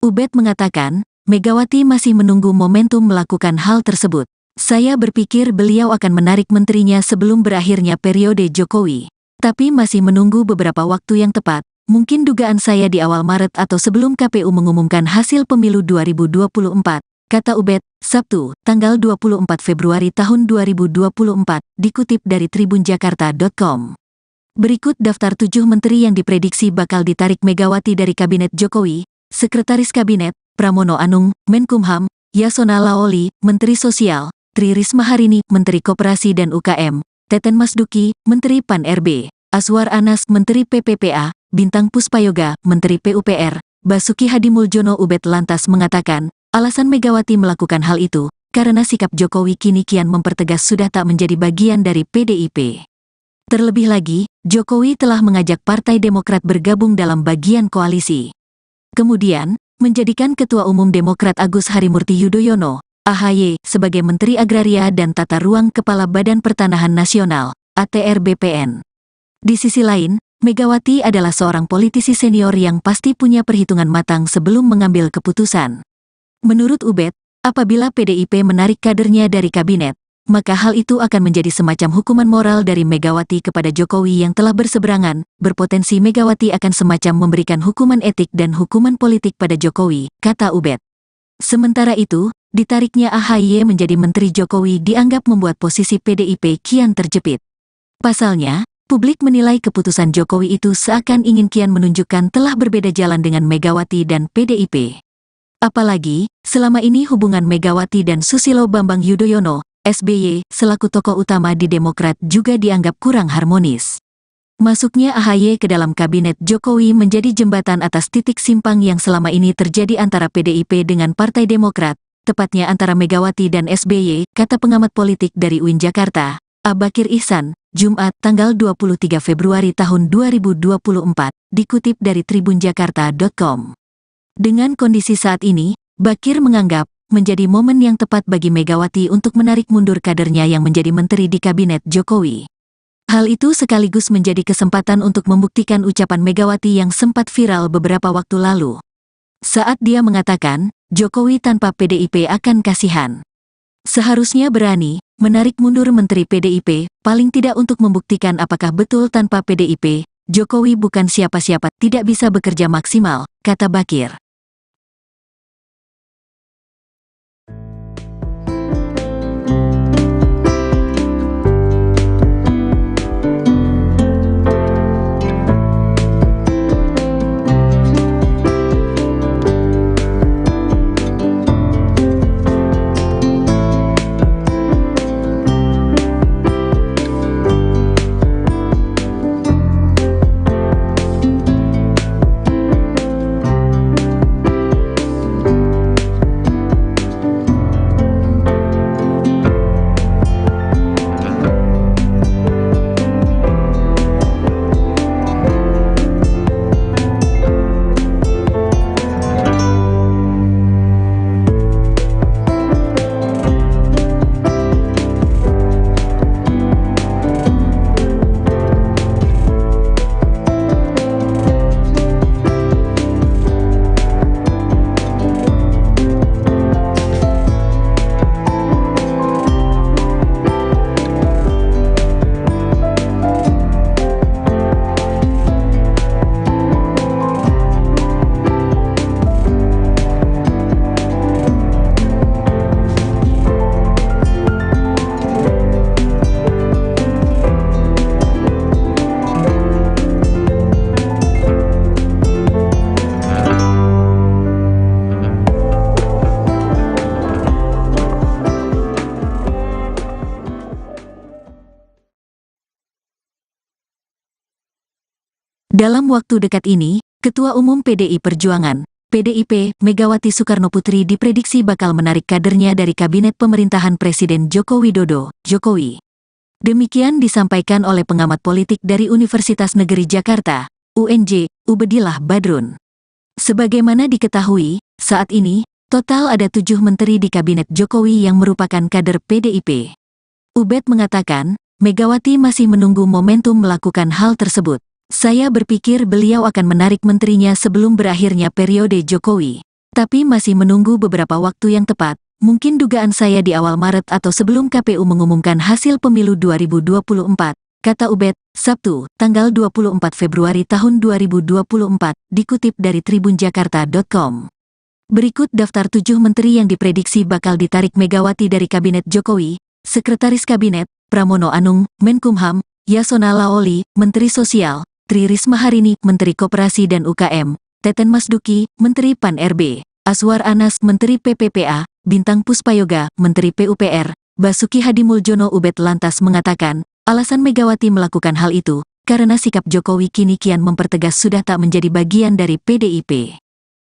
Ubed mengatakan, Megawati masih menunggu momentum melakukan hal tersebut. Saya berpikir beliau akan menarik menterinya sebelum berakhirnya periode Jokowi. Tapi masih menunggu beberapa waktu yang tepat, mungkin dugaan saya di awal Maret atau sebelum KPU mengumumkan hasil pemilu 2024, kata Ubed, Sabtu, tanggal 24 Februari tahun 2024, dikutip dari tribunjakarta.com. Berikut daftar 7 menteri yang diprediksi bakal ditarik Megawati dari Kabinet Jokowi: Sekretaris Kabinet, Pramono Anung, Menkumham, Yasona Laoli, Menteri Sosial, Tri Risma Harini, Menteri Koperasi dan UKM, Teten Masduki, Menteri Pan-RB, Aswar Anas, Menteri PPPA, Bintang Puspayoga, Menteri PUPR, Basuki Hadimuljono. Ubed lantas mengatakan, alasan Megawati melakukan hal itu, karena sikap Jokowi kini kian mempertegas sudah tak menjadi bagian dari PDIP. Terlebih lagi, Jokowi telah mengajak Partai Demokrat bergabung dalam bagian koalisi. Kemudian, menjadikan Ketua Umum Demokrat Agus Harimurti Yudhoyono, AHY, sebagai Menteri Agraria dan Tata Ruang Kepala Badan Pertanahan Nasional, ATR BPN. Di sisi lain, Megawati adalah seorang politisi senior yang pasti punya perhitungan matang sebelum mengambil keputusan. Menurut Ubed, apabila PDIP menarik kadernya dari kabinet, maka hal itu akan menjadi semacam hukuman moral dari Megawati kepada Jokowi yang telah berseberangan, berpotensi Megawati akan semacam memberikan hukuman etik dan hukuman politik pada Jokowi, kata Ubed. Sementara itu, ditariknya AHY menjadi Menteri Jokowi dianggap membuat posisi PDIP kian terjepit. Pasalnya, publik menilai keputusan Jokowi itu seakan ingin kian menunjukkan telah berbeda jalan dengan Megawati dan PDIP. Apalagi, selama ini hubungan Megawati dan Susilo Bambang Yudhoyono, SBY, selaku tokoh utama di Demokrat juga dianggap kurang harmonis. Masuknya AHY ke dalam kabinet Jokowi menjadi jembatan atas titik simpang yang selama ini terjadi antara PDIP dengan Partai Demokrat, tepatnya antara Megawati dan SBY, kata pengamat politik dari UIN Jakarta, Abakir Ihsan, Jumat tanggal 23 Februari tahun 2024, dikutip dari tribunjakarta.com. Dengan kondisi saat ini, Bakir menganggap menjadi momen yang tepat bagi Megawati untuk menarik mundur kadernya yang menjadi menteri di kabinet Jokowi. Hal itu sekaligus menjadi kesempatan untuk membuktikan ucapan Megawati yang sempat viral beberapa waktu lalu. Saat dia mengatakan, Jokowi tanpa PDIP akan kasihan. Seharusnya berani menarik mundur Menteri PDIP, paling tidak untuk membuktikan apakah betul tanpa PDIP, Jokowi bukan siapa-siapa, tidak bisa bekerja maksimal, kata Bakir. Dalam waktu dekat ini, Ketua Umum PDI Perjuangan, PDIP, Megawati Soekarnoputri diprediksi bakal menarik kadernya dari Kabinet Pemerintahan Presiden Joko Widodo, Jokowi. Demikian disampaikan oleh pengamat politik dari Universitas Negeri Jakarta, UNJ, Ubedillah Badrun. Sebagaimana diketahui, saat ini, total ada 7 menteri di Kabinet Jokowi yang merupakan kader PDIP. Ubed mengatakan, Megawati masih menunggu momentum melakukan hal tersebut. Saya berpikir beliau akan menarik menterinya sebelum berakhirnya periode Jokowi. Tapi masih menunggu beberapa waktu yang tepat, mungkin dugaan saya di awal Maret atau sebelum KPU mengumumkan hasil pemilu 2024, kata Ubed, Sabtu, tanggal 24 Februari tahun 2024, dikutip dari tribunjakarta.com. Berikut daftar 7 menteri yang diprediksi bakal ditarik Megawati dari Kabinet Jokowi: Sekretaris Kabinet, Pramono Anung, Menkumham, Yasona Laoli, Menteri Sosial, Tri Risma Harini, Menteri Koperasi dan UKM, Teten Masduki, Menteri Pan-RB, Aswar Anas, Menteri PPPA, Bintang Puspayoga, Menteri PUPR, Basuki Hadimuljono. Ubed lantas mengatakan, alasan Megawati melakukan hal itu, karena sikap Jokowi kini kian mempertegas sudah tak menjadi bagian dari PDIP.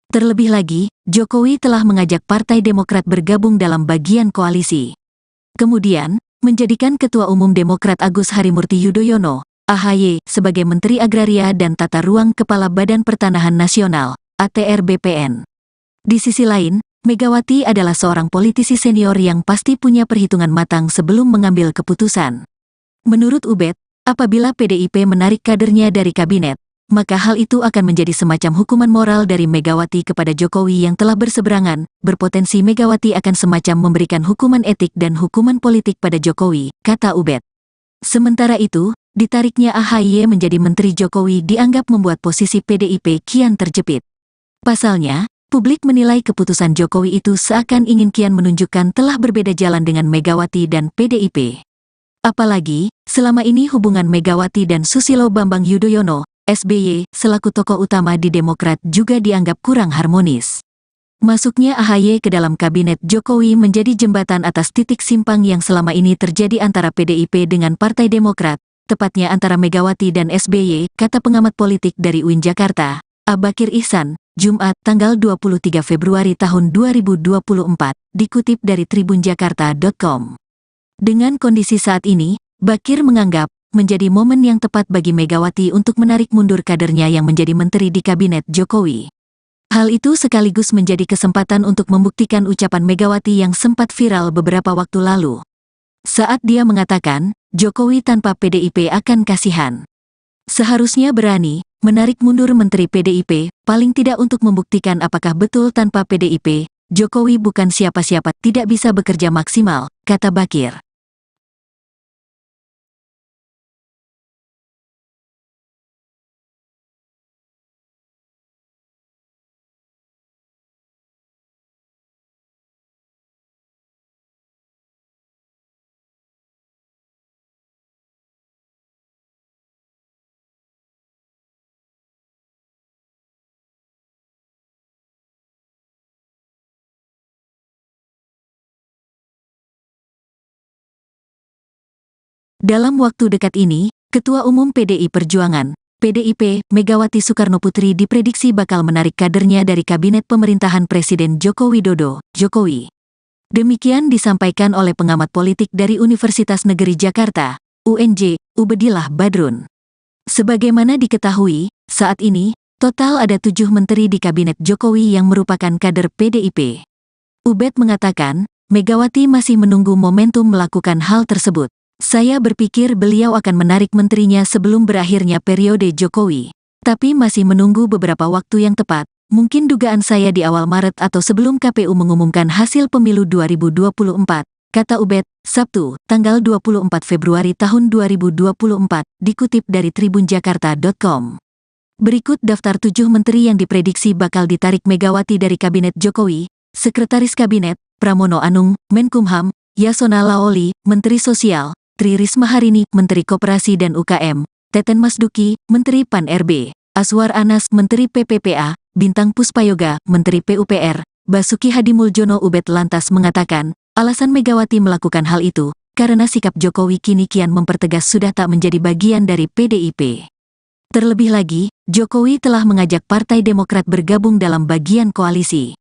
Terlebih lagi, Jokowi telah mengajak Partai Demokrat bergabung dalam bagian koalisi. Kemudian, menjadikan Ketua Umum Demokrat Agus Harimurti Yudhoyono, AHY, sebagai Menteri Agraria dan Tata Ruang Kepala Badan Pertanahan Nasional, ATR BPN. Di sisi lain, Megawati adalah seorang politisi senior yang pasti punya perhitungan matang sebelum mengambil keputusan. Menurut Ubed, apabila PDIP menarik kadernya dari kabinet, maka hal itu akan menjadi semacam hukuman moral dari Megawati kepada Jokowi yang telah berseberangan. Berpotensi Megawati akan semacam memberikan hukuman etik dan hukuman politik pada Jokowi, kata Ubed. Sementara itu, ditariknya AHY menjadi Menteri Jokowi dianggap membuat posisi PDIP kian terjepit. Pasalnya, publik menilai keputusan Jokowi itu seakan ingin kian menunjukkan telah berbeda jalan dengan Megawati dan PDIP. Apalagi, selama ini hubungan Megawati dan Susilo Bambang Yudhoyono, SBY, selaku tokoh utama di Demokrat juga dianggap kurang harmonis. Masuknya AHY ke dalam kabinet Jokowi menjadi jembatan atas titik simpang yang selama ini terjadi antara PDIP dengan Partai Demokrat, tepatnya antara Megawati dan SBY, kata pengamat politik dari UIN Jakarta, Abakir Ihsan, Jumat, tanggal 23 Februari tahun 2024, dikutip dari tribunjakarta.com. Dengan kondisi saat ini, Bakir menganggap menjadi momen yang tepat bagi Megawati untuk menarik mundur kadernya yang menjadi menteri di kabinet Jokowi. Hal itu sekaligus menjadi kesempatan untuk membuktikan ucapan Megawati yang sempat viral beberapa waktu lalu. Saat dia mengatakan, Jokowi tanpa PDIP akan kasihan. Seharusnya berani menarik mundur Menteri PDIP, paling tidak untuk membuktikan apakah betul tanpa PDIP, Jokowi bukan siapa-siapa, tidak bisa bekerja maksimal, kata Bakir. Dalam waktu dekat ini, Ketua Umum PDI Perjuangan, PDIP, Megawati Soekarnoputri diprediksi bakal menarik kadernya dari Kabinet Pemerintahan Presiden Joko Widodo, Jokowi. Demikian disampaikan oleh pengamat politik dari Universitas Negeri Jakarta, UNJ, Ubedillah Badrun. Sebagaimana diketahui, saat ini, total ada 7 menteri di Kabinet Jokowi yang merupakan kader PDIP. Ubed mengatakan, Megawati masih menunggu momentum melakukan hal tersebut. Saya berpikir beliau akan menarik menterinya sebelum berakhirnya periode Jokowi. Tapi masih menunggu beberapa waktu yang tepat, mungkin dugaan saya di awal Maret atau sebelum KPU mengumumkan hasil pemilu 2024, kata Ubed, Sabtu, tanggal 24 Februari tahun 2024, dikutip dari tribunjakarta.com. Berikut daftar 7 menteri yang diprediksi bakal ditarik Megawati dari Kabinet Jokowi: Sekretaris Kabinet, Pramono Anung, Menkumham, Yasona Laoli, Menteri Sosial, Tri Risma Harini, Menteri Koperasi dan UKM, Teten Masduki, Menteri Pan-RB, Aswar Anas, Menteri PPPA, Bintang Puspayoga, Menteri PUPR, Basuki Hadimuljono. Ubed lantas mengatakan, alasan Megawati melakukan hal itu, karena sikap Jokowi kini kian mempertegas sudah tak menjadi bagian dari PDIP. Terlebih lagi, Jokowi telah mengajak Partai Demokrat bergabung dalam bagian koalisi.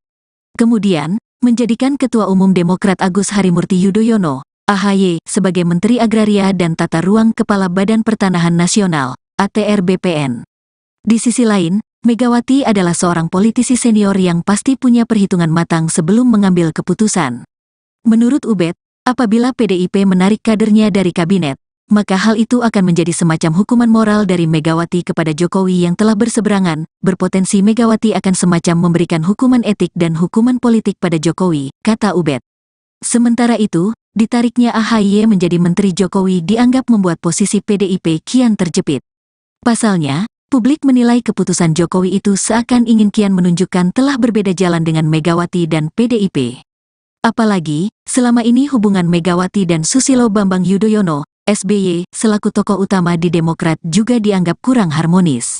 Kemudian, menjadikan Ketua Umum Demokrat Agus Harimurti Yudhoyono, AHY, sebagai Menteri Agraria dan Tata Ruang Kepala Badan Pertanahan Nasional, ATR BPN. Di sisi lain, Megawati adalah seorang politisi senior yang pasti punya perhitungan matang sebelum mengambil keputusan. Menurut Ubed, apabila PDIP menarik kadernya dari kabinet, maka hal itu akan menjadi semacam hukuman moral dari Megawati kepada Jokowi yang telah berseberangan. Berpotensi Megawati akan semacam memberikan hukuman etik dan hukuman politik pada Jokowi, kata Ubed. Sementara itu, ditariknya AHY menjadi Menteri Jokowi dianggap membuat posisi PDIP kian terjepit. Pasalnya, publik menilai keputusan Jokowi itu seakan ingin kian menunjukkan telah berbeda jalan dengan Megawati dan PDIP. Apalagi, selama ini hubungan Megawati dan Susilo Bambang Yudhoyono, SBY, selaku tokoh utama di Demokrat juga dianggap kurang harmonis.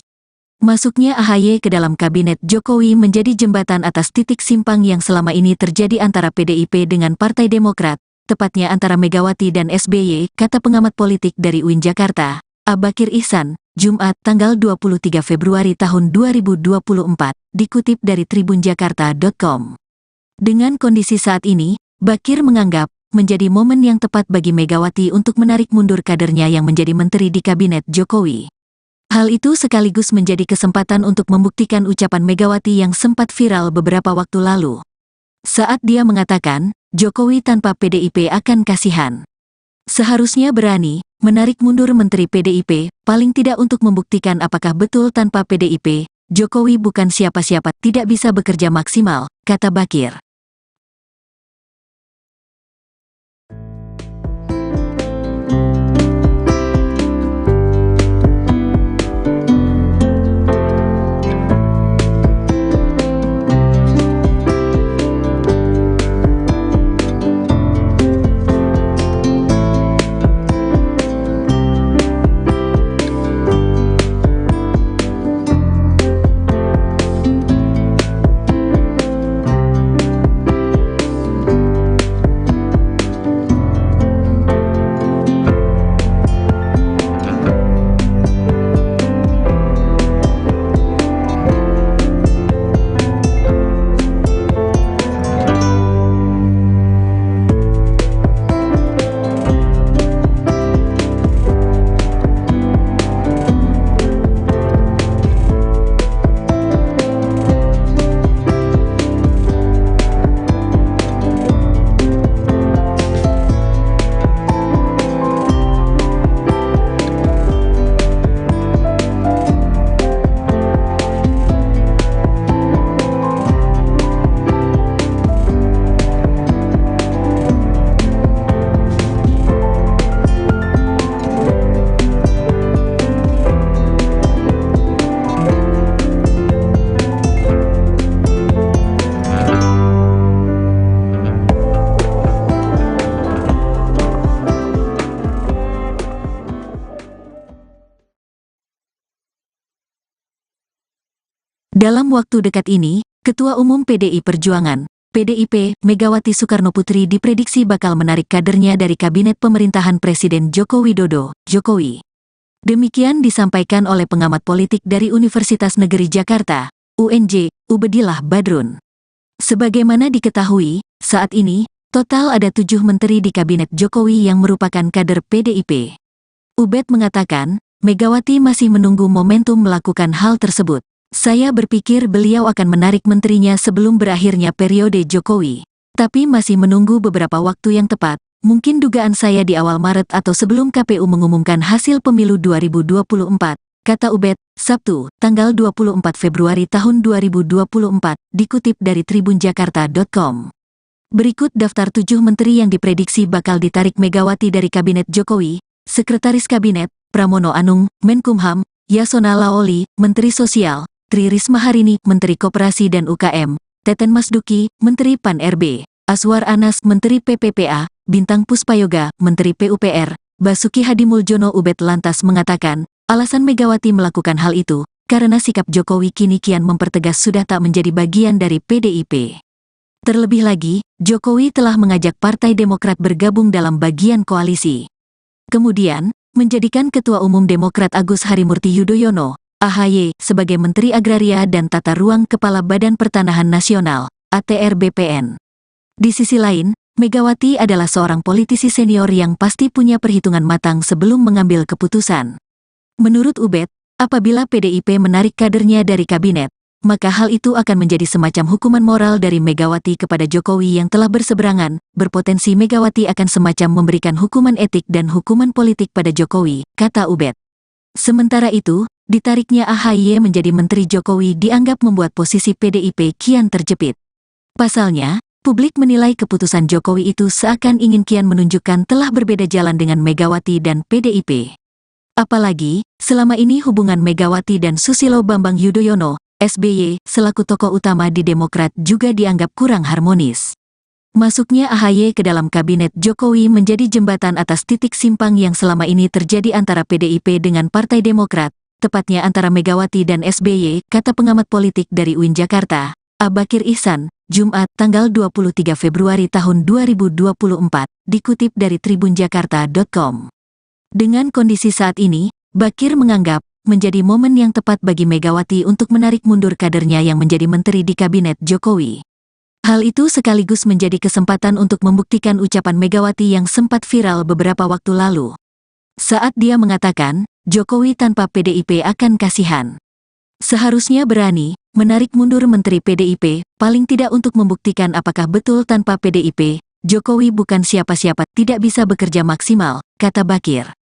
Masuknya AHY ke dalam Kabinet Jokowi menjadi jembatan atas titik simpang yang selama ini terjadi antara PDIP dengan Partai Demokrat, tepatnya antara Megawati dan SBY, kata pengamat politik dari UIN Jakarta, Abakir Ihsan, Jumat, tanggal 23 Februari tahun 2024, dikutip dari tribunjakarta.com. Dengan kondisi saat ini, Bakir menganggap menjadi momen yang tepat bagi Megawati untuk menarik mundur kadernya yang menjadi menteri di Kabinet Jokowi. Hal itu sekaligus menjadi kesempatan untuk membuktikan ucapan Megawati yang sempat viral beberapa waktu lalu. Saat dia mengatakan, Jokowi tanpa PDIP akan kasihan. Seharusnya berani menarik mundur Menteri PDIP, paling tidak untuk membuktikan apakah betul tanpa PDIP, Jokowi bukan siapa-siapa, tidak bisa bekerja maksimal, kata Bakir. Dalam waktu dekat ini, Ketua Umum PDI Perjuangan, PDIP, Megawati Soekarnoputri diprediksi bakal menarik kadernya dari Kabinet Pemerintahan Presiden Joko Widodo, Jokowi. Demikian disampaikan oleh pengamat politik dari Universitas Negeri Jakarta, UNJ, Ubedillah Badrun. Sebagaimana diketahui, saat ini, total ada 7 menteri di Kabinet Jokowi yang merupakan kader PDIP. Ubed mengatakan, Megawati masih menunggu momentum melakukan hal tersebut. Saya berpikir beliau akan menarik menterinya sebelum berakhirnya periode Jokowi. Tapi masih menunggu beberapa waktu yang tepat, mungkin dugaan saya di awal Maret atau sebelum KPU mengumumkan hasil pemilu 2024, kata Ubed, Sabtu, tanggal 24 Februari tahun 2024, dikutip dari tribunjakarta.com. Berikut daftar 7 menteri yang diprediksi bakal ditarik Megawati dari Kabinet Jokowi: Sekretaris Kabinet, Pramono Anung, Menkumham, Yasona Laoli, Menteri Sosial, Tri Risma Harini, Menteri Koperasi dan UKM, Teten Masduki, Menteri Pan-RB, Aswar Anas, Menteri PPPA, Bintang Puspayoga, Menteri PUPR, Basuki Hadimuljono. Ubed lantas mengatakan, alasan Megawati melakukan hal itu, karena sikap Jokowi kini kian mempertegas sudah tak menjadi bagian dari PDIP. Terlebih lagi, Jokowi telah mengajak Partai Demokrat bergabung dalam bagian koalisi. Kemudian, menjadikan Ketua Umum Demokrat Agus Harimurti Yudhoyono, AHY, sebagai Menteri Agraria dan Tata Ruang Kepala Badan Pertanahan Nasional, ATR BPN. Di sisi lain, Megawati adalah seorang politisi senior yang pasti punya perhitungan matang sebelum mengambil keputusan. Menurut Ubed, apabila PDIP menarik kadernya dari kabinet, maka hal itu akan menjadi semacam hukuman moral dari Megawati kepada Jokowi yang telah berseberangan. Berpotensi Megawati akan semacam memberikan hukuman etik dan hukuman politik pada Jokowi, kata Ubed. Sementara itu, ditariknya AHY menjadi Menteri Jokowi dianggap membuat posisi PDIP kian terjepit. Pasalnya, publik menilai keputusan Jokowi itu seakan ingin kian menunjukkan telah berbeda jalan dengan Megawati dan PDIP. Apalagi, selama ini hubungan Megawati dan Susilo Bambang Yudhoyono, SBY, selaku tokoh utama di Demokrat juga dianggap kurang harmonis. Masuknya AHY ke dalam kabinet Jokowi menjadi jembatan atas titik simpang yang selama ini terjadi antara PDIP dengan Partai Demokrat, tepatnya antara Megawati dan SBY, kata pengamat politik dari UIN Jakarta, Abakir Ihsan, Jumat, tanggal 23 Februari tahun 2024, dikutip dari tribunjakarta.com. Dengan kondisi saat ini, Bakir menganggap menjadi momen yang tepat bagi Megawati untuk menarik mundur kadernya yang menjadi menteri di kabinet Jokowi. Hal itu sekaligus menjadi kesempatan untuk membuktikan ucapan Megawati yang sempat viral beberapa waktu lalu. Saat dia mengatakan, Jokowi tanpa PDIP akan kasihan. Seharusnya berani menarik mundur menteri PDIP, paling tidak untuk membuktikan apakah betul tanpa PDIP, Jokowi bukan siapa-siapa, tidak bisa bekerja maksimal, kata Bakir.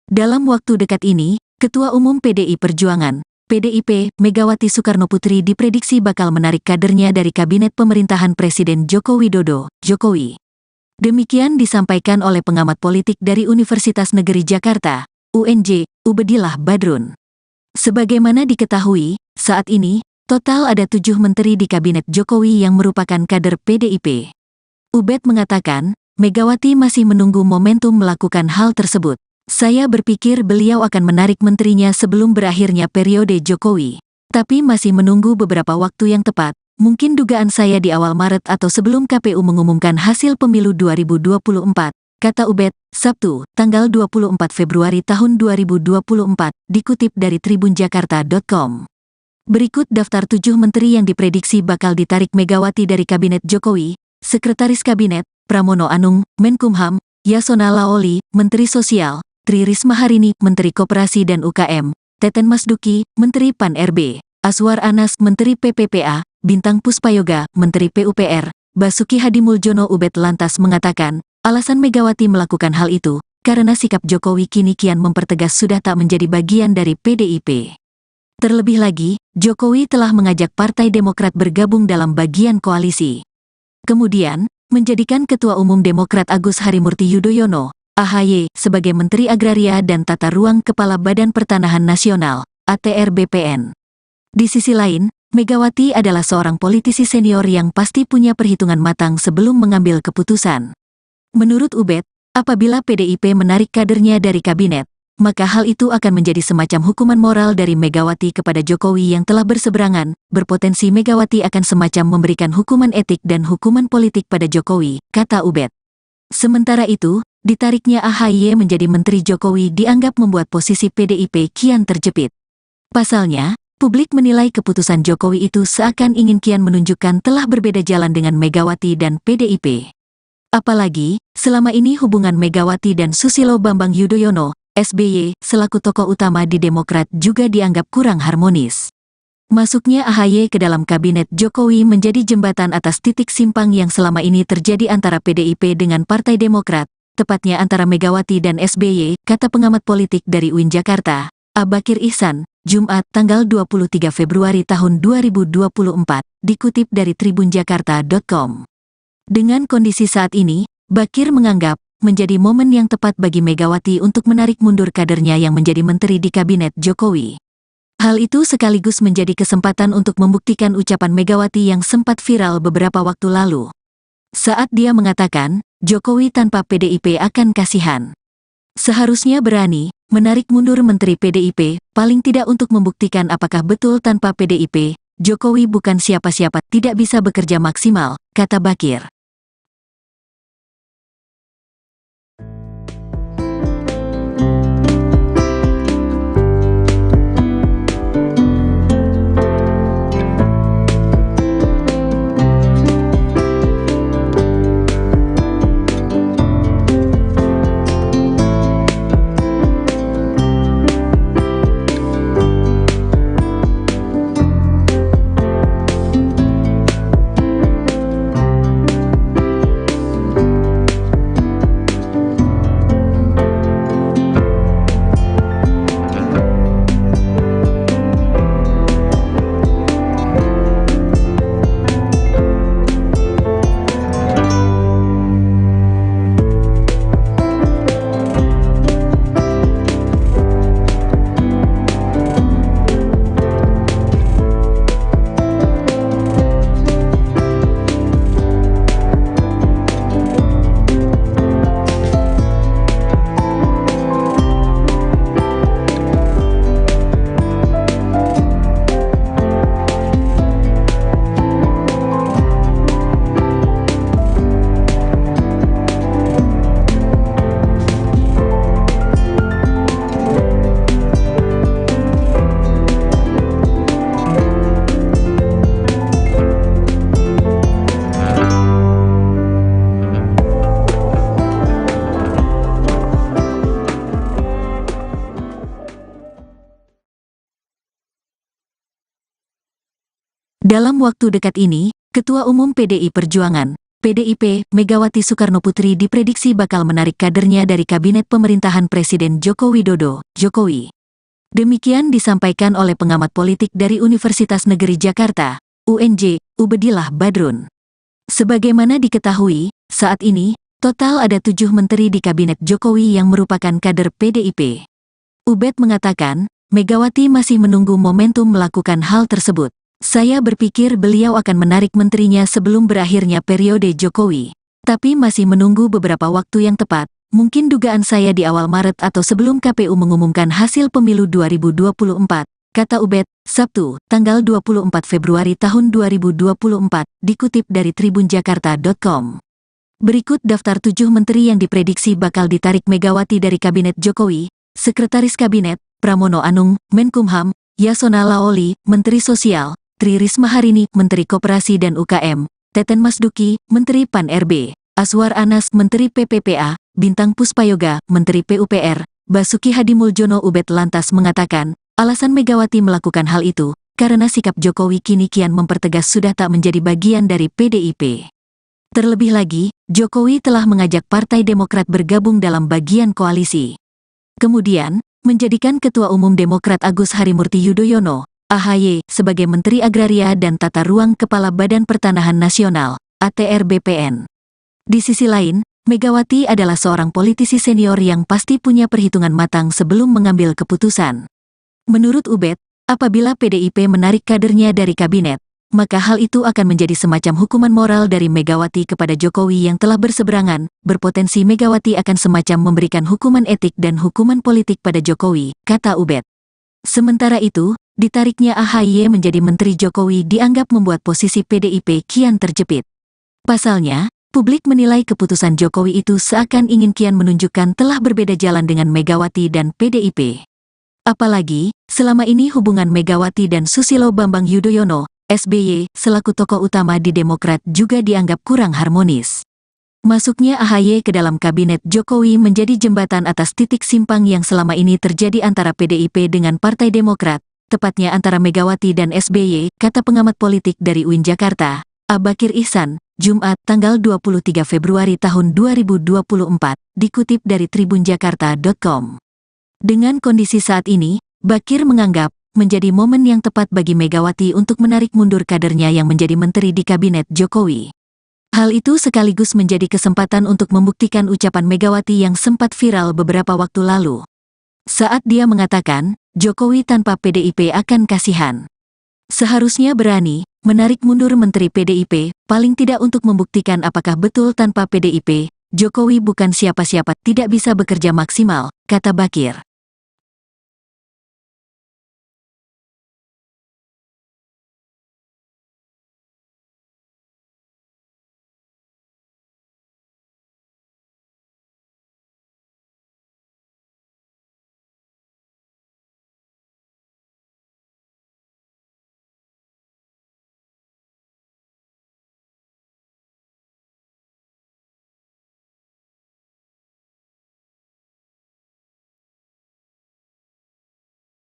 Dalam waktu dekat ini, Ketua Umum PDI Perjuangan, PDIP, Megawati Soekarnoputri diprediksi bakal menarik kadernya dari Kabinet Pemerintahan Presiden Joko Widodo, Jokowi. Demikian disampaikan oleh pengamat politik dari Universitas Negeri Jakarta, UNJ, Ubedillah Badrun. Sebagaimana diketahui, saat ini, total ada 7 menteri di Kabinet Jokowi yang merupakan kader PDIP. Ubed mengatakan, Megawati masih menunggu momentum melakukan hal tersebut. Saya berpikir beliau akan menarik menterinya sebelum berakhirnya periode Jokowi. Tapi masih menunggu beberapa waktu yang tepat, mungkin dugaan saya di awal Maret atau sebelum KPU mengumumkan hasil pemilu 2024, kata Ubed, Sabtu, tanggal 24 Februari tahun 2024, dikutip dari tribunjakarta.com. Berikut daftar 7 menteri yang diprediksi bakal ditarik Megawati dari Kabinet Jokowi: Sekretaris Kabinet, Pramono Anung, Menkumham, Yasona Laoli, Menteri Sosial, Tri Risma Harini, Menteri Koperasi dan UKM, Teten Masduki, Menteri Pan-RB, Aswar Anas, Menteri PPPA, Bintang Puspayoga, Menteri PUPR, Basuki Hadimuljono. Ubed lantas mengatakan, alasan Megawati melakukan hal itu, karena sikap Jokowi kini kian mempertegas sudah tak menjadi bagian dari PDIP. Terlebih lagi, Jokowi telah mengajak Partai Demokrat bergabung dalam bagian koalisi. Kemudian, menjadikan Ketua Umum Demokrat Agus Harimurti Yudhoyono, AHY, sebagai Menteri Agraria dan Tata Ruang Kepala Badan Pertanahan Nasional, ATR BPN. Di sisi lain, Megawati adalah seorang politisi senior yang pasti punya perhitungan matang sebelum mengambil keputusan. Menurut Ubed, apabila PDIP menarik kadernya dari kabinet, maka hal itu akan menjadi semacam hukuman moral dari Megawati kepada Jokowi yang telah berseberangan, berpotensi Megawati akan semacam memberikan hukuman etik dan hukuman politik pada Jokowi, kata Ubed. Sementara itu, ditariknya AHY menjadi Menteri Jokowi dianggap membuat posisi PDIP kian terjepit. Pasalnya, publik menilai keputusan Jokowi itu seakan ingin kian menunjukkan telah berbeda jalan dengan Megawati dan PDIP. Apalagi, selama ini hubungan Megawati dan Susilo Bambang Yudhoyono, SBY, selaku tokoh utama di Demokrat juga dianggap kurang harmonis. Masuknya AHY ke dalam kabinet Jokowi menjadi jembatan atas titik simpang yang selama ini terjadi antara PDIP dengan Partai Demokrat, tepatnya antara Megawati dan SBY, kata pengamat politik dari UIN Jakarta, Abakir Ihsan, Jumat, tanggal 23 Februari tahun 2024, dikutip dari tribunjakarta.com. Dengan kondisi saat ini, Bakir menganggap menjadi momen yang tepat bagi Megawati untuk menarik mundur kadernya yang menjadi menteri di kabinet Jokowi. Hal itu sekaligus menjadi kesempatan untuk membuktikan ucapan Megawati yang sempat viral beberapa waktu lalu. Saat dia mengatakan, Jokowi tanpa PDIP akan kasihan. Seharusnya berani menarik mundur Menteri PDIP, paling tidak untuk membuktikan apakah betul tanpa PDIP, Jokowi bukan siapa-siapa, tidak bisa bekerja maksimal, kata Bakir. Dalam waktu dekat ini, Ketua Umum PDI Perjuangan, PDIP, Megawati Soekarnoputri diprediksi bakal menarik kadernya dari Kabinet Pemerintahan Presiden Joko Widodo, Jokowi. Demikian disampaikan oleh pengamat politik dari Universitas Negeri Jakarta, UNJ, Ubedillah Badrun. Sebagaimana diketahui, saat ini, total ada 7 menteri di Kabinet Jokowi yang merupakan kader PDIP. Ubed mengatakan, Megawati masih menunggu momentum melakukan hal tersebut. Saya berpikir beliau akan menarik menterinya sebelum berakhirnya periode Jokowi. Tapi masih menunggu beberapa waktu yang tepat, mungkin dugaan saya di awal Maret atau sebelum KPU mengumumkan hasil pemilu 2024, kata Ubed, Sabtu, tanggal 24 Februari tahun 2024, dikutip dari tribunjakarta.com. Berikut daftar 7 menteri yang diprediksi bakal ditarik Megawati dari Kabinet Jokowi: Sekretaris Kabinet, Pramono Anung, Menkumham, Yasona Laoli, Menteri Sosial, Tri Risma Harini, Menteri Koperasi dan UKM, Teten Masduki, Menteri Pan-RB, Aswar Anas, Menteri PPPA, Bintang Puspayoga, Menteri PUPR, Basuki Hadimuljono. Ubed lantas mengatakan, alasan Megawati melakukan hal itu, karena sikap Jokowi kini kian mempertegas sudah tak menjadi bagian dari PDIP. Terlebih lagi, Jokowi telah mengajak Partai Demokrat bergabung dalam bagian koalisi. Kemudian, menjadikan Ketua Umum Demokrat Agus Harimurti Yudhoyono, AHY sebagai Menteri Agraria dan Tata Ruang Kepala Badan Pertanahan Nasional, ATR BPN. Di sisi lain, Megawati adalah seorang politisi senior yang pasti punya perhitungan matang sebelum mengambil keputusan. Menurut Ubed, apabila PDIP menarik kadernya dari kabinet, maka hal itu akan menjadi semacam hukuman moral dari Megawati kepada Jokowi yang telah berseberangan, berpotensi Megawati akan semacam memberikan hukuman etik dan hukuman politik pada Jokowi, kata Ubed. Sementara itu, ditariknya AHY menjadi Menteri Jokowi dianggap membuat posisi PDIP kian terjepit. Pasalnya, publik menilai keputusan Jokowi itu seakan ingin kian menunjukkan telah berbeda jalan dengan Megawati dan PDIP. Apalagi, selama ini hubungan Megawati dan Susilo Bambang Yudhoyono, SBY, selaku tokoh utama di Demokrat juga dianggap kurang harmonis. Masuknya AHY ke dalam kabinet Jokowi menjadi jembatan atas titik simpang yang selama ini terjadi antara PDIP dengan Partai Demokrat, tepatnya antara Megawati dan SBY, kata pengamat politik dari UIN Jakarta, Abakir Ihsan, Jumat, tanggal 23 Februari tahun 2024, dikutip dari tribunjakarta.com. Dengan kondisi saat ini, Bakir menganggap menjadi momen yang tepat bagi Megawati untuk menarik mundur kadernya yang menjadi menteri di kabinet Jokowi. Hal itu sekaligus menjadi kesempatan untuk membuktikan ucapan Megawati yang sempat viral beberapa waktu lalu. Saat dia mengatakan, Jokowi tanpa PDIP akan kasihan. Seharusnya berani menarik mundur menteri PDIP, paling tidak untuk membuktikan apakah betul tanpa PDIP, Jokowi bukan siapa-siapa, tidak bisa bekerja maksimal, kata Bakir.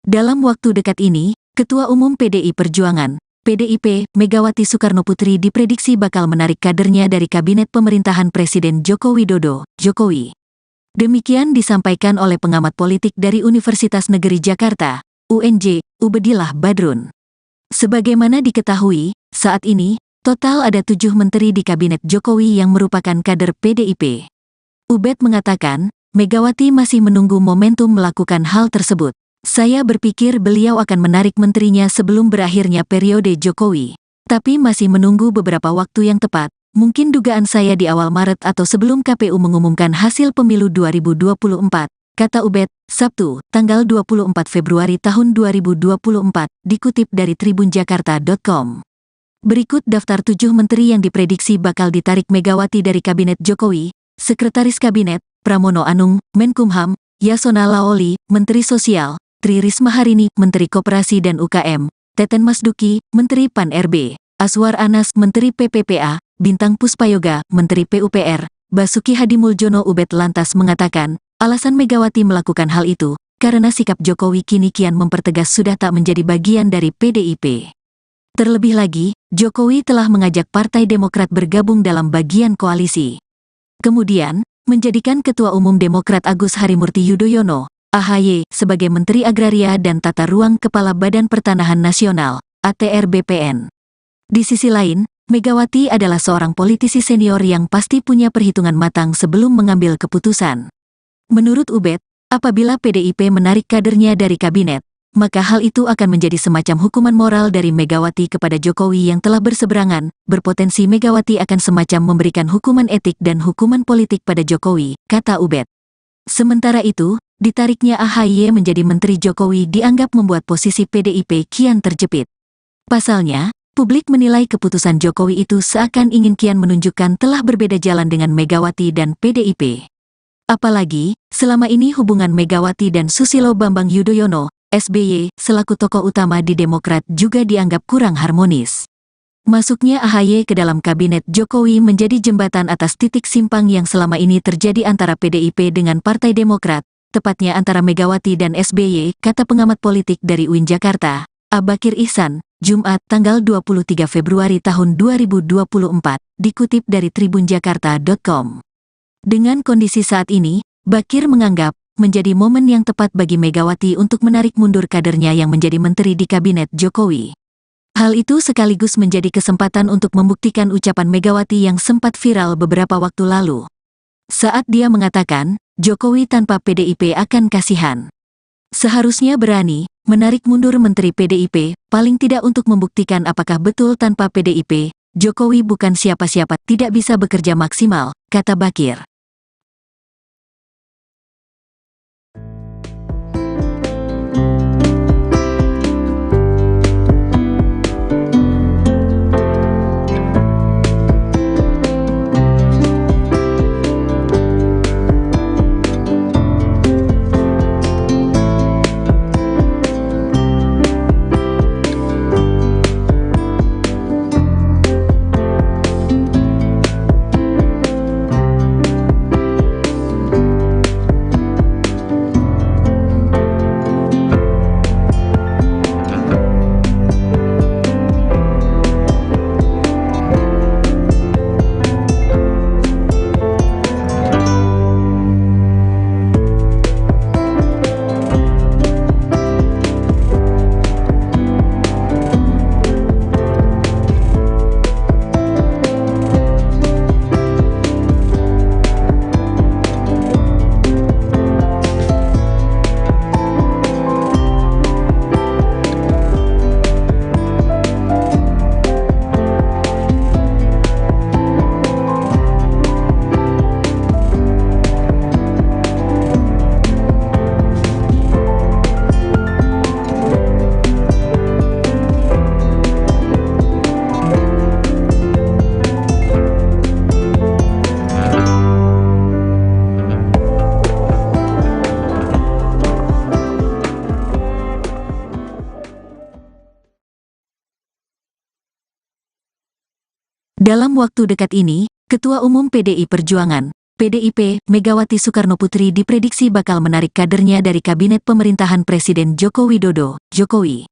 Dalam waktu dekat ini, Ketua Umum PDI Perjuangan, PDIP, Megawati Soekarnoputri diprediksi bakal menarik kadernya dari kabinet pemerintahan Presiden Joko Widodo, Jokowi. Demikian disampaikan oleh pengamat politik dari Universitas Negeri Jakarta, UNJ, Ubedillah Badrun. Sebagaimana diketahui, saat ini, total ada 7 menteri di kabinet Jokowi yang merupakan kader PDIP. Ubed mengatakan, Megawati masih menunggu momentum melakukan hal tersebut. Saya berpikir beliau akan menarik menterinya sebelum berakhirnya periode Jokowi. Tapi masih menunggu beberapa waktu yang tepat, mungkin dugaan saya di awal Maret atau sebelum KPU mengumumkan hasil pemilu 2024, kata Ubed, Sabtu, tanggal 24 Februari tahun 2024, dikutip dari tribunjakarta.com. Berikut daftar 7 menteri yang diprediksi bakal ditarik Megawati dari kabinet Jokowi: Sekretaris Kabinet, Pramono Anung, Menkumham, Yasona Laoli, Menteri Sosial, Tri Risma Harini, Menteri Koperasi dan UKM, Teten Masduki, Menteri Pan-RB, Aswar Anas, Menteri PPPA, Bintang Puspayoga, Menteri PUPR, Basuki Hadimuljono. Ubed lantas mengatakan, alasan Megawati melakukan hal itu, karena sikap Jokowi kini kian mempertegas sudah tak menjadi bagian dari PDIP. Terlebih lagi, Jokowi telah mengajak Partai Demokrat bergabung dalam bagian koalisi. Kemudian, menjadikan Ketua Umum Demokrat Agus Harimurti Yudhoyono, AHY, sebagai Menteri Agraria dan Tata Ruang Kepala Badan Pertanahan Nasional, ATR BPN. Di sisi lain, Megawati adalah seorang politisi senior yang pasti punya perhitungan matang sebelum mengambil keputusan. Menurut Ubed, apabila PDIP menarik kadernya dari kabinet, maka hal itu akan menjadi semacam hukuman moral dari Megawati kepada Jokowi yang telah berseberangan, berpotensi Megawati akan semacam memberikan hukuman etik dan hukuman politik pada Jokowi, kata Ubed. Sementara itu, ditariknya AHY menjadi Menteri Jokowi dianggap membuat posisi PDIP kian terjepit. Pasalnya, publik menilai keputusan Jokowi itu seakan ingin kian menunjukkan telah berbeda jalan dengan Megawati dan PDIP. Apalagi, selama ini hubungan Megawati dan Susilo Bambang Yudhoyono, SBY, selaku tokoh utama di Demokrat juga dianggap kurang harmonis. Masuknya AHY ke dalam kabinet Jokowi menjadi jembatan atas titik simpang yang selama ini terjadi antara PDIP dengan Partai Demokrat, tepatnya antara Megawati dan SBY, kata pengamat politik dari UIN Jakarta, Abakir Ihsan, Jumat, tanggal 23 Februari tahun 2024, dikutip dari tribunjakarta.com. Dengan kondisi saat ini, Bakir menganggap menjadi momen yang tepat bagi Megawati untuk menarik mundur kadernya yang menjadi menteri di kabinet Jokowi. Hal itu sekaligus menjadi kesempatan untuk membuktikan ucapan Megawati yang sempat viral beberapa waktu lalu. Saat dia mengatakan, Jokowi tanpa PDIP akan kasihan. Seharusnya berani menarik mundur Menteri PDIP, paling tidak untuk membuktikan apakah betul tanpa PDIP, Jokowi bukan siapa-siapa, tidak bisa bekerja maksimal, kata Bakir. Dalam waktu dekat ini, Ketua Umum PDI Perjuangan, PDIP, Megawati Soekarnoputri diprediksi bakal menarik kadernya dari kabinet pemerintahan Presiden Joko Widodo, Jokowi.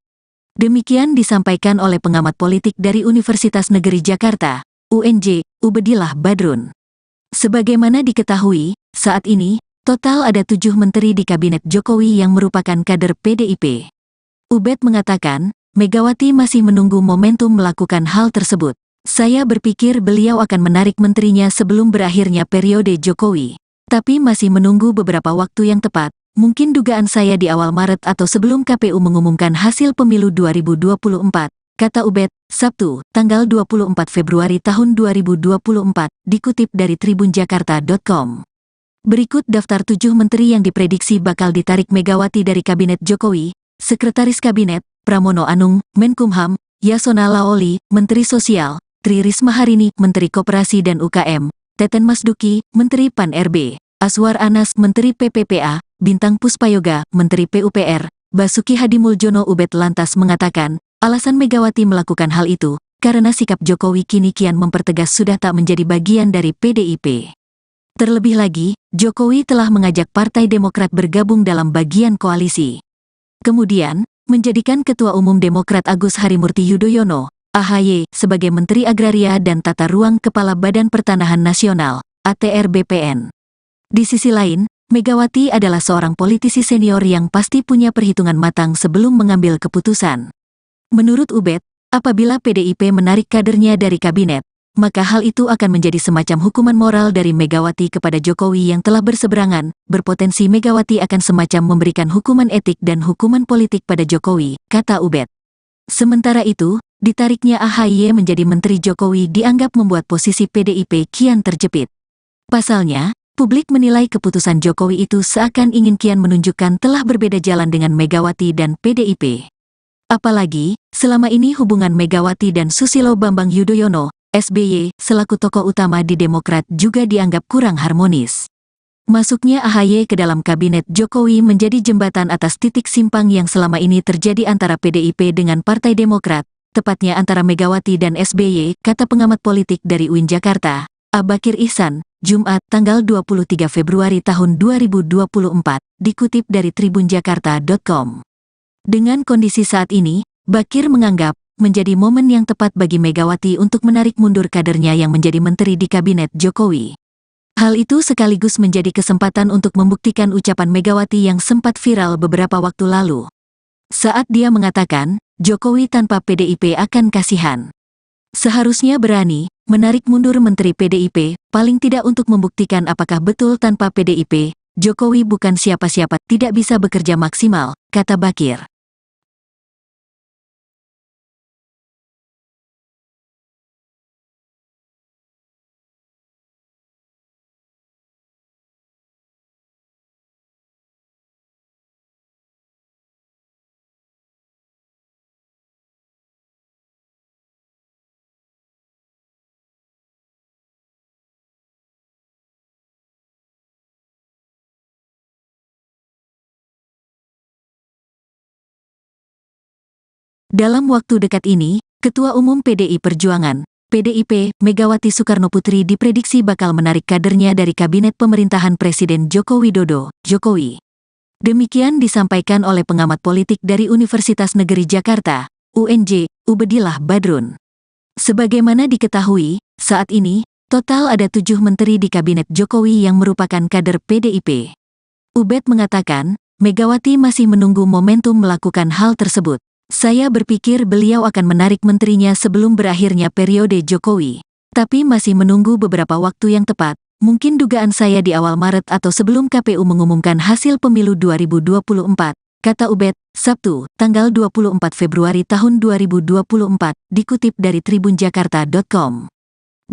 Demikian disampaikan oleh pengamat politik dari Universitas Negeri Jakarta, UNJ, Ubedillah Badrun. Sebagaimana diketahui, saat ini, total ada 7 menteri di kabinet Jokowi yang merupakan kader PDIP. Ubed mengatakan, Megawati masih menunggu momentum melakukan hal tersebut. Saya berpikir beliau akan menarik menterinya sebelum berakhirnya periode Jokowi. Tapi masih menunggu beberapa waktu yang tepat, mungkin dugaan saya di awal Maret atau sebelum KPU mengumumkan hasil pemilu 2024, kata Ubed, Sabtu, tanggal 24 Februari tahun 2024, dikutip dari tribunjakarta.com. Berikut daftar 7 menteri yang diprediksi bakal ditarik Megawati dari Kabinet Jokowi: Sekretaris Kabinet, Pramono Anung, Menkumham, Yasona Laoli, Menteri Sosial, Tri Risma Harini, Menteri Koperasi dan UKM, Teten Masduki, Menteri Pan-RB, Aswar Anas, Menteri PPPA, Bintang Puspayoga, Menteri PUPR, Basuki Hadimuljono. Ubed lantas mengatakan, alasan Megawati melakukan hal itu, karena sikap Jokowi kini kian mempertegas sudah tak menjadi bagian dari PDIP. Terlebih lagi, Jokowi telah mengajak Partai Demokrat bergabung dalam bagian koalisi. Kemudian, menjadikan Ketua Umum Demokrat Agus Harimurti Yudhoyono, AHY, sebagai Menteri Agraria dan Tata Ruang Kepala Badan Pertanahan Nasional, ATR BPN. Di sisi lain, Megawati adalah seorang politisi senior yang pasti punya perhitungan matang sebelum mengambil keputusan. Menurut Ubed, apabila PDIP menarik kadernya dari kabinet, maka hal itu akan menjadi semacam hukuman moral dari Megawati kepada Jokowi yang telah berseberangan. Berpotensi Megawati akan semacam memberikan hukuman etik dan hukuman politik pada Jokowi, kata Ubed. Sementara itu, ditariknya AHY menjadi Menteri Jokowi dianggap membuat posisi PDIP kian terjepit. Pasalnya, publik menilai keputusan Jokowi itu seakan ingin kian menunjukkan telah berbeda jalan dengan Megawati dan PDIP. Apalagi, selama ini hubungan Megawati dan Susilo Bambang Yudhoyono, SBY, selaku tokoh utama di Demokrat juga dianggap kurang harmonis. Masuknya AHY ke dalam kabinet Jokowi menjadi jembatan atas titik simpang yang selama ini terjadi antara PDIP dengan Partai Demokrat, tepatnya antara Megawati dan SBY, kata pengamat politik dari UIN Jakarta, Abakir Ihsan, Jumat, tanggal 23 Februari tahun 2024, dikutip dari tribunjakarta.com. Dengan kondisi saat ini, Bakir menganggap menjadi momen yang tepat bagi Megawati untuk menarik mundur kadernya yang menjadi menteri di kabinet Jokowi. Hal itu sekaligus menjadi kesempatan untuk membuktikan ucapan Megawati yang sempat viral beberapa waktu lalu. Saat dia mengatakan, Jokowi tanpa PDIP akan kasihan. Seharusnya berani menarik mundur Menteri PDIP, paling tidak untuk membuktikan apakah betul tanpa PDIP, Jokowi bukan siapa-siapa, tidak bisa bekerja maksimal, kata Bakir. Dalam waktu dekat ini, Ketua Umum PDI Perjuangan, PDIP, Megawati Soekarnoputri diprediksi bakal menarik kadernya dari Kabinet Pemerintahan Presiden Joko Widodo, Jokowi. Demikian disampaikan oleh pengamat politik dari Universitas Negeri Jakarta, UNJ, Ubedillah Badrun. Sebagaimana diketahui, saat ini, total ada 7 menteri di Kabinet Jokowi yang merupakan kader PDIP. Ubed mengatakan, Megawati masih menunggu momentum melakukan hal tersebut. Saya berpikir beliau akan menarik menterinya sebelum berakhirnya periode Jokowi. Tapi masih menunggu beberapa waktu yang tepat, mungkin dugaan saya di awal Maret atau sebelum KPU mengumumkan hasil pemilu 2024, kata Ubed, Sabtu, tanggal 24 Februari tahun 2024, dikutip dari tribunjakarta.com.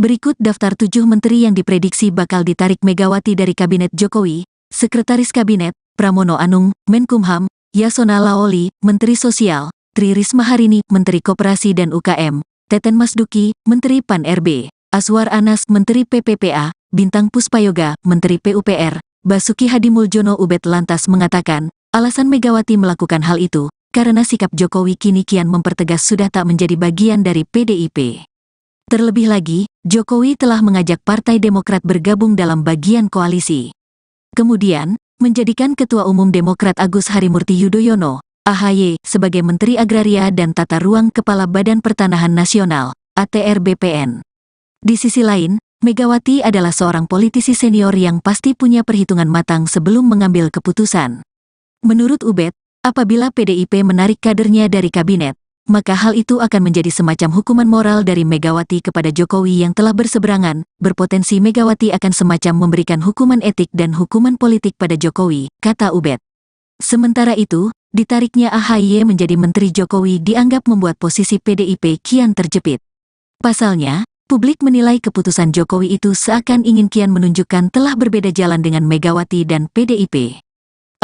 Berikut daftar 7 menteri yang diprediksi bakal ditarik Megawati dari Kabinet Jokowi: Sekretaris Kabinet, Pramono Anung, Menkumham, Yasona Laoli, Menteri Sosial, Tri Risma Harini, Menteri Koperasi dan UKM, Teten Masduki, Menteri Pan-RB, Aswar Anas, Menteri PPPA, Bintang Puspayoga, Menteri PUPR, Basuki Hadimuljono. Ubed lantas mengatakan, alasan Megawati melakukan hal itu, karena sikap Jokowi kini kian mempertegas sudah tak menjadi bagian dari PDIP. Terlebih lagi, Jokowi telah mengajak Partai Demokrat bergabung dalam bagian koalisi. Kemudian, menjadikan Ketua Umum Demokrat Agus Harimurti Yudhoyono, AHY, sebagai Menteri Agraria dan Tata Ruang Kepala Badan Pertanahan Nasional, ATR BPN. Di sisi lain, Megawati adalah seorang politisi senior yang pasti punya perhitungan matang sebelum mengambil keputusan. Menurut Ubed, apabila PDIP menarik kadernya dari kabinet, maka hal itu akan menjadi semacam hukuman moral dari Megawati kepada Jokowi yang telah berseberangan. Berpotensi Megawati akan semacam memberikan hukuman etik dan hukuman politik pada Jokowi, kata Ubed. Sementara itu, ditariknya AHY menjadi Menteri Jokowi dianggap membuat posisi PDIP kian terjepit. Pasalnya, publik menilai keputusan Jokowi itu seakan ingin kian menunjukkan telah berbeda jalan dengan Megawati dan PDIP.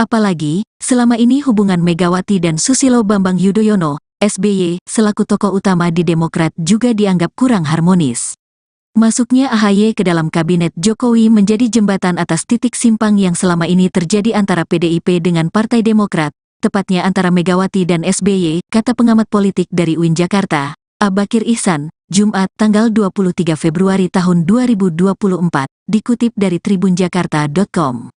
Apalagi, selama ini hubungan Megawati dan Susilo Bambang Yudhoyono, SBY, selaku tokoh utama di Demokrat juga dianggap kurang harmonis. Masuknya AHY ke dalam Kabinet Jokowi menjadi jembatan atas titik simpang yang selama ini terjadi antara PDIP dengan Partai Demokrat, tepatnya antara Megawati dan SBY, kata pengamat politik dari UIN Jakarta, Bakir Ihsan, Jumat, tanggal 23 Februari tahun 2024, dikutip dari tribunjakarta.com.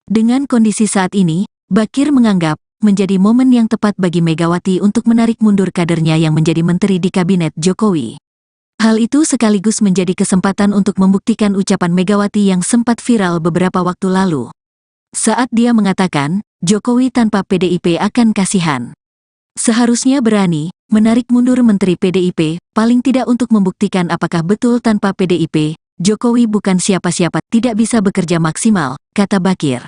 Dengan kondisi saat ini, Bakir menganggap menjadi momen yang tepat bagi Megawati untuk menarik mundur kadernya yang menjadi menteri di Kabinet Jokowi. Hal itu sekaligus menjadi kesempatan untuk membuktikan ucapan Megawati yang sempat viral beberapa waktu lalu. Saat dia mengatakan, Jokowi tanpa PDIP akan kasihan. Seharusnya berani menarik mundur Menteri PDIP, paling tidak untuk membuktikan apakah betul tanpa PDIP, Jokowi bukan siapa-siapa, tidak bisa bekerja maksimal, kata Bakir.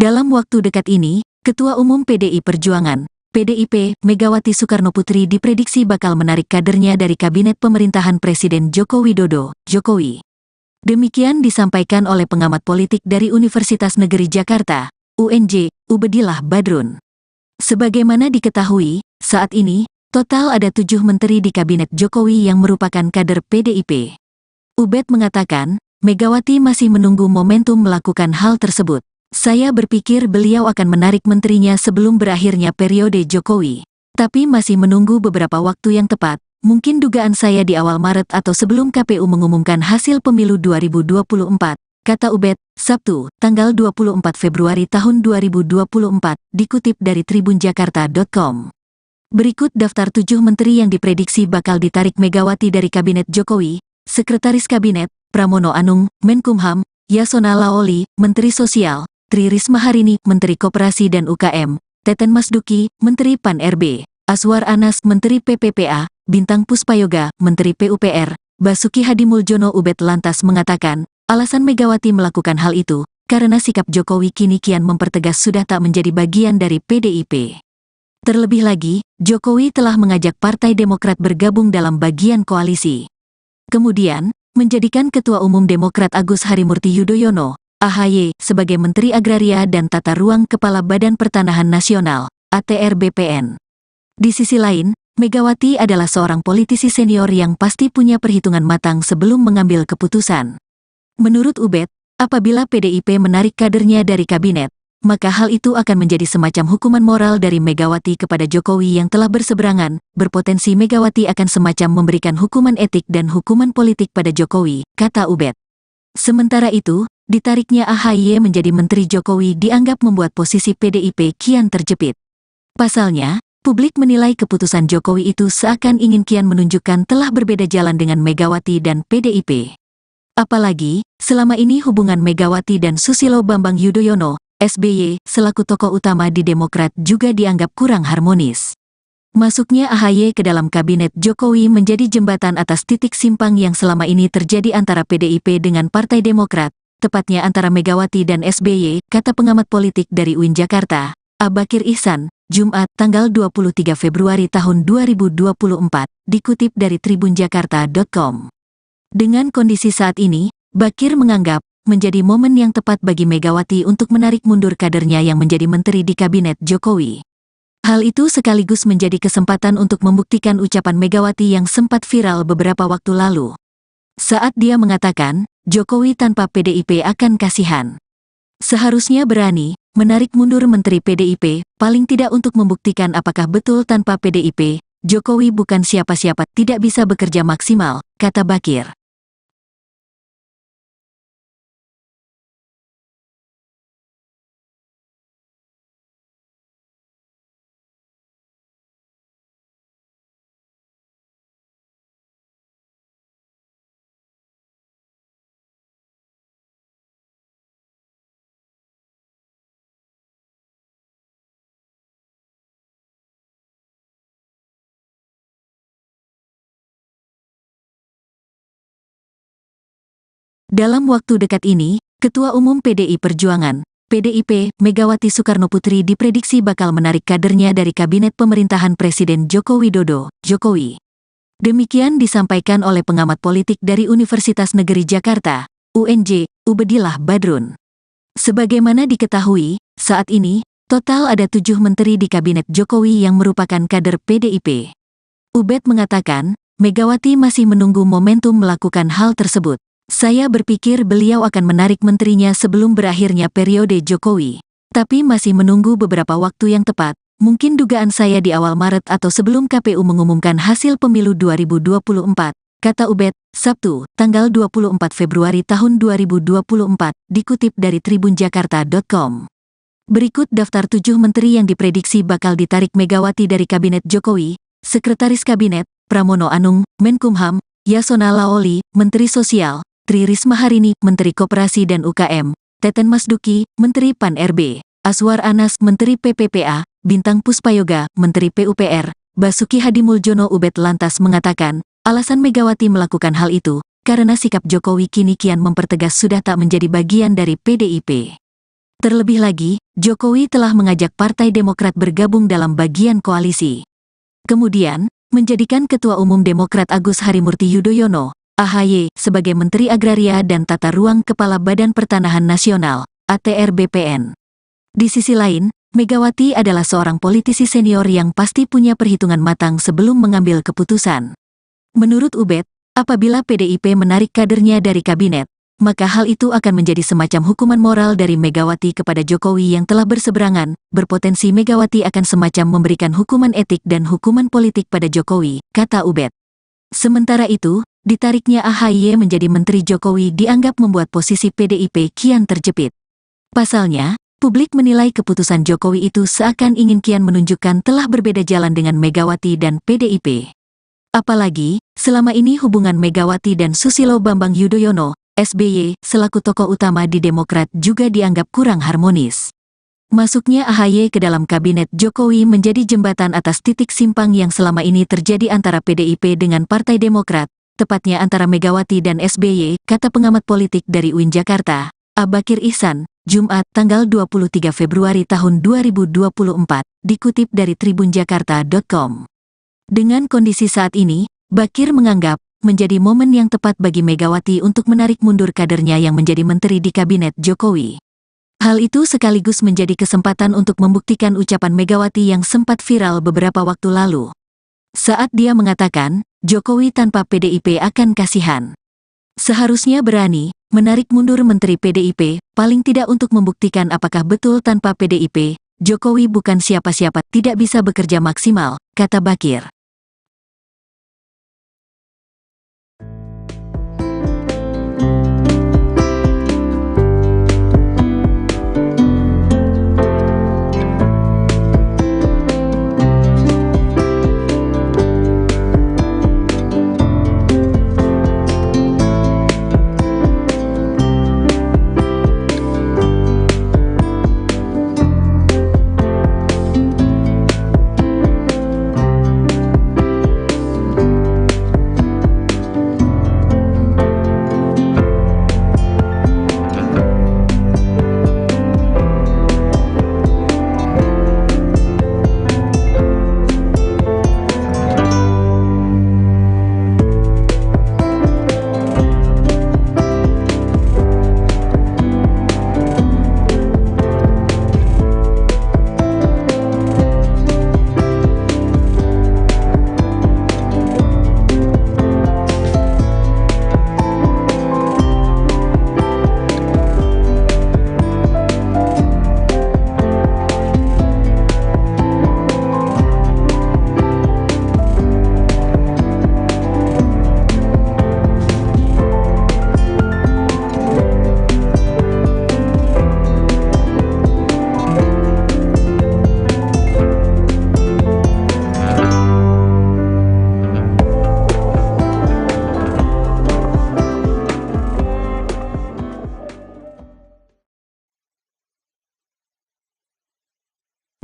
Dalam waktu dekat ini, Ketua Umum PDI Perjuangan, PDIP, Megawati Soekarnoputri diprediksi bakal menarik kadernya dari Kabinet Pemerintahan Presiden Joko Widodo, Jokowi. Demikian disampaikan oleh pengamat politik dari Universitas Negeri Jakarta, UNJ, Ubedillah Badrun. Sebagaimana diketahui, saat ini, total ada 7 menteri di Kabinet Jokowi yang merupakan kader PDIP. Ubed mengatakan, Megawati masih menunggu momentum melakukan hal tersebut. Saya berpikir beliau akan menarik menterinya sebelum berakhirnya periode Jokowi. Tapi masih menunggu beberapa waktu yang tepat, mungkin dugaan saya di awal Maret atau sebelum KPU mengumumkan hasil pemilu 2024, kata Ubed, Sabtu, tanggal 24 Februari tahun 2024, dikutip dari tribunjakarta.com. Berikut daftar 7 menteri yang diprediksi bakal ditarik Megawati dari Kabinet Jokowi: Sekretaris Kabinet, Pramono Anung, Menkumham; Yasona Laoli, Menteri Sosial; Tri Risma Harini, Menteri Koperasi dan UKM; Teten Masduki, Menteri Pan-RB; Aswar Anas, Menteri PPPA; Bintang Puspayoga, Menteri PUPR; Basuki Hadimuljono. Ubed lantas mengatakan, alasan Megawati melakukan hal itu, karena sikap Jokowi kini kian mempertegas sudah tak menjadi bagian dari PDIP. Terlebih lagi, Jokowi telah mengajak Partai Demokrat bergabung dalam bagian koalisi. Kemudian, menjadikan Ketua Umum Demokrat Agus Harimurti Yudhoyono, AHY, sebagai Menteri Agraria dan Tata Ruang Kepala Badan Pertanahan Nasional, ATR BPN. Di sisi lain, Megawati adalah seorang politisi senior yang pasti punya perhitungan matang sebelum mengambil keputusan. Menurut Ubed, apabila PDIP menarik kadernya dari kabinet, maka hal itu akan menjadi semacam hukuman moral dari Megawati kepada Jokowi yang telah berseberangan. Berpotensi Megawati akan semacam memberikan hukuman etik dan hukuman politik pada Jokowi, kata Ubed. Sementara itu, ditariknya AHY menjadi Menteri Jokowi dianggap membuat posisi PDIP kian terjepit. Pasalnya, publik menilai keputusan Jokowi itu seakan ingin kian menunjukkan telah berbeda jalan dengan Megawati dan PDIP. Apalagi, selama ini hubungan Megawati dan Susilo Bambang Yudhoyono, SBY, selaku tokoh utama di Demokrat juga dianggap kurang harmonis. Masuknya AHY ke dalam kabinet Jokowi menjadi jembatan atas titik simpang yang selama ini terjadi antara PDIP dengan Partai Demokrat, tepatnya antara Megawati dan SBY, kata pengamat politik dari UIN Jakarta, Abakir Ihsan, Jumat, tanggal 23 Februari tahun 2024, dikutip dari tribunjakarta.com. Dengan kondisi saat ini, Bakir menganggap menjadi momen yang tepat bagi Megawati untuk menarik mundur kadernya yang menjadi menteri di kabinet Jokowi. Hal itu sekaligus menjadi kesempatan untuk membuktikan ucapan Megawati yang sempat viral beberapa waktu lalu. Saat dia mengatakan, Jokowi tanpa PDIP akan kasihan. Seharusnya berani menarik mundur menteri PDIP, paling tidak untuk membuktikan apakah betul tanpa PDIP, Jokowi bukan siapa-siapa, tidak bisa bekerja maksimal, kata Bakir. Dalam waktu dekat ini, Ketua Umum PDI Perjuangan, PDIP, Megawati Soekarnoputri diprediksi bakal menarik kadernya dari Kabinet Pemerintahan Presiden Joko Widodo, Jokowi. Demikian disampaikan oleh pengamat politik dari Universitas Negeri Jakarta, UNJ, Ubedillah Badrun. Sebagaimana diketahui, saat ini, total ada 7 menteri di Kabinet Jokowi yang merupakan kader PDIP. Ubed mengatakan, Megawati masih menunggu momentum melakukan hal tersebut. Saya berpikir beliau akan menarik menterinya sebelum berakhirnya periode Jokowi. Tapi masih menunggu beberapa waktu yang tepat, mungkin dugaan saya di awal Maret atau sebelum KPU mengumumkan hasil pemilu 2024, kata Ubed, Sabtu, tanggal 24 Februari tahun 2024, dikutip dari tribunjakarta.com. Berikut daftar 7 menteri yang diprediksi bakal ditarik Megawati dari Kabinet Jokowi: Sekretaris Kabinet, Pramono Anung, Menkumham; Yasona Laoli, Menteri Sosial; Tri Risma Harini, Menteri Koperasi dan UKM; Teten Masduki, Menteri Pan-RB; Aswar Anas, Menteri PPPA; Bintang Puspayoga, Menteri PUPR; Basuki Hadimuljono. Ubed lantas mengatakan, alasan Megawati melakukan hal itu, karena sikap Jokowi kini kian mempertegas sudah tak menjadi bagian dari PDIP. Terlebih lagi, Jokowi telah mengajak Partai Demokrat bergabung dalam bagian koalisi. Kemudian, menjadikan Ketua Umum Demokrat Agus Harimurti Yudhoyono, AHY, sebagai Menteri Agraria dan Tata Ruang Kepala Badan Pertanahan Nasional, ATR BPN. Di sisi lain, Megawati adalah seorang politisi senior yang pasti punya perhitungan matang sebelum mengambil keputusan. Menurut Ubed, apabila PDIP menarik kadernya dari kabinet, maka hal itu akan menjadi semacam hukuman moral dari Megawati kepada Jokowi yang telah berseberangan, berpotensi Megawati akan semacam memberikan hukuman etik dan hukuman politik pada Jokowi, kata Ubed. Sementara itu, ditariknya AHY menjadi Menteri Jokowi dianggap membuat posisi PDIP kian terjepit. Pasalnya, publik menilai keputusan Jokowi itu seakan ingin kian menunjukkan telah berbeda jalan dengan Megawati dan PDIP. Apalagi, selama ini hubungan Megawati dan Susilo Bambang Yudhoyono, SBY, selaku tokoh utama di Demokrat juga dianggap kurang harmonis. Masuknya AHY ke dalam kabinet Jokowi menjadi jembatan atas titik simpang yang selama ini terjadi antara PDIP dengan Partai Demokrat, tepatnya antara Megawati dan SBY, kata pengamat politik dari UIN Jakarta, Abakir Ihsan, Jumat, tanggal 23 Februari tahun 2024, dikutip dari tribunjakarta.com. Dengan kondisi saat ini, Bakir menganggap menjadi momen yang tepat bagi Megawati untuk menarik mundur kadernya yang menjadi menteri di kabinet Jokowi. Hal itu sekaligus menjadi kesempatan untuk membuktikan ucapan Megawati yang sempat viral beberapa waktu lalu. Saat dia mengatakan, Jokowi tanpa PDIP akan kasihan. Seharusnya berani menarik mundur menteri PDIP, paling tidak untuk membuktikan apakah betul tanpa PDIP, Jokowi bukan siapa-siapa, tidak bisa bekerja maksimal, kata Bakir.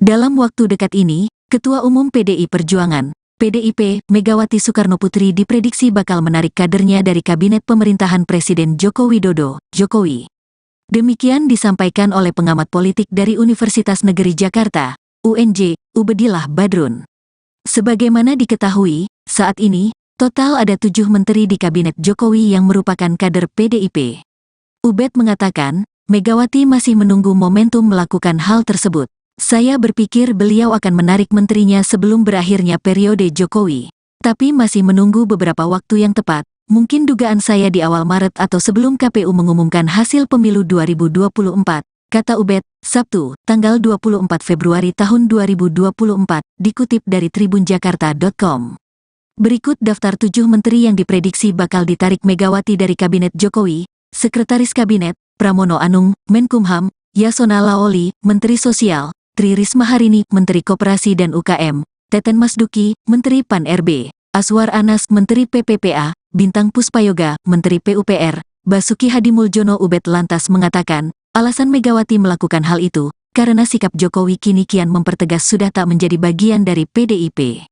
Dalam waktu dekat ini, Ketua Umum PDI Perjuangan, PDIP, Megawati Soekarnoputri diprediksi bakal menarik kadernya dari Kabinet Pemerintahan Presiden Joko Widodo, Jokowi. Demikian disampaikan oleh pengamat politik dari Universitas Negeri Jakarta, UNJ, Ubedillah Badrun. Sebagaimana diketahui, saat ini, total ada 7 menteri di Kabinet Jokowi yang merupakan kader PDIP. Ubed mengatakan, Megawati masih menunggu momentum melakukan hal tersebut. Saya berpikir beliau akan menarik menterinya sebelum berakhirnya periode Jokowi. Tapi masih menunggu beberapa waktu yang tepat, mungkin dugaan saya di awal Maret atau sebelum KPU mengumumkan hasil pemilu 2024, kata Ubed, Sabtu, tanggal 24 Februari tahun 2024, dikutip dari tribunjakarta.com. Berikut daftar 7 menteri yang diprediksi bakal ditarik Megawati dari Kabinet Jokowi: Sekretaris Kabinet, Pramono Anung, Menkumham, Yasona Laoli, Menteri Sosial, Tri Risma Harini, Menteri Koperasi dan UKM, Teten Masduki, Menteri Pan-RB, Aswar Anas, Menteri PPPA, Bintang Puspayoga, Menteri PUPR, Basuki Hadimuljono. Ubed lantas mengatakan, alasan Megawati melakukan hal itu, karena sikap Jokowi kini kian mempertegas sudah tak menjadi bagian dari PDIP.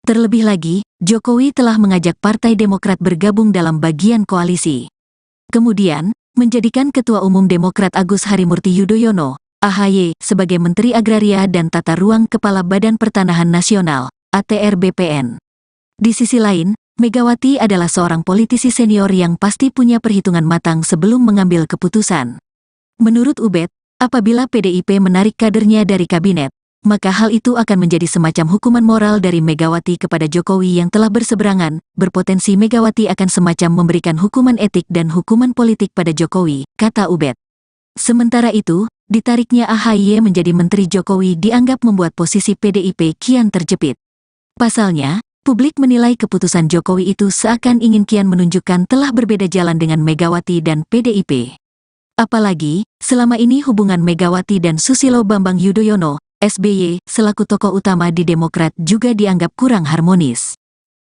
Terlebih lagi, Jokowi telah mengajak Partai Demokrat bergabung dalam bagian koalisi. Kemudian, menjadikan Ketua Umum Demokrat Agus Harimurti Yudhoyono, AHY sebagai Menteri Agraria dan Tata Ruang Kepala Badan Pertanahan Nasional, ATR BPN. Di sisi lain, Megawati adalah seorang politisi senior yang pasti punya perhitungan matang sebelum mengambil keputusan. Menurut Ubed, apabila PDIP menarik kadernya dari kabinet, maka hal itu akan menjadi semacam hukuman moral dari Megawati kepada Jokowi yang telah berseberangan, berpotensi Megawati akan semacam memberikan hukuman etik dan hukuman politik pada Jokowi, kata Ubed. Sementara itu, ditariknya AHY menjadi Menteri Jokowi dianggap membuat posisi PDIP kian terjepit. Pasalnya, publik menilai keputusan Jokowi itu seakan ingin kian menunjukkan telah berbeda jalan dengan Megawati dan PDIP. Apalagi, selama ini hubungan Megawati dan Susilo Bambang Yudhoyono, SBY, selaku tokoh utama di Demokrat juga dianggap kurang harmonis.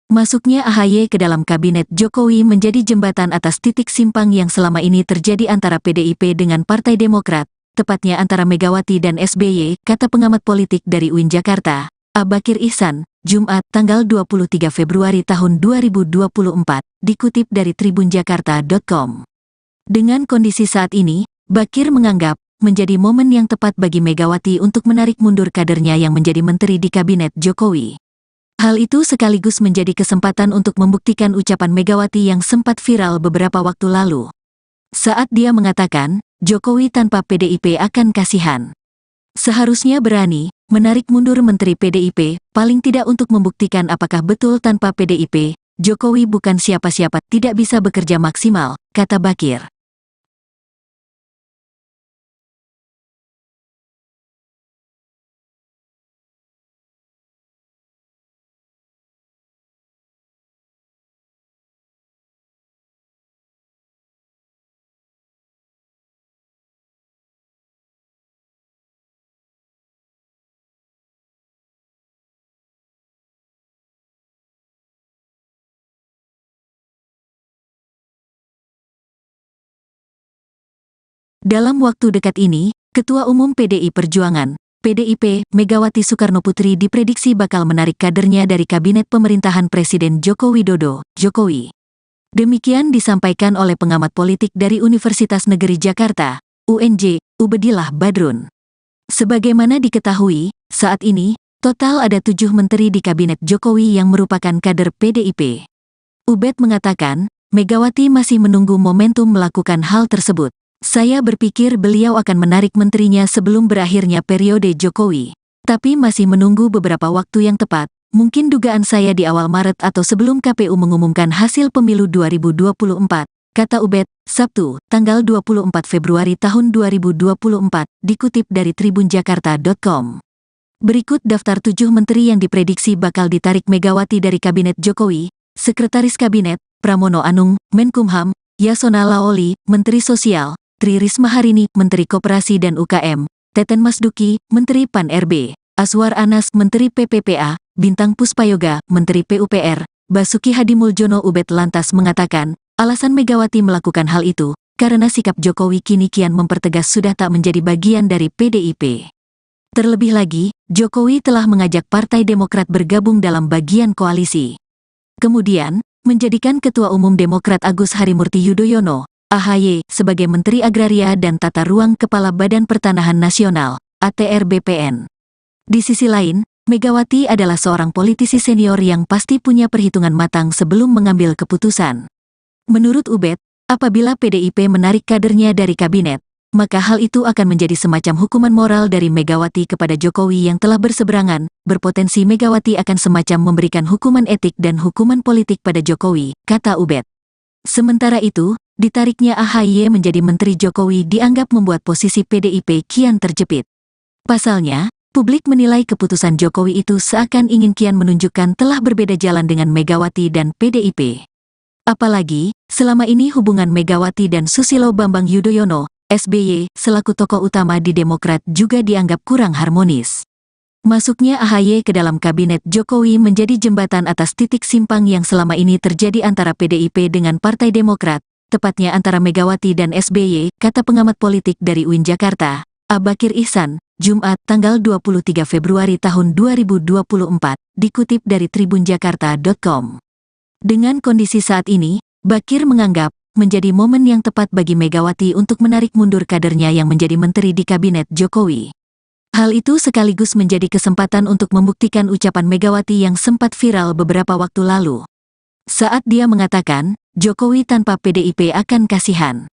Masuknya AHY ke dalam kabinet Jokowi menjadi jembatan atas titik simpang yang selama ini terjadi antara PDIP dengan Partai Demokrat, tepatnya antara Megawati dan SBY, kata pengamat politik dari UIN Jakarta, Abakir Ihsan, Jumat, tanggal 23 Februari tahun 2024, dikutip dari tribunjakarta.com. Dengan kondisi saat ini, Bakir menganggap menjadi momen yang tepat bagi Megawati untuk menarik mundur kadernya yang menjadi menteri di kabinet Jokowi. Hal itu sekaligus menjadi kesempatan untuk membuktikan ucapan Megawati yang sempat viral beberapa waktu lalu. Saat dia mengatakan, Jokowi tanpa PDIP akan kasihan. Seharusnya berani menarik mundur menteri PDIP, paling tidak untuk membuktikan apakah betul tanpa PDIP, Jokowi bukan siapa-siapa, tidak bisa bekerja maksimal, kata Bakir. Dalam waktu dekat ini, Ketua Umum PDI Perjuangan, PDIP, Megawati Soekarnoputri diprediksi bakal menarik kadernya dari kabinet pemerintahan Presiden Joko Widodo, Jokowi. Demikian disampaikan oleh pengamat politik dari Universitas Negeri Jakarta, UNJ, Ubedillah Badrun. Sebagaimana diketahui, saat ini, total ada 7 menteri di kabinet Jokowi yang merupakan kader PDIP. Ubed mengatakan, Megawati masih menunggu momentum melakukan hal tersebut. Saya berpikir beliau akan menarik menterinya sebelum berakhirnya periode Jokowi. Tapi masih menunggu beberapa waktu yang tepat, mungkin dugaan saya di awal Maret atau sebelum KPU mengumumkan hasil pemilu 2024, kata Ubed, Sabtu, tanggal 24 Februari tahun 2024, dikutip dari tribunjakarta.com. Berikut daftar 7 menteri yang diprediksi bakal ditarik Megawati dari kabinet Jokowi: Sekretaris Kabinet, Pramono Anung, Menkumham, Yasona Laoli, Menteri Sosial, Tri Risma Harini, Menteri Koperasi dan UKM, Teten Masduki, Menteri Pan-RB, Aswar Anas, Menteri PPPA, Bintang Puspayoga, Menteri PUPR, Basuki Hadimuljono. Ubed lantas mengatakan, alasan Megawati melakukan hal itu, karena sikap Jokowi kini kian mempertegas sudah tak menjadi bagian dari PDIP. Terlebih lagi, Jokowi telah mengajak Partai Demokrat bergabung dalam bagian koalisi. Kemudian, menjadikan Ketua Umum Demokrat Agus Harimurti Yudhoyono, AHY, sebagai Menteri Agraria dan Tata Ruang Kepala Badan Pertanahan Nasional, ATR BPN. Di sisi lain, Megawati adalah seorang politisi senior yang pasti punya perhitungan matang sebelum mengambil keputusan. Menurut Ubed, apabila PDIP menarik kadernya dari kabinet, maka hal itu akan menjadi semacam hukuman moral dari Megawati kepada Jokowi yang telah berseberangan, berpotensi Megawati akan semacam memberikan hukuman etik dan hukuman politik pada Jokowi, kata Ubed. Sementara itu, ditariknya AHY menjadi Menteri Jokowi dianggap membuat posisi PDIP kian terjepit. Pasalnya, publik menilai keputusan Jokowi itu seakan ingin kian menunjukkan telah berbeda jalan dengan Megawati dan PDIP. Apalagi, selama ini hubungan Megawati dan Susilo Bambang Yudhoyono, SBY, selaku tokoh utama di Demokrat juga dianggap kurang harmonis. Masuknya AHY ke dalam kabinet Jokowi menjadi jembatan atas titik simpang yang selama ini terjadi antara PDIP dengan Partai Demokrat, tepatnya antara Megawati dan SBY, kata pengamat politik dari UIN Jakarta, Abakir Ihsan, Jumat, tanggal 23 Februari tahun 2024, dikutip dari tribunjakarta.com. Dengan kondisi saat ini, Bakir menganggap menjadi momen yang tepat bagi Megawati untuk menarik mundur kadernya yang menjadi menteri di kabinet Jokowi. Hal itu sekaligus menjadi kesempatan untuk membuktikan ucapan Megawati yang sempat viral beberapa waktu lalu. Saat dia mengatakan, Jokowi tanpa PDIP akan kasihan.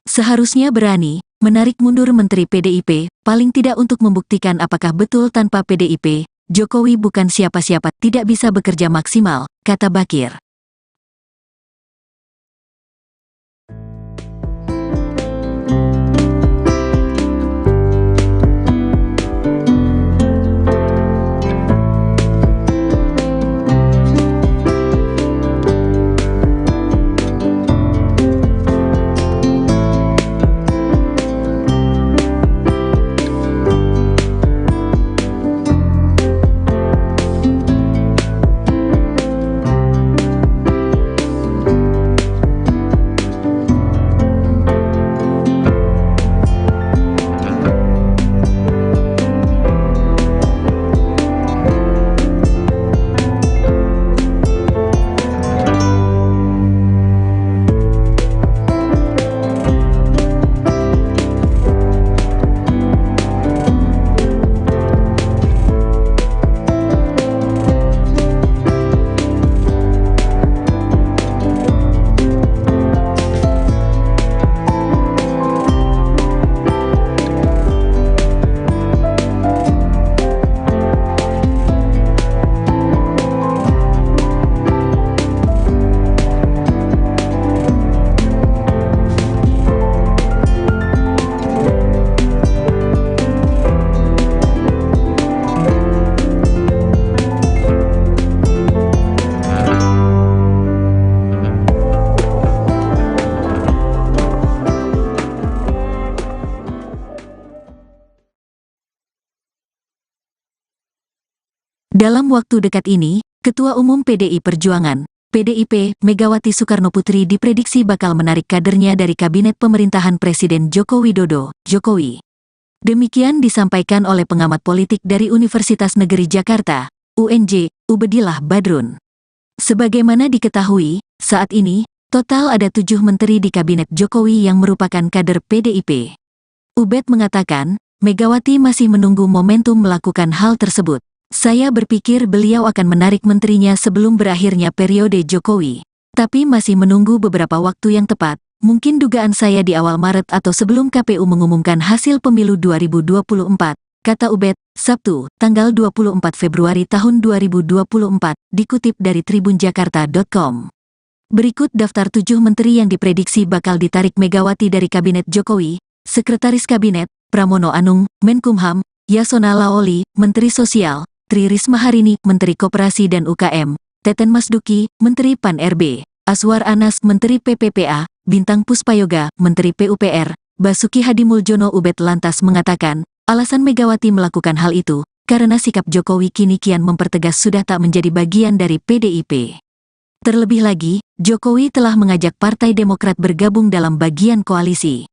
Seharusnya berani menarik mundur Menteri PDIP, paling tidak untuk membuktikan apakah betul tanpa PDIP, Jokowi bukan siapa-siapa, tidak bisa bekerja maksimal, kata Bakir. Dalam waktu dekat ini, Ketua Umum PDI Perjuangan, PDIP, Megawati Soekarnoputri diprediksi bakal menarik kadernya dari Kabinet Pemerintahan Presiden Joko Widodo, Jokowi. Demikian disampaikan oleh pengamat politik dari Universitas Negeri Jakarta, UNJ, Ubedillah Badrun. Sebagaimana diketahui, saat ini, total ada 7 menteri di Kabinet Jokowi yang merupakan kader PDIP. Ubed mengatakan, Megawati masih menunggu momentum melakukan hal tersebut. Saya berpikir beliau akan menarik menterinya sebelum berakhirnya periode Jokowi. Tapi masih menunggu beberapa waktu yang tepat, mungkin dugaan saya di awal Maret atau sebelum KPU mengumumkan hasil pemilu 2024, kata Ubed, Sabtu, tanggal 24 Februari tahun 2024, dikutip dari tribunjakarta.com. Berikut daftar 7 menteri yang diprediksi bakal ditarik Megawati dari Kabinet Jokowi: Sekretaris Kabinet, Pramono Anung, Menkumham, Yasona Laoli, Menteri Sosial, Tri Risma Harini, Menteri Koperasi dan UKM, Teten Masduki, Menteri Pan-RB, Aswar Anas, Menteri PPPA, Bintang Puspayoga, Menteri PUPR, Basuki Hadimuljono. Ubed lantas mengatakan, alasan Megawati melakukan hal itu, karena sikap Jokowi kini kian mempertegas sudah tak menjadi bagian dari PDIP. Terlebih lagi, Jokowi telah mengajak Partai Demokrat bergabung dalam bagian koalisi.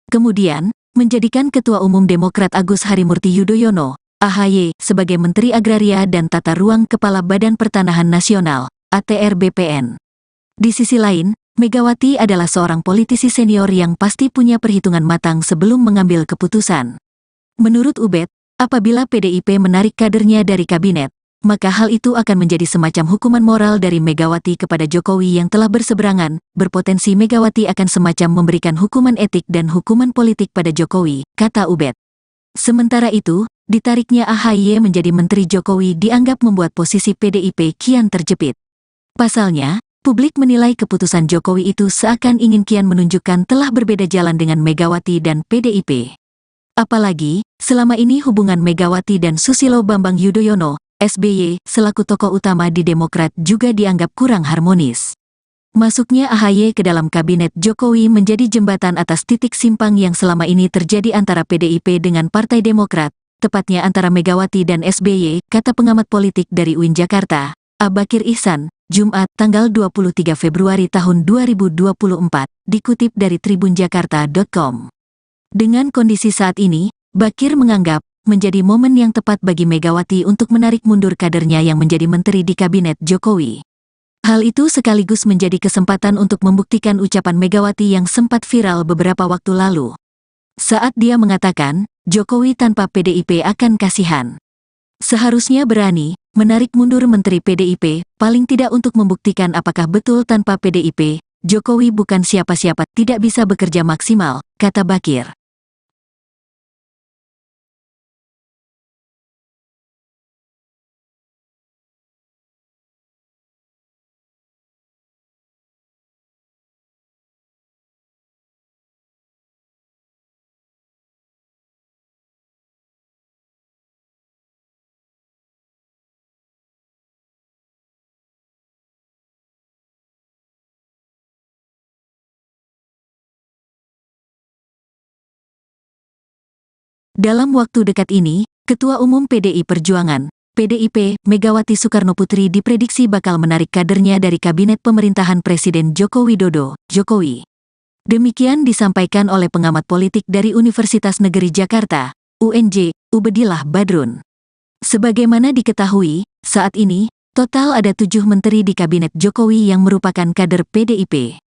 Kemudian, menjadikan Ketua Umum Demokrat Agus Harimurti Yudhoyono, AHY, sebagai Menteri Agraria dan Tata Ruang Kepala Badan Pertanahan Nasional, ATR BPN. Di sisi lain, Megawati adalah seorang politisi senior yang pasti punya perhitungan matang sebelum mengambil keputusan. Menurut Ubed, apabila PDIP menarik kadernya dari kabinet, maka hal itu akan menjadi semacam hukuman moral dari Megawati kepada Jokowi yang telah berseberangan. Berpotensi Megawati akan semacam memberikan hukuman etik dan hukuman politik pada Jokowi, kata Ubed. Sementara itu, ditariknya AHY menjadi Menteri Jokowi dianggap membuat posisi PDIP kian terjepit. Pasalnya, publik menilai keputusan Jokowi itu seakan ingin kian menunjukkan telah berbeda jalan dengan Megawati dan PDIP. Apalagi, selama ini hubungan Megawati dan Susilo Bambang Yudhoyono, SBY, selaku tokoh utama di Demokrat juga dianggap kurang harmonis. Masuknya AHY ke dalam kabinet Jokowi menjadi jembatan atas titik simpang yang selama ini terjadi antara PDIP dengan Partai Demokrat, tepatnya antara Megawati dan SBY, kata pengamat politik dari UIN Jakarta, Bakir Ihsan, Jumat, tanggal 23 Februari tahun 2024, dikutip dari tribunjakarta.com. Dengan kondisi saat ini, Bakir menganggap menjadi momen yang tepat bagi Megawati untuk menarik mundur kadernya yang menjadi menteri di kabinet Jokowi. Hal itu sekaligus menjadi kesempatan untuk membuktikan ucapan Megawati yang sempat viral beberapa waktu lalu. Saat dia mengatakan, Jokowi tanpa PDIP akan kasihan. Seharusnya berani menarik mundur Menteri PDIP, paling tidak untuk membuktikan apakah betul tanpa PDIP, Jokowi bukan siapa-siapa, tidak bisa bekerja maksimal, kata Bakir. Dalam waktu dekat ini, Ketua Umum PDI Perjuangan, PDIP, Megawati Soekarnoputri diprediksi bakal menarik kadernya dari Kabinet Pemerintahan Presiden Joko Widodo, Jokowi. Demikian disampaikan oleh pengamat politik dari Universitas Negeri Jakarta, UNJ, Ubedillah Badrun. Sebagaimana diketahui, saat ini, total ada 7 menteri di Kabinet Jokowi yang merupakan kader PDIP.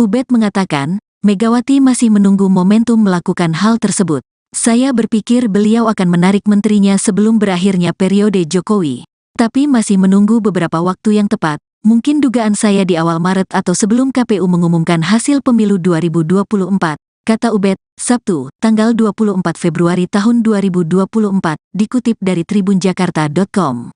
Ubed mengatakan, Megawati masih menunggu momentum melakukan hal tersebut. Saya berpikir beliau akan menarik menterinya sebelum berakhirnya periode Jokowi. Tapi masih menunggu beberapa waktu yang tepat, mungkin dugaan saya di awal Maret atau sebelum KPU mengumumkan hasil pemilu 2024, kata Ubed, Sabtu, tanggal 24 Februari tahun 2024, dikutip dari tribunjakarta.com.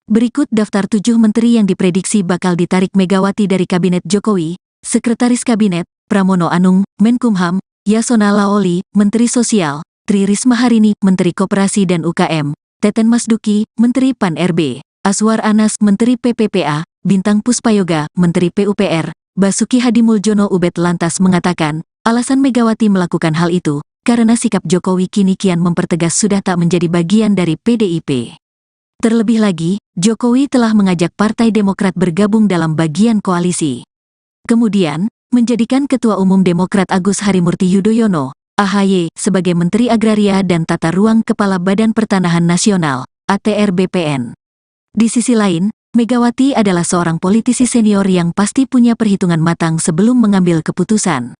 Berikut daftar 7 menteri yang diprediksi bakal ditarik Megawati dari Kabinet Jokowi: Sekretaris Kabinet, Pramono Anung, Menkumham, Yasona Laoli, Menteri Sosial, Tri Risma Harini, Menteri Koperasi dan UKM, Teten Masduki, Menteri Pan-RB, Aswar Anas, Menteri PPPA, Bintang Puspayoga, Menteri PUPR, Basuki Hadimuljono. Ubed lantas mengatakan, alasan Megawati melakukan hal itu, karena sikap Jokowi kini kian mempertegas sudah tak menjadi bagian dari PDIP. Terlebih lagi, Jokowi telah mengajak Partai Demokrat bergabung dalam bagian koalisi. Kemudian, menjadikan Ketua Umum Demokrat Agus Harimurti Yudhoyono, AHY, sebagai Menteri Agraria dan Tata Ruang Kepala Badan Pertanahan Nasional, ATR BPN. Di sisi lain, Megawati adalah seorang politisi senior yang pasti punya perhitungan matang sebelum mengambil keputusan.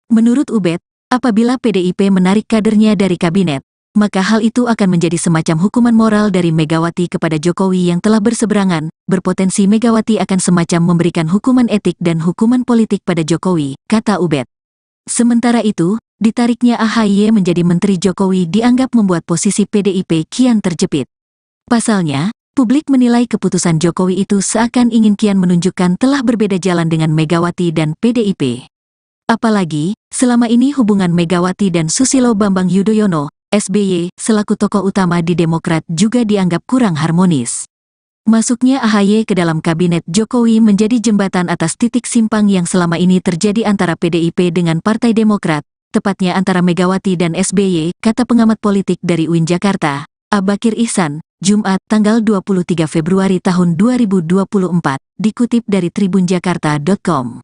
Menurut Ubed, apabila PDIP menarik kadernya dari kabinet, maka hal itu akan menjadi semacam hukuman moral dari Megawati kepada Jokowi yang telah berseberangan. Berpotensi Megawati akan semacam memberikan hukuman etik dan hukuman politik pada Jokowi, kata Ubed. Sementara itu, ditariknya AHY menjadi Menteri Jokowi dianggap membuat posisi PDIP kian terjepit. Pasalnya, publik menilai keputusan Jokowi itu seakan ingin kian menunjukkan telah berbeda jalan dengan Megawati dan PDIP. Apalagi, selama ini hubungan Megawati dan Susilo Bambang Yudhoyono, SBY, selaku tokoh utama di Demokrat juga dianggap kurang harmonis. Masuknya AHY ke dalam kabinet Jokowi menjadi jembatan atas titik simpang yang selama ini terjadi antara PDIP dengan Partai Demokrat, tepatnya antara Megawati dan SBY, kata pengamat politik dari UIN Jakarta, Bakir Ihsan, Jumat, tanggal 23 Februari tahun 2024, dikutip dari tribunjakarta.com.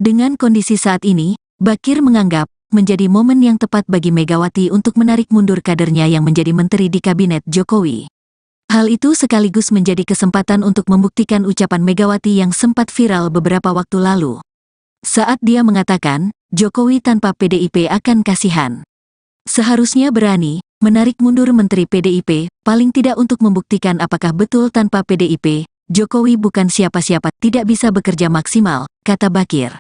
Dengan kondisi saat ini, Bakir menganggap menjadi momen yang tepat bagi Megawati untuk menarik mundur kadernya yang menjadi menteri di kabinet Jokowi. Hal itu sekaligus menjadi kesempatan untuk membuktikan ucapan Megawati yang sempat viral beberapa waktu lalu. Saat dia mengatakan, Jokowi tanpa PDIP akan kasihan. Seharusnya berani menarik mundur Menteri PDIP, paling tidak untuk membuktikan apakah betul tanpa PDIP, Jokowi bukan siapa-siapa, tidak bisa bekerja maksimal, kata Bakir.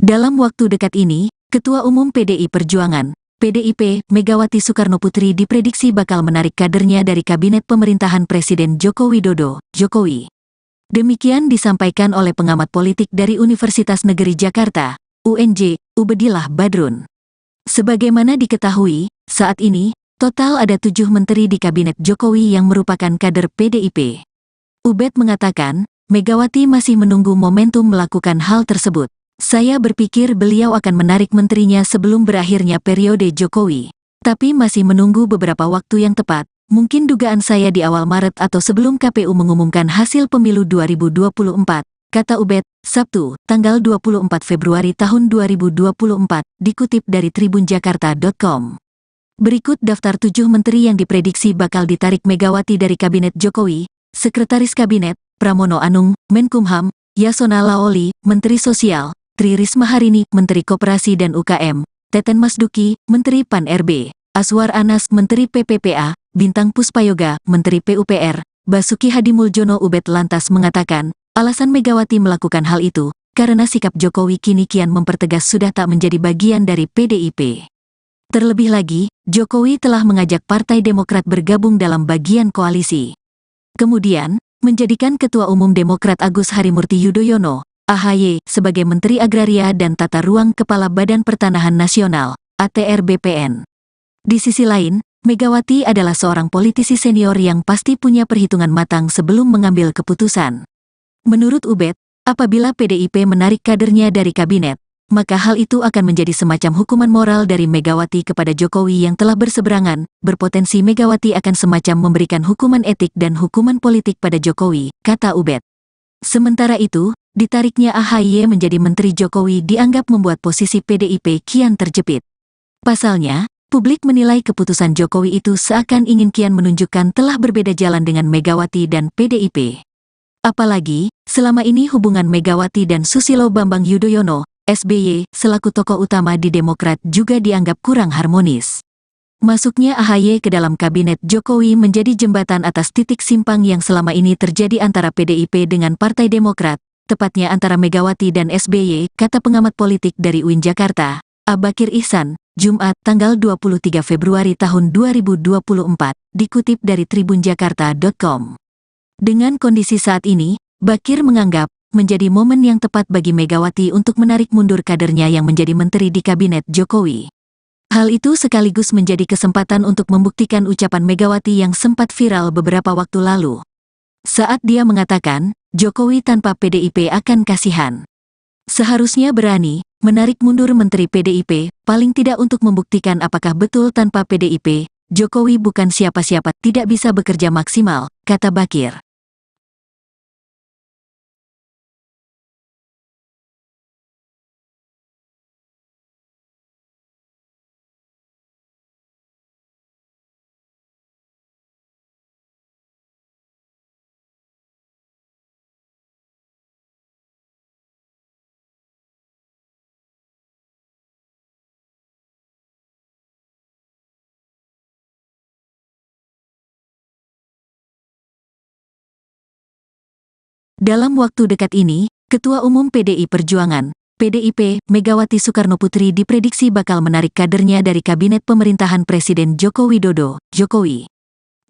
Dalam waktu dekat ini, Ketua Umum PDI Perjuangan, PDIP, Megawati Soekarnoputri diprediksi bakal menarik kadernya dari Kabinet Pemerintahan Presiden Joko Widodo, Jokowi. Demikian disampaikan oleh pengamat politik dari Universitas Negeri Jakarta, UNJ, Ubedillah Badrun. Sebagaimana diketahui, saat ini, total ada 7 menteri di Kabinet Jokowi yang merupakan kader PDIP. Ubed mengatakan, Megawati masih menunggu momentum melakukan hal tersebut. Saya berpikir beliau akan menarik menterinya sebelum berakhirnya periode Jokowi. Tapi masih menunggu beberapa waktu yang tepat, mungkin dugaan saya di awal Maret atau sebelum KPU mengumumkan hasil pemilu 2024, kata Ubed, Sabtu, tanggal 24 Februari tahun 2024, dikutip dari tribunjakarta.com. Berikut daftar 7 menteri yang diprediksi bakal ditarik Megawati dari Kabinet Jokowi: Sekretaris Kabinet, Pramono Anung, Menkumham; Yasona Laoli, Menteri Sosial; Tri Risma Harini, Menteri Koperasi dan UKM; Teten Masduki, Menteri Pan-RB; Aswar Anas, Menteri PPPA; Bintang Puspayoga, Menteri PUPR; Basuki Hadimuljono. Ubed lantas mengatakan, alasan Megawati melakukan hal itu, karena sikap Jokowi kini kian mempertegas sudah tak menjadi bagian dari PDIP. Terlebih lagi, Jokowi telah mengajak Partai Demokrat bergabung dalam bagian koalisi. Kemudian, menjadikan Ketua Umum Demokrat Agus Harimurti Yudhoyono, AHY, sebagai Menteri Agraria dan Tata Ruang Kepala Badan Pertanahan Nasional, ATR BPN. Di sisi lain, Megawati adalah seorang politisi senior yang pasti punya perhitungan matang sebelum mengambil keputusan. Menurut Ubed, apabila PDIP menarik kadernya dari kabinet, maka hal itu akan menjadi semacam hukuman moral dari Megawati kepada Jokowi yang telah berseberangan. Berpotensi Megawati akan semacam memberikan hukuman etik dan hukuman politik pada Jokowi, kata Ubed. Sementara itu, ditariknya AHY menjadi Menteri Jokowi dianggap membuat posisi PDIP kian terjepit. Pasalnya, publik menilai keputusan Jokowi itu seakan ingin kian menunjukkan telah berbeda jalan dengan Megawati dan PDIP. Apalagi, selama ini hubungan Megawati dan Susilo Bambang Yudhoyono, SBY, selaku tokoh utama di Demokrat juga dianggap kurang harmonis. Masuknya AHY ke dalam kabinet Jokowi menjadi jembatan atas titik simpang yang selama ini terjadi antara PDIP dengan Partai Demokrat, tepatnya antara Megawati dan SBY, kata pengamat politik dari UIN Jakarta, Abakir Ihsan, Jumat, tanggal 23 Februari tahun 2024, dikutip dari tribunjakarta.com. Dengan kondisi saat ini, Bakir menganggap, menjadi momen yang tepat bagi Megawati untuk menarik mundur kadernya yang menjadi menteri di Kabinet Jokowi. Hal itu sekaligus menjadi kesempatan untuk membuktikan ucapan Megawati yang sempat viral beberapa waktu lalu. Saat dia mengatakan, Jokowi tanpa PDIP akan kasihan. Seharusnya berani, menarik mundur menteri PDIP, paling tidak untuk membuktikan apakah betul tanpa PDIP, Jokowi bukan siapa-siapa, tidak bisa bekerja maksimal, kata Bakir. Dalam waktu dekat ini, Ketua Umum PDI Perjuangan, PDIP, Megawati Soekarnoputri diprediksi bakal menarik kadernya dari Kabinet Pemerintahan Presiden Joko Widodo, Jokowi.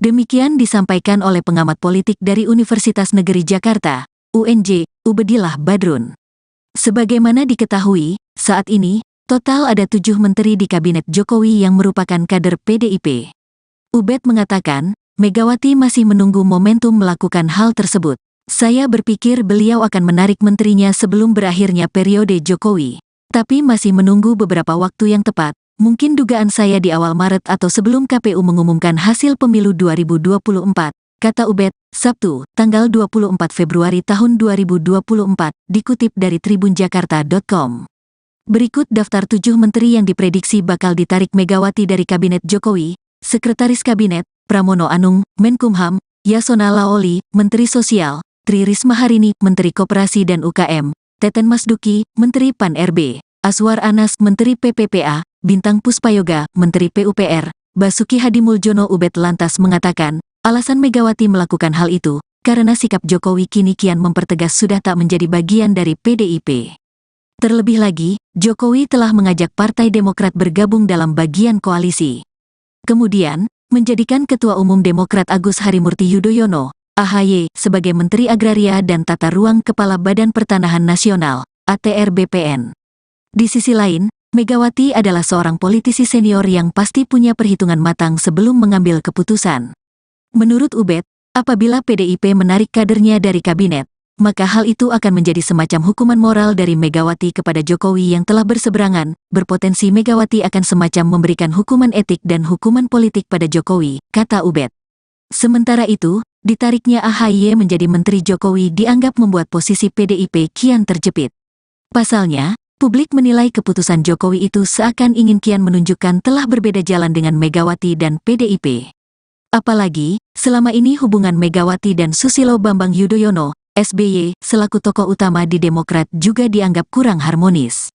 Demikian disampaikan oleh pengamat politik dari Universitas Negeri Jakarta, UNJ, Ubedillah Badrun. Sebagaimana diketahui, saat ini, total ada 7 menteri di Kabinet Jokowi yang merupakan kader PDIP. Ubed mengatakan, Megawati masih menunggu momentum melakukan hal tersebut. Saya berpikir beliau akan menarik menterinya sebelum berakhirnya periode Jokowi. Tapi masih menunggu beberapa waktu yang tepat, mungkin dugaan saya di awal Maret atau sebelum KPU mengumumkan hasil pemilu 2024, kata Ubed, Sabtu, tanggal 24 Februari tahun 2024, dikutip dari tribunjakarta.com. Berikut daftar 7 menteri yang diprediksi bakal ditarik Megawati dari Kabinet Jokowi: Sekretaris Kabinet, Pramono Anung, Menkumham; Yasona Laoli, Menteri Sosial; Tri Risma Harini, Menteri Koperasi dan UKM; Teten Masduki, Menteri Pan-RB; Aswar Anas, Menteri PPPA; Bintang Puspayoga, Menteri PUPR; Basuki Hadimuljono. Ubed lantas mengatakan, alasan Megawati melakukan hal itu, karena sikap Jokowi kini kian mempertegas sudah tak menjadi bagian dari PDIP. Terlebih lagi, Jokowi telah mengajak Partai Demokrat bergabung dalam bagian koalisi. Kemudian, menjadikan Ketua Umum Demokrat Agus Harimurti Yudhoyono, AHY, sebagai Menteri Agraria dan Tata Ruang Kepala Badan Pertanahan Nasional, ATR BPN. Di sisi lain, Megawati adalah seorang politisi senior yang pasti punya perhitungan matang sebelum mengambil keputusan. Menurut Ubed, apabila PDIP menarik kadernya dari kabinet, maka hal itu akan menjadi semacam hukuman moral dari Megawati kepada Jokowi yang telah berseberangan, berpotensi Megawati akan semacam memberikan hukuman etik dan hukuman politik pada Jokowi, kata Ubed. Sementara itu, ditariknya AHY menjadi Menteri Jokowi dianggap membuat posisi PDIP kian terjepit. Pasalnya, publik menilai keputusan Jokowi itu seakan ingin kian menunjukkan telah berbeda jalan dengan Megawati dan PDIP. Apalagi, selama ini hubungan Megawati dan Susilo Bambang Yudhoyono, SBY, selaku tokoh utama di Demokrat juga dianggap kurang harmonis.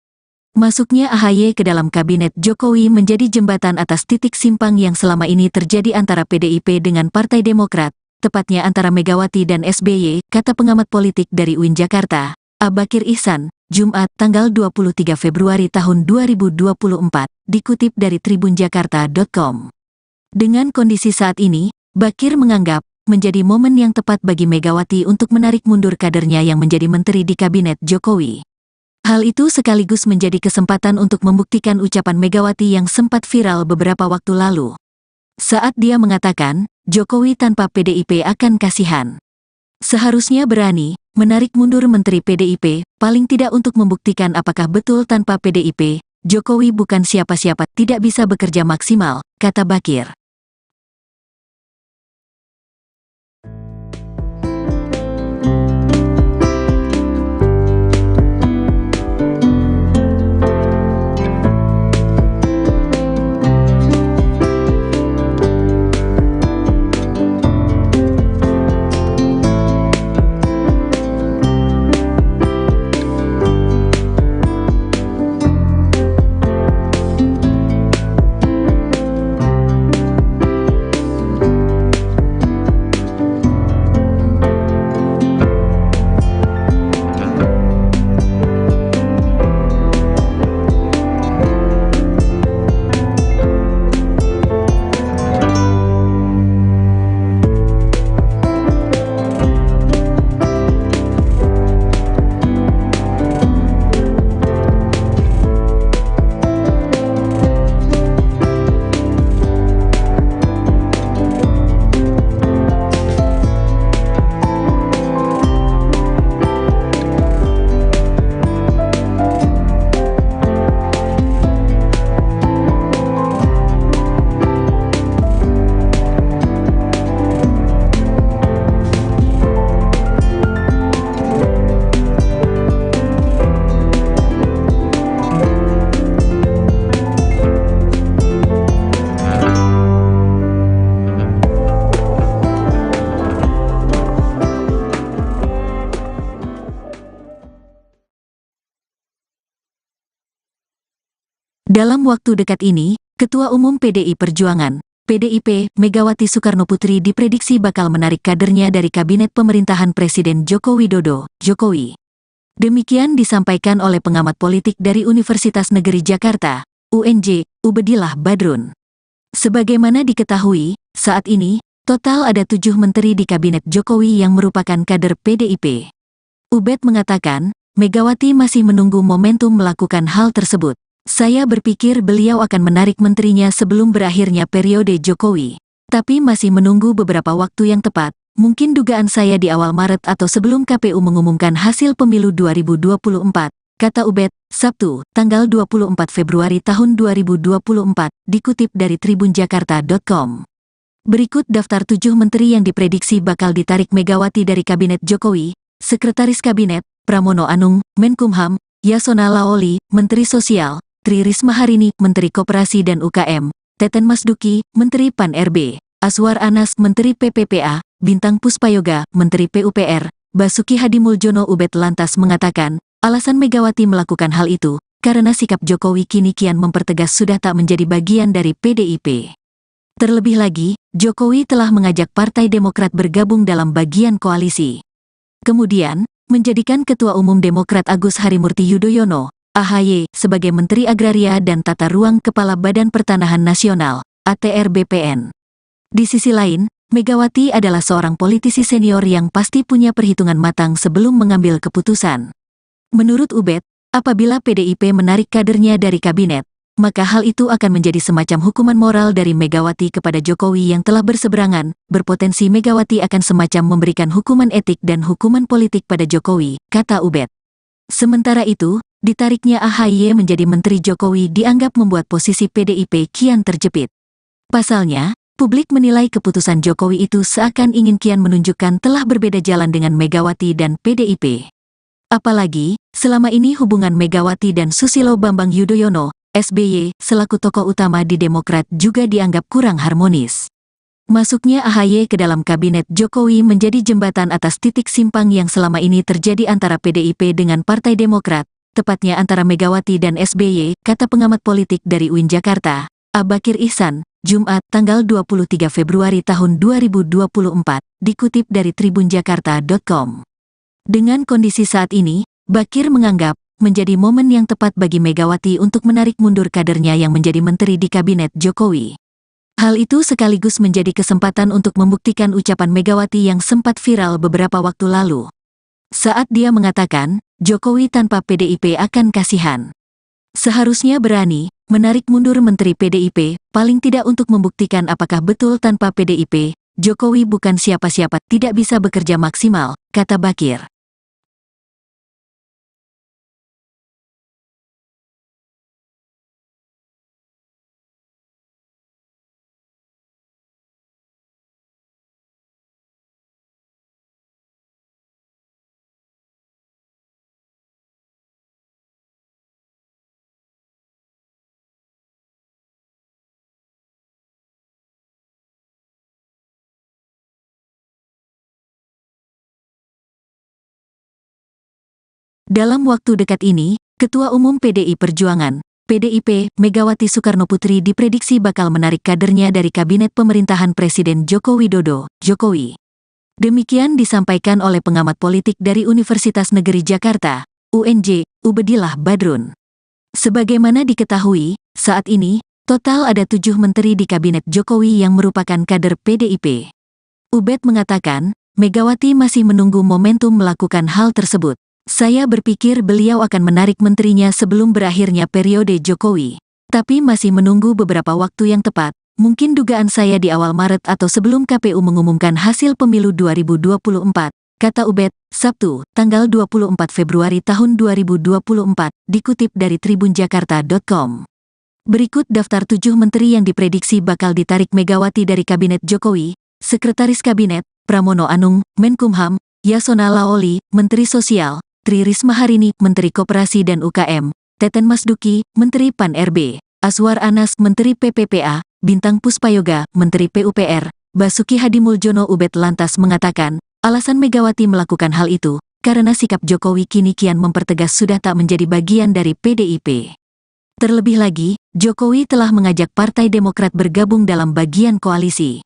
Masuknya AHY ke dalam kabinet Jokowi menjadi jembatan atas titik simpang yang selama ini terjadi antara PDIP dengan Partai Demokrat, tepatnya antara Megawati dan SBY, kata pengamat politik dari UIN Jakarta, Abakir Ihsan, Jumat tanggal 23 Februari tahun 2024, dikutip dari tribunjakarta.com. Dengan kondisi saat ini, Bakir menganggap menjadi momen yang tepat bagi Megawati untuk menarik mundur kadernya yang menjadi menteri di kabinet Jokowi. Hal itu sekaligus menjadi kesempatan untuk membuktikan ucapan Megawati yang sempat viral beberapa waktu lalu. Saat dia mengatakan, Jokowi tanpa PDIP akan kasihan. Seharusnya berani menarik mundur menteri PDIP, paling tidak untuk membuktikan apakah betul tanpa PDIP, Jokowi bukan siapa-siapa, tidak bisa bekerja maksimal, kata Bakir. Dalam waktu dekat ini, Ketua Umum PDI Perjuangan, PDIP, Megawati Soekarnoputri diprediksi bakal menarik kadernya dari Kabinet Pemerintahan Presiden Joko Widodo, Jokowi. Demikian disampaikan oleh pengamat politik dari Universitas Negeri Jakarta, UNJ, Ubedillah Badrun. Sebagaimana diketahui, saat ini, total ada 7 menteri di Kabinet Jokowi yang merupakan kader PDIP. Ubed mengatakan, Megawati masih menunggu momentum melakukan hal tersebut. Saya berpikir beliau akan menarik menterinya sebelum berakhirnya periode Jokowi. Tapi masih menunggu beberapa waktu yang tepat, mungkin dugaan saya di awal Maret atau sebelum KPU mengumumkan hasil pemilu 2024, kata Ubed, Sabtu, tanggal 24 Februari tahun 2024, dikutip dari tribunjakarta.com. Berikut daftar 7 menteri yang diprediksi bakal ditarik Megawati dari Kabinet Jokowi: Sekretaris Kabinet, Pramono Anung, Menkumham, Yasona Laoli, Menteri Sosial, Tri Risma Harini, Menteri Koperasi dan UKM, Teten Masduki, Menteri Pan-RB, Aswar Anas, Menteri PPPA, Bintang Puspayoga, Menteri PUPR, Basuki Hadimuljono. Ubed lantas mengatakan, alasan Megawati melakukan hal itu, karena sikap Jokowi kini kian mempertegas sudah tak menjadi bagian dari PDIP. Terlebih lagi, Jokowi telah mengajak Partai Demokrat bergabung dalam bagian koalisi. Kemudian, menjadikan Ketua Umum Demokrat Agus Harimurti Yudhoyono, AHY, sebagai Menteri Agraria dan Tata Ruang Kepala Badan Pertanahan Nasional, ATR BPN. Di sisi lain, Megawati adalah seorang politisi senior yang pasti punya perhitungan matang sebelum mengambil keputusan. Menurut Ubed, apabila PDIP menarik kadernya dari kabinet, maka hal itu akan menjadi semacam hukuman moral dari Megawati kepada Jokowi yang telah berseberangan, berpotensi Megawati akan semacam memberikan hukuman etik dan hukuman politik pada Jokowi, kata Ubed. Sementara itu, ditariknya AHY menjadi Menteri Jokowi dianggap membuat posisi PDIP kian terjepit. Pasalnya, publik menilai keputusan Jokowi itu seakan ingin kian menunjukkan telah berbeda jalan dengan Megawati dan PDIP. Apalagi, selama ini hubungan Megawati dan Susilo Bambang Yudhoyono, SBY, selaku tokoh utama di Demokrat juga dianggap kurang harmonis. Masuknya AHY ke dalam kabinet Jokowi menjadi jembatan atas titik simpang yang selama ini terjadi antara PDIP dengan Partai Demokrat, tepatnya antara Megawati dan SBY, kata pengamat politik dari UIN Jakarta, Abakir Ihsan, Jumat, tanggal 23 Februari tahun 2024, dikutip dari tribunjakarta.com. Dengan kondisi saat ini, Bakir menganggap menjadi momen yang tepat bagi Megawati untuk menarik mundur kadernya yang menjadi menteri di kabinet Jokowi. Hal itu sekaligus menjadi kesempatan untuk membuktikan ucapan Megawati yang sempat viral beberapa waktu lalu. Saat dia mengatakan, Jokowi tanpa PDIP akan kasihan. Seharusnya berani menarik mundur menteri PDIP, paling tidak untuk membuktikan apakah betul tanpa PDIP, Jokowi bukan siapa-siapa, tidak bisa bekerja maksimal, kata Bakir. Dalam waktu dekat ini, Ketua Umum PDI Perjuangan, PDIP, Megawati Soekarnoputri diprediksi bakal menarik kadernya dari Kabinet Pemerintahan Presiden Joko Widodo, Jokowi. Demikian disampaikan oleh pengamat politik dari Universitas Negeri Jakarta, UNJ, Ubedillah Badrun. Sebagaimana diketahui, saat ini, total ada 7 menteri di Kabinet Jokowi yang merupakan kader PDIP. Ubed mengatakan, Megawati masih menunggu momentum melakukan hal tersebut. Saya berpikir beliau akan menarik menterinya sebelum berakhirnya periode Jokowi. Tapi masih menunggu beberapa waktu yang tepat, mungkin dugaan saya di awal Maret atau sebelum KPU mengumumkan hasil pemilu 2024, kata Ubed, Sabtu, tanggal 24 Februari tahun 2024, dikutip dari tribunjakarta.com. Berikut daftar 7 menteri yang diprediksi bakal ditarik Megawati dari Kabinet Jokowi: Sekretaris Kabinet, Pramono Anung, Menkumham, Yasona Laoli, Menteri Sosial, Tri Risma Harini, Menteri Koperasi dan UKM, Teten Masduki, Menteri Pan-RB, Aswar Anas, Menteri PPPA, Bintang Puspayoga, Menteri PUPR, Basuki Hadimuljono. Ubed lantas mengatakan, alasan Megawati melakukan hal itu, karena sikap Jokowi kini kian mempertegas sudah tak menjadi bagian dari PDIP. Terlebih lagi, Jokowi telah mengajak Partai Demokrat bergabung dalam bagian koalisi.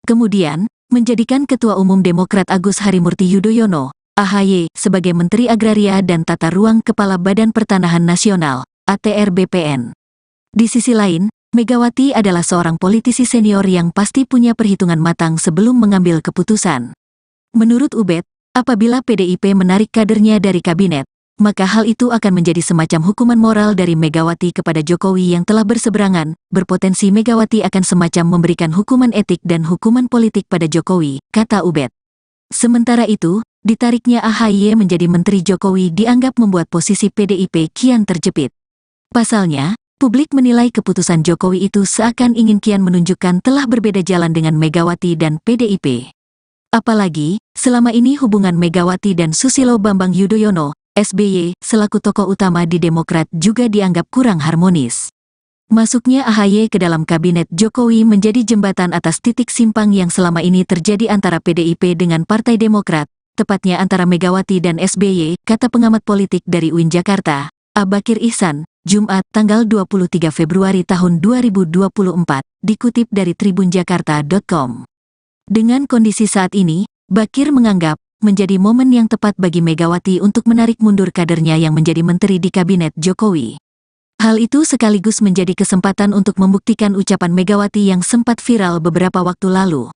Kemudian, menjadikan Ketua Umum Demokrat Agus Harimurti Yudhoyono, AHY, sebagai Menteri Agraria dan Tata Ruang Kepala Badan Pertanahan Nasional, ATR BPN. Di sisi lain, Megawati adalah seorang politisi senior yang pasti punya perhitungan matang sebelum mengambil keputusan. Menurut Ubed, apabila PDIP menarik kadernya dari kabinet, maka hal itu akan menjadi semacam hukuman moral dari Megawati kepada Jokowi yang telah berseberangan, berpotensi Megawati akan semacam memberikan hukuman etik dan hukuman politik pada Jokowi, kata Ubed. Sementara itu, ditariknya AHY menjadi Menteri Jokowi dianggap membuat posisi PDIP kian terjepit. Pasalnya, publik menilai keputusan Jokowi itu seakan ingin kian menunjukkan telah berbeda jalan dengan Megawati dan PDIP. Apalagi, selama ini hubungan Megawati dan Susilo Bambang Yudhoyono, SBY, selaku tokoh utama di Demokrat juga dianggap kurang harmonis. Masuknya AHY ke dalam kabinet Jokowi menjadi jembatan atas titik simpang yang selama ini terjadi antara PDIP dengan Partai Demokrat, tepatnya antara Megawati dan SBY, kata pengamat politik dari UIN Jakarta, Abakir Ihsan, Jumat, tanggal 23 Februari tahun 2024, dikutip dari tribunjakarta.com. Dengan kondisi saat ini, Bakir menganggap menjadi momen yang tepat bagi Megawati untuk menarik mundur kadernya yang menjadi menteri di kabinet Jokowi. Hal itu sekaligus menjadi kesempatan untuk membuktikan ucapan Megawati yang sempat viral beberapa waktu lalu.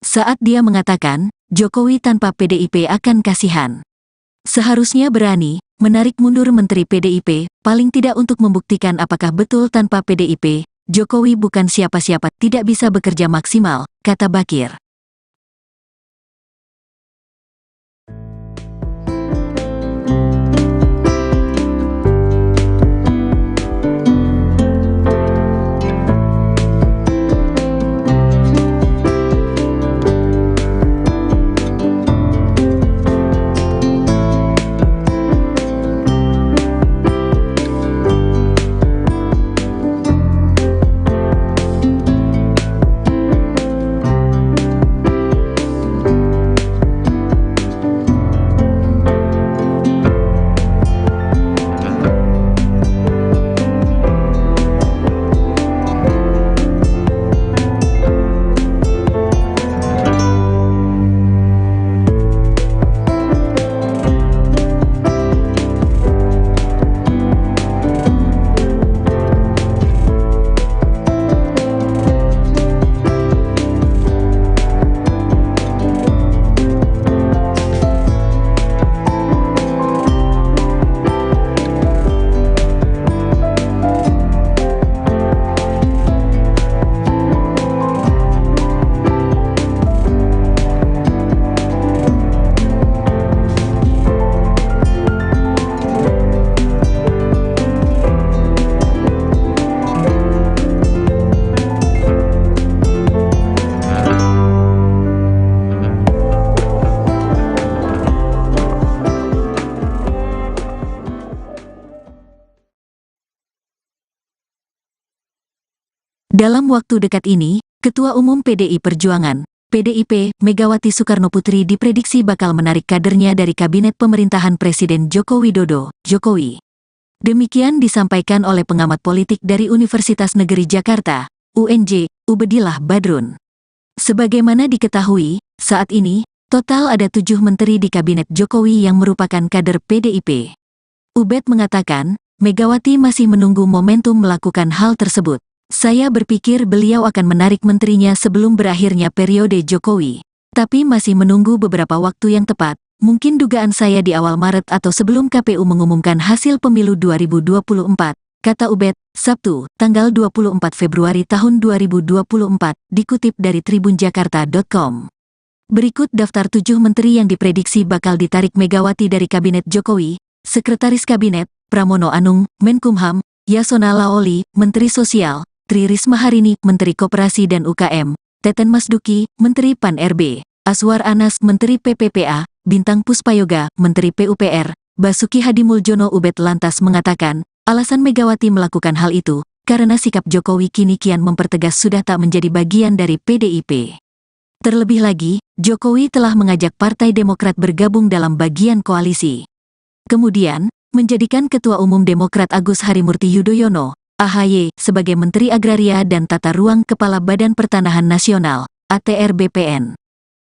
Saat dia mengatakan, Jokowi tanpa PDIP akan kasihan. Seharusnya berani menarik mundur Menteri PDIP, paling tidak untuk membuktikan apakah betul tanpa PDIP, Jokowi bukan siapa-siapa, tidak bisa bekerja maksimal, kata Bakir. Dalam waktu dekat ini, Ketua Umum PDI Perjuangan, PDIP, Megawati Soekarnoputri diprediksi bakal menarik kadernya dari kabinet pemerintahan Presiden Joko Widodo, Jokowi. Demikian disampaikan oleh pengamat politik dari Universitas Negeri Jakarta, UNJ, Ubedillah Badrun. Sebagaimana diketahui, saat ini, total ada 7 menteri di kabinet Jokowi yang merupakan kader PDIP. Ubed mengatakan, Megawati masih menunggu momentum melakukan hal tersebut. Saya berpikir beliau akan menarik menterinya sebelum berakhirnya periode Jokowi. Tapi masih menunggu beberapa waktu yang tepat, mungkin dugaan saya di awal Maret atau sebelum KPU mengumumkan hasil pemilu 2024, kata Ubed, Sabtu, tanggal 24 Februari tahun 2024, dikutip dari tribunjakarta.com. Berikut daftar 7 menteri yang diprediksi bakal ditarik Megawati dari Kabinet Jokowi: Sekretaris Kabinet, Pramono Anung, Menkumham, Yasona Laoli, Menteri Sosial, Tri Risma Harini, Menteri Koperasi dan UKM, Teten Masduki, Menteri Pan-RB, Aswar Anas, Menteri PPPA, Bintang Puspayoga, Menteri PUPR, Basuki Hadimuljono. Ubed lantas mengatakan, alasan Megawati melakukan hal itu, karena sikap Jokowi kini kian mempertegas sudah tak menjadi bagian dari PDIP. Terlebih lagi, Jokowi telah mengajak Partai Demokrat bergabung dalam bagian koalisi. Kemudian, menjadikan Ketua Umum Demokrat Agus Harimurti Yudhoyono, AHY, sebagai Menteri Agraria dan Tata Ruang Kepala Badan Pertanahan Nasional, ATR BPN.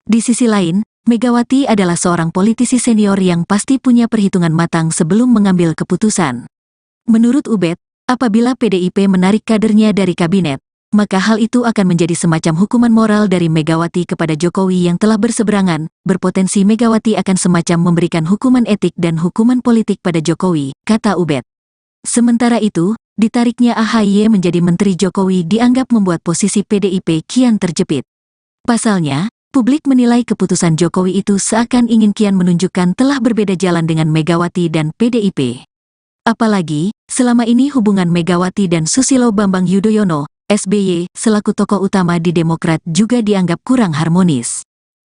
Di sisi lain, Megawati adalah seorang politisi senior yang pasti punya perhitungan matang sebelum mengambil keputusan. Menurut Ubed, apabila PDIP menarik kadernya dari kabinet, maka hal itu akan menjadi semacam hukuman moral dari Megawati kepada Jokowi yang telah berseberangan. Berpotensi Megawati akan semacam memberikan hukuman etik dan hukuman politik pada Jokowi, kata Ubed. Sementara itu, ditariknya AHY menjadi Menteri Jokowi dianggap membuat posisi PDIP kian terjepit. Pasalnya, publik menilai keputusan Jokowi itu seakan ingin kian menunjukkan telah berbeda jalan dengan Megawati dan PDIP. Apalagi, selama ini hubungan Megawati dan Susilo Bambang Yudhoyono, SBY, selaku tokoh utama di Demokrat juga dianggap kurang harmonis.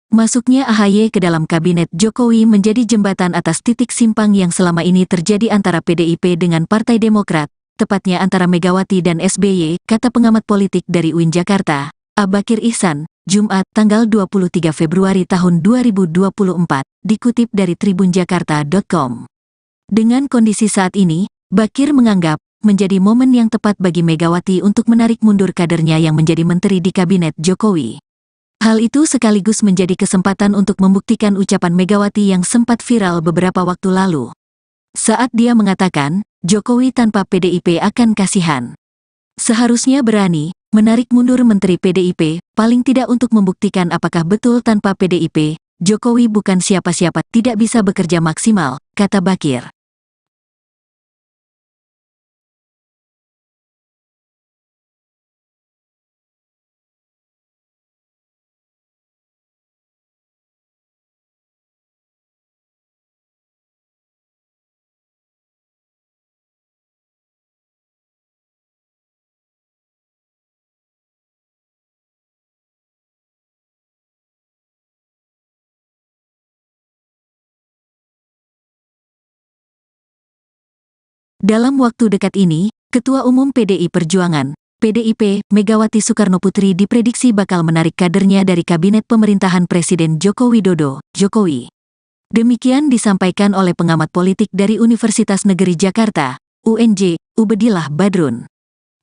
Masuknya AHY ke dalam kabinet Jokowi menjadi jembatan atas titik simpang yang selama ini terjadi antara PDIP dengan Partai Demokrat, tepatnya antara Megawati dan SBY, kata pengamat politik dari UIN Jakarta, Bakir Ihsan, Jumat, tanggal 23 Februari tahun 2024, dikutip dari tribunjakarta.com. Dengan kondisi saat ini, Bakir menganggap menjadi momen yang tepat bagi Megawati untuk menarik mundur kadernya yang menjadi menteri di kabinet Jokowi. Hal itu sekaligus menjadi kesempatan untuk membuktikan ucapan Megawati yang sempat viral beberapa waktu lalu. Saat dia mengatakan, Jokowi tanpa PDIP akan kasihan. Seharusnya berani menarik mundur Menteri PDIP, paling tidak untuk membuktikan apakah betul tanpa PDIP, Jokowi bukan siapa-siapa, tidak bisa bekerja maksimal, kata Bakir. Dalam waktu dekat ini, Ketua Umum PDI Perjuangan, PDIP, Megawati Soekarnoputri diprediksi bakal menarik kadernya dari Kabinet Pemerintahan Presiden Joko Widodo, Jokowi. Demikian disampaikan oleh pengamat politik dari Universitas Negeri Jakarta, UNJ, Ubedillah Badrun.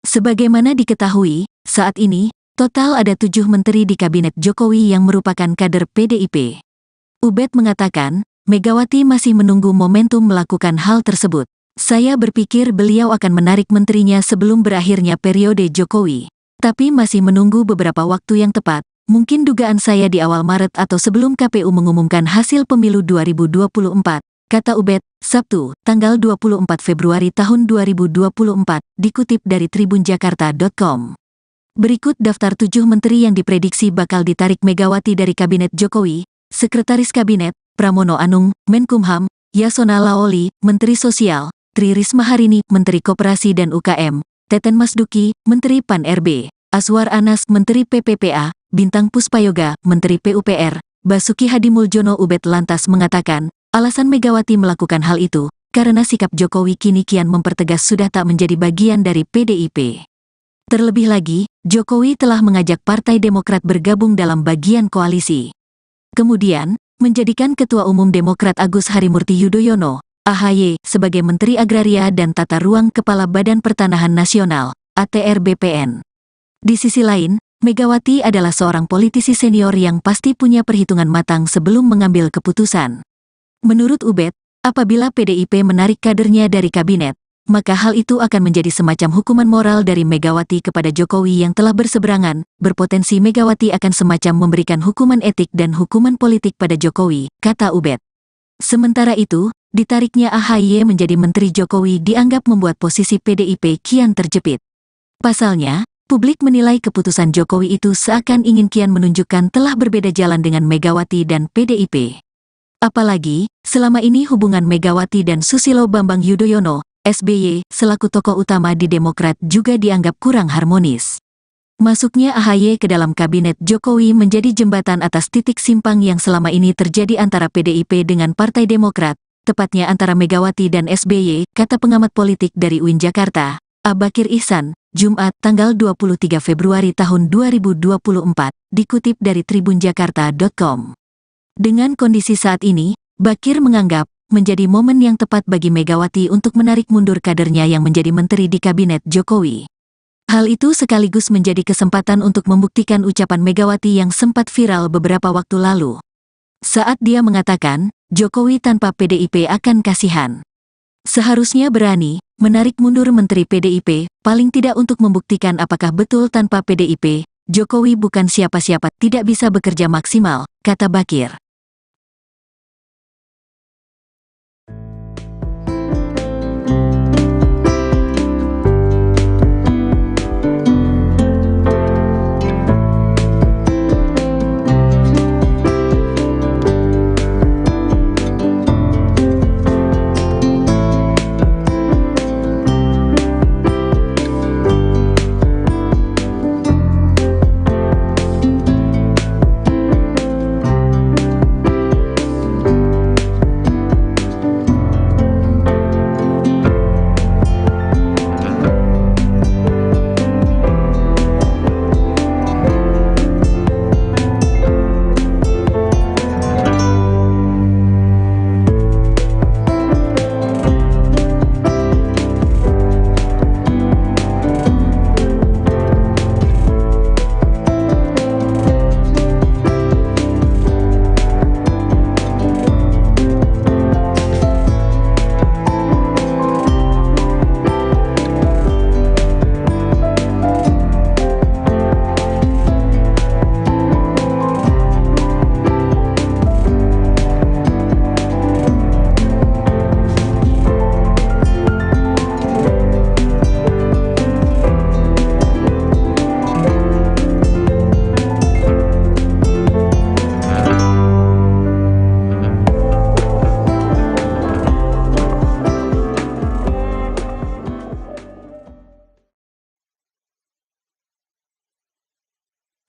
Sebagaimana diketahui, saat ini, total ada 7 menteri di Kabinet Jokowi yang merupakan kader PDIP. Ubed mengatakan, Megawati masih menunggu momentum melakukan hal tersebut. Saya berpikir beliau akan menarik menterinya sebelum berakhirnya periode Jokowi. Tapi masih menunggu beberapa waktu yang tepat, mungkin dugaan saya di awal Maret atau sebelum KPU mengumumkan hasil pemilu 2024, kata Ubed, Sabtu, tanggal 24 Februari tahun 2024, dikutip dari tribunjakarta.com. Berikut daftar 7 menteri yang diprediksi bakal ditarik Megawati dari Kabinet Jokowi: Sekretaris Kabinet, Pramono Anung, Menkumham, Yasona Laoli, Menteri Sosial, Tri Risma Harini, Menteri Koperasi dan UKM, Teten Masduki, Menteri Pan-RB, Aswar Anas, Menteri PPPA, Bintang Puspayoga, Menteri PUPR, Basuki Hadimuljono. Ubed lantas mengatakan, alasan Megawati melakukan hal itu, karena sikap Jokowi kini kian mempertegas sudah tak menjadi bagian dari PDIP. Terlebih lagi, Jokowi telah mengajak Partai Demokrat bergabung dalam bagian koalisi. Kemudian, menjadikan Ketua Umum Demokrat Agus Harimurti Yudhoyono, AHY, sebagai Menteri Agraria dan Tata Ruang Kepala Badan Pertanahan Nasional, ATR BPN. Di sisi lain, Megawati adalah seorang politisi senior yang pasti punya perhitungan matang sebelum mengambil keputusan. Menurut Ubed, apabila PDIP menarik kadernya dari kabinet, maka hal itu akan menjadi semacam hukuman moral dari Megawati kepada Jokowi yang telah berseberangan. Berpotensi Megawati akan semacam memberikan hukuman etik dan hukuman politik pada Jokowi, kata Ubed. Sementara itu, ditariknya AHY menjadi Menteri Jokowi dianggap membuat posisi PDIP kian terjepit. Pasalnya, publik menilai keputusan Jokowi itu seakan ingin kian menunjukkan telah berbeda jalan dengan Megawati dan PDIP. Apalagi, selama ini hubungan Megawati dan Susilo Bambang Yudhoyono, SBY, selaku tokoh utama di Demokrat juga dianggap kurang harmonis. Masuknya AHY ke dalam Kabinet Jokowi menjadi jembatan atas titik simpang yang selama ini terjadi antara PDIP dengan Partai Demokrat, tepatnya antara Megawati dan SBY, kata pengamat politik dari UIN Jakarta, Bakir Ihsan, Jumat, tanggal 23 Februari tahun 2024, dikutip dari tribunjakarta.com. Dengan kondisi saat ini, Bakir menganggap menjadi momen yang tepat bagi Megawati untuk menarik mundur kadernya yang menjadi menteri di Kabinet Jokowi. Hal itu sekaligus menjadi kesempatan untuk membuktikan ucapan Megawati yang sempat viral beberapa waktu lalu. Saat dia mengatakan, Jokowi tanpa PDIP akan kasihan. Seharusnya berani menarik mundur Menteri PDIP, paling tidak untuk membuktikan apakah betul tanpa PDIP, Jokowi bukan siapa-siapa, tidak bisa bekerja maksimal, kata Bakir.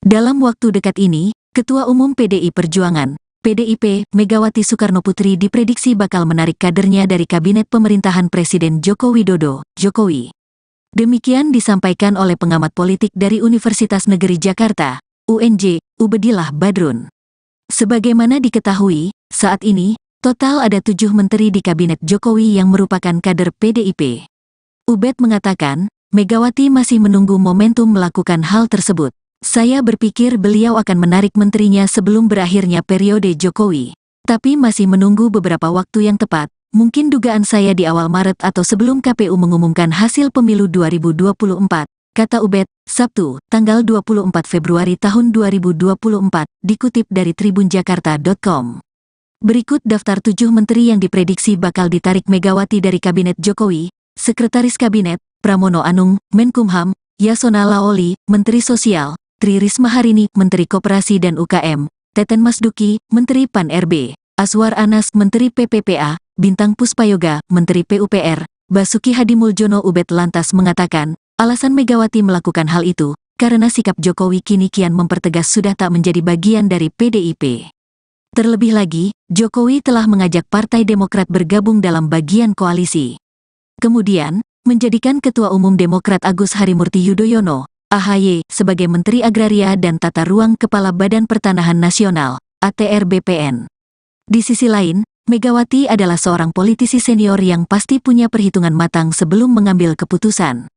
Dalam waktu dekat ini, Ketua Umum PDI Perjuangan, PDIP, Megawati Soekarnoputri diprediksi bakal menarik kadernya dari Kabinet Pemerintahan Presiden Joko Widodo, Jokowi. Demikian disampaikan oleh pengamat politik dari Universitas Negeri Jakarta, UNJ, Ubedillah Badrun. Sebagaimana diketahui, saat ini, total ada 7 menteri di Kabinet Jokowi yang merupakan kader PDIP. Ubed mengatakan, Megawati masih menunggu momentum melakukan hal tersebut. Saya berpikir beliau akan menarik menterinya sebelum berakhirnya periode Jokowi. Tapi masih menunggu beberapa waktu yang tepat, mungkin dugaan saya di awal Maret atau sebelum KPU mengumumkan hasil pemilu 2024, kata Ubed, Sabtu, tanggal 24 Februari tahun 2024, dikutip dari tribunjakarta.com. Berikut daftar 7 menteri yang diprediksi bakal ditarik Megawati dari Kabinet Jokowi: Sekretaris Kabinet, Pramono Anung, Menkumham; Yasona Laoli, Menteri Sosial; Tri Risma Harini, Menteri Koperasi dan UKM; Teten Masduki, Menteri Pan-RB; Azwar Anas, Menteri PPPA; Bintang Puspayoga, Menteri PUPR; Basuki Hadimuljono. Ubed lantas mengatakan, alasan Megawati melakukan hal itu, karena sikap Jokowi kini kian mempertegas sudah tak menjadi bagian dari PDIP. Terlebih lagi, Jokowi telah mengajak Partai Demokrat bergabung dalam bagian koalisi. Kemudian, menjadikan Ketua Umum Demokrat Agus Harimurti Yudhoyono, AHY, sebagai Menteri Agraria dan Tata Ruang Kepala Badan Pertanahan Nasional, ATR BPN. Di sisi lain, Megawati adalah seorang politisi senior yang pasti punya perhitungan matang sebelum mengambil keputusan.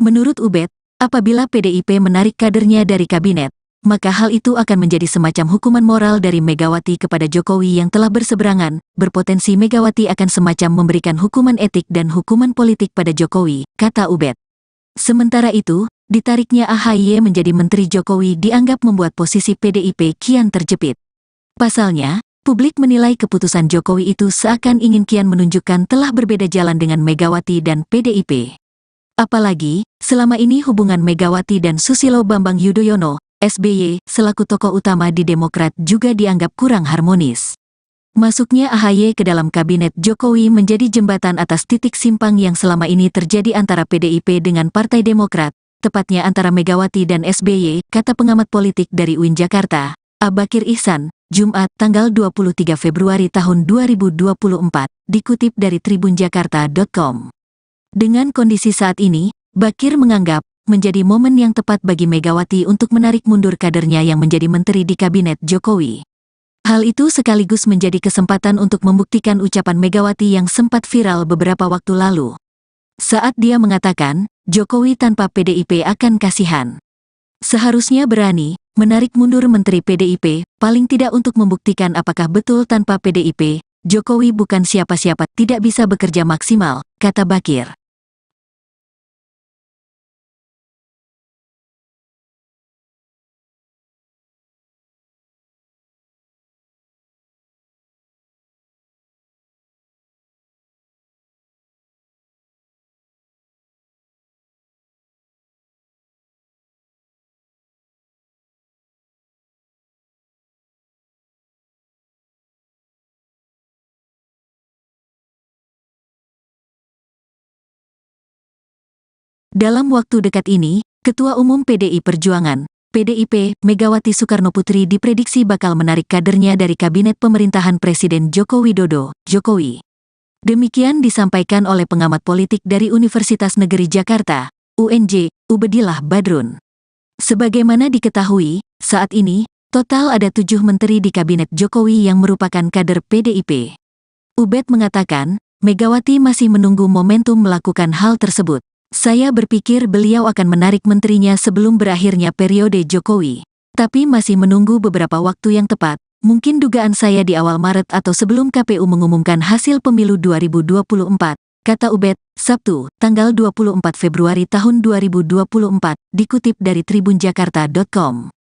Menurut Ubed, apabila PDIP menarik kadernya dari kabinet, maka hal itu akan menjadi semacam hukuman moral dari Megawati kepada Jokowi yang telah berseberangan. Berpotensi Megawati akan semacam memberikan hukuman etik dan hukuman politik pada Jokowi, kata Ubed. Sementara itu, ditariknya AHY menjadi Menteri Jokowi dianggap membuat posisi PDIP kian terjepit. Pasalnya, publik menilai keputusan Jokowi itu seakan ingin kian menunjukkan telah berbeda jalan dengan Megawati dan PDIP. Apalagi, selama ini hubungan Megawati dan Susilo Bambang Yudhoyono, SBY, selaku tokoh utama di Demokrat juga dianggap kurang harmonis. Masuknya AHY ke dalam kabinet Jokowi menjadi jembatan atas titik simpang yang selama ini terjadi antara PDIP dengan Partai Demokrat, tepatnya antara Megawati dan SBY, kata pengamat politik dari UIN Jakarta, Abakir Ihsan, Jumat, tanggal 23 Februari tahun 2024, dikutip dari tribunjakarta.com. Dengan kondisi saat ini, Bakir menganggap menjadi momen yang tepat bagi Megawati untuk menarik mundur kadernya yang menjadi menteri di kabinet Jokowi. Hal itu sekaligus menjadi kesempatan untuk membuktikan ucapan Megawati yang sempat viral beberapa waktu lalu. Saat dia mengatakan, Jokowi tanpa PDIP akan kasihan. Seharusnya berani menarik mundur menteri PDIP, paling tidak untuk membuktikan apakah betul tanpa PDIP, Jokowi bukan siapa-siapa, tidak bisa bekerja maksimal, kata Bakir. Dalam waktu dekat ini, Ketua Umum PDI Perjuangan, PDIP, Megawati Soekarnoputri diprediksi bakal menarik kadernya dari Kabinet Pemerintahan Presiden Joko Widodo, Jokowi. Demikian disampaikan oleh pengamat politik dari Universitas Negeri Jakarta, UNJ, Ubedillah Badrun. Sebagaimana diketahui, saat ini, total ada 7 menteri di Kabinet Jokowi yang merupakan kader PDIP. Ubed mengatakan, Megawati masih menunggu momentum melakukan hal tersebut. Saya berpikir beliau akan menarik menterinya sebelum berakhirnya periode Jokowi. Tapi masih menunggu beberapa waktu yang tepat, mungkin dugaan saya di awal Maret atau sebelum KPU mengumumkan hasil pemilu 2024, kata Ubed, Sabtu, tanggal 24 Februari tahun 2024, dikutip dari tribunjakarta.com.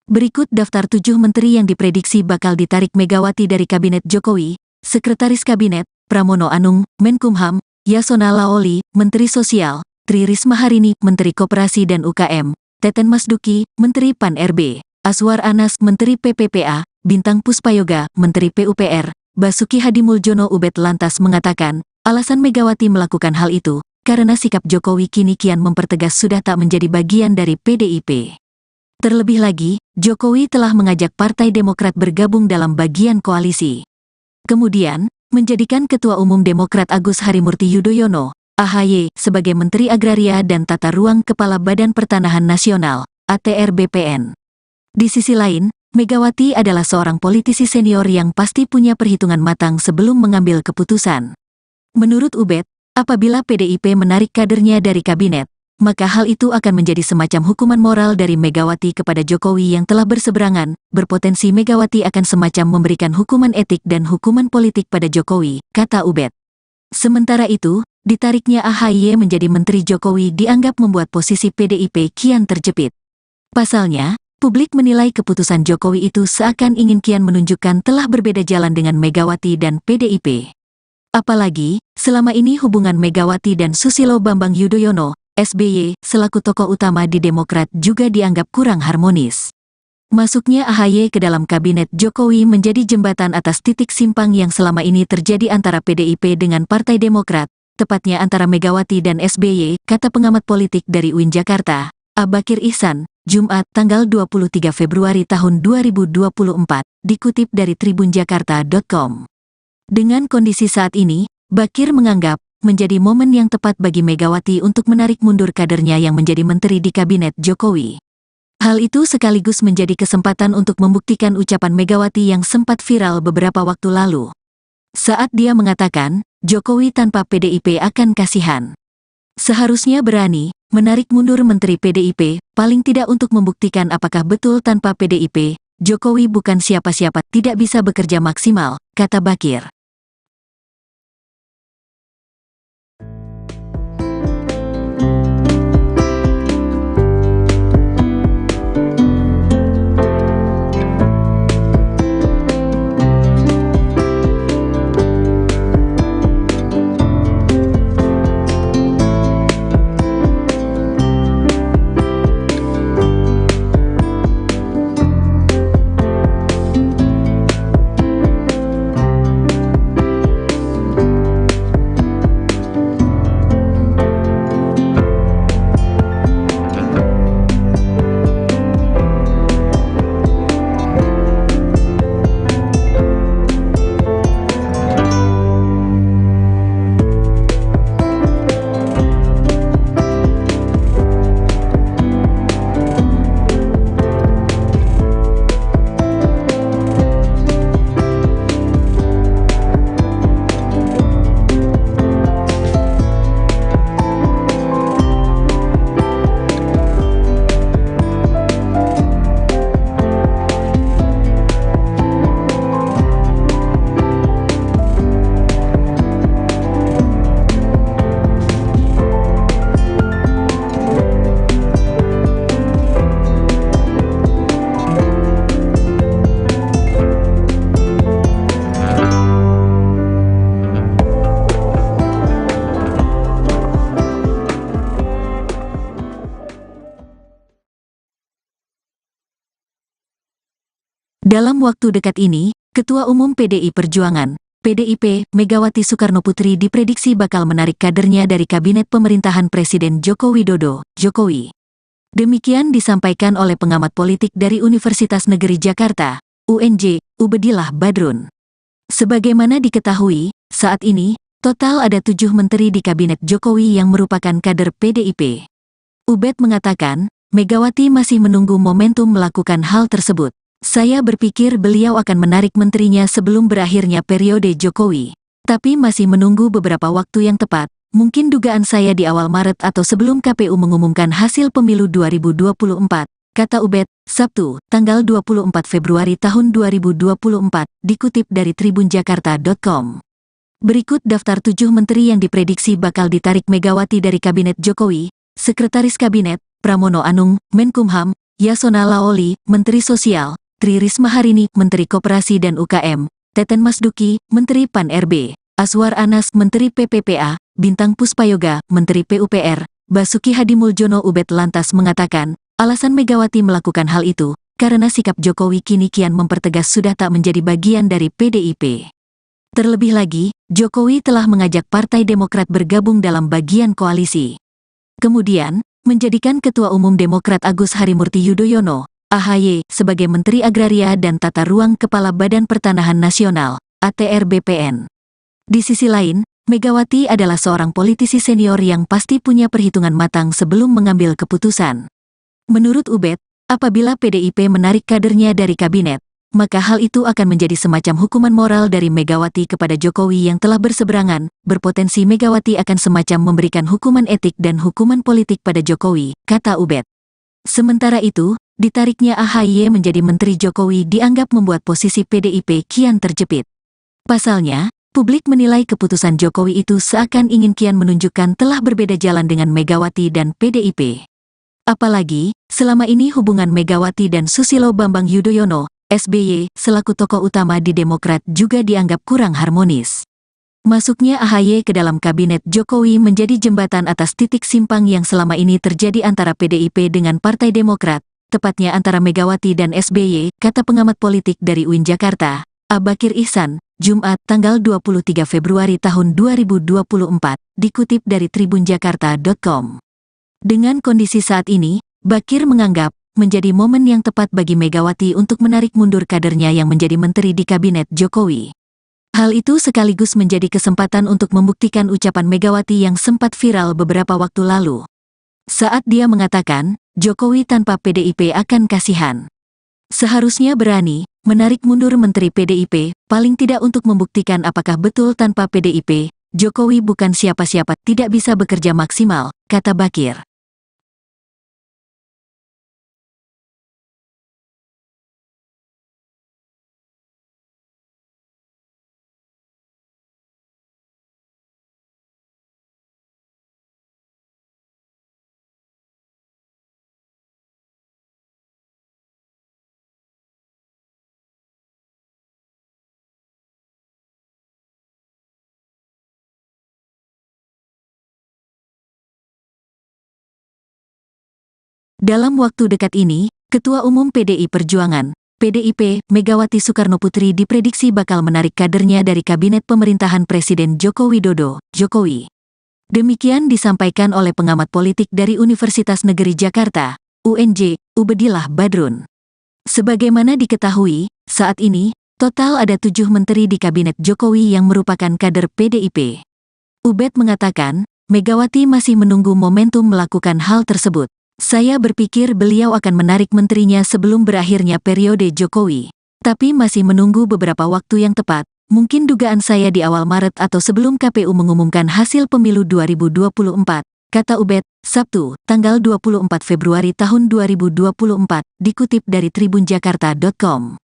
Berikut daftar 7 menteri yang diprediksi bakal ditarik Megawati dari Kabinet Jokowi: Sekretaris Kabinet, Pramono Anung, Menkumham; Yasona Laoli, Menteri Sosial; Tri Risma Harini, Menteri Koperasi dan UKM; Teten Masduki, Menteri Pan-RB; Azwar Anas, Menteri PPPA; Bintang Puspayoga, Menteri PUPR; Basuki Hadimuljono. Ubed lantas mengatakan, alasan Megawati melakukan hal itu, karena sikap Jokowi kini kian mempertegas sudah tak menjadi bagian dari PDIP. Terlebih lagi, Jokowi telah mengajak Partai Demokrat bergabung dalam bagian koalisi. Kemudian, menjadikan Ketua Umum Demokrat Agus Harimurti Yudhoyono, AHY, sebagai Menteri Agraria dan Tata Ruang Kepala Badan Pertanahan Nasional, ATR BPN. Di sisi lain, Megawati adalah seorang politisi senior yang pasti punya perhitungan matang sebelum mengambil keputusan. Menurut Ubed, apabila PDIP menarik kadernya dari kabinet, maka hal itu akan menjadi semacam hukuman moral dari Megawati kepada Jokowi yang telah berseberangan, berpotensi Megawati akan semacam memberikan hukuman etik dan hukuman politik pada Jokowi, kata Ubed. Sementara itu, ditariknya AHY menjadi Menteri Jokowi dianggap membuat posisi PDIP kian terjepit. Pasalnya, publik menilai keputusan Jokowi itu seakan ingin kian menunjukkan telah berbeda jalan dengan Megawati dan PDIP. Apalagi, selama ini hubungan Megawati dan Susilo Bambang Yudhoyono, SBY, selaku tokoh utama di Demokrat juga dianggap kurang harmonis. Masuknya AHY ke dalam kabinet Jokowi menjadi jembatan atas titik simpang yang selama ini terjadi antara PDIP dengan Partai Demokrat, tepatnya antara Megawati dan SBY, kata pengamat politik dari UIN Jakarta, Abakir Ihsan, Jumat tanggal 23 Februari tahun 2024, dikutip dari tribunjakarta.com. Dengan kondisi saat ini, Bakir menganggap menjadi momen yang tepat bagi Megawati untuk menarik mundur kadernya yang menjadi menteri di kabinet Jokowi. Hal itu sekaligus menjadi kesempatan untuk membuktikan ucapan Megawati yang sempat viral beberapa waktu lalu. Saat dia mengatakan, Jokowi tanpa PDIP akan kasihan. Seharusnya berani menarik mundur menteri PDIP, paling tidak untuk membuktikan apakah betul tanpa PDIP, Jokowi bukan siapa-siapa, tidak bisa bekerja maksimal, kata Bakir. Dalam waktu dekat ini, Ketua Umum PDI Perjuangan, PDIP, Megawati Soekarnoputri diprediksi bakal menarik kadernya dari Kabinet Pemerintahan Presiden Joko Widodo, Jokowi. Demikian disampaikan oleh pengamat politik dari Universitas Negeri Jakarta, UNJ, Ubedillah Badrun. Sebagaimana diketahui, saat ini, total ada 7 menteri di Kabinet Jokowi yang merupakan kader PDIP. Ubed mengatakan, Megawati masih menunggu momentum melakukan hal tersebut. Saya berpikir beliau akan menarik menterinya sebelum berakhirnya periode Jokowi. Tapi masih menunggu beberapa waktu yang tepat, mungkin dugaan saya di awal Maret atau sebelum KPU mengumumkan hasil pemilu 2024, kata Ubed, Sabtu, tanggal 24 Februari tahun 2024, dikutip dari tribunjakarta.com. Berikut daftar 7 menteri yang diprediksi bakal ditarik Megawati dari Kabinet Jokowi: Sekretaris Kabinet, Pramono Anung, Menkumham, Yasona Laoli, Menteri Sosial, Tri Risma Harini, Menteri Koperasi dan UKM, Teten Masduki, Menteri Pan-RB, Aswar Anas, Menteri PPPA, Bintang Puspayoga, Menteri PUPR, Basuki Hadimuljono. Ubed lantas mengatakan, alasan Megawati melakukan hal itu, karena sikap Jokowi kini kian mempertegas sudah tak menjadi bagian dari PDIP. Terlebih lagi, Jokowi telah mengajak Partai Demokrat bergabung dalam bagian koalisi. Kemudian, menjadikan Ketua Umum Demokrat Agus Harimurti Yudhoyono, AHY sebagai Menteri Agraria dan Tata Ruang Kepala Badan Pertanahan Nasional, ATR BPN. Di sisi lain, Megawati adalah seorang politisi senior yang pasti punya perhitungan matang sebelum mengambil keputusan. Menurut Ubed, apabila PDIP menarik kadernya dari kabinet, maka hal itu akan menjadi semacam hukuman moral dari Megawati kepada Jokowi yang telah berseberangan. Berpotensi Megawati akan semacam memberikan hukuman etik dan hukuman politik pada Jokowi, kata Ubed. Sementara itu, ditariknya AHY menjadi Menteri Jokowi dianggap membuat posisi PDIP kian terjepit. Pasalnya, publik menilai keputusan Jokowi itu seakan ingin kian menunjukkan telah berbeda jalan dengan Megawati dan PDIP. Apalagi, selama ini hubungan Megawati dan Susilo Bambang Yudhoyono, SBY, selaku tokoh utama di Demokrat juga dianggap kurang harmonis. Masuknya AHY ke dalam kabinet Jokowi menjadi jembatan atas titik simpang yang selama ini terjadi antara PDIP dengan Partai Demokrat, tepatnya antara Megawati dan SBY, kata pengamat politik dari UIN Jakarta, Abakir Ihsan, Jumat, tanggal 23 Februari tahun 2024, dikutip dari tribunjakarta.com. Dengan kondisi saat ini, Bakir menganggap menjadi momen yang tepat bagi Megawati untuk menarik mundur kadernya yang menjadi menteri di kabinet Jokowi. Hal itu sekaligus menjadi kesempatan untuk membuktikan ucapan Megawati yang sempat viral beberapa waktu lalu. Saat dia mengatakan, Jokowi tanpa PDIP akan kasihan. Seharusnya berani menarik mundur menteri PDIP, paling tidak untuk membuktikan apakah betul tanpa PDIP, Jokowi bukan siapa-siapa, tidak bisa bekerja maksimal, kata Bakir. Dalam waktu dekat ini, Ketua Umum PDI Perjuangan, PDIP, Megawati Soekarnoputri diprediksi bakal menarik kadernya dari kabinet pemerintahan Presiden Joko Widodo, Jokowi. Demikian disampaikan oleh pengamat politik dari Universitas Negeri Jakarta, UNJ, Ubedillah Badrun. Sebagaimana diketahui, saat ini, total ada 7 menteri di kabinet Jokowi yang merupakan kader PDIP. Ubed mengatakan, Megawati masih menunggu momentum melakukan hal tersebut. Saya berpikir beliau akan menarik menterinya sebelum berakhirnya periode Jokowi. Tapi masih menunggu beberapa waktu yang tepat, mungkin dugaan saya di awal Maret atau sebelum KPU mengumumkan hasil pemilu 2024, kata Ubed, Sabtu, tanggal 24 Februari tahun 2024, dikutip dari tribunjakarta.com.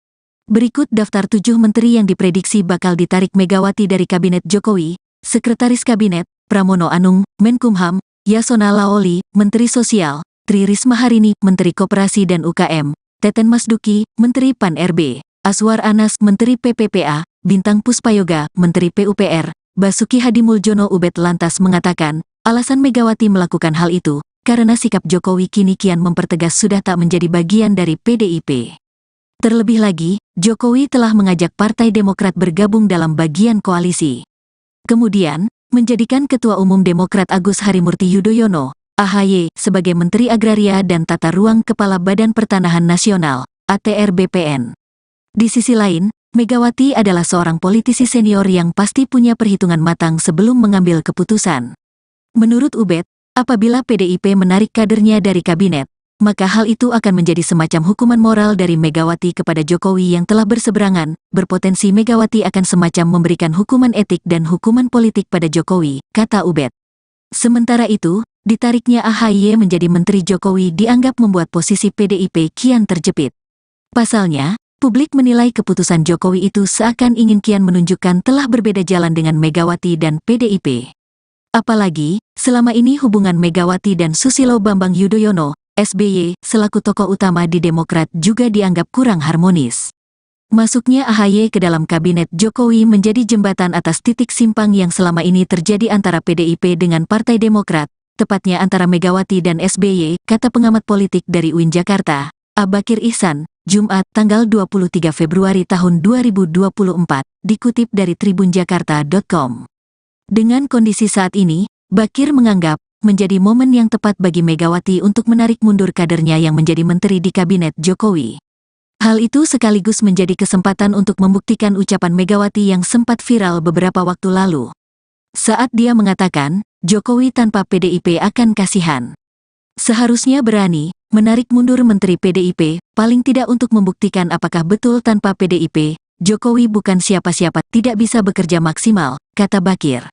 Berikut daftar 7 menteri yang diprediksi bakal ditarik Megawati dari Kabinet Jokowi: Sekretaris Kabinet, Pramono Anung, Menkumham, Yasona Laoli, Menteri Sosial, Tri Risma Harini, Menteri Koperasi dan UKM, Teten Masduki, Menteri Pan-RB, Aswar Anas, Menteri PPPA, Bintang Puspayoga, Menteri PUPR, Basuki Hadimuljono. Ubed lantas mengatakan, alasan Megawati melakukan hal itu, karena sikap Jokowi kini kian mempertegas sudah tak menjadi bagian dari PDIP. Terlebih lagi, Jokowi telah mengajak Partai Demokrat bergabung dalam bagian koalisi. Kemudian, menjadikan Ketua Umum Demokrat Agus Harimurti Yudhoyono, AHY, sebagai Menteri Agraria dan Tata Ruang Kepala Badan Pertanahan Nasional, ATR BPN. Di sisi lain, Megawati adalah seorang politisi senior yang pasti punya perhitungan matang sebelum mengambil keputusan. Menurut Ubed, apabila PDIP menarik kadernya dari kabinet, maka hal itu akan menjadi semacam hukuman moral dari Megawati kepada Jokowi yang telah berseberangan. Berpotensi Megawati akan semacam memberikan hukuman etik dan hukuman politik pada Jokowi, kata Ubed. Sementara itu, ditariknya AHY menjadi Menteri Jokowi dianggap membuat posisi PDIP kian terjepit. Pasalnya, publik menilai keputusan Jokowi itu seakan ingin kian menunjukkan telah berbeda jalan dengan Megawati dan PDIP. Apalagi, selama ini hubungan Megawati dan Susilo Bambang Yudhoyono, SBY, selaku tokoh utama di Demokrat juga dianggap kurang harmonis. Masuknya AHY ke dalam kabinet Jokowi menjadi jembatan atas titik simpang yang selama ini terjadi antara PDIP dengan Partai Demokrat, tepatnya antara Megawati dan SBY, kata pengamat politik dari UIN Jakarta, Abakir Ihsan, Jumat, tanggal 23 Februari tahun 2024, dikutip dari tribunjakarta.com. Dengan kondisi saat ini, Bakir menganggap menjadi momen yang tepat bagi Megawati untuk menarik mundur kadernya yang menjadi menteri di kabinet Jokowi. Hal itu sekaligus menjadi kesempatan untuk membuktikan ucapan Megawati yang sempat viral beberapa waktu lalu. Saat dia mengatakan, Jokowi tanpa PDIP akan kasihan. Seharusnya berani menarik mundur Menteri PDIP, paling tidak untuk membuktikan apakah betul tanpa PDIP, Jokowi bukan siapa-siapa, tidak bisa bekerja maksimal, kata Bakir.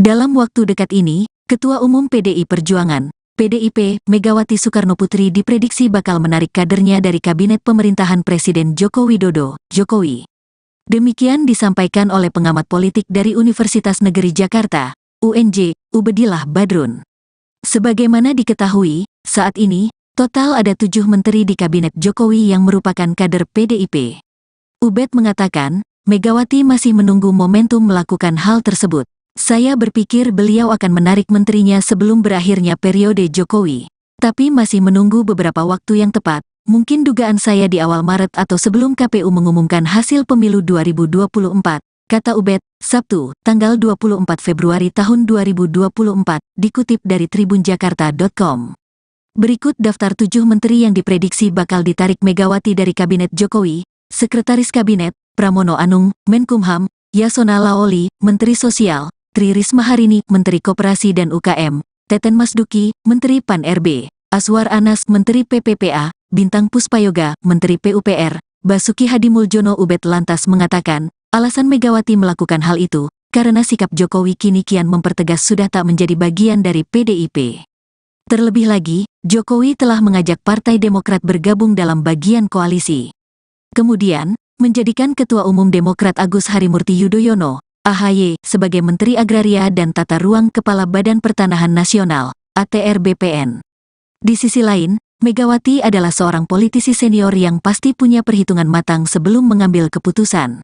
Dalam waktu dekat ini, Ketua Umum PDI Perjuangan, PDIP, Megawati Soekarnoputri diprediksi bakal menarik kadernya dari Kabinet Pemerintahan Presiden Joko Widodo, Jokowi. Demikian disampaikan oleh pengamat politik dari Universitas Negeri Jakarta, UNJ, Ubedillah Badrun. Sebagaimana diketahui, saat ini, total ada 7 menteri di Kabinet Jokowi yang merupakan kader PDIP. Ubed mengatakan, Megawati masih menunggu momentum melakukan hal tersebut. Saya berpikir beliau akan menarik menterinya sebelum berakhirnya periode Jokowi. Tapi masih menunggu beberapa waktu yang tepat, mungkin dugaan saya di awal Maret atau sebelum KPU mengumumkan hasil pemilu 2024, kata Ubed, Sabtu, tanggal 24 Februari tahun 2024, dikutip dari tribunjakarta.com. Berikut daftar 7 menteri yang diprediksi bakal ditarik Megawati dari Kabinet Jokowi: Sekretaris Kabinet, Pramono Anung, Menkumham, Yasona Laoli, Menteri Sosial, Tri Risma Harini, Menteri Koperasi dan UKM, Teten Masduki, Menteri Pan-RB, Aswar Anas, Menteri PPPA, Bintang Puspayoga, Menteri PUPR, Basuki Hadimuljono. Ubed lantas mengatakan, alasan Megawati melakukan hal itu, karena sikap Jokowi kini kian mempertegas sudah tak menjadi bagian dari PDIP. Terlebih lagi, Jokowi telah mengajak Partai Demokrat bergabung dalam bagian koalisi. Kemudian, menjadikan Ketua Umum Demokrat Agus Harimurti Yudhoyono, AHY, sebagai Menteri Agraria dan Tata Ruang Kepala Badan Pertanahan Nasional, ATR BPN. Di sisi lain, Megawati adalah seorang politisi senior yang pasti punya perhitungan matang sebelum mengambil keputusan.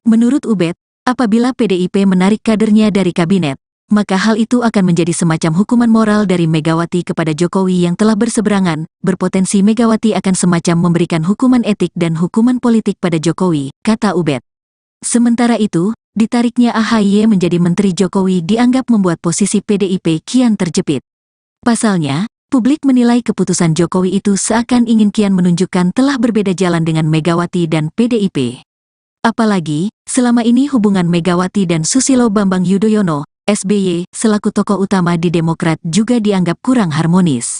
Menurut Ubed, apabila PDIP menarik kadernya dari kabinet, maka hal itu akan menjadi semacam hukuman moral dari Megawati kepada Jokowi yang telah berseberangan. Berpotensi Megawati akan semacam memberikan hukuman etik dan hukuman politik pada Jokowi, kata Ubed. Sementara itu, ditariknya AHY menjadi Menteri Jokowi dianggap membuat posisi PDIP kian terjepit. Pasalnya, publik menilai keputusan Jokowi itu seakan ingin kian menunjukkan telah berbeda jalan dengan Megawati dan PDIP. Apalagi, selama ini hubungan Megawati dan Susilo Bambang Yudhoyono, SBY, selaku tokoh utama di Demokrat juga dianggap kurang harmonis.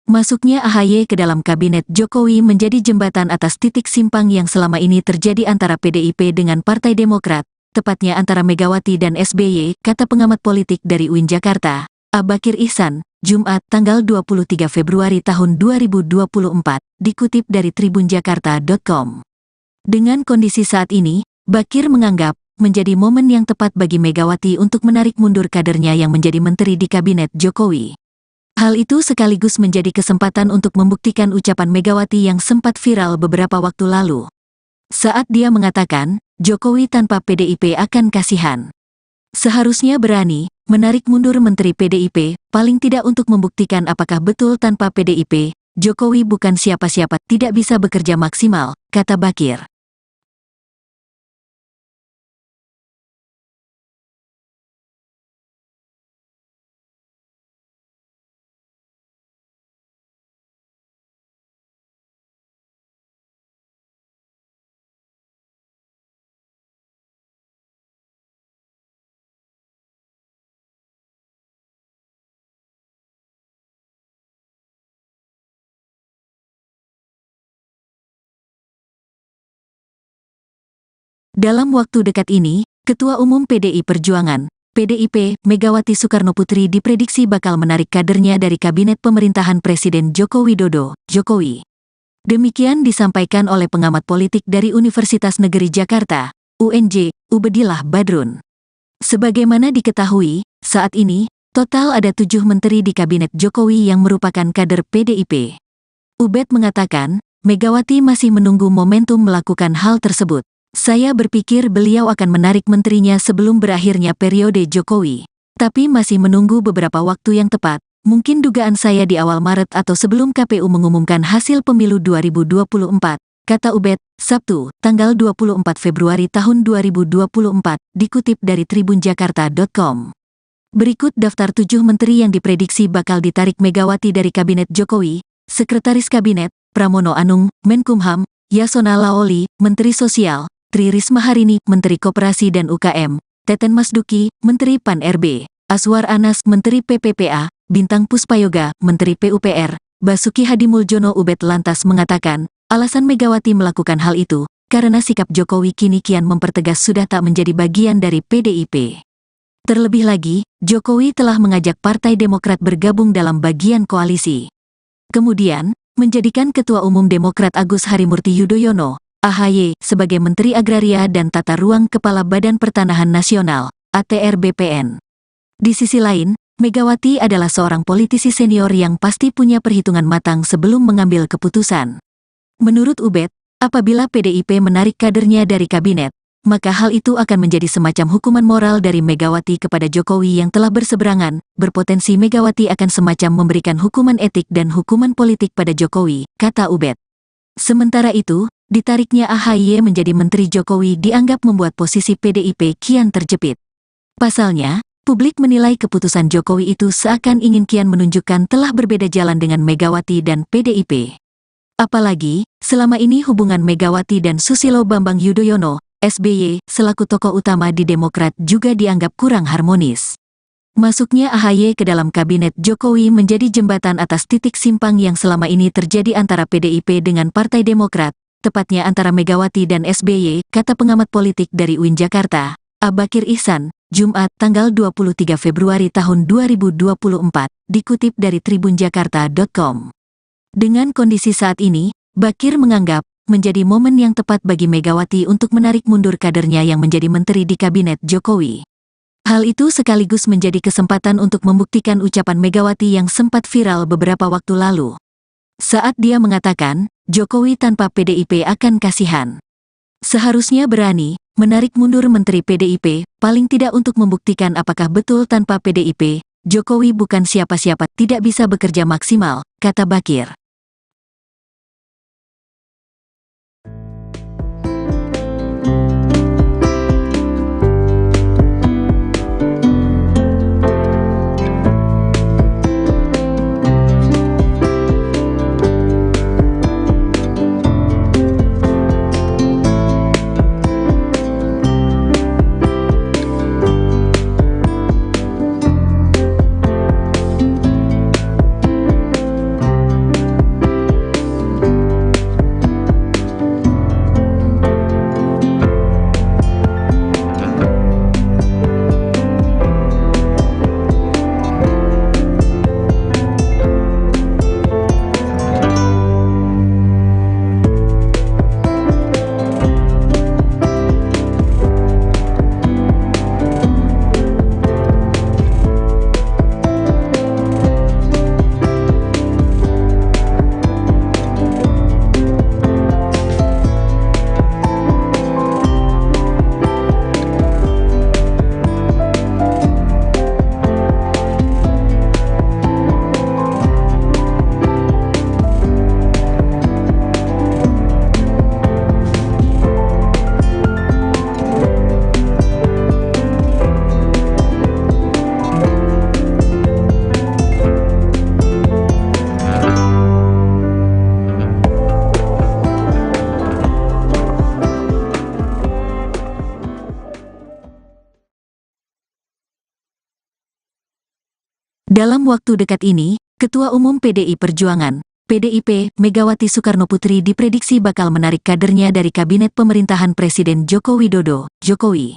Masuknya AHY ke dalam kabinet Jokowi menjadi jembatan atas titik simpang yang selama ini terjadi antara PDIP dengan Partai Demokrat, tepatnya antara Megawati dan SBY, kata pengamat politik dari UIN Jakarta, Bakir Ihsan, Jumat, tanggal 23 Februari tahun 2024, dikutip dari tribunjakarta.com. Dengan kondisi saat ini, Bakir menganggap menjadi momen yang tepat bagi Megawati untuk menarik mundur kadernya yang menjadi menteri di kabinet Jokowi. Hal itu sekaligus menjadi kesempatan untuk membuktikan ucapan Megawati yang sempat viral beberapa waktu lalu. Saat dia mengatakan, Jokowi tanpa PDIP akan kasihan. Seharusnya berani menarik mundur Menteri PDIP, paling tidak untuk membuktikan apakah betul tanpa PDIP, Jokowi bukan siapa-siapa, tidak bisa bekerja maksimal, kata Bakir. Dalam waktu dekat ini, Ketua Umum PDI Perjuangan, PDIP, Megawati Soekarnoputri diprediksi bakal menarik kadernya dari Kabinet Pemerintahan Presiden Joko Widodo, Jokowi. Demikian disampaikan oleh pengamat politik dari Universitas Negeri Jakarta, UNJ, Ubedillah Badrun. Sebagaimana diketahui, saat ini, total ada 7 menteri di Kabinet Jokowi yang merupakan kader PDIP. Ubed mengatakan, Megawati masih menunggu momentum melakukan hal tersebut. Saya berpikir beliau akan menarik menterinya sebelum berakhirnya periode Jokowi. Tapi masih menunggu beberapa waktu yang tepat, mungkin dugaan saya di awal Maret atau sebelum KPU mengumumkan hasil pemilu 2024, kata Ubed, Sabtu, tanggal 24 Februari tahun 2024, dikutip dari tribunjakarta.com. Berikut daftar 7 menteri yang diprediksi bakal ditarik Megawati dari Kabinet Jokowi: Sekretaris Kabinet, Pramono Anung, Menkumham, Yasona Laoli, Menteri Sosial, Tri Risma Harini, Menteri Koperasi dan UKM, Teten Masduki, Menteri Pan-RB, Aswar Anas, Menteri PPPA, Bintang Puspayoga, Menteri PUPR, Basuki Hadimuljono. Ubed lantas mengatakan, alasan Megawati melakukan hal itu, karena sikap Jokowi kini kian mempertegas sudah tak menjadi bagian dari PDIP. Terlebih lagi, Jokowi telah mengajak Partai Demokrat bergabung dalam bagian koalisi. Kemudian, menjadikan Ketua Umum Demokrat Agus Harimurti Yudhoyono, AHY, sebagai Menteri Agraria dan Tata Ruang Kepala Badan Pertanahan Nasional, ATR BPN. Di sisi lain, Megawati adalah seorang politisi senior yang pasti punya perhitungan matang sebelum mengambil keputusan. Menurut Ubed, apabila PDIP menarik kadernya dari kabinet, maka hal itu akan menjadi semacam hukuman moral dari Megawati kepada Jokowi yang telah berseberangan. Berpotensi Megawati akan semacam memberikan hukuman etik dan hukuman politik pada Jokowi, kata Ubed. Sementara itu, ditariknya AHY menjadi Menteri Jokowi dianggap membuat posisi PDIP kian terjepit. Pasalnya, publik menilai keputusan Jokowi itu seakan ingin kian menunjukkan telah berbeda jalan dengan Megawati dan PDIP. Apalagi, selama ini hubungan Megawati dan Susilo Bambang Yudhoyono, SBY, selaku tokoh utama di Demokrat juga dianggap kurang harmonis. Masuknya AHY ke dalam Kabinet Jokowi menjadi jembatan atas titik simpang yang selama ini terjadi antara PDIP dengan Partai Demokrat, tepatnya antara Megawati dan SBY, kata pengamat politik dari UIN Jakarta, Abakir Ihsan, Jumat, tanggal 23 Februari tahun 2024, dikutip dari tribunjakarta.com. Dengan kondisi saat ini, Bakir menganggap menjadi momen yang tepat bagi Megawati untuk menarik mundur kadernya yang menjadi menteri di Kabinet Jokowi. Hal itu sekaligus menjadi kesempatan untuk membuktikan ucapan Megawati yang sempat viral beberapa waktu lalu. Saat dia mengatakan, Jokowi tanpa PDIP akan kasihan. Seharusnya berani menarik mundur Menteri PDIP, paling tidak untuk membuktikan apakah betul tanpa PDIP, Jokowi bukan siapa-siapa, tidak bisa bekerja maksimal, kata Bakir. Dalam waktu dekat ini, Ketua Umum PDI Perjuangan, PDIP, Megawati Soekarnoputri diprediksi bakal menarik kadernya dari Kabinet Pemerintahan Presiden Joko Widodo, Jokowi.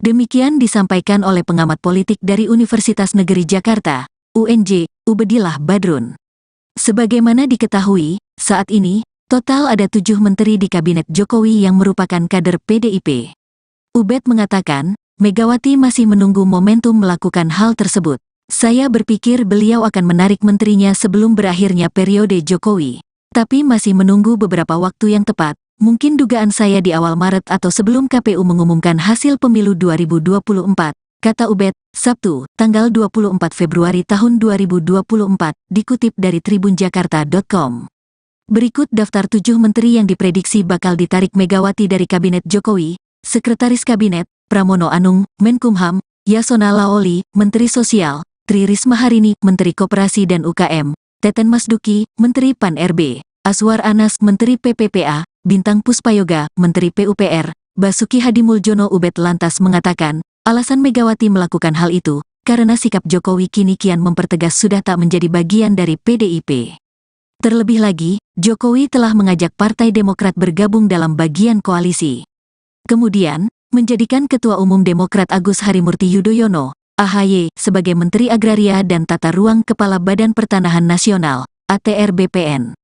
Demikian disampaikan oleh pengamat politik dari Universitas Negeri Jakarta, UNJ, Ubedillah Badrun. Sebagaimana diketahui, saat ini, total ada 7 menteri di Kabinet Jokowi yang merupakan kader PDIP. Ubed mengatakan, Megawati masih menunggu momentum melakukan hal tersebut. Saya berpikir beliau akan menarik menterinya sebelum berakhirnya periode Jokowi. Tapi masih menunggu beberapa waktu yang tepat, mungkin dugaan saya di awal Maret atau sebelum KPU mengumumkan hasil pemilu 2024, kata Ubed, Sabtu, tanggal 24 Februari tahun 2024, dikutip dari tribunjakarta.com. Berikut daftar 7 menteri yang diprediksi bakal ditarik Megawati dari Kabinet Jokowi: Sekretaris Kabinet, Pramono Anung, Menkumham; Yasona Laoli, Menteri Sosial; Tri Risma Harini, Menteri Koperasi dan UKM; Teten Masduki, Menteri Pan-RB; Aswar Anas, Menteri PPPA; Bintang Puspayoga, Menteri PUPR; Basuki Hadimuljono. Ubed lantas mengatakan, alasan Megawati melakukan hal itu, karena sikap Jokowi kini kian mempertegas sudah tak menjadi bagian dari PDIP. Terlebih lagi, Jokowi telah mengajak Partai Demokrat bergabung dalam bagian koalisi. Kemudian, menjadikan Ketua Umum Demokrat Agus Harimurti Yudhoyono, AHY, sebagai Menteri Agraria dan Tata Ruang Kepala Badan Pertanahan Nasional, ATR BPN.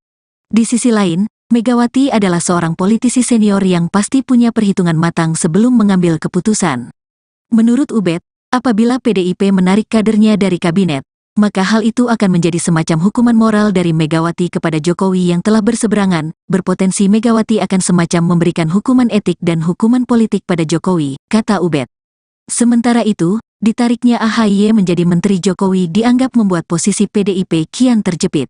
Di sisi lain, Megawati adalah seorang politisi senior yang pasti punya perhitungan matang sebelum mengambil keputusan. Menurut Ubed, apabila PDIP menarik kadernya dari kabinet, maka hal itu akan menjadi semacam hukuman moral dari Megawati kepada Jokowi yang telah berseberangan. Berpotensi Megawati akan semacam memberikan hukuman etik dan hukuman politik pada Jokowi, kata Ubed. Sementara itu, ditariknya AHY menjadi Menteri Jokowi dianggap membuat posisi PDIP kian terjepit.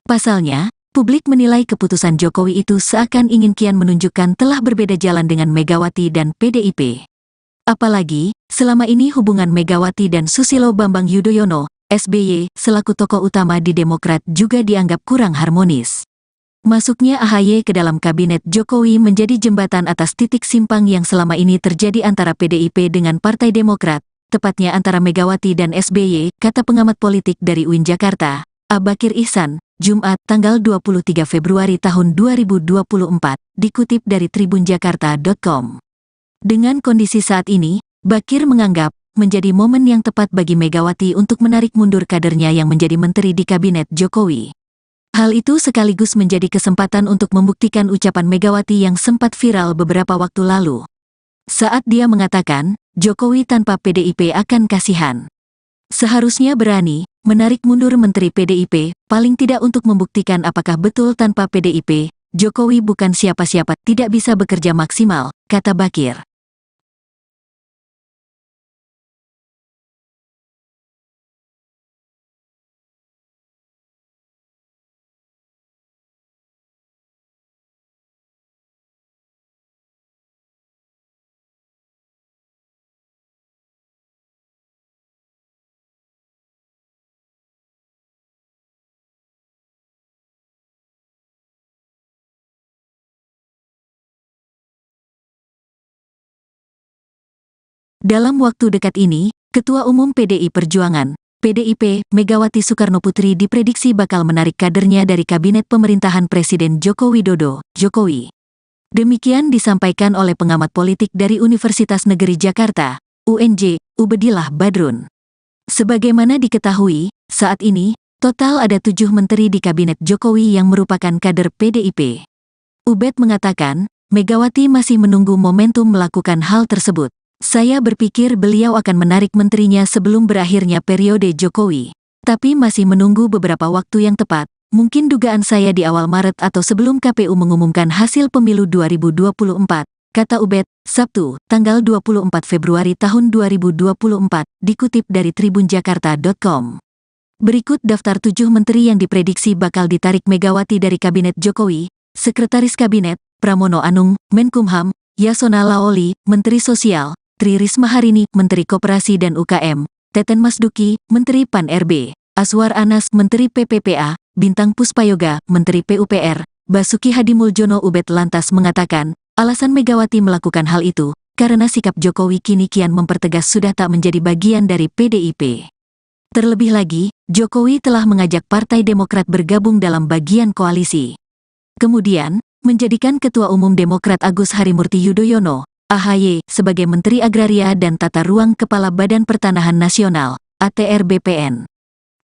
Pasalnya, publik menilai keputusan Jokowi itu seakan ingin kian menunjukkan telah berbeda jalan dengan Megawati dan PDIP. Apalagi, selama ini hubungan Megawati dan Susilo Bambang Yudhoyono, SBY, selaku tokoh utama di Demokrat juga dianggap kurang harmonis. Masuknya AHY ke dalam kabinet Jokowi menjadi jembatan atas titik simpang yang selama ini terjadi antara PDIP dengan Partai Demokrat, tepatnya antara Megawati dan SBY, kata pengamat politik dari UIN Jakarta, Abakir Ihsan, Jumat, tanggal 23 Februari tahun 2024, dikutip dari tribunjakarta.com. Dengan kondisi saat ini, Bakir menganggap menjadi momen yang tepat bagi Megawati untuk menarik mundur kadernya yang menjadi menteri di kabinet Jokowi. Hal itu sekaligus menjadi kesempatan untuk membuktikan ucapan Megawati yang sempat viral beberapa waktu lalu. Saat dia mengatakan, Jokowi tanpa PDIP akan kasihan. Seharusnya berani menarik mundur menteri PDIP, paling tidak untuk membuktikan apakah betul tanpa PDIP, Jokowi bukan siapa-siapa, tidak bisa bekerja maksimal, kata Bakir. Dalam waktu dekat ini, Ketua Umum PDI Perjuangan, PDIP, Megawati Soekarnoputri diprediksi bakal menarik kadernya dari Kabinet Pemerintahan Presiden Joko Widodo, Jokowi. Demikian disampaikan oleh pengamat politik dari Universitas Negeri Jakarta, UNJ, Ubedillah Badrun. Sebagaimana diketahui, saat ini, total ada 7 menteri di Kabinet Jokowi yang merupakan kader PDIP. Ubed mengatakan, Megawati masih menunggu momentum melakukan hal tersebut. Saya berpikir beliau akan menarik menterinya sebelum berakhirnya periode Jokowi. Tapi masih menunggu beberapa waktu yang tepat, mungkin dugaan saya di awal Maret atau sebelum KPU mengumumkan hasil pemilu 2024, kata Ubed, Sabtu, tanggal 24 Februari tahun 2024, dikutip dari tribunjakarta.com. Berikut daftar 7 menteri yang diprediksi bakal ditarik Megawati dari Kabinet Jokowi: Sekretaris Kabinet, Pramono Anung, Menkumham; Yasona Laoli, Menteri Sosial; Tri Risma Harini, Menteri Koperasi dan UKM; Teten Masduki, Menteri Pan-RB; Aswar Anas, Menteri PPPA; Bintang Puspayoga, Menteri PUPR; Basuki Hadimuljono. Ubed lantas mengatakan, alasan Megawati melakukan hal itu, karena sikap Jokowi kini kian mempertegas sudah tak menjadi bagian dari PDIP. Terlebih lagi, Jokowi telah mengajak Partai Demokrat bergabung dalam bagian koalisi. Kemudian, menjadikan Ketua Umum Demokrat Agus Harimurti Yudhoyono, AHY, sebagai Menteri Agraria dan Tata Ruang Kepala Badan Pertanahan Nasional, ATR BPN.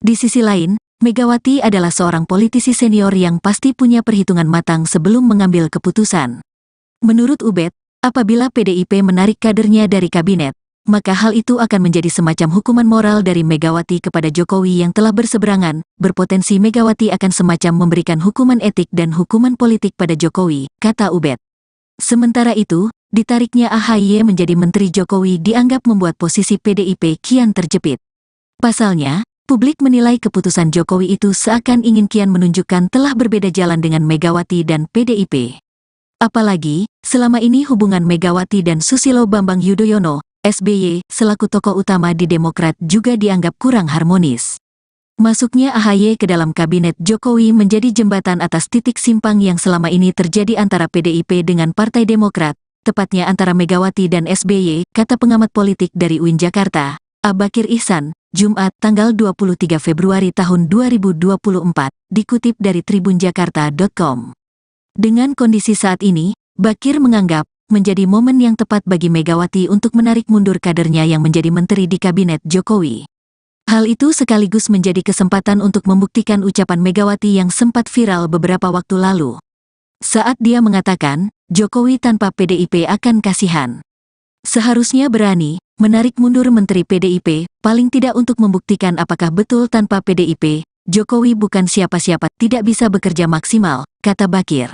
Di sisi lain, Megawati adalah seorang politisi senior yang pasti punya perhitungan matang sebelum mengambil keputusan. Menurut Ubed, apabila PDIP menarik kadernya dari kabinet, maka hal itu akan menjadi semacam hukuman moral dari Megawati kepada Jokowi yang telah berseberangan, berpotensi Megawati akan semacam memberikan hukuman etik dan hukuman politik pada Jokowi, kata Ubed. Sementara itu, ditariknya AHY menjadi Menteri Jokowi dianggap membuat posisi PDIP kian terjepit. Pasalnya, publik menilai keputusan Jokowi itu seakan ingin kian menunjukkan telah berbeda jalan dengan Megawati dan PDIP. Apalagi, selama ini hubungan Megawati dan Susilo Bambang Yudhoyono, SBY, selaku tokoh utama di Demokrat juga dianggap kurang harmonis. Masuknya AHY ke dalam kabinet Jokowi menjadi jembatan atas titik simpang yang selama ini terjadi antara PDIP dengan Partai Demokrat, tepatnya antara Megawati dan SBY, kata pengamat politik dari UIN Jakarta, Abakir Ihsan, Jumat tanggal 23 Februari tahun 2024, dikutip dari tribunjakarta.com. Dengan kondisi saat ini, Bakir menganggap menjadi momen yang tepat bagi Megawati untuk menarik mundur kadernya yang menjadi menteri di kabinet Jokowi. Hal itu sekaligus menjadi kesempatan untuk membuktikan ucapan Megawati yang sempat viral beberapa waktu lalu. Saat dia mengatakan, Jokowi tanpa PDIP akan kasihan. Seharusnya berani menarik mundur menteri PDIP, paling tidak untuk membuktikan apakah betul tanpa PDIP, Jokowi bukan siapa-siapa, tidak bisa bekerja maksimal, kata Bakir.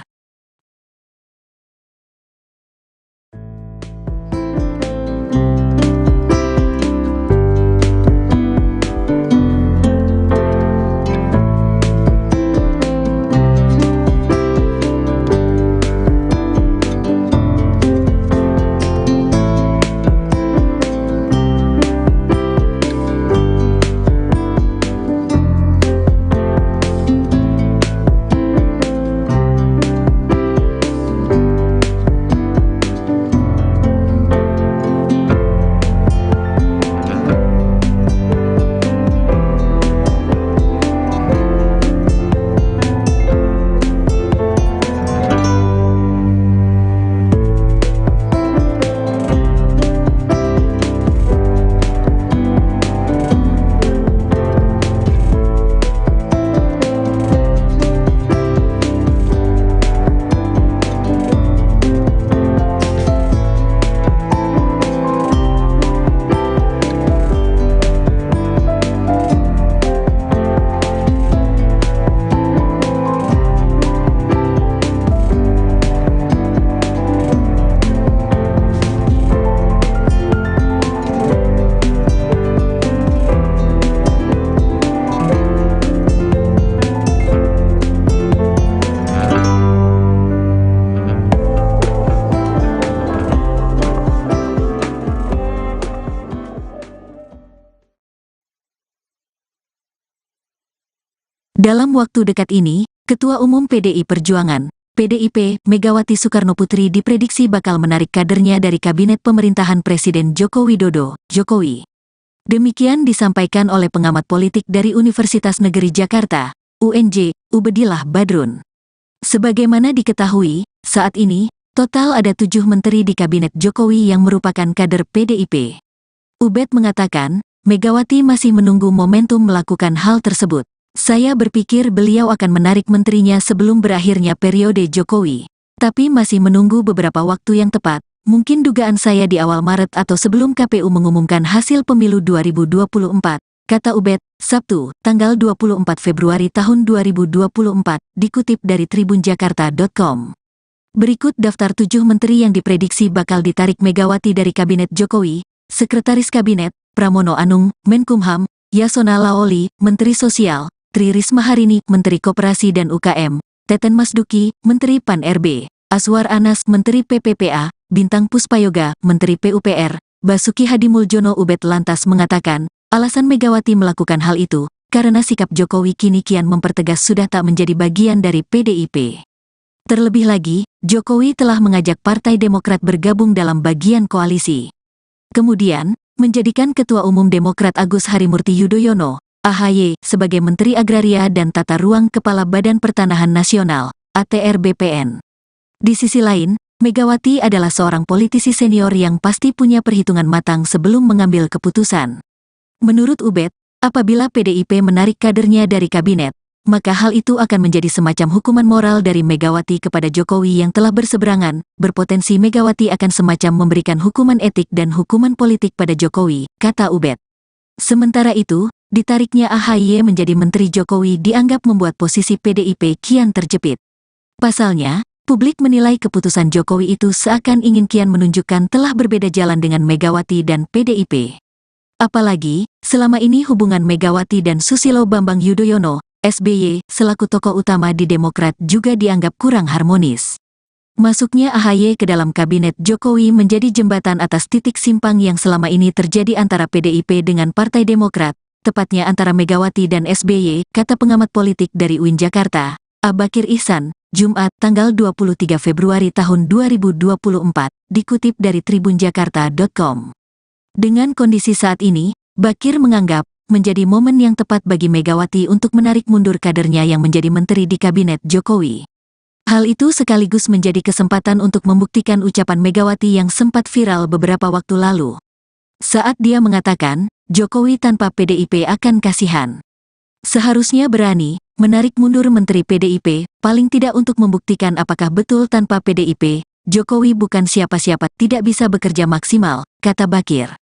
Dalam waktu dekat ini, Ketua Umum PDI Perjuangan, PDIP, Megawati Soekarnoputri diprediksi bakal menarik kadernya dari Kabinet Pemerintahan Presiden Joko Widodo, Jokowi. Demikian disampaikan oleh pengamat politik dari Universitas Negeri Jakarta, UNJ, Ubedillah Badrun. Sebagaimana diketahui, saat ini, total ada 7 menteri di Kabinet Jokowi yang merupakan kader PDIP. Ubed mengatakan, Megawati masih menunggu momentum melakukan hal tersebut. Saya berpikir beliau akan menarik menterinya sebelum berakhirnya periode Jokowi. Tapi masih menunggu beberapa waktu yang tepat, mungkin dugaan saya di awal Maret atau sebelum KPU mengumumkan hasil pemilu 2024, kata Ubed, Sabtu, tanggal 24 Februari tahun 2024, dikutip dari tribunjakarta.com. Berikut daftar 7 menteri yang diprediksi bakal ditarik Megawati dari Kabinet Jokowi: Sekretaris Kabinet, Pramono Anung, Menkumham, Yasona Laoli, Menteri Sosial, Tri Risma Harini, Menteri Koperasi dan UKM, Teten Masduki, Menteri Pan-RB, Aswar Anas, Menteri PPPA, Bintang Puspayoga, Menteri PUPR, Basuki Hadimuljono. Ubed lantas mengatakan, alasan Megawati melakukan hal itu, karena sikap Jokowi kini kian mempertegas sudah tak menjadi bagian dari PDIP. Terlebih lagi, Jokowi telah mengajak Partai Demokrat bergabung dalam bagian koalisi. Kemudian, menjadikan Ketua Umum Demokrat Agus Harimurti Yudhoyono, AHY sebagai Menteri Agraria dan Tata Ruang Kepala Badan Pertanahan Nasional, ATR BPN. Di sisi lain, Megawati adalah seorang politisi senior yang pasti punya perhitungan matang sebelum mengambil keputusan. Menurut Ubed, apabila PDIP menarik kadernya dari kabinet, maka hal itu akan menjadi semacam hukuman moral dari Megawati kepada Jokowi yang telah berseberangan, berpotensi Megawati akan semacam memberikan hukuman etik dan hukuman politik pada Jokowi, kata Ubed. Sementara itu, ditariknya AHY menjadi Menteri Jokowi dianggap membuat posisi PDIP kian terjepit. Pasalnya, publik menilai keputusan Jokowi itu seakan ingin kian menunjukkan telah berbeda jalan dengan Megawati dan PDIP. Apalagi, selama ini hubungan Megawati dan Susilo Bambang Yudhoyono, SBY, selaku tokoh utama di Demokrat juga dianggap kurang harmonis. Masuknya AHY ke dalam kabinet Jokowi menjadi jembatan atas titik simpang yang selama ini terjadi antara PDIP dengan Partai Demokrat, tepatnya antara Megawati dan SBY, kata pengamat politik dari UIN Jakarta, Abakir Ihsan, Jumat, tanggal 23 Februari tahun 2024, dikutip dari tribunjakarta.com. Dengan kondisi saat ini, Bakir menganggap menjadi momen yang tepat bagi Megawati untuk menarik mundur kadernya yang menjadi menteri di kabinet Jokowi. Hal itu sekaligus menjadi kesempatan untuk membuktikan ucapan Megawati yang sempat viral beberapa waktu lalu. Saat dia mengatakan, Jokowi tanpa PDIP akan kasihan. Seharusnya berani menarik mundur Menteri PDIP, paling tidak untuk membuktikan apakah betul tanpa PDIP, Jokowi bukan siapa-siapa, tidak bisa bekerja maksimal, kata Bakir.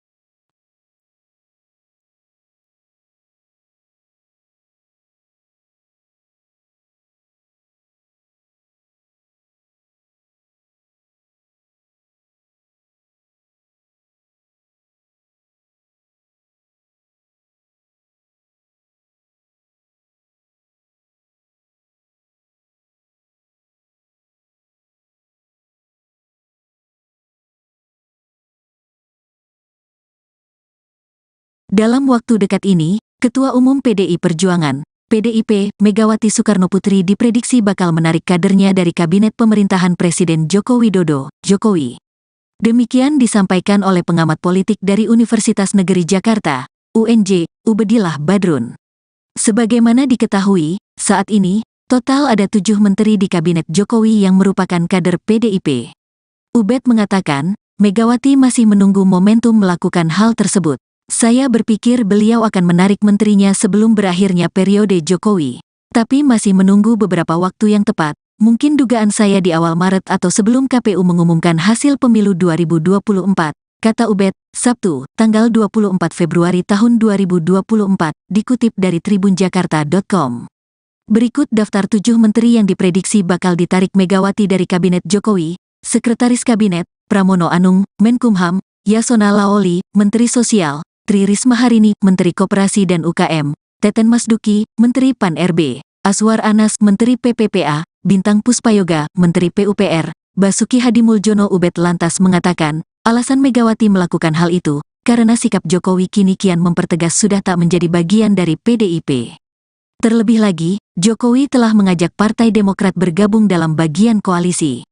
Dalam waktu dekat ini, Ketua Umum PDI Perjuangan, PDIP, Megawati Soekarnoputri diprediksi bakal menarik kadernya dari Kabinet Pemerintahan Presiden Joko Widodo, Jokowi. Demikian disampaikan oleh pengamat politik dari Universitas Negeri Jakarta, UNJ, Ubedillah Badrun. Sebagaimana diketahui, saat ini, total ada 7 menteri di Kabinet Jokowi yang merupakan kader PDIP. Ubed mengatakan, Megawati masih menunggu momentum melakukan hal tersebut. Saya berpikir beliau akan menarik menterinya sebelum berakhirnya periode Jokowi. Tapi masih menunggu beberapa waktu yang tepat, mungkin dugaan saya di awal Maret atau sebelum KPU mengumumkan hasil pemilu 2024, kata Ubed, Sabtu, tanggal 24 Februari tahun 2024, dikutip dari tribunjakarta.com. Berikut daftar 7 menteri yang diprediksi bakal ditarik Megawati dari Kabinet Jokowi: Sekretaris Kabinet, Pramono Anung, Menkumham, Yasona Laoli, Menteri Sosial, Tri Risma Harini, Menteri Koperasi dan UKM, Teten Masduki, Menteri Pan-RB, Aswar Anas, Menteri PPPA, Bintang Puspayoga, Menteri PUPR, Basuki Hadimuljono. Ubed lantas mengatakan, alasan Megawati melakukan hal itu, karena sikap Jokowi kini kian mempertegas sudah tak menjadi bagian dari PDIP. Terlebih lagi, Jokowi telah mengajak Partai Demokrat bergabung dalam bagian koalisi.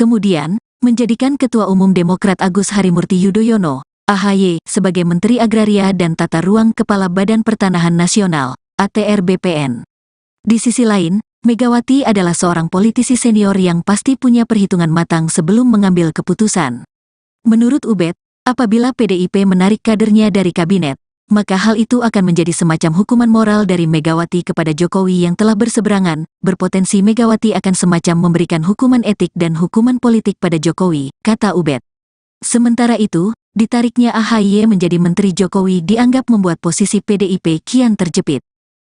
Kemudian, menjadikan Ketua Umum Demokrat Agus Harimurti Yudhoyono, AHY, sebagai Menteri Agraria dan Tata Ruang Kepala Badan Pertanahan Nasional, ATR BPN. Di sisi lain, Megawati adalah seorang politisi senior yang pasti punya perhitungan matang sebelum mengambil keputusan. Menurut Ubed, apabila PDIP menarik kadernya dari kabinet, maka hal itu akan menjadi semacam hukuman moral dari Megawati kepada Jokowi yang telah berseberangan, berpotensi Megawati akan semacam memberikan hukuman etik dan hukuman politik pada Jokowi, kata Ubed. Sementara itu, ditariknya AHY menjadi Menteri Jokowi dianggap membuat posisi PDIP kian terjepit.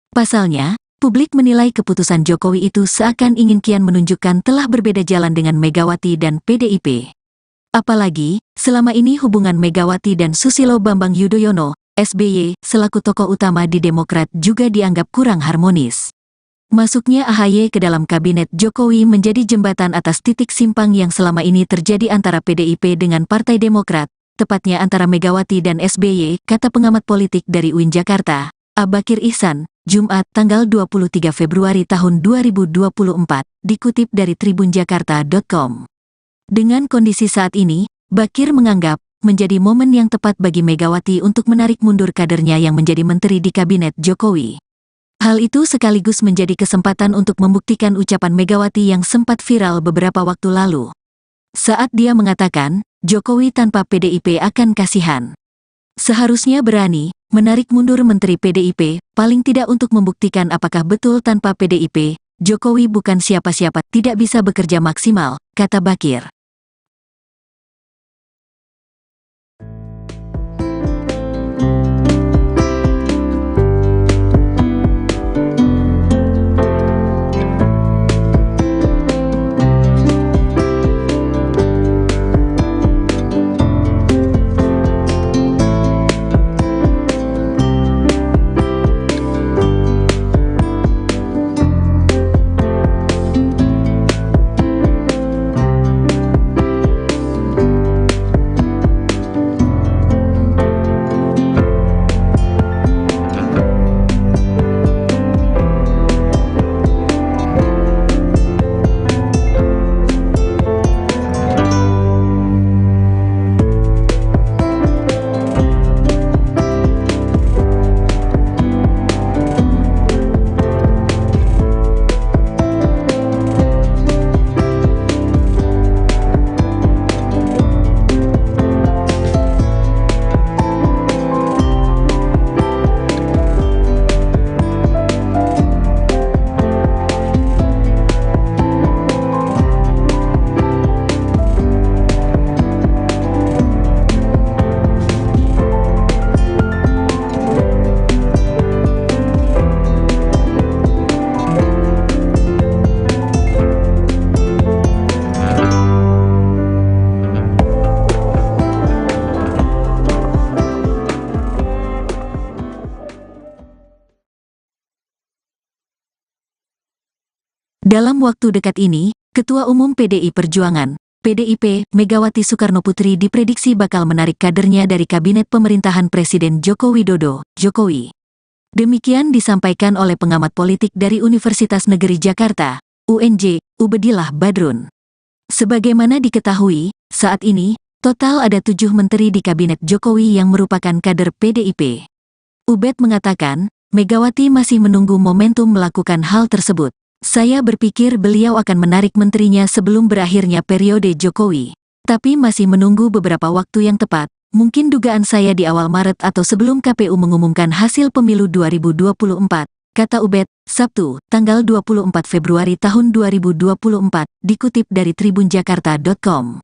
Pasalnya, publik menilai keputusan Jokowi itu seakan ingin kian menunjukkan telah berbeda jalan dengan Megawati dan PDIP. Apalagi, selama ini hubungan Megawati dan Susilo Bambang Yudhoyono, SBY, selaku tokoh utama di Demokrat juga dianggap kurang harmonis. Masuknya AHY ke dalam kabinet Jokowi menjadi jembatan atas titik simpang yang selama ini terjadi antara PDIP dengan Partai Demokrat, tepatnya antara Megawati dan SBY, kata pengamat politik dari UIN Jakarta, Abakir Ihsan, Jumat, tanggal 23 Februari tahun 2024, dikutip dari tribunjakarta.com. Dengan kondisi saat ini, Bakir menganggap menjadi momen yang tepat bagi Megawati untuk menarik mundur kadernya yang menjadi menteri di kabinet Jokowi. Hal itu sekaligus menjadi kesempatan untuk membuktikan ucapan Megawati yang sempat viral beberapa waktu lalu. Saat dia mengatakan, Jokowi tanpa PDIP akan kasihan. Seharusnya berani menarik mundur Menteri PDIP, paling tidak untuk membuktikan apakah betul tanpa PDIP, Jokowi bukan siapa-siapa, tidak bisa bekerja maksimal, kata Bakir. Dalam waktu dekat ini, Ketua Umum PDI Perjuangan, PDIP, Megawati Soekarnoputri diprediksi bakal menarik kadernya dari kabinet pemerintahan Presiden Joko Widodo, Jokowi. Demikian disampaikan oleh pengamat politik dari Universitas Negeri Jakarta, UNJ, Ubedillah Badrun. Sebagaimana diketahui, saat ini, total ada 7 menteri di kabinet Jokowi yang merupakan kader PDIP. Ubed mengatakan, Megawati masih menunggu momentum melakukan hal tersebut. Saya berpikir beliau akan menarik menterinya sebelum berakhirnya periode Jokowi. Tapi masih menunggu beberapa waktu yang tepat, mungkin dugaan saya di awal Maret atau sebelum KPU mengumumkan hasil pemilu 2024, kata Ubed, Sabtu, tanggal 24 Februari tahun 2024, dikutip dari tribunjakarta.com.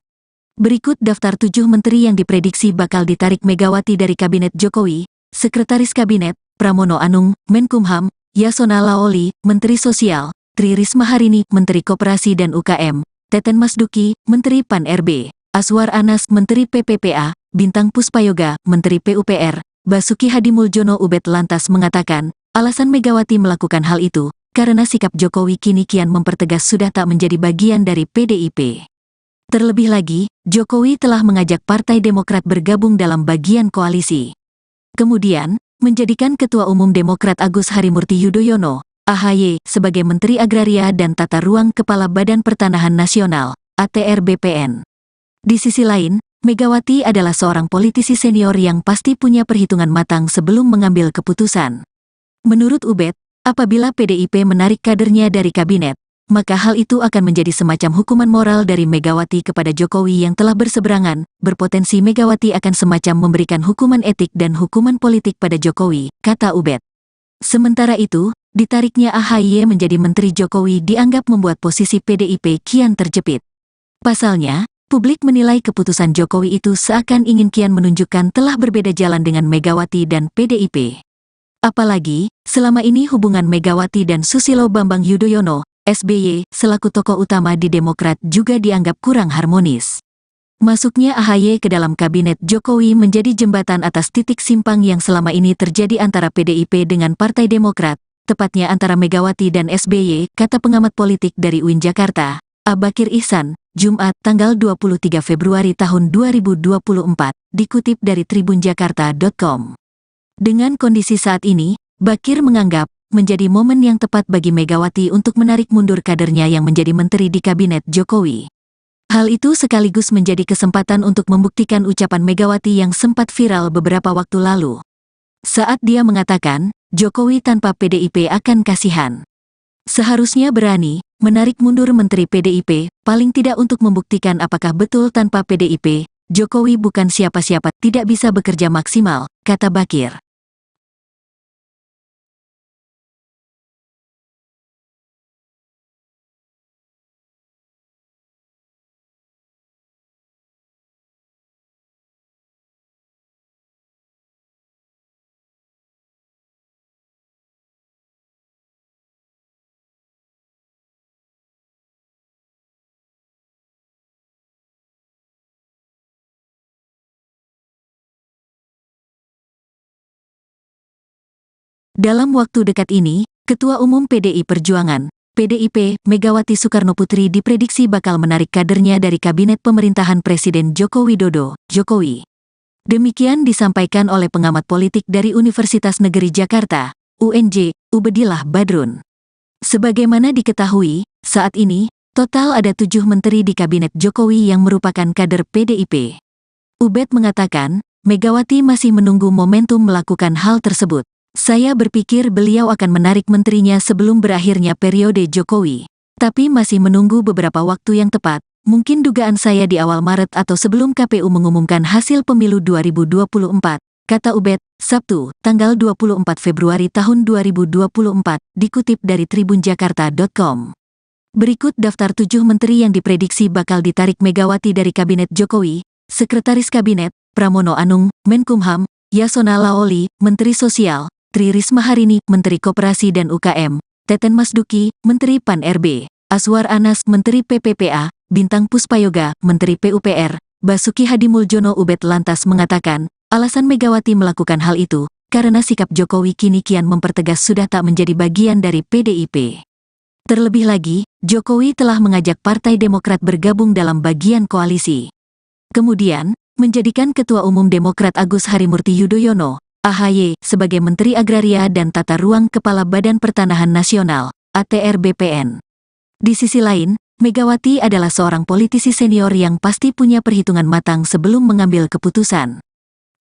Berikut daftar 7 menteri yang diprediksi bakal ditarik Megawati dari Kabinet Jokowi: Sekretaris Kabinet, Pramono Anung, Menkumham, Yasona Laoli, Menteri Sosial, Tri Risma Harini, Menteri Koperasi dan UKM, Teten Masduki, Menteri Pan-RB, Aswar Anas, Menteri PPPA, Bintang Puspayoga, Menteri PUPR, Basuki Hadimuljono. Ubed lantas mengatakan, alasan Megawati melakukan hal itu, karena sikap Jokowi kini kian mempertegas sudah tak menjadi bagian dari PDIP. Terlebih lagi, Jokowi telah mengajak Partai Demokrat bergabung dalam bagian koalisi. Kemudian, menjadikan Ketua Umum Demokrat Agus Harimurti Yudhoyono, AHY, sebagai Menteri Agraria dan Tata Ruang Kepala Badan Pertanahan Nasional, ATR BPN. Di sisi lain, Megawati adalah seorang politisi senior yang pasti punya perhitungan matang sebelum mengambil keputusan. Menurut Ubed, apabila PDIP menarik kadernya dari kabinet, maka hal itu akan menjadi semacam hukuman moral dari Megawati kepada Jokowi yang telah berseberangan. Berpotensi Megawati akan semacam memberikan hukuman etik dan hukuman politik pada Jokowi, kata Ubed. Sementara itu, ditariknya AHY menjadi Menteri Jokowi dianggap membuat posisi PDIP kian terjepit. Pasalnya, publik menilai keputusan Jokowi itu seakan ingin kian menunjukkan telah berbeda jalan dengan Megawati dan PDIP. Apalagi, selama ini hubungan Megawati dan Susilo Bambang Yudhoyono, SBY, selaku tokoh utama di Demokrat juga dianggap kurang harmonis. Masuknya AHY ke dalam kabinet Jokowi menjadi jembatan atas titik simpang yang selama ini terjadi antara PDIP dengan Partai Demokrat, tepatnya antara Megawati dan SBY, kata pengamat politik dari UIN Jakarta, Bakir Ihsan, Jumat, tanggal 23 Februari tahun 2024, dikutip dari tribunjakarta.com. Dengan kondisi saat ini, Bakir menganggap menjadi momen yang tepat bagi Megawati untuk menarik mundur kadernya yang menjadi menteri di kabinet Jokowi. Hal itu sekaligus menjadi kesempatan untuk membuktikan ucapan Megawati yang sempat viral beberapa waktu lalu. Saat dia mengatakan, Jokowi tanpa PDIP akan kasihan. Seharusnya berani menarik mundur Menteri PDIP, paling tidak untuk membuktikan apakah betul tanpa PDIP, Jokowi bukan siapa-siapa, tidak bisa bekerja maksimal, kata Bakir. Dalam waktu dekat ini, Ketua Umum PDI Perjuangan, PDIP, Megawati Soekarnoputri diprediksi bakal menarik kadernya dari Kabinet Pemerintahan Presiden Joko Widodo, Jokowi. Demikian disampaikan oleh pengamat politik dari Universitas Negeri Jakarta, UNJ, Ubedillah Badrun. Sebagaimana diketahui, saat ini, total ada 7 menteri di Kabinet Jokowi yang merupakan kader PDIP. Ubed mengatakan, Megawati masih menunggu momentum melakukan hal tersebut. Saya berpikir beliau akan menarik menterinya sebelum berakhirnya periode Jokowi. Tapi masih menunggu beberapa waktu yang tepat, mungkin dugaan saya di awal Maret atau sebelum KPU mengumumkan hasil pemilu 2024, kata Ubed, Sabtu, tanggal 24 Februari tahun 2024, dikutip dari tribunjakarta.com. Berikut daftar 7 menteri yang diprediksi bakal ditarik Megawati dari Kabinet Jokowi: Sekretaris Kabinet, Pramono Anung, Menkumham, Yasona Laoli, Menteri Sosial, Tri Risma Harini, Menteri Koperasi dan UKM, Teten Masduki, Menteri Pan-RB, Aswar Anas, Menteri PPPA, Bintang Puspayoga, Menteri PUPR, Basuki Hadimuljono. Ubed lantas mengatakan, alasan Megawati melakukan hal itu, karena sikap Jokowi kini kian mempertegas sudah tak menjadi bagian dari PDIP. Terlebih lagi, Jokowi telah mengajak Partai Demokrat bergabung dalam bagian koalisi. Kemudian, menjadikan Ketua Umum Demokrat Agus Harimurti Yudhoyono, AHY, sebagai Menteri Agraria dan Tata Ruang Kepala Badan Pertanahan Nasional, ATR BPN. Di sisi lain, Megawati adalah seorang politisi senior yang pasti punya perhitungan matang sebelum mengambil keputusan.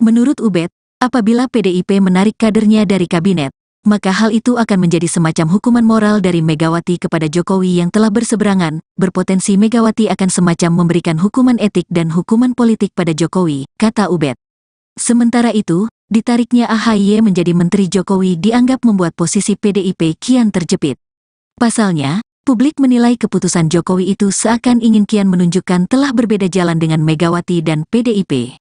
Menurut Ubed, apabila PDIP menarik kadernya dari kabinet, maka hal itu akan menjadi semacam hukuman moral dari Megawati kepada Jokowi yang telah berseberangan. Berpotensi Megawati akan semacam memberikan hukuman etik dan hukuman politik pada Jokowi, kata Ubed. Sementara itu, ditariknya AHY menjadi Menteri Jokowi dianggap membuat posisi PDIP kian terjepit. Pasalnya, publik menilai keputusan Jokowi itu seakan ingin kian menunjukkan telah berbeda jalan dengan Megawati dan PDIP.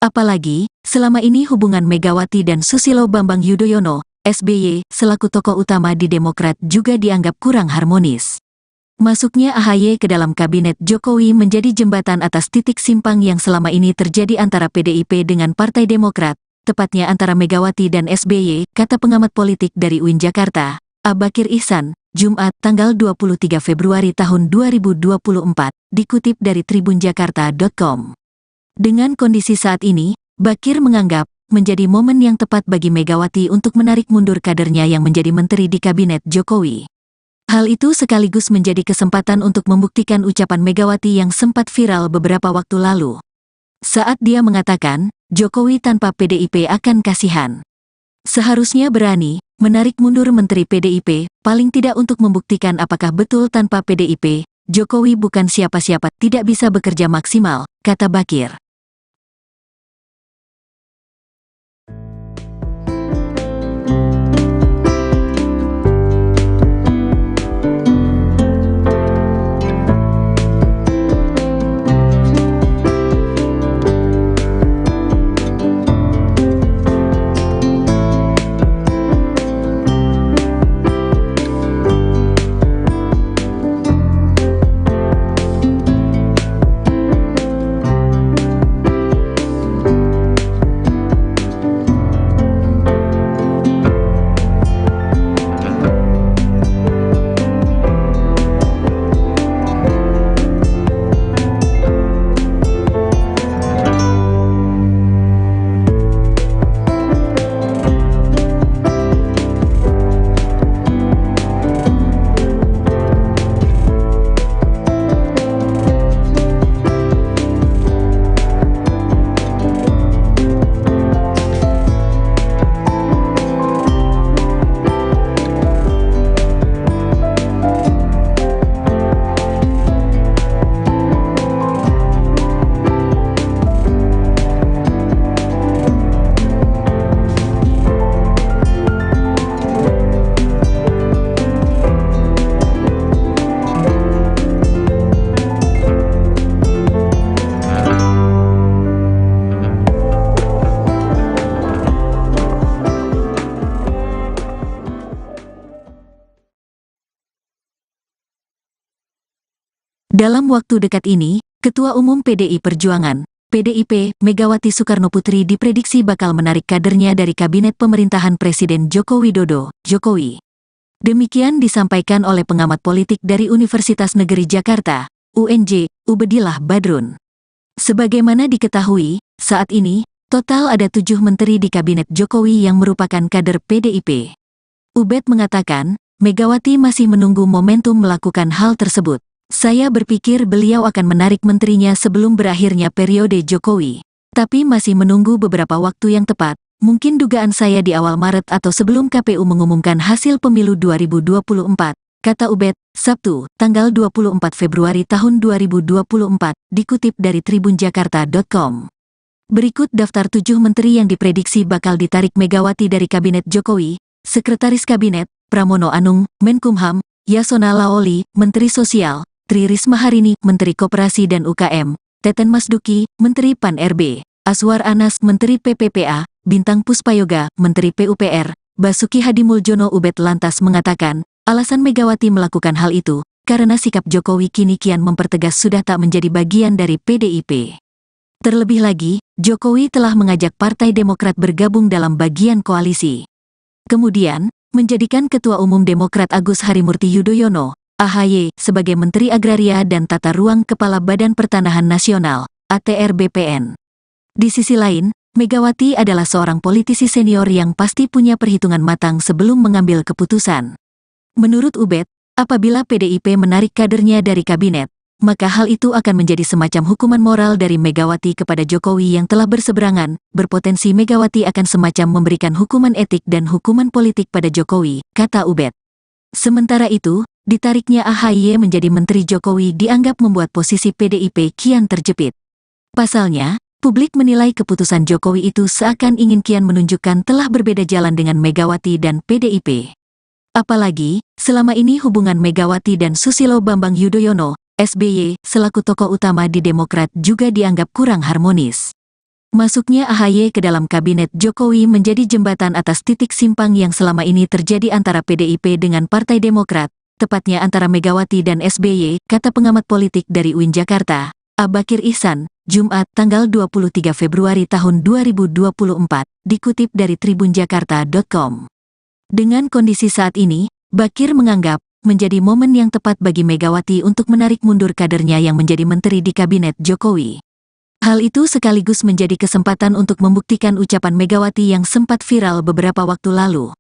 Apalagi, selama ini hubungan Megawati dan Susilo Bambang Yudhoyono, SBY, selaku tokoh utama di Demokrat juga dianggap kurang harmonis. Masuknya AHY ke dalam kabinet Jokowi menjadi jembatan atas titik simpang yang selama ini terjadi antara PDIP dengan Partai Demokrat, tepatnya antara Megawati dan SBY, kata pengamat politik dari UIN Jakarta, Abakir Ihsan, Jumat, tanggal 23 Februari tahun 2024, dikutip dari tribunjakarta.com. Dengan kondisi saat ini, Bakir menganggap menjadi momen yang tepat bagi Megawati untuk menarik mundur kadernya yang menjadi menteri di kabinet Jokowi. Hal itu sekaligus menjadi kesempatan untuk membuktikan ucapan Megawati yang sempat viral beberapa waktu lalu. Saat dia mengatakan, Jokowi tanpa PDIP akan kasihan. Seharusnya berani menarik mundur Menteri PDIP, paling tidak untuk membuktikan apakah betul tanpa PDIP, Jokowi bukan siapa-siapa, tidak bisa bekerja maksimal, kata Bakir. Dalam waktu dekat ini, Ketua Umum PDI Perjuangan, PDIP, Megawati Soekarnoputri diprediksi bakal menarik kadernya dari Kabinet Pemerintahan Presiden Joko Widodo, Jokowi. Demikian disampaikan oleh pengamat politik dari Universitas Negeri Jakarta, UNJ, Ubedillah Badrun. Sebagaimana diketahui, saat ini, total ada 7 menteri di Kabinet Jokowi yang merupakan kader PDIP. Ubed mengatakan, Megawati masih menunggu momentum melakukan hal tersebut. Saya berpikir beliau akan menarik menterinya sebelum berakhirnya periode Jokowi. Tapi masih menunggu beberapa waktu yang tepat, mungkin dugaan saya di awal Maret atau sebelum KPU mengumumkan hasil pemilu 2024, kata Ubed, Sabtu, tanggal 24 Februari tahun 2024, dikutip dari tribunjakarta.com. Berikut daftar 7 menteri yang diprediksi bakal ditarik Megawati dari Kabinet Jokowi: Sekretaris Kabinet, Pramono Anung, Menkumham; Yasona Laoli, Menteri Sosial; Tri Risma Harini, Menteri Koperasi dan UKM; Teten Masduki, Menteri Pan-RB; Aswar Anas, Menteri PPPA; Bintang Puspayoga, Menteri PUPR; Basuki Hadimuljono. Ubed lantas mengatakan, alasan Megawati melakukan hal itu, karena sikap Jokowi kini kian mempertegas sudah tak menjadi bagian dari PDIP. Terlebih lagi, Jokowi telah mengajak Partai Demokrat bergabung dalam bagian koalisi. Kemudian, menjadikan Ketua Umum Demokrat Agus Harimurti Yudhoyono, AHY, sebagai Menteri Agraria dan Tata Ruang Kepala Badan Pertanahan Nasional, ATR BPN. Di sisi lain, Megawati adalah seorang politisi senior yang pasti punya perhitungan matang sebelum mengambil keputusan. Menurut Ubed, apabila PDIP menarik kadernya dari kabinet, maka hal itu akan menjadi semacam hukuman moral dari Megawati kepada Jokowi yang telah berseberangan. Berpotensi Megawati akan semacam memberikan hukuman etik dan hukuman politik pada Jokowi, kata Ubed. Sementara itu, ditariknya AHY menjadi Menteri Jokowi dianggap membuat posisi PDIP kian terjepit. Pasalnya, publik menilai keputusan Jokowi itu seakan ingin kian menunjukkan telah berbeda jalan dengan Megawati dan PDIP. Apalagi, selama ini hubungan Megawati dan Susilo Bambang Yudhoyono, SBY, selaku tokoh utama di Demokrat juga dianggap kurang harmonis. Masuknya AHY ke dalam kabinet Jokowi menjadi jembatan atas titik simpang yang selama ini terjadi antara PDIP dengan Partai Demokrat, tepatnya antara Megawati dan SBY, kata pengamat politik dari UIN Jakarta, Abakir Ihsan, Jumat, tanggal 23 Februari tahun 2024, dikutip dari tribunjakarta.com. Dengan kondisi saat ini, Bakir menganggap, menjadi momen yang tepat bagi Megawati untuk menarik mundur kadernya yang menjadi menteri di kabinet Jokowi. Hal itu sekaligus menjadi kesempatan untuk membuktikan ucapan Megawati yang sempat viral beberapa waktu lalu.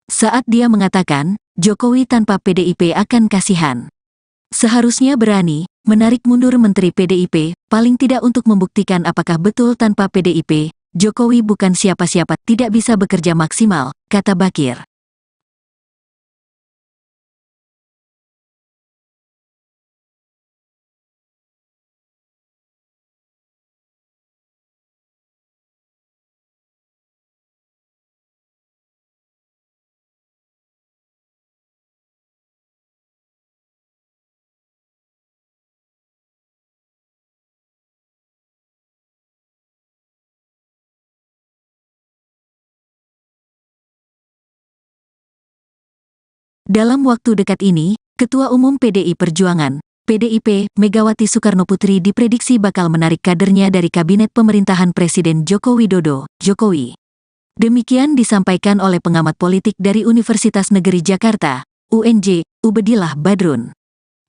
Saat dia mengatakan, Jokowi tanpa PDIP akan kasihan. Seharusnya berani, menarik mundur menteri PDIP, paling tidak untuk membuktikan apakah betul tanpa PDIP, Jokowi bukan siapa-siapa, tidak bisa bekerja maksimal, kata Bakir. Dalam waktu dekat ini, Ketua Umum PDI Perjuangan, PDIP, Megawati Soekarnoputri diprediksi bakal menarik kadernya dari Kabinet Pemerintahan Presiden Joko Widodo, Jokowi. Demikian disampaikan oleh pengamat politik dari Universitas Negeri Jakarta, UNJ, Ubedillah Badrun.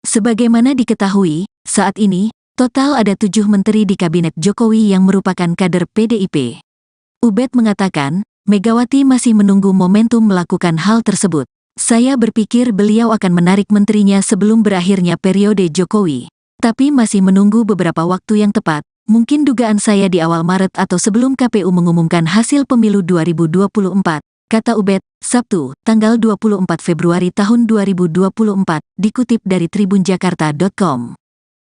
Sebagaimana diketahui, saat ini, total ada 7 menteri di Kabinet Jokowi yang merupakan kader PDIP. Ubed mengatakan, Megawati masih menunggu momentum melakukan hal tersebut. Saya berpikir beliau akan menarik menterinya sebelum berakhirnya periode Jokowi. Tapi masih menunggu beberapa waktu yang tepat, mungkin dugaan saya di awal Maret atau sebelum KPU mengumumkan hasil pemilu 2024, kata Ubed, Sabtu, tanggal 24 Februari tahun 2024, dikutip dari tribunjakarta.com.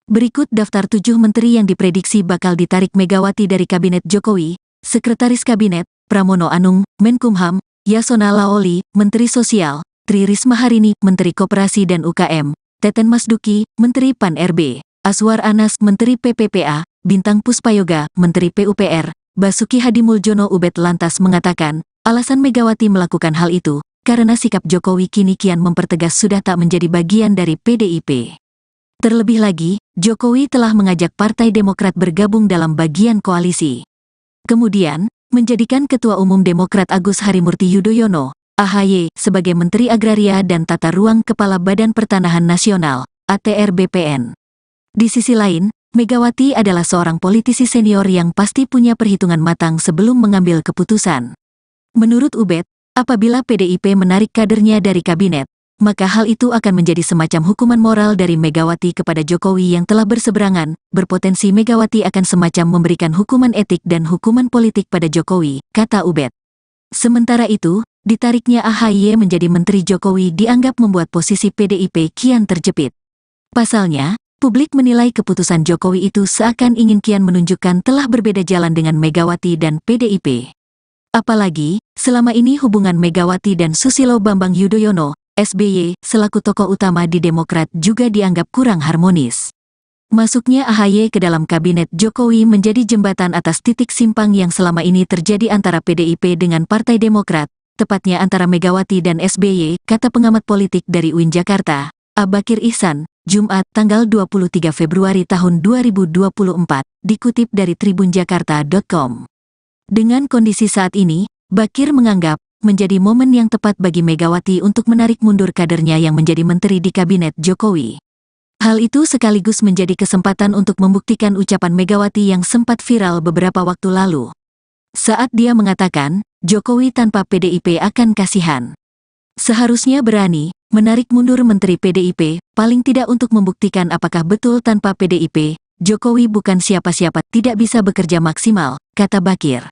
Berikut daftar 7 menteri yang diprediksi bakal ditarik Megawati dari Kabinet Jokowi: Sekretaris Kabinet, Pramono Anung, Menkumham; Yasona Laoli, Menteri Sosial; Tri Risma Harini, Menteri Koperasi dan UKM; Teten Masduki, Menteri Pan-RB; Aswar Anas, Menteri PPPA; Bintang Puspayoga, Menteri PUPR; Basuki Hadimuljono. Ubed lantas mengatakan, alasan Megawati melakukan hal itu, karena sikap Jokowi kini kian mempertegas sudah tak menjadi bagian dari PDIP. Terlebih lagi, Jokowi telah mengajak Partai Demokrat bergabung dalam bagian koalisi. Kemudian, menjadikan Ketua Umum Demokrat Agus Harimurti Yudhoyono, AHY, sebagai Menteri Agraria dan Tata Ruang Kepala Badan Pertanahan Nasional, ATR BPN. Di sisi lain, Megawati adalah seorang politisi senior yang pasti punya perhitungan matang sebelum mengambil keputusan. Menurut Ubed, apabila PDIP menarik kadernya dari kabinet, maka hal itu akan menjadi semacam hukuman moral dari Megawati kepada Jokowi yang telah berseberangan, berpotensi Megawati akan semacam memberikan hukuman etik dan hukuman politik pada Jokowi, kata Ubed. Sementara itu, ditariknya AHY menjadi Menteri Jokowi dianggap membuat posisi PDIP kian terjepit. Pasalnya, publik menilai keputusan Jokowi itu seakan ingin kian menunjukkan telah berbeda jalan dengan Megawati dan PDIP. Apalagi, selama ini hubungan Megawati dan Susilo Bambang Yudhoyono, SBY, selaku tokoh utama di Demokrat juga dianggap kurang harmonis. Masuknya AHY ke dalam kabinet Jokowi menjadi jembatan atas titik simpang yang selama ini terjadi antara PDIP dengan Partai Demokrat, tepatnya antara Megawati dan SBY, kata pengamat politik dari UIN Jakarta, Abakir Ihsan, Jumat tanggal 23 Februari tahun 2024, dikutip dari tribunjakarta.com. Dengan kondisi saat ini, Bakir menganggap menjadi momen yang tepat bagi Megawati untuk menarik mundur kadernya yang menjadi menteri di kabinet Jokowi. Hal itu sekaligus menjadi kesempatan untuk membuktikan ucapan Megawati yang sempat viral beberapa waktu lalu. Saat dia mengatakan, Jokowi tanpa PDIP akan kasihan. Seharusnya berani menarik mundur menteri PDIP, paling tidak untuk membuktikan apakah betul tanpa PDIP, Jokowi bukan siapa-siapa, tidak bisa bekerja maksimal, kata Bakir.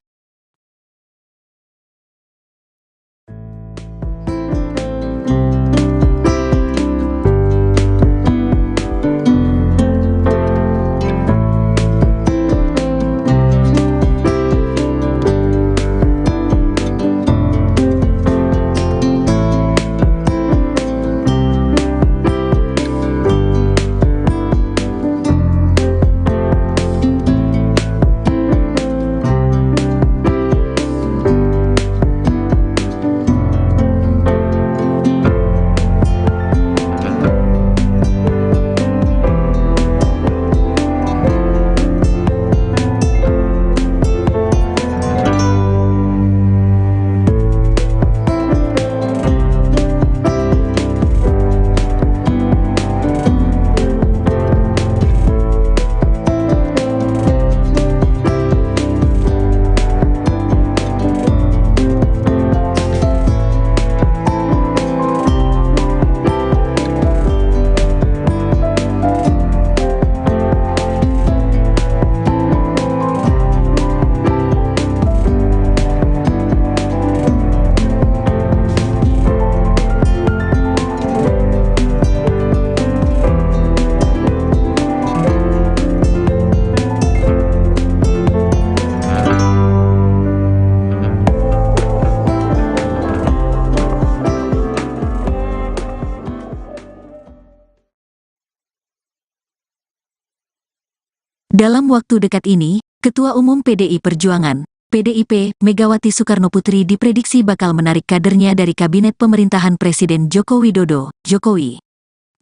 Dalam waktu dekat ini, Ketua Umum PDI Perjuangan, PDIP, Megawati Soekarnoputri diprediksi bakal menarik kadernya dari Kabinet Pemerintahan Presiden Joko Widodo, Jokowi.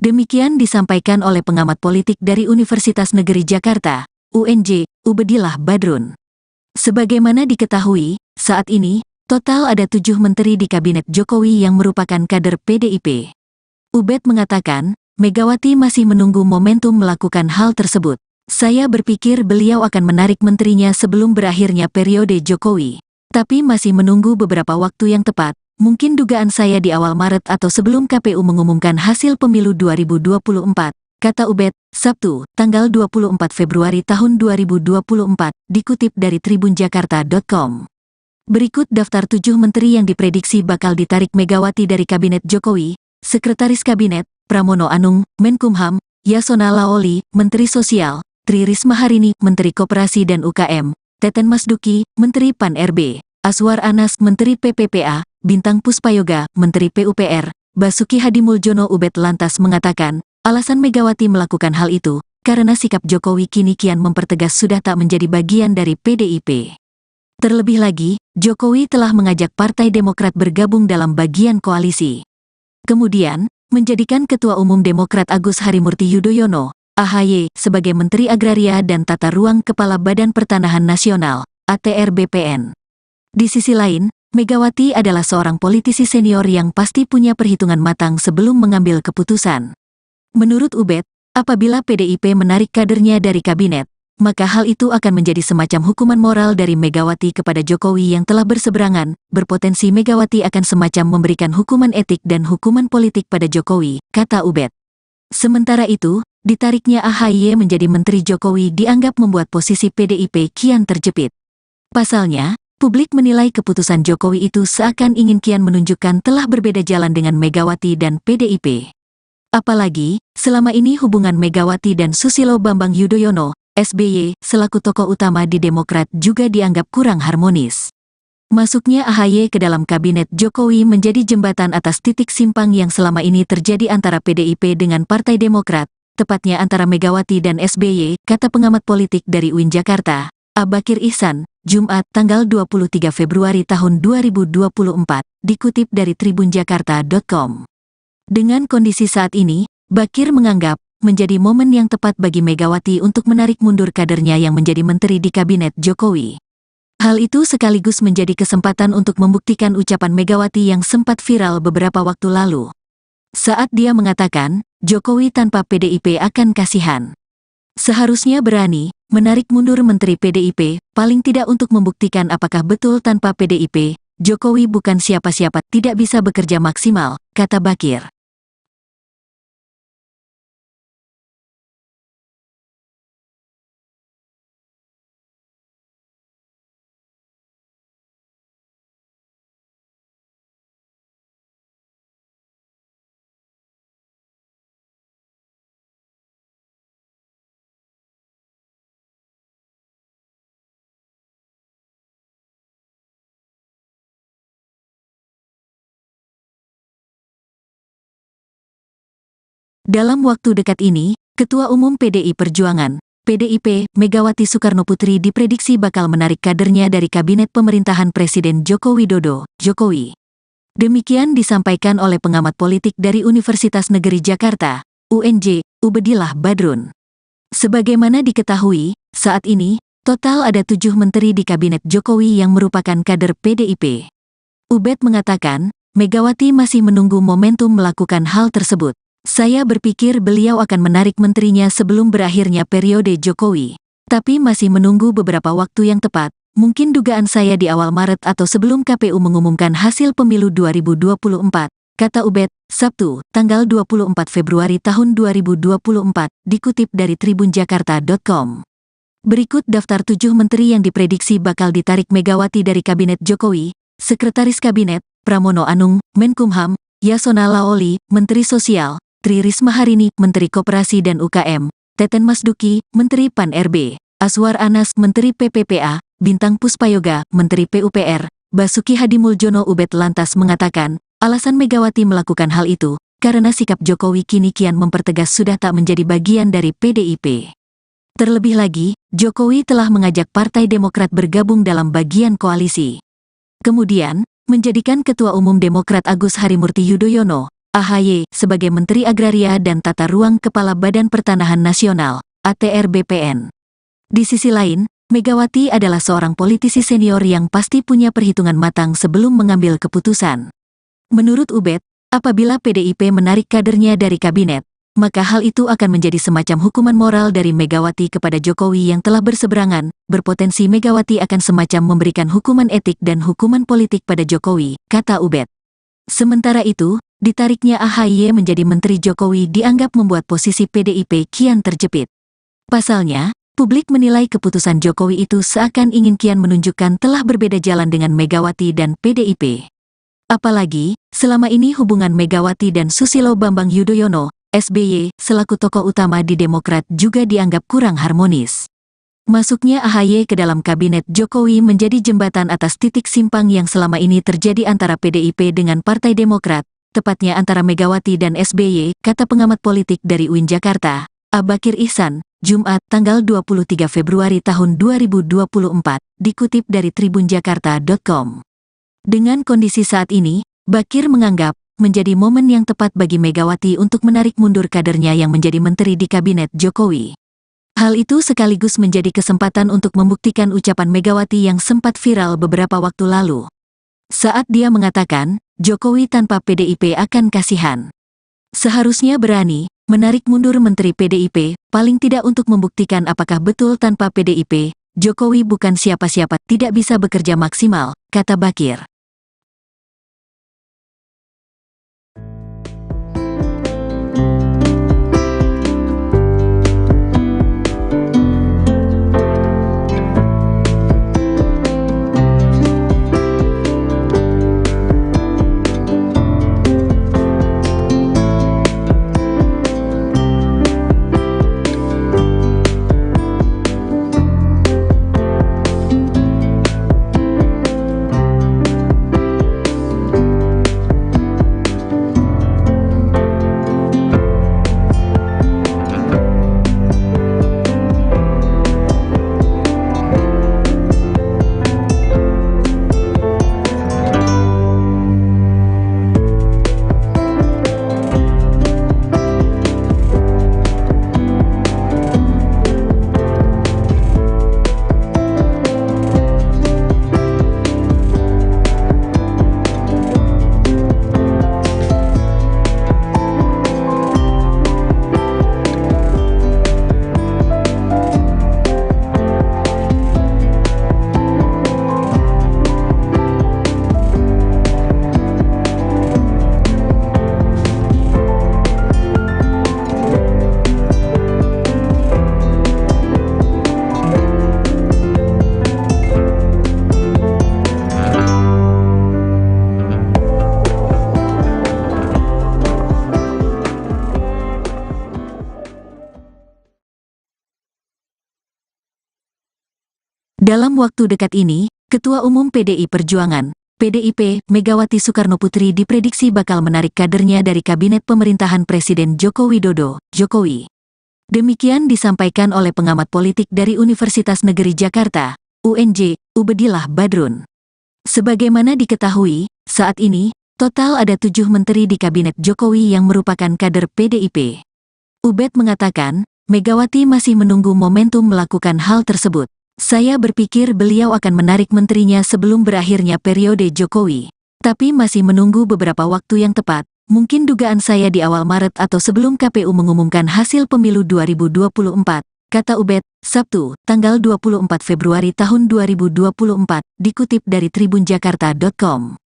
Demikian disampaikan oleh pengamat politik dari Universitas Negeri Jakarta, UNJ, Ubedillah Badrun. Sebagaimana diketahui, saat ini, total ada 7 menteri di Kabinet Jokowi yang merupakan kader PDIP. Ubed mengatakan, Megawati masih menunggu momentum melakukan hal tersebut. Saya berpikir beliau akan menarik menterinya sebelum berakhirnya periode Jokowi. Tapi masih menunggu beberapa waktu yang tepat, mungkin dugaan saya di awal Maret atau sebelum KPU mengumumkan hasil pemilu 2024, kata Ubed, Sabtu, tanggal 24 Februari tahun 2024, dikutip dari tribunjakarta.com. Berikut daftar 7 menteri yang diprediksi bakal ditarik Megawati dari Kabinet Jokowi: Sekretaris Kabinet, Pramono Anung, Menkumham, Yasona Laoli, Menteri Sosial, Tri Risma Harini, Menteri Koperasi dan UKM, Teten Masduki, Menteri Pan-RB, Aswar Anas, Menteri PPPA, Bintang Puspayoga, Menteri PUPR, Basuki Hadimuljono. Ubed lantas mengatakan, alasan Megawati melakukan hal itu, karena sikap Jokowi kini kian mempertegas sudah tak menjadi bagian dari PDIP. Terlebih lagi, Jokowi telah mengajak Partai Demokrat bergabung dalam bagian koalisi. Kemudian, menjadikan Ketua Umum Demokrat Agus Harimurti Yudhoyono, AHY sebagai Menteri Agraria dan Tata Ruang Kepala Badan Pertanahan Nasional, ATR BPN. Di sisi lain, Megawati adalah seorang politisi senior yang pasti punya perhitungan matang sebelum mengambil keputusan. Menurut Ubed, apabila PDIP menarik kadernya dari kabinet, maka hal itu akan menjadi semacam hukuman moral dari Megawati kepada Jokowi yang telah berseberangan, berpotensi Megawati akan semacam memberikan hukuman etik dan hukuman politik pada Jokowi, kata Ubed. Sementara itu, ditariknya AHY menjadi Menteri Jokowi dianggap membuat posisi PDIP kian terjepit. Pasalnya, publik menilai keputusan Jokowi itu seakan ingin kian menunjukkan telah berbeda jalan dengan Megawati dan PDIP. Apalagi, selama ini hubungan Megawati dan Susilo Bambang Yudhoyono, SBY, selaku tokoh utama di Demokrat juga dianggap kurang harmonis. Masuknya AHY ke dalam kabinet Jokowi menjadi jembatan atas titik simpang yang selama ini terjadi antara PDIP dengan Partai Demokrat, tepatnya antara Megawati dan SBY, kata pengamat politik dari UIN Jakarta, Abakir Ihsan, Jumat tanggal 23 Februari tahun 2024, dikutip dari tribunjakarta.com. Dengan kondisi saat ini, Bakir menganggap menjadi momen yang tepat bagi Megawati untuk menarik mundur kadernya yang menjadi menteri di kabinet Jokowi. Hal itu sekaligus menjadi kesempatan untuk membuktikan ucapan Megawati yang sempat viral beberapa waktu lalu. Saat dia mengatakan, Jokowi tanpa PDIP akan kasihan. Seharusnya berani menarik mundur menteri PDIP, paling tidak untuk membuktikan apakah betul tanpa PDIP, Jokowi bukan siapa-siapa, tidak bisa bekerja maksimal, kata Bakir. Dalam waktu dekat ini, Ketua Umum PDI Perjuangan, PDIP, Megawati Soekarnoputri diprediksi bakal menarik kadernya dari kabinet pemerintahan Presiden Joko Widodo, Jokowi. Demikian disampaikan oleh pengamat politik dari Universitas Negeri Jakarta, UNJ, Ubedillah Badrun. Sebagaimana diketahui, saat ini, total ada 7 menteri di kabinet Jokowi yang merupakan kader PDIP. Ubed mengatakan, Megawati masih menunggu momentum melakukan hal tersebut. Saya berpikir beliau akan menarik menterinya sebelum berakhirnya periode Jokowi. Tapi masih menunggu beberapa waktu yang tepat, mungkin dugaan saya di awal Maret atau sebelum KPU mengumumkan hasil pemilu 2024, kata Ubed, Sabtu, tanggal 24 Februari tahun 2024, dikutip dari tribunjakarta.com. Berikut daftar 7 menteri yang diprediksi bakal ditarik Megawati dari Kabinet Jokowi: Sekretaris Kabinet, Pramono Anung, Menkumham, Yasona Laoli, Menteri Sosial, Tri Risma Harini, Menteri Koperasi dan UKM, Teten Masduki, Menteri Pan-RB, Aswar Anas, Menteri PPPA, Bintang Puspayoga, Menteri PUPR, Basuki Hadimuljono. Ubed lantas mengatakan, alasan Megawati melakukan hal itu, karena sikap Jokowi kini kian mempertegas sudah tak menjadi bagian dari PDIP. Terlebih lagi, Jokowi telah mengajak Partai Demokrat bergabung dalam bagian koalisi. Kemudian, menjadikan Ketua Umum Demokrat Agus Harimurti Yudhoyono, AHY, sebagai Menteri Agraria dan Tata Ruang Kepala Badan Pertanahan Nasional, ATR BPN. Di sisi lain, Megawati adalah seorang politisi senior yang pasti punya perhitungan matang sebelum mengambil keputusan. Menurut Ubed, apabila PDIP menarik kadernya dari kabinet, maka hal itu akan menjadi semacam hukuman moral dari Megawati kepada Jokowi yang telah berseberangan, berpotensi Megawati akan semacam memberikan hukuman etik dan hukuman politik pada Jokowi, kata Ubed. Sementara itu, ditariknya AHY menjadi Menteri Jokowi dianggap membuat posisi PDIP kian terjepit. Pasalnya, publik menilai keputusan Jokowi itu seakan ingin kian menunjukkan telah berbeda jalan dengan Megawati dan PDIP. Apalagi, selama ini hubungan Megawati dan Susilo Bambang Yudhoyono, SBY, selaku tokoh utama di Demokrat juga dianggap kurang harmonis. Masuknya AHY ke dalam kabinet Jokowi menjadi jembatan atas titik simpang yang selama ini terjadi antara PDIP dengan Partai Demokrat, tepatnya antara Megawati dan SBY, kata pengamat politik dari UIN Jakarta, Abakir Ihsan, Jumat tanggal 23 Februari tahun 2024, dikutip dari tribunjakarta.com. Dengan kondisi saat ini, Bakir menganggap menjadi momen yang tepat bagi Megawati untuk menarik mundur kadernya yang menjadi menteri di kabinet Jokowi. Hal itu sekaligus menjadi kesempatan untuk membuktikan ucapan Megawati yang sempat viral beberapa waktu lalu. Saat dia mengatakan, Jokowi tanpa PDIP akan kasihan. Seharusnya berani menarik mundur Menteri PDIP, paling tidak untuk membuktikan apakah betul tanpa PDIP, Jokowi bukan siapa-siapa, tidak bisa bekerja maksimal, kata Bakir. Dalam waktu dekat ini, Ketua Umum PDI Perjuangan, PDIP, Megawati Soekarnoputri diprediksi bakal menarik kadernya dari Kabinet Pemerintahan Presiden Joko Widodo, Jokowi. Demikian disampaikan oleh pengamat politik dari Universitas Negeri Jakarta, UNJ, Ubedillah Badrun. Sebagaimana diketahui, saat ini, total ada 7 menteri di Kabinet Jokowi yang merupakan kader PDIP. Ubed mengatakan, Megawati masih menunggu momentum melakukan hal tersebut. Saya berpikir beliau akan menarik menterinya sebelum berakhirnya periode Jokowi. Tapi masih menunggu beberapa waktu yang tepat, mungkin dugaan saya di awal Maret atau sebelum KPU mengumumkan hasil pemilu 2024, kata Ubed, Sabtu, tanggal 24 Februari tahun 2024, dikutip dari tribunjakarta.com.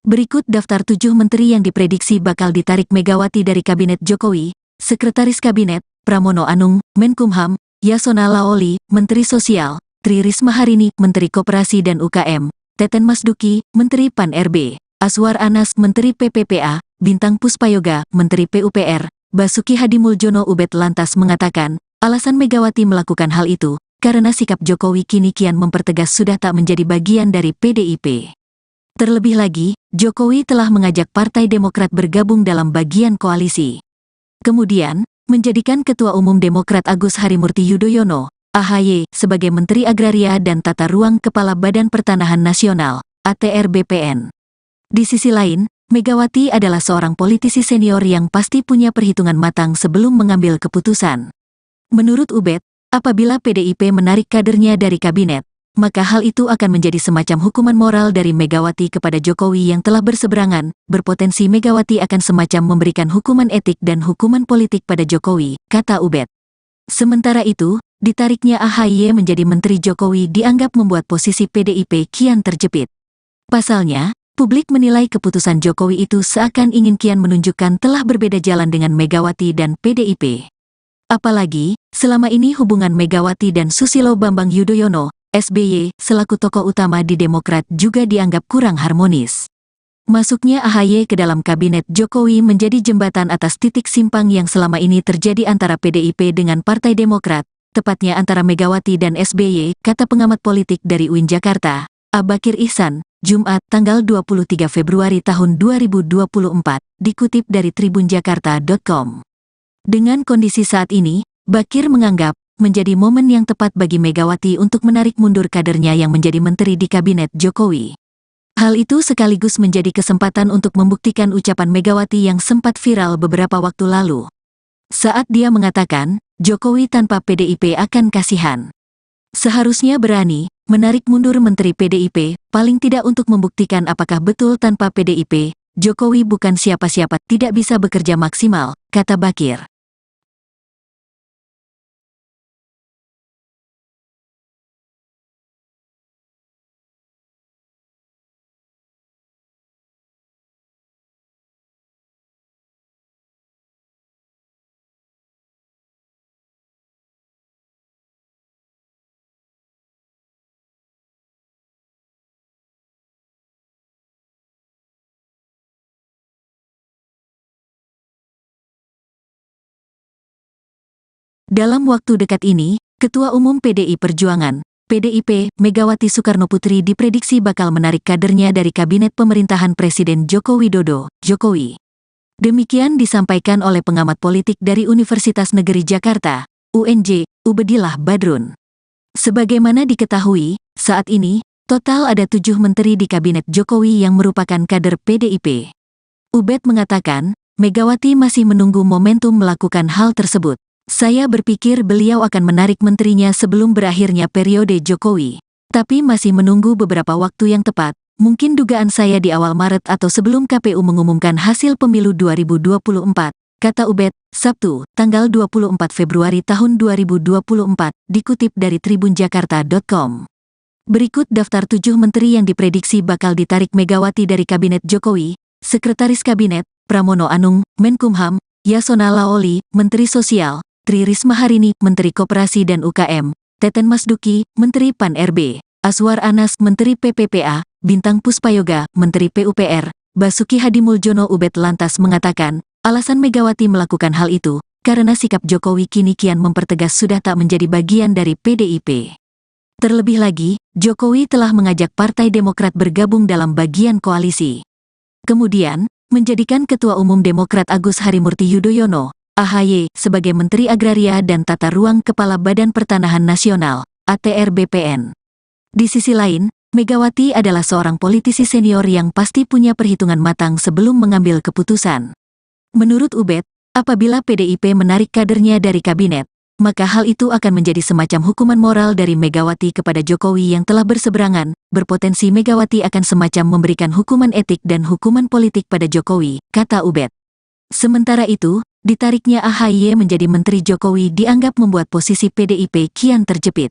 Berikut daftar 7 menteri yang diprediksi bakal ditarik Megawati dari Kabinet Jokowi: Sekretaris Kabinet, Pramono Anung, Menkumham, Yasona Laoli, Menteri Sosial, Tri Risma Harini, Menteri Koperasi dan UKM, Teten Masduki, Menteri Pan-RB, Aswar Anas, Menteri PPPA, Bintang Puspayoga, Menteri PUPR, Basuki Hadimuljono. Ubed lantas mengatakan, alasan Megawati melakukan hal itu, karena sikap Jokowi kini kian mempertegas sudah tak menjadi bagian dari PDIP. Terlebih lagi, Jokowi telah mengajak Partai Demokrat bergabung dalam bagian koalisi. Kemudian, menjadikan Ketua Umum Demokrat Agus Harimurti Yudhoyono, AHY, sebagai Menteri Agraria dan Tata Ruang Kepala Badan Pertanahan Nasional, ATR BPN. Di sisi lain, Megawati adalah seorang politisi senior yang pasti punya perhitungan matang sebelum mengambil keputusan. Menurut Ubed, apabila PDIP menarik kadernya dari kabinet, maka hal itu akan menjadi semacam hukuman moral dari Megawati kepada Jokowi yang telah berseberangan. Berpotensi Megawati akan semacam memberikan hukuman etik dan hukuman politik pada Jokowi, kata Ubed. Sementara itu, ditariknya AHY menjadi Menteri Jokowi dianggap membuat posisi PDIP kian terjepit. Pasalnya, publik menilai keputusan Jokowi itu seakan ingin kian menunjukkan telah berbeda jalan dengan Megawati dan PDIP. Apalagi, selama ini hubungan Megawati dan Susilo Bambang Yudhoyono, SBY, selaku tokoh utama di Demokrat juga dianggap kurang harmonis. Masuknya AHY ke dalam kabinet Jokowi menjadi jembatan atas titik simpang yang selama ini terjadi antara PDIP dengan Partai Demokrat, tepatnya antara Megawati dan SBY, kata pengamat politik dari UIN Jakarta, Abakir Ihsan, Jumat, tanggal 23 Februari tahun 2024, dikutip dari tribunjakarta.com. Dengan kondisi saat ini, Bakir menganggap menjadi momen yang tepat bagi Megawati untuk menarik mundur kadernya yang menjadi menteri di kabinet Jokowi. Hal itu sekaligus menjadi kesempatan untuk membuktikan ucapan Megawati yang sempat viral beberapa waktu lalu. Saat dia mengatakan, Jokowi tanpa PDIP akan kasihan. Seharusnya berani menarik mundur Menteri PDIP, paling tidak untuk membuktikan apakah betul tanpa PDIP, Jokowi bukan siapa-siapa, tidak bisa bekerja maksimal, kata Bakir. Dalam waktu dekat ini, Ketua Umum PDI Perjuangan, PDIP, Megawati Soekarnoputri diprediksi bakal menarik kadernya dari Kabinet Pemerintahan Presiden Joko Widodo, Jokowi. Demikian disampaikan oleh pengamat politik dari Universitas Negeri Jakarta, UNJ, Ubedillah Badrun. Sebagaimana diketahui, saat ini, total ada 7 menteri di Kabinet Jokowi yang merupakan kader PDIP. Ubed mengatakan, Megawati masih menunggu momentum melakukan hal tersebut. Saya berpikir beliau akan menarik menterinya sebelum berakhirnya periode Jokowi. Tapi masih menunggu beberapa waktu yang tepat, mungkin dugaan saya di awal Maret atau sebelum KPU mengumumkan hasil pemilu 2024, kata Ubed, Sabtu, tanggal 24 Februari tahun 2024, dikutip dari tribunjakarta.com. Berikut daftar 7 menteri yang diprediksi bakal ditarik Megawati dari Kabinet Jokowi: Sekretaris Kabinet, Pramono Anung, Menkumham, Yasona Laoli, Menteri Sosial, Tri Risma Harini, Menteri Koperasi dan UKM, Teten Masduki, Menteri Pan-RB, Aswar Anas, Menteri PPPA, Bintang Puspayoga, Menteri PUPR, Basuki Hadimuljono. Ubed lantas mengatakan, alasan Megawati melakukan hal itu, karena sikap Jokowi kini kian mempertegas sudah tak menjadi bagian dari PDIP. Terlebih lagi, Jokowi telah mengajak Partai Demokrat bergabung dalam bagian koalisi. Kemudian, menjadikan Ketua Umum Demokrat Agus Harimurti Yudhoyono, AHY, sebagai Menteri Agraria dan Tata Ruang Kepala Badan Pertanahan Nasional, ATR BPN. Di sisi lain, Megawati adalah seorang politisi senior yang pasti punya perhitungan matang sebelum mengambil keputusan. Menurut Ubed, apabila PDIP menarik kadernya dari kabinet, maka hal itu akan menjadi semacam hukuman moral dari Megawati kepada Jokowi yang telah berseberangan. Berpotensi Megawati akan semacam memberikan hukuman etik dan hukuman politik pada Jokowi, kata Ubed. Sementara itu, ditariknya AHY menjadi Menteri Jokowi dianggap membuat posisi PDIP kian terjepit.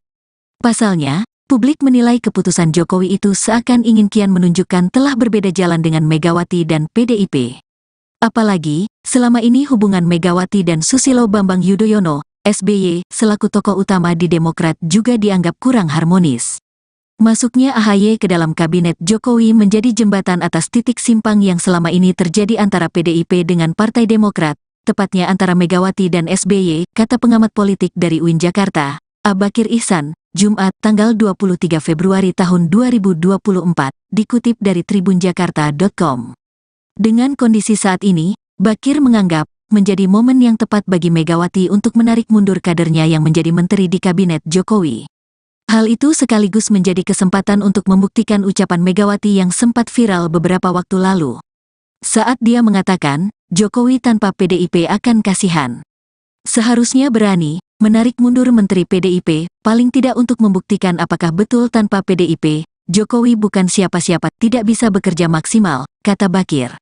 Pasalnya, publik menilai keputusan Jokowi itu seakan ingin kian menunjukkan telah berbeda jalan dengan Megawati dan PDIP. Apalagi, selama ini hubungan Megawati dan Susilo Bambang Yudhoyono, SBY, selaku tokoh utama di Demokrat juga dianggap kurang harmonis. Masuknya AHY ke dalam kabinet Jokowi menjadi jembatan atas titik simpang yang selama ini terjadi antara PDIP dengan Partai Demokrat, tepatnya antara Megawati dan SBY, kata pengamat politik dari UIN Jakarta, Bakir Ihsan, Jumat, tanggal 23 Februari tahun 2024, dikutip dari tribunjakarta.com. Dengan kondisi saat ini, Bakir menganggap menjadi momen yang tepat bagi Megawati untuk menarik mundur kadernya yang menjadi menteri di kabinet Jokowi. Hal itu sekaligus menjadi kesempatan untuk membuktikan ucapan Megawati yang sempat viral beberapa waktu lalu. Saat dia mengatakan, Jokowi tanpa PDIP akan kasihan. Seharusnya berani menarik mundur Menteri PDIP, paling tidak untuk membuktikan apakah betul tanpa PDIP, Jokowi bukan siapa-siapa, tidak bisa bekerja maksimal, kata Bakir.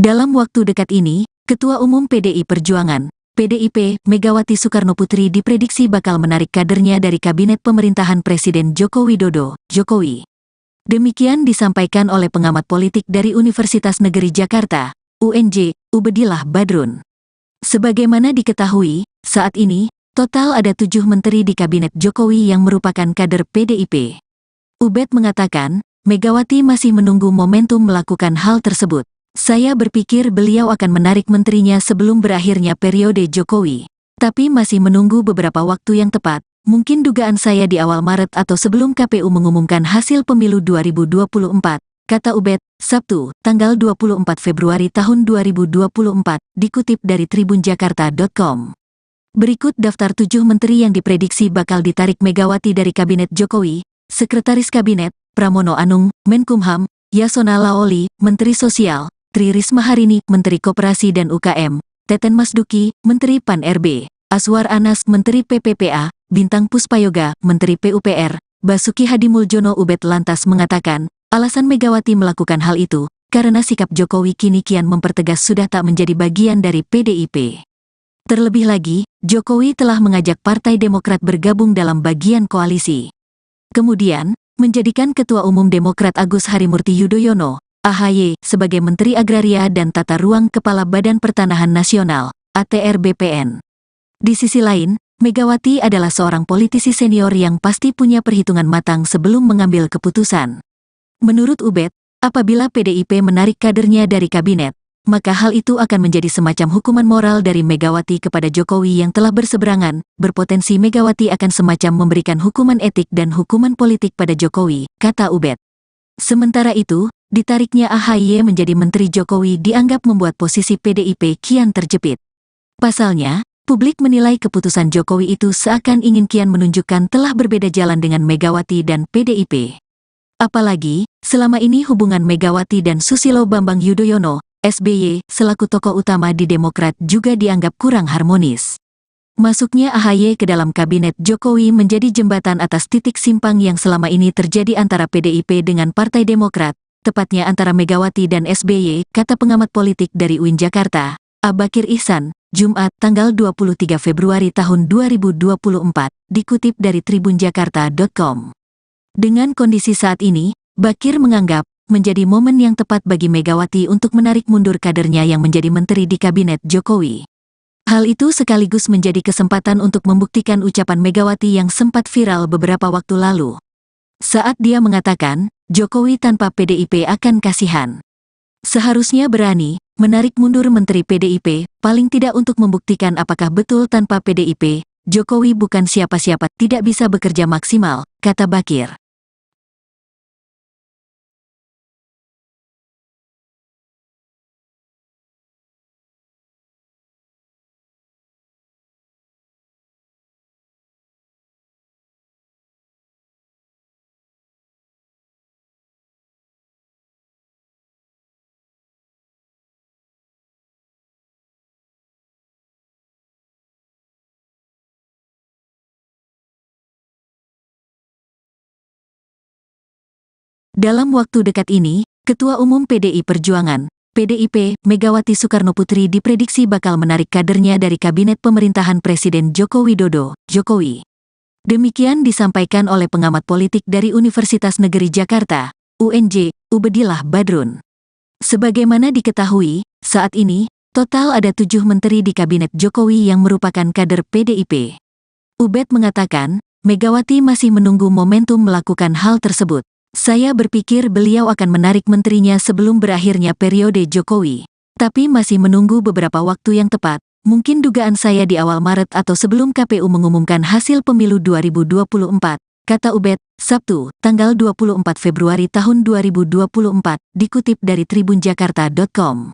Dalam waktu dekat ini, Ketua Umum PDI Perjuangan, PDIP, Megawati Soekarnoputri diprediksi bakal menarik kadernya dari Kabinet Pemerintahan Presiden Joko Widodo, Jokowi. Demikian disampaikan oleh pengamat politik dari Universitas Negeri Jakarta, UNJ, Ubedillah Badrun. Sebagaimana diketahui, saat ini, total ada 7 menteri di Kabinet Jokowi yang merupakan kader PDIP. Ubed mengatakan, Megawati masih menunggu momentum melakukan hal tersebut. Saya berpikir beliau akan menarik menterinya sebelum berakhirnya periode Jokowi. Tapi masih menunggu beberapa waktu yang tepat, mungkin dugaan saya di awal Maret atau sebelum KPU mengumumkan hasil pemilu 2024, kata Ubed, Sabtu, tanggal 24 Februari tahun 2024, dikutip dari tribunjakarta.com. Berikut daftar 7 menteri yang diprediksi bakal ditarik Megawati dari Kabinet Jokowi: Sekretaris Kabinet, Pramono Anung, Menkumham; Yasona Laoli, Menteri Sosial; Tri Risma Harini, Menteri Koperasi dan UKM; Teten Masduki, Menteri Pan-RB; Aswar Anas, Menteri PPPA; Bintang Puspayoga, Menteri PUPR; Basuki Hadimuljono. Ubed lantas mengatakan, alasan Megawati melakukan hal itu, karena sikap Jokowi kini kian mempertegas sudah tak menjadi bagian dari PDIP. Terlebih lagi, Jokowi telah mengajak Partai Demokrat bergabung dalam bagian koalisi. Kemudian, menjadikan Ketua Umum Demokrat Agus Harimurti Yudhoyono, AHY, sebagai Menteri Agraria dan Tata Ruang Kepala Badan Pertanahan Nasional, ATR BPN. Di sisi lain, Megawati adalah seorang politisi senior yang pasti punya perhitungan matang sebelum mengambil keputusan. Menurut Ubed, apabila PDIP menarik kadernya dari kabinet, maka hal itu akan menjadi semacam hukuman moral dari Megawati kepada Jokowi yang telah berseberangan. Berpotensi Megawati akan semacam memberikan hukuman etik dan hukuman politik pada Jokowi, kata Ubed. Sementara itu, ditariknya AHY menjadi Menteri Jokowi dianggap membuat posisi PDIP kian terjepit. Pasalnya, publik menilai keputusan Jokowi itu seakan ingin kian menunjukkan telah berbeda jalan dengan Megawati dan PDIP. Apalagi, selama ini hubungan Megawati dan Susilo Bambang Yudhoyono, SBY, selaku tokoh utama di Demokrat juga dianggap kurang harmonis. Masuknya AHY ke dalam kabinet Jokowi menjadi jembatan atas titik simpang yang selama ini terjadi antara PDIP dengan Partai Demokrat, tepatnya antara Megawati dan SBY, kata pengamat politik dari UIN Jakarta, Abakir Ihsan, Jumat, tanggal 23 Februari tahun 2024, dikutip dari tribunjakarta.com. Dengan kondisi saat ini, Bakir menganggap, menjadi momen yang tepat bagi Megawati untuk menarik mundur kadernya yang menjadi menteri di kabinet Jokowi. Hal itu sekaligus menjadi kesempatan untuk membuktikan ucapan Megawati yang sempat viral beberapa waktu lalu. Saat dia mengatakan, Jokowi tanpa PDIP akan kasihan. Seharusnya berani, menarik mundur menteri PDIP, paling tidak untuk membuktikan apakah betul tanpa PDIP, Jokowi bukan siapa-siapa, tidak bisa bekerja maksimal, kata Bakir. Dalam waktu dekat ini, Ketua Umum PDI Perjuangan, PDIP, Megawati Soekarnoputri diprediksi bakal menarik kadernya dari Kabinet Pemerintahan Presiden Joko Widodo, Jokowi. Demikian disampaikan oleh pengamat politik dari Universitas Negeri Jakarta, UNJ, Ubedillah Badrun. Sebagaimana diketahui, saat ini, total ada 7 menteri di Kabinet Jokowi yang merupakan kader PDIP. Ubed mengatakan, Megawati masih menunggu momentum melakukan hal tersebut. Saya berpikir beliau akan menarik menterinya sebelum berakhirnya periode Jokowi. Tapi masih menunggu beberapa waktu yang tepat, mungkin dugaan saya di awal Maret atau sebelum KPU mengumumkan hasil pemilu 2024, kata Ubed, Sabtu, tanggal 24 Februari tahun 2024, dikutip dari tribunjakarta.com.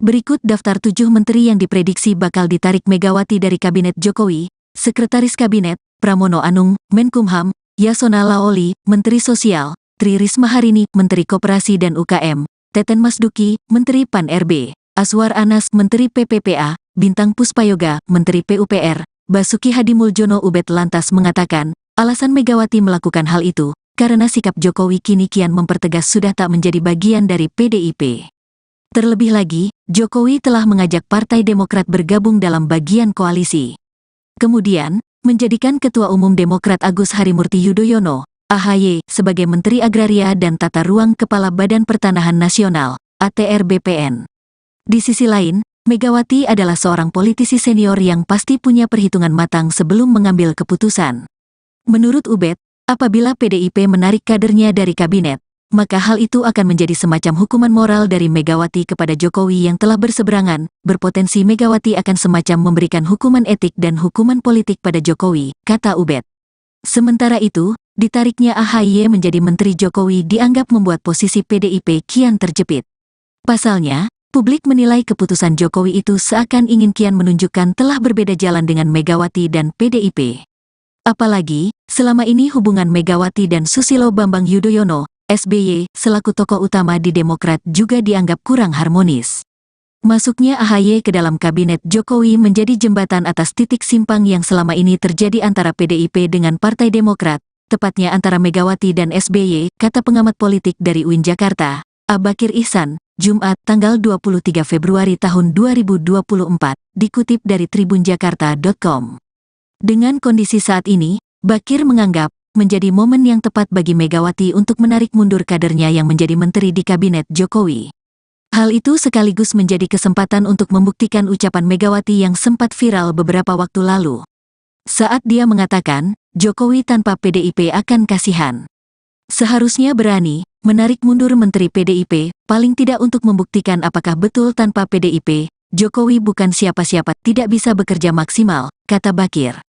Berikut daftar 7 menteri yang diprediksi bakal ditarik Megawati dari Kabinet Jokowi: Sekretaris Kabinet, Pramono Anung, Menkumham; Yasona Laoli, Menteri Sosial; Tri Risma Harini, Menteri Koperasi dan UKM; Teten Masduki, Menteri Pan-RB; Aswar Anas, Menteri PPPA; Bintang Puspayoga, Menteri PUPR; Basuki Hadimuljono. Ubed lantas mengatakan, alasan Megawati melakukan hal itu, karena sikap Jokowi kini kian mempertegas sudah tak menjadi bagian dari PDIP. Terlebih lagi, Jokowi telah mengajak Partai Demokrat bergabung dalam bagian koalisi. Kemudian, menjadikan Ketua Umum Demokrat Agus Harimurti Yudhoyono, AHY, sebagai Menteri Agraria dan Tata Ruang Kepala Badan Pertanahan Nasional, ATR BPN. Di sisi lain, Megawati adalah seorang politisi senior yang pasti punya perhitungan matang sebelum mengambil keputusan. Menurut Ubed, apabila PDIP menarik kadernya dari kabinet, maka hal itu akan menjadi semacam hukuman moral dari Megawati kepada Jokowi yang telah berseberangan, berpotensi Megawati akan semacam memberikan hukuman etik dan hukuman politik pada Jokowi, kata Ubed. Sementara itu, ditariknya AHY menjadi Menteri Jokowi dianggap membuat posisi PDIP kian terjepit. Pasalnya, publik menilai keputusan Jokowi itu seakan ingin kian menunjukkan telah berbeda jalan dengan Megawati dan PDIP. Apalagi, selama ini hubungan Megawati dan Susilo Bambang Yudhoyono, SBY, selaku tokoh utama di Demokrat juga dianggap kurang harmonis. Masuknya AHY ke dalam kabinet Jokowi menjadi jembatan atas titik simpang yang selama ini terjadi antara PDIP dengan Partai Demokrat, tepatnya antara Megawati dan SBY, kata pengamat politik dari UIN Jakarta, Abakir Ihsan, Jumat, tanggal 23 Februari tahun 2024, dikutip dari tribunjakarta.com. Dengan kondisi saat ini, Bakir menganggap, menjadi momen yang tepat bagi Megawati untuk menarik mundur kadernya yang menjadi menteri di kabinet Jokowi. Hal itu sekaligus menjadi kesempatan untuk membuktikan ucapan Megawati yang sempat viral beberapa waktu lalu. Saat dia mengatakan, Jokowi tanpa PDIP akan kasihan. Seharusnya berani, menarik mundur menteri PDIP, paling tidak untuk membuktikan apakah betul tanpa PDIP, Jokowi bukan siapa-siapa, tidak bisa bekerja maksimal, kata Bakir.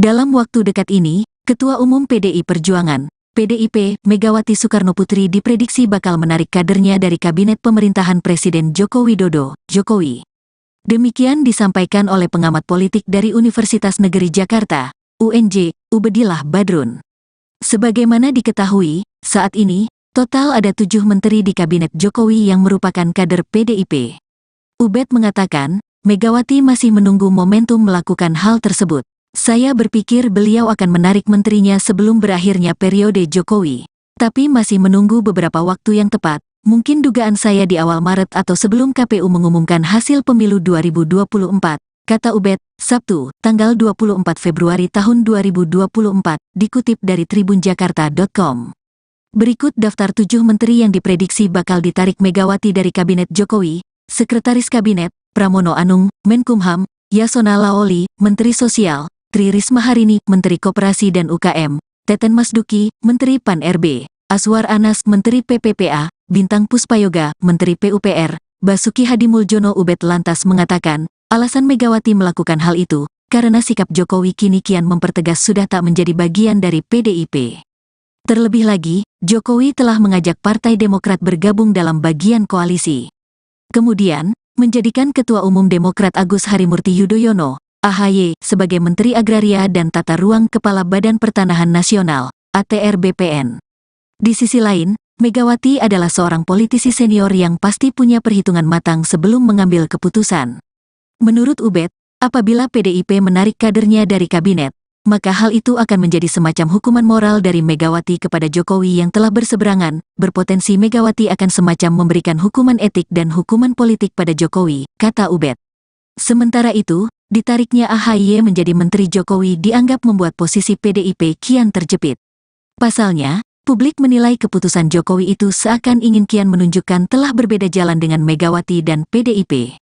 Dalam waktu dekat ini, Ketua Umum PDI Perjuangan, PDIP, Megawati Soekarnoputri diprediksi bakal menarik kadernya dari Kabinet Pemerintahan Presiden Joko Widodo, Jokowi. Demikian disampaikan oleh pengamat politik dari Universitas Negeri Jakarta, UNJ, Ubedillah Badrun. Sebagaimana diketahui, saat ini, total ada 7 menteri di Kabinet Jokowi yang merupakan kader PDIP. Ubed mengatakan, Megawati masih menunggu momentum melakukan hal tersebut. Saya berpikir beliau akan menarik menterinya sebelum berakhirnya periode Jokowi. Tapi masih menunggu beberapa waktu yang tepat, mungkin dugaan saya di awal Maret atau sebelum KPU mengumumkan hasil pemilu 2024, kata Ubed, Sabtu, tanggal 24 Februari tahun 2024, dikutip dari tribunjakarta.com. Berikut daftar 7 menteri yang diprediksi bakal ditarik Megawati dari Kabinet Jokowi: Sekretaris Kabinet, Pramono Anung, Menkumham, Yasona Laoli, Menteri Sosial, Tri Risma Harini, Menteri Koperasi dan UKM, Teten Masduki, Menteri Pan-RB, Aswar Anas, Menteri PPPA, Bintang Puspayoga, Menteri PUPR, Basuki Hadimuljono. Ubed lantas mengatakan, alasan Megawati melakukan hal itu, karena sikap Jokowi kini kian mempertegas sudah tak menjadi bagian dari PDIP. Terlebih lagi, Jokowi telah mengajak Partai Demokrat bergabung dalam bagian koalisi. Kemudian, menjadikan Ketua Umum Demokrat Agus Harimurti Yudhoyono, AHY, sebagai Menteri Agraria dan Tata Ruang Kepala Badan Pertanahan Nasional, ATR BPN. Di sisi lain, Megawati adalah seorang politisi senior yang pasti punya perhitungan matang sebelum mengambil keputusan. Menurut Ubed, apabila PDIP menarik kadernya dari kabinet, maka hal itu akan menjadi semacam hukuman moral dari Megawati kepada Jokowi yang telah berseberangan, berpotensi Megawati akan semacam memberikan hukuman etik dan hukuman politik pada Jokowi, kata Ubed. Sementara itu, ditariknya AHY menjadi Menteri Jokowi dianggap membuat posisi PDIP kian terjepit. Pasalnya, publik menilai keputusan Jokowi itu seakan ingin kian menunjukkan telah berbeda jalan dengan Megawati dan PDIP.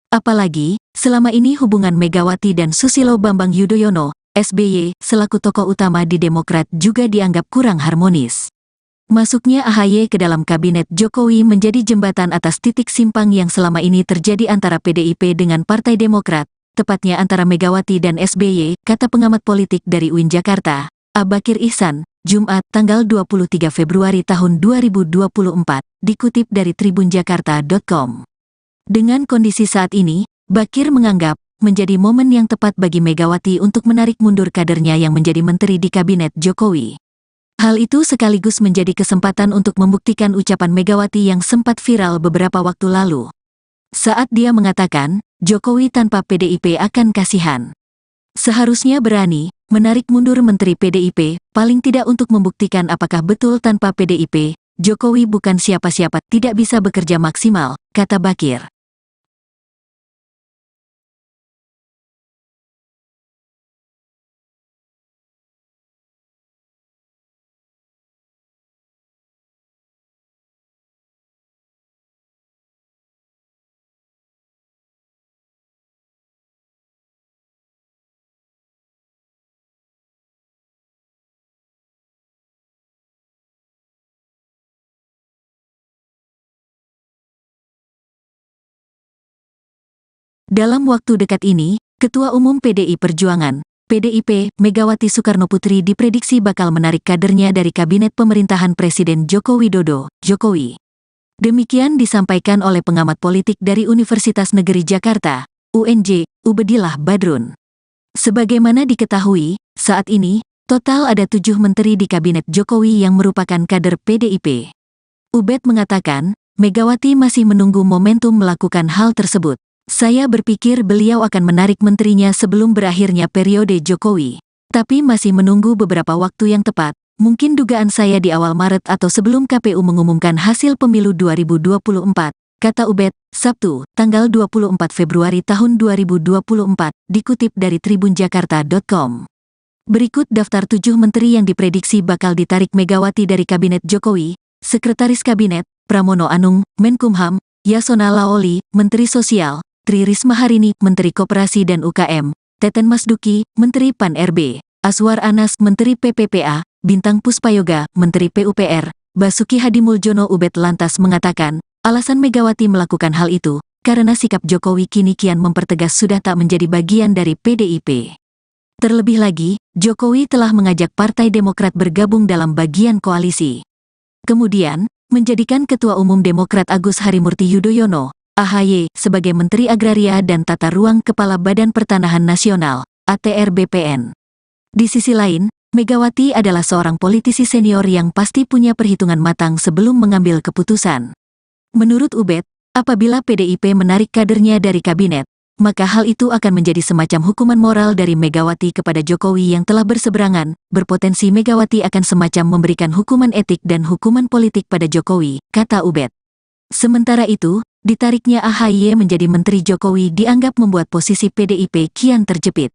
Apalagi, selama ini hubungan Megawati dan Susilo Bambang Yudhoyono, SBY, selaku tokoh utama di Demokrat juga dianggap kurang harmonis. Masuknya AHY ke dalam kabinet Jokowi menjadi jembatan atas titik simpang yang selama ini terjadi antara PDIP dengan Partai Demokrat, tepatnya antara Megawati dan SBY, kata pengamat politik dari UIN Jakarta, Abakir Ihsan, Jumat, tanggal 23 Februari tahun 2024, dikutip dari tribunjakarta.com. Dengan kondisi saat ini, Bakir menganggap menjadi momen yang tepat bagi Megawati untuk menarik mundur kadernya yang menjadi menteri di kabinet Jokowi. Hal itu sekaligus menjadi kesempatan untuk membuktikan ucapan Megawati yang sempat viral beberapa waktu lalu. Saat dia mengatakan, Jokowi tanpa PDIP akan kasihan. Seharusnya berani menarik mundur menteri PDIP, paling tidak untuk membuktikan apakah betul tanpa PDIP, Jokowi bukan siapa-siapa, tidak bisa bekerja maksimal, kata Bakir. Dalam waktu dekat ini, Ketua Umum PDI Perjuangan, PDIP, Megawati Soekarnoputri diprediksi bakal menarik kadernya dari kabinet pemerintahan Presiden Joko Widodo, Jokowi. Demikian disampaikan oleh pengamat politik dari Universitas Negeri Jakarta, UNJ, Ubedillah Badrun. Sebagaimana diketahui, saat ini, total ada 7 menteri di kabinet Jokowi yang merupakan kader PDIP. Ubed mengatakan, Megawati masih menunggu momentum melakukan hal tersebut. Saya berpikir beliau akan menarik menterinya sebelum berakhirnya periode Jokowi. Tapi masih menunggu beberapa waktu yang tepat, mungkin dugaan saya di awal Maret atau sebelum KPU mengumumkan hasil pemilu 2024, kata Ubed, Sabtu, tanggal 24 Februari tahun 2024, dikutip dari tribunjakarta.com. Berikut daftar 7 menteri yang diprediksi bakal ditarik Megawati dari kabinet Jokowi: Sekretaris Kabinet, Pramono Anung, Menkumham, Yasona Laoli, Menteri Sosial, Tri Risma Harini, Menteri Koperasi dan UKM, Teten Masduki, Menteri Pan-RB, Aswar Anas, Menteri PPPA, Bintang Puspayoga, Menteri PUPR, Basuki Hadimuljono. Ubed lantas mengatakan, alasan Megawati melakukan hal itu, karena sikap Jokowi kini kian mempertegas sudah tak menjadi bagian dari PDIP. Terlebih lagi, Jokowi telah mengajak Partai Demokrat bergabung dalam bagian koalisi. Kemudian, menjadikan Ketua Umum Demokrat Agus Harimurti Yudhoyono, AHY, sebagai Menteri Agraria dan Tata Ruang Kepala Badan Pertanahan Nasional, ATR BPN. Di sisi lain, Megawati adalah seorang politisi senior yang pasti punya perhitungan matang sebelum mengambil keputusan. Menurut Ubed, apabila PDIP menarik kadernya dari kabinet, maka hal itu akan menjadi semacam hukuman moral dari Megawati kepada Jokowi yang telah berseberangan, berpotensi Megawati akan semacam memberikan hukuman etik dan hukuman politik pada Jokowi, kata Ubed. Sementara itu, ditariknya AHY menjadi Menteri Jokowi dianggap membuat posisi PDIP kian terjepit.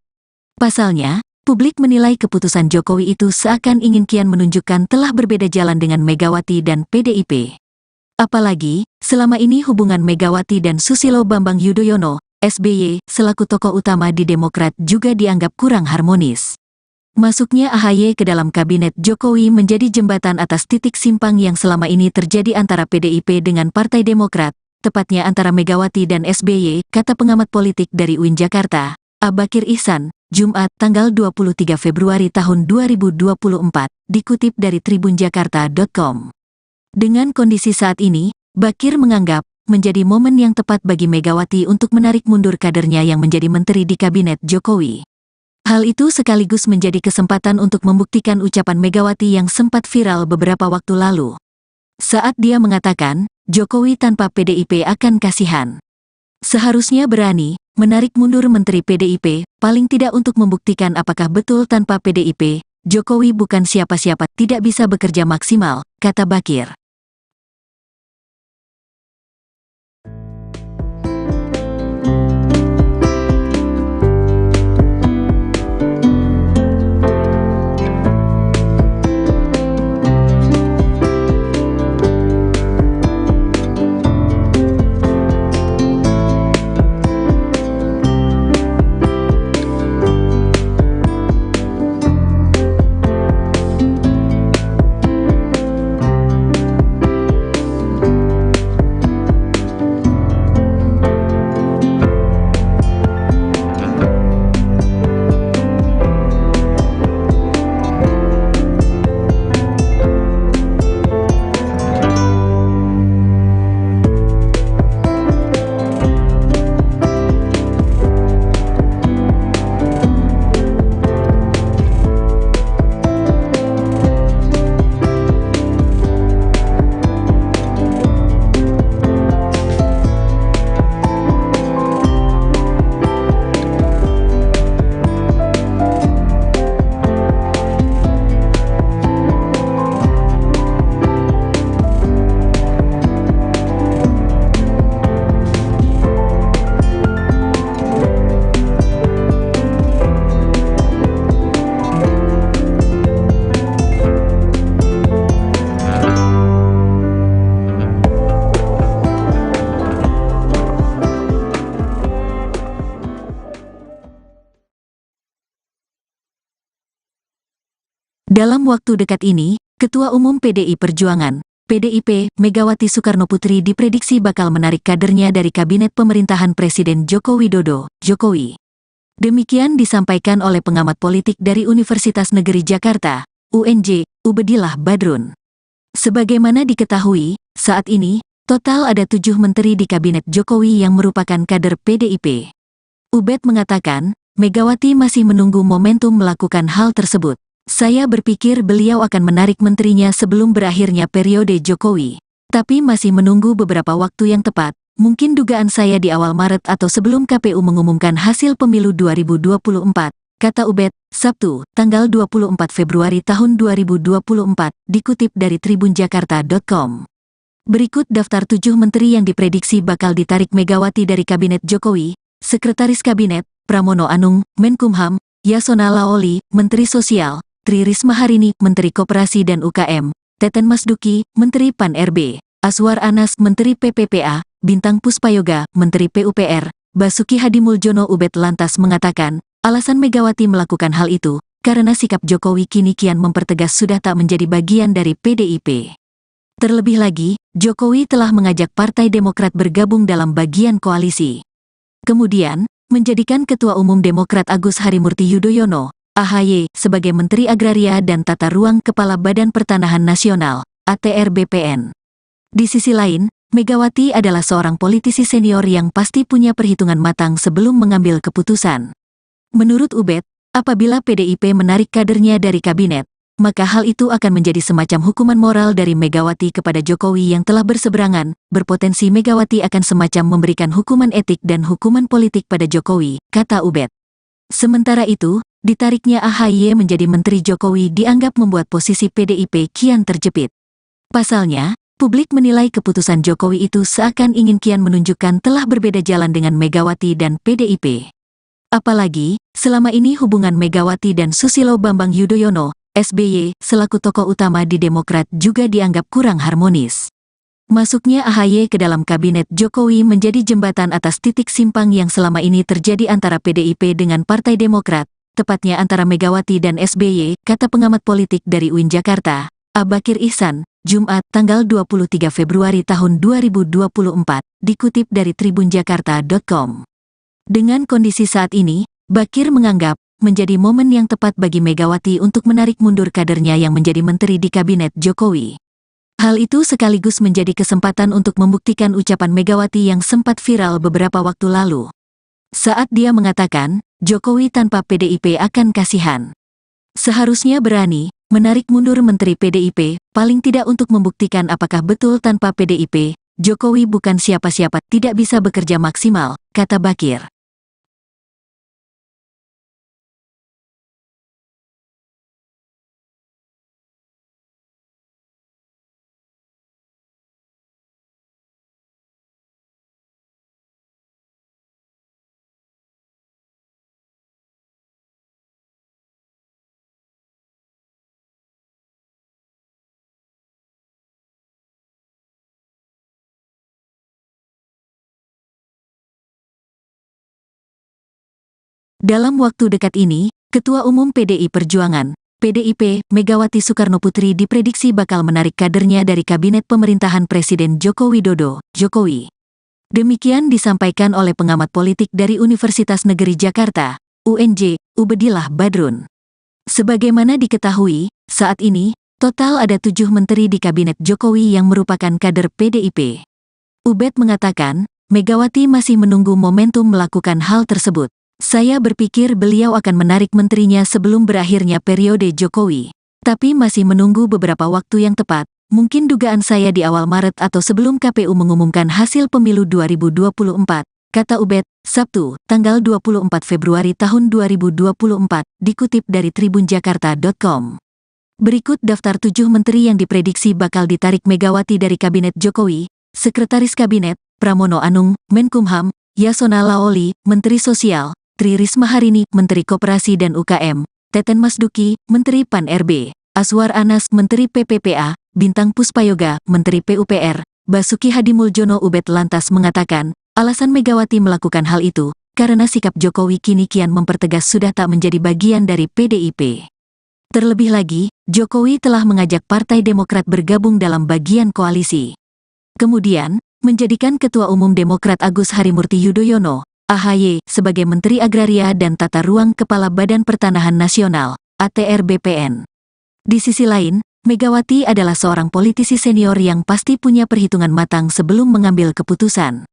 Pasalnya, publik menilai keputusan Jokowi itu seakan ingin kian menunjukkan telah berbeda jalan dengan Megawati dan PDIP. Apalagi, selama ini hubungan Megawati dan Susilo Bambang Yudhoyono, SBY, selaku tokoh utama di Demokrat juga dianggap kurang harmonis. Masuknya AHY ke dalam kabinet Jokowi menjadi jembatan atas titik simpang yang selama ini terjadi antara PDIP dengan Partai Demokrat, tepatnya antara Megawati dan SBY, kata pengamat politik dari UIN Jakarta, Abakir Ihsan, Jumat, tanggal 23 Februari tahun 2024, dikutip dari tribunjakarta.com. Dengan kondisi saat ini, Bakir menganggap menjadi momen yang tepat bagi Megawati untuk menarik mundur kadernya yang menjadi menteri di kabinet Jokowi. Hal itu sekaligus menjadi kesempatan untuk membuktikan ucapan Megawati yang sempat viral beberapa waktu lalu. Saat dia mengatakan, Jokowi tanpa PDIP akan kasihan. Seharusnya berani menarik mundur menteri PDIP, paling tidak untuk membuktikan apakah betul tanpa PDIP, Jokowi bukan siapa-siapa, tidak bisa bekerja maksimal, kata Bakir. Dalam waktu dekat ini, Ketua Umum PDI Perjuangan, PDIP, Megawati Soekarnoputri diprediksi bakal menarik kadernya dari Kabinet Pemerintahan Presiden Joko Widodo, Jokowi. Demikian disampaikan oleh pengamat politik dari Universitas Negeri Jakarta, UNJ, Ubedillah Badrun. Sebagaimana diketahui, saat ini, total ada 7 menteri di Kabinet Jokowi yang merupakan kader PDIP. Ubed mengatakan, Megawati masih menunggu momentum melakukan hal tersebut. Saya berpikir beliau akan menarik menterinya sebelum berakhirnya periode Jokowi. Tapi masih menunggu beberapa waktu yang tepat, mungkin dugaan saya di awal Maret atau sebelum KPU mengumumkan hasil pemilu 2024, kata Ubed, Sabtu, tanggal 24 Februari tahun 2024, dikutip dari tribunjakarta.com. Berikut daftar 7 menteri yang diprediksi bakal ditarik Megawati dari Kabinet Jokowi: Sekretaris Kabinet, Pramono Anung, Menkumham, Yasona Laoli, Menteri Sosial, Tri Risma Harini, Menteri Koperasi dan UKM, Teten Masduki, Menteri Pan-RB, Aswar Anas, Menteri PPPA, Bintang Puspayoga, Menteri PUPR, Basuki Hadimuljono. Ubed lantas mengatakan, alasan Megawati melakukan hal itu, karena sikap Jokowi kini kian mempertegas sudah tak menjadi bagian dari PDIP. Terlebih lagi, Jokowi telah mengajak Partai Demokrat bergabung dalam bagian koalisi. Kemudian, menjadikan Ketua Umum Demokrat Agus Harimurti Yudhoyono, AHY, sebagai Menteri Agraria dan Tata Ruang Kepala Badan Pertanahan Nasional, ATR BPN. Di sisi lain, Megawati adalah seorang politisi senior yang pasti punya perhitungan matang sebelum mengambil keputusan. Menurut Ubed, apabila PDIP menarik kadernya dari kabinet, maka hal itu akan menjadi semacam hukuman moral dari Megawati kepada Jokowi yang telah berseberangan. Berpotensi Megawati akan semacam memberikan hukuman etik dan hukuman politik pada Jokowi, kata Ubed. Sementara itu, ditariknya AHY menjadi Menteri Jokowi dianggap membuat posisi PDIP kian terjepit. Pasalnya, publik menilai keputusan Jokowi itu seakan ingin kian menunjukkan telah berbeda jalan dengan Megawati dan PDIP. Apalagi, selama ini hubungan Megawati dan Susilo Bambang Yudhoyono, SBY, selaku tokoh utama di Demokrat juga dianggap kurang harmonis. Masuknya AHY ke dalam kabinet Jokowi menjadi jembatan atas titik simpang yang selama ini terjadi antara PDIP dengan Partai Demokrat, tepatnya antara Megawati dan SBY, kata pengamat politik dari UIN Jakarta, Abakir Ihsan, Jumat, tanggal 23 Februari tahun 2024, dikutip dari tribunjakarta.com. Dengan kondisi saat ini, Bakir menganggap menjadi momen yang tepat bagi Megawati untuk menarik mundur kadernya yang menjadi menteri di kabinet Jokowi. Hal itu sekaligus menjadi kesempatan untuk membuktikan ucapan Megawati yang sempat viral beberapa waktu lalu. Saat dia mengatakan, Jokowi tanpa PDIP akan kasihan. Seharusnya berani menarik mundur Menteri PDIP, paling tidak untuk membuktikan apakah betul tanpa PDIP, Jokowi bukan siapa-siapa, tidak bisa bekerja maksimal, kata Bakir. Dalam waktu dekat ini, Ketua Umum PDI Perjuangan, PDIP, Megawati Soekarnoputri diprediksi bakal menarik kadernya dari Kabinet Pemerintahan Presiden Joko Widodo, Jokowi. Demikian disampaikan oleh pengamat politik dari Universitas Negeri Jakarta, UNJ, Ubedillah Badrun. Sebagaimana diketahui, saat ini, total ada 7 menteri di Kabinet Jokowi yang merupakan kader PDIP. Ubed mengatakan, Megawati masih menunggu momentum melakukan hal tersebut. Saya berpikir beliau akan menarik menterinya sebelum berakhirnya periode Jokowi. Tapi masih menunggu beberapa waktu yang tepat, mungkin dugaan saya di awal Maret atau sebelum KPU mengumumkan hasil pemilu 2024, kata Ubed, Sabtu, tanggal 24 Februari tahun 2024, dikutip dari tribunjakarta.com. Berikut daftar 7 menteri yang diprediksi bakal ditarik Megawati dari Kabinet Jokowi: Sekretaris Kabinet, Pramono Anung, Menkumham, Yasona Laoli, Menteri Sosial, Tri Risma Harini, Menteri Koperasi dan UKM, Teten Masduki, Menteri Pan-RB, Aswar Anas, Menteri PPPA, Bintang Puspayoga, Menteri PUPR, Basuki Hadimuljono. Ubed lantas mengatakan, alasan Megawati melakukan hal itu, karena sikap Jokowi kini kian mempertegas sudah tak menjadi bagian dari PDIP. Terlebih lagi, Jokowi telah mengajak Partai Demokrat bergabung dalam bagian koalisi. Kemudian, menjadikan Ketua Umum Demokrat Agus Harimurti Yudhoyono, AHY, sebagai Menteri Agraria dan Tata Ruang Kepala Badan Pertanahan Nasional, ATR BPN. Di sisi lain, Megawati adalah seorang politisi senior yang pasti punya perhitungan matang sebelum mengambil keputusan.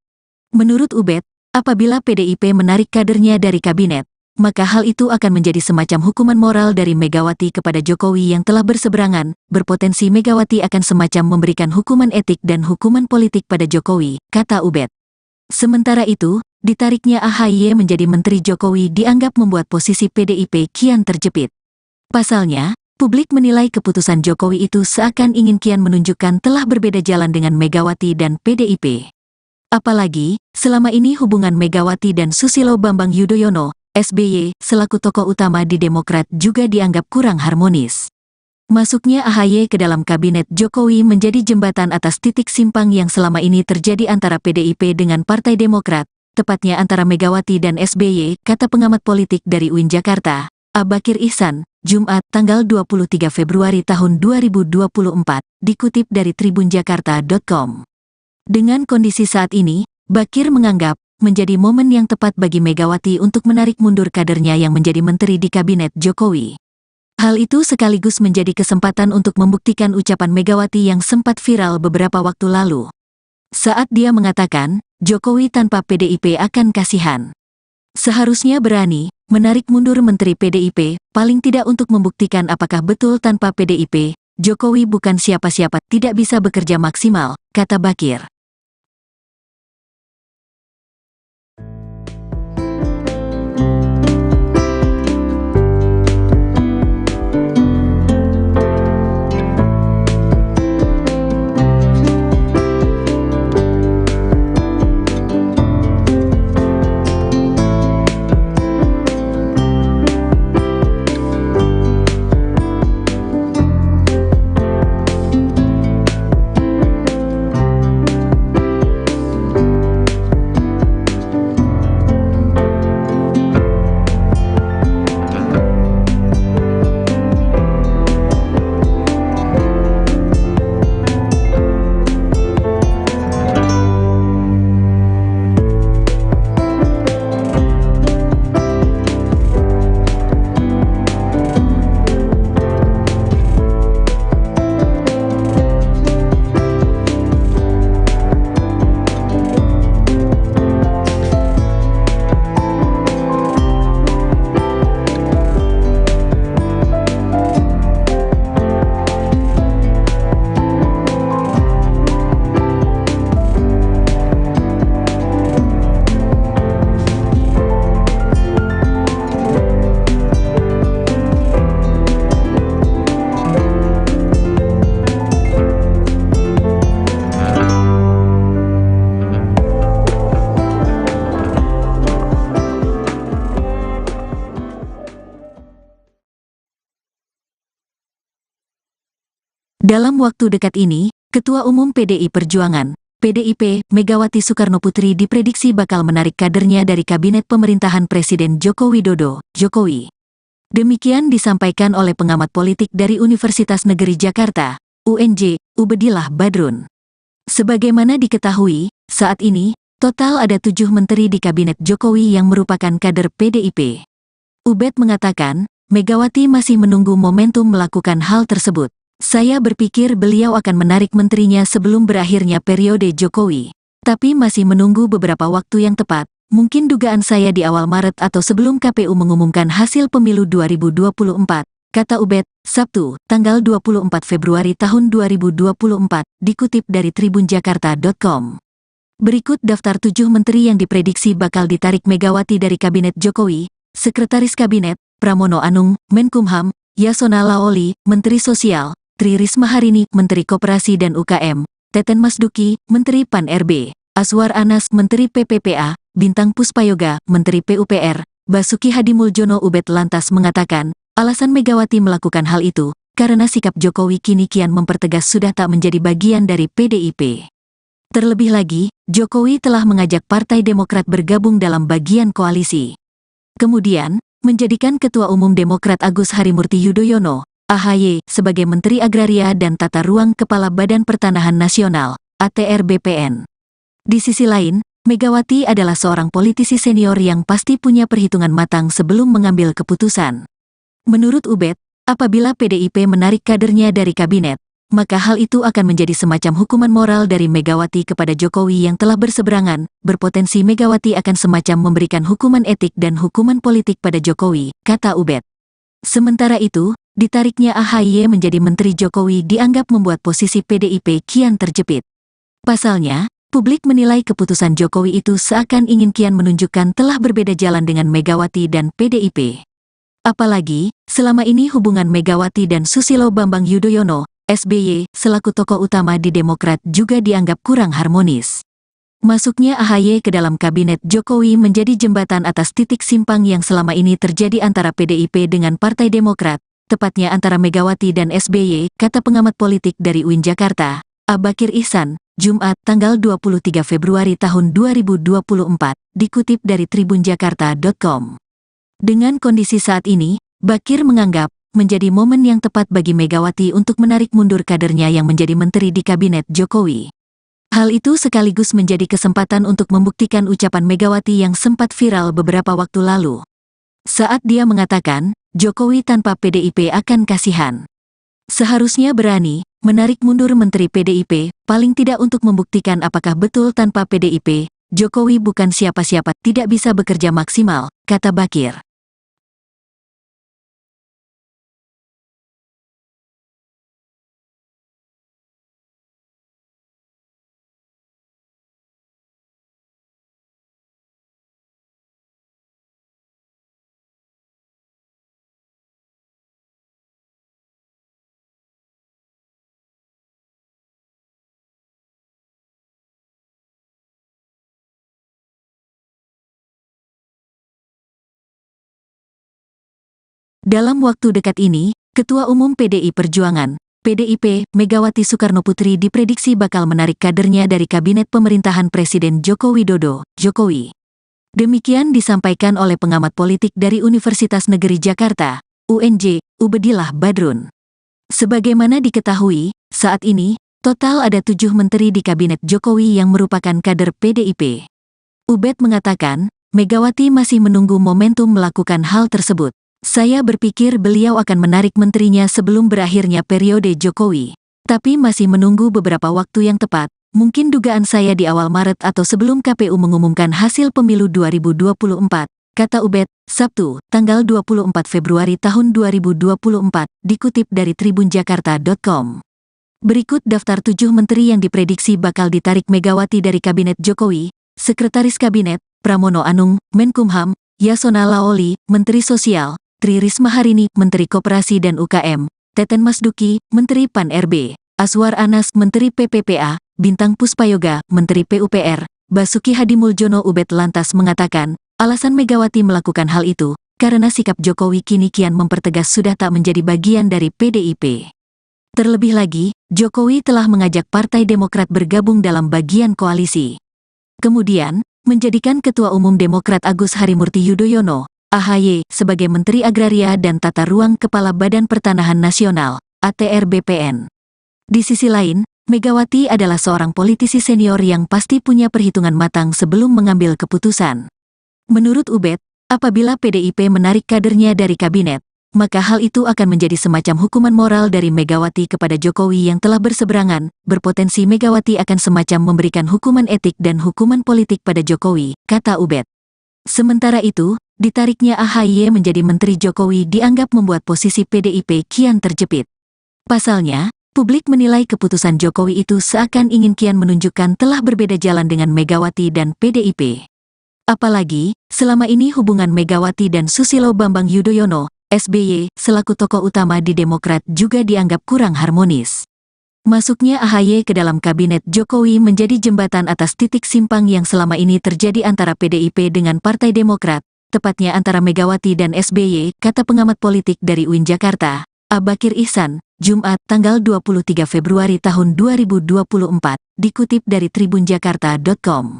Menurut Ubed, apabila PDIP menarik kadernya dari kabinet, maka hal itu akan menjadi semacam hukuman moral dari Megawati kepada Jokowi yang telah berseberangan. Berpotensi Megawati akan semacam memberikan hukuman etik dan hukuman politik pada Jokowi, kata Ubed. Sementara itu, ditariknya AHY menjadi Menteri Jokowi dianggap membuat posisi PDIP kian terjepit. Pasalnya, publik menilai keputusan Jokowi itu seakan ingin kian menunjukkan telah berbeda jalan dengan Megawati dan PDIP. Apalagi, selama ini hubungan Megawati dan Susilo Bambang Yudhoyono, SBY, selaku tokoh utama di Demokrat juga dianggap kurang harmonis. Masuknya AHY ke dalam kabinet Jokowi menjadi jembatan atas titik simpang yang selama ini terjadi antara PDIP dengan Partai Demokrat, tepatnya antara Megawati dan SBY, kata pengamat politik dari UIN Jakarta, Bakir Ihsan, Jumat, tanggal 23 Februari tahun 2024, dikutip dari tribunjakarta.com. Dengan kondisi saat ini, Bakir menganggap menjadi momen yang tepat bagi Megawati untuk menarik mundur kadernya yang menjadi menteri di kabinet Jokowi. Hal itu sekaligus menjadi kesempatan untuk membuktikan ucapan Megawati yang sempat viral beberapa waktu lalu. Saat dia mengatakan, Jokowi tanpa PDIP akan kasihan. Seharusnya berani menarik mundur Menteri PDIP, paling tidak untuk membuktikan apakah betul tanpa PDIP, Jokowi bukan siapa-siapa, tidak bisa bekerja maksimal, kata Bakir. Dalam waktu dekat ini, Ketua Umum PDI Perjuangan, PDIP, Megawati Soekarnoputri diprediksi bakal menarik kadernya dari Kabinet Pemerintahan Presiden Joko Widodo, Jokowi. Demikian disampaikan oleh pengamat politik dari Universitas Negeri Jakarta, UNJ, Ubedillah Badrun. Sebagaimana diketahui, saat ini, total ada 7 menteri di Kabinet Jokowi yang merupakan kader PDIP. Ubed mengatakan, Megawati masih menunggu momentum melakukan hal tersebut. Saya berpikir beliau akan menarik menterinya sebelum berakhirnya periode Jokowi. Tapi masih menunggu beberapa waktu yang tepat, mungkin dugaan saya di awal Maret atau sebelum KPU mengumumkan hasil pemilu 2024, kata Ubed, Sabtu, tanggal 24 Februari tahun 2024, dikutip dari tribunjakarta.com. Berikut daftar 7 menteri yang diprediksi bakal ditarik Megawati dari Kabinet Jokowi: Sekretaris Kabinet, Pramono Anung, Menkumham; Yasona Lawli, Menteri Sosial; Tri Risma Harini, Menteri Koperasi dan UKM; Teten Masduki, Menteri Pan-RB; Azwar Anas, Menteri PPPA; Bintang Puspayoga, Menteri PUPR; Basuki Hadimuljono. Ubed lantas mengatakan, alasan Megawati melakukan hal itu, karena sikap Jokowi kini kian mempertegas sudah tak menjadi bagian dari PDIP. Terlebih lagi, Jokowi telah mengajak Partai Demokrat bergabung dalam bagian koalisi. Kemudian, menjadikan Ketua Umum Demokrat Agus Harimurti Yudhoyono, AHY, sebagai Menteri Agraria dan Tata Ruang Kepala Badan Pertanahan Nasional, ATR BPN. Di sisi lain, Megawati adalah seorang politisi senior yang pasti punya perhitungan matang sebelum mengambil keputusan. Menurut Ubed, apabila PDIP menarik kadernya dari kabinet, maka hal itu akan menjadi semacam hukuman moral dari Megawati kepada Jokowi yang telah berseberangan. Berpotensi Megawati akan semacam memberikan hukuman etik dan hukuman politik pada Jokowi, kata Ubed. Sementara itu, ditariknya AHY menjadi Menteri Jokowi dianggap membuat posisi PDIP kian terjepit. Pasalnya, publik menilai keputusan Jokowi itu seakan ingin kian menunjukkan telah berbeda jalan dengan Megawati dan PDIP. Apalagi, selama ini hubungan Megawati dan Susilo Bambang Yudhoyono, SBY, selaku tokoh utama di Demokrat juga dianggap kurang harmonis. Masuknya AHY ke dalam kabinet Jokowi menjadi jembatan atas titik simpang yang selama ini terjadi antara PDIP dengan Partai Demokrat, tepatnya antara Megawati dan SBY, kata pengamat politik dari UIN Jakarta, Abakir Ihsan, Jumat, tanggal 23 Februari tahun 2024, dikutip dari tribunjakarta.com. Dengan kondisi saat ini, Bakir menganggap, menjadi momen yang tepat bagi Megawati untuk menarik mundur kadernya yang menjadi menteri di kabinet Jokowi. Hal itu sekaligus menjadi kesempatan untuk membuktikan ucapan Megawati yang sempat viral beberapa waktu lalu. Saat dia mengatakan, Jokowi tanpa PDIP akan kasihan. Seharusnya berani, menarik mundur menteri PDIP, paling tidak untuk membuktikan apakah betul tanpa PDIP, Jokowi bukan siapa-siapa, tidak bisa bekerja maksimal, kata Bakir. Dalam waktu dekat ini, Ketua Umum PDI Perjuangan, PDIP, Megawati Soekarnoputri diprediksi bakal menarik kadernya dari Kabinet Pemerintahan Presiden Joko Widodo, Jokowi. Demikian disampaikan oleh pengamat politik dari Universitas Negeri Jakarta, UNJ, Ubedillah Badrun. Sebagaimana diketahui, saat ini, total ada 7 menteri di Kabinet Jokowi yang merupakan kader PDIP. Ubed mengatakan, Megawati masih menunggu momentum melakukan hal tersebut. Saya berpikir beliau akan menarik menterinya sebelum berakhirnya periode Jokowi. Tapi masih menunggu beberapa waktu yang tepat, mungkin dugaan saya di awal Maret atau sebelum KPU mengumumkan hasil pemilu 2024, kata Ubed, Sabtu, tanggal 24 Februari tahun 2024, dikutip dari tribunjakarta.com. Berikut daftar 7 menteri yang diprediksi bakal ditarik Megawati dari Kabinet Jokowi: Sekretaris Kabinet, Pramono Anung, Menkumham; Yasona Lawli, Menteri Sosial; Tri Risma Harini, Menteri Koperasi dan UKM; Teten Masduki, Menteri Pan-RB; Azwar Anas, Menteri PPPA; Bintang Puspayoga, Menteri PUPR; Basuki Hadimuljono. Ubed lantas mengatakan, alasan Megawati melakukan hal itu, karena sikap Jokowi kini kian mempertegas sudah tak menjadi bagian dari PDIP. Terlebih lagi, Jokowi telah mengajak Partai Demokrat bergabung dalam bagian koalisi. Kemudian, menjadikan Ketua Umum Demokrat Agus Harimurti Yudhoyono, AHY, sebagai Menteri Agraria dan Tata Ruang Kepala Badan Pertanahan Nasional, ATR BPN. Di sisi lain, Megawati adalah seorang politisi senior yang pasti punya perhitungan matang sebelum mengambil keputusan. Menurut Ubed, apabila PDIP menarik kadernya dari kabinet, maka hal itu akan menjadi semacam hukuman moral dari Megawati kepada Jokowi yang telah berseberangan, berpotensi Megawati akan semacam memberikan hukuman etik dan hukuman politik pada Jokowi, kata Ubed. Sementara itu, ditariknya AHY menjadi Menteri Jokowi dianggap membuat posisi PDIP kian terjepit. Pasalnya, publik menilai keputusan Jokowi itu seakan ingin kian menunjukkan telah berbeda jalan dengan Megawati dan PDIP. Apalagi, selama ini hubungan Megawati dan Susilo Bambang Yudhoyono, SBY, selaku tokoh utama di Demokrat juga dianggap kurang harmonis. Masuknya AHY ke dalam kabinet Jokowi menjadi jembatan atas titik simpang yang selama ini terjadi antara PDIP dengan Partai Demokrat, tepatnya antara Megawati dan SBY, kata pengamat politik dari UIN Jakarta, Abakir Ihsan, Jumat, tanggal 23 Februari tahun 2024, dikutip dari tribunjakarta.com.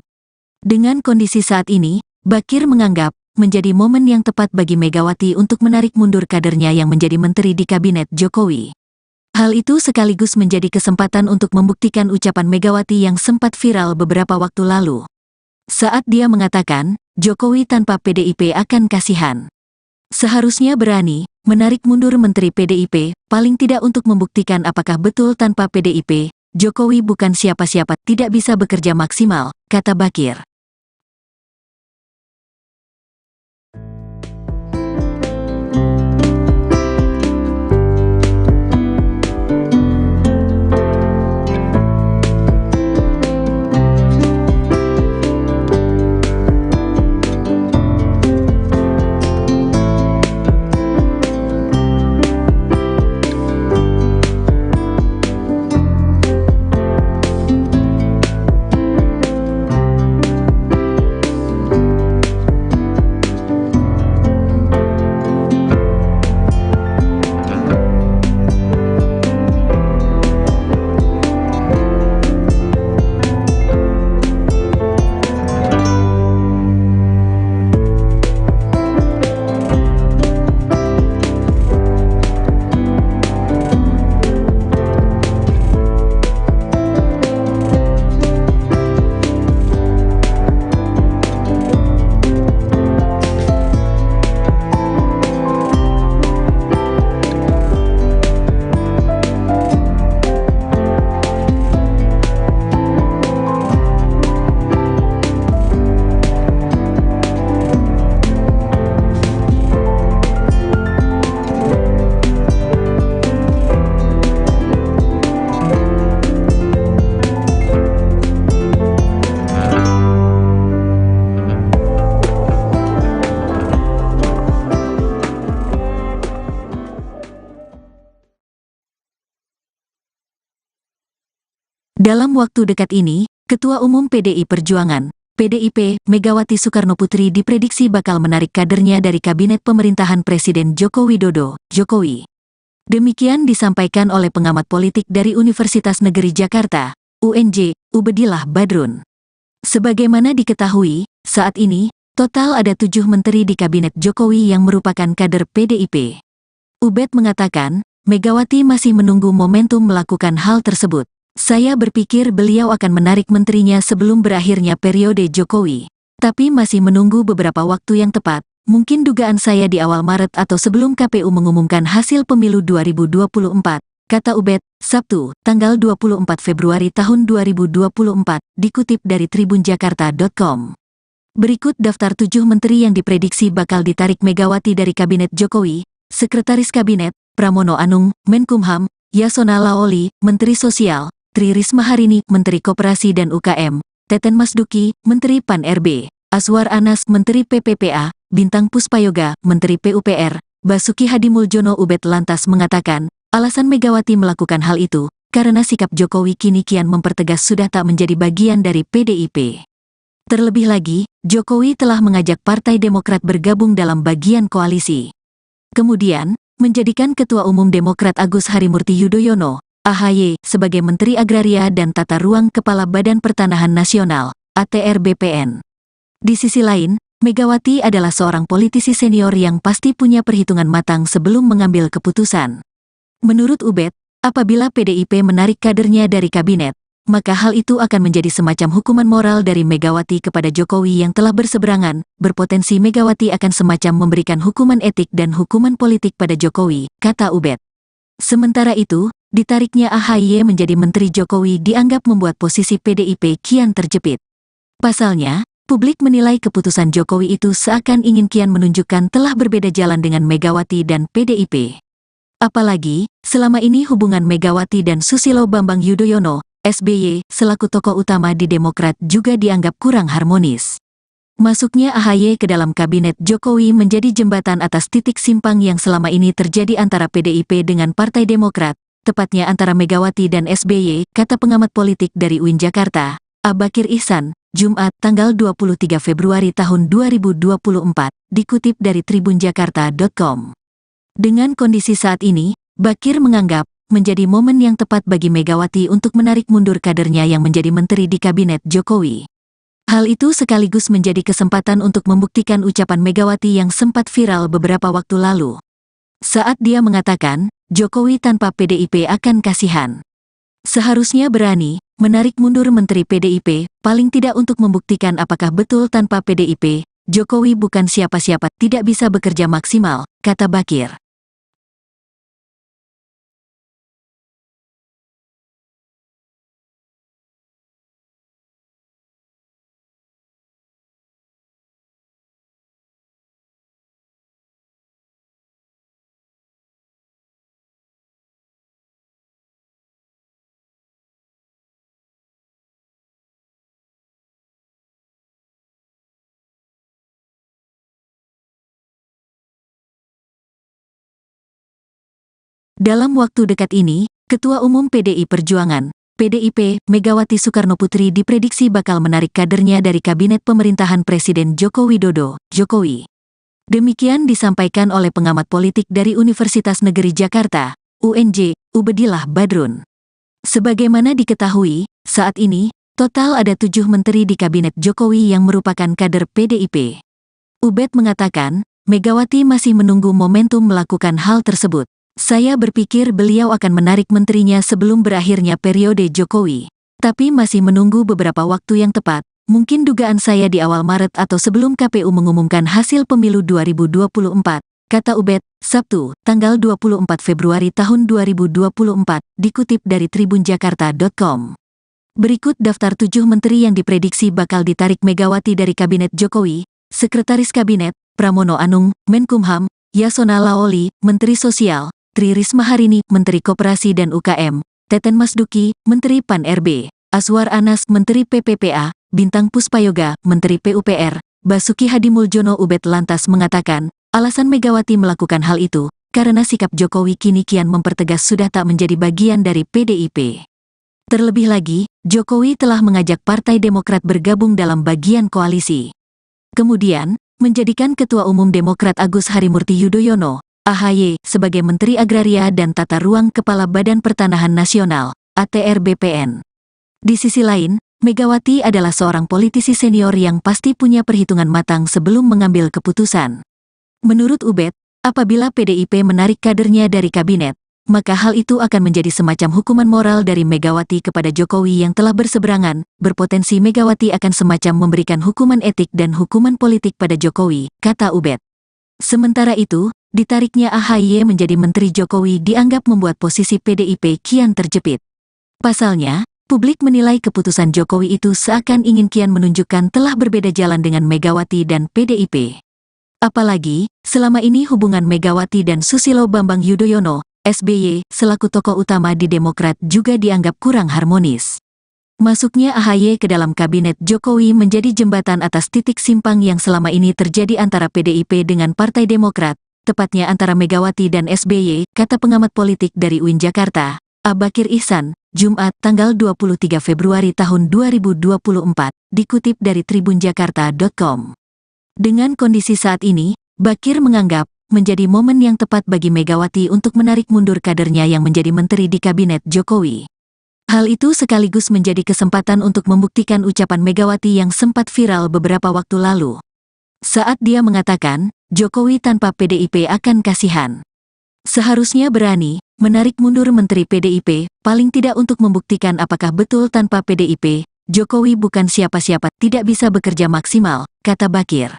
Dengan kondisi saat ini, Bakir menganggap menjadi momen yang tepat bagi Megawati untuk menarik mundur kadernya yang menjadi menteri di kabinet Jokowi. Hal itu sekaligus menjadi kesempatan untuk membuktikan ucapan Megawati yang sempat viral beberapa waktu lalu. Saat dia mengatakan, Jokowi tanpa PDIP akan kasihan. Seharusnya berani menarik mundur menteri PDIP, paling tidak untuk membuktikan apakah betul tanpa PDIP, Jokowi bukan siapa-siapa, tidak bisa bekerja maksimal, kata Bakir. Dalam waktu dekat ini, Ketua Umum PDI Perjuangan, PDIP, Megawati Soekarnoputri diprediksi bakal menarik kadernya dari Kabinet Pemerintahan Presiden Joko Widodo, Jokowi. Demikian disampaikan oleh pengamat politik dari Universitas Negeri Jakarta, UNJ, Ubedillah Badrun. Sebagaimana diketahui, saat ini, total ada 7 menteri di Kabinet Jokowi yang merupakan kader PDIP. Ubed mengatakan, Megawati masih menunggu momentum melakukan hal tersebut. Saya berpikir beliau akan menarik menterinya sebelum berakhirnya periode Jokowi. Tapi masih menunggu beberapa waktu yang tepat, mungkin dugaan saya di awal Maret atau sebelum KPU mengumumkan hasil pemilu 2024, kata Ubed, Sabtu, tanggal 24 Februari tahun 2024, dikutip dari tribunjakarta.com. Berikut daftar 7 menteri yang diprediksi bakal ditarik Megawati dari Kabinet Jokowi: Sekretaris Kabinet, Pramono Anung, Menkumham, Yasona Laoli, Menteri Sosial, Tri Risma Harini, Menteri Koperasi dan UKM, Teten Masduki, Menteri Pan-RB, Aswar Anas, Menteri PPPA, Bintang Puspayoga, Menteri PUPR, Basuki Hadimuljono. Ubed lantas mengatakan, alasan Megawati melakukan hal itu, karena sikap Jokowi kini kian mempertegas sudah tak menjadi bagian dari PDIP. Terlebih lagi, Jokowi telah mengajak Partai Demokrat bergabung dalam bagian koalisi. Kemudian, menjadikan Ketua Umum Demokrat Agus Harimurti Yudhoyono, AHY sebagai Menteri Agraria dan Tata Ruang Kepala Badan Pertanahan Nasional, ATR BPN. Di sisi lain, Megawati adalah seorang politisi senior yang pasti punya perhitungan matang sebelum mengambil keputusan. Menurut Ubed, apabila PDIP menarik kadernya dari kabinet, maka hal itu akan menjadi semacam hukuman moral dari Megawati kepada Jokowi yang telah berseberangan, berpotensi Megawati akan semacam memberikan hukuman etik dan hukuman politik pada Jokowi, kata Ubed. Sementara itu, ditariknya AHY menjadi Menteri Jokowi dianggap membuat posisi PDIP kian terjepit. Pasalnya, publik menilai keputusan Jokowi itu seakan ingin kian menunjukkan telah berbeda jalan dengan Megawati dan PDIP. Apalagi, selama ini hubungan Megawati dan Susilo Bambang Yudhoyono, SBY, selaku tokoh utama di Demokrat juga dianggap kurang harmonis. Masuknya AHY ke dalam kabinet Jokowi menjadi jembatan atas titik simpang yang selama ini terjadi antara PDIP dengan Partai Demokrat, tepatnya antara Megawati dan SBY, kata pengamat politik dari UIN Jakarta, Abakir Ihsan, Jumat tanggal 23 Februari tahun 2024, dikutip dari tribunjakarta.com. Dengan kondisi saat ini, Bakir menganggap menjadi momen yang tepat bagi Megawati untuk menarik mundur kadernya yang menjadi menteri di kabinet Jokowi. Hal itu sekaligus menjadi kesempatan untuk membuktikan ucapan Megawati yang sempat viral beberapa waktu lalu. Saat dia mengatakan, Jokowi tanpa PDIP akan kasihan. Seharusnya berani menarik mundur menteri PDIP, paling tidak untuk membuktikan apakah betul tanpa PDIP, Jokowi bukan siapa-siapa, tidak bisa bekerja maksimal, kata Bakir. Dalam waktu dekat ini, Ketua Umum PDI Perjuangan, PDIP, Megawati Soekarnoputri diprediksi bakal menarik kadernya dari kabinet pemerintahan Presiden Joko Widodo, Jokowi. Demikian disampaikan oleh pengamat politik dari Universitas Negeri Jakarta, UNJ, Ubedillah Badrun. Sebagaimana diketahui, saat ini, total ada 7 menteri di kabinet Jokowi yang merupakan kader PDIP. Ubed mengatakan, Megawati masih menunggu momentum melakukan hal tersebut. Saya berpikir beliau akan menarik menterinya sebelum berakhirnya periode Jokowi. Tapi masih menunggu beberapa waktu yang tepat, mungkin dugaan saya di awal Maret atau sebelum KPU mengumumkan hasil pemilu 2024, kata Ubed, Sabtu, tanggal 24 Februari tahun 2024, dikutip dari tribunjakarta.com. Berikut daftar 7 menteri yang diprediksi bakal ditarik Megawati dari Kabinet Jokowi: Sekretaris Kabinet, Pramono Anung, Menkumham, Yasona Laoli, Menteri Sosial, Tri Risma Harini, Menteri Koperasi dan UKM, Teten Masduki, Menteri Pan-RB, Aswar Anas, Menteri PPPA, Bintang Puspayoga, Menteri PUPR, Basuki Hadimuljono. Ubed lantas mengatakan, alasan Megawati melakukan hal itu, karena sikap Jokowi kini kian mempertegas sudah tak menjadi bagian dari PDIP. Terlebih lagi, Jokowi telah mengajak Partai Demokrat bergabung dalam bagian koalisi. Kemudian, menjadikan Ketua Umum Demokrat Agus Harimurti Yudhoyono, AHY, sebagai Menteri Agraria dan Tata Ruang Kepala Badan Pertanahan Nasional, ATR BPN. Di sisi lain, Megawati adalah seorang politisi senior yang pasti punya perhitungan matang sebelum mengambil keputusan. Menurut Ubed, apabila PDIP menarik kadernya dari kabinet, maka hal itu akan menjadi semacam hukuman moral dari Megawati kepada Jokowi yang telah berseberangan, berpotensi Megawati akan semacam memberikan hukuman etik dan hukuman politik pada Jokowi, kata Ubed. Sementara itu, ditariknya AHY menjadi Menteri Jokowi dianggap membuat posisi PDIP kian terjepit. Pasalnya, publik menilai keputusan Jokowi itu seakan ingin kian menunjukkan telah berbeda jalan dengan Megawati dan PDIP. Apalagi, selama ini hubungan Megawati dan Susilo Bambang Yudhoyono, SBY, selaku tokoh utama di Demokrat juga dianggap kurang harmonis. Masuknya AHY ke dalam kabinet Jokowi menjadi jembatan atas titik simpang yang selama ini terjadi antara PDIP dengan Partai Demokrat, tepatnya antara Megawati dan SBY, kata pengamat politik dari UIN Jakarta, Abakir Ihsan, Jumat tanggal 23 Februari tahun 2024, dikutip dari tribunjakarta.com. Dengan kondisi saat ini, Bakir menganggap menjadi momen yang tepat bagi Megawati untuk menarik mundur kadernya yang menjadi menteri di kabinet Jokowi. Hal itu sekaligus menjadi kesempatan untuk membuktikan ucapan Megawati yang sempat viral beberapa waktu lalu. Saat dia mengatakan, Jokowi tanpa PDIP akan kasihan. Seharusnya berani menarik mundur Menteri PDIP, paling tidak untuk membuktikan apakah betul tanpa PDIP, Jokowi bukan siapa-siapa, tidak bisa bekerja maksimal, kata Bakir.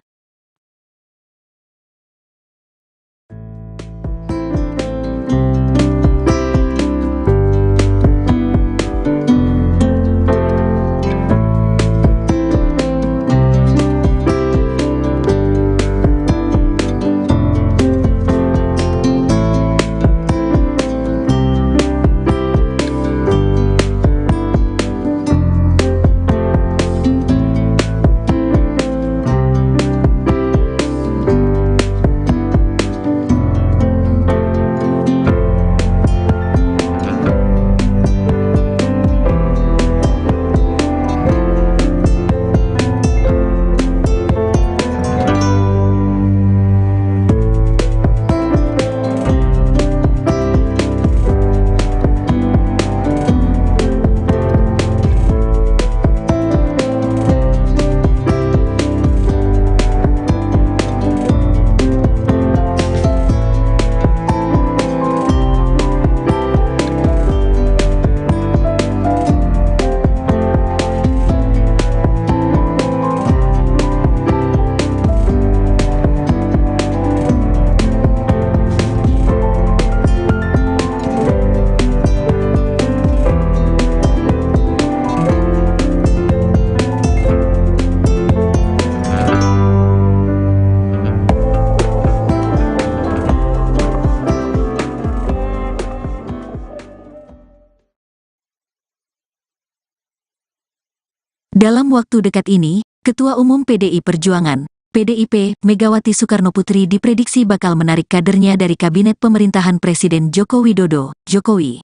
Dalam waktu dekat ini, Ketua Umum PDI Perjuangan, PDIP, Megawati Soekarnoputri diprediksi bakal menarik kadernya dari Kabinet Pemerintahan Presiden Joko Widodo, Jokowi.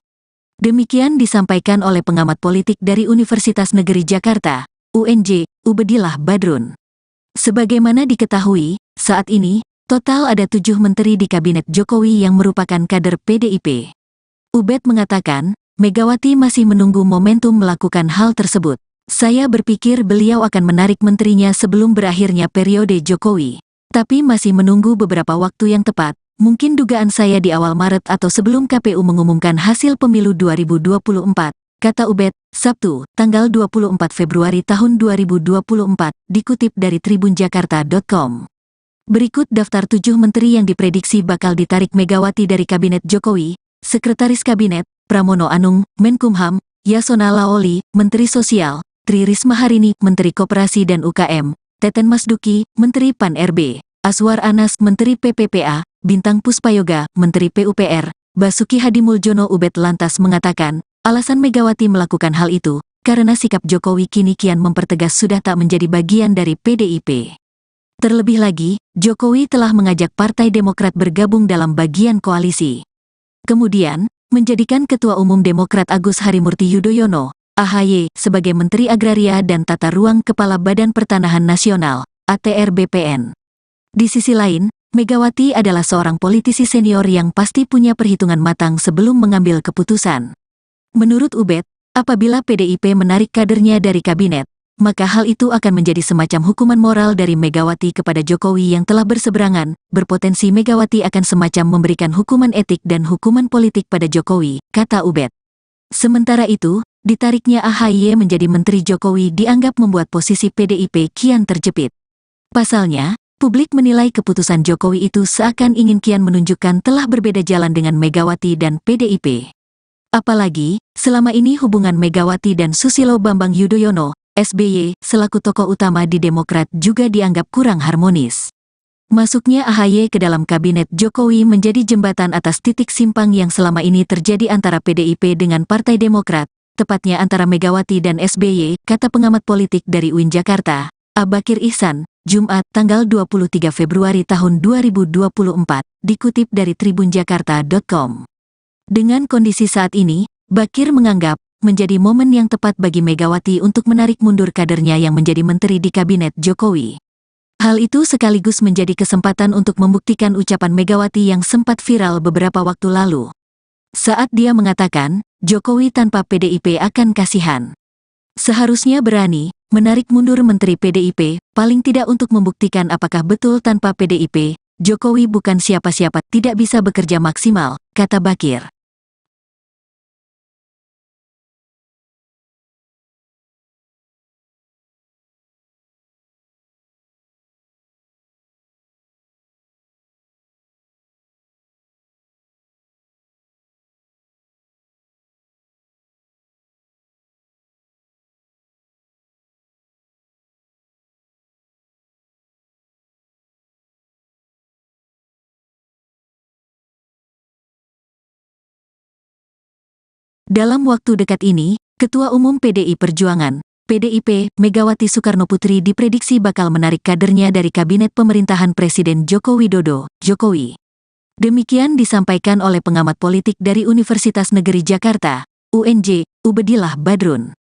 Demikian disampaikan oleh pengamat politik dari Universitas Negeri Jakarta, UNJ, Ubedillah Badrun. Sebagaimana diketahui, saat ini, total ada 7 menteri di Kabinet Jokowi yang merupakan kader PDIP. Ubed mengatakan, Megawati masih menunggu momentum melakukan hal tersebut. Saya berpikir beliau akan menarik menterinya sebelum berakhirnya periode Jokowi. Tapi masih menunggu beberapa waktu yang tepat, mungkin dugaan saya di awal Maret atau sebelum KPU mengumumkan hasil pemilu 2024, kata Ubed, Sabtu, tanggal 24 Februari tahun 2024, dikutip dari tribunjakarta.com. Berikut daftar 7 menteri yang diprediksi bakal ditarik Megawati dari Kabinet Jokowi: Sekretaris Kabinet, Pramono Anung, Menkumham, Yasona Laoli, Menteri Sosial, Tri Risma Harini, Menteri Koperasi dan UKM, Teten Masduki, Menteri Pan-RB, Aswar Anas, Menteri PPPA, Bintang Puspayoga, Menteri PUPR, Basuki Hadimuljono. Ubed lantas mengatakan, alasan Megawati melakukan hal itu, karena sikap Jokowi kini kian mempertegas sudah tak menjadi bagian dari PDIP. Terlebih lagi, Jokowi telah mengajak Partai Demokrat bergabung dalam bagian koalisi. Kemudian, menjadikan Ketua Umum Demokrat Agus Harimurti Yudhoyono, AHY, sebagai Menteri Agraria dan Tata Ruang Kepala Badan Pertanahan Nasional, ATR BPN. Di sisi lain, Megawati adalah seorang politisi senior yang pasti punya perhitungan matang sebelum mengambil keputusan. Menurut Ubed, apabila PDIP menarik kadernya dari kabinet, maka hal itu akan menjadi semacam hukuman moral dari Megawati kepada Jokowi yang telah berseberangan. Berpotensi Megawati akan semacam memberikan hukuman etik dan hukuman politik pada Jokowi, kata Ubed. Sementara itu, ditariknya AHY menjadi Menteri Jokowi dianggap membuat posisi PDIP kian terjepit. Pasalnya, publik menilai keputusan Jokowi itu seakan ingin kian menunjukkan telah berbeda jalan dengan Megawati dan PDIP. Apalagi, selama ini hubungan Megawati dan Susilo Bambang Yudhoyono, SBY, selaku tokoh utama di Demokrat juga dianggap kurang harmonis. Masuknya AHY ke dalam kabinet Jokowi menjadi jembatan atas titik simpang yang selama ini terjadi antara PDIP dengan Partai Demokrat, tepatnya antara Megawati dan SBY, kata pengamat politik dari UIN Jakarta, Abakir Ihsan, Jumat, tanggal 23 Februari tahun 2024, dikutip dari tribunjakarta.com. Dengan kondisi saat ini, Bakir menganggap menjadi momen yang tepat bagi Megawati untuk menarik mundur kadernya yang menjadi menteri di kabinet Jokowi. Hal itu sekaligus menjadi kesempatan untuk membuktikan ucapan Megawati yang sempat viral beberapa waktu lalu. Saat dia mengatakan, Jokowi tanpa PDIP akan kasihan. Seharusnya berani menarik mundur Menteri PDIP, paling tidak untuk membuktikan apakah betul tanpa PDIP, Jokowi bukan siapa-siapa, tidak bisa bekerja maksimal, kata Bakir. Dalam waktu dekat ini, Ketua Umum PDI Perjuangan, PDIP, Megawati Soekarnoputri diprediksi bakal menarik kadernya dari Kabinet Pemerintahan Presiden Joko Widodo, Jokowi. Demikian disampaikan oleh pengamat politik dari Universitas Negeri Jakarta, UNJ, Ubedillah Badrun.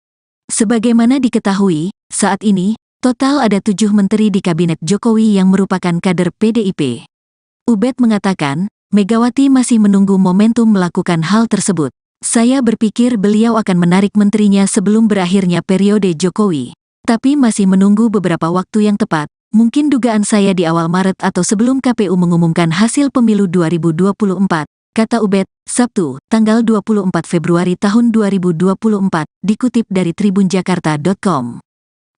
Sebagaimana diketahui, saat ini, total ada 7 menteri di Kabinet Jokowi yang merupakan kader PDIP. Ubed mengatakan, Megawati masih menunggu momentum melakukan hal tersebut. Saya berpikir beliau akan menarik menterinya sebelum berakhirnya periode Jokowi. Tapi masih menunggu beberapa waktu yang tepat, mungkin dugaan saya di awal Maret atau sebelum KPU mengumumkan hasil pemilu 2024, kata Ubed, Sabtu, tanggal 24 Februari tahun 2024, dikutip dari tribunjakarta.com.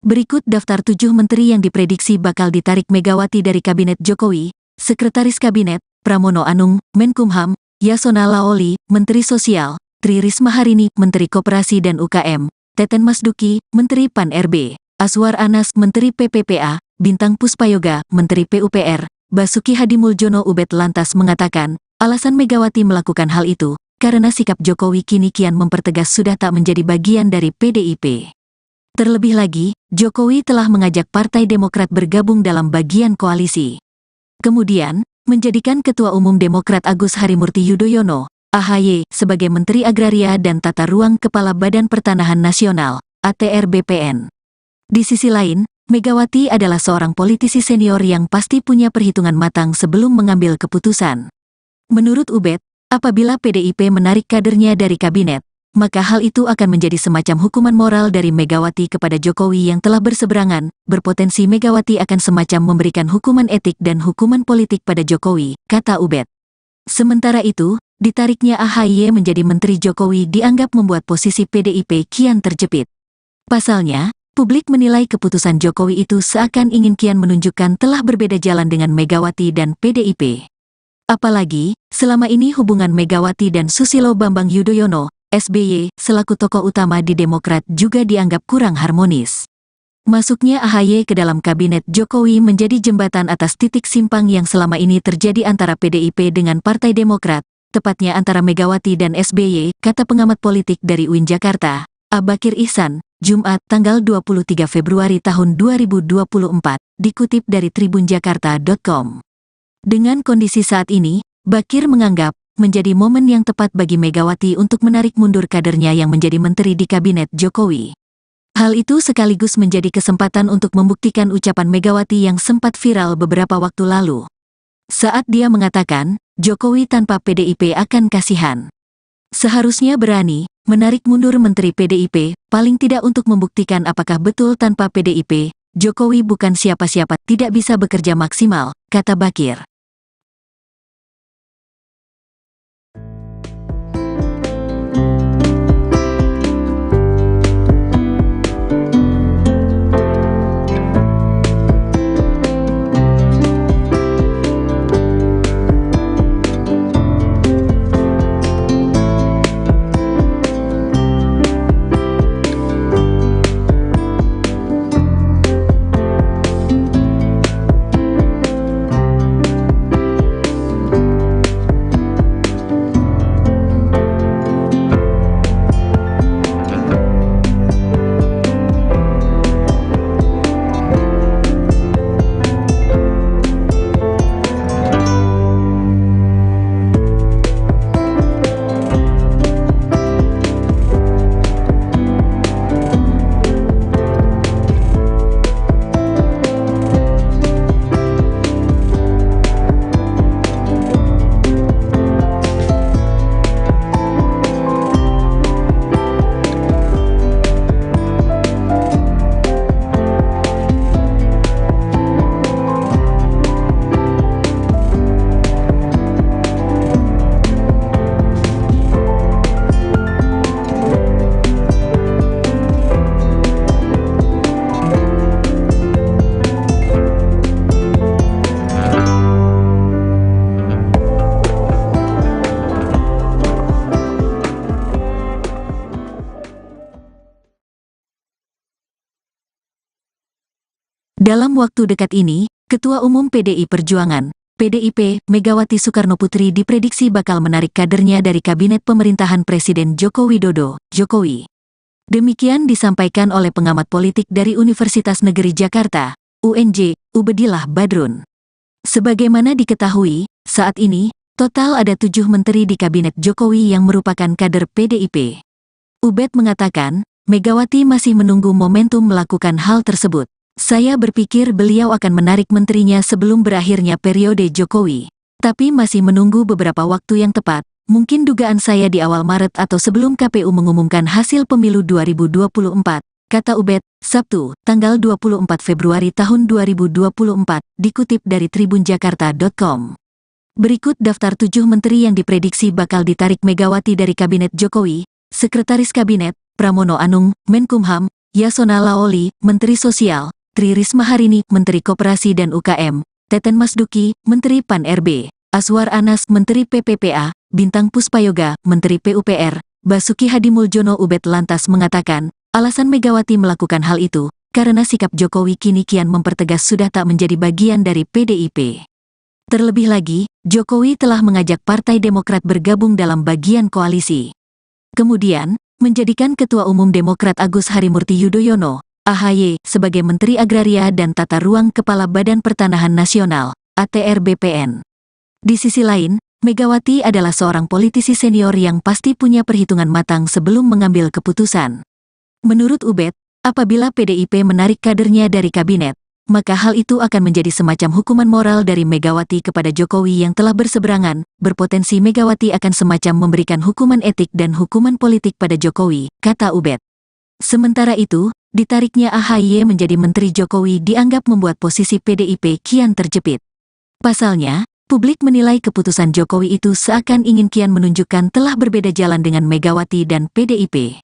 Berikut daftar 7 menteri yang diprediksi bakal ditarik Megawati dari Kabinet Jokowi: Sekretaris Kabinet, Pramono Anung, Menkumham, Yasona Laoli, Menteri Sosial, Tri Risma Harini, Menteri Koperasi dan UKM, Teten Masduki, Menteri Pan-RB, Aswar Anas, Menteri PPPA, Bintang Puspayoga, Menteri PUPR, Basuki Hadimuljono. Ubed lantas mengatakan, alasan Megawati melakukan hal itu, karena sikap Jokowi kini kian mempertegas sudah tak menjadi bagian dari PDIP. Terlebih lagi, Jokowi telah mengajak Partai Demokrat bergabung dalam bagian koalisi. Kemudian, menjadikan Ketua Umum Demokrat Agus Harimurti Yudhoyono, AHY, sebagai Menteri Agraria dan Tata Ruang Kepala Badan Pertanahan Nasional, ATR BPN. Di sisi lain, Megawati adalah seorang politisi senior yang pasti punya perhitungan matang sebelum mengambil keputusan. Menurut Ubed, apabila PDIP menarik kadernya dari kabinet, maka hal itu akan menjadi semacam hukuman moral dari Megawati kepada Jokowi yang telah berseberangan. Berpotensi Megawati akan semacam memberikan hukuman etik dan hukuman politik pada Jokowi, kata Ubed. Sementara itu, ditariknya AHY menjadi Menteri Jokowi dianggap membuat posisi PDIP kian terjepit. Pasalnya, publik menilai keputusan Jokowi itu seakan ingin kian menunjukkan telah berbeda jalan dengan Megawati dan PDIP. Apalagi, selama ini hubungan Megawati dan Susilo Bambang Yudhoyono, SBY, selaku tokoh utama di Demokrat juga dianggap kurang harmonis. Masuknya AHY ke dalam Kabinet Jokowi menjadi jembatan atas titik simpang yang selama ini terjadi antara PDIP dengan Partai Demokrat, tepatnya antara Megawati dan SBY, kata pengamat politik dari UIN Jakarta, Abakir Ihsan, Jumat, tanggal 23 Februari tahun 2024, dikutip dari tribunjakarta.com. Dengan kondisi saat ini, Bakir menganggap menjadi momen yang tepat bagi Megawati untuk menarik mundur kadernya yang menjadi menteri di Kabinet Jokowi. Hal itu sekaligus menjadi kesempatan untuk membuktikan ucapan Megawati yang sempat viral beberapa waktu lalu. Saat dia mengatakan, Jokowi tanpa PDIP akan kasihan. Seharusnya berani menarik mundur Menteri PDIP, paling tidak untuk membuktikan apakah betul tanpa PDIP, Jokowi bukan siapa-siapa, tidak bisa bekerja maksimal, kata Bakir. Dalam waktu dekat ini, Ketua Umum PDI Perjuangan, PDIP, Megawati Soekarnoputri diprediksi bakal menarik kadernya dari Kabinet Pemerintahan Presiden Joko Widodo, Jokowi. Demikian disampaikan oleh pengamat politik dari Universitas Negeri Jakarta, UNJ, Ubedillah Badrun. Sebagaimana diketahui, saat ini, total ada 7 menteri di Kabinet Jokowi yang merupakan kader PDIP. Ubed mengatakan, Megawati masih menunggu momentum melakukan hal tersebut. Saya berpikir beliau akan menarik menterinya sebelum berakhirnya periode Jokowi. Tapi masih menunggu beberapa waktu yang tepat, mungkin dugaan saya di awal Maret atau sebelum KPU mengumumkan hasil pemilu 2024, kata Ubed, Sabtu, tanggal 24 Februari tahun 2024, dikutip dari tribunjakarta.com. Berikut daftar 7 menteri yang diprediksi bakal ditarik Megawati dari Kabinet Jokowi: Sekretaris Kabinet, Pramono Anung, Menkumham; Yasona Laoli, Menteri Sosial; Tri Risma Harini, Menteri Koperasi dan UKM; Teten Masduki, Menteri Pan-RB; Aswar Anas, Menteri PPPA; Bintang Puspayoga, Menteri PUPR; Basuki Hadimuljono. Ubed lantas mengatakan, alasan Megawati melakukan hal itu, karena sikap Jokowi kini kian mempertegas sudah tak menjadi bagian dari PDIP. Terlebih lagi, Jokowi telah mengajak Partai Demokrat bergabung dalam bagian koalisi. Kemudian, menjadikan Ketua Umum Demokrat Agus Harimurti Yudhoyono, AHY, sebagai Menteri Agraria dan Tata Ruang Kepala Badan Pertanahan Nasional, ATR BPN. Di sisi lain, Megawati adalah seorang politisi senior yang pasti punya perhitungan matang sebelum mengambil keputusan. Menurut Ubed, apabila PDIP menarik kadernya dari kabinet, maka hal itu akan menjadi semacam hukuman moral dari Megawati kepada Jokowi yang telah berseberangan. Berpotensi Megawati akan semacam memberikan hukuman etik dan hukuman politik pada Jokowi, kata Ubed. Sementara itu, ditariknya AHY menjadi Menteri Jokowi dianggap membuat posisi PDIP kian terjepit. Pasalnya, publik menilai keputusan Jokowi itu seakan ingin kian menunjukkan telah berbeda jalan dengan Megawati dan PDIP.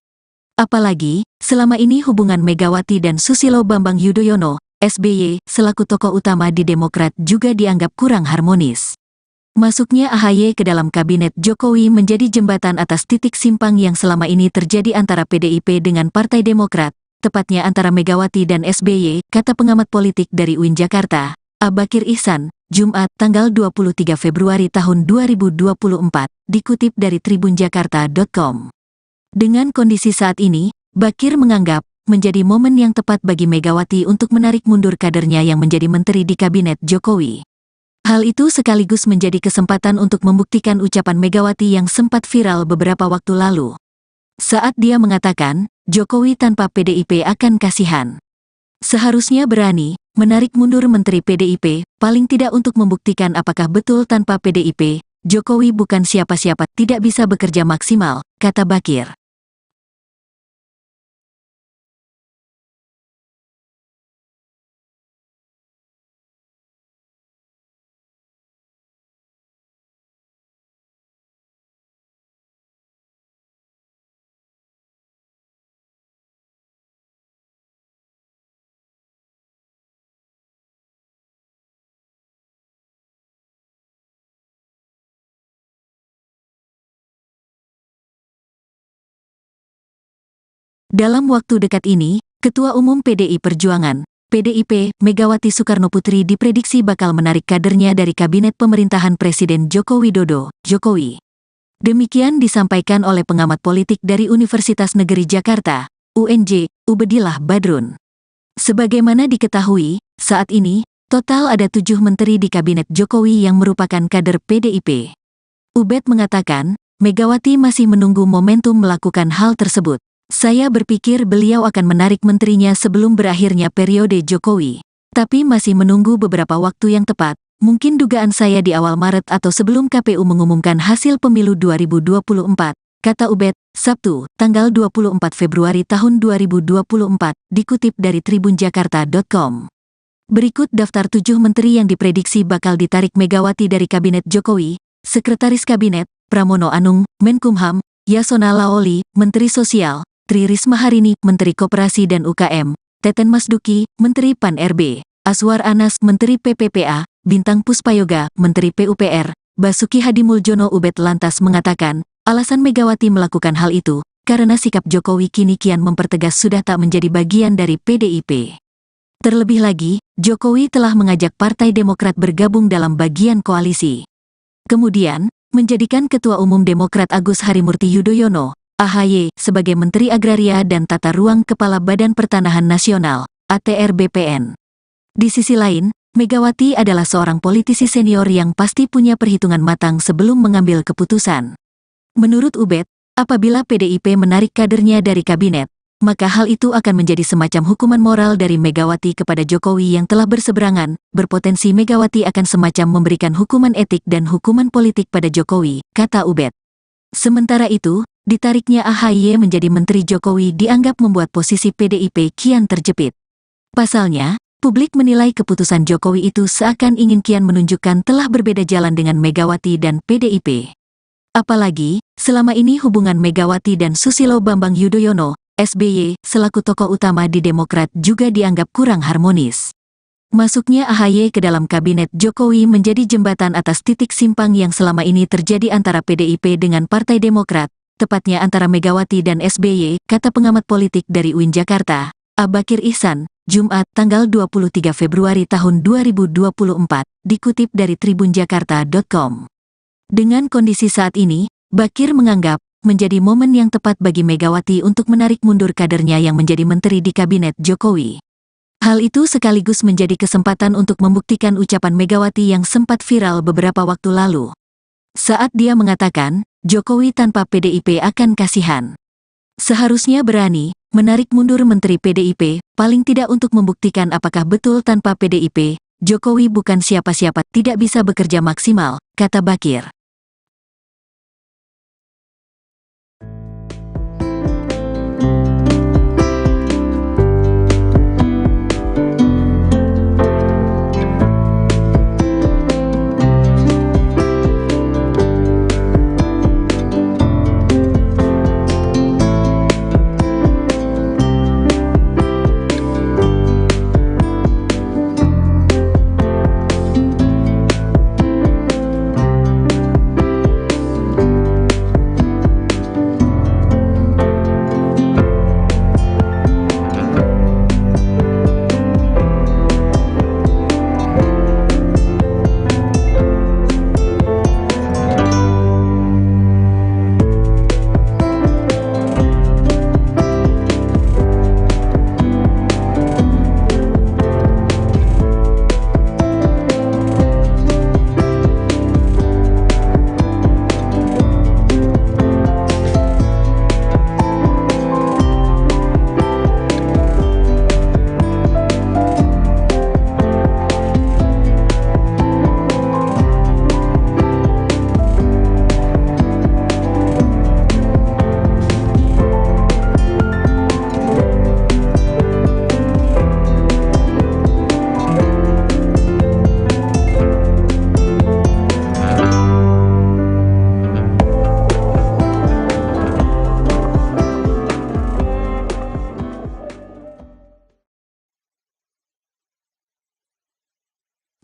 Apalagi, selama ini hubungan Megawati dan Susilo Bambang Yudhoyono, SBY, selaku tokoh utama di Demokrat juga dianggap kurang harmonis. Masuknya AHY ke dalam kabinet Jokowi menjadi jembatan atas titik simpang yang selama ini terjadi antara PDIP dengan Partai Demokrat, tepatnya antara Megawati dan SBY, kata pengamat politik dari UIN Jakarta, Abakir Ihsan, Jumat, tanggal 23 Februari tahun 2024, dikutip dari tribunjakarta.com. Dengan kondisi saat ini, Bakir menganggap menjadi momen yang tepat bagi Megawati untuk menarik mundur kadernya yang menjadi menteri di kabinet Jokowi. Hal itu sekaligus menjadi kesempatan untuk membuktikan ucapan Megawati yang sempat viral beberapa waktu lalu. Saat dia mengatakan, Jokowi tanpa PDIP akan kasihan. Seharusnya berani menarik mundur menteri PDIP, paling tidak untuk membuktikan apakah betul tanpa PDIP, Jokowi bukan siapa-siapa, tidak bisa bekerja maksimal, kata Bakir. Dalam waktu dekat ini, Ketua Umum PDI Perjuangan, PDIP, Megawati Soekarnoputri diprediksi bakal menarik kadernya dari Kabinet Pemerintahan Presiden Joko Widodo, Jokowi. Demikian disampaikan oleh pengamat politik dari Universitas Negeri Jakarta, UNJ, Ubedillah Badrun. Sebagaimana diketahui, saat ini, total ada 7 menteri di Kabinet Jokowi yang merupakan kader PDIP. Ubed mengatakan, Megawati masih menunggu momentum melakukan hal tersebut. Saya berpikir beliau akan menarik menterinya sebelum berakhirnya periode Jokowi. Tapi masih menunggu beberapa waktu yang tepat, mungkin dugaan saya di awal Maret atau sebelum KPU mengumumkan hasil pemilu 2024, kata Ubed, Sabtu, tanggal 24 Februari tahun 2024, dikutip dari tribunjakarta.com. Berikut daftar 7 menteri yang diprediksi bakal ditarik Megawati dari Kabinet Jokowi: Sekretaris Kabinet, Pramono Anung, Menkumham; Yasona Laoli, Menteri Sosial; Tri Risma Harini, Menteri Koperasi dan UKM; Teten Masduki, Menteri Pan-RB; Aswar Anas, Menteri PPPA; Bintang Puspayoga, Menteri PUPR; Basuki Hadimuljono. Ubed lantas mengatakan, alasan Megawati melakukan hal itu, karena sikap Jokowi kini kian mempertegas sudah tak menjadi bagian dari PDIP. Terlebih lagi, Jokowi telah mengajak Partai Demokrat bergabung dalam bagian koalisi. Kemudian, menjadikan Ketua Umum Demokrat Agus Harimurti Yudhoyono, AHY, sebagai Menteri Agraria dan Tata Ruang Kepala Badan Pertanahan Nasional, ATR BPN. Di sisi lain, Megawati adalah seorang politisi senior yang pasti punya perhitungan matang sebelum mengambil keputusan. Menurut Ubed, apabila PDIP menarik kadernya dari kabinet, maka hal itu akan menjadi semacam hukuman moral dari Megawati kepada Jokowi yang telah berseberangan, berpotensi Megawati akan semacam memberikan hukuman etik dan hukuman politik pada Jokowi, kata Ubed. Sementara itu, ditariknya AHY menjadi Menteri Jokowi dianggap membuat posisi PDIP kian terjepit. Pasalnya, publik menilai keputusan Jokowi itu seakan ingin kian menunjukkan telah berbeda jalan dengan Megawati dan PDIP. Apalagi, selama ini hubungan Megawati dan Susilo Bambang Yudhoyono, SBY, selaku tokoh utama di Demokrat juga dianggap kurang harmonis. Masuknya AHY ke dalam kabinet Jokowi menjadi jembatan atas titik simpang yang selama ini terjadi antara PDIP dengan Partai Demokrat, tepatnya antara Megawati dan SBY, kata pengamat politik dari UIN Jakarta, Abakir Ihsan, Jumat tanggal 23 Februari tahun 2024, dikutip dari tribunjakarta.com. Dengan kondisi saat ini, Bakir menganggap menjadi momen yang tepat bagi Megawati untuk menarik mundur kadernya yang menjadi menteri di kabinet Jokowi. Hal itu sekaligus menjadi kesempatan untuk membuktikan ucapan Megawati yang sempat viral beberapa waktu lalu. Saat dia mengatakan, Jokowi tanpa PDIP akan kasihan. Seharusnya berani menarik mundur menteri PDIP, paling tidak untuk membuktikan apakah betul tanpa PDIP, Jokowi bukan siapa-siapa, tidak bisa bekerja maksimal, kata Bakir.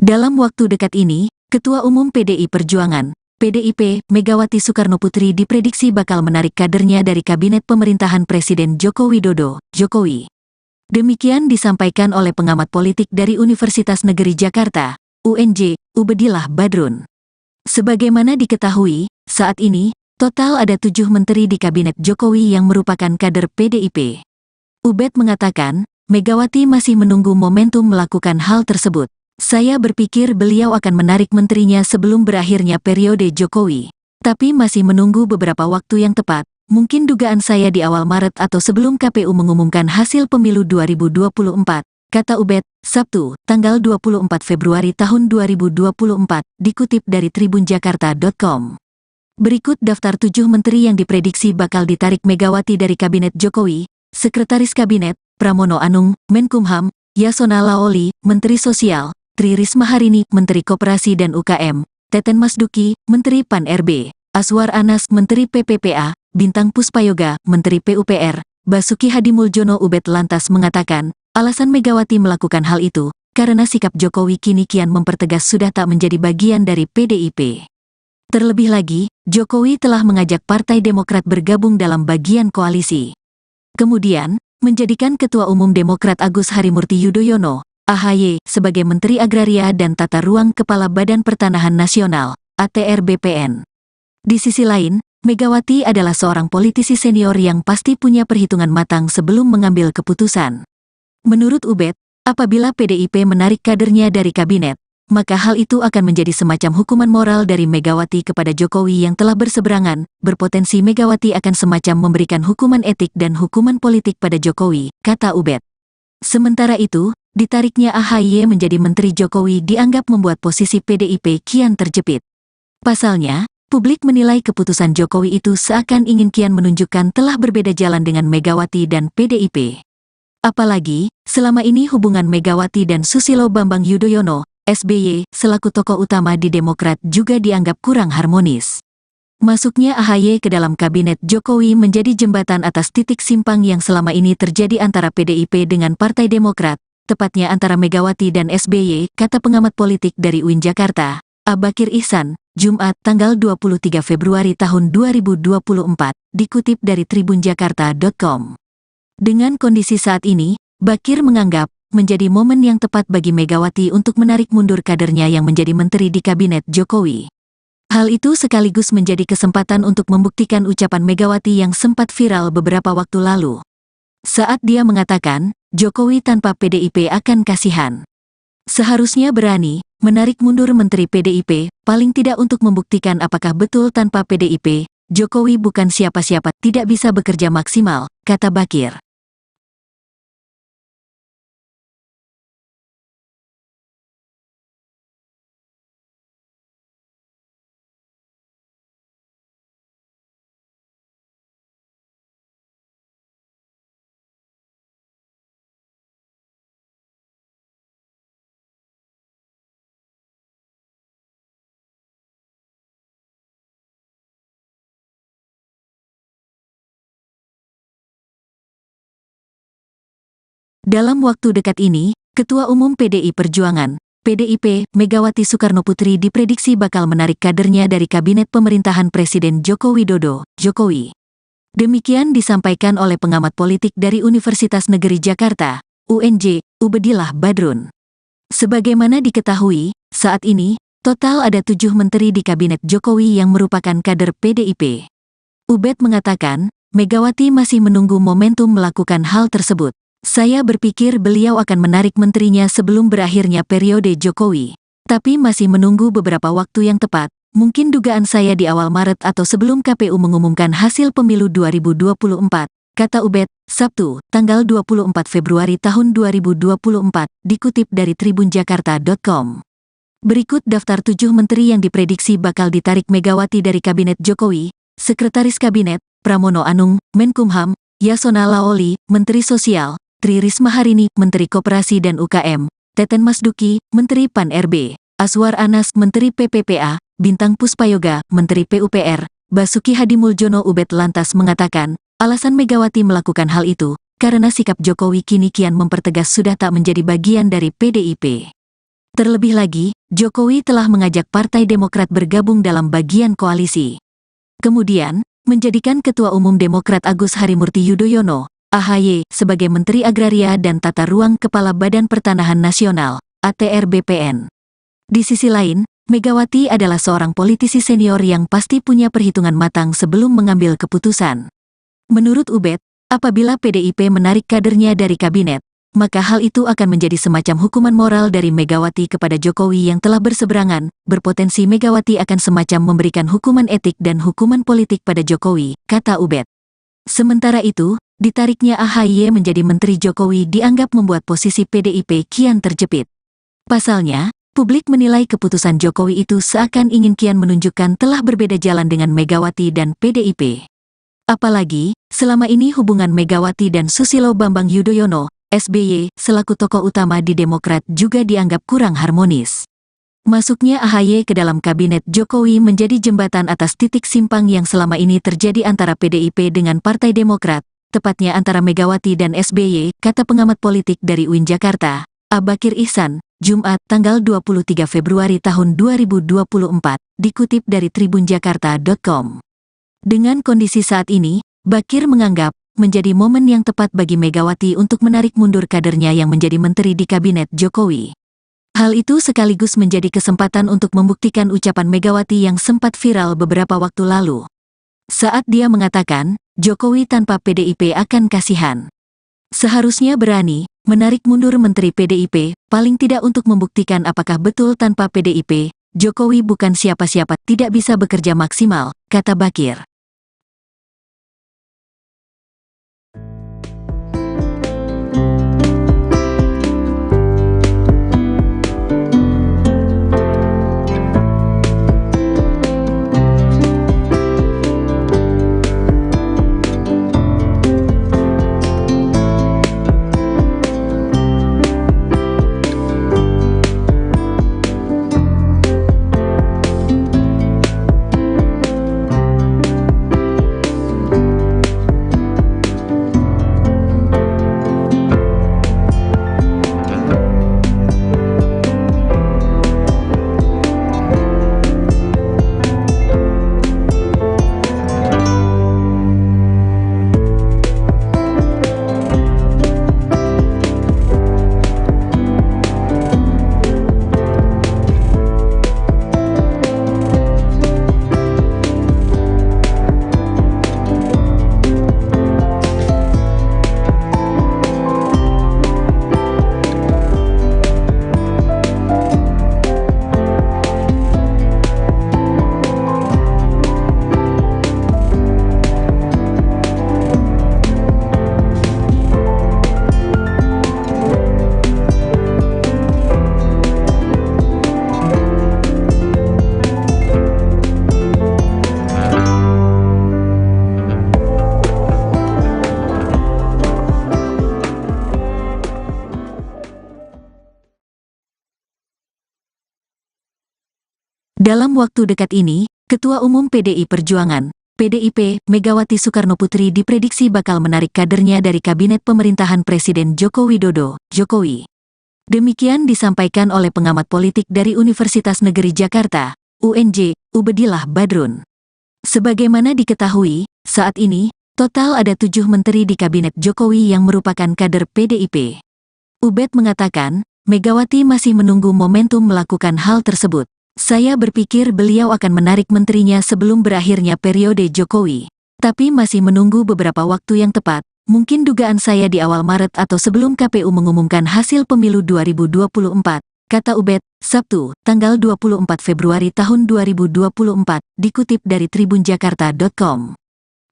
Dalam waktu dekat ini, Ketua Umum PDI Perjuangan, PDIP, Megawati Soekarnoputri diprediksi bakal menarik kadernya dari Kabinet Pemerintahan Presiden Joko Widodo, Jokowi. Demikian disampaikan oleh pengamat politik dari Universitas Negeri Jakarta, UNJ, Ubedillah Badrun. Sebagaimana diketahui, saat ini, total ada 7 menteri di Kabinet Jokowi yang merupakan kader PDIP. Ubed mengatakan, Megawati masih menunggu momentum melakukan hal tersebut. Saya berpikir beliau akan menarik menterinya sebelum berakhirnya periode Jokowi. Tapi masih menunggu beberapa waktu yang tepat, mungkin dugaan saya di awal Maret atau sebelum KPU mengumumkan hasil pemilu 2024, kata Ubed, Sabtu, tanggal 24 Februari tahun 2024, dikutip dari tribunjakarta.com. Berikut daftar 7 menteri yang diprediksi bakal ditarik Megawati dari Kabinet Jokowi: Sekretaris Kabinet, Pramono Anung, Menkumham, Yasona Laoli, Menteri Sosial, Tri Risma Harini, Menteri Koperasi dan UKM, Teten Masduki, Menteri Pan-RB, Aswar Anas, Menteri PPPA, Bintang Puspayoga, Menteri PUPR, Basuki Hadimuljono. Ubed lantas mengatakan, alasan Megawati melakukan hal itu, karena sikap Jokowi kini kian mempertegas sudah tak menjadi bagian dari PDIP. Terlebih lagi, Jokowi telah mengajak Partai Demokrat bergabung dalam bagian koalisi. Kemudian, menjadikan Ketua Umum Demokrat Agus Harimurti Yudhoyono, AHY, sebagai Menteri Agraria dan Tata Ruang Kepala Badan Pertanahan Nasional, ATR BPN. Di sisi lain, Megawati adalah seorang politisi senior yang pasti punya perhitungan matang sebelum mengambil keputusan. Menurut Ubed, apabila PDIP menarik kadernya dari kabinet, maka hal itu akan menjadi semacam hukuman moral dari Megawati kepada Jokowi yang telah berseberangan, berpotensi Megawati akan semacam memberikan hukuman etik dan hukuman politik pada Jokowi, kata Ubed. Sementara itu, ditariknya AHY menjadi Menteri Jokowi dianggap membuat posisi PDIP kian terjepit. Pasalnya, publik menilai keputusan Jokowi itu seakan ingin kian menunjukkan telah berbeda jalan dengan Megawati dan PDIP. Apalagi, selama ini hubungan Megawati dan Susilo Bambang Yudhoyono, SBY, selaku tokoh utama di Demokrat juga dianggap kurang harmonis. Masuknya AHY ke dalam kabinet Jokowi menjadi jembatan atas titik simpang yang selama ini terjadi antara PDIP dengan Partai Demokrat, tepatnya antara Megawati dan SBY, kata pengamat politik dari UIN Jakarta, Abakir Ihsan, Jumat, tanggal 23 Februari tahun 2024, dikutip dari tribunjakarta.com. Dengan kondisi saat ini, Bakir menganggap menjadi momen yang tepat bagi Megawati untuk menarik mundur kadernya yang menjadi menteri di kabinet Jokowi. Hal itu sekaligus menjadi kesempatan untuk membuktikan ucapan Megawati yang sempat viral beberapa waktu lalu. Saat dia mengatakan, Jokowi tanpa PDIP akan kasihan. Seharusnya berani menarik mundur menteri PDIP, paling tidak untuk membuktikan apakah betul tanpa PDIP, Jokowi bukan siapa-siapa, tidak bisa bekerja maksimal, kata Bakir. Dalam waktu dekat ini, Ketua Umum PDI Perjuangan, PDIP, Megawati Soekarnoputri diprediksi bakal menarik kadernya dari kabinet pemerintahan Presiden Joko Widodo, Jokowi. Demikian disampaikan oleh pengamat politik dari Universitas Negeri Jakarta, UNJ, Ubedillah Badrun. Sebagaimana diketahui, saat ini, total ada 7 menteri di kabinet Jokowi yang merupakan kader PDIP. Ubed mengatakan, Megawati masih menunggu momentum melakukan hal tersebut. Saya berpikir beliau akan menarik menterinya sebelum berakhirnya periode Jokowi. Tapi masih menunggu beberapa waktu yang tepat, mungkin dugaan saya di awal Maret atau sebelum KPU mengumumkan hasil pemilu 2024, kata Ubed, Sabtu, tanggal 24 Februari tahun 2024, dikutip dari tribunjakarta.com. Berikut daftar 7 menteri yang diprediksi bakal ditarik Megawati dari Kabinet Jokowi: Sekretaris Kabinet, Pramono Anung, Menkumham, Yasona Laoli, Menteri Sosial, Tri Risma Harini, Menteri Koperasi dan UKM, Teten Masduki, Menteri Pan-RB, Aswar Anas, Menteri PPPA, Bintang Puspayoga, Menteri PUPR, Basuki Hadimuljono. Ubed lantas mengatakan, alasan Megawati melakukan hal itu, karena sikap Jokowi kini kian mempertegas sudah tak menjadi bagian dari PDIP. Terlebih lagi, Jokowi telah mengajak Partai Demokrat bergabung dalam bagian koalisi. Kemudian, menjadikan Ketua Umum Demokrat Agus Harimurti Yudhoyono, AHY, sebagai Menteri Agraria dan Tata Ruang Kepala Badan Pertanahan Nasional, ATR BPN. Di sisi lain, Megawati adalah seorang politisi senior yang pasti punya perhitungan matang sebelum mengambil keputusan. Menurut Ubed, apabila PDIP menarik kadernya dari kabinet, maka hal itu akan menjadi semacam hukuman moral dari Megawati kepada Jokowi yang telah berseberangan, berpotensi Megawati akan semacam memberikan hukuman etik dan hukuman politik pada Jokowi, kata Ubed. Sementara itu, ditariknya AHY menjadi Menteri Jokowi dianggap membuat posisi PDIP kian terjepit. Pasalnya, publik menilai keputusan Jokowi itu seakan ingin kian menunjukkan telah berbeda jalan dengan Megawati dan PDIP. Apalagi, selama ini hubungan Megawati dan Susilo Bambang Yudhoyono, SBY, selaku tokoh utama di Demokrat juga dianggap kurang harmonis. Masuknya AHY ke dalam kabinet Jokowi menjadi jembatan atas titik simpang yang selama ini terjadi antara PDIP dengan Partai Demokrat, tepatnya antara Megawati dan SBY, kata pengamat politik dari UIN Jakarta, Abakir Ihsan, Jumat, tanggal 23 Februari tahun 2024, dikutip dari tribunjakarta.com. Dengan kondisi saat ini, Bakir menganggap menjadi momen yang tepat bagi Megawati untuk menarik mundur kadernya yang menjadi menteri di kabinet Jokowi. Hal itu sekaligus menjadi kesempatan untuk membuktikan ucapan Megawati yang sempat viral beberapa waktu lalu. Saat dia mengatakan, Jokowi tanpa PDIP akan kasihan. Seharusnya berani menarik mundur Menteri PDIP, paling tidak untuk membuktikan apakah betul tanpa PDIP, Jokowi bukan siapa-siapa, tidak bisa bekerja maksimal, kata Bakir. Dalam waktu dekat ini, Ketua Umum PDI Perjuangan, PDIP, Megawati Soekarnoputri diprediksi bakal menarik kadernya dari kabinet pemerintahan Presiden Joko Widodo, Jokowi. Demikian disampaikan oleh pengamat politik dari Universitas Negeri Jakarta, UNJ, Ubedillah Badrun. Sebagaimana diketahui, saat ini, total ada 7 menteri di kabinet Jokowi yang merupakan kader PDIP. Ubed mengatakan, Megawati masih menunggu momentum melakukan hal tersebut. Saya berpikir beliau akan menarik menterinya sebelum berakhirnya periode Jokowi. Tapi masih menunggu beberapa waktu yang tepat, mungkin dugaan saya di awal Maret atau sebelum KPU mengumumkan hasil pemilu 2024, kata Ubed, Sabtu, tanggal 24 Februari tahun 2024, dikutip dari tribunjakarta.com.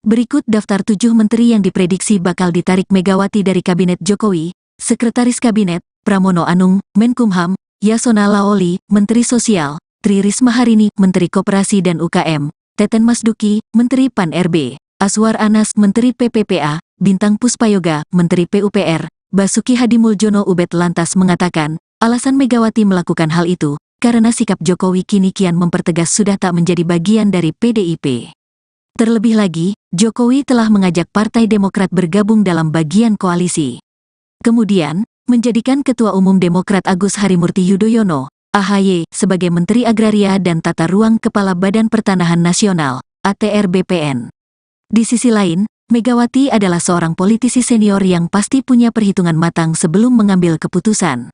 Berikut daftar 7 menteri yang diprediksi bakal ditarik Megawati dari kabinet Jokowi: Sekretaris Kabinet, Pramono Anung, Menkumham, Yasona Laoli, Menteri Sosial, Tri Risma Harini, Menteri Koperasi dan UKM, Teten Masduki, Menteri Pan-RB, Aswar Anas, Menteri PPPA, Bintang Puspayoga, Menteri PUPR, Basuki Hadimuljono. Ubed lantas mengatakan, alasan Megawati melakukan hal itu, karena sikap Jokowi kini kian mempertegas sudah tak menjadi bagian dari PDIP. Terlebih lagi, Jokowi telah mengajak Partai Demokrat bergabung dalam bagian koalisi. Kemudian, menjadikan Ketua Umum Demokrat Agus Harimurti Yudhoyono, AHY, sebagai Menteri Agraria dan Tata Ruang Kepala Badan Pertanahan Nasional, ATR BPN. Di sisi lain, Megawati adalah seorang politisi senior yang pasti punya perhitungan matang sebelum mengambil keputusan.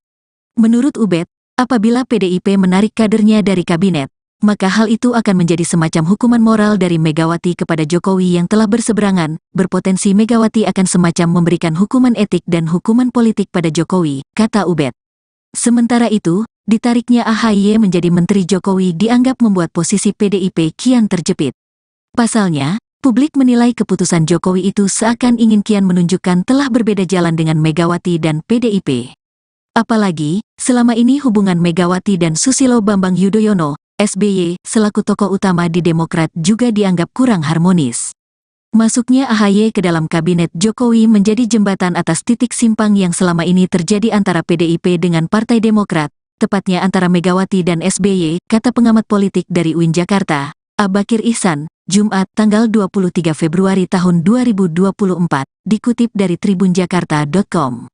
Menurut Ubed, apabila PDIP menarik kadernya dari kabinet, maka hal itu akan menjadi semacam hukuman moral dari Megawati kepada Jokowi yang telah berseberangan. Berpotensi Megawati akan semacam memberikan hukuman etik dan hukuman politik pada Jokowi, kata Ubed. Sementara itu, ditariknya AHY menjadi Menteri Jokowi dianggap membuat posisi PDIP kian terjepit. Pasalnya, publik menilai keputusan Jokowi itu seakan ingin kian menunjukkan telah berbeda jalan dengan Megawati dan PDIP. Apalagi, selama ini hubungan Megawati dan Susilo Bambang Yudhoyono, SBY, selaku tokoh utama di Demokrat juga dianggap kurang harmonis. Masuknya AHY ke dalam kabinet Jokowi menjadi jembatan atas titik simpang yang selama ini terjadi antara PDIP dengan Partai Demokrat, tepatnya antara Megawati dan SBY, kata pengamat politik dari UIN Jakarta, Abakir Ihsan, Jumat tanggal 23 Februari tahun 2024, dikutip dari tribunjakarta.com.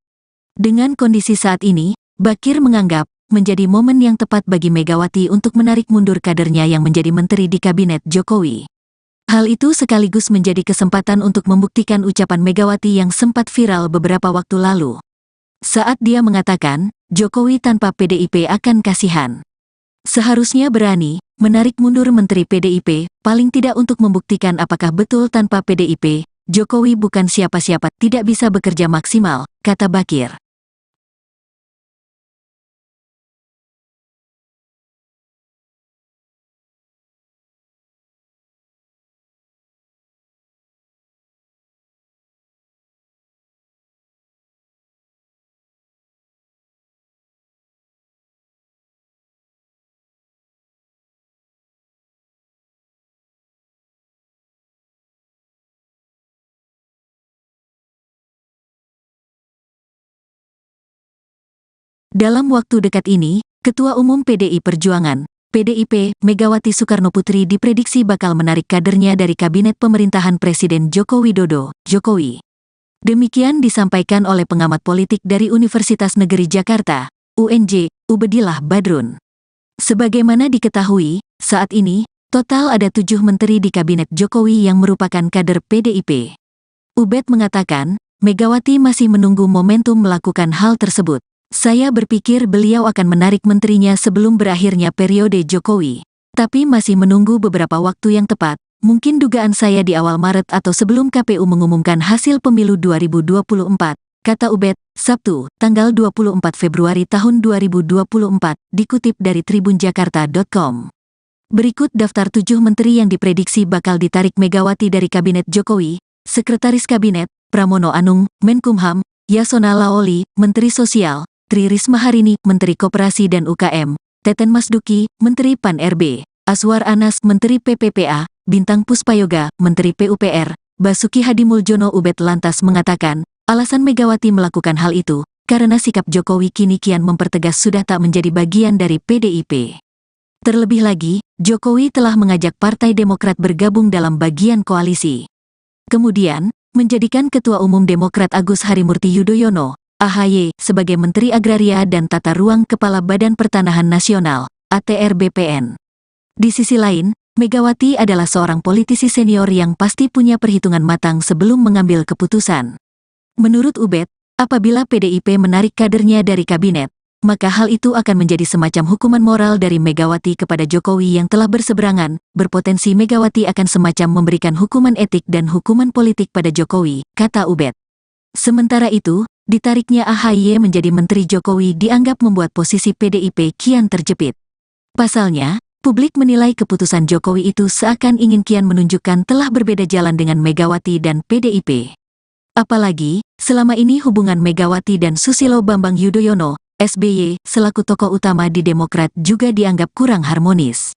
Dengan kondisi saat ini, Bakir menganggap menjadi momen yang tepat bagi Megawati untuk menarik mundur kadernya yang menjadi menteri di kabinet Jokowi. Hal itu sekaligus menjadi kesempatan untuk membuktikan ucapan Megawati yang sempat viral beberapa waktu lalu. Saat dia mengatakan, Jokowi tanpa PDIP akan kasihan. Seharusnya berani menarik mundur Menteri PDIP, paling tidak untuk membuktikan apakah betul tanpa PDIP, Jokowi bukan siapa-siapa, tidak bisa bekerja maksimal, kata Bakir. Dalam waktu dekat ini, Ketua Umum PDI Perjuangan, PDIP, Megawati Soekarnoputri diprediksi bakal menarik kadernya dari Kabinet Pemerintahan Presiden Joko Widodo, Jokowi. Demikian disampaikan oleh pengamat politik dari Universitas Negeri Jakarta, UNJ, Ubedillah Badrun. Sebagaimana diketahui, saat ini, total ada 7 menteri di Kabinet Jokowi yang merupakan kader PDIP. Ubed mengatakan, Megawati masih menunggu momentum melakukan hal tersebut. Saya berpikir beliau akan menarik menterinya sebelum berakhirnya periode Jokowi. Tapi masih menunggu beberapa waktu yang tepat, mungkin dugaan saya di awal Maret atau sebelum KPU mengumumkan hasil pemilu 2024, kata Ubed, Sabtu, tanggal 24 Februari tahun 2024, dikutip dari tribunjakarta.com. Berikut daftar 7 menteri yang diprediksi bakal ditarik Megawati dari Kabinet Jokowi: Sekretaris Kabinet, Pramono Anung, Menkumham, Yasona Laoli, Menteri Sosial, Tri Risma Harini, Menteri Koperasi dan UKM, Teten Masduki, Menteri Pan-RB, Aswar Anas, Menteri PPPA, Bintang Puspayoga, Menteri PUPR, Basuki Hadimuljono. Ubed lantas mengatakan, alasan Megawati melakukan hal itu, karena sikap Jokowi kini kian mempertegas sudah tak menjadi bagian dari PDIP. Terlebih lagi, Jokowi telah mengajak Partai Demokrat bergabung dalam bagian koalisi. Kemudian, menjadikan Ketua Umum Demokrat Agus Harimurti Yudhoyono, AHY, sebagai Menteri Agraria dan Tata Ruang Kepala Badan Pertanahan Nasional, ATR BPN. Di sisi lain, Megawati adalah seorang politisi senior yang pasti punya perhitungan matang sebelum mengambil keputusan. Menurut Ubed, apabila PDIP menarik kadernya dari kabinet, maka hal itu akan menjadi semacam hukuman moral dari Megawati kepada Jokowi yang telah berseberangan. Berpotensi Megawati akan semacam memberikan hukuman etik dan hukuman politik pada Jokowi, kata Ubed. Sementara itu, ditariknya AHY menjadi Menteri Jokowi dianggap membuat posisi PDIP kian terjepit. Pasalnya, publik menilai keputusan Jokowi itu seakan ingin kian menunjukkan telah berbeda jalan dengan Megawati dan PDIP. Apalagi, selama ini hubungan Megawati dan Susilo Bambang Yudhoyono, SBY, selaku tokoh utama di Demokrat juga dianggap kurang harmonis.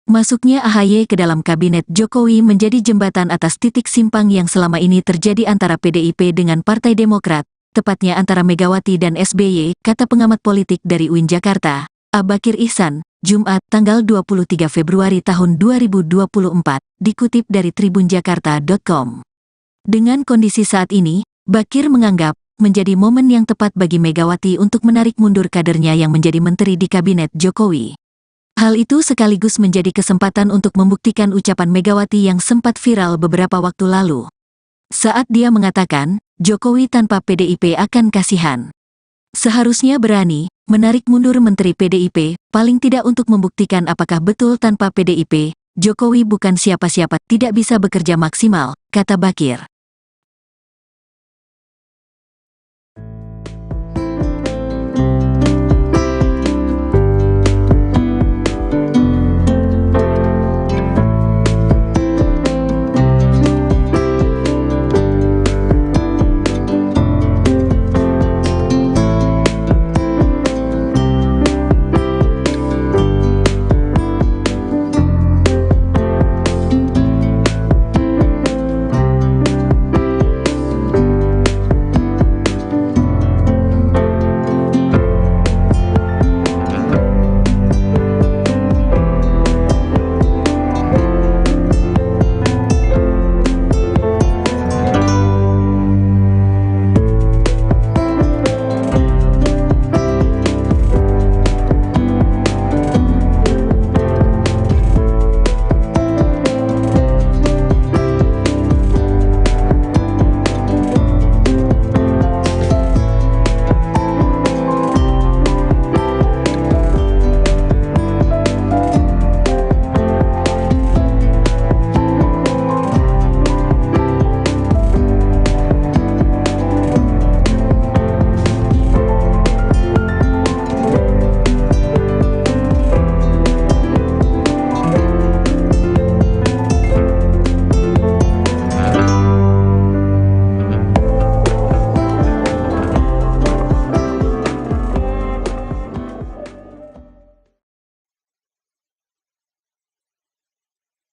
Masuknya AHY ke dalam kabinet Jokowi menjadi jembatan atas titik simpang yang selama ini terjadi antara PDIP dengan Partai Demokrat, tepatnya antara Megawati dan SBY, kata pengamat politik dari UIN Jakarta, Bakir Ihsan, Jumat, tanggal 23 Februari tahun 2024, dikutip dari tribunjakarta.com. Dengan kondisi saat ini, Bakir menganggap menjadi momen yang tepat bagi Megawati untuk menarik mundur kadernya yang menjadi menteri di kabinet Jokowi. Hal itu sekaligus menjadi kesempatan untuk membuktikan ucapan Megawati yang sempat viral beberapa waktu lalu. Saat dia mengatakan, Jokowi tanpa PDIP akan kasihan. Seharusnya berani menarik mundur Menteri PDIP, paling tidak untuk membuktikan apakah betul tanpa PDIP, Jokowi bukan siapa-siapa, tidak bisa bekerja maksimal, kata Bakir.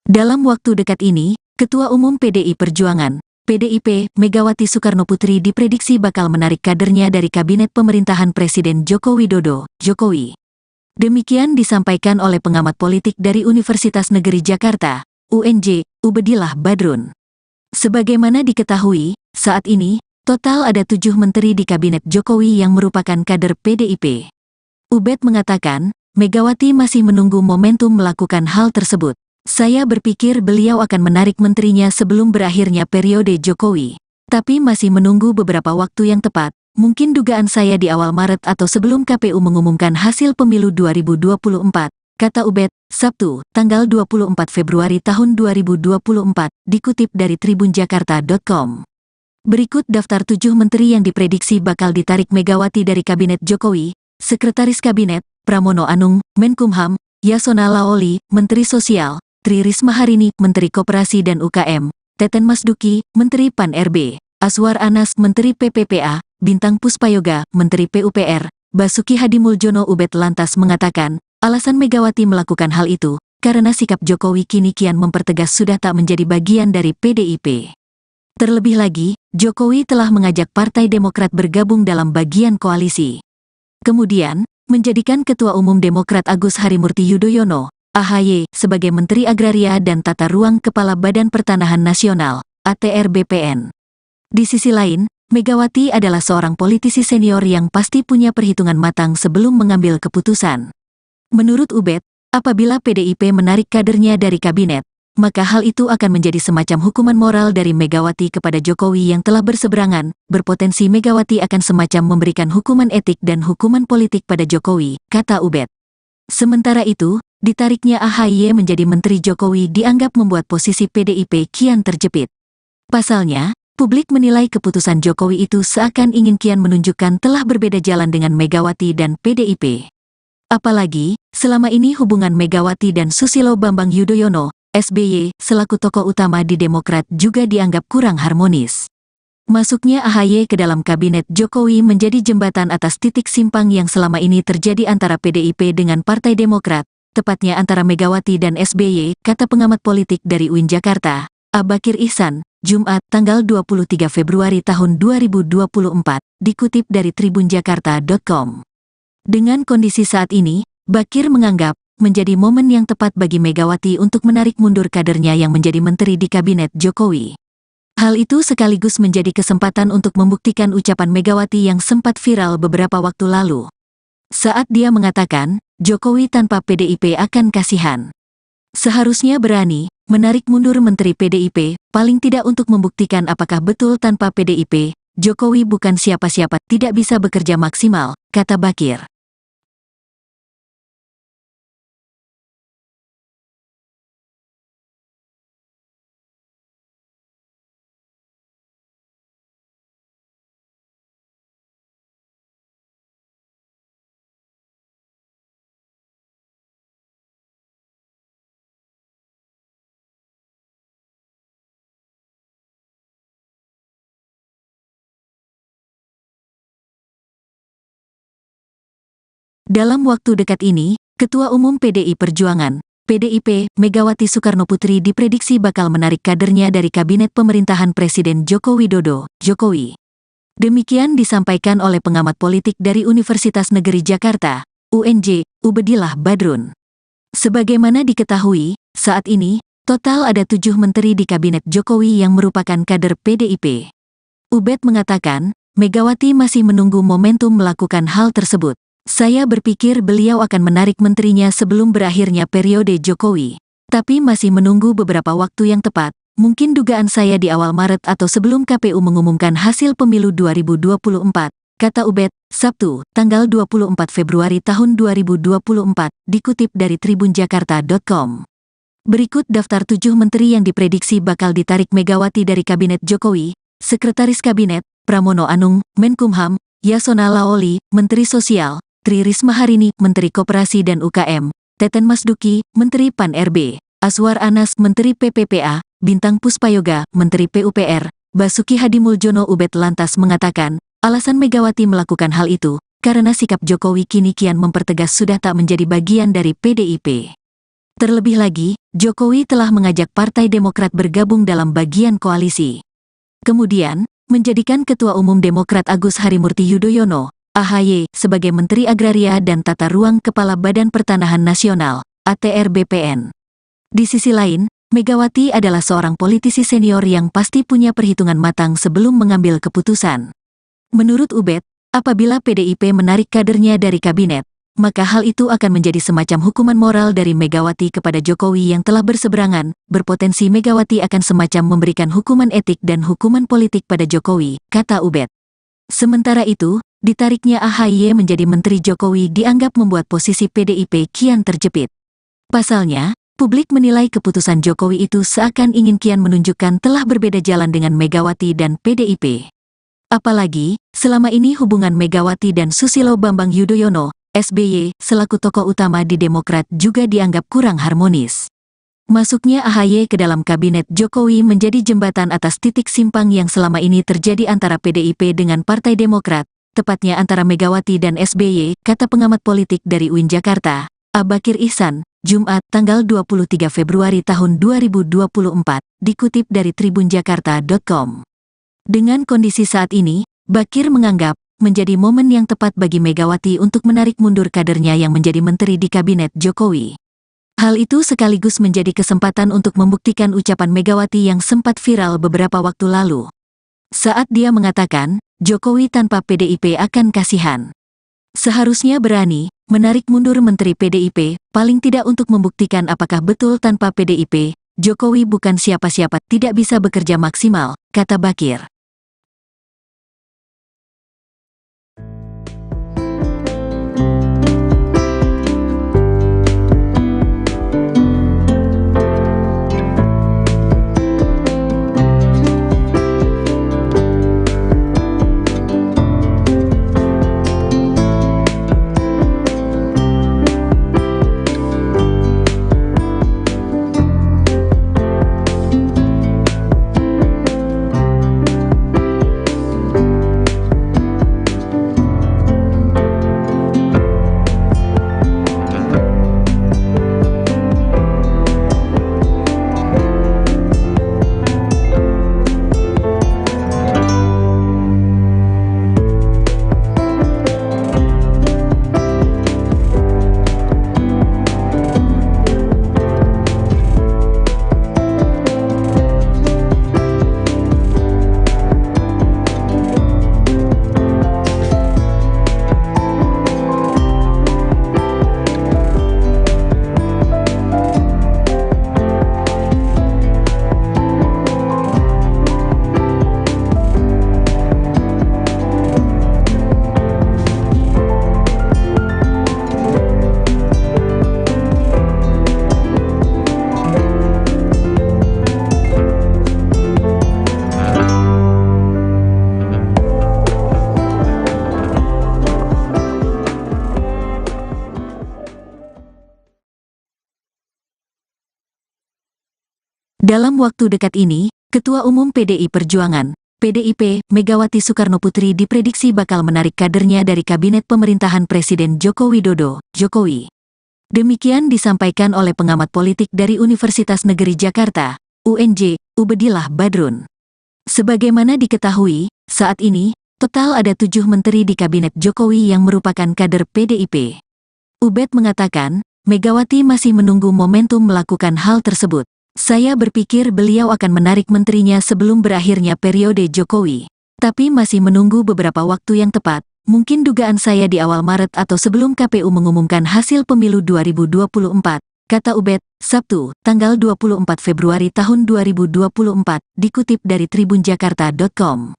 Dalam waktu dekat ini, Ketua Umum PDI Perjuangan, PDIP, Megawati Soekarnoputri diprediksi bakal menarik kadernya dari Kabinet Pemerintahan Presiden Joko Widodo, Jokowi. Demikian disampaikan oleh pengamat politik dari Universitas Negeri Jakarta, UNJ, Ubedillah Badrun. Sebagaimana diketahui, saat ini, total ada 7 menteri di Kabinet Jokowi yang merupakan kader PDIP. Ubed mengatakan, Megawati masih menunggu momentum melakukan hal tersebut. Saya berpikir beliau akan menarik menterinya sebelum berakhirnya periode Jokowi. Tapi masih menunggu beberapa waktu yang tepat, mungkin dugaan saya di awal Maret atau sebelum KPU mengumumkan hasil pemilu 2024, kata Ubed, Sabtu, tanggal 24 Februari tahun 2024, dikutip dari tribunjakarta.com. Berikut daftar 7 menteri yang diprediksi bakal ditarik Megawati dari Kabinet Jokowi: Sekretaris Kabinet, Pramono Anung, Menkumham; Yasona Lawli, Menteri Sosial; Tri Risma Harini, Menteri Koperasi dan UKM; Teten Masduki, Menteri Pan-RB; Aswar Anas, Menteri PPPA; Bintang Puspayoga, Menteri PUPR; Basuki Hadimuljono. Ubed lantas mengatakan, alasan Megawati melakukan hal itu, karena sikap Jokowi kini kian mempertegas sudah tak menjadi bagian dari PDIP. Terlebih lagi, Jokowi telah mengajak Partai Demokrat bergabung dalam bagian koalisi. Kemudian, menjadikan Ketua Umum Demokrat Agus Harimurti Yudhoyono, AHY, sebagai Menteri Agraria dan Tata Ruang Kepala Badan Pertanahan Nasional, ATR BPN. Di sisi lain, Megawati adalah seorang politisi senior yang pasti punya perhitungan matang sebelum mengambil keputusan. Menurut Ubed, apabila PDIP menarik kadernya dari kabinet, maka hal itu akan menjadi semacam hukuman moral dari Megawati kepada Jokowi yang telah berseberangan. Berpotensi Megawati akan semacam memberikan hukuman etik dan hukuman politik pada Jokowi, kata Ubed. Sementara itu, ditariknya AHY menjadi Menteri Jokowi dianggap membuat posisi PDIP kian terjepit. Pasalnya, publik menilai keputusan Jokowi itu seakan ingin kian menunjukkan telah berbeda jalan dengan Megawati dan PDIP. Apalagi, selama ini hubungan Megawati dan Susilo Bambang Yudhoyono, SBY, selaku tokoh utama di Demokrat juga dianggap kurang harmonis. Masuknya AHY ke dalam kabinet Jokowi menjadi jembatan atas titik simpang yang selama ini terjadi antara PDIP dengan Partai Demokrat, tepatnya antara Megawati dan SBY, kata pengamat politik dari UIN Jakarta, Abakir Ihsan, Jumat, tanggal 23 Februari tahun 2024, dikutip dari tribunjakarta.com. Dengan kondisi saat ini, Bakir menganggap, menjadi momen yang tepat bagi Megawati untuk menarik mundur kadernya yang menjadi menteri di kabinet Jokowi. Hal itu sekaligus menjadi kesempatan untuk membuktikan ucapan Megawati yang sempat viral beberapa waktu lalu. Saat dia mengatakan, Jokowi tanpa PDIP akan kasihan. Seharusnya berani, menarik mundur menteri PDIP, paling tidak untuk membuktikan apakah betul tanpa PDIP, Jokowi bukan siapa-siapa, tidak bisa bekerja maksimal, kata Bakir. Dalam waktu dekat ini, Ketua Umum PDI Perjuangan, PDIP, Megawati Soekarnoputri diprediksi bakal menarik kadernya dari Kabinet Pemerintahan Presiden Joko Widodo, Jokowi. Demikian disampaikan oleh pengamat politik dari Universitas Negeri Jakarta, UNJ, Ubedillah Badrun. Sebagaimana diketahui, saat ini, total ada 7 menteri di Kabinet Jokowi yang merupakan kader PDIP. Ubed mengatakan, Megawati masih menunggu momentum melakukan hal tersebut. Saya berpikir beliau akan menarik menterinya sebelum berakhirnya periode Jokowi. Tapi masih menunggu beberapa waktu yang tepat, mungkin dugaan saya di awal Maret atau sebelum KPU mengumumkan hasil pemilu 2024, kata Ubed, Sabtu, tanggal 24 Februari tahun 2024, dikutip dari tribunjakarta.com. Berikut daftar 7 menteri yang diprediksi bakal ditarik Megawati dari Kabinet Jokowi: Sekretaris Kabinet, Pramono Anung, Menkumham; Yasona Lawli, Menteri Sosial; Tri Risma Harini, Menteri Koperasi dan UKM; Teten Masduki, Menteri Pan-RB; Aswar Anas, Menteri PPPA; Bintang Puspayoga, Menteri PUPR; Basuki Hadimuljono. Ubed lantas mengatakan, alasan Megawati melakukan hal itu, karena sikap Jokowi kini kian mempertegas sudah tak menjadi bagian dari PDIP. Terlebih lagi, Jokowi telah mengajak Partai Demokrat bergabung dalam bagian koalisi. Kemudian, menjadikan Ketua Umum Demokrat Agus Harimurti Yudhoyono, AHY, sebagai Menteri Agraria dan Tata Ruang Kepala Badan Pertanahan Nasional, ATR BPN. Di sisi lain, Megawati adalah seorang politisi senior yang pasti punya perhitungan matang sebelum mengambil keputusan. Menurut Ubed, apabila PDIP menarik kadernya dari kabinet, maka hal itu akan menjadi semacam hukuman moral dari Megawati kepada Jokowi yang telah berseberangan, berpotensi Megawati akan semacam memberikan hukuman etik dan hukuman politik pada Jokowi, kata Ubed. Sementara itu, ditariknya AHY menjadi Menteri Jokowi dianggap membuat posisi PDIP kian terjepit. Pasalnya, publik menilai keputusan Jokowi itu seakan ingin kian menunjukkan telah berbeda jalan dengan Megawati dan PDIP. Apalagi, selama ini hubungan Megawati dan Susilo Bambang Yudhoyono, SBY, selaku tokoh utama di Demokrat juga dianggap kurang harmonis. Masuknya AHY ke dalam kabinet Jokowi menjadi jembatan atas titik simpang yang selama ini terjadi antara PDIP dengan Partai Demokrat, tepatnya antara Megawati dan SBY, kata pengamat politik dari UIN Jakarta, Abakir Ihsan, Jumat, tanggal 23 Februari tahun 2024, dikutip dari tribunjakarta.com. Dengan kondisi saat ini, Bakir menganggap, menjadi momen yang tepat bagi Megawati untuk menarik mundur kadernya yang menjadi menteri di kabinet Jokowi. Hal itu sekaligus menjadi kesempatan untuk membuktikan ucapan Megawati yang sempat viral beberapa waktu lalu. Saat dia mengatakan, Jokowi tanpa PDIP akan kasihan. Seharusnya berani, menarik mundur menteri PDIP, paling tidak untuk membuktikan apakah betul tanpa PDIP, Jokowi bukan siapa-siapa, tidak bisa bekerja maksimal, kata Bakir. Dalam waktu dekat ini, Ketua Umum PDI Perjuangan, PDIP, Megawati Soekarnoputri diprediksi bakal menarik kadernya dari Kabinet Pemerintahan Presiden Joko Widodo, Jokowi. Demikian disampaikan oleh pengamat politik dari Universitas Negeri Jakarta, UNJ, Ubedillah Badrun. Sebagaimana diketahui, saat ini, total ada 7 menteri di Kabinet Jokowi yang merupakan kader PDIP. Ubed mengatakan, Megawati masih menunggu momentum melakukan hal tersebut. Saya berpikir beliau akan menarik menterinya sebelum berakhirnya periode Jokowi. Tapi masih menunggu beberapa waktu yang tepat, mungkin dugaan saya di awal Maret atau sebelum KPU mengumumkan hasil pemilu 2024, kata Ubed, Sabtu, tanggal 24 Februari tahun 2024, dikutip dari tribunjakarta.com.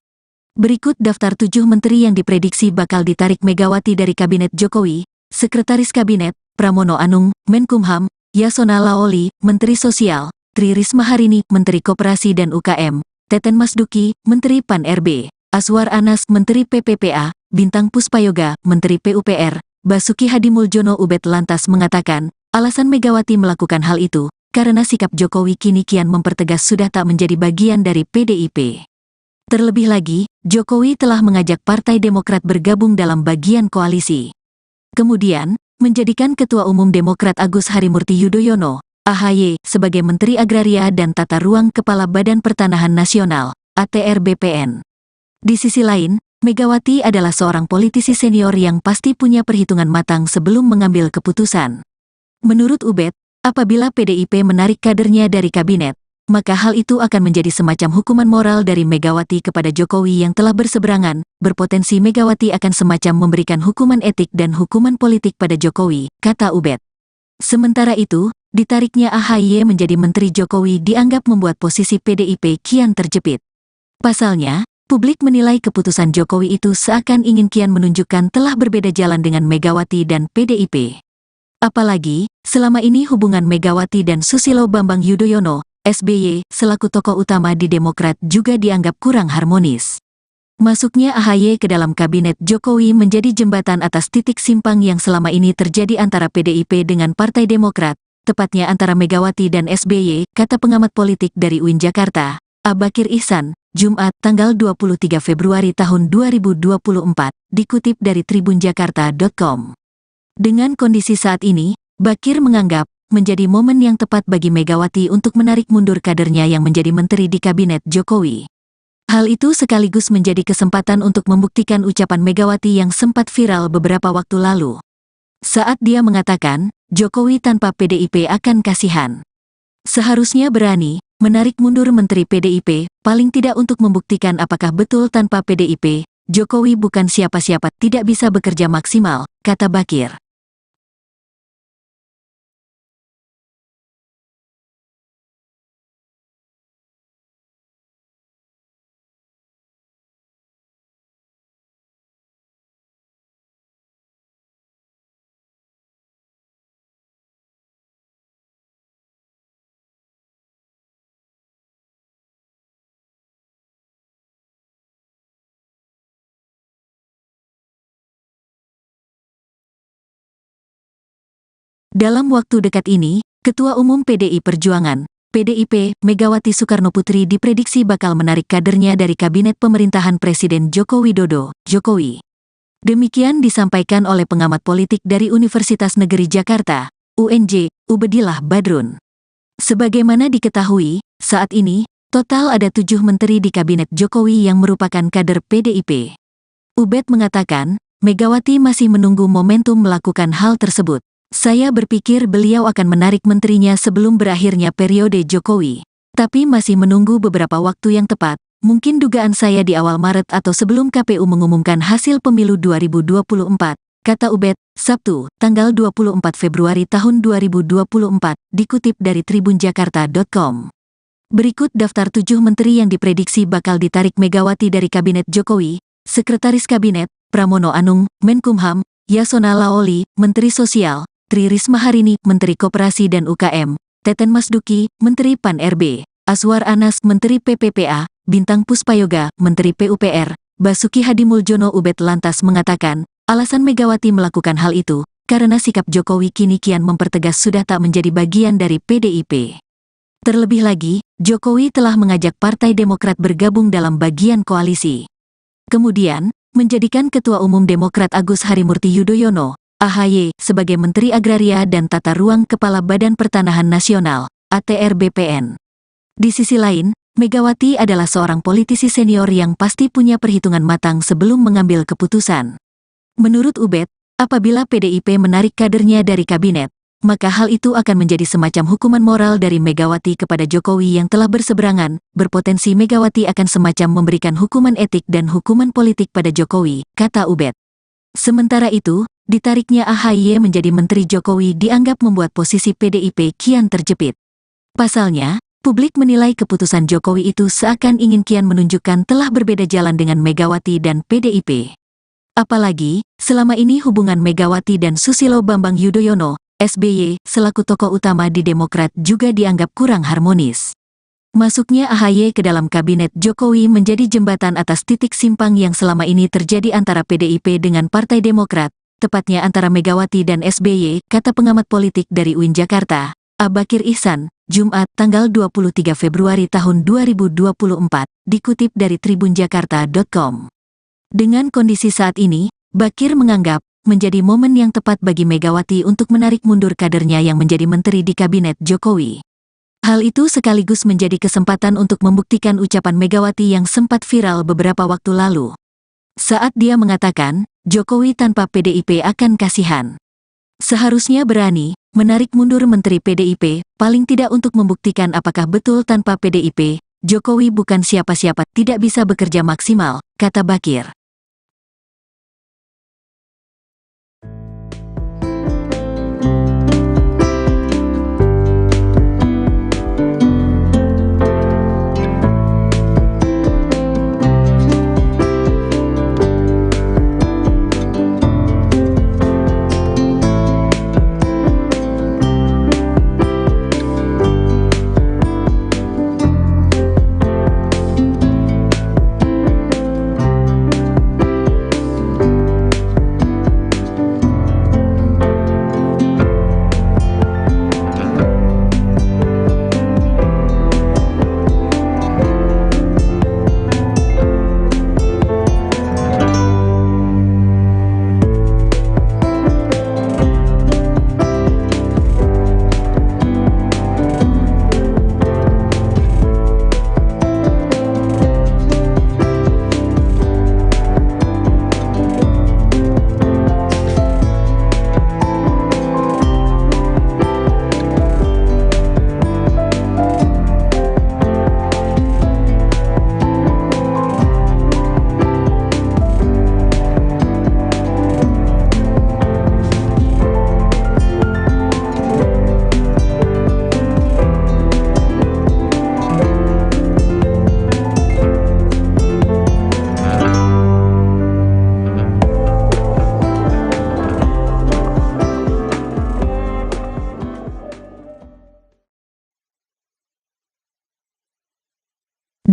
Berikut daftar 7 menteri yang diprediksi bakal ditarik Megawati dari Kabinet Jokowi: Sekretaris Kabinet, Pramono Anung, Menkumham, Yasona Laoli, Menteri Sosial, Tri Risma Harini, Menteri Koperasi dan UKM, Teten Masduki, Menteri Pan-RB, Aswar Anas, Menteri PPPA, Bintang Puspayoga, Menteri PUPR, Basuki Hadimuljono. Ubed lantas mengatakan, alasan Megawati melakukan hal itu, karena sikap Jokowi kini kian mempertegas sudah tak menjadi bagian dari PDIP. Terlebih lagi, Jokowi telah mengajak Partai Demokrat bergabung dalam bagian koalisi. Kemudian, menjadikan Ketua Umum Demokrat Agus Harimurti Yudhoyono, AHY sebagai Menteri Agraria dan Tata Ruang Kepala Badan Pertanahan Nasional, ATR BPN. Di sisi lain, Megawati adalah seorang politisi senior yang pasti punya perhitungan matang sebelum mengambil keputusan. Menurut Ubed, apabila PDIP menarik kadernya dari kabinet, maka hal itu akan menjadi semacam hukuman moral dari Megawati kepada Jokowi yang telah berseberangan, berpotensi Megawati akan semacam memberikan hukuman etik dan hukuman politik pada Jokowi, kata Ubed. Sementara itu, ditariknya AHY menjadi Menteri Jokowi dianggap membuat posisi PDIP kian terjepit. Pasalnya, publik menilai keputusan Jokowi itu seakan ingin kian menunjukkan telah berbeda jalan dengan Megawati dan PDIP. Apalagi, selama ini hubungan Megawati dan Susilo Bambang Yudhoyono, SBY, selaku tokoh utama di Demokrat juga dianggap kurang harmonis. Masuknya AHY ke dalam kabinet Jokowi menjadi jembatan atas titik simpang yang selama ini terjadi antara PDIP dengan Partai Demokrat, tepatnya antara Megawati dan SBY, kata pengamat politik dari UIN Jakarta, Abakir Ihsan, Jumat, tanggal 23 Februari tahun 2024, dikutip dari tribunjakarta.com. Dengan kondisi saat ini, Bakir menganggap menjadi momen yang tepat bagi Megawati untuk menarik mundur kadernya yang menjadi menteri di kabinet Jokowi. Hal itu sekaligus menjadi kesempatan untuk membuktikan ucapan Megawati yang sempat viral beberapa waktu lalu. Saat dia mengatakan, Jokowi tanpa PDIP akan kasihan. Seharusnya berani menarik mundur menteri PDIP, paling tidak untuk membuktikan apakah betul tanpa PDIP, Jokowi bukan siapa-siapa, tidak bisa bekerja maksimal, kata Bakir. Dalam waktu dekat ini, Ketua Umum PDI Perjuangan, PDIP, Megawati Soekarnoputri diprediksi bakal menarik kadernya dari Kabinet Pemerintahan Presiden Joko Widodo, Jokowi. Demikian disampaikan oleh pengamat politik dari Universitas Negeri Jakarta, UNJ, Ubedillah Badrun. Sebagaimana diketahui, saat ini, total ada 7 menteri di Kabinet Jokowi yang merupakan kader PDIP. Ubed mengatakan, Megawati masih menunggu momentum melakukan hal tersebut. Saya berpikir beliau akan menarik menterinya sebelum berakhirnya periode Jokowi. Tapi masih menunggu beberapa waktu yang tepat, mungkin dugaan saya di awal Maret atau sebelum KPU mengumumkan hasil pemilu 2024, kata Ubed, Sabtu, tanggal 24 Februari tahun 2024, dikutip dari tribunjakarta.com. Berikut daftar 7 menteri yang diprediksi bakal ditarik Megawati dari Kabinet Jokowi: Sekretaris Kabinet, Pramono Anung, Menkumham, Yasona Laoli, Menteri Sosial, Tri Risma Harini, Menteri Koperasi dan UKM, Teten Masduki, Menteri Pan-RB, Aswar Anas, Menteri PPPA, Bintang Puspayoga, Menteri PUPR, Basuki Hadimuljono. Ubed lantas mengatakan, alasan Megawati melakukan hal itu, karena sikap Jokowi kini kian mempertegas sudah tak menjadi bagian dari PDIP. Terlebih lagi, Jokowi telah mengajak Partai Demokrat bergabung dalam bagian koalisi. Kemudian, menjadikan Ketua Umum Demokrat Agus Harimurti Yudhoyono, AHY, sebagai Menteri Agraria dan Tata Ruang Kepala Badan Pertanahan Nasional, ATR BPN. Di sisi lain, Megawati adalah seorang politisi senior yang pasti punya perhitungan matang sebelum mengambil keputusan. Menurut Ubed, apabila PDIP menarik kadernya dari kabinet, maka hal itu akan menjadi semacam hukuman moral dari Megawati kepada Jokowi yang telah berseberangan, berpotensi Megawati akan semacam memberikan hukuman etik dan hukuman politik pada Jokowi, kata Ubed. Sementara itu, ditariknya AHY menjadi Menteri Jokowi dianggap membuat posisi PDIP kian terjepit. Pasalnya, publik menilai keputusan Jokowi itu seakan ingin kian menunjukkan telah berbeda jalan dengan Megawati dan PDIP. Apalagi, selama ini hubungan Megawati dan Susilo Bambang Yudhoyono, SBY, selaku tokoh utama di Demokrat juga dianggap kurang harmonis. Masuknya AHY ke dalam kabinet Jokowi menjadi jembatan atas titik simpang yang selama ini terjadi antara PDIP dengan Partai Demokrat, tepatnya antara Megawati dan SBY, kata pengamat politik dari UIN Jakarta, Abakir Ihsan, Jumat, tanggal 23 Februari tahun 2024, dikutip dari tribunjakarta.com. Dengan kondisi saat ini, Bakir menganggap menjadi momen yang tepat bagi Megawati untuk menarik mundur kadernya yang menjadi menteri di kabinet Jokowi. Hal itu sekaligus menjadi kesempatan untuk membuktikan ucapan Megawati yang sempat viral beberapa waktu lalu. Saat dia mengatakan, Jokowi tanpa PDIP akan kasihan. Seharusnya berani menarik mundur Menteri PDIP, paling tidak untuk membuktikan apakah betul tanpa PDIP, Jokowi bukan siapa-siapa, tidak bisa bekerja maksimal, kata Bakir.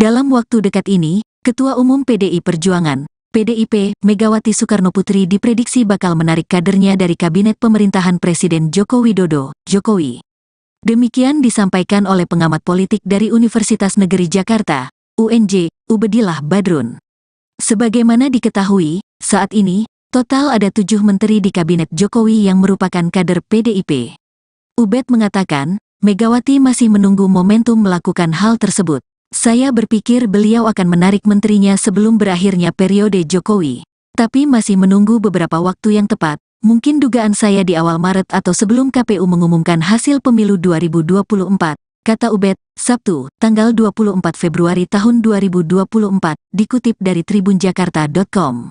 Dalam waktu dekat ini, Ketua Umum PDI Perjuangan, PDIP, Megawati Soekarnoputri diprediksi bakal menarik kadernya dari Kabinet Pemerintahan Presiden Joko Widodo, Jokowi. Demikian disampaikan oleh pengamat politik dari Universitas Negeri Jakarta, UNJ, Ubedillah Badrun. Sebagaimana diketahui, saat ini, total ada 7 menteri di Kabinet Jokowi yang merupakan kader PDIP. Ubed mengatakan, Megawati masih menunggu momentum melakukan hal tersebut. Saya berpikir beliau akan menarik menterinya sebelum berakhirnya periode Jokowi. Tapi masih menunggu beberapa waktu yang tepat, mungkin dugaan saya di awal Maret atau sebelum KPU mengumumkan hasil pemilu 2024, kata Ubed, Sabtu, tanggal 24 Februari tahun 2024, dikutip dari tribunjakarta.com.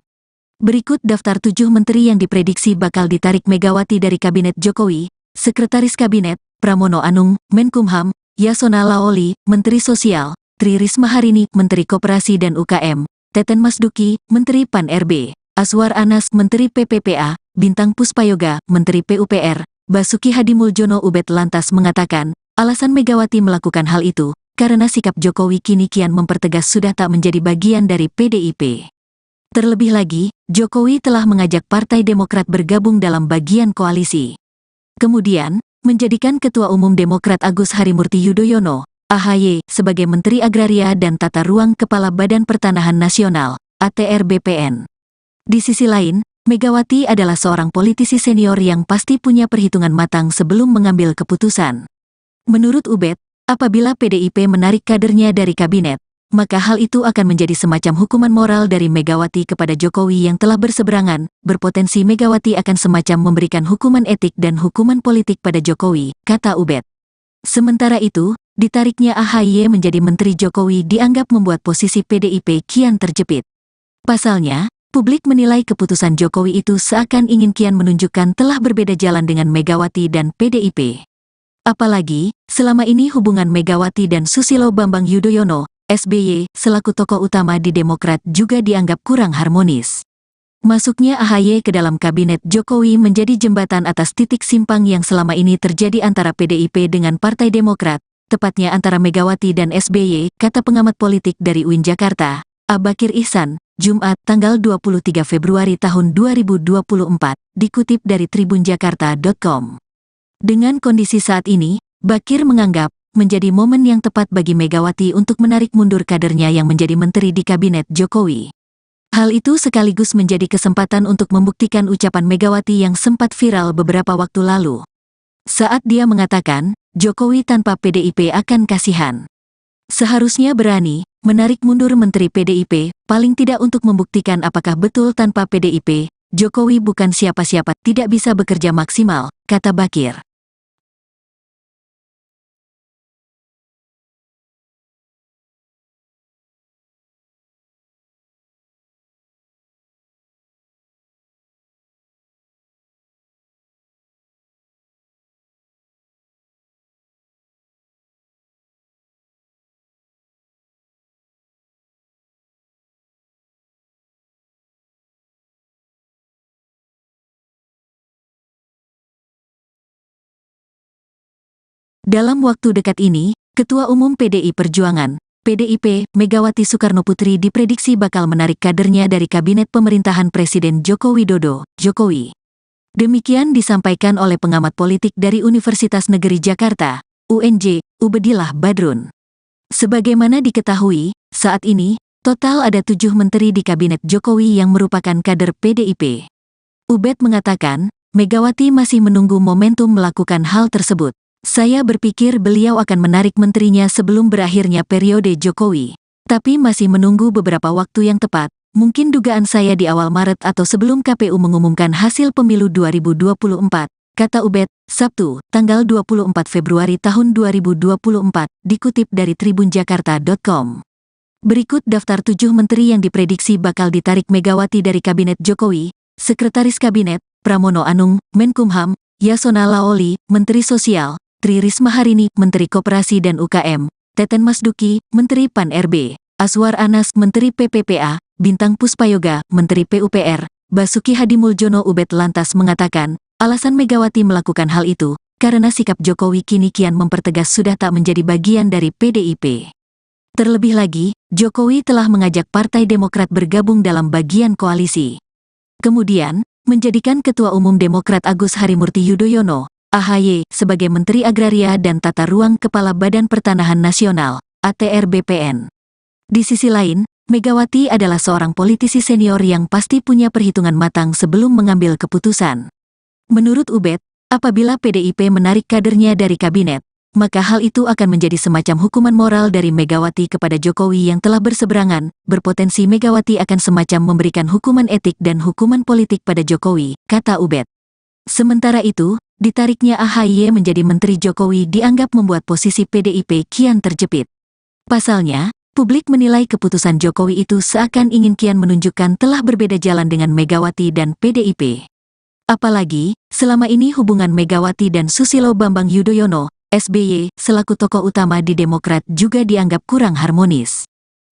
Berikut daftar 7 menteri yang diprediksi bakal ditarik Megawati dari Kabinet Jokowi: Sekretaris Kabinet, Pramono Anung, Menkumham, Yasona Laoli, Menteri Sosial, Tri Risma Harini, Menteri Koperasi dan UKM, Teten Masduki, Menteri Pan-RB, Aswar Anas, Menteri PPPA, Bintang Puspayoga, Menteri PUPR, Basuki Hadimuljono. Ubed lantas mengatakan, alasan Megawati melakukan hal itu, karena sikap Jokowi kini kian mempertegas sudah tak menjadi bagian dari PDIP. Terlebih lagi, Jokowi telah mengajak Partai Demokrat bergabung dalam bagian koalisi. Kemudian, menjadikan Ketua Umum Demokrat Agus Harimurti Yudhoyono, AHY, sebagai Menteri Agraria dan Tata Ruang Kepala Badan Pertanahan Nasional, ATR BPN. Di sisi lain, Megawati adalah seorang politisi senior yang pasti punya perhitungan matang sebelum mengambil keputusan. Menurut Ubed, apabila PDIP menarik kadernya dari kabinet, maka hal itu akan menjadi semacam hukuman moral dari Megawati kepada Jokowi yang telah berseberangan. Berpotensi Megawati akan semacam memberikan hukuman etik dan hukuman politik pada Jokowi, kata Ubed. Sementara itu, ditariknya AHY menjadi Menteri Jokowi dianggap membuat posisi PDIP kian terjepit. Pasalnya, publik menilai keputusan Jokowi itu seakan ingin kian menunjukkan telah berbeda jalan dengan Megawati dan PDIP. Apalagi, selama ini hubungan Megawati dan Susilo Bambang Yudhoyono, SBY, selaku tokoh utama di Demokrat juga dianggap kurang harmonis. Masuknya AHY ke dalam kabinet Jokowi menjadi jembatan atas titik simpang yang selama ini terjadi antara PDIP dengan Partai Demokrat, tepatnya antara Megawati dan SBY, kata pengamat politik dari UIN Jakarta, Bakir Ihsan, Jumat, tanggal 23 Februari tahun 2024, dikutip dari tribunjakarta.com. Dengan kondisi saat ini, Bakir menganggap menjadi momen yang tepat bagi Megawati untuk menarik mundur kadernya yang menjadi menteri di kabinet Jokowi. Hal itu sekaligus menjadi kesempatan untuk membuktikan ucapan Megawati yang sempat viral beberapa waktu lalu. Saat dia mengatakan, Jokowi tanpa PDIP akan kasihan. Seharusnya berani menarik mundur Menteri PDIP, paling tidak untuk membuktikan apakah betul tanpa PDIP, Jokowi bukan siapa-siapa, tidak bisa bekerja maksimal, kata Bakir. Dalam waktu dekat ini, Ketua Umum PDI Perjuangan, PDIP, Megawati Soekarnoputri diprediksi bakal menarik kadernya dari Kabinet Pemerintahan Presiden Joko Widodo, Jokowi. Demikian disampaikan oleh pengamat politik dari Universitas Negeri Jakarta, UNJ, Ubedillah Badrun. Sebagaimana diketahui, saat ini, total ada 7 menteri di Kabinet Jokowi yang merupakan kader PDIP. Ubed mengatakan, Megawati masih menunggu momentum melakukan hal tersebut. Saya berpikir beliau akan menarik menterinya sebelum berakhirnya periode Jokowi. Tapi masih menunggu beberapa waktu yang tepat, mungkin dugaan saya di awal Maret atau sebelum KPU mengumumkan hasil pemilu 2024, kata Ubed, Sabtu, tanggal 24 Februari tahun 2024, dikutip dari tribunjakarta.com. Berikut daftar 7 menteri yang diprediksi bakal ditarik Megawati dari Kabinet Jokowi: Sekretaris Kabinet, Pramono Anung, Menkumham, Yasona Laoli, Menteri Sosial, Tri Risma Harini, Menteri Koperasi dan UKM, Teten Masduki, Menteri Pan-RB, Aswar Anas, Menteri PPPA, Bintang Puspayoga, Menteri PUPR, Basuki Hadimuljono. Ubed lantas mengatakan, alasan Megawati melakukan hal itu, karena sikap Jokowi kini kian mempertegas sudah tak menjadi bagian dari PDIP. Terlebih lagi, Jokowi telah mengajak Partai Demokrat bergabung dalam bagian koalisi. Kemudian, menjadikan Ketua Umum Demokrat Agus Harimurti Yudhoyono, AHY, sebagai Menteri Agraria dan Tata Ruang Kepala Badan Pertanahan Nasional, ATR BPN. Di sisi lain, Megawati adalah seorang politisi senior yang pasti punya perhitungan matang sebelum mengambil keputusan. Menurut Ubed, apabila PDIP menarik kadernya dari kabinet, maka hal itu akan menjadi semacam hukuman moral dari Megawati kepada Jokowi yang telah berseberangan. Berpotensi Megawati akan semacam memberikan hukuman etik dan hukuman politik pada Jokowi, kata Ubed. Sementara itu, ditariknya AHY menjadi Menteri Jokowi dianggap membuat posisi PDIP kian terjepit. Pasalnya, publik menilai keputusan Jokowi itu seakan ingin kian menunjukkan telah berbeda jalan dengan Megawati dan PDIP. Apalagi, selama ini hubungan Megawati dan Susilo Bambang Yudhoyono, SBY, selaku tokoh utama di Demokrat juga dianggap kurang harmonis.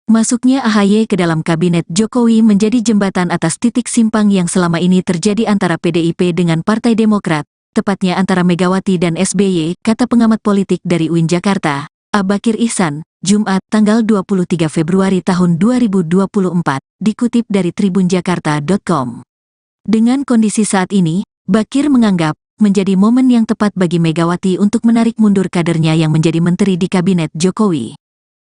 Masuknya AHY ke dalam Kabinet Jokowi menjadi jembatan atas titik simpang yang selama ini terjadi antara PDIP dengan Partai Demokrat, tepatnya antara Megawati dan SBY, kata pengamat politik dari UIN Jakarta, Abakir Ihsan, Jumat, tanggal 23 Februari tahun 2024, dikutip dari tribunjakarta.com. Dengan kondisi saat ini, Bakir menganggap menjadi momen yang tepat bagi Megawati untuk menarik mundur kadernya yang menjadi menteri di Kabinet Jokowi.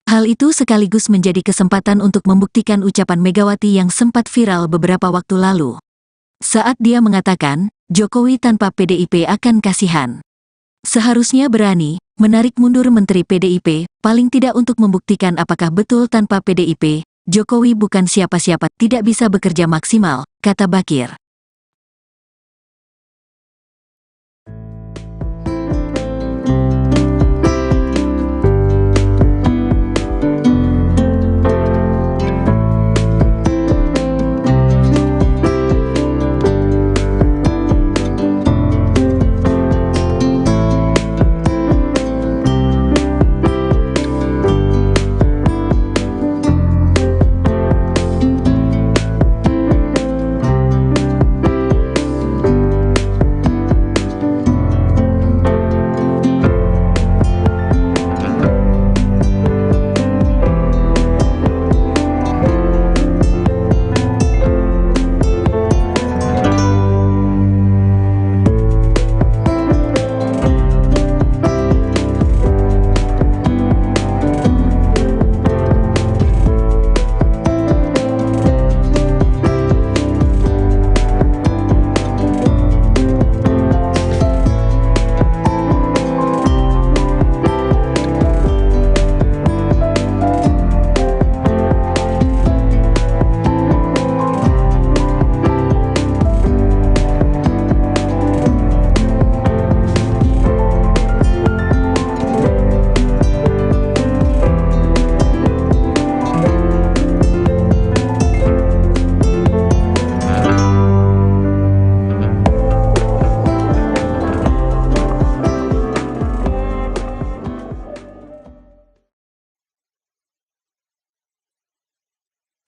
Hal itu sekaligus menjadi kesempatan untuk membuktikan ucapan Megawati yang sempat viral beberapa waktu lalu. Saat dia mengatakan, Jokowi tanpa PDIP akan kasihan. Seharusnya berani menarik mundur Menteri PDIP, paling tidak untuk membuktikan apakah betul tanpa PDIP, Jokowi bukan siapa-siapa, tidak bisa bekerja maksimal, kata Bakir.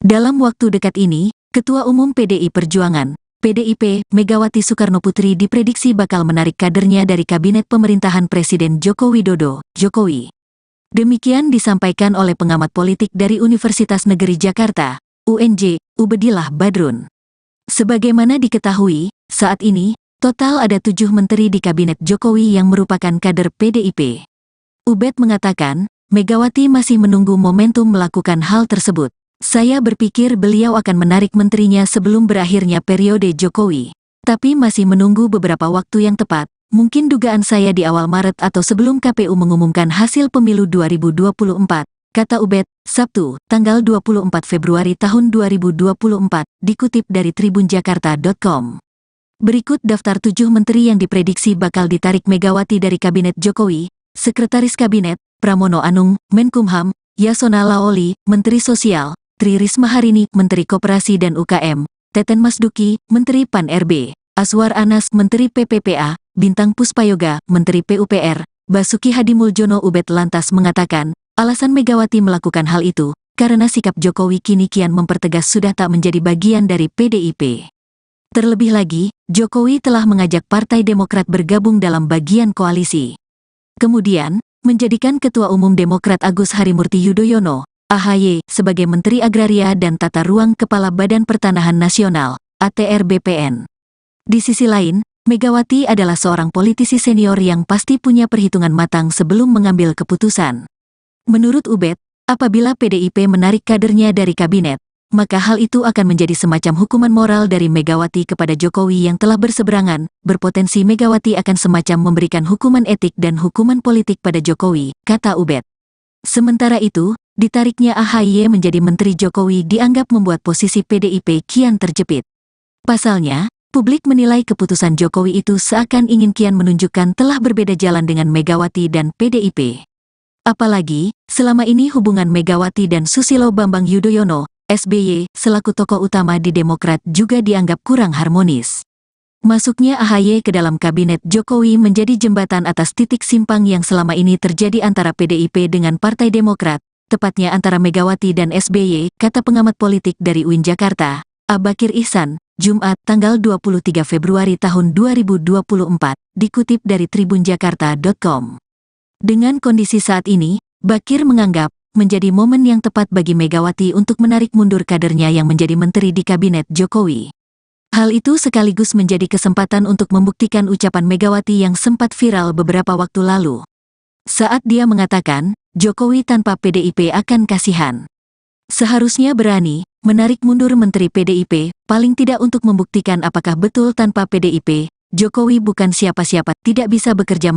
Dalam waktu dekat ini, Ketua Umum PDI Perjuangan, PDIP, Megawati Soekarnoputri diprediksi bakal menarik kadernya dari Kabinet Pemerintahan Presiden Joko Widodo, Jokowi. Demikian disampaikan oleh pengamat politik dari Universitas Negeri Jakarta, UNJ, Ubedillah Badrun. Sebagaimana diketahui, saat ini, total ada 7 menteri di Kabinet Jokowi yang merupakan kader PDIP. Ubed mengatakan, Megawati masih menunggu momentum melakukan hal tersebut. Saya berpikir beliau akan menarik menterinya sebelum berakhirnya periode Jokowi. Tapi masih menunggu beberapa waktu yang tepat, mungkin dugaan saya di awal Maret atau sebelum KPU mengumumkan hasil pemilu 2024, kata Ubed, Sabtu, tanggal 24 Februari tahun 2024, dikutip dari tribunjakarta.com. Berikut daftar 7 menteri yang diprediksi bakal ditarik Megawati dari Kabinet Jokowi. Sekretaris Kabinet, Pramono Anung, Menkumham, Yasona Laoli, Menteri Sosial, Tri Risma Harini, Menteri Koperasi dan UKM, Teten Masduki, Menteri Pan-RB, Aswar Anas, Menteri PPPA, Bintang Puspayoga, Menteri PUPR, Basuki Hadimuljono. Ubed lantas mengatakan, alasan Megawati melakukan hal itu, karena sikap Jokowi kini kian mempertegas sudah tak menjadi bagian dari PDIP. Terlebih lagi, Jokowi telah mengajak Partai Demokrat bergabung dalam bagian koalisi. Kemudian, menjadikan Ketua Umum Demokrat Agus Harimurti Yudhoyono, AHY, sebagai Menteri Agraria dan Tata Ruang Kepala Badan Pertanahan Nasional, ATR BPN. Di sisi lain, Megawati adalah seorang politisi senior yang pasti punya perhitungan matang sebelum mengambil keputusan. Menurut Ubed, apabila PDIP menarik kadernya dari kabinet, maka hal itu akan menjadi semacam hukuman moral dari Megawati kepada Jokowi yang telah berseberangan. Berpotensi Megawati akan semacam memberikan hukuman etik dan hukuman politik pada Jokowi, kata Ubed. Sementara itu, ditariknya AHY menjadi Menteri Jokowi dianggap membuat posisi PDIP kian terjepit. Pasalnya, publik menilai keputusan Jokowi itu seakan ingin kian menunjukkan telah berbeda jalan dengan Megawati dan PDIP. Apalagi, selama ini hubungan Megawati dan Susilo Bambang Yudhoyono, SBY, selaku tokoh utama di Demokrat juga dianggap kurang harmonis. Masuknya AHY ke dalam Kabinet Jokowi menjadi jembatan atas titik simpang yang selama ini terjadi antara PDIP dengan Partai Demokrat, tepatnya antara Megawati dan SBY, kata pengamat politik dari UIN Jakarta, Abakir Ihsan, Jumat, tanggal 23 Februari tahun 2024, dikutip dari tribunjakarta.com. Dengan kondisi saat ini, Bakir menganggap, menjadi momen yang tepat bagi Megawati untuk menarik mundur kadernya yang menjadi menteri di Kabinet Jokowi. Hal itu sekaligus menjadi kesempatan untuk membuktikan ucapan Megawati yang sempat viral beberapa waktu lalu. Saat dia mengatakan, Jokowi tanpa PDIP akan kasihan. Seharusnya berani, menarik mundur menteri PDIP, paling tidak untuk membuktikan apakah betul tanpa PDIP, Jokowi bukan siapa-siapa, tidak bisa bekerja